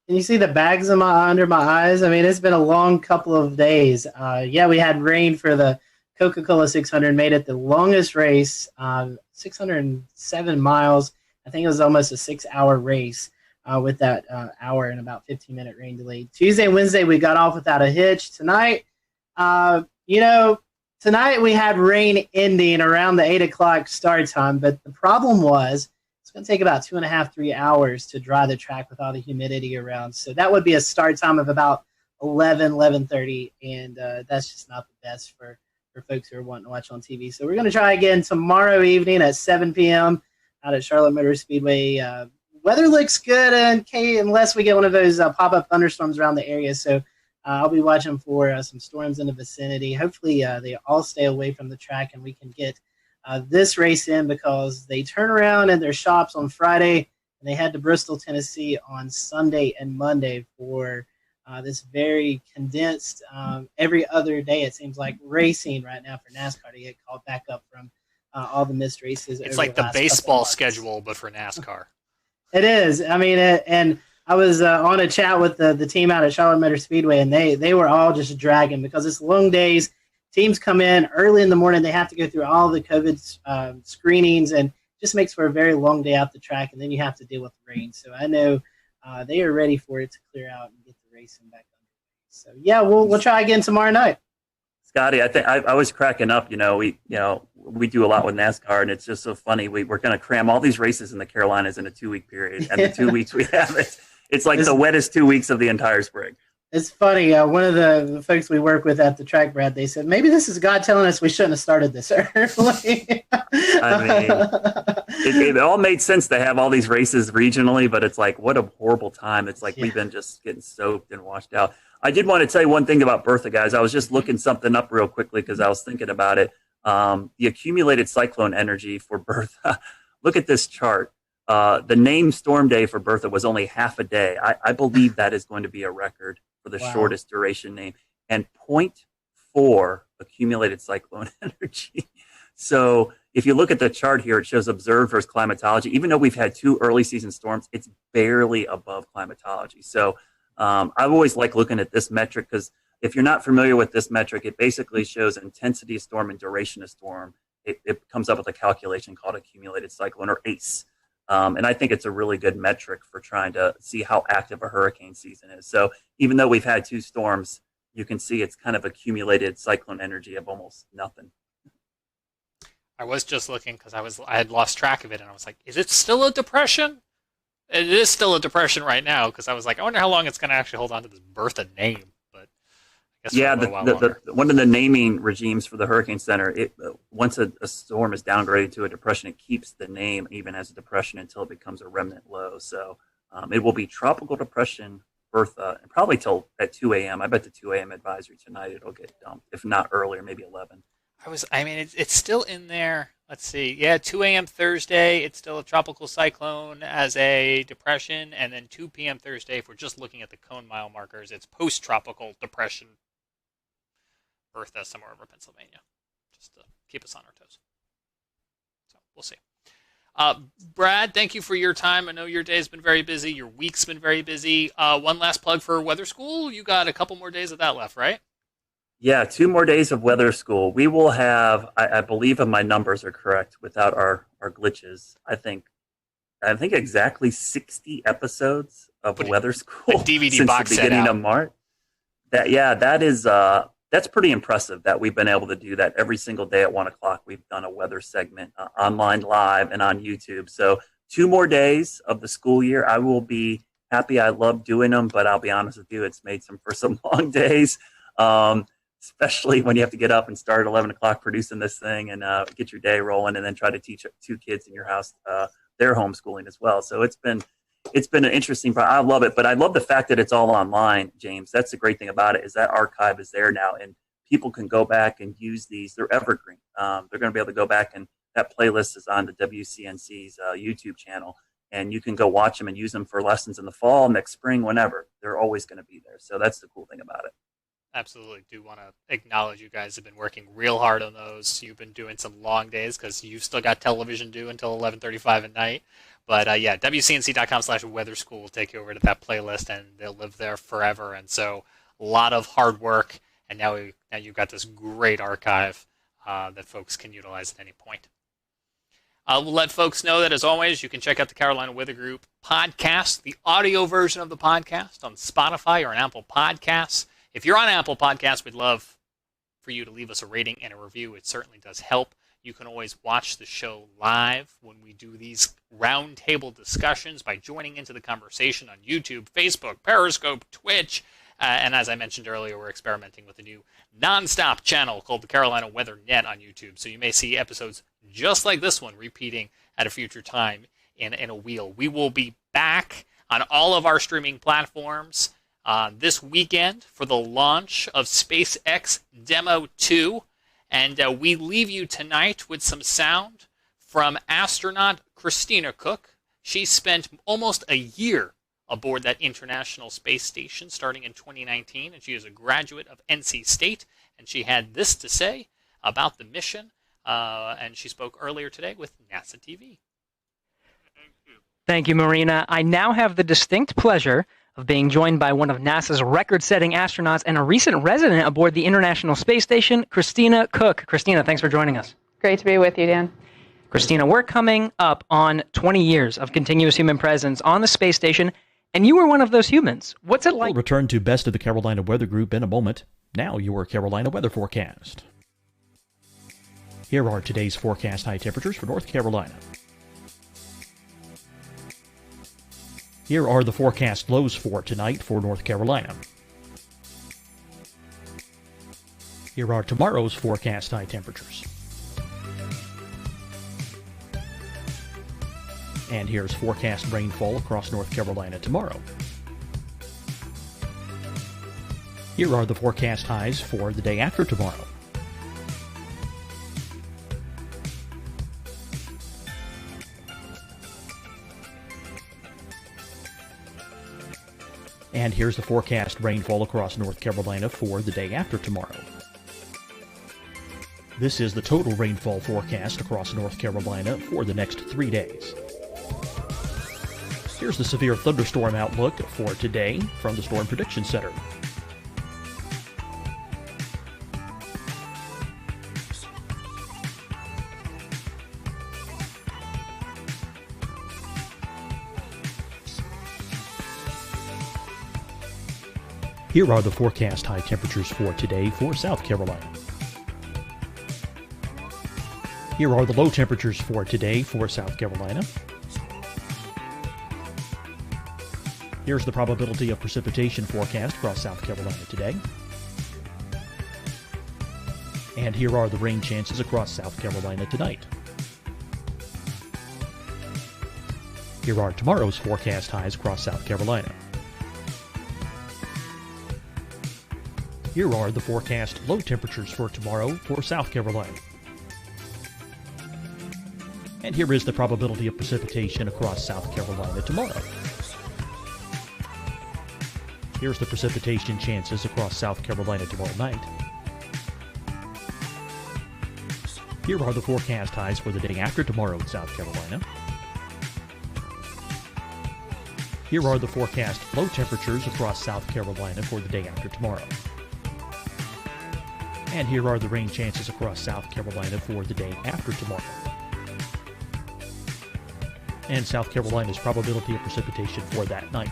Can you see the bags under my eyes? I mean, it's been a long couple of days. Yeah, we had rain for the Coca-Cola 600, made it the longest race, 607 miles. I think it was almost a 6-hour race with that hour and about 15-minute rain delay. Tuesday and Wednesday, we got off without a hitch. Tonight, tonight we had rain ending around the 8 o'clock start time, but the problem was it's going to take about 2.5, 3 hours to dry the track with all the humidity around. So that would be a start time of about 11:30, and that's just not the best for folks who are wanting to watch on TV. So we're going to try again tomorrow evening at 7 p.m. out at Charlotte Motor Speedway. Weather looks good, unless we get one of those pop-up thunderstorms around the area. So I'll be watching for some storms in the vicinity. Hopefully they all stay away from the track and we can get this race in, because they turn around in their shops on Friday and they head to Bristol, Tennessee on Sunday and Monday for this very condensed, every other day it seems like, racing right now for NASCAR to get caught back up from all the missed races. It's like the baseball schedule, but for NASCAR. It is. I mean, and I was on a chat with the team out at Charlotte Motor Speedway, and they were all just dragging because it's long days. Teams come in early in the morning. They have to go through all the COVID screenings, and just makes for a very long day out the track, and then you have to deal with the rain. So I know they are ready for it to clear out and get the racing back underway. So yeah, we'll try again tomorrow night. Scotty, I think I was cracking up. We do a lot with NASCAR, and it's just so funny. We're going to cram all these races in the Carolinas in a 2-week period, and the 2 weeks we have it's like the wettest 2 weeks of the entire spring. It's funny. One of the folks we work with at the track, Brad, they said maybe this is God telling us we shouldn't have started this early. I mean, it all made sense to have all these races regionally, but it's like, what a horrible time. It's like we've been just getting soaked and washed out. I did want to tell you one thing about Bertha, guys. I was just looking something up real quickly because I was thinking about it. The accumulated cyclone energy for Bertha. Look at this chart. The named storm day for Bertha was only half a day. I believe that is going to be a record for the shortest duration name. And 0.4 accumulated cyclone energy. So if you look at the chart here, it shows observed versus climatology. Even though we've had 2 early season storms, it's barely above climatology. So I've always liked looking at this metric because if you're not familiar with this metric, it basically shows intensity of storm and duration of storm. It comes up with a calculation called accumulated cyclone, or ACE. And I think it's a really good metric for trying to see how active a hurricane season is. So even though we've had 2 storms, you can see it's kind of accumulated cyclone energy of almost nothing. I was just looking because I had lost track of it, and I was like, is it still a depression? It is still a depression right now, because I was like, I wonder how long it's going to actually hold on to this Bertha name. But I guess yeah, one of the naming regimes for the Hurricane Center, once a storm is downgraded to a depression, it keeps the name even as a depression until it becomes a remnant low. So it will be Tropical Depression Bertha, and probably till at 2 a.m. I bet the 2 a.m. advisory tonight it'll get dumped, if not earlier, maybe 11. It's still in there. Let's see. Yeah, 2 a.m. Thursday, it's still a tropical cyclone as a depression. And then 2 p.m. Thursday, if we're just looking at the cone mile markers, it's post-tropical depression Bertha somewhere over Pennsylvania, just to keep us on our toes. So we'll see. Brad, thank you for your time. I know your day's been very busy. Your week's been very busy. One last plug for Weather School. You got a couple more days of that left, right? Yeah, 2 more days of Weather School. We will have, I believe if my numbers are correct, without our glitches, I think exactly 60 episodes of Weather School DVD since box the beginning set of March. That's pretty impressive that we've been able to do that every single day at 1 o'clock. We've done a weather segment online live and on YouTube. So 2 more days of the school year. I will be happy. I love doing them, but I'll be honest with you, it's made for some long days. Especially when you have to get up and start at 11 o'clock producing this thing and get your day rolling, and then try to teach 2 kids in your house their homeschooling as well. So it's been an interesting. I love it, but I love the fact that it's all online, James. That's the great thing about it, is that archive is there now, and people can go back and use these. They're evergreen. They're going to be able to go back, and that playlist is on the WCNC's YouTube channel, and you can go watch them and use them for lessons in the fall, next spring, whenever. They're always going to be there. So that's the cool thing about it. Absolutely. Do want to acknowledge you guys have been working real hard on those. You've been doing some long days because you've still got television due until 11:35 at night. But yeah, WCNC.com/weather school will take you over to that playlist, and they'll live there forever. And so a lot of hard work, and now you've got this great archive that folks can utilize at any point. We'll let folks know that, as always, you can check out the Carolina Weather Group podcast, the audio version of the podcast on Spotify or on Apple Podcasts. If you're on Apple Podcasts, we'd love for you to leave us a rating and a review. It certainly does help. You can always watch the show live when we do these roundtable discussions by joining into the conversation on YouTube, Facebook, Periscope, Twitch. And as I mentioned earlier, we're experimenting with a new nonstop channel called the Carolina Weather Net on YouTube. So you may see episodes just like this one repeating at a future time in a wheel. We will be back on all of our streaming platforms this weekend for the launch of SpaceX Demo 2. And we leave you tonight with some sound from astronaut Christina Cook. She spent almost a year aboard that International Space Station starting in 2019, and she is a graduate of NC State, and she had this to say about the mission, and she spoke earlier today with NASA TV. Thank you, Marina. I now have the distinct pleasure of being joined by one of NASA's record-setting astronauts and a recent resident aboard the International Space Station, Christina Cook. Christina, thanks for joining us. Great to be with you, Dan. Christina, we're coming up on 20 years of continuous human presence on the space station, and you were one of those humans. What's it like? We'll return to Best of the Carolina Weather Group in a moment. Now, your Carolina weather forecast. Here are today's forecast high temperatures for North Carolina. Here are the forecast lows for tonight for North Carolina. Here are tomorrow's forecast high temperatures. And here's forecast rainfall across North Carolina tomorrow. Here are the forecast highs for the day after tomorrow. And here's the forecast rainfall across North Carolina for the day after tomorrow. This is the total rainfall forecast across North Carolina for the next 3 days. Here's the severe thunderstorm outlook for today from the Storm Prediction Center. Here are the forecast high temperatures for today for South Carolina. Here are the low temperatures for today for South Carolina. Here's the probability of precipitation forecast across South Carolina today. And here are the rain chances across South Carolina tonight. Here are tomorrow's forecast highs across South Carolina. Here are the forecast low temperatures for tomorrow for South Carolina. And here is the probability of precipitation across South Carolina tomorrow. Here's the precipitation chances across South Carolina tomorrow night. Here are the forecast highs for the day after tomorrow in South Carolina. Here are the forecast low temperatures across South Carolina for the day after tomorrow. And here are the rain chances across South Carolina for the day after tomorrow. And South Carolina's probability of precipitation for that night.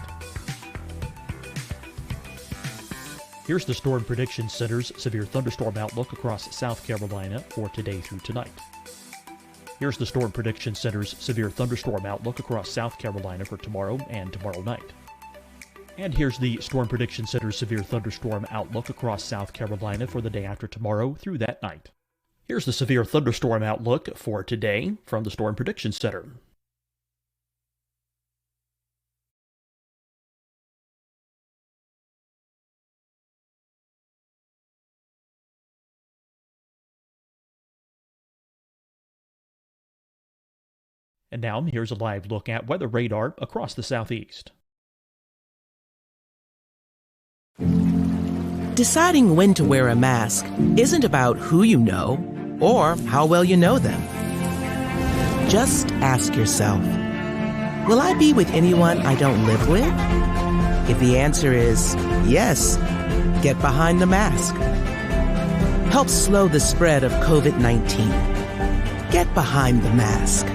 Here's the Storm Prediction Center's severe thunderstorm outlook across South Carolina for today through tonight. Here's the Storm Prediction Center's severe thunderstorm outlook across South Carolina for tomorrow and tomorrow night. And here's the Storm Prediction Center's severe thunderstorm outlook across South Carolina for the day after tomorrow through that night. Here's the severe thunderstorm outlook for today from the Storm Prediction Center. And now here's a live look at weather radar across the southeast. Deciding when to wear a mask isn't about who you know or how well you know them. Just ask yourself, will I be with anyone I don't live with? If the answer is yes, get behind the mask. Help slow the spread of COVID-19. Get behind the mask.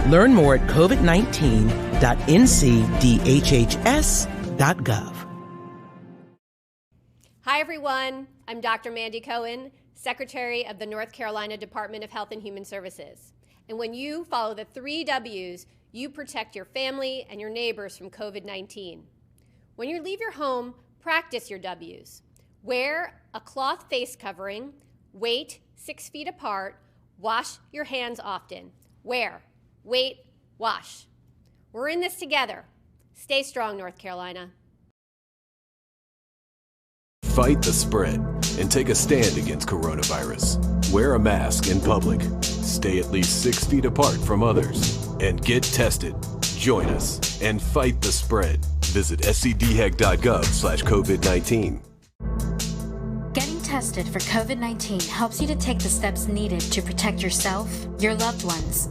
Learn more at covid19.ncdhhs.gov. Hi, everyone. I'm Dr. Mandy Cohen, Secretary of the North Carolina Department of Health and Human Services. And when you follow the 3 W's, you protect your family and your neighbors from COVID-19. When you leave your home, practice your W's. Wear a cloth face covering, wait 6 feet apart, wash your hands often. Wear, wait, wash. We're in this together. Stay strong, North Carolina. Fight the spread and take a stand against coronavirus. Wear a mask in public. Stay at least 6 feet apart from others. And get tested. Join us and fight the spread. Visit scdhec.gov/COVID-19. Getting tested for COVID-19 helps you to take the steps needed to protect yourself, your loved ones,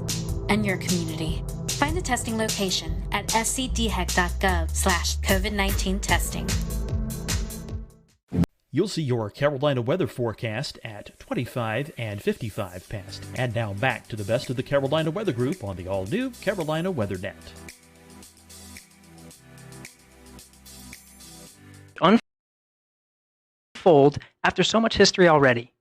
and your community. Find the testing location at scdhec.gov/COVID-19 testing. You'll see your Carolina weather forecast at 25 and 55 past. And now back to the best of the Carolina Weather Group on the all-new Carolina Weather Net. Unfold after so much history already.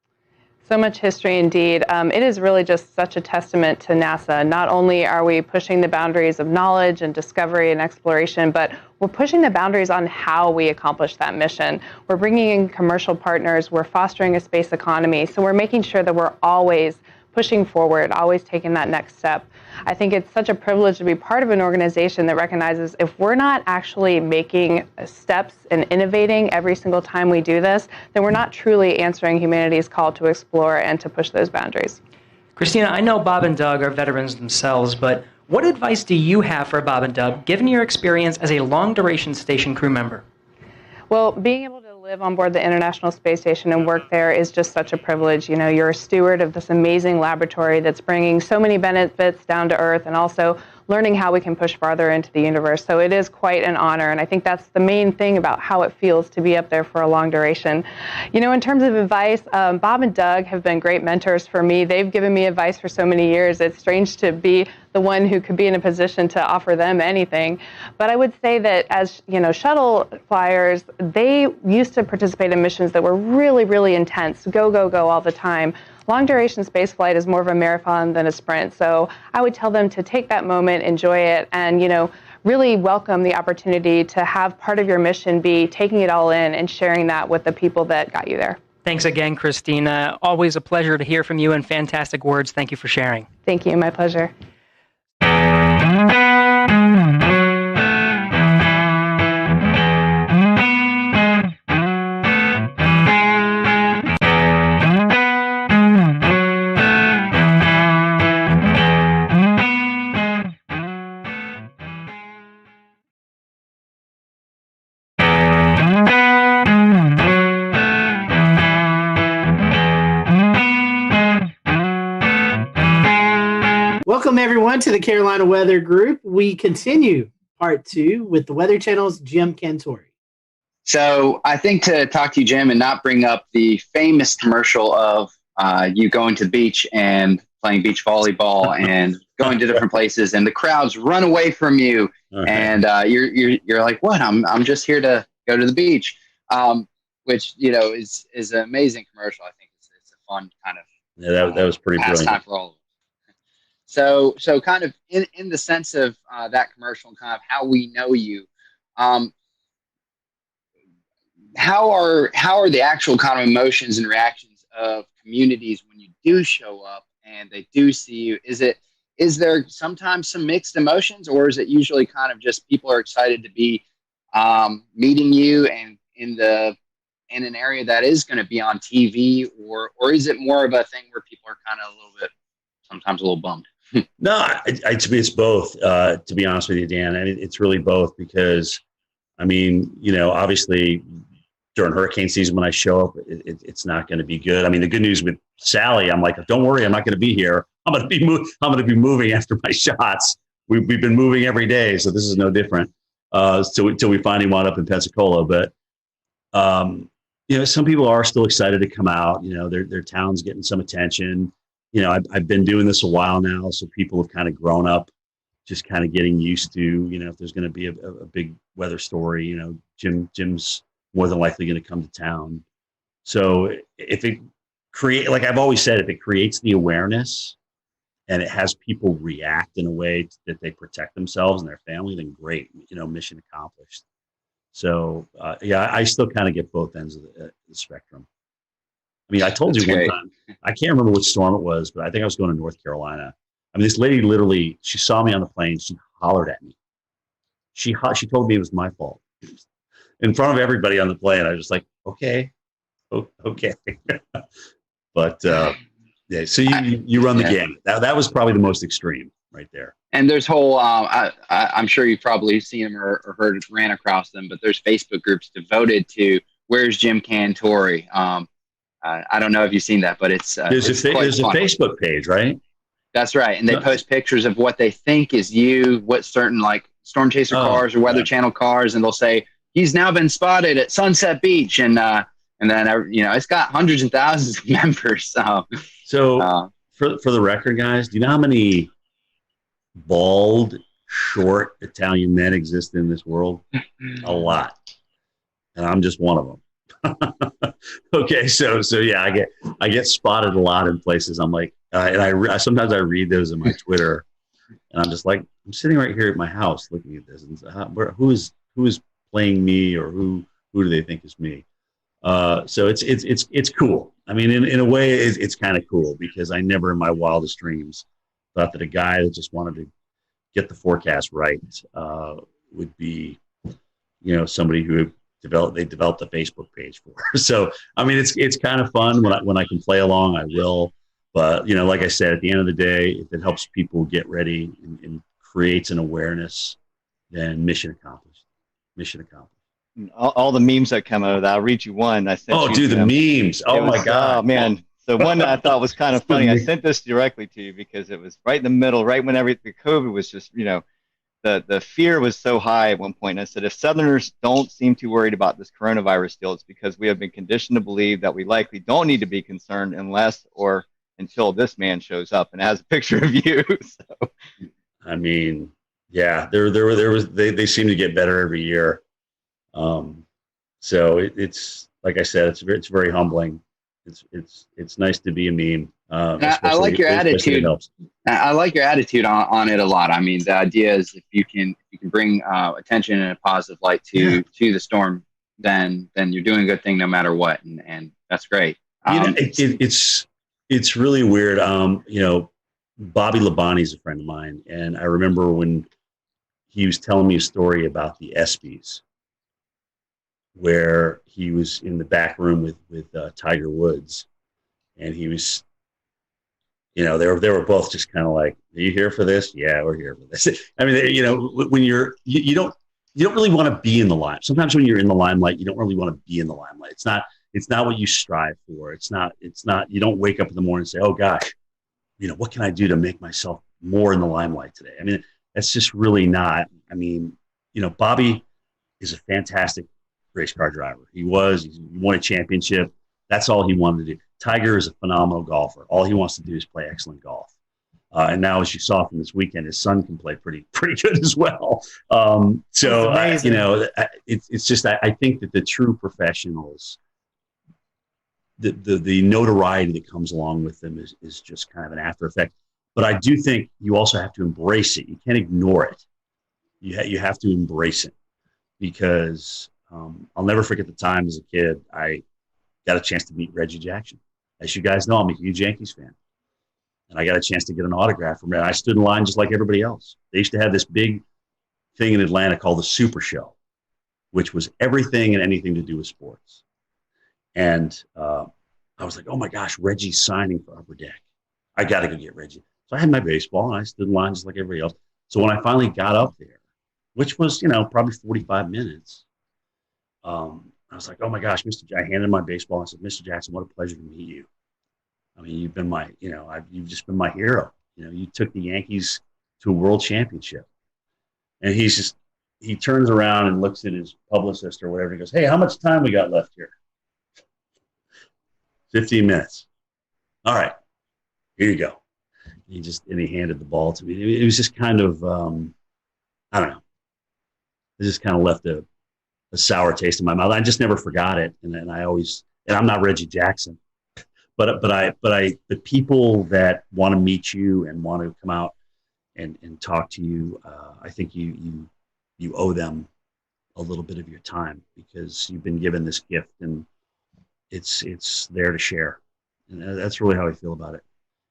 So much history indeed. It is really just such a testament to NASA. Not only are we pushing the boundaries of knowledge and discovery and exploration, but we're pushing the boundaries on how we accomplish that mission. We're bringing in commercial partners. We're fostering a space economy. So we're making sure that we're always pushing forward, always taking that next step. I think it's such a privilege to be part of an organization that recognizes if we're not actually making steps and innovating every single time we do this, then we're not truly answering humanity's call to explore and to push those boundaries. Christina, I know Bob and Doug are veterans themselves, but what advice do you have for Bob and Doug, given your experience as a long-duration station crew member? Well, being able to live on board the International Space Station and work there is just such a privilege. You know, you're a steward of this amazing laboratory that's bringing so many benefits down to Earth and also learning how we can push farther into the universe. So it is quite an honor, and I think that's the main thing about how it feels to be up there for a long duration. You know, in terms of advice, Bob and Doug have been great mentors for me. They've given me advice for so many years. It's strange to be the one who could be in a position to offer them anything. But I would say that as, you know, shuttle flyers, they used to participate in missions that were really, really intense, go, go, go all the time. Long duration space flight is more of a marathon than a sprint. So I would tell them to take that moment, enjoy it, and, you know, really welcome the opportunity to have part of your mission be taking it all in and sharing that with the people that got you there. Thanks again, Christina. Always a pleasure to hear from you and fantastic words. Thank you for sharing. Thank you. My pleasure. Welcome, everyone, to the Carolina Weather Group. We continue part 2 with the Weather Channel's Jim Cantore. So I think to talk to you, Jim, and not bring up the famous commercial of you going to the beach and playing beach volleyball and going to different places, and the crowds run away from you, and you're like, "What? I'm just here to go to the beach," which, you know, is an amazing commercial. I think it's a fun kind of that was pretty brilliant. Time for all of us. So kind of in the sense of that commercial and kind of how we know you, how are the actual kind of emotions and reactions of communities when you do show up and they do see you? Is there sometimes some mixed emotions, or is it usually kind of just people are excited to be meeting you and in an area that is going to be on TV, or is it more of a thing where people are kind of sometimes a little bummed? No, to me, it's both. To be honest with you, Dan, and it's really both because, I mean, obviously during hurricane season when I show up, it's not going to be good. I mean, the good news with Sally, I'm like, don't worry, I'm not going to be here. I'm going to be moving after my shots. We've been moving every day, so this is no different. Till we finally wound up in Pensacola, but some people are still excited to come out. Their town's getting some attention. I've been doing this a while now, so people have kind of grown up, just kind of getting used to, if there's going to be a big weather story, Jim's more than likely going to come to town. So if it like I've always said, if it creates the awareness and it has people react in a way that they protect themselves and their family, then great, mission accomplished. So I still kind of get both ends of the spectrum. I mean, I told you one time, I can't remember which storm it was, but I think I was going to North Carolina. I mean, this lady literally, she saw me on the plane. She hollered at me. She told me it was my fault. In front of everybody on the plane. I was just like, okay. But yeah, so you run the gamut. That was probably the most extreme right there. And there's whole, I'm sure you've probably seen them or heard, ran across them, but there's Facebook groups devoted to Where's Jim Cantore? I don't know if you've seen that, but there's a Facebook page, right? That's right. And they post pictures of what they think is you, what certain like storm chaser cars or weather channel cars. And they'll say, he's now been spotted at Sunset Beach. And then, it's got hundreds and thousands of members. So for the record, guys, do you know how many bald, short Italian men exist in this world? A lot. And I'm just one of them. Okay, so yeah, I get spotted a lot in places. I'm like, and I sometimes I read those in my Twitter, and I'm just like, I'm sitting right here at my house looking at this, and who is playing me, or who do they think is me? So it's cool. I mean, in a way, it's kind of cool because I never in my wildest dreams thought that a guy that just wanted to get the forecast right would be, somebody who developed a Facebook page for. So, I mean, it's kind of fun when I can play along, I will. But, like I said, at the end of the day, if it helps people get ready and creates an awareness, then mission accomplished. Mission accomplished. All the memes that come out of that. I'll read you one. I sent the memes. Oh, my God. Oh, man. The one that I thought was kind of funny, I sent this directly to you because it was right in the middle, right when everything, COVID was just, the fear was so high at one point. And I said, if Southerners don't seem too worried about this coronavirus deal, it's because we have been conditioned to believe that we likely don't need to be concerned unless or until this man shows up. And it has a picture of you. So. I mean, yeah, they seem to get better every year. So it's like I said, it's very humbling. It's nice to be a meme. I like your attitude. I like your attitude on it a lot. I mean, the idea is if you can bring attention in a positive light to the storm, then you're doing a good thing no matter what, and that's great. It's really weird. Bobby Labonte is a friend of mine, and I remember when he was telling me a story about the ESPYs, where he was in the back room with Tiger Woods, and he was, they were both just kind of like, "Are you here for this?" "Yeah, we're here for this." I mean, when you don't really want to be in the limelight. Sometimes when you're in the limelight, you don't really want to be in the limelight. It's not what you strive for. It's not. You don't wake up in the morning and say, "Oh gosh, what can I do to make myself more in the limelight today?" I mean, that's just really not. I mean, Bobby is a fantastic race car driver. He won a championship. That's all he wanted to do. Tiger is a phenomenal golfer. All he wants to do is play excellent golf. And now, as you saw from this weekend, his son can play pretty good as well. It's just I think that the true professionals, the notoriety that comes along with them is just kind of an after effect. But I do think you also have to embrace it. You can't ignore it. You have to embrace it, because I'll never forget the time as a kid I got a chance to meet Reggie Jackson. As you guys know, I'm a huge Yankees fan. And I got a chance to get an autograph from him. I stood in line just like everybody else. They used to have this big thing in Atlanta called the Super Show, which was everything and anything to do with sports. And I was like, oh my gosh, Reggie's signing for Upper Deck. I got to go get Reggie. So I had my baseball and I stood in line just like everybody else. So when I finally got up there, which was, you know, probably 45 minutes, I was like, oh my gosh, I handed my baseball. I said, Mr. Jackson, what a pleasure to meet you. I mean, you've been my, you know, you've just been my hero. You know, you took the Yankees to a world championship. And he turns around and looks at his publicist or whatever. He goes, hey, how much time we got left here? 15 minutes. All right, here you go. And he handed the ball to me. It was just kind of, I don't know. It just kind of left a sour taste in my mouth. I just never forgot it. And I'm not Reggie Jackson, but the people that want to meet you and want to come out and talk to you, I think you owe them a little bit of your time because you've been given this gift and it's there to share. And that's really how I feel about it.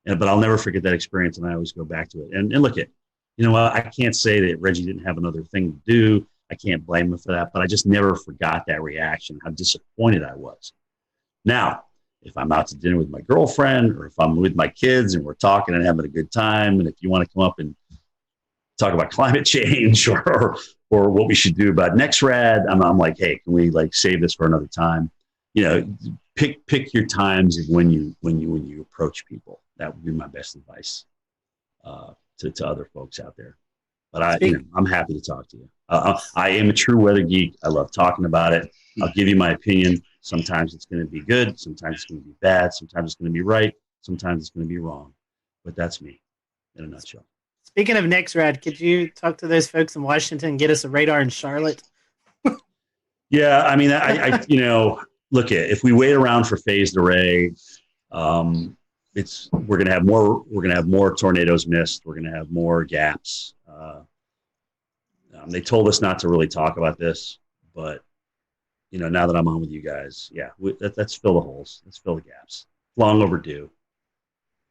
But I'll never forget that experience, and I always go back to it. And look at, you know, I can't say that Reggie didn't have another thing to do. I can't blame him for that, but I just never forgot that reaction, how disappointed I was. Now, if I'm out to dinner with my girlfriend or if I'm with my kids and we're talking and having a good time, and if you want to come up and talk about climate change or what we should do about NextRad, I'm like, hey, can we like save this for another time? You know, pick your times when you approach people. That would be my best advice to other folks out there. But I'm happy to talk to you. I am a true weather geek. I love talking about it. I'll give you my opinion. Sometimes it's going to be good. Sometimes it's going to be bad. Sometimes it's going to be right. Sometimes it's going to be wrong. But that's me in a nutshell. Speaking of NextRad, could you talk to those folks in Washington and get us a radar in Charlotte? Yeah, I mean, I you know, look at if we wait around for phased array, we're going to have more tornadoes missed. We're going to have more gaps. They told us not to really talk about this, but you know, now that I'm on with you guys, yeah, let's fill the holes. Let's fill the gaps. Long overdue.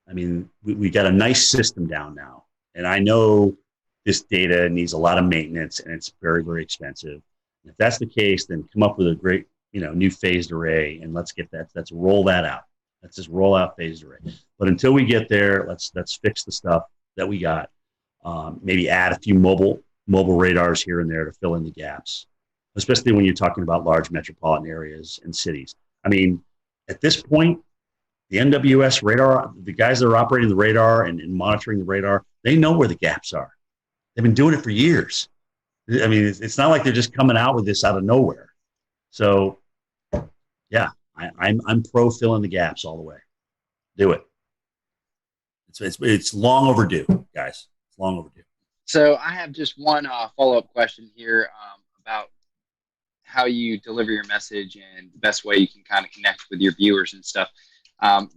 I mean, we got a nice system down now, and I know this data needs a lot of maintenance, and it's very, very expensive. And if that's the case, then come up with a great, you know, new phased array, and let's roll that out. Let's just roll out phased array. But until we get there, let's fix the stuff that we got. Maybe add a few mobile radars here and there to fill in the gaps, especially when you're talking about large metropolitan areas and cities. I mean, at this point, the NWS radar, the guys that are operating the radar and monitoring the radar, they know where the gaps are. They've been doing it for years. I mean, it's not like they're just coming out with this out of nowhere. So, yeah, I'm pro filling the gaps all the way. Do it. It's long overdue, guys. It's long overdue. So I have just one follow-up question here about how you deliver your message and the best way you can kind of connect with your viewers and stuff.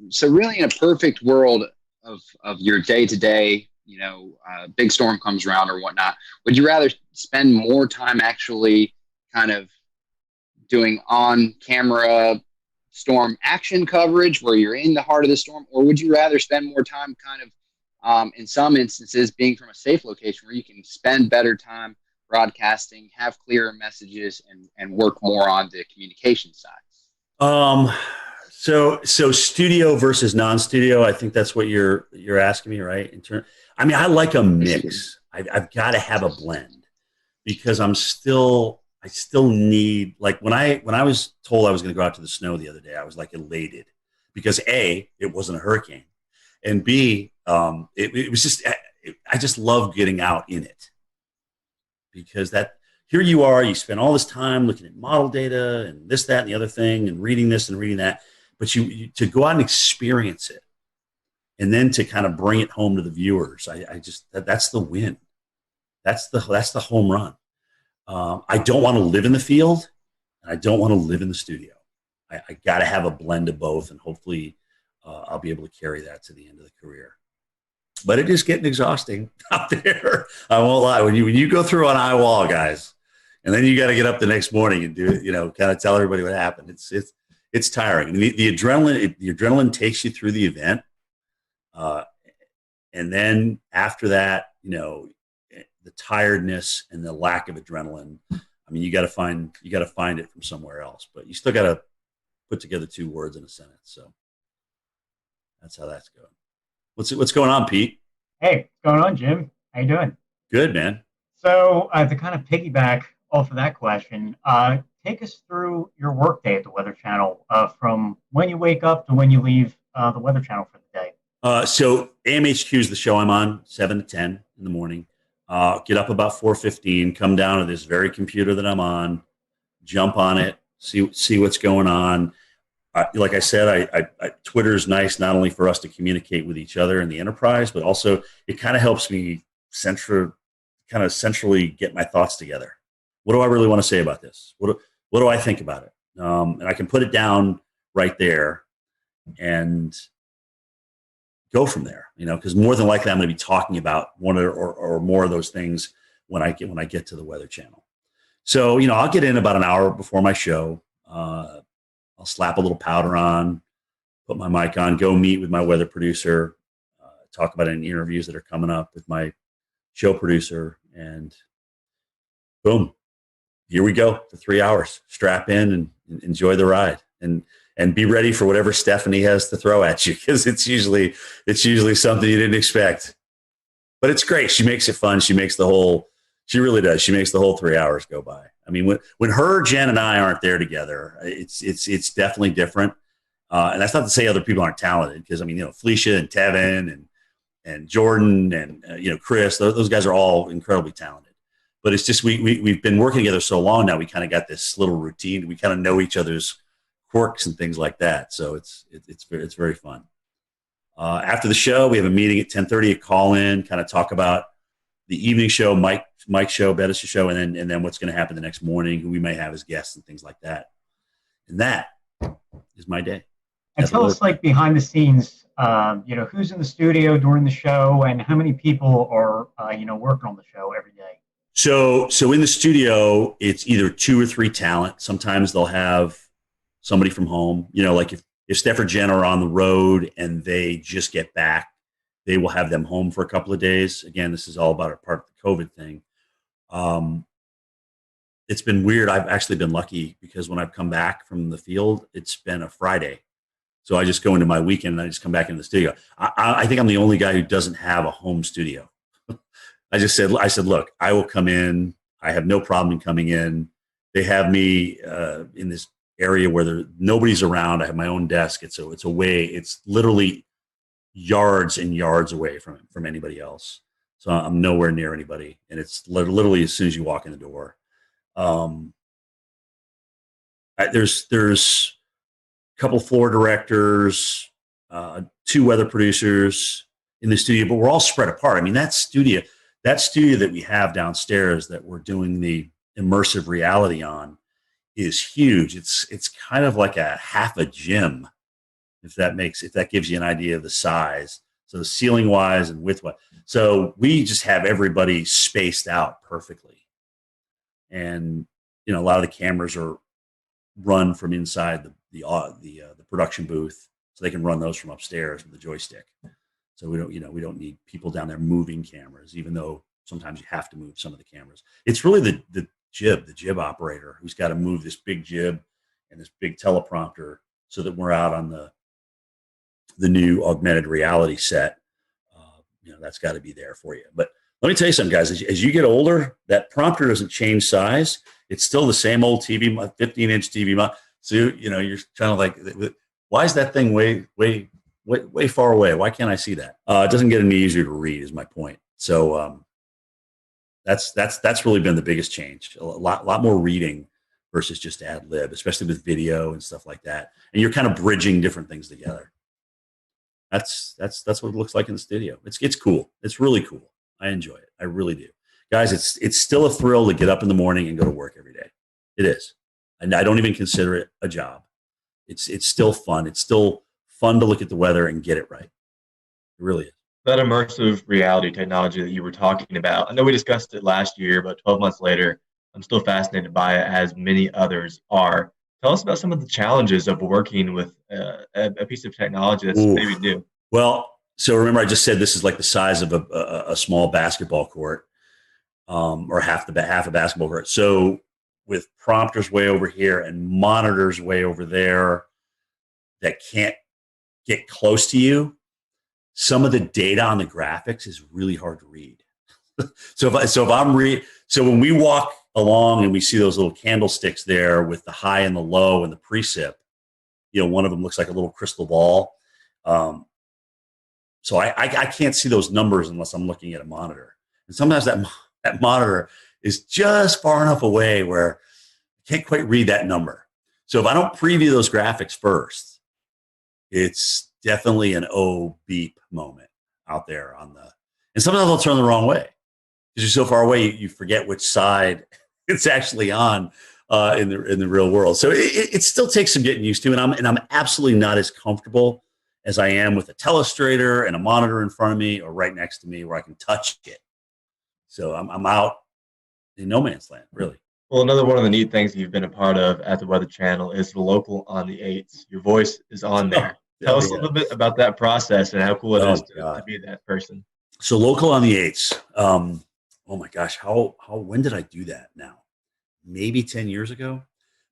So really in a perfect world of your day-to-day, you know, big storm comes around or whatnot, would you rather spend more time actually kind of doing on-camera storm action coverage where you're in the heart of the storm, or would you rather spend more time kind of in some instances being from a safe location where you can spend better time broadcasting, have clearer messages, and work more on the communication side? So studio versus non-studio, I think that's what you're asking me, right? I mean, I like a mix. I've got to have a blend because I still need, like when I was told I was going to go out to the snow the other day, I was like elated because A, it wasn't a hurricane, and B, it was just, I just love getting out in it because here you are, you spend all this time looking at model data and this, that, and the other thing and reading this and reading that, but you to go out and experience it and then to kind of bring it home to the viewers. That's the win. That's the home run. I don't want to live in the field and I don't want to live in the studio. I got to have a blend of both, and hopefully I'll be able to carry that to the end of the career. But it is getting exhausting out there. I won't lie. When you go through an eye wall, guys, and then you got to get up the next morning and do it, you know, kind of tell everybody what happened. It's tiring. I mean, the adrenaline takes you through the event, and then after that, you know, the tiredness and the lack of adrenaline. I mean, you got to find it from somewhere else. But you still got to put together two words in a sentence. So that's how that's going. What's going on, Pete? Hey, what's going on, Jim? How you doing? Good, man. So, to kind of piggyback off of that question, take us through your workday at the Weather Channel, from when you wake up to when you leave the Weather Channel for the day. So AMHQ is the show I'm on, 7 to 10 in the morning. Get up about 4:15, come down to this very computer that I'm on, jump on it, see what's going on. Like I said, Twitter is nice not only for us to communicate with each other in the enterprise, but also it kind of helps me centrally get my thoughts together. What do I really want to say about this? What do I think about it? And I can put it down right there and go from there, because more than likely I'm going to be talking about one or more of those things when I get to the Weather Channel. So, I'll get in about an hour before my show. I'll slap a little powder on, put my mic on, go meet with my weather producer, talk about any interviews that are coming up with my show producer, and boom, here we go for 3 hours. Strap in and enjoy the ride, and be ready for whatever Stephanie has to throw at you, because it's usually something you didn't expect. But it's great. She makes it fun. She really does. She makes the whole 3 hours go by. I mean, when her, Jen, and I aren't there together, it's definitely different. And that's not to say other people aren't talented, because Felicia and Tevin and Jordan and Chris, those guys are all incredibly talented. But it's just we've been working together so long now. We kind of got this little routine. We kind of know each other's quirks and things like that. So it's very fun. After the show, we have a meeting at 10:30. A call in, kind of talk about the evening show, Mike's show, Bettis' show, and then what's going to happen the next morning, who we may have as guests and things like that. And that is my day. And tell us, like, behind the scenes, who's in the studio during the show, and how many people are working on the show every day. So in the studio, it's either 2 or 3 talent. Sometimes they'll have somebody from home. Like if Steph or Jen are on the road and they just get back, they will have them home for a couple of days. Again, this is all about a part of the COVID thing. It's been weird. I've actually been lucky, because when I've come back from the field, it's been a Friday. So I just go into my weekend and I just come back into the studio. I think I'm the only guy who doesn't have a home studio. I said, look, I will come in. I have no problem in coming in. They have me in this area where nobody's around. I have my own desk. It's literally yards and yards away from anybody else. So I'm nowhere near anybody. And it's literally as soon as you walk in the door. There's a couple floor directors, 2 weather producers in the studio, but we're all spread apart. I mean, that studio that we have downstairs that we're doing the immersive reality on is huge. It's kind of like a half a gym, if that gives you an idea of the size. So ceiling wise and width wise. So we just have everybody spaced out perfectly. And, a lot of the cameras are run from inside the production booth, so they can run those from upstairs with the joystick. So we don't need people down there moving cameras, even though sometimes you have to move some of the cameras. It's really the jib operator who's got to move this big jib and this big teleprompter so that we're out on the new augmented reality set. That's got to be there for you. But let me tell you something, guys. As you get older, that prompter doesn't change size. It's still the same old TV, 15-inch TV. So you're kind of like, why is that thing way far away? Why can't I see that? It doesn't get any easier to read, is my point. So that's really been the biggest change. A lot more reading versus just ad lib, especially with video and stuff like that. And you're kind of bridging different things together. That's what it looks like in the studio. It's cool. It's really cool. I enjoy it. I really do. Guys, it's still a thrill to get up in the morning and go to work every day. It is. And I don't even consider it a job. It's still fun. It's still fun to look at the weather and get it right. It really is. That immersive reality technology that you were talking about, I know we discussed it last year, but 12 months later, I'm still fascinated by it, as many others are. Tell us about some of the challenges of working with a piece of technology that's maybe new. Well, so remember I just said this is like the size of a small basketball court, or half a basketball court. So with prompters way over here and monitors way over there that can't get close to you, some of the data on the graphics is really hard to read. So when we walk along and we see those little candlesticks there with the high and the low and the precip, one of them looks like a little crystal ball. So I can't see those numbers unless I'm looking at a monitor. And sometimes that monitor is just far enough away where I can't quite read that number. So if I don't preview those graphics first, it's definitely an beep moment out there and sometimes I'll turn the wrong way because you're so far away, you forget which side it's actually on in the real world. So it still takes some getting used to, and I'm absolutely not as comfortable as I am with a telestrator and a monitor in front of me or right next to me where I can touch it. So I'm out in no man's land, really. Well, another one of the neat things you've been a part of at the Weather Channel is the local on the 8s. Your voice is on there. Tell us a little bit about that process and how cool it is to be that person. So local on the 8s. Oh my gosh, when did I do that now? Maybe 10 years ago.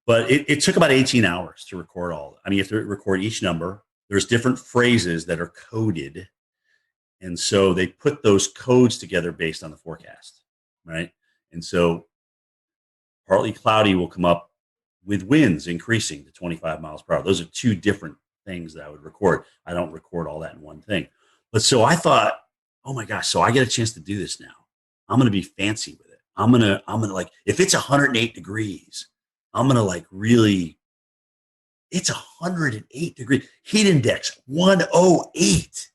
But it took about 18 hours to record all. I mean, you have to record each number. There's different phrases that are coded. And so they put those codes together based on the forecast, right? And so partly cloudy will come up with winds increasing to 25 miles per hour. Those are two different things that I would record. I don't record all that in one thing. But so I thought, oh my gosh, so I get a chance to do this now. I'm going to be fancy with it. I'm going to like, if it's 108 degrees, I'm going to like really, it's 108 degrees. Heat index, 108.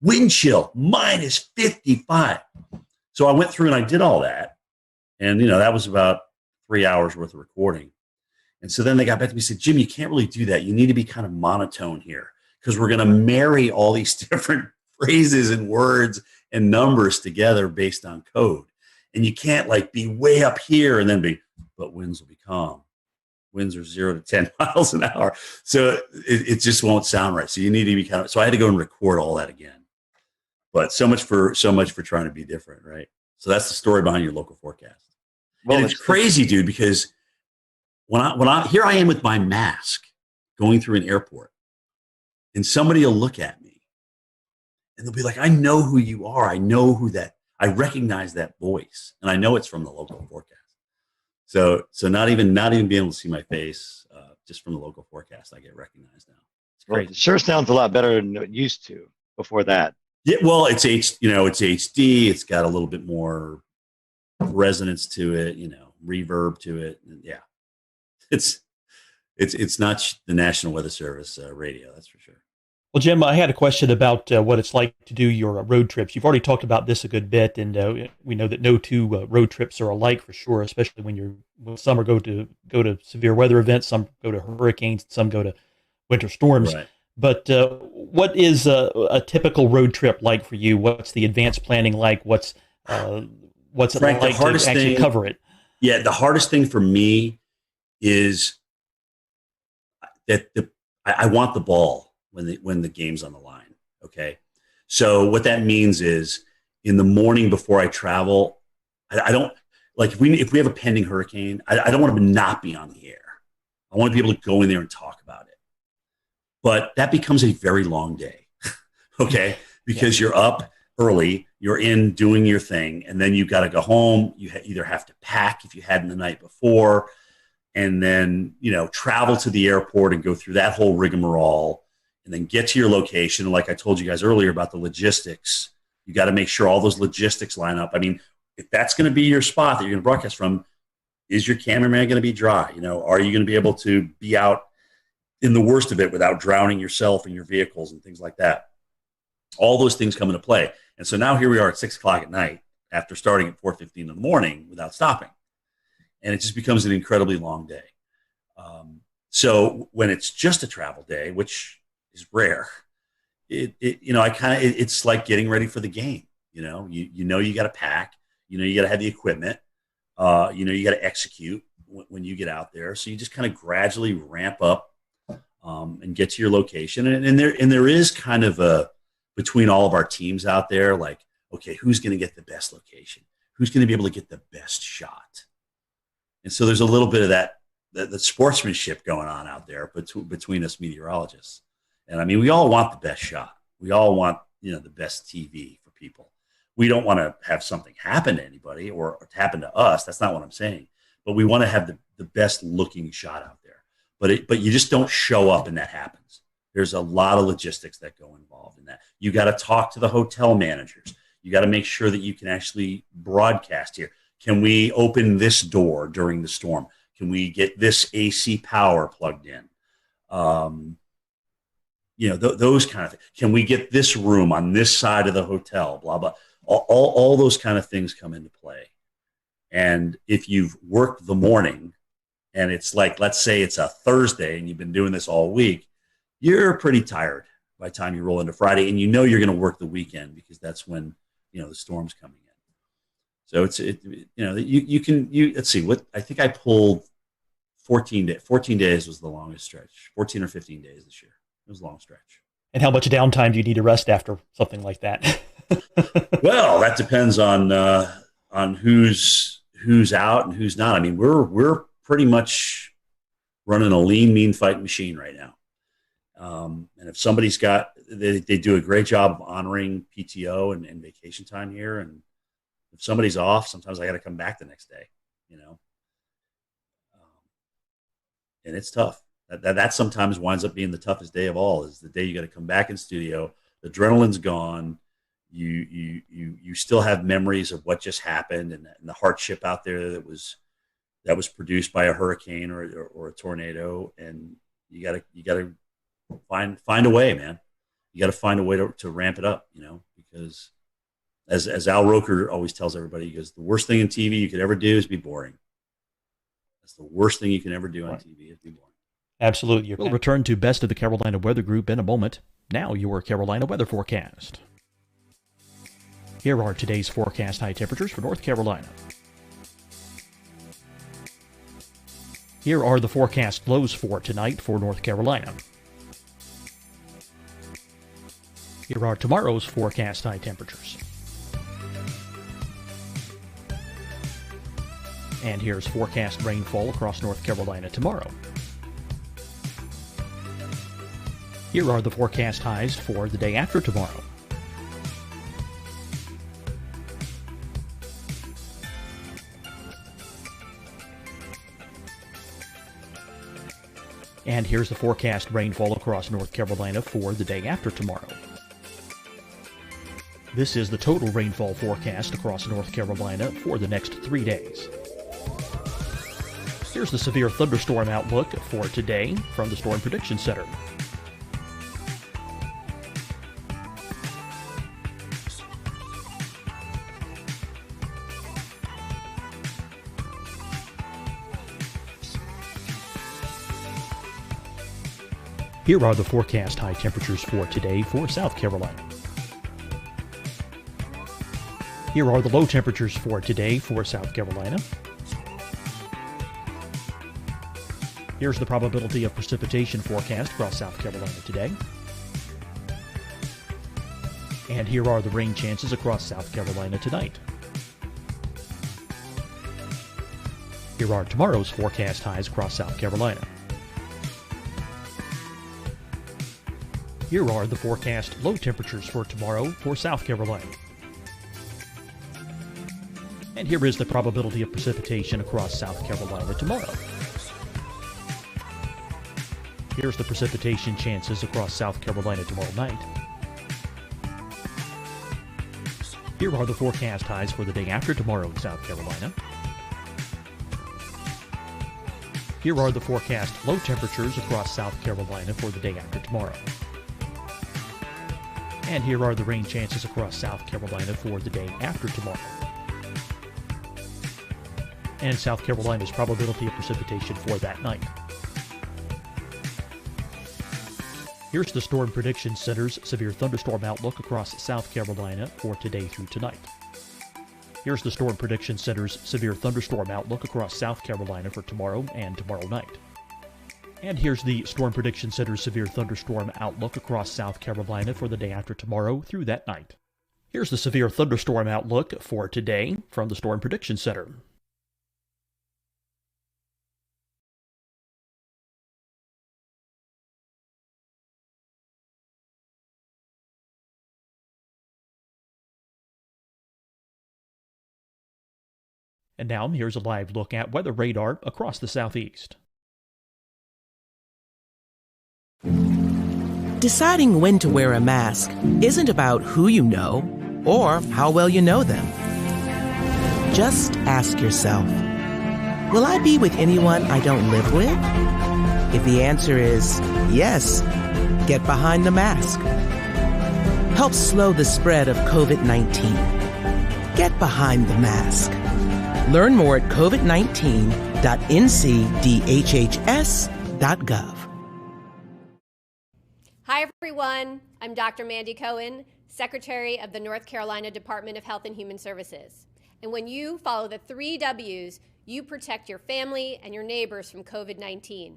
Wind chill, minus 55. So I went through and I did all that. And, that was about 3 hours worth of recording. And so then they got back to me and said, Jim, you can't really do that. You need to be kind of monotone here because we're going to marry all these different phrases and words and numbers together based on code. And you can't like be way up here and then but winds will be calm. Winds are 0 to 10 miles an hour. So it just won't sound right. So you need to be so I had to go and record all that again. But so much for trying to be different, right? So that's the story behind your local forecast. Well, and it's crazy, dude, because when I here I am with my mask going through an airport, and somebody will look at me, and they'll be like, "I know who you are. I know I recognize that voice, and I know it's from the local forecast." So not even being able to see my face, just from the local forecast, I get recognized now. It's great. Well, it sure sounds a lot better than it used to before that. Yeah, well, it's HD. It's got a little bit more resonance to it, reverb to it. And yeah, it's not the National Weather Service radio, that's for sure. Well, Jim, I had a question about what it's like to do your road trips. You've already talked about this a good bit, and we know that no two road trips are alike for sure, especially when some are go to severe weather events, some go to hurricanes, some go to winter storms. Right. But what is a typical road trip like for you? What's the advanced planning like? What's it Frank, like to actually cover it? Yeah, the hardest thing for me is that I want the ball when the game's on the line. Okay, so what that means is in the morning before I travel, I don't like if we have a pending hurricane, I don't want to not be on the air. I want to be able to go in there and talk about it. But that becomes a very long day, okay? Because you're up early, you're in doing your thing, and then you've got to go home. You either have to pack if you hadn't the night before, and then travel to the airport and go through that whole rigmarole, and then get to your location. And like I told you guys earlier about the logistics, you got to make sure all those logistics line up. I mean, if that's going to be your spot that you're going to broadcast from, is your cameraman going to be dry? Are you going to be able to be out in the worst of it without drowning yourself and your vehicles and things like that? All those things come into play. And so now here we are at 6 o'clock at night after starting at 4:15 in the morning without stopping. And it just becomes an incredibly long day. So when it's just a travel day, which is rare, it's like getting ready for the game. You got to pack, you got to have the equipment, you got to execute when you get out there. So you just kind of gradually ramp up and get to your location. And there is kind of between all of our teams out there, like, okay, who's going to get the best location? Who's going to be able to get the best shot? And so there's a little bit of that sportsmanship going on out there between us meteorologists. And I mean, we all want the best shot. We all want, the best TV for people. We don't want to have something happen to anybody or happen to us. That's not what I'm saying. But we want to have the best looking shot out there. But you just don't show up and that happens. There's a lot of logistics that go involved in that. You got to talk to the hotel managers. You got to make sure that you can actually broadcast here. Can we open this door during the storm? Can we get this AC power plugged in? Those kind of things. Can we get this room on this side of the hotel? Blah, blah. All those kind of things come into play. And if you've worked the morning and it's like, let's say it's a Thursday and you've been doing this all week, you're pretty tired by the time you roll into Friday, and you're going to work the weekend because that's when the storm's coming in. So let's see what I think I pulled 14 days. 14 days was the longest stretch. 14 or 15 days this year. It was a long stretch. And how much downtime do you need to rest after something like that? Well, that depends on who's out and who's not. I mean, we're pretty much running a lean, mean fighting machine right now. And if somebody's got, they do a great job of honoring PTO and vacation time here. And if somebody's off, sometimes I got to come back the next day, and it's tough. That sometimes winds up being the toughest day of all, is the day you got to come back in studio. The adrenaline's gone. You still have memories of what just happened and the hardship out there that was produced by a hurricane or a tornado. And you gotta find a way, man. You got to find a way to ramp it up, because as Al Roker always tells everybody, he goes, the worst thing in TV you could ever do is be boring. That's the worst thing you can ever do on TV is be boring. Absolutely. We'll return to Best of the Carolina Weather Group in a moment. Now your Carolina weather forecast. Here are today's forecast high temperatures for North Carolina. Here are the forecast lows for tonight for North Carolina. Here are tomorrow's forecast high temperatures. And here's forecast rainfall across North Carolina tomorrow. Here are the forecast highs for the day after tomorrow. And here's the forecast rainfall across North Carolina for the day after tomorrow. This is the total rainfall forecast across North Carolina for the next 3 days. Here's the severe thunderstorm outlook for today from the Storm Prediction Center. Here are the forecast high temperatures for today for South Carolina. Here are the low temperatures for today for South Carolina. Here's the probability of precipitation forecast across South Carolina today. And here are the rain chances across South Carolina tonight. Here are tomorrow's forecast highs across South Carolina. Here are the forecast low temperatures for tomorrow for South Carolina. And here is the probability of precipitation across South Carolina tomorrow. Here's the precipitation chances across South Carolina tomorrow night. Here are the forecast highs for the day after tomorrow in South Carolina. Here are the forecast low temperatures across South Carolina for the day after tomorrow. And here are the rain chances across South Carolina for the day after tomorrow. And South Carolina's probability of precipitation for that night. Here's the Storm Prediction Center's severe thunderstorm outlook across South Carolina for today through tonight. Here's the Storm Prediction Center's severe thunderstorm outlook across South Carolina for tomorrow and tomorrow night. And here's the Storm Prediction Center's severe thunderstorm outlook across South Carolina for the day after tomorrow through that night. Here's the severe thunderstorm outlook for today from the Storm Prediction Center. And now here's a live look at weather radar across the southeast. Deciding when to wear a mask isn't about who you know or how well you know them. Just ask yourself, will I be with anyone I don't live with? If the answer is yes, get behind the mask. Help slow the spread of COVID-19. Get behind the mask. Learn more at covid19.ncdhhs.gov. Hi, everyone. I'm Dr. Mandy Cohen, Secretary of the North Carolina Department of Health and Human Services. And when you follow the 3 W's, you protect your family and your neighbors from COVID-19.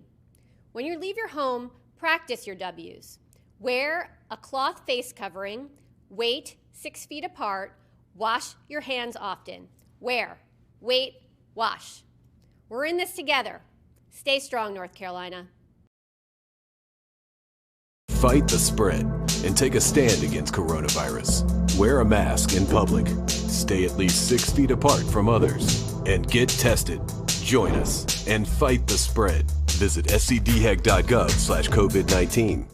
When you leave your home, practice your W's. Wear a cloth face covering, wait 6 feet apart, wash your hands often. Wear, wait, wash. We're in this together. Stay strong, North Carolina. Fight the spread and take a stand against coronavirus. Wear a mask in public. Stay at least 6 feet apart from others. And get tested. Join us and fight the spread. Visit scdhec.gov/COVID-19.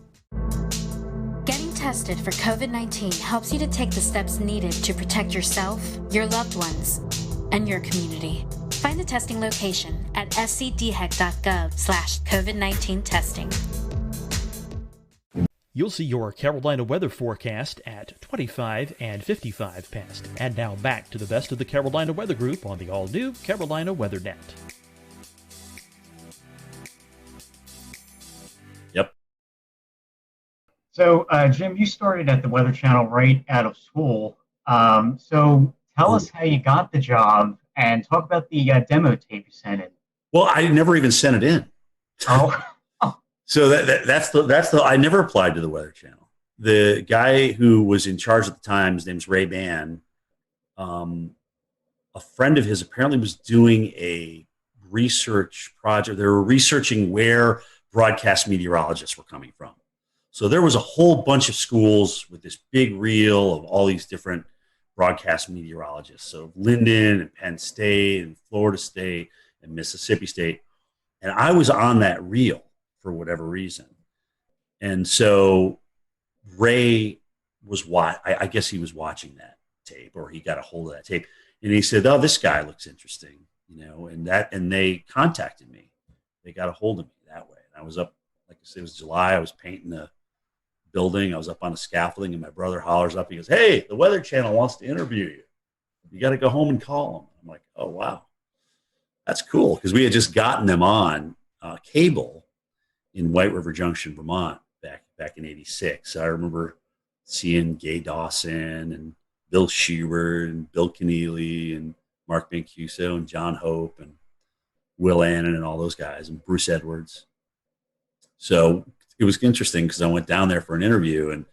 Getting tested for COVID-19 helps you to take the steps needed to protect yourself, your loved ones, and your community. Find the testing location at scdhec.gov/COVID-19 testing. You'll see your Carolina weather forecast at 25 and 55 past. And now back to the best of the Carolina Weather Group on the all-new Carolina WeatherNet. Yep. So, Jim, you started at the Weather Channel right out of school. So tell us how you got the job and talk about the demo tape you sent in. Well, I never even sent it in. Oh. So that's the I never applied to the Weather Channel. The guy who was in charge at the time, his name's Ray Bann. A friend of his apparently was doing a research project. They were researching where broadcast meteorologists were coming from. So there was a whole bunch of schools with this big reel of all these different broadcast meteorologists. So Linden and Penn State and Florida State and Mississippi State. And I was on that reel for whatever reason. And so Ray was I guess he was watching that tape, or he got a hold of that tape, and he said, "Oh, this guy looks interesting," and they contacted me. They got a hold of me that way. And I was up, like I said, it was July. I was painting the building. I was up on the scaffolding, and my brother hollers up. He goes, "Hey, the Weather Channel wants to interview you. You got to go home and call them." I'm like, "Oh, wow. That's cool." Because we had just gotten them on cable in White River Junction, Vermont, back in '86. So I remember seeing Gay Dawson and Bill Schubert and Bill Keneally and Mark Mancuso and John Hope and Will Annan and all those guys and Bruce Edwards. So it was interesting because I went down there for an interview, and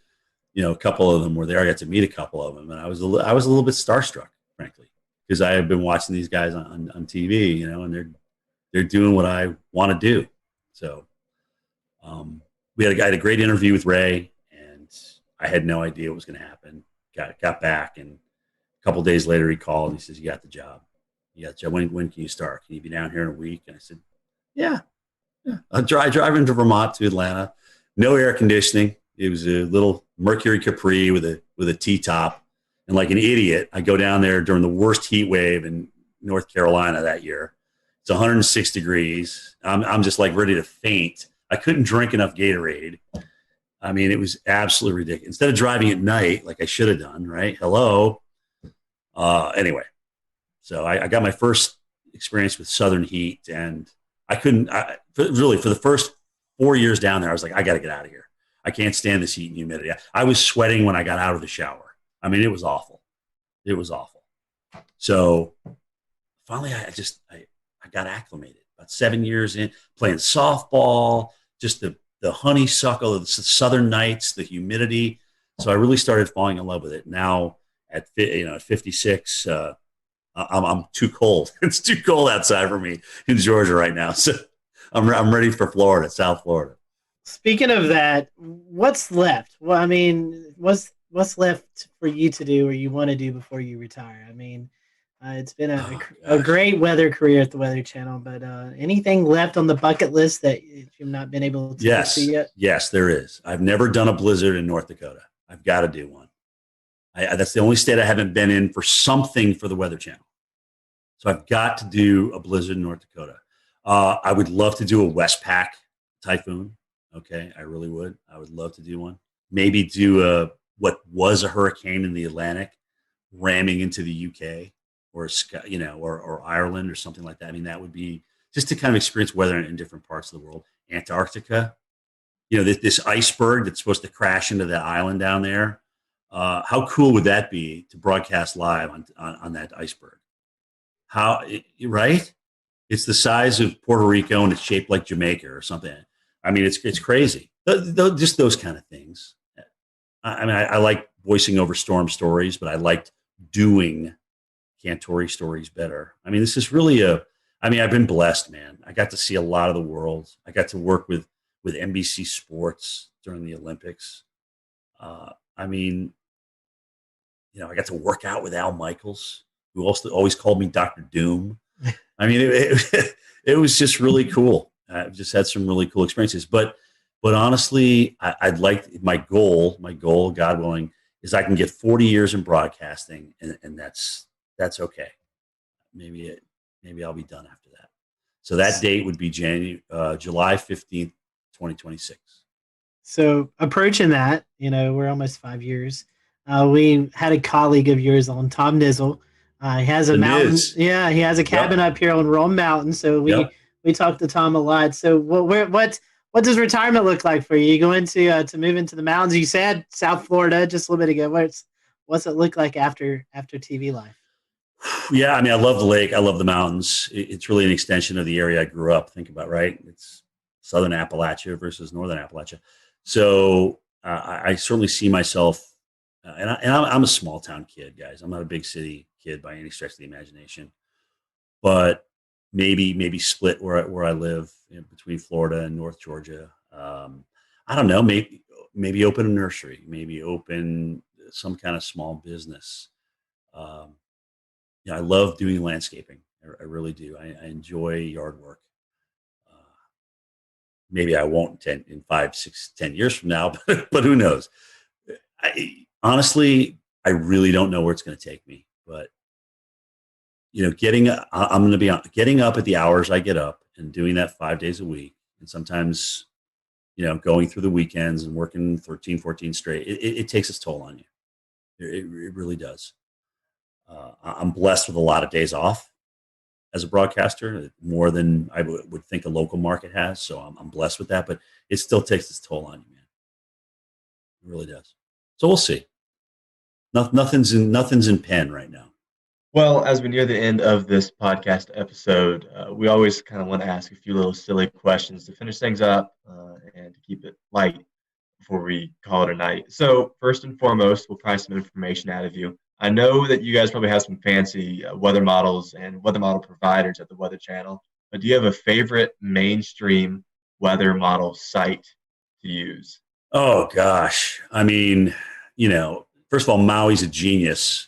a couple of them were there. I got to meet a couple of them, and I was a little bit starstruck, frankly, because I had been watching these guys on TV, and they're doing what I want to do. So. I had a great interview with Ray, and I had no idea what was going to happen. Got back, and a couple of days later he called and he says, "You got the job. You got the job. When can you start? Can you be down here in a week?" And I said, "Yeah." I drive into Vermont to Atlanta. No air conditioning. It was a little Mercury Capri with a T-top, and like an idiot, I go down there during the worst heat wave in North Carolina that year. It's 106 degrees. I'm just like ready to faint. I couldn't drink enough Gatorade. I mean, it was absolutely ridiculous. Instead of driving at night, like I should have done, right? Hello. Anyway, so I got my first experience with Southern heat, and I couldn't, for the first 4 years down there, I was like, I got to get out of here. I can't stand this heat and humidity. I was sweating when I got out of the shower. I mean, it was awful. It was awful. So finally, I got acclimated. About 7 years in, playing softball, just the honeysuckle, the southern nights, the humidity. So I really started falling in love with it. Now at 56, I'm too cold. It's too cold outside for me in Georgia right now. So I'm ready for Florida, South Florida. Speaking of that, what's left? Well, I mean, what's left for you to do or you want to do before you retire? I mean, It's been a great weather career at the Weather Channel. But anything left on the bucket list that you've not been able to get to yet? Yes, there is. I've never done a blizzard in North Dakota. I've got to do one. That's the only state I haven't been in for something for the Weather Channel. So I've got to do a blizzard in North Dakota. I would love to do a Westpac typhoon. Okay, I really would. I would love to do one. Maybe do what was a hurricane in the Atlantic ramming into the UK or Ireland or something like that. I mean, that would be just to kind of experience weather in different parts of the world. Antarctica, this iceberg that's supposed to crash into that island down there. How cool would that be to broadcast live on that iceberg? Right? It's the size of Puerto Rico and it's shaped like Jamaica or something. I mean, it's crazy. Just those kind of things. I mean, I like voicing over storm stories, but I liked doing Cantore stories better. I mean, this is really I've been blessed, man. I got to see a lot of the world. I got to work with NBC Sports during the Olympics. I mean, I got to work out with Al Michaels, who also always called me Dr. Doom. I mean, it was just really cool. I've just had some really cool experiences. But honestly, I'd like my goal, God willing, is I can get 40 years in broadcasting, and that's okay. Maybe I'll be done after that. So that date would be July 15th, 2026. So approaching that, we're almost 5 years. We had a colleague of yours on, Tom Nizzle. He has a mountain. Yeah, he has a cabin up here on Rome Mountain. So we talked to Tom a lot. So what does retirement look like for you? You going to move into the mountains? You said South Florida just a little bit ago. What's it look like after TV life? Yeah, I mean, I love the lake. I love the mountains. It's really an extension of the area I grew up. Think about, right? It's Southern Appalachia versus Northern Appalachia. So I certainly see myself, and I'm a small town kid, guys. I'm not a big city kid by any stretch of the imagination, but maybe split where I live between Florida and North Georgia. I don't know. Maybe open a nursery. Maybe open some kind of small business. I love doing landscaping. I really do. I enjoy yard work. Maybe I won't in 5, 6, 10 years from now, but who knows? Honestly, I really don't know where it's going to take me. But I'm going to be getting up at the hours I get up and doing that 5 days a week, and sometimes, going through the weekends and working 13, 14 straight. It takes its toll on you. It really does. I'm blessed with a lot of days off as a broadcaster, more than I would think a local market has. So I'm blessed with that, but it still takes its toll on you, man. It really does. So we'll see. Nothing's in pen right now. Well, as we near the end of this podcast episode, we always kind of want to ask a few little silly questions to finish things up and to keep it light before we call it a night. So first and foremost, we'll try some information out of you. I know that you guys probably have some fancy weather models and weather model providers at the Weather Channel, but do you have a favorite mainstream weather model site to use? Oh, gosh. I mean, first of all, Maui's a genius,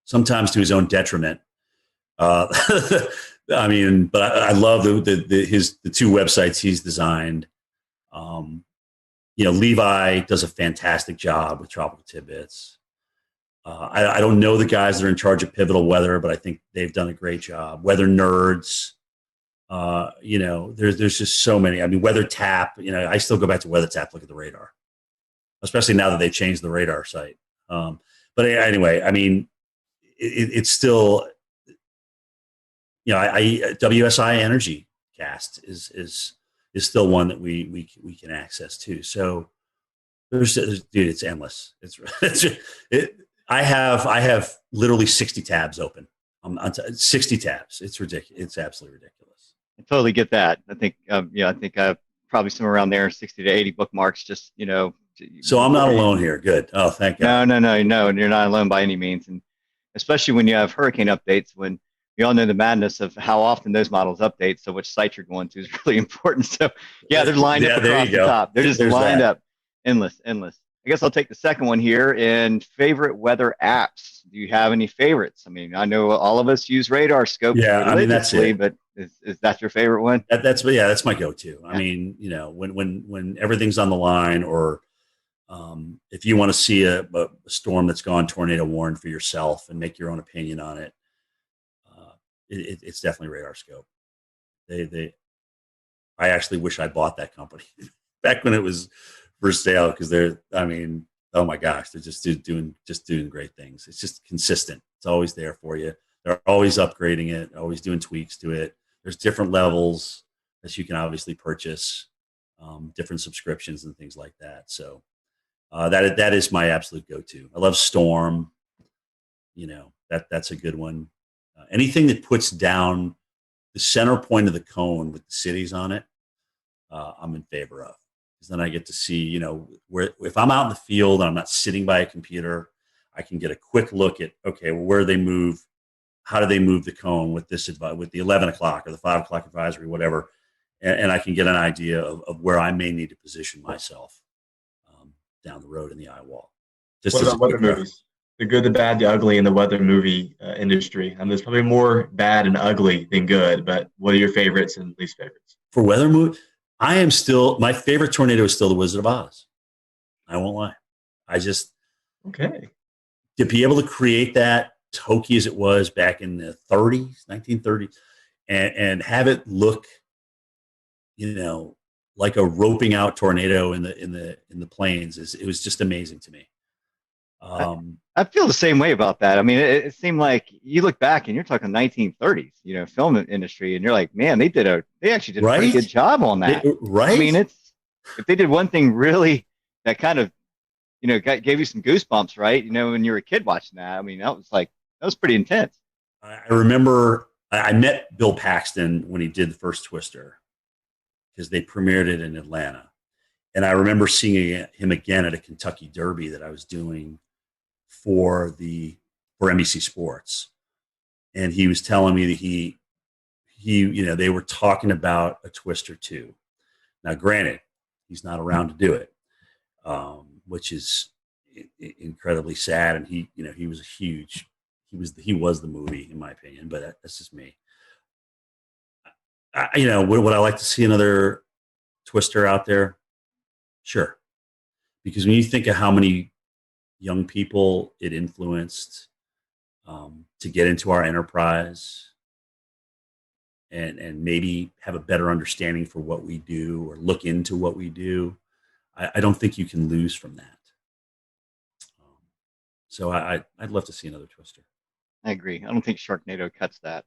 sometimes to his own detriment. I mean, but I love the two websites he's designed. Levi does a fantastic job with Tropical Tidbits. I don't know the guys that are in charge of Pivotal Weather, but I think they've done a great job. Weather Nerds, there's just so many. I mean, Weather Tap, I still go back to Weather Tap, look at the radar, especially now that they've changed the radar site. But anyway, I mean, it's still, WSI Energy Cast is still one that we can access too. So dude, it's endless. I have literally 60 tabs open. 60 tabs. It's ridiculous. It's absolutely ridiculous. I totally get that. I think I think I have probably somewhere around there, 60 to 80 bookmarks. Just So I'm not alone here. Good. Oh, thank God. No. You're not alone by any means, and especially when you have hurricane updates. When we all know the madness of how often those models update, so which site you're going to is really important. So yeah, they're lined up across the top. They're just lined up, endless. I guess I'll take the second one here. And favorite weather apps. Do you have any favorites? I mean, I know all of us use Radar Scope that's religiously, it. but is that your favorite one? That's my go-to. I mean, when everything's on the line, or if you want to see a storm that's gone tornado warned for yourself and make your own opinion on it, it's definitely Radar Scope. I actually wish I bought that company back when it was for sale, because oh my gosh, they're just doing great things. It's just consistent. It's always there for you. They're always upgrading it, always doing tweaks to it. There's different levels that you can obviously purchase, different subscriptions and things like that. So that is my absolute go-to. I love Storm. That's a good one. Anything that puts down the center point of the cone with the cities on it, I'm in favor of. Because then I get to see, where, if I'm out in the field and I'm not sitting by a computer, I can get a quick look at, okay, well, where they move, how do they move the cone with with the 11 o'clock or the 5 o'clock advisory, whatever, and I can get an idea of where I may need to position myself down the road in the eye wall. What about weather movies? The good, the bad, the ugly in the weather movie industry. I mean, there's probably more bad and ugly than good, but what are your favorites and least favorites? For weather movie, my favorite tornado is still The Wizard of Oz. I won't lie. To be able to create that, hokey as it was back in the 1930s, and have it look, like a roping out tornado in the plains, it was just amazing to me. I feel the same way about that. I mean, it seemed like you look back and you're talking 1930s, film industry, and you're like, man, they actually did a pretty good job on that. Right. I mean, if they did one thing really that kind of, gave you some goosebumps, right? When you were a kid watching that, I mean, that was pretty intense. I remember I met Bill Paxton when he did the first Twister, because they premiered it in Atlanta. And I remember seeing him again at a Kentucky Derby that I was doing for NBC Sports. And he was telling me that they were talking about a Twister 2. Now, granted, he's not around to do it, which is incredibly sad. And he was he was the movie, in my opinion, but that's just me. Would I like to see another Twister out there? Sure. Because when you think of how many young people it influenced to get into our enterprise and maybe have a better understanding for what we do or look into what we do, I don't think you can lose from that. So I'd love to see another Twister. I agree. I don't think Sharknado cuts that.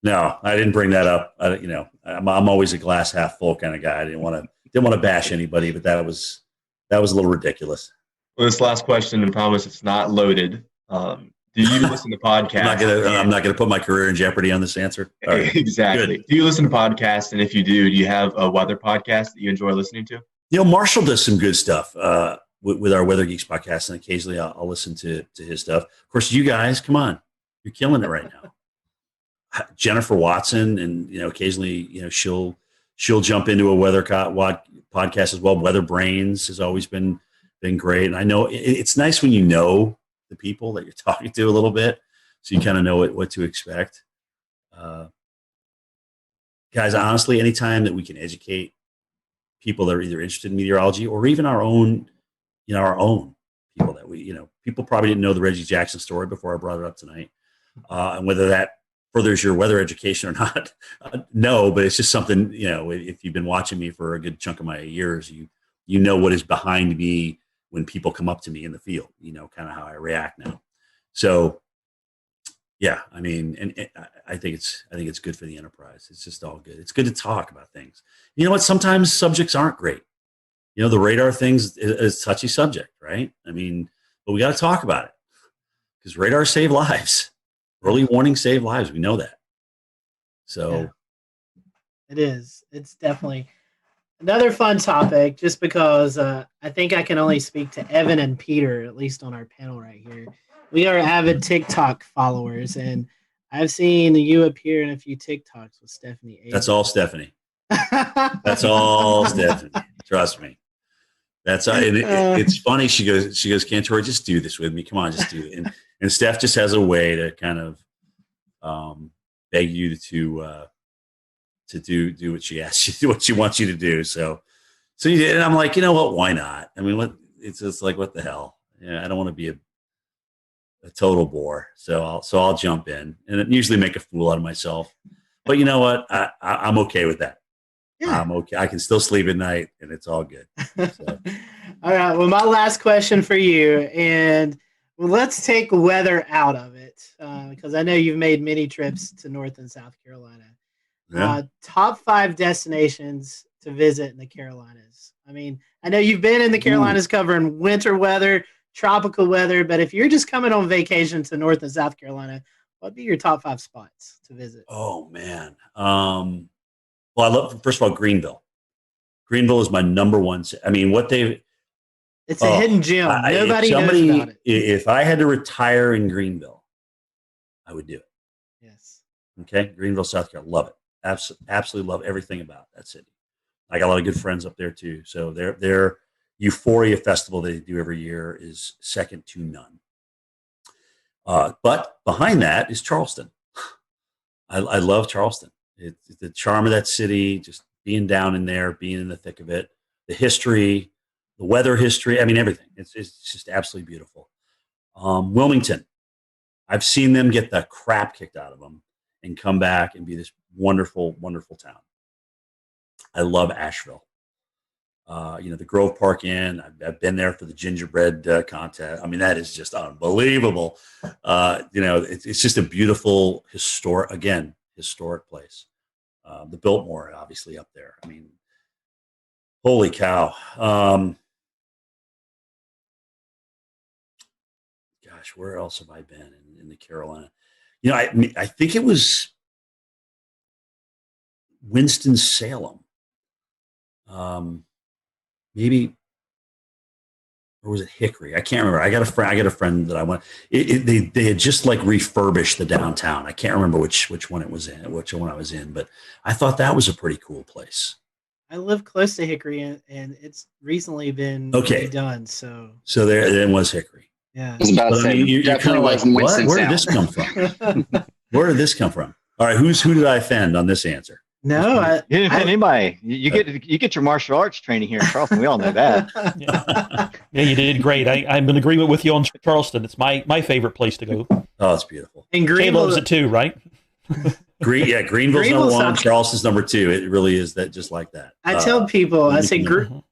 No, I didn't bring that up. I'm always a glass half full kind of guy. I didn't want to bash anybody, but that was a little ridiculous. Well, this last question, and promise it's not loaded. Do you listen to podcasts? I'm not gonna put my career in jeopody on this answer. Right. Exactly. Good. Do you listen to podcasts? And if you do you have a weather podcast that you enjoy listening to? Marshall does some good stuff with our Weather Geeks podcast, and occasionally I'll listen to his stuff. Of course, you guys, come on, you're killing it right now. Jennifer Watson, and occasionally she'll jump into a weather podcast as well. Weather Brains has always been great, and I know it's nice when you know the people that you're talking to a little bit, so you kind of know what to expect. Guys, honestly, anytime that we can educate people that are either interested in meteorology or even our own people that people probably didn't know the Reggie Jackson story before I brought it up tonight, and whether that furthers your weather education or not, no, but it's just something, if you've been watching me for a good chunk of my years, you know what is behind me when people come up to me in the field, kind of how I react now. So yeah, I mean, and I think it's good for the enterprise. It's just all good. It's good to talk about things. You know what? Sometimes subjects aren't great. The radar thing's is a touchy subject, right? I mean, but we got to talk about it because radar save lives. Early warning save lives. We know that. So yeah, it is. It's definitely another fun topic just because I think I can only speak to Evan and Peter, at least on our panel right here. We are avid TikTok followers, and I've seen you appear in a few TikToks with Stephanie. That's all Stephanie. That's all Stephanie. Trust me. That's it's funny. She goes, Cantore, just do this with me. Come on, just do it. And Steph just has a way to kind of beg you to do what she asks you to do, what she wants you to do. So you did, and I'm like, you know what? Why not? I mean, it's just like, what the hell? Yeah, I don't want to be a total bore. So I'll jump in and usually make a fool out of myself. But you know what? I'm okay with that. Yeah. I'm okay. I can still sleep at night, and it's all good. So. All right. Well, my last question for you, and let's take weather out of it, because I know you've made many trips to North and South Carolina. Yeah. Top 5 destinations to visit in the Carolinas. I mean, I know you've been in the Carolinas covering winter weather, tropical weather, but if you're just coming on vacation to North and South Carolina, what'd be your top 5 spots to visit? Oh, man. Well, I love, first of all, Greenville. Greenville is my number one. I mean, it's a hidden gem. Nobody knows about it. If I had to retire in Greenville, I would do it. Yes. Okay. Greenville, South Carolina. Love it. Absolutely love everything about that city. I got a lot of good friends up there too. So their Euphoria Festival they do every year is second to none. But behind that is Charleston. I love Charleston. It's the charm of that city, just being down in there, being in the thick of it, the history, the weather history. I mean, everything. It's just absolutely beautiful. Wilmington. I've seen them get the crap kicked out of them and come back and be this wonderful, wonderful town. I love Asheville. The Grove Park Inn. I've been there for the gingerbread contest. I mean, that is just unbelievable. It's just a beautiful historic place. The Biltmore, obviously, up there. I mean, holy cow. Gosh, where else have I been in the Carolina? I think it was Winston-Salem. Maybe, or was it Hickory? I can't remember. I got a friend that I went. They had just like refurbished the downtown. I can't remember which one it was in, which one I was in, but I thought that was a pretty cool place. I live close to Hickory, and it's recently been redone. So there it was Hickory. Yeah, I was about to say, you're kind of like, what? Where did this come from? Where did this come from? All right, who did I offend on this answer? No, you didn't offend anybody. You get your martial arts training here in Charleston. We all know that. Yeah, you did great. I'm in agreement with you on Charleston. It's my favorite place to go. Oh, it's beautiful. And Jay loves it too, right? Greenville's number 1. Charleston's number 2. It really is that, just like that. I tell people, I say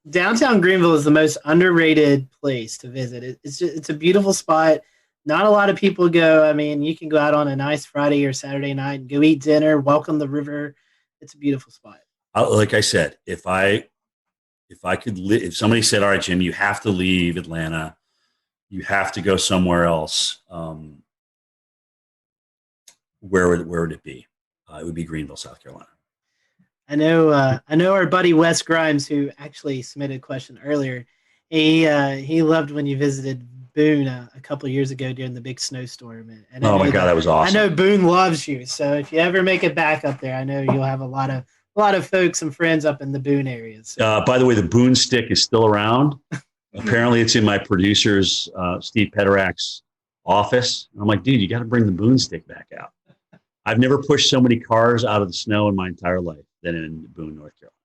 downtown Greenville is the most underrated place to visit. It's a beautiful spot. Not a lot of people go. I mean, you can go out on a nice Friday or Saturday night and go eat dinner, welcome the river. It's a beautiful spot. Like I said, if somebody said, all right, Jim, you have to leave Atlanta, you have to go somewhere else, where would it be? It would be Greenville, South Carolina. I know our buddy Wes Grimes, who actually submitted a question earlier. He loved when you visited Boone a couple of years ago during the big snowstorm. And oh my God, that was awesome! I know Boone loves you, so if you ever make it back up there, I know you'll have a lot of folks and friends up in the Boone area. So. By the way, the Boone stick is still around. Apparently, it's in my producer's Steve Pederak's office. I'm like, dude, you got to bring the Boone stick back out. I've never pushed so many cars out of the snow in my entire life than in Boone, North Carolina.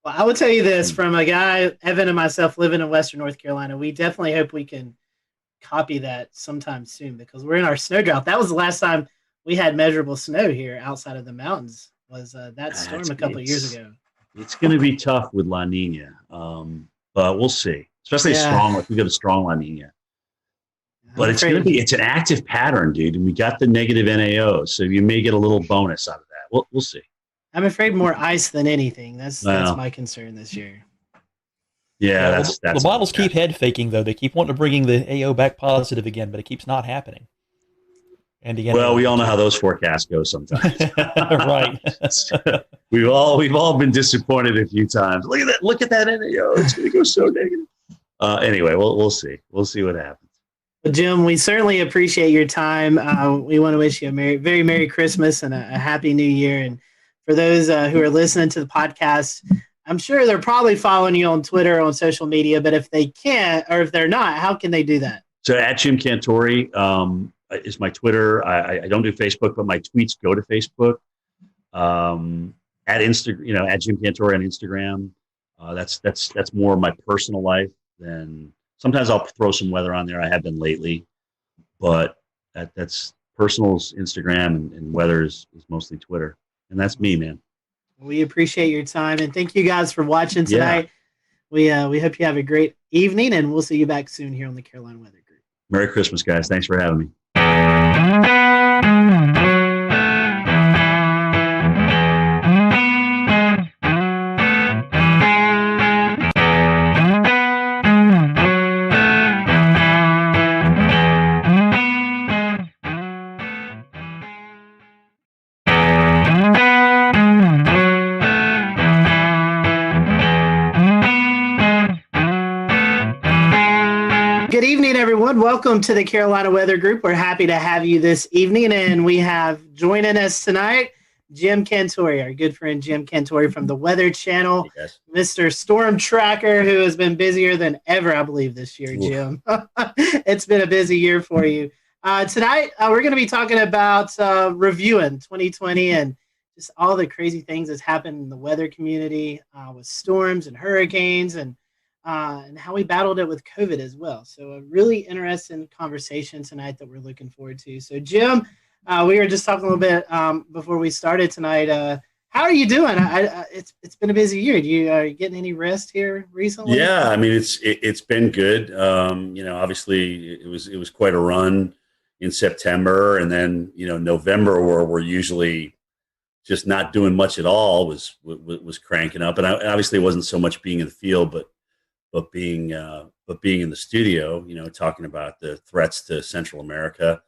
Well, I will tell you this, from a guy, Evan and myself, living in Western North Carolina, we definitely hope we can copy that sometime soon, because we're in our snow drought. That was the last time we had measurable snow here outside of the mountains, was that storm a couple of years ago. It's going to be tough with La Nina, but we'll see. Especially strong, if we get a strong La Nina. But it's an active pattern, dude, and we got the negative NAO, so you may get a little bonus out of that. We'll see. I'm afraid more ice than anything. That's my concern this year. Yeah, that's the models keep head faking, though. They keep wanting to bring the AO back positive again, but it keeps not happening. And again, well, we all know how those forecasts go sometimes. Right. we've all been disappointed a few times. Look at that NAO. It's going to go so negative. Anyway, we'll see. We'll see what happens. Well, Jim, we certainly appreciate your time. We want to wish you a very Merry Christmas and a Happy New Year. And for those who are listening to the podcast, I'm sure they're probably following you on Twitter, on social media, but if they can't, or if they're not, how can they do that? So at Jim Cantore is my Twitter. I don't do Facebook, but my tweets go to Facebook. At Instagram, at Jim Cantore on Instagram. That's more of my personal life than sometimes I'll throw some weather on there. I have been lately, but that's personal's Instagram and weather is mostly Twitter. And that's me, man. We appreciate your time and thank you guys for watching tonight. Yeah. We hope you have a great evening and we'll see you back soon here on the Carolina Weather Group. Merry Christmas, guys. Thanks for having me. Good evening, everyone. Welcome to the Carolina Weather Group. We're happy to have you this evening, and we have joining us tonight Jim Cantore, our good friend Jim Cantore from the Weather Channel, Mr. Storm Tracker, who has been busier than ever, I believe, this year, Jim. It's been a busy year for you. Tonight, we're going to be talking about reviewing 2020 and just all the crazy things that's happened in the weather community with storms and hurricanes and how we battled it with COVID as well. So a really interesting conversation tonight that we're looking forward to. So Jim, we were just talking a little bit before we started tonight. How are you doing? It's been a busy year. Are you getting any rest here recently? Yeah, I mean it's been good. Obviously it was quite a run in September, and then November, where we're usually just not doing much at all, was cranking up. And obviously it wasn't so much being in the field, but being in the studio, talking about the threats to Central America.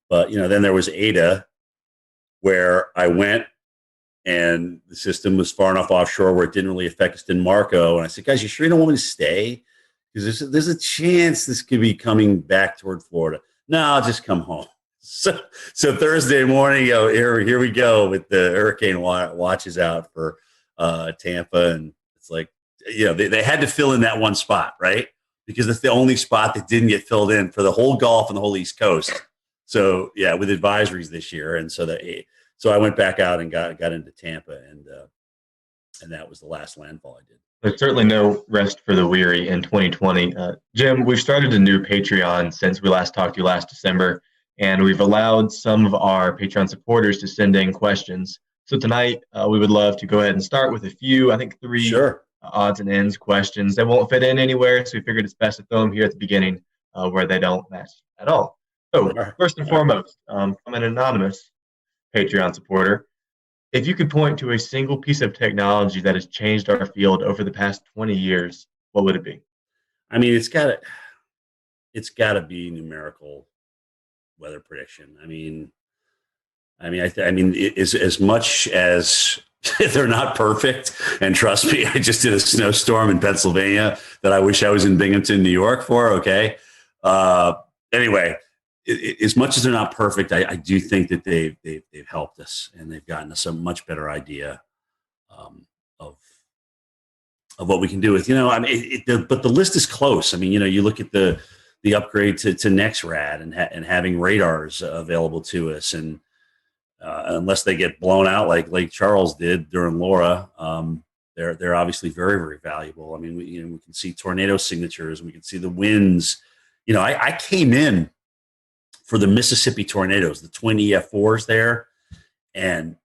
But then there was Ada, where I went and the system was far enough offshore where it didn't really affect us in Marco. And I said, guys, you sure you don't want me to stay? Because there's a chance this could be coming back toward Florida. No, I'll just come home. So Thursday morning, here we go with the hurricane watches out for Tampa, and it's like, they had to fill in that one spot, right? Because it's the only spot that didn't get filled in for the whole Gulf and the whole East Coast. So yeah, with advisories this year, and so I went back out and got into Tampa, and that was the last landfall I did. There's certainly no rest for the weary in 2020. Jim, we've started a new Patreon since we last talked to you last December, and we've allowed some of our Patreon supporters to send in questions. So tonight, we would love to go ahead and start with a few, I think 3 Sure. Odds and ends questions that won't fit in anywhere, so we figured it's best to throw them here at the beginning where they don't match at all. So first and foremost, from an anonymous Patreon supporter, if you could point to a single piece of technology that has changed our field over the past 20 years, what would it be? I mean, it's got to be numerical weather prediction. I mean, as much as they're not perfect, and trust me, I just did a snowstorm in Pennsylvania that I wish I was in Binghamton, New York for. Okay. Anyway, as much as they're not perfect, I do think that they've helped us, and they've gotten us a much better idea of what we can do with. But the list is close. I mean, you look at the upgrade to NexRad and having radars available to us, and unless they get blown out like Lake Charles did during Laura, they're obviously very, very valuable. I mean, we can see tornado signatures, and we can see the winds. I came in for the Mississippi tornadoes, the twin EF4s there, and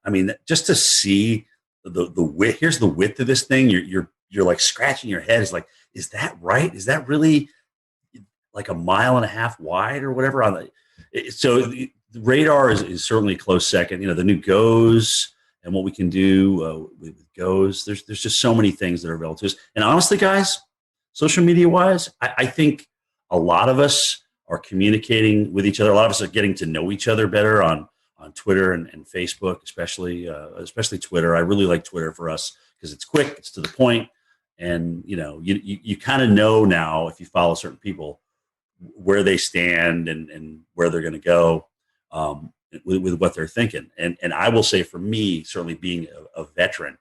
I mean, just to see the width. Here's the width of this thing. You're like scratching your head. It's like, is that right? Is that really like 1.5 miles wide or whatever? So the radar is certainly a close second. The new GOES and what we can do with GOES. There's just so many things that are available to us. And honestly, guys, social media wise, I think a lot of us are communicating with each other. A lot of us are getting to know each other better on Twitter and Facebook, especially Twitter. I really like Twitter for us because it's quick, it's to the point, and you kind of know now, if you follow certain people, where they stand and where they're going to go with what they're thinking. And I will say, for me, certainly being a veteran,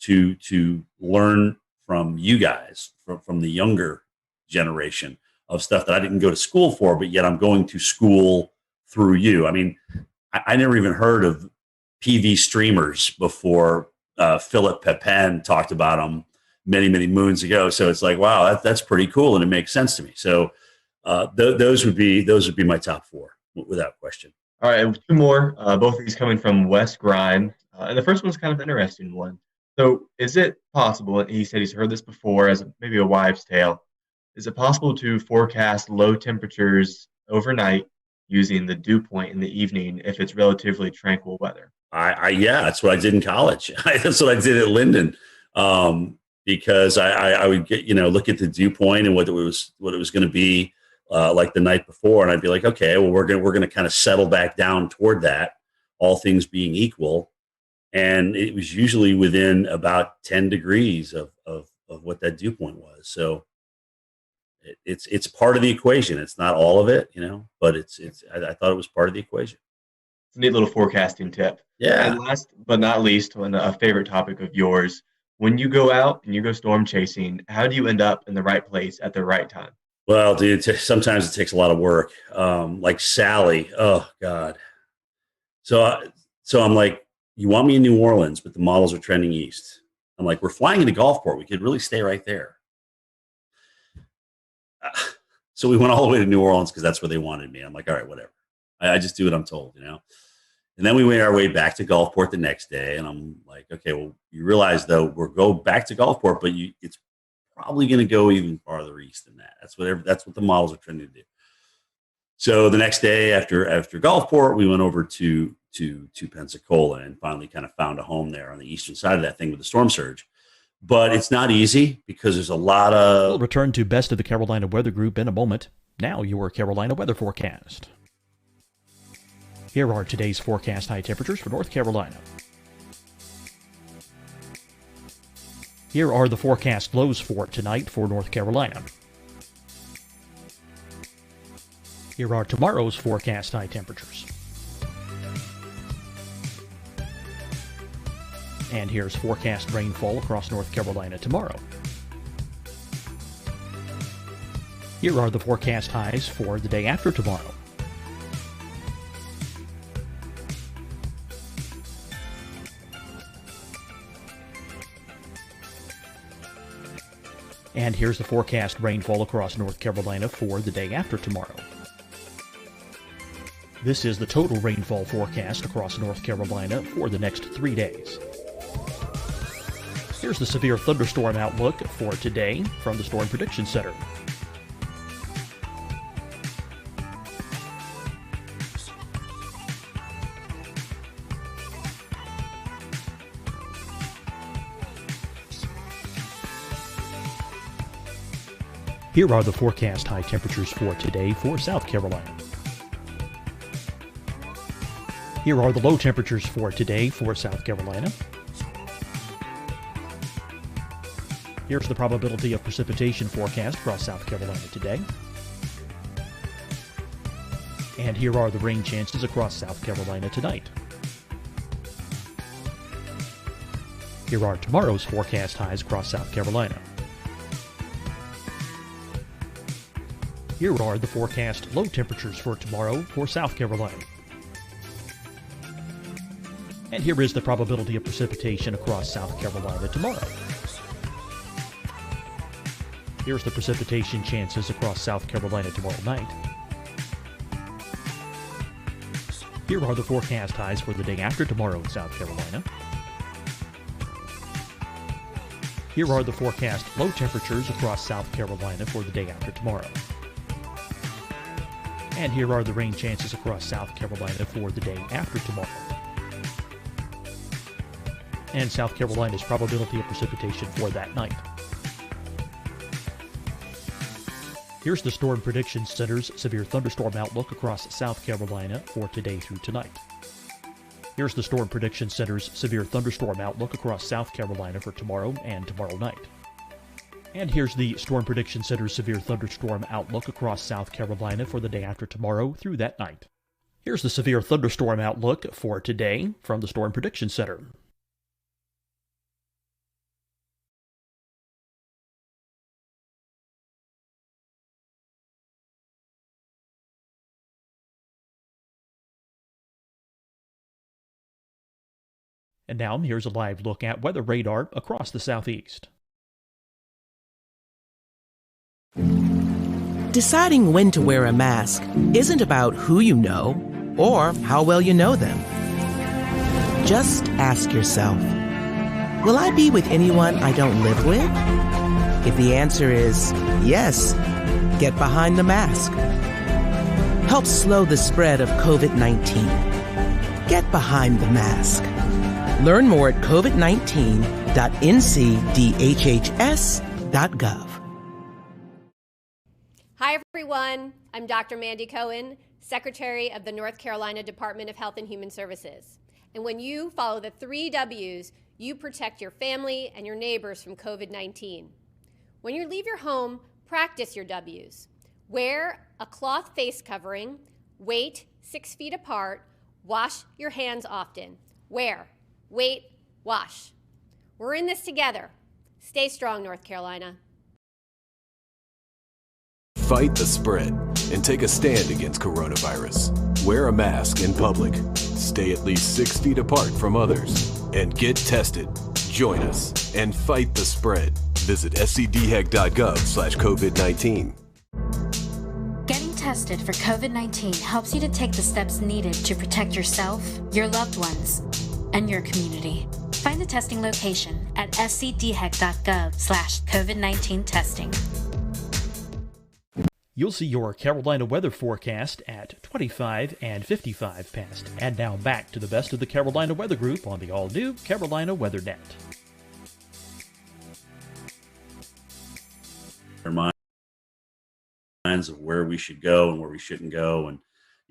to learn from you guys, from the younger generation of stuff that I didn't go to school for, but yet I'm going to school through you. I mean, I never even heard of PV streamers before Philip Pepin talked about them many, many moons ago. So it's like, wow, that's pretty cool, and it makes sense to me. So those would be my top four without question. All right, two more. Both of these coming from Wes Grime, and the first one's kind of an interesting one. So, is it possible? And he said he's heard this before as maybe a wives' tale. Is it possible to forecast low temperatures overnight using the dew point in the evening if it's relatively tranquil weather? Yeah, that's what I did in college. That's what I did at Linden, because I would get look at the dew point and what it was going to be like the night before, and I'd be like, okay, well we're going to kind of settle back down toward that, all things being equal, and it was usually within about 10 degrees of what that dew point was. So it's part of the equation. It's not all of it, but I thought it was part of the equation. It's a neat little forecasting tip. Yeah. And last but not least, a favorite topic of yours, when you go out and you go storm chasing, how do you end up in the right place at the right time? Well, dude, sometimes it takes a lot of work. Like Sally, oh God. So I'm like, you want me in New Orleans, but the models are trending east. I'm like, we're flying into Gulfport. We could really stay right there. So we went all the way to New Orleans because that's where they wanted me. I'm like, all right, whatever. I just do what I'm told, And then we made our way back to Gulfport the next day, and I'm like, okay, well, you realize though we'll go back to Gulfport, but it's probably going to go even farther east than that. That's what the models are trying to do. So the next day after Gulfport, we went over to Pensacola and finally kind of found a home there on the eastern side of that thing with the storm surge. But it's not easy because there's a lot of... We'll return to Best of the Carolina Weather Group in a moment. Now your Carolina weather forecast. Here are today's forecast high temperatures for North Carolina. Here are the forecast lows for tonight for North Carolina. Here are tomorrow's forecast high temperatures. And here's forecast rainfall across North Carolina tomorrow. Here are the forecast highs for the day after tomorrow. And here's the forecast rainfall across North Carolina for the day after tomorrow. This is the total rainfall forecast across North Carolina for the next 3 days. Here's the severe thunderstorm outlook for today from the Storm Prediction Center. Here are the forecast high temperatures for today for South Carolina. Here are the low temperatures for today for South Carolina. Here's the probability of precipitation forecast across South Carolina today. And here are the rain chances across South Carolina tonight. Here are tomorrow's forecast highs across South Carolina. Here are the forecast low temperatures for tomorrow for South Carolina. And here is the probability of precipitation across South Carolina tomorrow. Here's the precipitation chances across South Carolina tomorrow night. Here are the forecast highs for the day after tomorrow in South Carolina. Here are the forecast low temperatures across South Carolina for the day after tomorrow. And here are the rain chances across South Carolina for the day after tomorrow. And South Carolina's probability of precipitation for that night. Here's the Storm Prediction Center's severe thunderstorm outlook across South Carolina for today through tonight. Here's the Storm Prediction Center's severe thunderstorm outlook across South Carolina for tomorrow and tomorrow night. And here's the Storm Prediction Center's severe thunderstorm outlook across South Carolina for the day after tomorrow through that night. Here's the severe thunderstorm outlook for today from the Storm Prediction Center. And now here's a live look at weather radar across the southeast. Deciding when to wear a mask isn't about who you know or how well you know them. Just ask yourself, will I be with anyone I don't live with? If the answer is yes, get behind the mask. Help slow the spread of COVID-19. Get behind the mask. Learn more at covid19.ncdhhs.gov. Hi, everyone. I'm Dr. Mandy Cohen, Secretary of the North Carolina Department of Health and Human Services. And when you follow the 3 W's, you protect your family and your neighbors from COVID-19. When you leave your home, practice your W's. Wear a cloth face covering, wait 6 feet apart, wash your hands often. Wear, wait, wash. We're in this together. Stay strong, North Carolina. Fight the spread and take a stand against coronavirus. Wear a mask in public. Stay at least 6 feet apart from others. And get tested. Join us and fight the spread. Visit scdhec.gov/COVID-19. Getting tested for COVID-19 helps you to take the steps needed to protect yourself, your loved ones, and your community. Find the testing location at scdhec.gov/COVID-19 testing. You'll see your Carolina weather forecast at 25 and 55 past. And now back to the best of the Carolina Weather Group on the all-new Carolina Weather Net. Minds of where we should go and where we shouldn't go. And,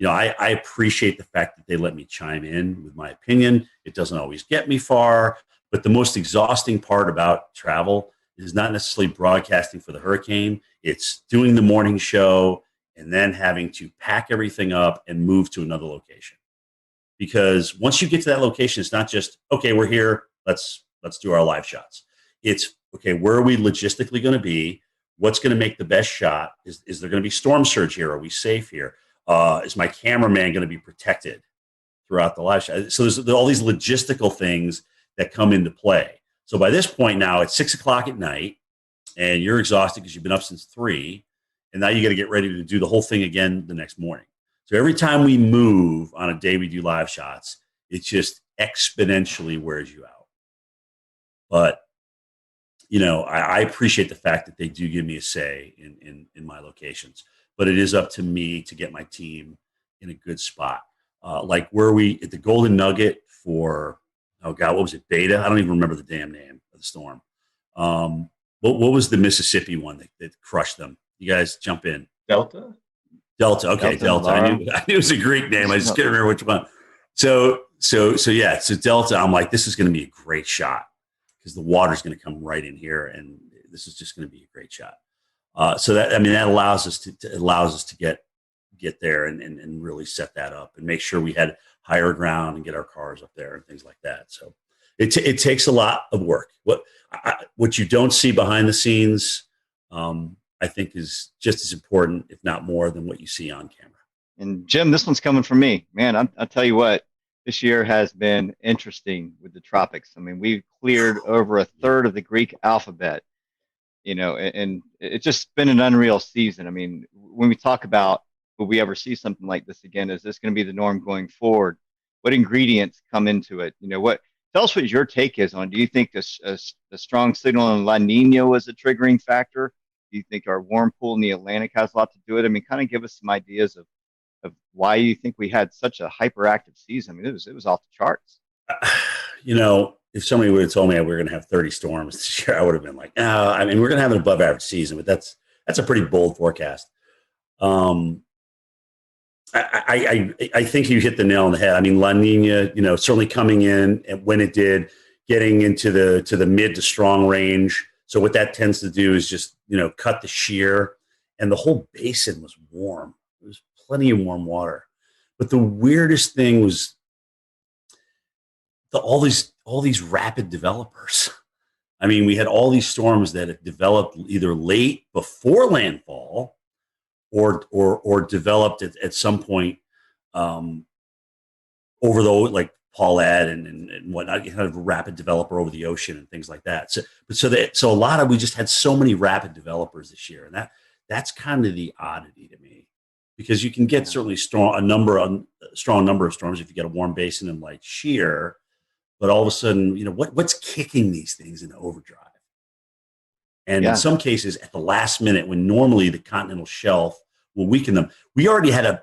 I appreciate the fact that they let me chime in with my opinion. It doesn't always get me far, but the most exhausting part about travel is not necessarily broadcasting for the hurricane. It's doing the morning show and then having to pack everything up and move to another location. Because once you get to that location, it's not just, okay, we're here, let's do our live shots. It's, okay, where are we logistically going to be? What's going to make the best shot? Is there going to be storm surge here? Are we safe here? Is my cameraman going to be protected throughout the live shot? So there's all these logistical things that come into play. So by this point now, it's 6 o'clock at night, and you're exhausted because you've been up since 3, and now you got to get ready to do the whole thing again the next morning. So every time we move on a day we do live shots, it just exponentially wears you out. But, I appreciate the fact that they do give me a say in my locations. But it is up to me to get my team in a good spot. Like where we at the Golden Nugget for, oh God, what was it? Beta? I don't even remember the damn name of the storm. What was the Mississippi one that crushed them? You guys jump in. Delta? Okay, Delta. I knew it was a Greek name. I just can't remember which one. So Delta, I'm like, this is going to be a great shot because the water's going to come right in here, and this is just going to be a great shot. So that allows us to get there and really set that up and make sure we had higher ground and get our cars up there and things like that. So it takes a lot of work. What you don't see behind the scenes, I think is just as important, if not more, than what you see on camera. And Jim, this one's coming from me, man. I'll tell you what, this year has been interesting with the tropics. I mean, we've cleared over a third of the Greek alphabet, and it's just been an unreal season. I mean, when we talk about, will we ever see something like this again? Is this going to be the norm going forward? What ingredients come into it? Tell us what your take is on. Do you think a strong signal in La Nina was a triggering factor? Do you think our warm pool in the Atlantic has a lot to do with it? I mean, kind of give us some ideas of why you think we had such a hyperactive season. I mean, it was off the charts. If somebody would have told me we were going to have 30 storms this year, I would have been like, no. I mean, we're going to have an above average season, but that's a pretty bold forecast. I think you hit the nail on the head. I mean, La Nina, certainly coming in and when it did, getting into the mid to strong range. So what that tends to do is just, cut the shear, and the whole basin was warm. There was plenty of warm water. But the weirdest thing was all these rapid developers. I mean, we had all these storms that had developed either late before landfall or developed at some point over the Paulette and whatnot, kind of a rapid developer over the ocean and things like that. So a lot of, we just had so many rapid developers this year, and that's kind of the oddity to me, because you can get certainly strong number of storms if you get a warm basin and light shear, but all of a sudden, what's kicking these things into overdrive? And in some cases, at the last minute, when normally the continental shelf will weaken them, we already had a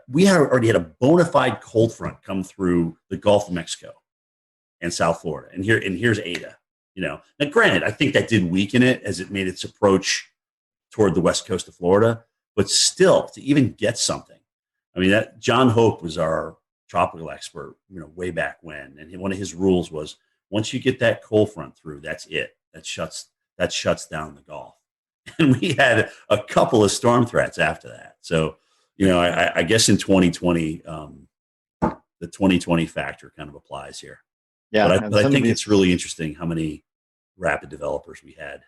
bona fide cold front come through the Gulf of Mexico and South Florida, and here's Ada. Now, granted, I think that did weaken it as it made its approach toward the west coast of Florida, but still, to even get something. I mean, that John Hope was our tropical expert, way back when, and one of his rules was, once you get that cold front through, that's it. That shuts down the Gulf. And we had a couple of storm threats after that. So, I guess in 2020, the 2020 factor kind of applies here. Yeah, but I think it's really interesting how many rapid developers we had,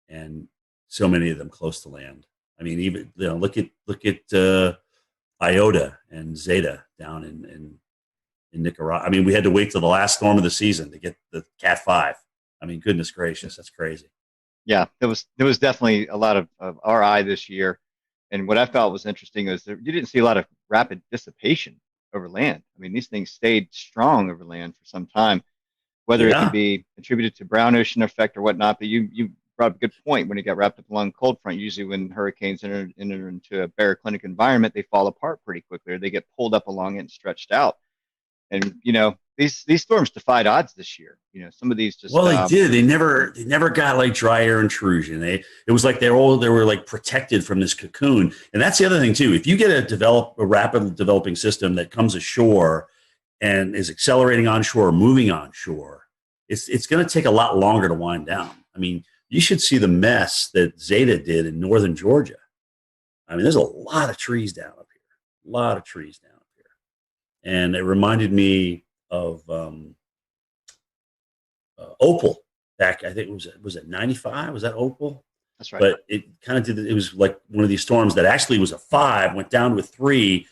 and so many of them close to land. I mean, even look at Iota and Zeta down in Nicaragua. I mean, we had to wait till the last storm of the season to get the Cat 5. I mean, goodness gracious, that's crazy. Yeah, there was definitely a lot of RI this year, and what I felt was interesting is you didn't see a lot of rapid dissipation over land. I mean, these things stayed strong over land for some time, whether it can be attributed to brown ocean effect or whatnot. But you brought up a good point. When it got wrapped up along cold front, usually when hurricanes enter into a baroclinic environment, they fall apart pretty quickly, or they get pulled up along it and stretched out. And these storms defied odds this year. Some of these just they did. They never got like dry air intrusion. It was like they were like protected from this cocoon. And that's the other thing too. If you get a rapidly developing system that comes ashore and is accelerating onshore, moving onshore, it's going to take a lot longer to wind down. I mean, you should see the mess that Zeta did in northern Georgia. I mean, there's a lot of trees down up here. And it reminded me of Opal back, I think was it 95? Was that Opal? That's right. But it kind of it was like one of these storms that actually was a 5, went down to a 3,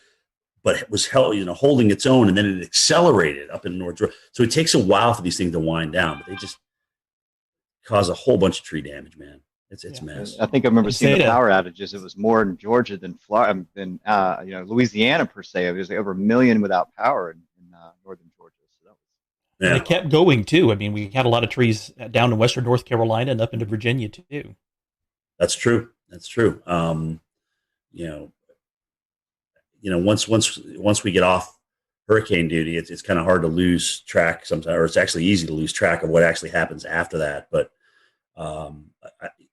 but it was holding its own, and then it accelerated up in North Georgia. So it takes a while for these things to wind down, but they just cause a whole bunch of tree damage, man. It's a mess. I think I remember seeing the power outages. It was more in Georgia than Florida, than Louisiana per se. It was like over 1 million without power in northern Georgia. So that was, And it kept going too. I mean, we had a lot of trees down in western North Carolina and up into Virginia too. That's true. Once we get off hurricane duty, it's kind of hard to lose track sometimes, or it's actually easy to lose track of what actually happens after that. But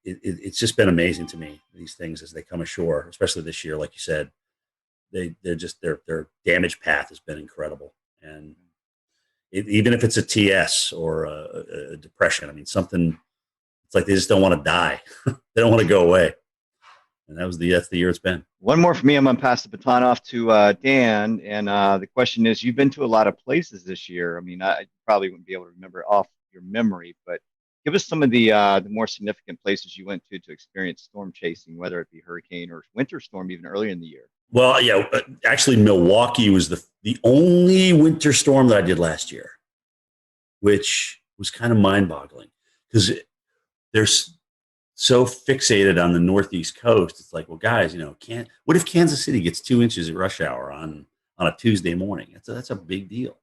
it's just been amazing to me, these things as they come ashore, especially this year. Like you said, their damage path has been incredible. And even if it's a TS or a depression, I mean, something, it's like they just don't want to die. They don't want to go away. And that's the year it's been. One more for me. I'm going to pass the baton off to Dan. And the question is, you've been to a lot of places this year. I mean, I probably wouldn't be able to remember off your memory, but give us some of the more significant places you went to experience storm chasing, whether it be hurricane or winter storm, even earlier in the year. Well, yeah, actually, Milwaukee was the only winter storm that I did last year, which was kind of mind-boggling because they're so fixated on the Northeast coast. It's like, well, guys, what if Kansas City gets 2 inches at rush hour on a Tuesday morning? That's a big deal.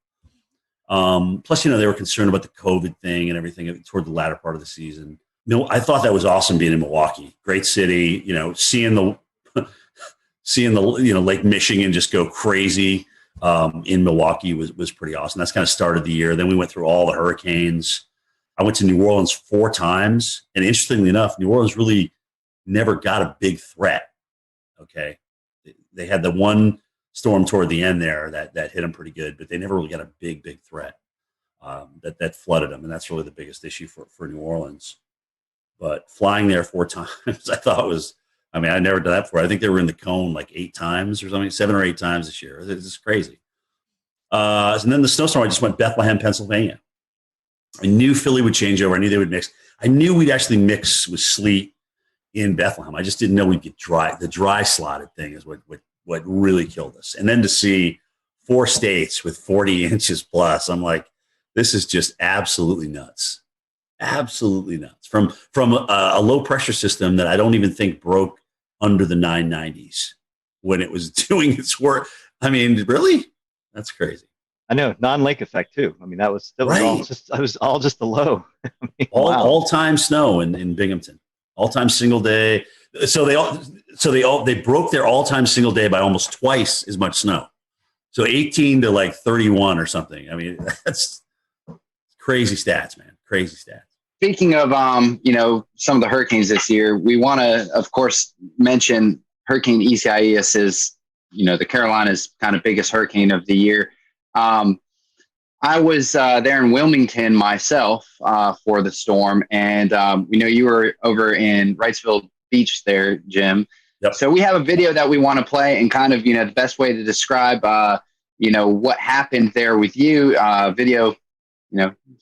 Plus, they were concerned about the COVID thing and everything toward the latter part of the season. I thought that was awesome being in Milwaukee. Great city, seeing the Lake Michigan just go crazy in Milwaukee was pretty awesome. That's kind of started the year. Then we went through all the hurricanes. I went to New Orleans 4 times, and interestingly enough, New Orleans really never got a big threat. Okay, they had the one storm toward the end there that hit them pretty good, but they never really got a big threat that flooded them, and that's really the biggest issue for New Orleans. But flying there 4 times, I thought was, I mean, I'd never done that before. I think they were in the cone like 8 times or something, 7 or 8 times this year. It's just crazy. And then the snowstorm, I just went Bethlehem, Pennsylvania. I knew Philly would change over. I knew they would mix. I knew we'd actually mix with sleet in Bethlehem. I just didn't know we'd get dry. The dry slotted thing is what really killed us. And then to see 4 states with 40 inches plus. I'm like, this is just absolutely nuts. Absolutely nuts. From a low pressure system that I don't even think broke under the 990s when it was doing its work. I mean, really? That's crazy. I know, non-lake effect too. I mean, that was all just the low. I mean, All time snow in Binghamton. All time single day. So they broke their all time single day by almost twice as much snow. So 18 to like 31 or something. I mean, that's crazy stats, man. Crazy stats. Speaking of, some of the hurricanes this year, we want to, of course, mention Hurricane Isaias is, the Carolinas' kind of biggest hurricane of the year. I was there in Wilmington myself for the storm, and you were over in Wrightsville Beach there, Jim. Yep. So we have a video that we want to play, and kind of the best way to describe what happened there with you. Video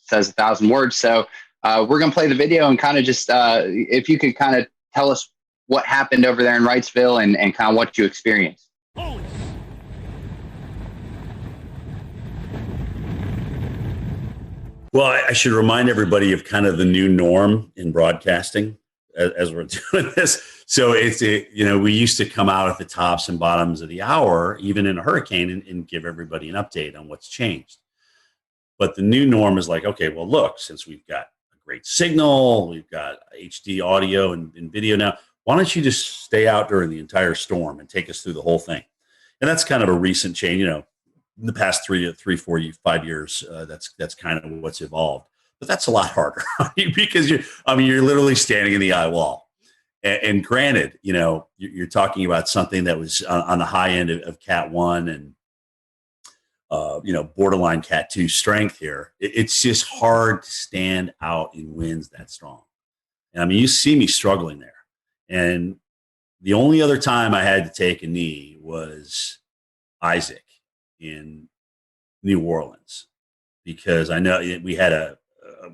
says 1,000 words, so we're gonna play the video and kind of just if you could kind of tell us what happened over there in Wrightsville and kind of what you experienced. Well, I should remind everybody of kind of the new norm in broadcasting as we're doing this. So we used to come out at the tops and bottoms of the hour, even in a hurricane, and give everybody an update on what's changed. But the new norm is like, okay, well, look, since we've got a great signal, we've got HD audio and video now, why don't you just stay out during the entire storm and take us through the whole thing? And that's kind of a recent change, in the past 3, 4, 5 years, that's kind of what's evolved. But that's a lot harder because you're literally standing in the eye wall. And granted, you're talking about something that was on the high end of Cat 1 and borderline Cat 2 strength here. It's just hard to stand out in winds that strong. And I mean, you see me struggling there. And the only other time I had to take a knee was Isaac in New Orleans, because I know we had a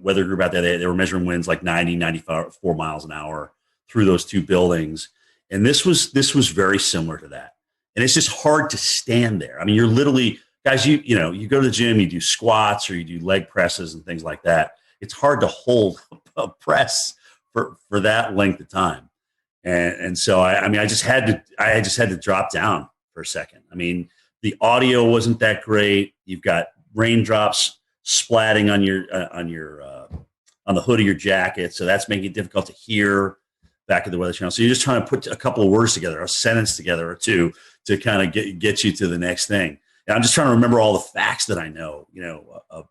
weather group out there. They were measuring winds like 90, 94 miles an hour through those 2 buildings. And this was very similar to that. And it's just hard to stand there. I mean, you're literally, guys, you go to the gym, you do squats or you do leg presses and things like that. It's hard to hold a press for that length of time. And so I just had to drop down for a second. I mean, the audio wasn't that great. You've got raindrops splatting on the hood of your jacket, so that's making it difficult to hear back at the Weather Channel. So you're just trying to put a couple of words together, a sentence together or two, to kind of get you to the next thing. And I'm just trying to remember all the facts that I know,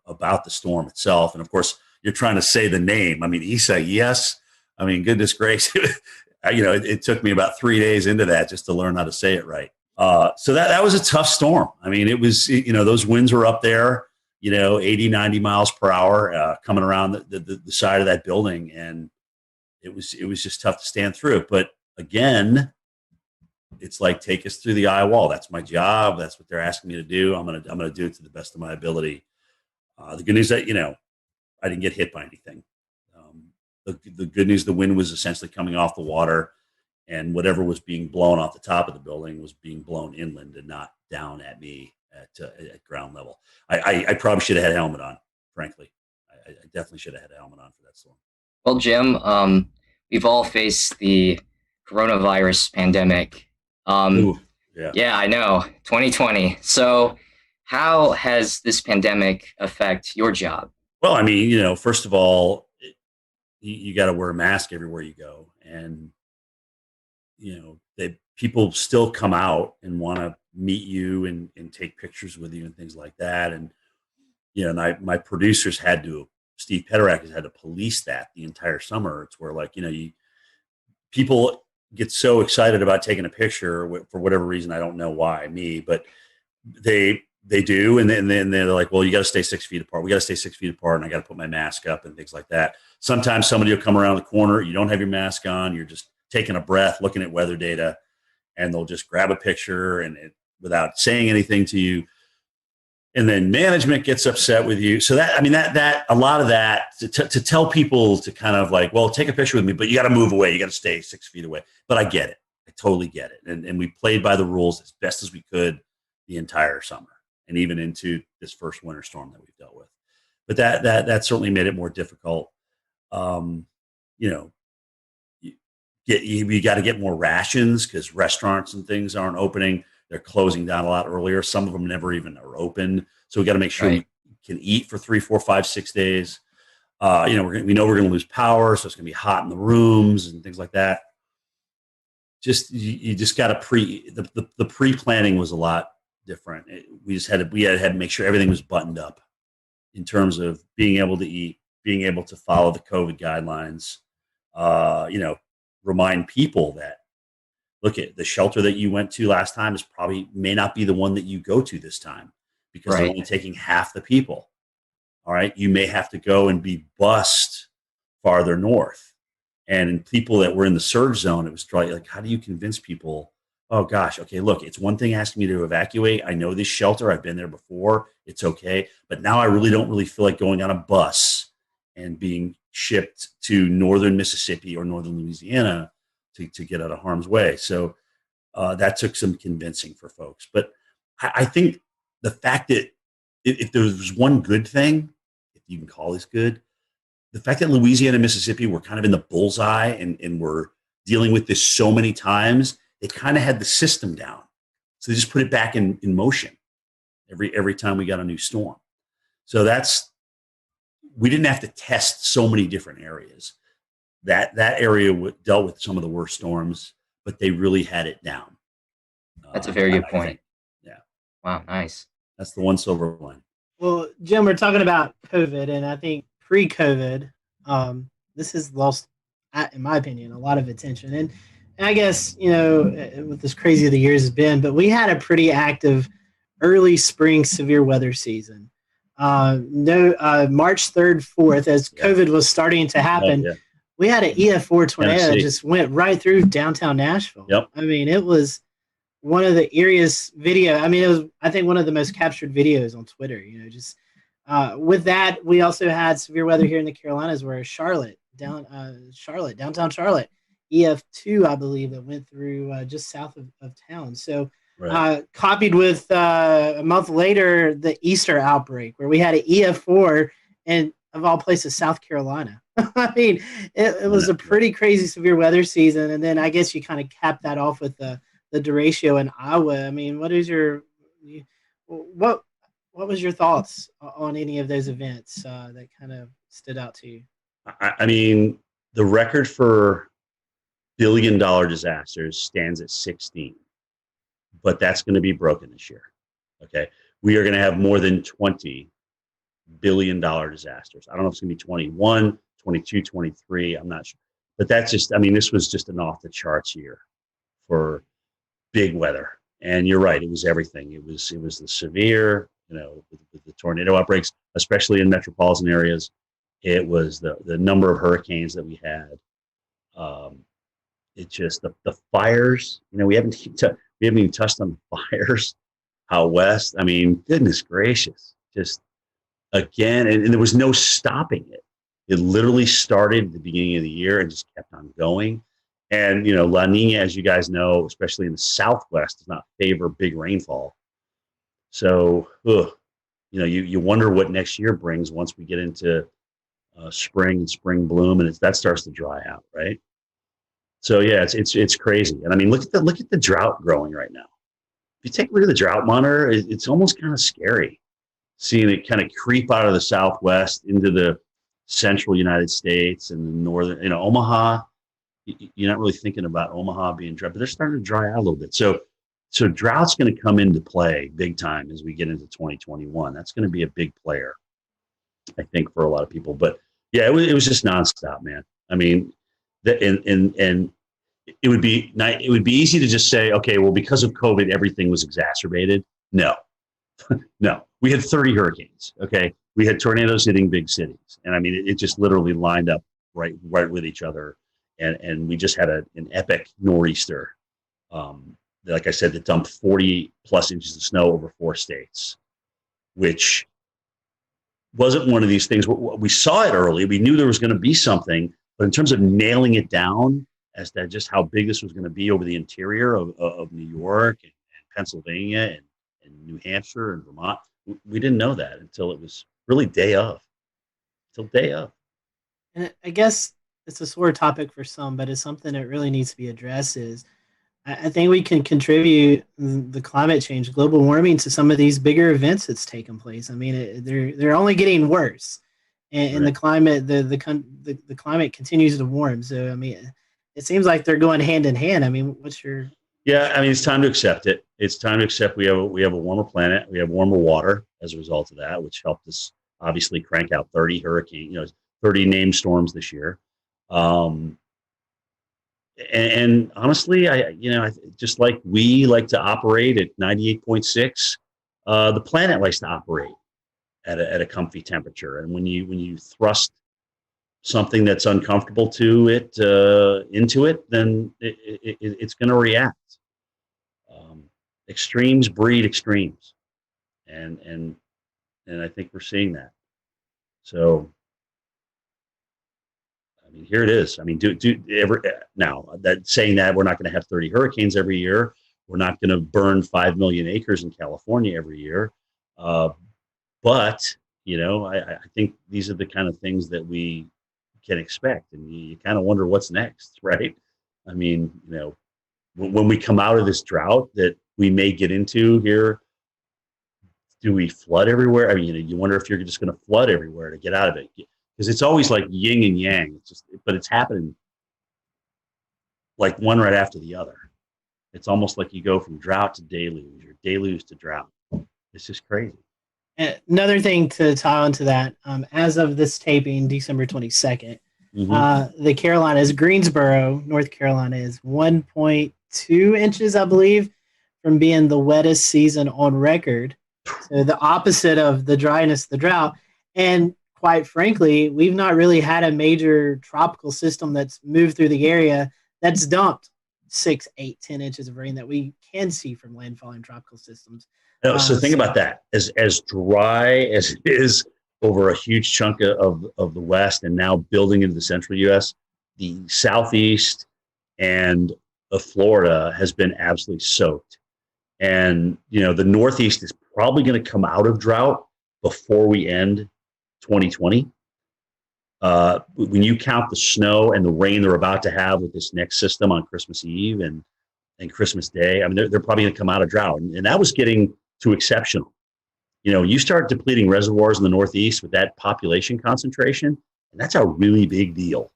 about the storm itself. And of course, you're trying to say the name. I mean, Isaias. I mean, goodness gracious, it took me about 3 days into that just to learn how to say it right. So that was a tough storm. I mean, it was, those winds were up there, 80, 90 miles per hour coming around the side of that building. And it was just tough to stand through it. But again, it's like, take us through the eye wall. That's my job. That's what they're asking me to do. I'm going to do it to the best of my ability. The good news that, I didn't get hit by anything. The good news, the wind was essentially coming off the water, and whatever was being blown off the top of the building was being blown inland and not down at me at ground level. I probably should have had a helmet on, frankly. I definitely should have had a helmet on for that storm. Well, Jim, we've all faced the coronavirus pandemic. Yeah, I know, 2020. So how has this pandemic affect your job? Well, I mean, first of all, you got to wear a mask everywhere you go. And, people still come out and want to meet you and take pictures with you and things like that. And, my producers Steve Pederak has had to police that the entire summer. It's where people get so excited about taking a picture for whatever reason. I don't know why, but they do. And then they're like, well, you got to stay 6 feet apart. We got to stay 6 feet apart. And I got to put my mask up and things like that. Sometimes somebody will come around the corner. You don't have your mask on. You're just taking a breath, looking at weather data, and they'll just grab a picture without saying anything to you. And then management gets upset with you. So that a lot of that to tell people to kind of like, well, take a picture with me, but you got to move away. You got to stay 6 feet away. But I get it. I totally get it. And we played by the rules as best as we could the entire summer. and even into this first winter storm that we've dealt with. But that certainly made it more difficult. You know, you got to get more rations because restaurants and things aren't opening. They're closing down a lot earlier. Some of them never even are open. So we got to make sure we can eat for 3, 4, 5, 6 days. You know, we know we're going to lose power, so it's going to be hot in the rooms and things like that. You just got to the pre-planning was a lot different. We had to make sure everything was buttoned up in terms of being able to eat, being able to follow the COVID guidelines. You know, remind people that, look, at the shelter that you went to last time may not be the one that you go to this time because they're only taking half the people. All right. You may have to go and be bused farther north. And in people that were in the surge zone, it was like, how do you convince people? Oh gosh. Okay. Look, it's one thing asking me to evacuate. I know this shelter. I've been there before. It's okay. But now I don't really feel like going on a bus and being shipped to northern Mississippi or northern Louisiana to get out of harm's way. So that took some convincing for folks. But I think the fact that if there was one good thing, if you can call this good, the fact that Louisiana and Mississippi were kind of in the bullseye and were dealing with this so many times, they kind of had the system down. So they just put it back in motion every time we got a new storm. So we didn't have to test so many different areas. That area dealt with some of the worst storms, but they really had it down. That's a very good point. Yeah. Wow, nice. That's the one silver lining. Well, Jim, we're talking about COVID, and I think pre-COVID, this has lost, in my opinion, a lot of attention. And I guess, you know, with as crazy the years has been, but we had a pretty active early spring severe weather season. March 3rd, 4th, as COVID was starting to happen, we had an EF4 tornado that just went right through downtown Nashville. Yep. I mean, it was one of the eeriest video. I mean, it was, I think, one of the most captured videos on Twitter. You know, just with that, we also had severe weather here in the Carolinas, where downtown Charlotte, EF2, I believe, that went through just south of town. So, copied with a month later the Easter outbreak, where we had an EF4 in, of all places, South Carolina. I mean, it was a pretty crazy severe weather season, and then I guess you kind of capped that off with the derecho in Iowa. I mean, what was your thoughts on any of those events that kind of stood out to you? I mean, the record for billion-dollar disasters stands at 16, but that's going to be broken this year. Okay, we are going to have more than 20 billion-dollar disasters. I don't know if it's going to be 21, 22, 23. I'm not sure, but that's just. I mean, this was just an off-the-charts year for big weather. And you're right, it was everything. It was the severe, you know, with the tornado outbreaks, especially in metropolitan areas. It was the number of hurricanes that we had. It just the fires. You know, we haven't even touched on the fires out west. I mean, goodness gracious, just again, and there was no stopping it. It literally started at the beginning of the year and just kept on going. And, you know, La Nina, as you guys know, especially in the Southwest, does not favor big rainfall. So, you know, you wonder what next year brings once we get into spring and spring bloom, and that starts to dry out, right? So yeah, it's crazy. And I mean, look at the drought growing right now. If you take a look at the drought monitor, it's almost kind of scary seeing it kind of creep out of the Southwest into the central United States and the northern, you know, Omaha. You're not really thinking about Omaha being dry, but they're starting to dry out a little bit. So drought's going to come into play big time as we get into 2021. That's going to be a big player, I think, for a lot of people. But yeah, it was just nonstop, man. I mean, and it would be easy to just say, okay, well, because of COVID, everything was exacerbated. No, no, we had 30 hurricanes. Okay, we had tornadoes hitting big cities, and I mean, it just literally lined up right with each other. And we just had an epic nor'easter, like I said, that dumped 40 plus inches of snow over 4 states, which wasn't one of these things. We saw it early. We knew there was going to be something, but in terms of nailing it down as to just how big this was going to be over the interior of New York and Pennsylvania and New Hampshire and Vermont. We didn't know that until it was really day of. And I guess it's a sore topic for some, but it's something that really needs to be addressed. Is I think we can contribute the climate change, global warming, to some of these bigger events that's taken place. I mean, they're only getting worse, and the climate the climate continues to warm. So I mean, it seems like they're going hand in hand. I mean, what's your Yeah, I mean, it's time to accept it. It's time to accept we have a warmer planet. We have warmer water as a result of that, which helped us obviously crank out 30 hurricanes, 30 named storms this year. And honestly, just like we like to operate at 98.6, the planet likes to operate at a comfy temperature. And when you thrust something that's uncomfortable to it into it, then it's going to react. Extremes breed extremes, and I think we're seeing that. So, I mean, here it is. I mean, now that saying that we're not going to have 30 hurricanes every year, we're not going to burn 5 million acres in California every year, but I think these are the kind of things that we can expect, and you kind of wonder what's next, right? I mean, when we come out of this drought that we may get into here, do we flood everywhere? I mean, you wonder if you're just going to flood everywhere to get out of it, because it's always like yin and yang. But it's happening like one right after the other. It's almost like you go from drought to deluge, or deluge to drought. It's just crazy. Another thing to tie onto that, as of this taping, December 22nd, the Carolinas, Greensboro, North Carolina, is 1.2 inches, I believe, from being the wettest season on record. So the opposite of the dryness, the drought. And quite frankly, we've not really had a major tropical system that's moved through the area that's dumped 6, 8, 10 inches of rain that we can see from landfalling tropical systems. So think about that. As dry as it is over a huge chunk of the West, and now building into the central U.S., the Southeast and of Florida has been absolutely soaked. And, the Northeast is probably going to come out of drought before we end 2020. When you count the snow and the rain they're about to have with this next system on Christmas Eve and Christmas Day, I mean, they're probably going to come out of drought. And that was getting to exceptional. You start depleting reservoirs in the Northeast with that population concentration, and that's a really big deal.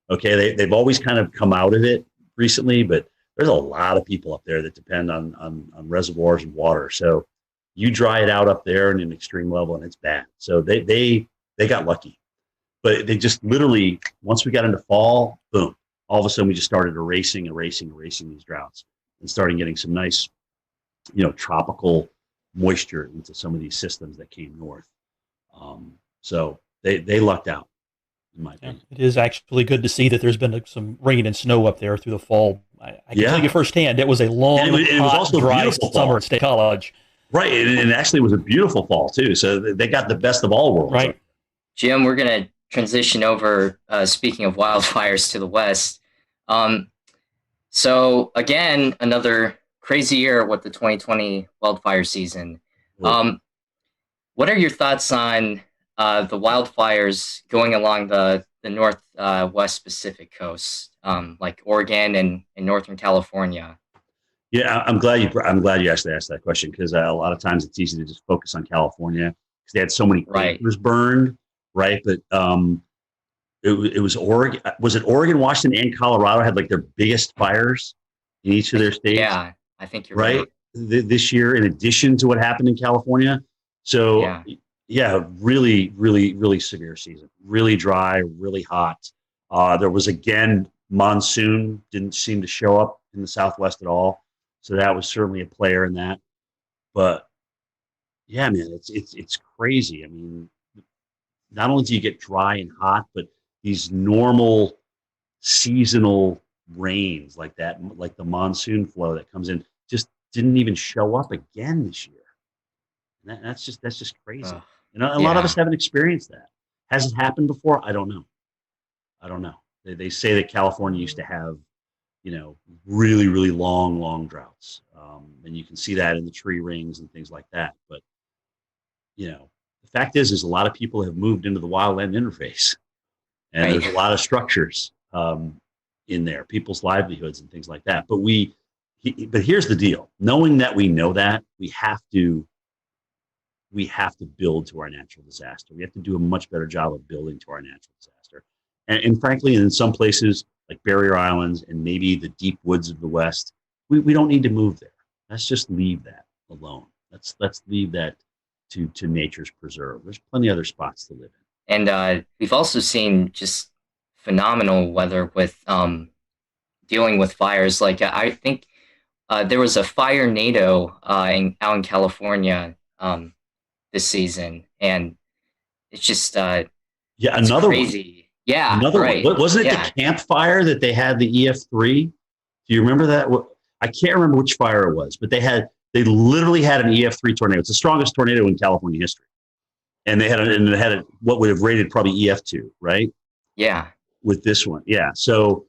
Okay, they've always kind of come out of it recently, but there's a lot of people up there that depend on reservoirs and water. So you dry it out up there in an extreme level, and it's bad. So they got lucky, but they just literally, once we got into fall, boom, all of a sudden we just started erasing these droughts and starting getting some nice, tropical moisture into some of these systems that came north. So they lucked out, in my opinion. It is actually good to see that there's been some rain and snow up there through the fall. I can tell you firsthand, it was a long, it was hot, also dry beautiful summer fall. at State College. Right, and actually it was a beautiful fall too. So they got the best of all worlds. Right, Jim, we're going to transition over. Speaking of wildfires to the west, so again, another crazy year with the 2020 wildfire season. What are your thoughts on the wildfires going along the northwest Pacific coast, like Oregon and Northern California? Yeah, I'm glad you actually asked that question, because a lot of times it's easy to just focus on California because they had so many acres burned, right? But it was Oregon. Was it Oregon, Washington, and Colorado had like their biggest fires in each of their states? Yeah, I think you're right. This year, in addition to what happened in California. So yeah, really, really, really severe season. Really dry, really hot. There was, again, monsoon didn't seem to show up in the Southwest at all. So that was certainly a player in that. But yeah, man, it's crazy. I mean, not only do you get dry and hot, but these normal seasonal rains like that, like the monsoon flow that comes in, just didn't even show up again this year. And that's just crazy. A lot of us haven't experienced that. Has it happened before? I don't know. They say that California used to have really, really long droughts. And you can see that in the tree rings and things like that. But, the fact is a lot of people have moved into the wildland interface, and Right. there's a lot of structures in there, people's livelihoods and things like that. But but here's the deal: knowing that we know that, we have to build to our natural disaster. We have to do a much better job of building to our natural disaster. And frankly, in some places like Barrier Islands and maybe the deep woods of the West, we don't need to move there. Let's just leave that alone. Let's leave that to nature's preserve. There's plenty of other spots to live in. And we've also seen just phenomenal weather with dealing with fires. Like I think there was a fire NATO out in California this season, and it's just it's another crazy. one. Yeah, another right. one. Wasn't it Yeah. the campfire that they had the EF3? Do you remember that? I can't remember which fire it was, but they literally had an EF3 tornado. It's the strongest tornado in California history, and they had what would have rated probably EF2, right? Yeah. With this one, yeah. So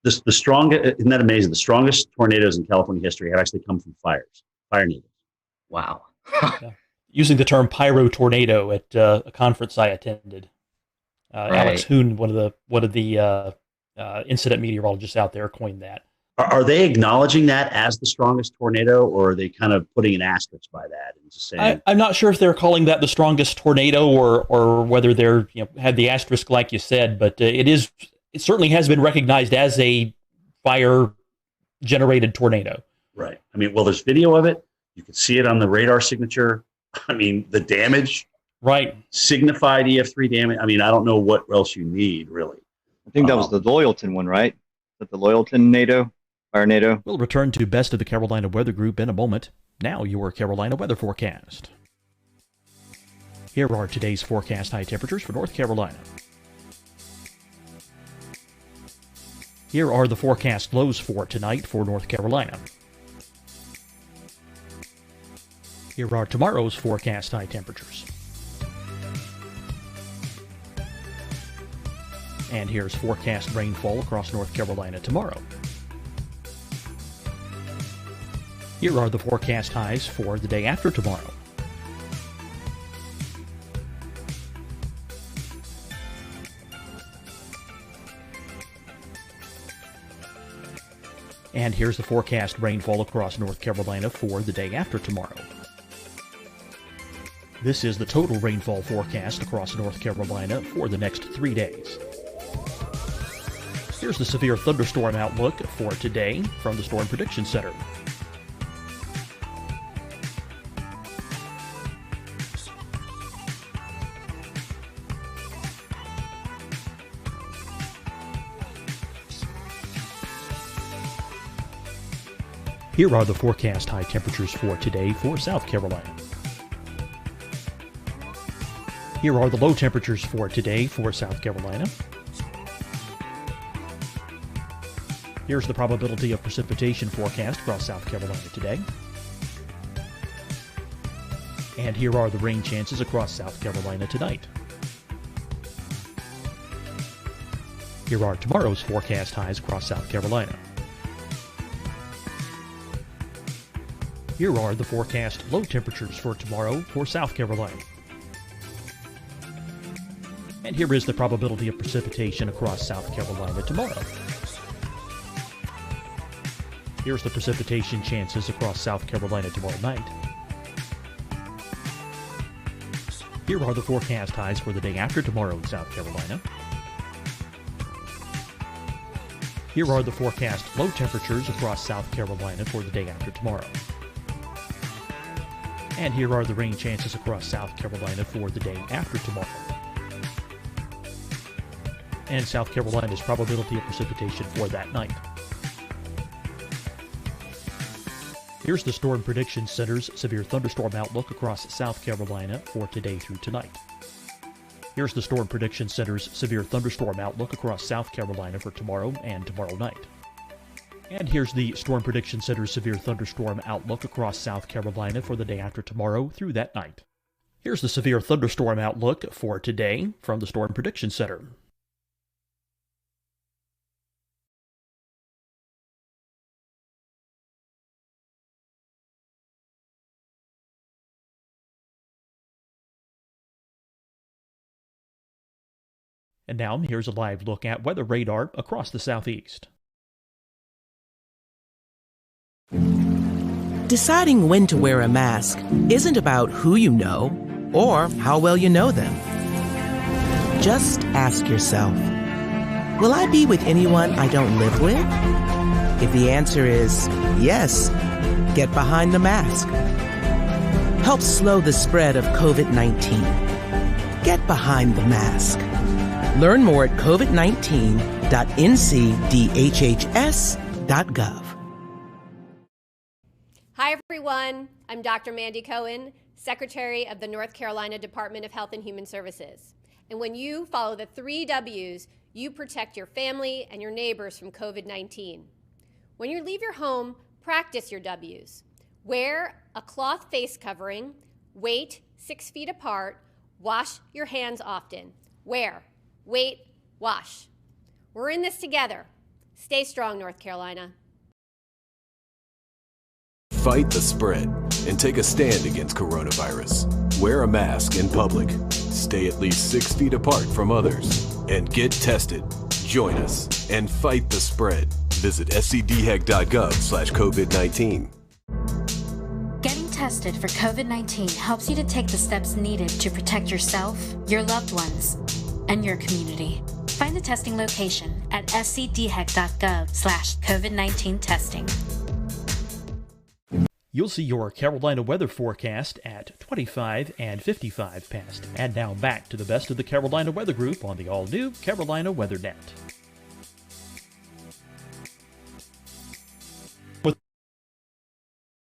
the strongest, isn't that amazing? The strongest tornadoes in California history have actually come from fire nados. Wow. Yeah. Using the term pyro tornado at a conference I attended. Right. Alex Hoon, one of the incident meteorologists out there, coined that. Are they acknowledging that as the strongest tornado, or are they kind of putting an asterisk by that and just saying? I'm not sure if they're calling that the strongest tornado or whether they're had the asterisk like you said, but it certainly has been recognized as a fire generated tornado. Right. I mean, well, there's video of it. You can see it on the radar signature. I mean, the damage. Right. Signified EF3 damage. I mean, I don't know what else you need, really. I think that was the Loyalton one, right? Is that the Loyalton NATO? Fire NATO? We'll return to Best of the Carolina Weather Group in a moment. Now your Carolina weather forecast. Here are today's forecast high temperatures for North Carolina. Here are the forecast lows for tonight for North Carolina. Here are tomorrow's forecast high temperatures. And here's forecast rainfall across North Carolina tomorrow. Here are the forecast highs for the day after tomorrow. And here's the forecast rainfall across North Carolina for the day after tomorrow. This is the total rainfall forecast across North Carolina for the next 3 days. Here's the severe thunderstorm outlook for today from the Storm Prediction Center. Here are the forecast high temperatures for today for South Carolina. Here are the low temperatures for today for South Carolina. Here's the probability of precipitation forecast across South Carolina today. And here are the rain chances across South Carolina tonight. Here are tomorrow's forecast highs across South Carolina. Here are the forecast low temperatures for tomorrow for South Carolina. And here is the probability of precipitation across South Carolina tomorrow. Here's the precipitation chances across South Carolina tomorrow night. Here are the forecast highs for the day after tomorrow in South Carolina. Here are the forecast low temperatures across South Carolina for the day after tomorrow. And here are the rain chances across South Carolina for the day after tomorrow. And South Carolina's probability of precipitation for that night. Here's the Storm Prediction Center's severe thunderstorm outlook across South Carolina for today through tonight. Here's the Storm Prediction Center's severe thunderstorm outlook across South Carolina for tomorrow and tomorrow night. And here's the Storm Prediction Center's severe thunderstorm outlook across South Carolina for the day after tomorrow through that night. Here's the severe thunderstorm outlook for today from the Storm Prediction Center. And now here's a live look at weather radar across the southeast. Deciding when to wear a mask isn't about who you know or how well you know them. Just ask yourself, will I be with anyone I don't live with? If the answer is yes, get behind the mask. Help slow the spread of COVID-19. Get behind the mask. Learn more at covid19.ncdhhs.gov. Hi, everyone. I'm Dr. Mandy Cohen, Secretary of the North Carolina Department of Health and Human Services. And when you follow the 3 W's, you protect your family and your neighbors from COVID-19. When you leave your home, practice your W's. Wear a cloth face covering, wait 6 feet apart, wash your hands often. Wear, wait, wash. We're in this together. Stay strong, North Carolina. Fight the spread and take a stand against coronavirus. Wear a mask in public. Stay at least 6 feet apart from others. And get tested. Join us and fight the spread. Visit scdhec.gov/COVID-19. Getting tested for COVID-19 helps you to take the steps needed to protect yourself, your loved ones, and your community. Find the testing location at scdhec.gov/COVID-19 testing. You'll see your Carolina weather forecast at 25 and 55 past. And now back to the best of the Carolina Weather Group on the all-new Carolina Weather Net. With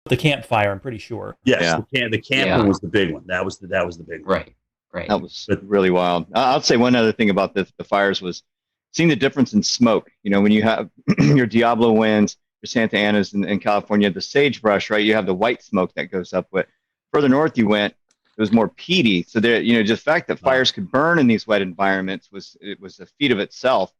the campfire, I'm pretty sure. Yes, the camper was the big one. That was the big one. Right. That was really wild. I'll say one other thing about the fires was seeing the difference in smoke. You know, when you have your Diablo winds, your Santa Anas in California, the sagebrush, right? You have the white smoke that goes up. But further north you went, it was more peaty. So there, you know, just the fact that fires could burn in these wet environments was a feat of itself.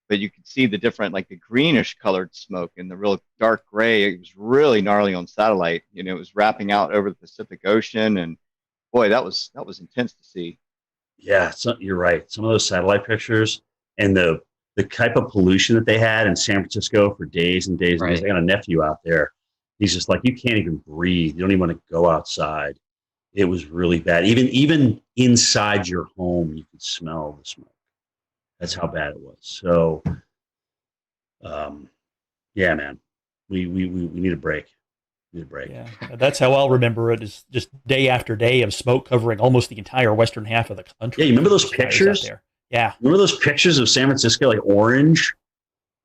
But you could see the different, like the greenish colored smoke and the real dark gray. It was really gnarly on satellite. You know, it was wrapping out over the Pacific Ocean, and boy, that was intense to see. Yeah, you're right. Some of those satellite pictures and the type of pollution that they had in San Francisco for days and days and days. I got a nephew out there. He's just like, you can't even breathe. You don't even want to go outside. It was really bad. Even inside your home, you could smell the smoke. That's how bad it was. So, yeah, man, we need a break. Yeah, that's how I'll remember it, is just day after day of smoke covering almost the entire western half of the country. Yeah, you remember those pictures? Yeah. Remember those pictures of San Francisco, like orange?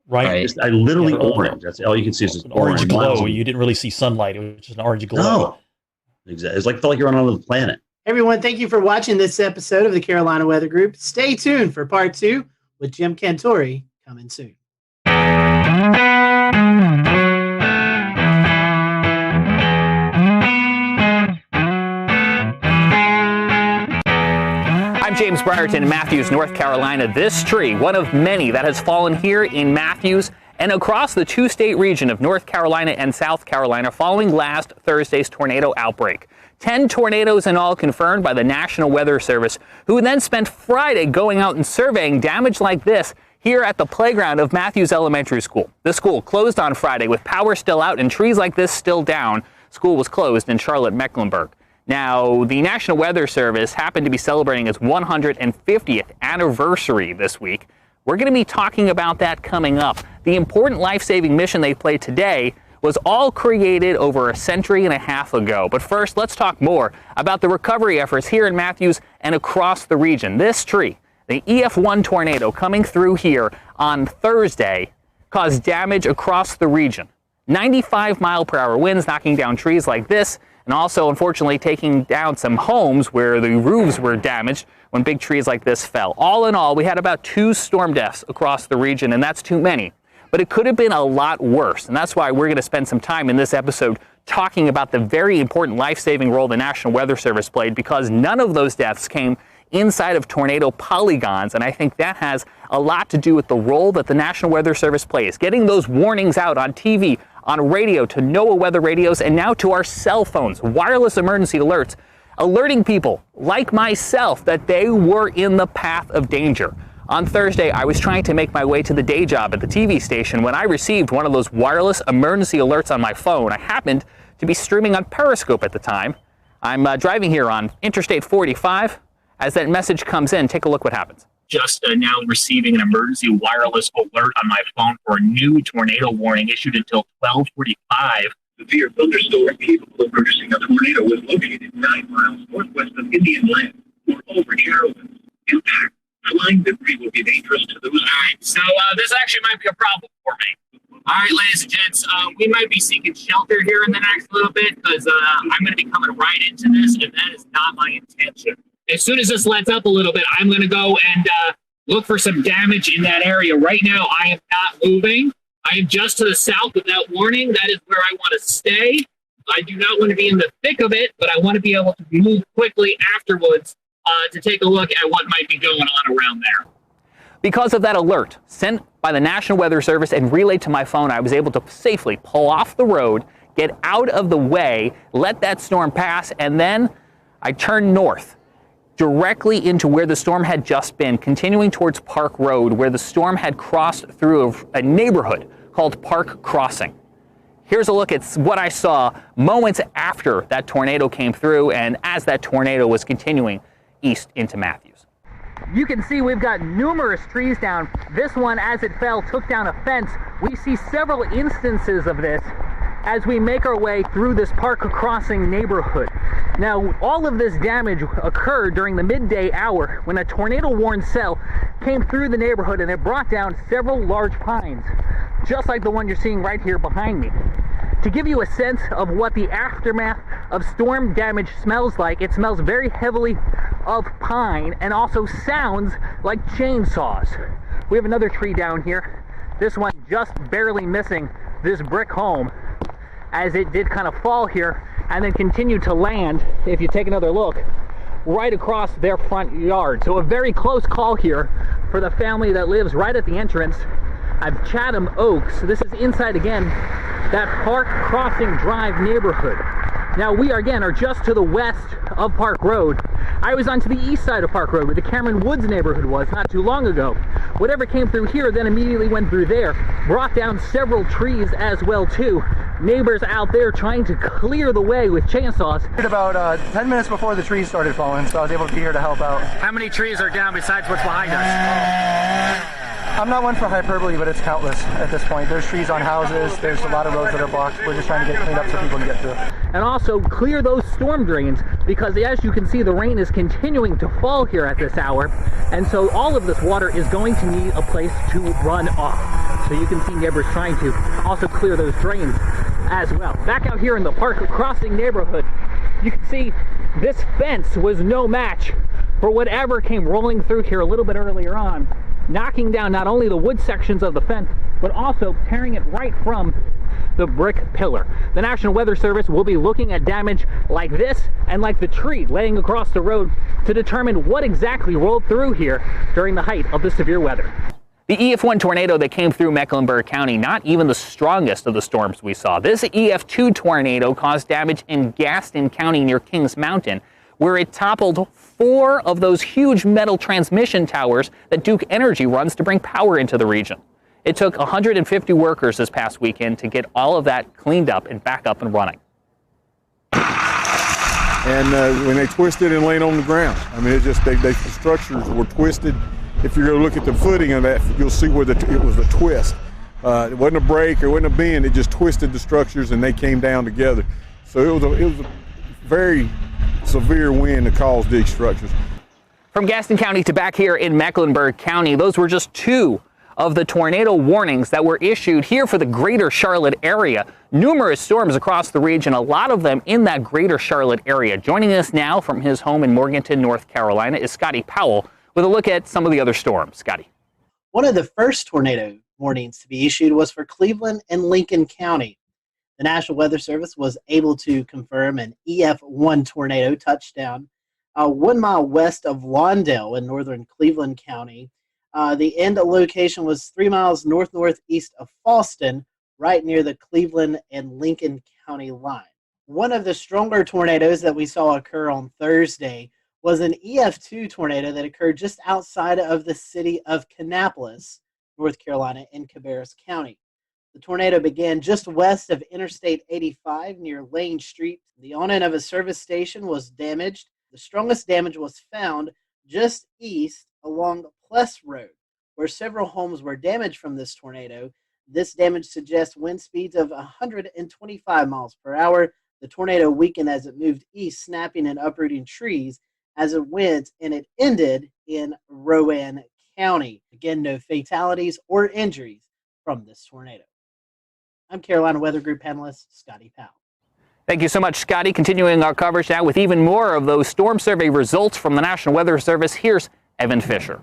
Right. Just, literally orange. That's all you can see is an orange glow. You didn't really see sunlight. It was just an orange glow. No. Exactly. It's felt like you're on another planet. Everyone, thank you for watching this episode of the Carolina Weather Group. Stay tuned for part 2 with Jim Cantore coming soon. I'm James Brierton in Matthews, North Carolina. This tree, one of many that has fallen here in Matthews and across the 2-state region of North Carolina and South Carolina following last Thursday's tornado outbreak. 10 tornadoes in all confirmed by the National Weather Service, who then spent Friday going out and surveying damage like this here at the playground of Matthews Elementary School. The school closed on Friday with power still out and trees like this still down. School was closed in Charlotte, Mecklenburg. Now, the National Weather Service happened to be celebrating its 150th anniversary this week. We're going to be talking about that coming up. The important life-saving mission they played today was all created over a century and a half ago. But first, let's talk more about the recovery efforts here in Matthews and across the region. This tree, the EF1 tornado coming through here on Thursday, caused damage across the region. 95-mile-per-hour winds knocking down trees like this, and also, unfortunately, taking down some homes where the roofs were damaged when big trees like this fell. All in all, we had about 2 storm deaths across the region, and that's too many. But it could have been a lot worse, and that's why we're going to spend some time in this episode talking about the very important life-saving role the National Weather Service played, because none of those deaths came inside of tornado polygons, and I think that has a lot to do with the role that the National Weather Service plays, getting those warnings out on TV, on radio, to NOAA weather radios, and now to our cell phones, wireless emergency alerts, alerting people like myself that they were in the path of danger. On Thursday, I was trying to make my way to the day job at the TV station when I received one of those wireless emergency alerts on my phone. I happened to be streaming on Periscope at the time. I'm driving here on Interstate 45. As that message comes in, take a look what happens. Just now receiving an emergency wireless alert on my phone for a new tornado warning issued until 12:45. Severe thunderstorm capable of producing a tornado was located 9 miles northwest of Indian Land or over Carolyn. Impact. Flying debris will be dangerous to those. All right, so this actually might be a problem for me. All right, ladies and gents, we might be seeking shelter here in the next little bit because I'm going to be coming right into this, and that is not my intention. As soon as this lets up a little bit, I'm going to go and look for some damage in that area. Right now, I am not moving. I am just to the south of that warning. That is where I want to stay. I do not want to be in the thick of it, but I want to be able to move quickly afterwards to take a look at what might be going on around there. Because of that alert sent by the National Weather Service and relayed to my phone, I was able to safely pull off the road, get out of the way, let that storm pass, and then I turned north directly into where the storm had just been, continuing towards Park Road, where the storm had crossed through a neighborhood called Park Crossing. Here's a look at what I saw moments after that tornado came through and as that tornado was continuing east into Matthews. You can see we've got numerous trees down. This one, as it fell, took down a fence. We see several instances of this as we make our way through this Park Crossing neighborhood. Now, all of this damage occurred during the midday hour when a tornado-warned cell came through the neighborhood and it brought down several large pines, just like the one you're seeing right here behind me. To give you a sense of what the aftermath of storm damage smells like, it smells very heavily of pine and also sounds like chainsaws. We have another tree down here. This one just barely missing this brick home as it did kind of fall here and then continue to land, if you take another look, right across their front yard. So a very close call here for the family that lives right at the entrance of Chatham Oaks. This is inside, again, that Park Crossing Drive neighborhood. Now we are just to the west of Park Road. I was onto the east side of Park Road where the Cameron Woods neighborhood was not too long ago. Whatever came through here then immediately went through there, brought down several trees as well too. Neighbors out there trying to clear the way with chainsaws. About 10 minutes before the trees started falling, so I was able to be here to help out. How many trees are down besides what's behind us? I'm not one for hyperbole, but it's countless at this point. There's trees on houses, there's a lot of roads that are blocked. We're just trying to get cleaned up so people can get through. And also clear those storm drains, because as you can see, the rain is continuing to fall here at this hour, and so all of this water is going to need a place to run off. So you can see neighbors trying to also clear those drains as well. Back out here in the Park Crossing neighborhood, you can see this fence was no match for whatever came rolling through here a little bit earlier on, knocking down not only the wood sections of the fence, but also tearing it right from the brick pillar. The National Weather Service will be looking at damage like this and like the tree laying across the road to determine what exactly rolled through here during the height of the severe weather. The EF1 tornado that came through Mecklenburg County, not even the strongest of the storms we saw. This EF2 tornado caused damage in Gaston County near Kings Mountain, where it toppled 4 of those huge metal transmission towers that Duke Energy runs to bring power into the region. It took 150 workers this past weekend to get all of that cleaned up and back up and running. And when they twisted and laid on the ground, I mean, it just, the structures were twisted. If you go look at the footing of that, you'll see where it was a twist. It wasn't a break, it wasn't a bend, it just twisted the structures and they came down together. So it was a very severe wind that caused these structures. From Gaston County to back here in Mecklenburg County, those were just 2 of the tornado warnings that were issued here for the greater Charlotte area. Numerous storms across the region, a lot of them in that greater Charlotte area. Joining us now from his home in Morganton, North Carolina, is Scotty Powell with a look at some of the other storms. Scotty. One of the first tornado warnings to be issued was for Cleveland and Lincoln County. The National Weather Service was able to confirm an EF1 tornado touchdown 1 mile west of Lawndale in northern Cleveland County. The end location was 3 miles northeast of Fallston, right near the Cleveland and Lincoln County line. One of the stronger tornadoes that we saw occur on Thursday was an EF2 tornado that occurred just outside of the city of Kannapolis, North Carolina, in Cabarrus County. The tornado began just west of Interstate 85 near Lane Street. The awning of a service station was damaged. The strongest damage was found just east along Pless Road, where several homes were damaged from this tornado. This damage suggests wind speeds of 125 miles per hour. The tornado weakened as it moved east, snapping and uprooting trees as it went, and it ended in Rowan County. Again, no fatalities or injuries from this tornado. I'm Carolina Weather Group panelist Scotty Powell. Thank you so much, Scotty. Continuing our coverage now with even more of those storm survey results from the National Weather Service. Here's Evan Fisher.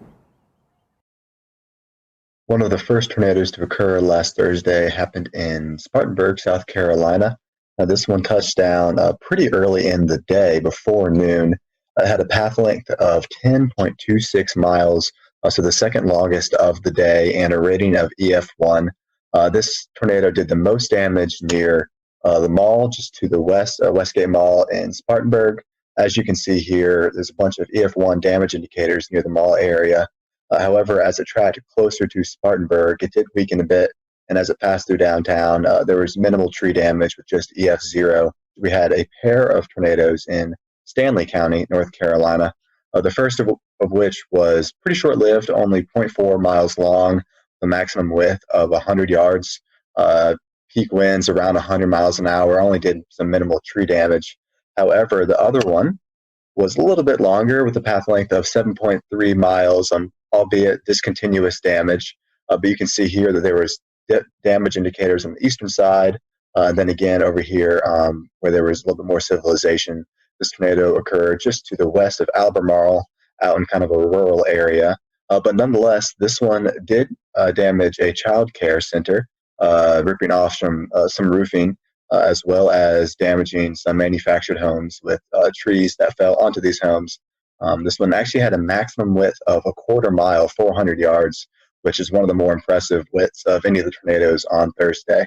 One of the first tornadoes to occur last Thursday happened in Spartanburg, South Carolina. Now, this one touched down pretty early in the day, before noon. It had a path length of 10.26 miles, so the second longest of the day, and a rating of EF1. This tornado did the most damage near the mall, just to the west, Westgate Mall in Spartanburg. As you can see here, there's a bunch of EF1 damage indicators near the mall area. However, as it tracked closer to Spartanburg, it did weaken a bit, and as it passed through downtown, there was minimal tree damage with just EF0. We had a pair of tornadoes in Stanley County, North Carolina, the first of which was pretty short-lived, only 0.4 miles long, the maximum width of 100 yards. Peak winds around 100 miles an hour, only did some minimal tree damage. However, the other one was a little bit longer with a path length of 7.3 miles, albeit discontinuous damage. But you can see here that there was damage indicators on the eastern side. And then again over here where there was a little bit more civilization. This tornado occurred just to the west of Albemarle, out in kind of a rural area. But nonetheless, this one did damage a child care center, ripping off some roofing, as well as damaging some manufactured homes with trees that fell onto these homes. This one actually had a maximum width of a quarter mile, 400 yards, which is one of the more impressive widths of any of the tornadoes on Thursday.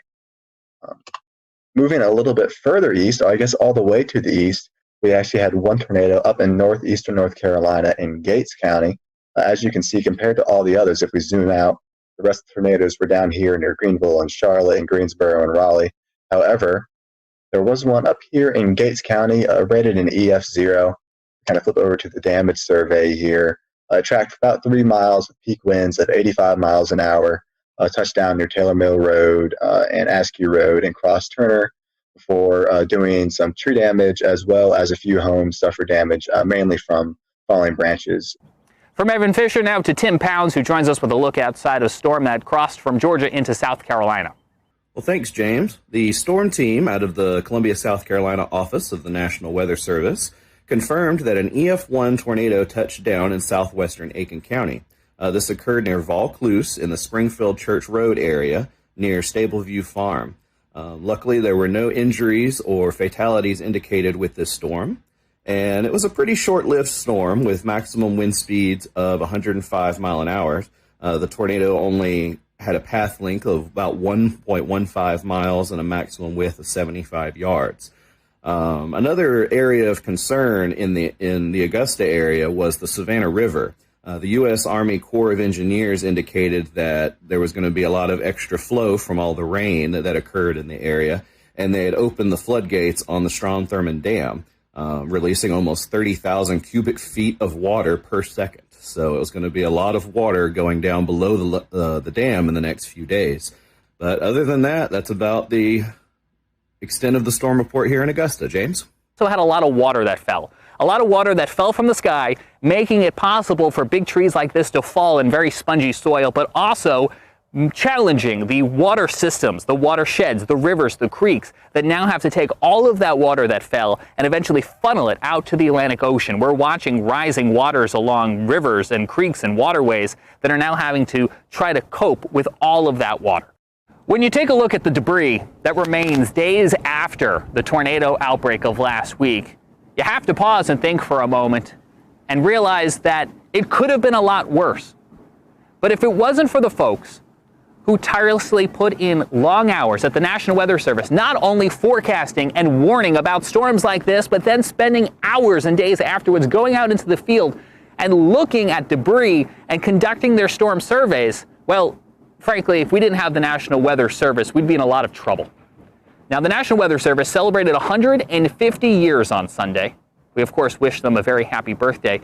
Moving a little bit further east, I guess all the way to the east, we actually had one tornado up in northeastern North Carolina in Gates County. As you can see, compared to all the others, if we zoom out, the rest of the tornadoes were down here near Greenville and Charlotte and Greensboro and Raleigh. However, there was one up here in Gates County, rated an EF0. Kind of flip over to the damage survey here. Tracked about 3 miles with peak winds at 85 miles an hour. Touched down near Taylor Mill Road and Askew Road, and crossed Turner before doing some tree damage, as well as a few homes suffered damage, mainly from falling branches. From Evan Fisher now to Tim Pounds, who joins us with a look outside a storm that crossed from Georgia into South Carolina. Well, thanks, James. The storm team out of the Columbia, South Carolina office of the National Weather Service confirmed that an EF1 tornado touched down in southwestern Aiken County. This occurred near Vaucluse in the Springfield Church Road area near Stableview Farm. Luckily, there were no injuries or fatalities indicated with this storm. And it was a pretty short-lived storm with maximum wind speeds of 105 mile an hour. The tornado only had a path length of about 1.15 miles and a maximum width of 75 yards. Another area of concern in the Augusta area was the Savannah River. The U.S. Army Corps of Engineers indicated that there was going to be a lot of extra flow from all the rain that occurred in the area, and they had opened the floodgates on the Strom-Thurmond Dam, releasing almost 30,000 cubic feet of water per second. So it was going to be a lot of water going down below the dam in the next few days. But other than that, that's about the extent of the storm report here in Augusta. James? So it had a lot of water that fell. A lot of water that fell from the sky, making it possible for big trees like this to fall in very spongy soil, but also challenging the water systems, the watersheds, the rivers, the creeks that now have to take all of that water that fell and eventually funnel it out to the Atlantic Ocean. We're watching rising waters along rivers and creeks and waterways that are now having to try to cope with all of that water. When you take a look at the debris that remains days after the tornado outbreak of last week, you have to pause and think for a moment and realize that it could have been a lot worse. But if it wasn't for the folks who who tirelessly put in long hours at the National Weather Service, not only forecasting and warning about storms like this, but then spending hours and days afterwards going out into the field and looking at debris and conducting their storm surveys. Well, frankly, if we didn't have the National Weather Service, we'd be in a lot of trouble. Now, the National Weather Service celebrated 150 years on Sunday. We, of course, wish them a very happy birthday.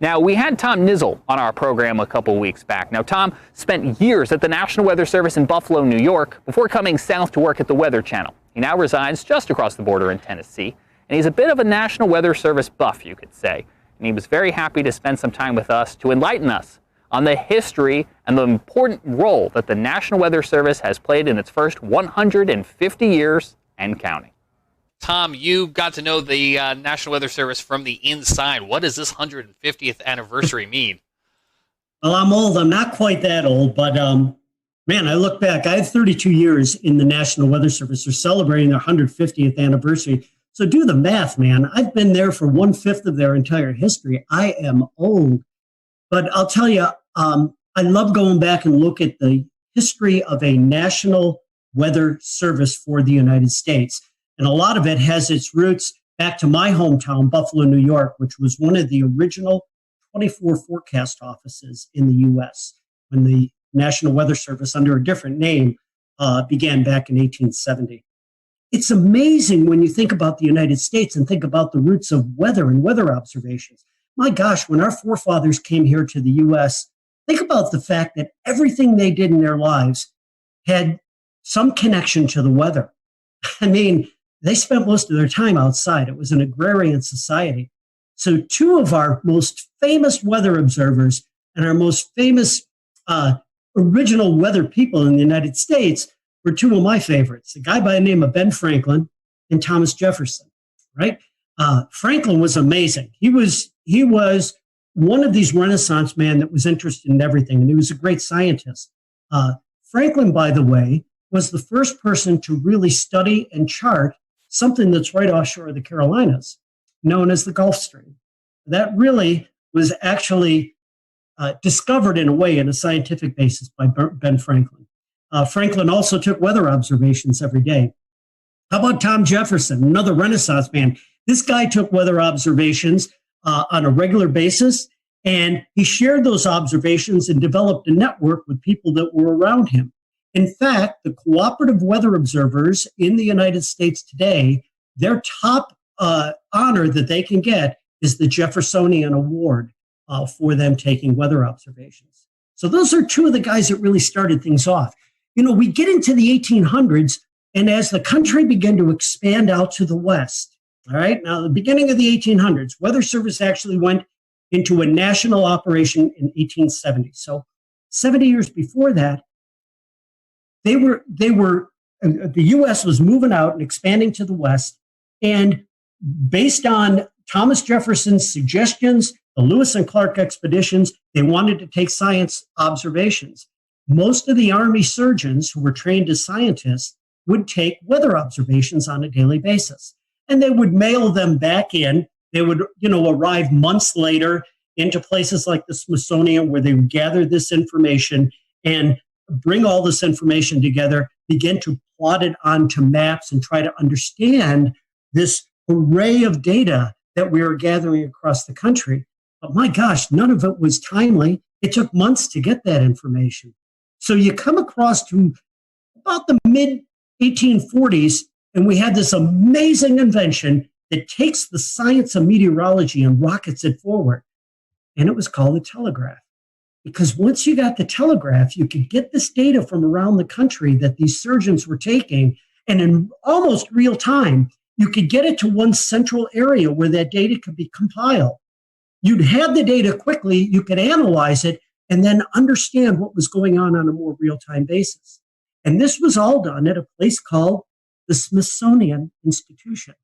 Now, we had Tom Nizzle on our program a couple weeks back. Now, Tom spent years at the National Weather Service in Buffalo, New York, before coming south to work at the Weather Channel. He now resides just across the border in Tennessee, and he's a bit of a National Weather Service buff, you could say. And he was very happy to spend some time with us to enlighten us on the history and the important role that the National Weather Service has played in its first 150 years and counting. Tom, you got to know the National Weather Service from the inside. What does this 150th anniversary mean? Well, I'm old. I'm not quite that old, but man, I look back. I have 32 years in the National Weather Service. They're celebrating their 150th anniversary. So do the math, man. I've been there for 1/5 of their entire history. I am old. But I'll tell you, I love going back and look at the history of a National Weather Service for the United States. And a lot of it has its roots back to my hometown, Buffalo, New York, which was one of the original 24 forecast offices in the U.S. when the National Weather Service, under a different name, began back in 1870. It's amazing when you think about the United States and think about the roots of weather and weather observations. My gosh, when our forefathers came here to the U.S., think about the fact that everything they did in their lives had some connection to the weather. I mean, they spent most of their time outside. It was an agrarian society. So two of our most famous weather observers and our most famous original weather people in the United States were two of my favorites, a guy by the name of Ben Franklin and Thomas Jefferson, right? Franklin was amazing. He was one of these Renaissance men that was interested in everything, and he was a great scientist. Franklin, by the way, was the first person to really study and chart something that's right offshore of the Carolinas, known as the Gulf Stream. That really was actually discovered in a way in a scientific basis by Ben Franklin. Franklin also took weather observations every day. How about Tom Jefferson, another Renaissance man? This guy took weather observations on a regular basis, and he shared those observations and developed a network with people that were around him. In fact, the cooperative weather observers in the United States today, their top honor that they can get is the Jeffersonian Award for them taking weather observations. So those are two of the guys that really started things off. You know, we get into the 1800s, and as the country began to expand out to the west, all right, now the beginning of the 1800s, Weather Service actually went into a national operation in 1870. So 70 years before that, the U.S. was moving out and expanding to the west, and based on Thomas Jefferson's suggestions, the Lewis and Clark expeditions, they wanted to take science observations. Most of the Army surgeons who were trained as scientists would take weather observations on a daily basis, and they would mail them back in. They would, arrive months later into places like the Smithsonian, where they would gather this information and bring all this information together, begin to plot it onto maps and try to understand this array of data that we were gathering across the country. But my gosh, none of it was timely. It took months to get that information. So you come across to about the mid-1840s, and we had this amazing invention that takes the science of meteorology and rockets it forward. And it was called the telegraph. Because once you got the telegraph, you could get this data from around the country that these surgeons were taking, and in almost real time, you could get it to one central area where that data could be compiled. You'd have the data quickly, you could analyze it, and then understand what was going on a more real-time basis. And this was all done at a place called the Smithsonian Institution.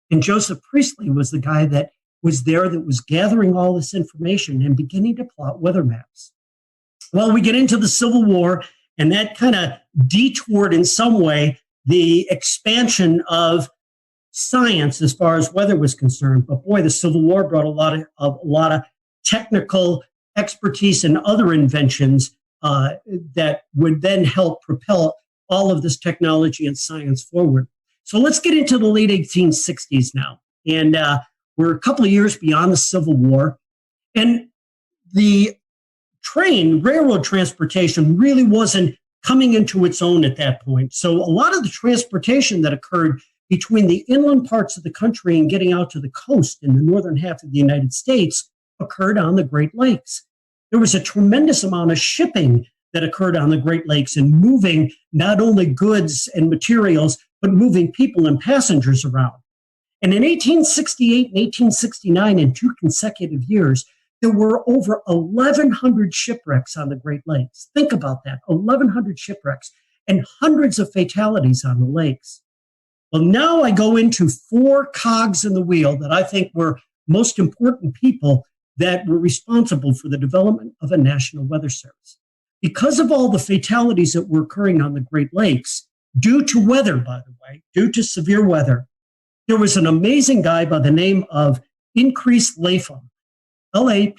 And Joseph Priestley was the guy that was there that was gathering all this information and beginning to plot weather maps. Well, we get into the Civil War, and that kind of detoured in some way the expansion of science as far as weather was concerned. But boy, the Civil War brought a lot of technical expertise and other inventions that would then help propel all of this technology and science forward. So let's get into the late 1860s now. And we're a couple of years beyond the Civil War. And the railroad transportation really wasn't coming into its own at that point. So a lot of the transportation that occurred between the inland parts of the country and getting out to the coast in the northern half of the United States occurred on the Great Lakes. There was a tremendous amount of shipping that occurred on the Great Lakes and moving not only goods and materials, but moving people and passengers around. And in 1868 and 1869, in 2 consecutive years, there were over 1,100 shipwrecks on the Great Lakes. Think about that, 1,100 shipwrecks and hundreds of fatalities on the lakes. Well, now I go into 4 cogs in the wheel that I think were most important people that were responsible for the development of a national weather service. Because of all the fatalities that were occurring on the Great Lakes, due to weather, by the way, due to severe weather, there was an amazing guy by the name of Increase Lapham, Lapham.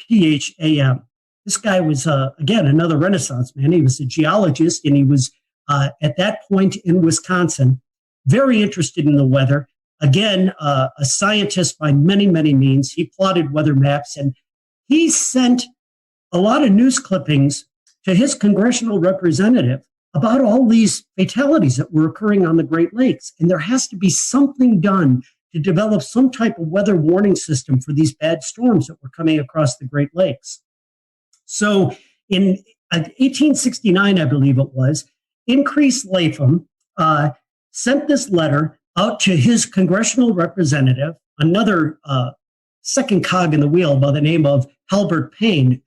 This guy was, again, another Renaissance man. He was a geologist, and he was, at that point in Wisconsin, very interested in the weather. Again, a scientist by many, many means. He plotted weather maps, and he sent a lot of news clippings to his congressional representative about all these fatalities that were occurring on the Great Lakes. And there has to be something done to develop some type of weather warning system for these bad storms that were coming across the Great Lakes. So in 1869, I believe it was, Increase Lapham sent this letter out to his congressional representative, another second cog in the wheel by the name of Halbert Payne.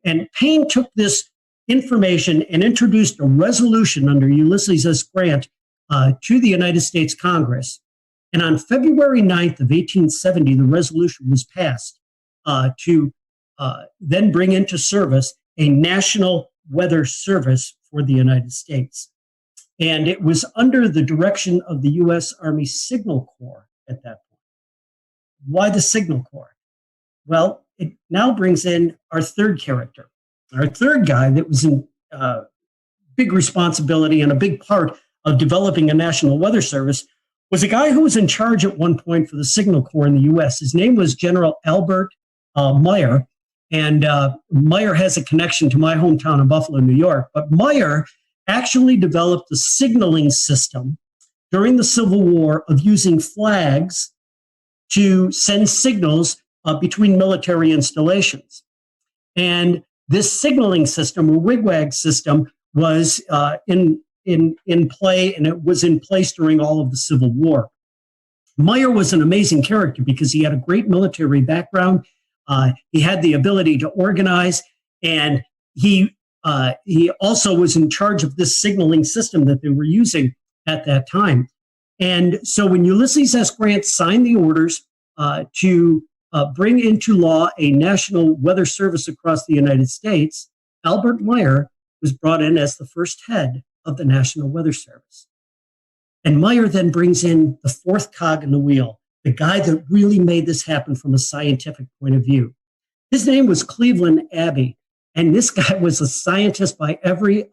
And Payne took this information and introduced a resolution under Ulysses S. Grant to the United States Congress. And on February 9th of 1870, the resolution was passed to then bring into service a national weather service for the United States. And it was under the direction of the U.S. Army Signal Corps at that point. Why the Signal Corps? Well, it now brings in our third character. Our third guy that was in big responsibility and a big part of developing a national weather service was a guy who was in charge at one point for the Signal Corps in the U.S. His name was General Albert Meyer, and Meyer has a connection to my hometown of Buffalo, New York. But Meyer actually developed a signaling system during the Civil War of using flags to send signals between military installations. And this signaling system, or wigwag system, was in play, and it was in place during all of the Civil War. Meyer was an amazing character because he had a great military background. He had the ability to organize, and he also was in charge of this signaling system that they were using at that time. And so when Ulysses S. Grant signed the orders to bring into law a national weather service across the United States, Albert Meyer was brought in as the first head of the National Weather Service. And Meyer then brings in the fourth cog in the wheel, the guy that really made this happen from a scientific point of view. His name was Cleveland Abbey, and this guy was a scientist by every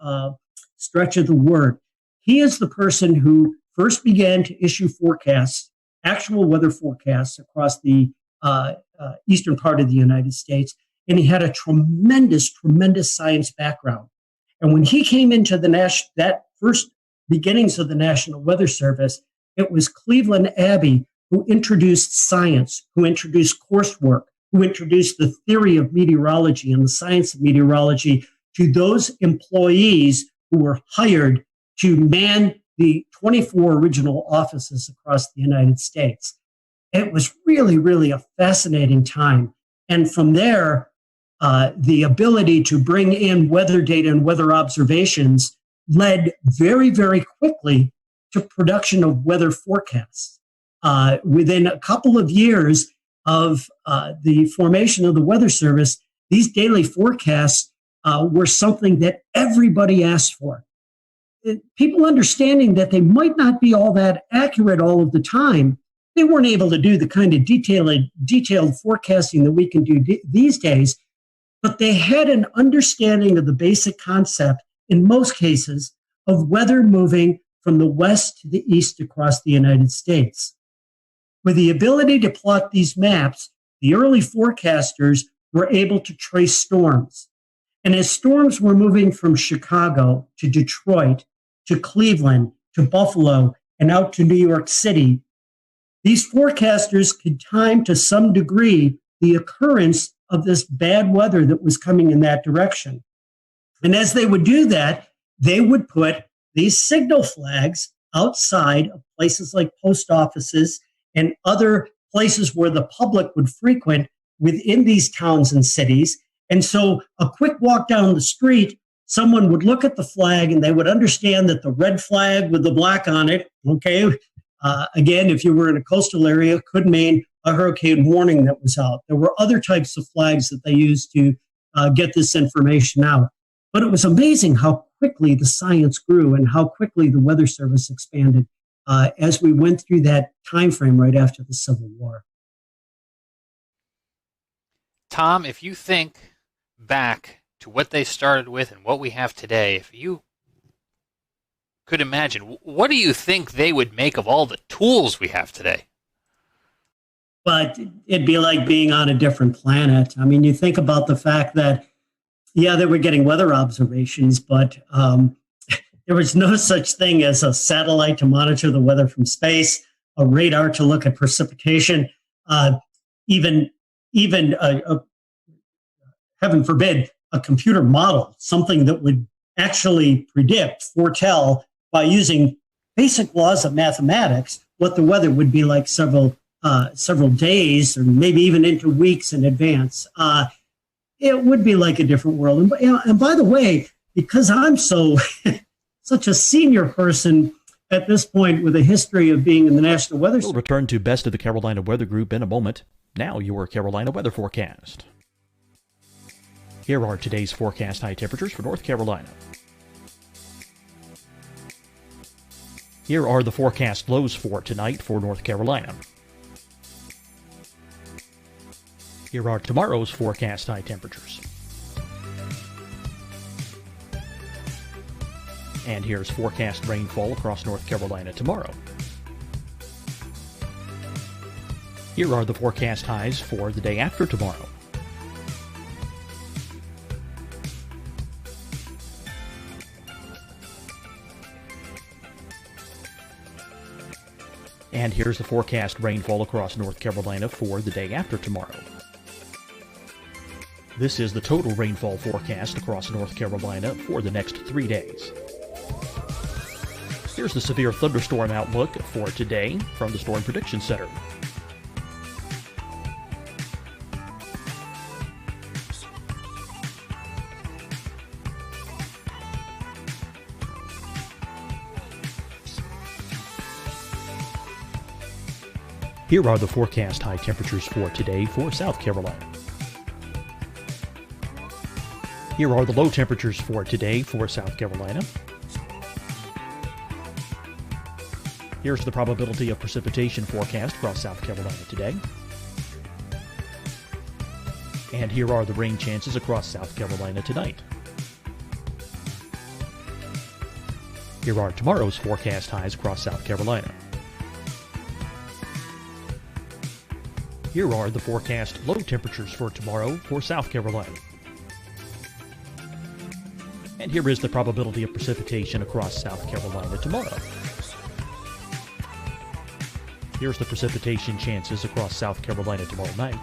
stretch of the word. He is the person who first began to issue forecasts, actual weather forecasts across the eastern part of the United States, and he had a tremendous, tremendous science background. And when he came into that first beginnings of the National Weather Service, it was Cleveland Abbey who introduced science, who introduced coursework, who introduced the theory of meteorology and the science of meteorology to those employees who were hired to man the 24 original offices across the United States. It was really, really a fascinating time. And from there, the ability to bring in weather data and weather observations led very, very quickly to production of weather forecasts. Within a couple of years of the formation of the Weather Service, these daily forecasts were something that everybody asked for. People understanding that they might not be all that accurate all of the time, they weren't able to do the kind of detailed forecasting that we can do these days, but they had an understanding of the basic concept, in most cases, of weather moving from the west to the east across the United States. With the ability to plot these maps, the early forecasters were able to trace storms. And as storms were moving from Chicago to Detroit to Cleveland to Buffalo and out to New York City, these forecasters could time to some degree the occurrence of this bad weather that was coming in that direction. And as they would do that, they would put these signal flags outside of places like post offices and other places where the public would frequent within these towns and cities. And so a quick walk down the street, someone would look at the flag and they would understand that the red flag with the black on it, okay, again, if you were in a coastal area, could mean a hurricane warning that was out. There were other types of flags that they used to get this information out. But it was amazing how quickly the science grew and how quickly the Weather Service expanded as we went through that time frame right after the Civil War. Tom, if you think back to what they started with and what we have today, if you could imagine, what do you think they would make of all the tools we have today? But it'd be like being on a different planet. I mean, you think about the fact that, yeah, they were getting weather observations, but there was no such thing as a satellite to monitor the weather from space, a radar to look at precipitation, even heaven forbid, a computer model, something that would actually predict, foretell by using basic laws of mathematics what the weather would be like several days or maybe even into weeks in advance. It would be like a different world. And by the way, because I'm such a senior person at this point with a history of being in the National Weather Service. We'll return to Best of the Carolina Weather Group in a moment. Now your Carolina weather forecast. Here are today's forecast high temperatures for North Carolina. Here are the forecast lows for tonight for North Carolina. Here are tomorrow's forecast high temperatures. And here's forecast rainfall across North Carolina tomorrow. Here are the forecast highs for the day after tomorrow. And here's the forecast rainfall across North Carolina for the day after tomorrow. This is the total rainfall forecast across North Carolina for the next 3 days. Here's the severe thunderstorm outlook for today from the Storm Prediction Center. Here are the forecast high temperatures for today for South Carolina. Here are the low temperatures for today for South Carolina. Here's the probability of precipitation forecast across South Carolina today. And here are the rain chances across South Carolina tonight. Here are tomorrow's forecast highs across South Carolina. Here are the forecast low temperatures for tomorrow for South Carolina. And here is the probability of precipitation across South Carolina tomorrow. Here's the precipitation chances across South Carolina tomorrow night.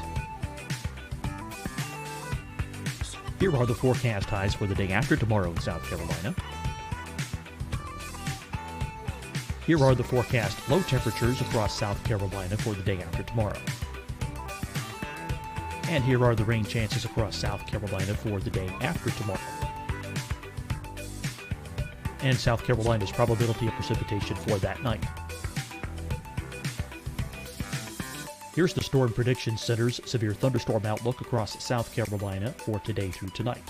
Here are the forecast highs for the day after tomorrow in South Carolina. Here are the forecast low temperatures across South Carolina for the day after tomorrow. And here are the rain chances across South Carolina for the day after tomorrow. And South Carolina's probability of precipitation for that night. Here's the Storm Prediction Center's severe thunderstorm outlook across South Carolina for today through tonight.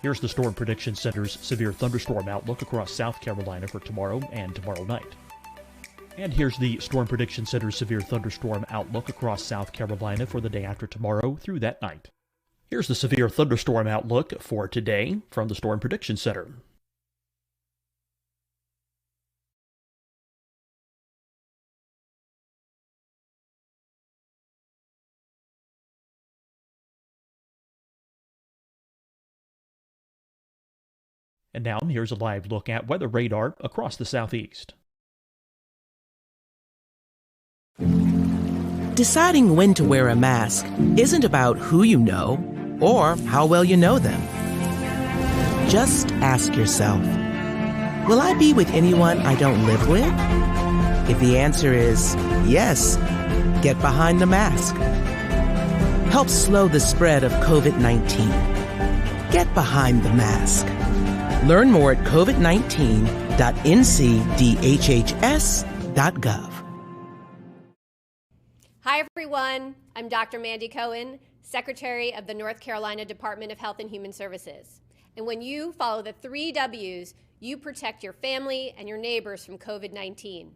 Here's the Storm Prediction Center's severe thunderstorm outlook across South Carolina for tomorrow and tomorrow night. And here's the Storm Prediction Center's severe thunderstorm outlook across South Carolina for the day after tomorrow through that night. Here's the severe thunderstorm outlook for today from the Storm Prediction Center. And now here's a live look at weather radar across the southeast. Deciding when to wear a mask isn't about who you know or how well you know them. Just ask yourself, will I be with anyone I don't live with? If the answer is yes, get behind the mask. Help slow the spread of COVID-19. Get behind the mask. Learn more at covid19.ncdhhs.gov. Hi, everyone. I'm Dr. Mandy Cohen, Secretary of the North Carolina Department of Health and Human Services. And when you follow the 3 W's, you protect your family and your neighbors from COVID-19.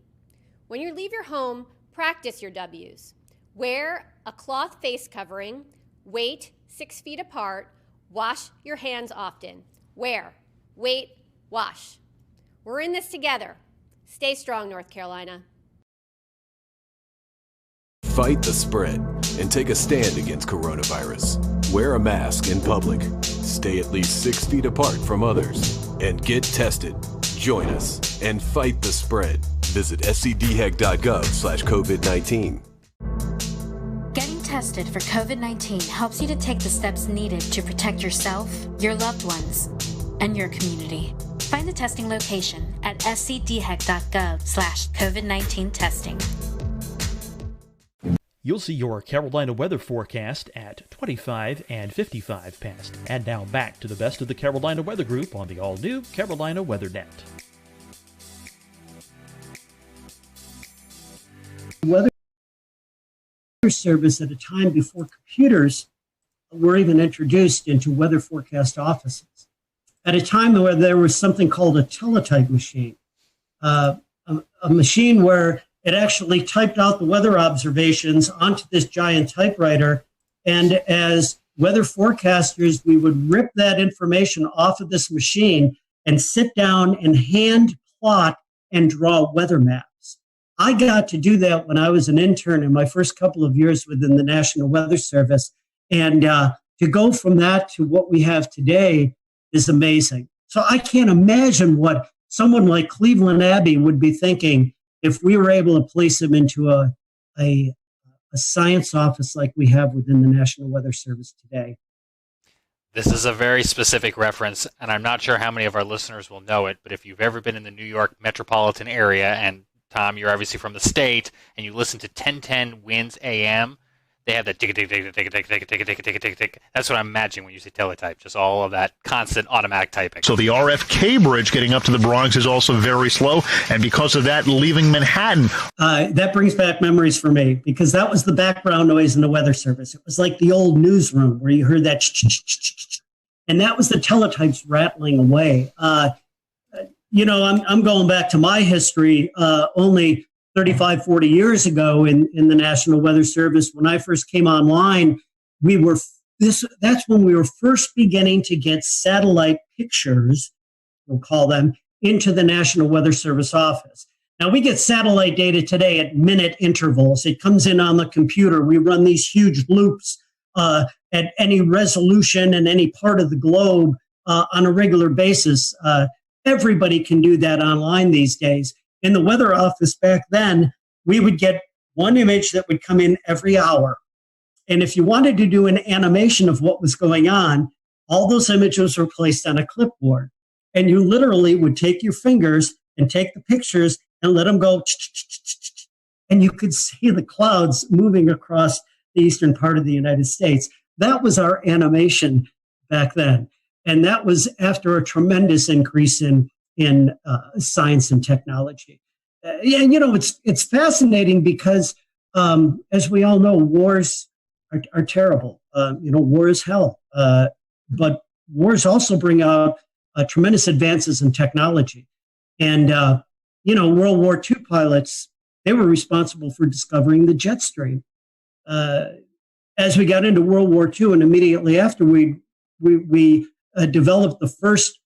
When you leave your home, practice your W's. Wear a cloth face covering, wait 6 feet apart, wash your hands often. Wear, wait, wash. We're in this together. Stay strong, North Carolina. Fight the spread and take a stand against coronavirus. Wear a mask in public. Stay at least 6 feet apart from others. And get tested. Join us and fight the spread. Visit scdhec.gov/COVID-19. Getting tested for COVID-19 helps you to take the steps needed to protect yourself, your loved ones, and your community. Find the testing location at scdhec.gov/COVID-19 testing. You'll see your Carolina weather forecast at 25 and 55 past. And now back to the best of the Carolina Weather Group on the all-new Carolina WeatherNet. Weather service at a time before computers were even introduced into weather forecast offices. At a time where there was something called a teletype machine, a machine where it actually typed out the weather observations onto this giant typewriter. And as weather forecasters, we would rip that information off of this machine and sit down and hand plot and draw weather maps. I got to do that when I was an intern in my first couple of years within the National Weather Service. And to go from that to what we have today is amazing. So I can't imagine what someone like Cleveland Abbey would be thinking if we were able to place him into a science office like we have within the National Weather Service today. This is a very specific reference, and I'm not sure how many of our listeners will know it, but if you've ever been in the New York metropolitan area, and Tom, you're obviously from the state, and you listen to 1010 Winds AM, they have that tick, tick, tick, tick, tick, tick, tick, tick, tick, tick, tick. That's what I'm imagining when you say teletype, just all of that constant automatic typing. So the RFK bridge getting up to the Bronx is also very slow, and because of that, leaving Manhattan. That brings back memories for me, because that was the background noise in the weather service. It was like the old newsroom where you heard that, and that was the teletypes rattling away. You know, I'm going back to my history only 35, 40 years ago in the National Weather Service. When I first came online, that's when we were first beginning to get satellite pictures, we'll call them, into the National Weather Service office. Now, we get satellite data today at minute intervals. It comes in on the computer. We run these huge loops at any resolution in any part of the globe on a regular basis. Everybody can do that online these days. In the weather office back then, we would get one image that would come in every hour. And if you wanted to do an animation of what was going on, all those images were placed on a clipboard. And you literally would take your fingers and take the pictures and let them go, and you could see the clouds moving across the eastern part of the United States. That was our animation back then. And that was after a tremendous increase in science and technology. And, you know, it's fascinating because, as we all know, wars are terrible. You know, war is hell. But wars also bring out tremendous advances in technology. And, you know, World War II pilots, they were responsible for discovering the jet stream. as we got into World War II and immediately after, we developed the first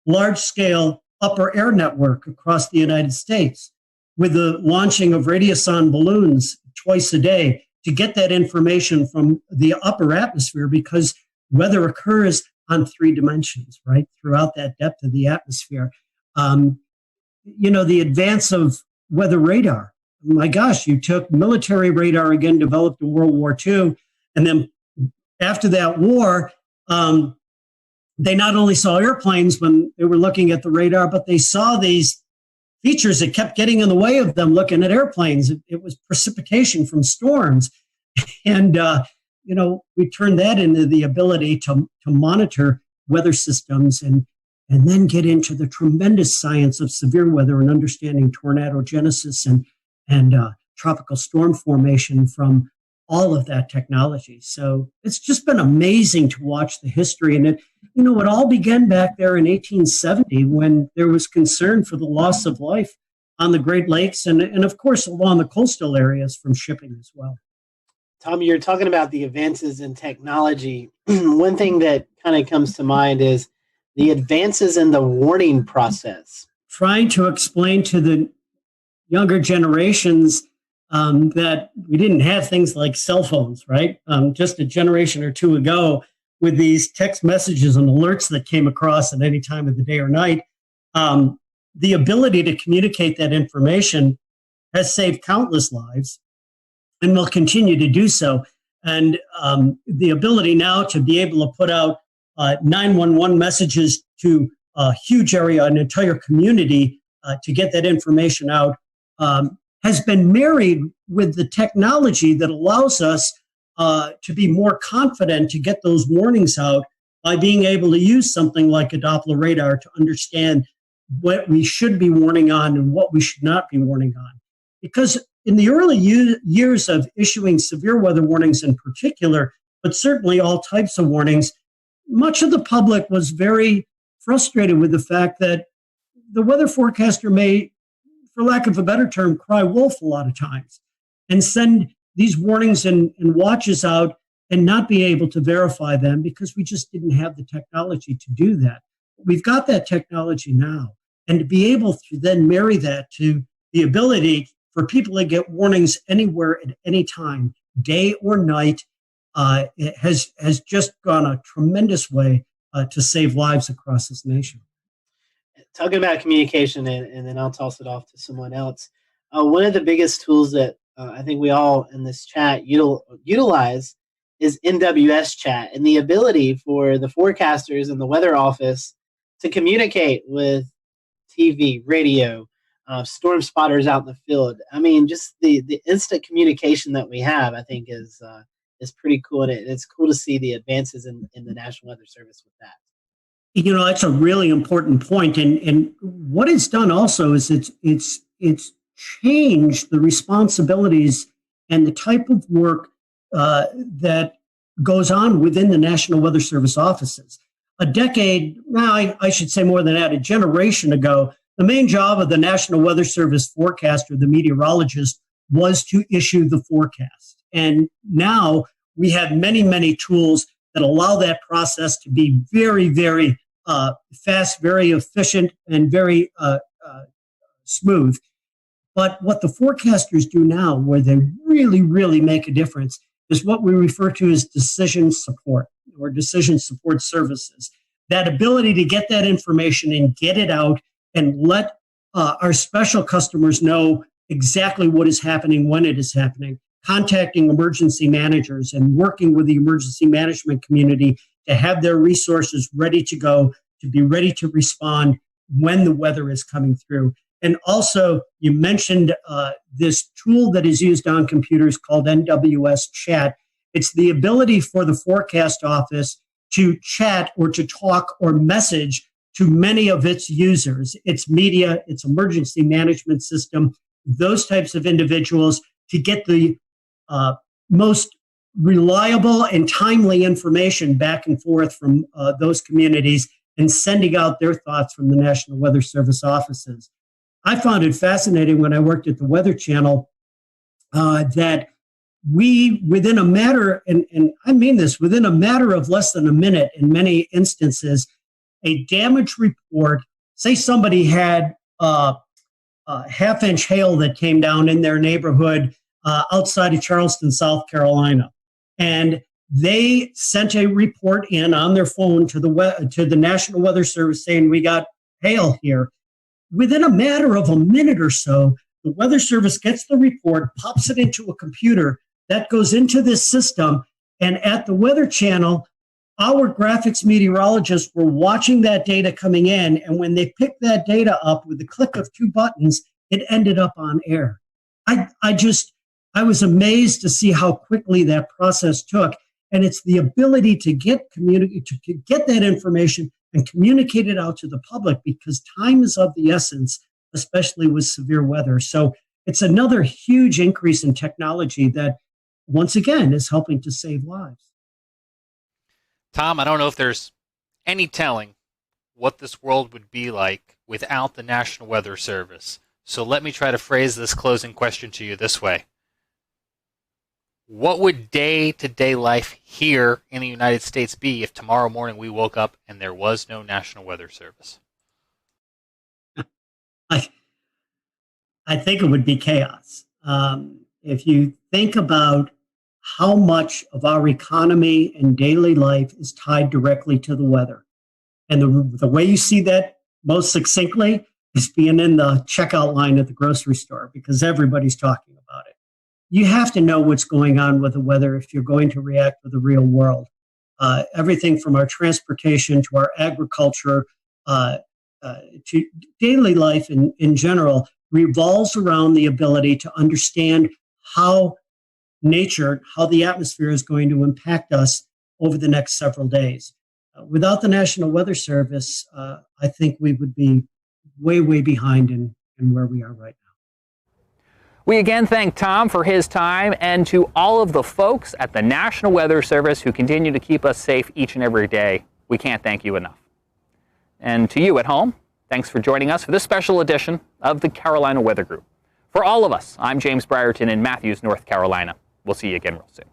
large-scale upper air network across the United States with the launching of radiosonde balloons twice a day to get that information from the upper atmosphere, because weather occurs on 3 dimensions, right, throughout that depth of the atmosphere. The advance of weather radar. My gosh, you took military radar, again, developed in World War II, and then after that war, they not only saw airplanes when they were looking at the radar, but they saw these features that kept getting in the way of them looking at airplanes. It was precipitation from storms. And, we turned that into the ability to monitor weather systems and then get into the tremendous science of severe weather and understanding tornado genesis and tropical storm formation from all of that technology. So it's just been amazing to watch the history. And it all began back there in 1870 when there was concern for the loss of life on the Great Lakes and of course, along the coastal areas from shipping as well. Tom, you're talking about the advances in technology. One thing that kind of comes to mind is the advances in the warning process. Trying to explain to the younger generations that we didn't have things like cell phones, right? Just a generation or two ago, with these text messages and alerts that came across at any time of the day or night, the ability to communicate that information has saved countless lives and will continue to do so. And the ability now to be able to put out 911 messages to a huge area, an entire community, to get that information out, has been married with the technology that allows us to be more confident to get those warnings out by being able to use something like a Doppler radar to understand what we should be warning on and what we should not be warning on. Because in the early years of issuing severe weather warnings in particular, but certainly all types of warnings, much of the public was very frustrated with the fact that the weather forecaster may, for lack of a better term, cry wolf a lot of times and send these warnings and watches out and not be able to verify them because we just didn't have the technology to do that. We've got that technology now. And to be able to then marry that to the ability for people to get warnings anywhere at any time, day or night, it has just gone a tremendous way to save lives across this nation. Talking about communication, and then I'll toss it off to someone else. One of the biggest tools that I think we all in this chat utilize is NWS chat, and the ability for the forecasters and the weather office to communicate with TV, radio, storm spotters out in the field. I mean, just the instant communication that we have, I think, is pretty cool, and it's cool to see the advances in the National Weather Service with that. That's a really important point. And what it's done also is it's changed the responsibilities and the type of work that goes on within the National Weather Service offices. A decade, I should say more than that, a generation ago, the main job of the National Weather Service forecaster, the meteorologist, was to issue the forecast. And now we have many, many tools that allow that process to be very, very fast, very efficient, and very smooth. But what the forecasters do now, where they really, really make a difference, is what we refer to as decision support or decision support services. That ability to get that information and get it out and let our special customers know exactly what is happening, when it is happening, contacting emergency managers and working with the emergency management community to have their resources ready to go, to be ready to respond when the weather is coming through. And also, you mentioned this tool that is used on computers called NWS Chat. It's the ability for the forecast office to chat or to talk or message to many of its users, its media, its emergency management system, those types of individuals, to get the most reliable and timely information back and forth from those communities and sending out their thoughts from the National Weather Service offices. I found it fascinating when I worked at the Weather Channel that we, within a matter, and I mean this, within a matter of less than a minute in many instances, a damage report, say somebody had half-inch hail that came down in their neighborhood outside of Charleston, South Carolina, and they sent a report in on their phone to the National Weather Service saying we got hail here. Within a matter of a minute or so, the Weather Service gets the report, pops it into a computer that goes into this system, and at the Weather Channel, our graphics meteorologists were watching that data coming in, and when they picked that data up with the click of two buttons, it ended up on air. I was amazed to see how quickly that process took, and it's the ability to get that information and communicate it out to the public, because time is of the essence, especially with severe weather. So it's another huge increase in technology that, once again, is helping to save lives. Tom, I don't know if there's any telling what this world would be like without the National Weather Service. So let me try to phrase this closing question to you this way. What would day-to-day life here in the United States be if tomorrow morning we woke up and there was no National Weather Service? I think it would be chaos. If you think about how much of our economy and daily life is tied directly to the weather, and the way you see that most succinctly is being in the checkout line at the grocery store, because everybody's talking about it. You have to know what's going on with the weather if you're going to react to the real world. Everything from our transportation to our agriculture to daily life in general revolves around the ability to understand how nature, how the atmosphere is going to impact us over the next several days. Without the National Weather Service, I think we would be way, way behind in where we are right now. We again thank Tom for his time, and to all of the folks at the National Weather Service who continue to keep us safe each and every day. We can't thank you enough. And to you at home, thanks for joining us for this special edition of the Carolina Weather Group. For all of us, I'm James Brierton in Matthews, North Carolina. We'll see you again real soon.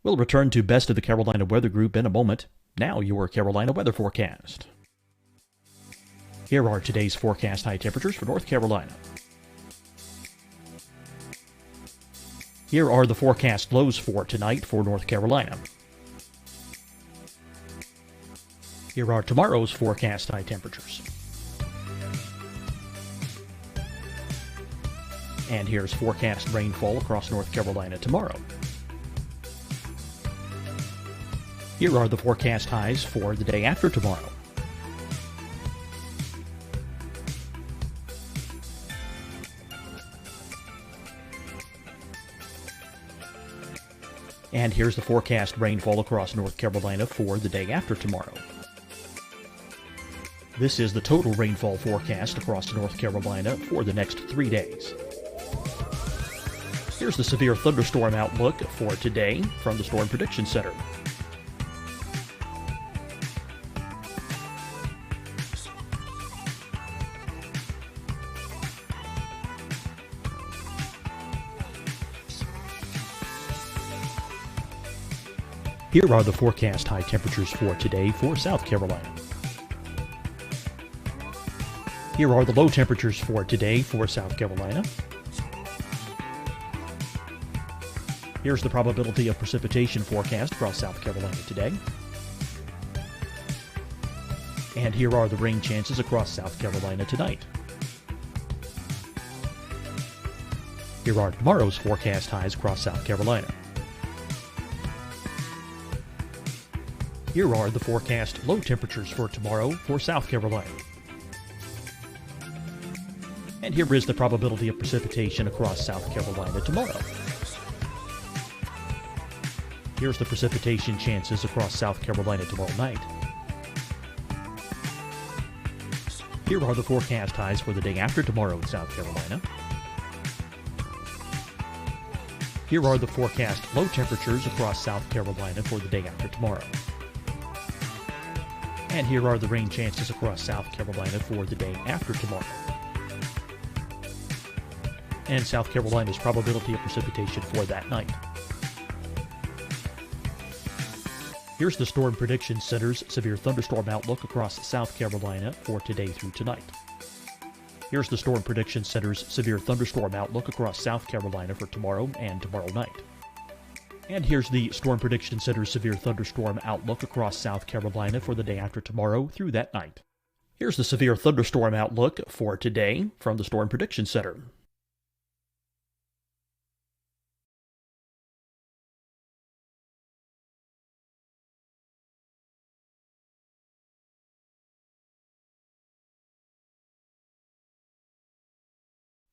We'll return to Best of the Carolina Weather Group in a moment. Now your Carolina weather forecast. Here are today's forecast high temperatures for North Carolina. Here are the forecast lows for tonight for North Carolina. Here are tomorrow's forecast high temperatures. And here's forecast rainfall across North Carolina tomorrow. Here are the forecast highs for the day after tomorrow. And here's the forecast rainfall across North Carolina for the day after tomorrow. This is the total rainfall forecast across North Carolina for the next 3 days. Here's the severe thunderstorm outlook for today from the Storm Prediction Center. Here are the forecast high temperatures for today for South Carolina. Here are the low temperatures for today for South Carolina. Here's the probability of precipitation forecast across South Carolina today. And here are the rain chances across South Carolina tonight. Here are tomorrow's forecast highs across South Carolina. Here are the forecast low temperatures for tomorrow for South Carolina. And here is the probability of precipitation across South Carolina tomorrow. Here's the precipitation chances across South Carolina tomorrow night. Here are the forecast highs for the day after tomorrow in South Carolina. Here are the forecast low temperatures across South Carolina for the day after tomorrow. And here are the rain chances across South Carolina for the day after tomorrow. And South Carolina's probability of precipitation for that night. Here's the Storm Prediction Center's severe thunderstorm outlook across South Carolina for today through tonight. Here's the Storm Prediction Center's severe thunderstorm outlook across South Carolina for tomorrow and tomorrow night. And here's the Storm Prediction Center's severe thunderstorm outlook across South Carolina for the day after tomorrow through that night. Here's the severe thunderstorm outlook for today from the Storm Prediction Center.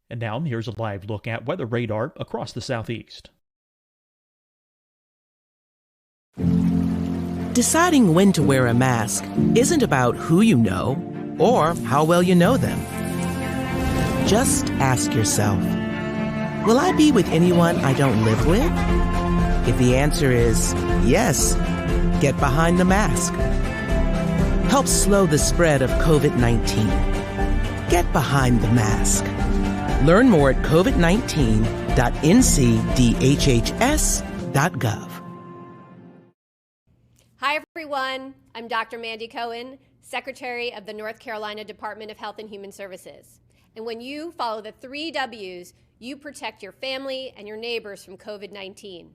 And now here's a live look at weather radar across the southeast. Deciding when to wear a mask isn't about who you know or how well you know them. Just ask yourself, will I be with anyone I don't live with? If the answer is yes, get behind the mask. Help slow the spread of COVID-19. Get behind the mask. Learn more at covid19.ncdhhs.gov. Hi, everyone. I'm Dr. Mandy Cohen, Secretary of the North Carolina Department of Health and Human Services. And when you follow the 3 W's, you protect your family and your neighbors from COVID-19.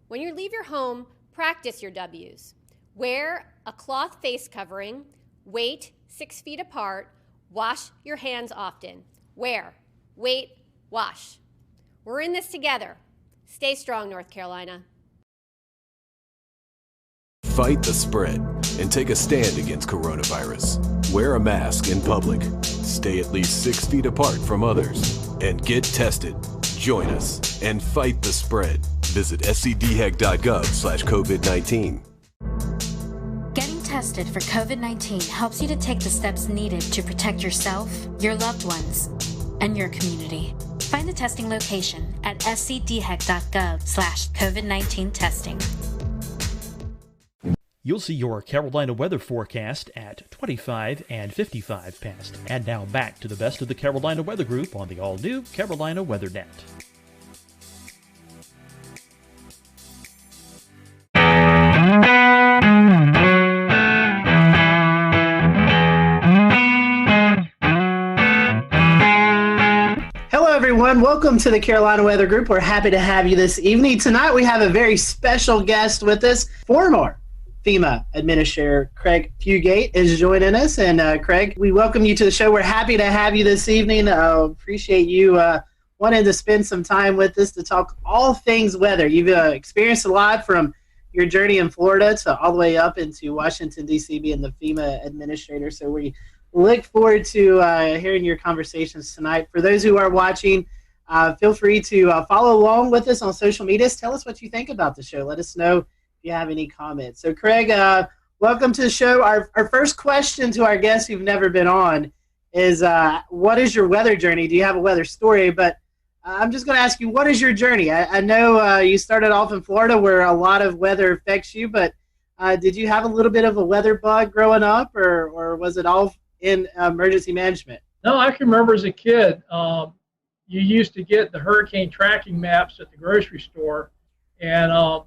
When you leave your home, practice your W's. Wear a cloth face covering, wait 6 feet apart, wash your hands often. Wear, wait, wash. We're in this together. Stay strong, North Carolina. Fight the spread and take a stand against coronavirus. Wear a mask in public. Stay at least 6 feet apart from others. And get tested. Join us and fight the spread. Visit scdhec.gov/COVID-19. Getting tested for COVID-19 helps you to take the steps needed to protect yourself, your loved ones, and your community. Find the testing location at scdhec.gov/COVID-19 testing. You'll see your Carolina weather forecast at 25 and 55 past. And now back to the best of the Carolina Weather Group on the all-new Carolina WeatherNet. Hello, everyone. Welcome to the Carolina Weather Group. We're happy to have you this evening. Tonight, we have a very special guest with us. Former FEMA Administrator Craig Fugate is joining us. And Craig, we welcome you to the show. We're happy to have you this evening. Appreciate you wanting to spend some time with us to talk all things weather. You've experienced a lot from your journey in Florida to all the way up into Washington, D.C., being the FEMA Administrator. So we look forward to hearing your conversations tonight. For those who are watching, feel free to follow along with us on social media. Tell us what you think about the show. Let us know if you have any comments. So, Craig, welcome to the show. Our first question to our guests who've never been on is, what is your weather journey? Do you have a weather story? But I'm just going to ask you, what is your journey? I know you started off in Florida where a lot of weather affects you, but did you have a little bit of a weather bug growing up, or was it all in emergency management? No, I can remember as a kid, you used to get the hurricane tracking maps at the grocery store, and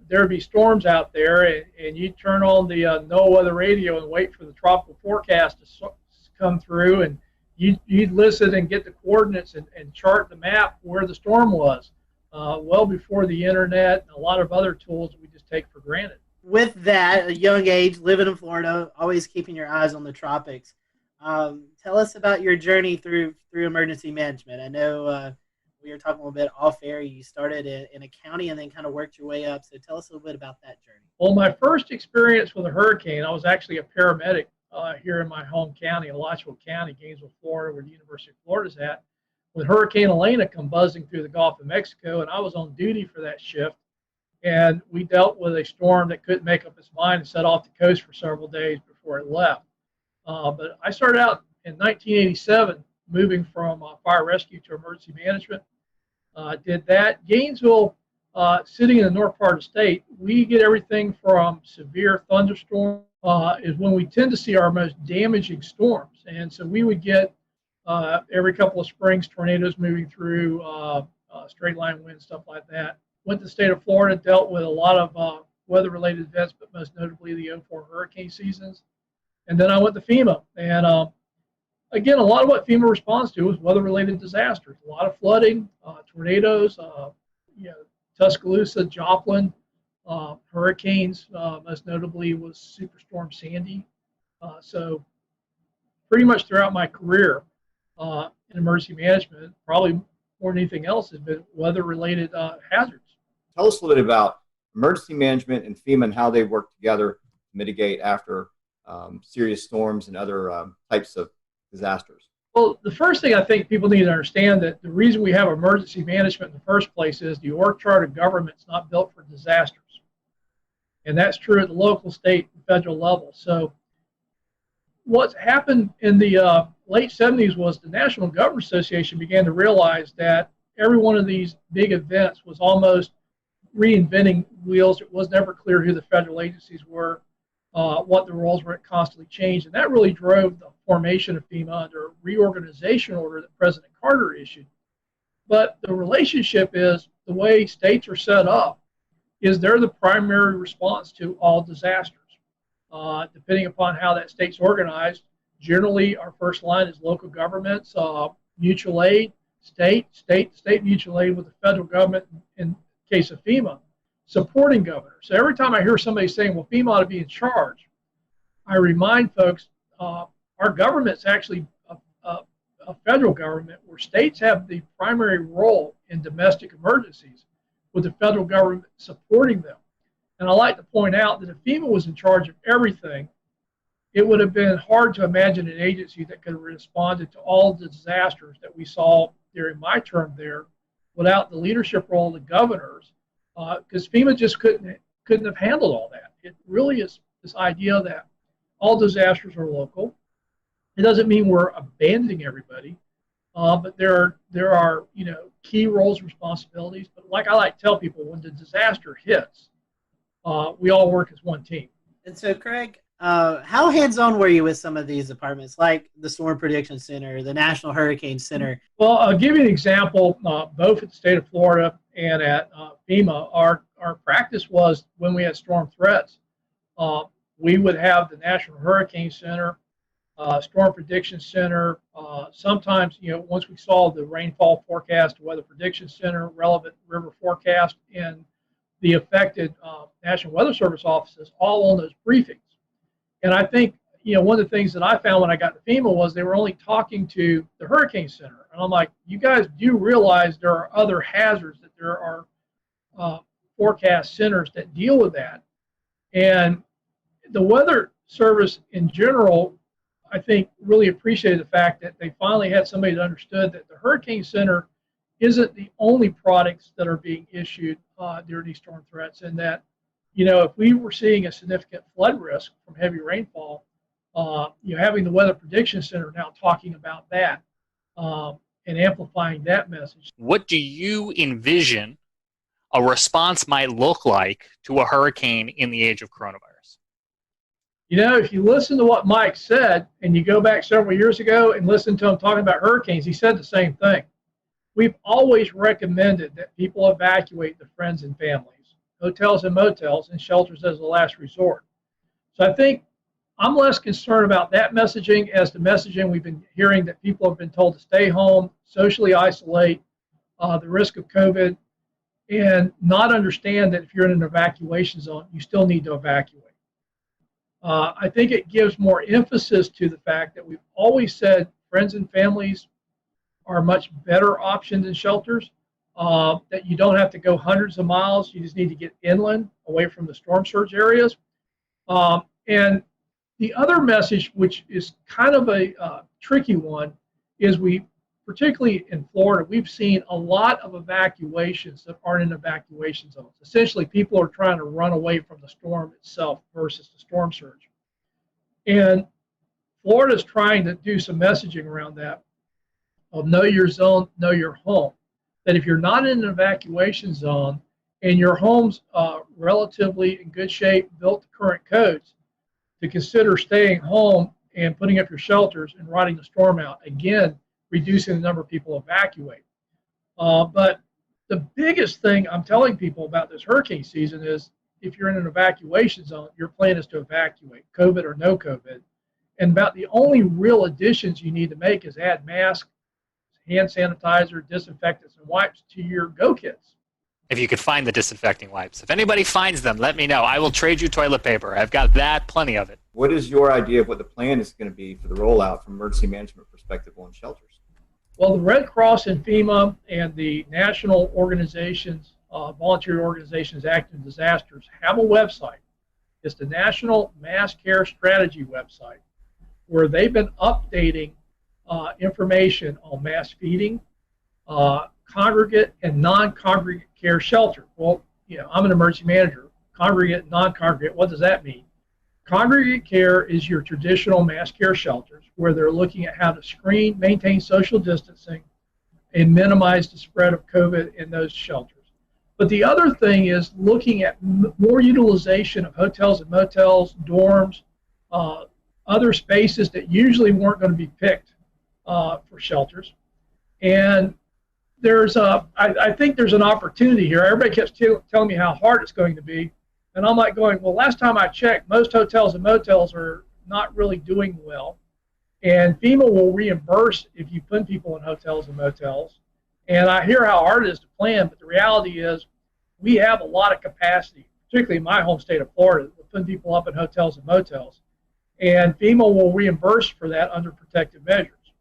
there'd be storms out there, and you'd turn on the NOAA weather radio and wait for the tropical forecast to come through, and you'd listen and get the coordinates and chart the map where the storm was, well before the internet and a lot of other tools that we just take for granted. With that, a young age, living in Florida, always keeping your eyes on the tropics. Tell us about your journey through emergency management. I know we were talking a little bit off air. You started in a county and then kind of worked your way up. So tell us a little bit about that journey. Well, my first experience with a hurricane, I was actually a paramedic here in my home county, Alachua County, Gainesville, Florida, where the University of Florida's at, when Hurricane Elena come buzzing through the Gulf of Mexico, and I was on duty for that shift. And we dealt with a storm that couldn't make up its mind and set off the coast for several days before it left. But I started out in 1987, moving from fire rescue to emergency management. Did that. Gainesville, sitting in the north part of the state, we get everything from severe thunderstorms is when we tend to see our most damaging storms. And so we would get every couple of springs tornadoes moving through, straight line winds, stuff like that. Went to the state of Florida, dealt with a lot of weather-related events, but most notably the 04 hurricane seasons. And then I went to FEMA. And again, a lot of what FEMA responds to is weather-related disasters. A lot of flooding, tornadoes, Tuscaloosa, Joplin, hurricanes, most notably was Superstorm Sandy. So pretty much throughout my career in emergency management, probably more than anything else, has been weather-related hazards. Tell us a little bit about emergency management and FEMA and how they work together to mitigate after serious storms and other types of disasters. Well, the first thing I think people need to understand that the reason we have emergency management in the first place is the org chart of government's not built for disasters. And that's true at the local, state, and federal level. So what's happened in the late 70s was the National Government Association began to realize that every one of these big events was almost reinventing wheels. It was never clear who the federal agencies were, what the roles were. It constantly changed. And that really drove the formation of FEMA under a reorganization order that President Carter issued. But the relationship is the way states are set up is they're the primary response to all disasters. Depending upon how that state's organized, generally our first line is local governments, mutual aid, state mutual aid with the federal government in case of FEMA, supporting governors. So every time I hear somebody saying, well, FEMA ought to be in charge, I remind folks our government's actually a federal government where states have the primary role in domestic emergencies with the federal government supporting them. And I like to point out that if FEMA was in charge of everything, it would have been hard to imagine an agency that could have responded to all the disasters that we saw during my term there without the leadership role of the governors, because FEMA just couldn't have handled all that. It really is this idea that all disasters are local. It doesn't mean we're abandoning everybody, but there are key roles and responsibilities. But like I like to tell people, when the disaster hits, we all work as one team. And so, Craig, how hands-on were you with some of these departments, like the Storm Prediction Center, the National Hurricane Center? Well, I'll give you an example. Both at the state of Florida and at FEMA, our practice was when we had storm threats, we would have the National Hurricane Center Storm Prediction Center. Sometimes, once we saw the rainfall forecast, Weather Prediction Center, relevant river forecast, and the affected National Weather Service offices all on those briefings. And I think, one of the things that I found when I got to FEMA was they were only talking to the Hurricane Center. And I'm like, you guys do realize there are other hazards, that there are forecast centers that deal with that. And the Weather Service in general, I think, really appreciated the fact that they finally had somebody that understood that the Hurricane Center isn't the only products that are being issued during these storm threats, and that, if we were seeing a significant flood risk from heavy rainfall, having the Weather Prediction Center now talking about that and amplifying that message. What do you envision a response might look like to a hurricane in the age of coronavirus? If you listen to what Mike said, and you go back several years ago and listen to him talking about hurricanes, he said the same thing. We've always recommended that people evacuate their friends and families, hotels and motels, and shelters as a last resort. So I think I'm less concerned about that messaging as the messaging we've been hearing, that people have been told to stay home, socially isolate, the risk of COVID, and not understand that if you're in an evacuation zone, you still need to evacuate. I think it gives more emphasis to the fact that we've always said friends and families are a much better option than shelters, that you don't have to go hundreds of miles. You just need to get inland, away from the storm surge areas. And the other message, which is kind of a tricky one, is particularly in Florida, we've seen a lot of evacuations that aren't in evacuation zones. Essentially, people are trying to run away from the storm itself versus the storm surge. And Florida is trying to do some messaging around that, of know your zone, know your home. That if you're not in an evacuation zone and your home's relatively in good shape, built to current codes, to consider staying home and putting up your shelters and riding the storm out. Again, reducing the number of people evacuate. But the biggest thing I'm telling people about this hurricane season is, if you're in an evacuation zone, your plan is to evacuate, COVID or no COVID. And about the only real additions you need to make is add masks, hand sanitizer, disinfectants, and wipes to your go kits. If you could find the disinfecting wipes. If anybody finds them, let me know. I will trade you toilet paper. I've got that, plenty of it. What is your idea of what the plan is going to be for the rollout from emergency management perspective on shelters? Well, the Red Cross and FEMA and the national organizations, volunteer organizations acting in disasters, have a website. It's the National Mass Care Strategy website, where they've been updating information on mass feeding, congregate and non-congregate care shelter. Well, I'm an emergency manager. Congregate, non-congregate, what does that mean? Congregate care is your traditional mass care shelters, where they're looking at how to screen, maintain social distancing, and minimize the spread of COVID in those shelters. But the other thing is looking at more utilization of hotels and motels, dorms, other spaces that usually weren't going to be picked for shelters. And I think there's an opportunity here. Everybody keeps telling me how hard it's going to be. And I'm like going, well, last time I checked, most hotels and motels are not really doing well. And FEMA will reimburse if you put people in hotels and motels. And I hear how hard it is to plan, but the reality is we have a lot of capacity, particularly in my home state of Florida, to put people up in hotels and motels. And FEMA will reimburse for that under protective measures.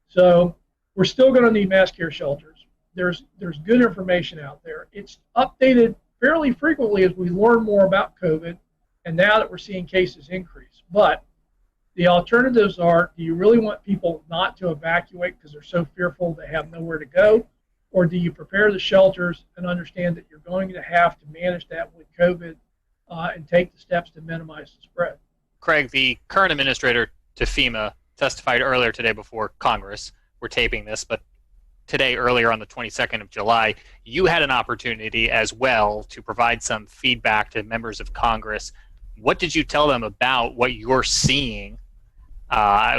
So we're still going to need mass care shelters. There's good information out there. It's updated fairly frequently as we learn more about COVID, and now that we're seeing cases increase. But the alternatives are, do you really want people not to evacuate because they're so fearful they have nowhere to go? Or do you prepare the shelters and understand that you're going to have to manage that with COVID and take the steps to minimize the spread? Craig, the current administrator to FEMA testified earlier today before Congress. We're taping this, but today, earlier on the 22nd of July, you had an opportunity as well to provide some feedback to members of Congress. What did you tell them about what you're seeing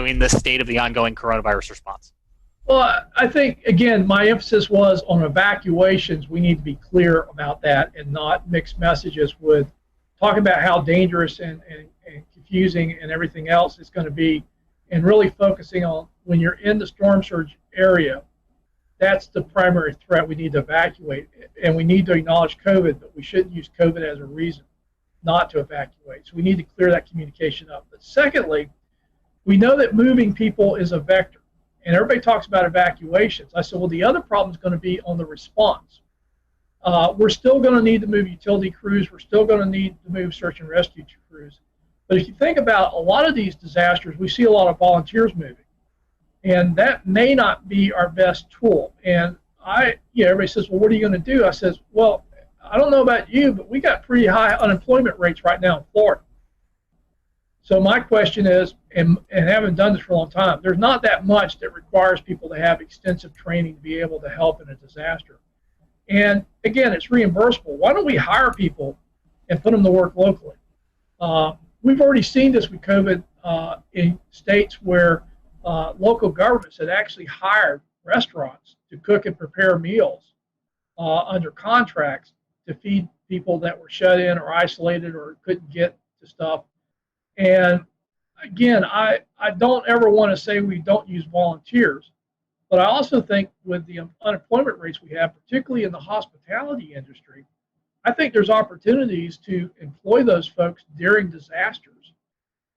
in the state of the ongoing coronavirus response? Well, I think, again, my emphasis was on evacuations. We need to be clear about that and not mix messages with talking about how dangerous and confusing and everything else it's going to be and really focusing on when you're in the storm surge area, that's the primary threat we need to evacuate. And we need to acknowledge COVID, but we shouldn't use COVID as a reason not to evacuate. So we need to clear that communication up. But secondly, we know that moving people is a vector. And everybody talks about evacuations. I said, well, the other problem is going to be on the response. We're still going to need to move utility crews. We're still going to need to move search and rescue crews. But if you think about a lot of these disasters, we see a lot of volunteers moving. And that may not be our best tool. And everybody says, well, what are you going to do? I says, well, I don't know about you, but we got pretty high unemployment rates right now in Florida. So my question is, and having done this for a long time, there's not that much that requires people to have extensive training to be able to help in a disaster. And again, it's reimbursable. Why don't we hire people and put them to work locally? We've already seen this with COVID in states where local governments had actually hired restaurants to cook and prepare meals under contracts to feed people that were shut in or isolated or couldn't get to stuff. And again, I don't ever want to say we don't use volunteers, but I also think with the unemployment rates we have, particularly in the hospitality industry, I think there's opportunities to employ those folks during disasters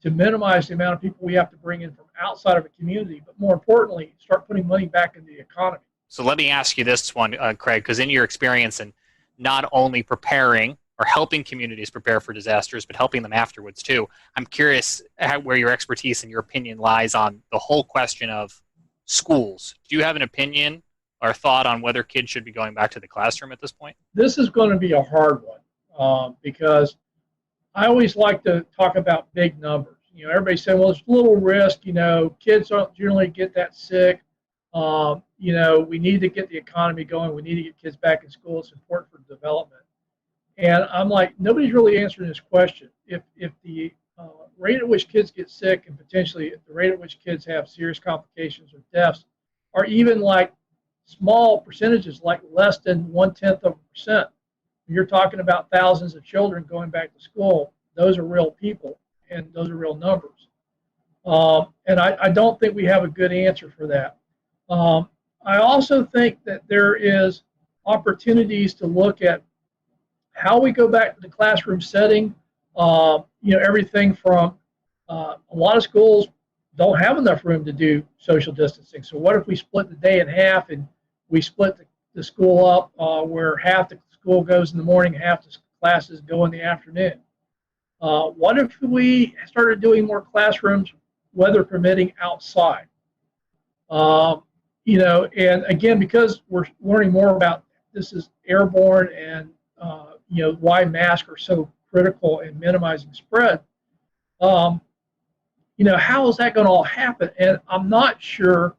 to minimize the amount of people we have to bring in from outside of a community, but more importantly, start putting money back into the economy. So let me ask you this one, Craig, because in your experience in not only preparing or helping communities prepare for disasters, but helping them afterwards too, I'm curious where your expertise and your opinion lies on the whole question of schools. Do you have an opinion or thought on whether kids should be going back to the classroom at this point? This is going to be a hard one because I always like to talk about big numbers. Everybody's saying, well, there's little risk. Kids don't generally get that sick. We need to get the economy going. We need to get kids back in school. It's important for development. And I'm like, nobody's really answering this question. If the rate at which kids get sick and potentially the rate at which kids have serious complications or deaths are even like small percentages, like less than 0.1%, you're talking about thousands of children going back to school. Those are real people, and those are real numbers. And I don't think we have a good answer for that. I also think that there is opportunities to look at how we go back to the classroom setting. Everything from a lot of schools don't have enough room to do social distancing. So what if we split the day in half and we split the school up where half the school goes in the morning, half the classes go in the afternoon? What if we started doing more classrooms, weather permitting, outside? And again, because we're learning more about this is airborne and why masks are so critical in minimizing spread. How is that going to all happen? And I'm not sure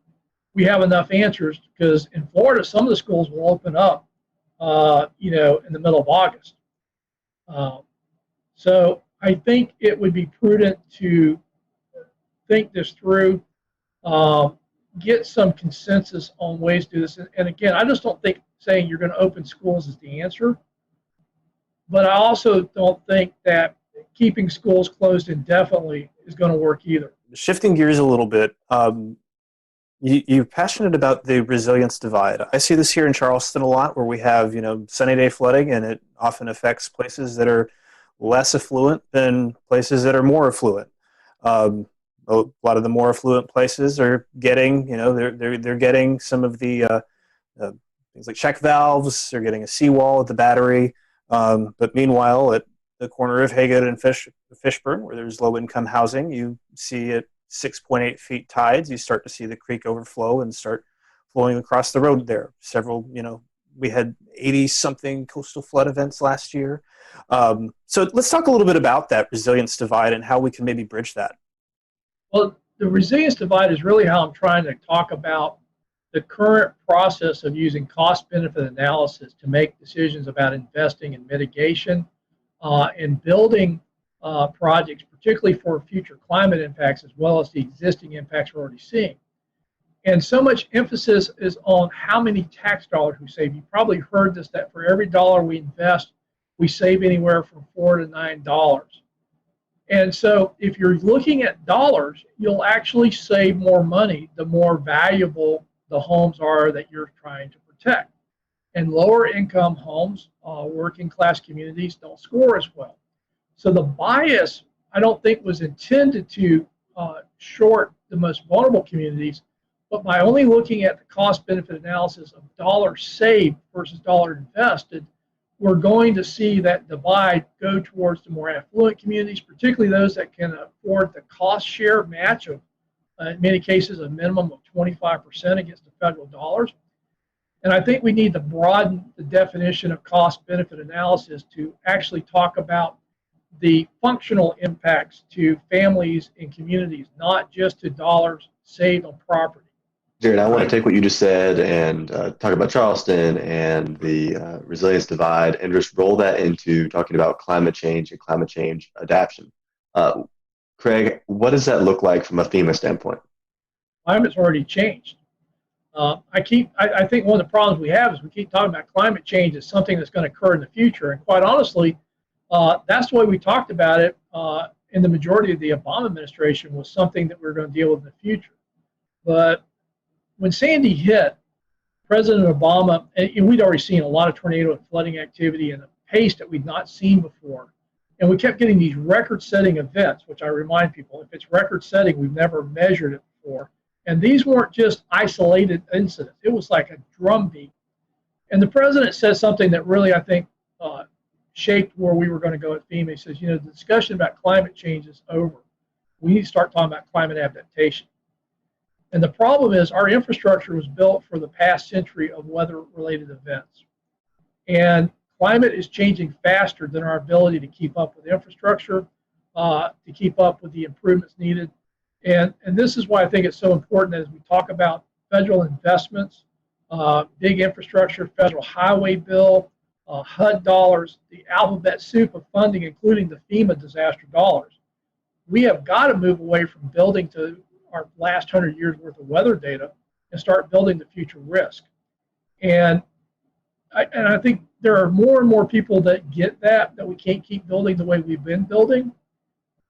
we have enough answers because in Florida, some of the schools will open up, in the middle of August. So I think it would be prudent to think this through, get some consensus on ways to do this. And again, I just don't think saying you're going to open schools is the answer. But I also don't think that keeping schools closed indefinitely is going to work either. Shifting gears a little bit, you're passionate about the resilience divide. I see this here in Charleston a lot where we have, sunny day flooding, and it often affects places that are less affluent than places that are more affluent. A lot of the more affluent places are getting, they're getting some of the things like check valves. They're getting a seawall at the battery. But meanwhile, at the corner of Haggard and Fishburne, where there's low-income housing, you see at 6.8 feet tides, you start to see the creek overflow and start flowing across the road there. Several, we had 80-something coastal flood events last year. So let's talk a little bit about that resilience divide and how we can maybe bridge that. Well, the resilience divide is really how I'm trying to talk about the current process of using cost-benefit analysis to make decisions about investing in mitigation and building projects, particularly for future climate impacts as well as the existing impacts we're already seeing. And so much emphasis is on how many tax dollars we save. You probably heard this, that for every dollar we invest, we save anywhere from $4 to $9. And so if you're looking at dollars, you'll actually save more money the more valuable the homes are that you're trying to protect. And lower income homes, working class communities don't score as well. So the bias, I don't think, was intended to short the most vulnerable communities, but by only looking at the cost benefit analysis of dollars saved versus dollars invested, we're going to see that divide go towards the more affluent communities, particularly those that can afford the cost share match of, in many cases, a minimum of 25% against the federal dollars. And I think we need to broaden the definition of cost benefit analysis to actually talk about the functional impacts to families and communities, not just to dollars saved on property. Jared, I want to take what you just said and talk about Charleston and the resilience divide and just roll that into talking about climate change and climate change adaptation. Craig, what does that look like from a FEMA standpoint? Climate's already changed. I think one of the problems we have is we keep talking about climate change as something that's going to occur in the future. And quite honestly, that's the way we talked about it in the majority of the Obama administration, was something that we're going to deal with in the future. But when Sandy hit, President Obama, and we'd already seen a lot of tornado and flooding activity and a pace that we'd not seen before. And we kept getting these record-setting events, which I remind people, if it's record-setting, we've never measured it before. And these weren't just isolated incidents. It was like a drumbeat. And the president said something that really, I think, shaped where we were going to go at FEMA. He says, the discussion about climate change is over. We need to start talking about climate adaptation. And the problem is our infrastructure was built for the past century of weather-related events. And climate is changing faster than our ability to keep up with infrastructure, to keep up with the improvements needed. And this is why I think it's so important as we talk about federal investments, big infrastructure, federal highway bill, HUD dollars, the alphabet soup of funding, including the FEMA disaster dollars. We have got to move away from building to our last 100 years worth of weather data and start building the future risk. And I think there are more and more people that get that we can't keep building the way we've been building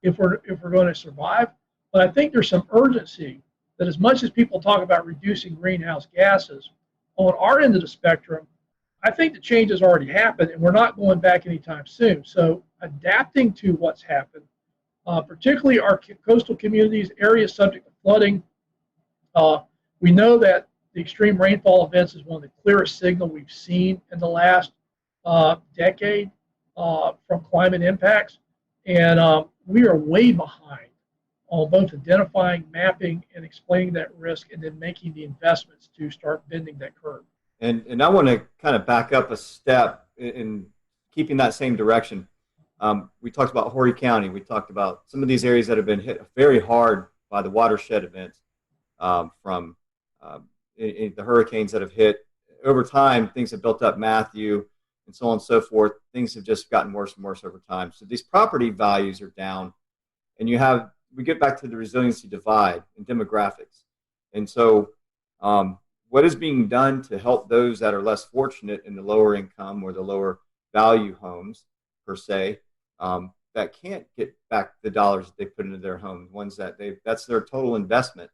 if we're going to survive. But I think there's some urgency that as much as people talk about reducing greenhouse gases, on our end of the spectrum, I think the change has already happened and we're not going back anytime soon. So adapting to what's happened, particularly our coastal communities, areas subject to flooding. We know that the extreme rainfall events is one of the clearest signals we've seen in the last decade from climate impacts. And we are way behind on both identifying, mapping, and explaining that risk, and then making the investments to start bending that curve. And I want to kind of back up a step in keeping that same direction. We talked about Horry County. We talked about some of these areas that have been hit very hard by the watershed events from the hurricanes that have hit. Over time, things have built up, Matthew, and so on and so forth. Things have just gotten worse and worse over time. So these property values are down, and we get back to the resiliency divide and demographics. And so what is being done to help those that are less fortunate in the lower income or the lower value homes, per se, that can't get back the dollars that they put into their home, ones that that's their total investment.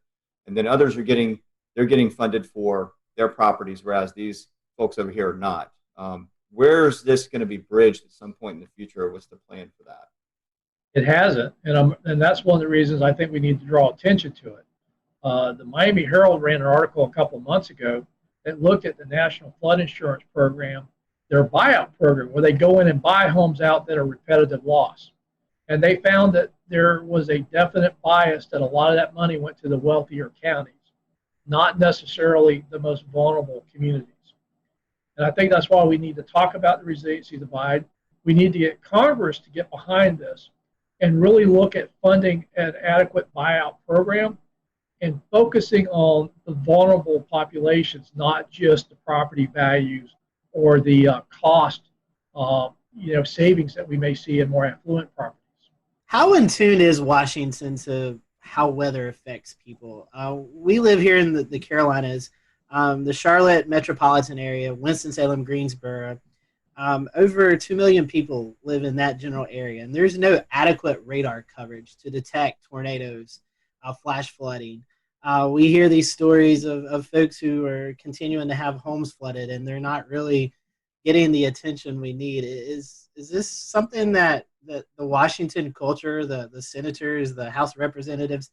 And then others are getting funded for their properties, whereas these folks over here are not. Where's this going to be bridged at some point in the future? What's the plan for that? It hasn't, and that's one of the reasons I think we need to draw attention to it. The Miami Herald ran an article a couple of months ago that looked at the National Flood Insurance Program, their buyout program, where they go in and buy homes out that are repetitive loss. And they found that there was a definite bias that a lot of that money went to the wealthier counties, not necessarily the most vulnerable communities. And I think that's why we need to talk about the resiliency divide. We need to get Congress to get behind this and really look at funding an adequate buyout program and focusing on the vulnerable populations, not just the property values or the cost savings that we may see in more affluent properties. How in tune is Washington to how weather affects people? We live here in the Carolinas, the Charlotte metropolitan area, Winston-Salem, Greensboro. Over 2 million people live in that general area, and there's no adequate radar coverage to detect tornadoes, flash flooding. We hear these stories of folks who are continuing to have homes flooded, and they're not really getting the attention we need. Is this something that the Washington culture, the senators, the House representatives,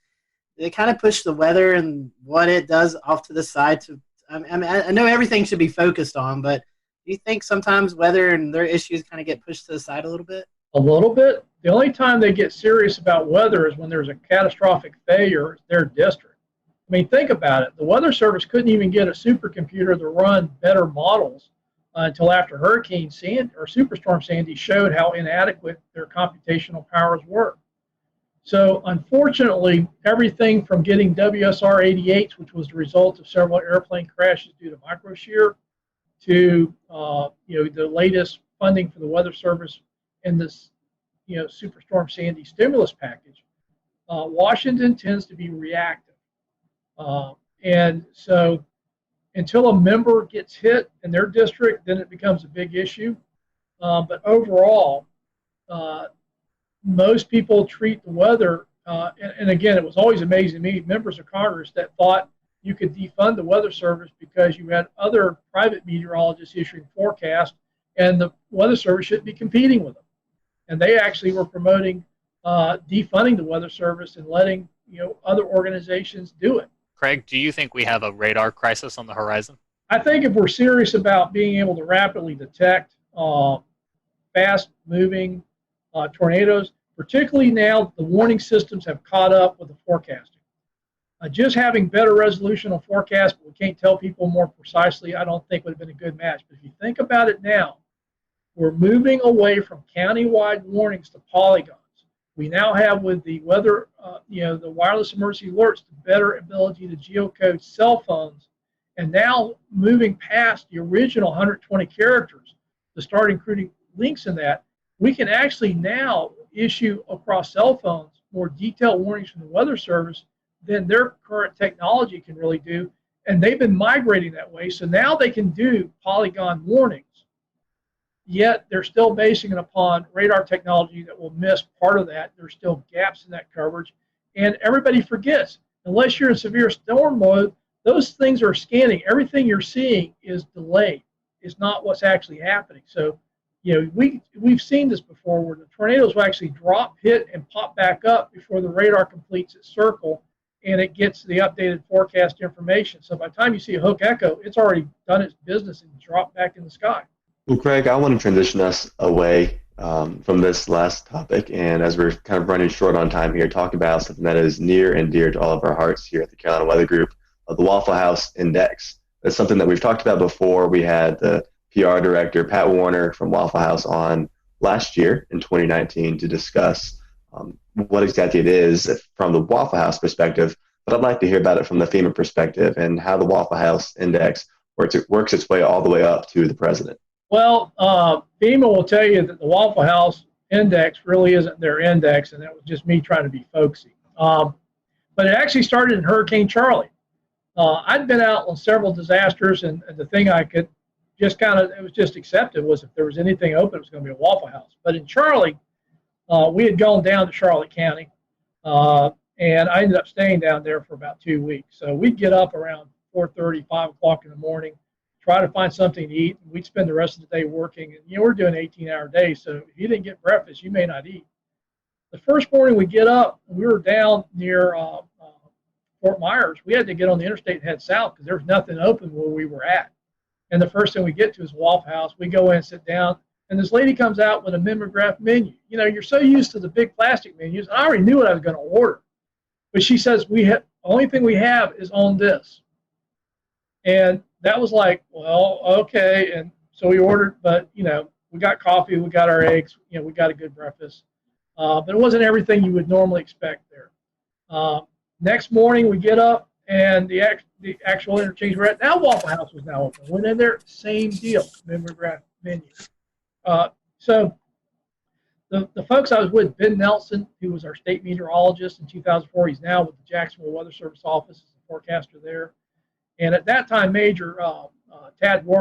they kind of push the weather and what it does off to the side? I know everything should be focused on, but do you think sometimes weather and their issues kind of get pushed to the side a little bit? A little bit. The only time they get serious about weather is when there's a catastrophic failure in their district. I mean, think about it. The Weather Service couldn't even get a supercomputer to run better models until after Hurricane Sandy or Superstorm Sandy showed how inadequate their computational powers were. So unfortunately, everything from getting WSR 88s, which was the result of several airplane crashes due to microshear, to the latest funding for the Weather Service in this Superstorm Sandy stimulus package, Washington tends to be reactive, and so until a member gets hit in their district, then it becomes a big issue. But overall, most people treat the weather, and again, it was always amazing to me, members of Congress that thought you could defund the Weather Service because you had other private meteorologists issuing forecasts, and the Weather Service shouldn't be competing with them. And they actually were promoting defunding the Weather Service and letting other organizations do it. Craig, do you think we have a radar crisis on the horizon? I think if we're serious about being able to rapidly detect fast-moving tornadoes, particularly now the warning systems have caught up with the forecasting. Just having better resolution on forecast, but we can't tell people more precisely, I don't think would have been a good match. But if you think about it now, we're moving away from county-wide warnings to polygons. We now have, with the weather, the wireless emergency alerts, the better ability to geocode cell phones, and now moving past the original 120 characters to start including links in that, we can actually now issue across cell phones more detailed warnings from the Weather Service than their current technology can really do, and they've been migrating that way. So now they can do polygon warnings, yet they're still basing it upon radar technology that will miss part of that. There's still gaps in that coverage, and everybody forgets, unless you're in severe storm mode, those things are scanning. Everything you're seeing is delayed. It's not what's actually happening. So, we've seen this before where the tornadoes will actually drop, hit, and pop back up before the radar completes its circle and it gets the updated forecast information. So by the time you see a hook echo, it's already done its business and dropped back in the sky. Well, Craig, I want to transition us away from this last topic, and as we're kind of running short on time here, talk about something that is near and dear to all of our hearts here at the Carolina Weather Group, the Waffle House Index. That's something that we've talked about before. We had the PR director, Pat Warner, from Waffle House on last year in 2019 to discuss what exactly it is from the Waffle House perspective, but I'd like to hear about it from the FEMA perspective and how the Waffle House Index works its way all the way up to the president. Well, FEMA will tell you that the Waffle House Index really isn't their index, and that was just me trying to be folksy. But it actually started in Hurricane Charlie. I'd been out on several disasters, and the thing I could just it was just accepted was if there was anything open, it was going to be a Waffle House. But in Charlie, we had gone down to Charlotte County, and I ended up staying down there for about 2 weeks. So we'd get up around 4:30, 5 o'clock in the morning, try to find something to eat, and we'd spend the rest of the day working. And, we're doing 18-hour days, so if you didn't get breakfast, you may not eat. The first morning we get up, we were down near Fort Myers. We had to get on the interstate and head south because there was nothing open where we were at. And the first thing we get to is Waffle House. We go in and sit down, and this lady comes out with a mimeograph menu. You're so used to the big plastic menus. I already knew what I was going to order. But she says, the only thing we have is on this. And that was like, well, okay. And so we ordered, but, we got coffee, we got our eggs, we got a good breakfast. But it wasn't everything you would normally expect there. Next morning, we get up, and the actual interchange we're at, now Waffle House was now open. Went in there, same deal, mimeograph menu. So the folks I was with, Ben Nelson, who was our state meteorologist in 2004, he's now with the Jacksonville Weather Service office as the forecaster there. And at that time, Major Tad Warner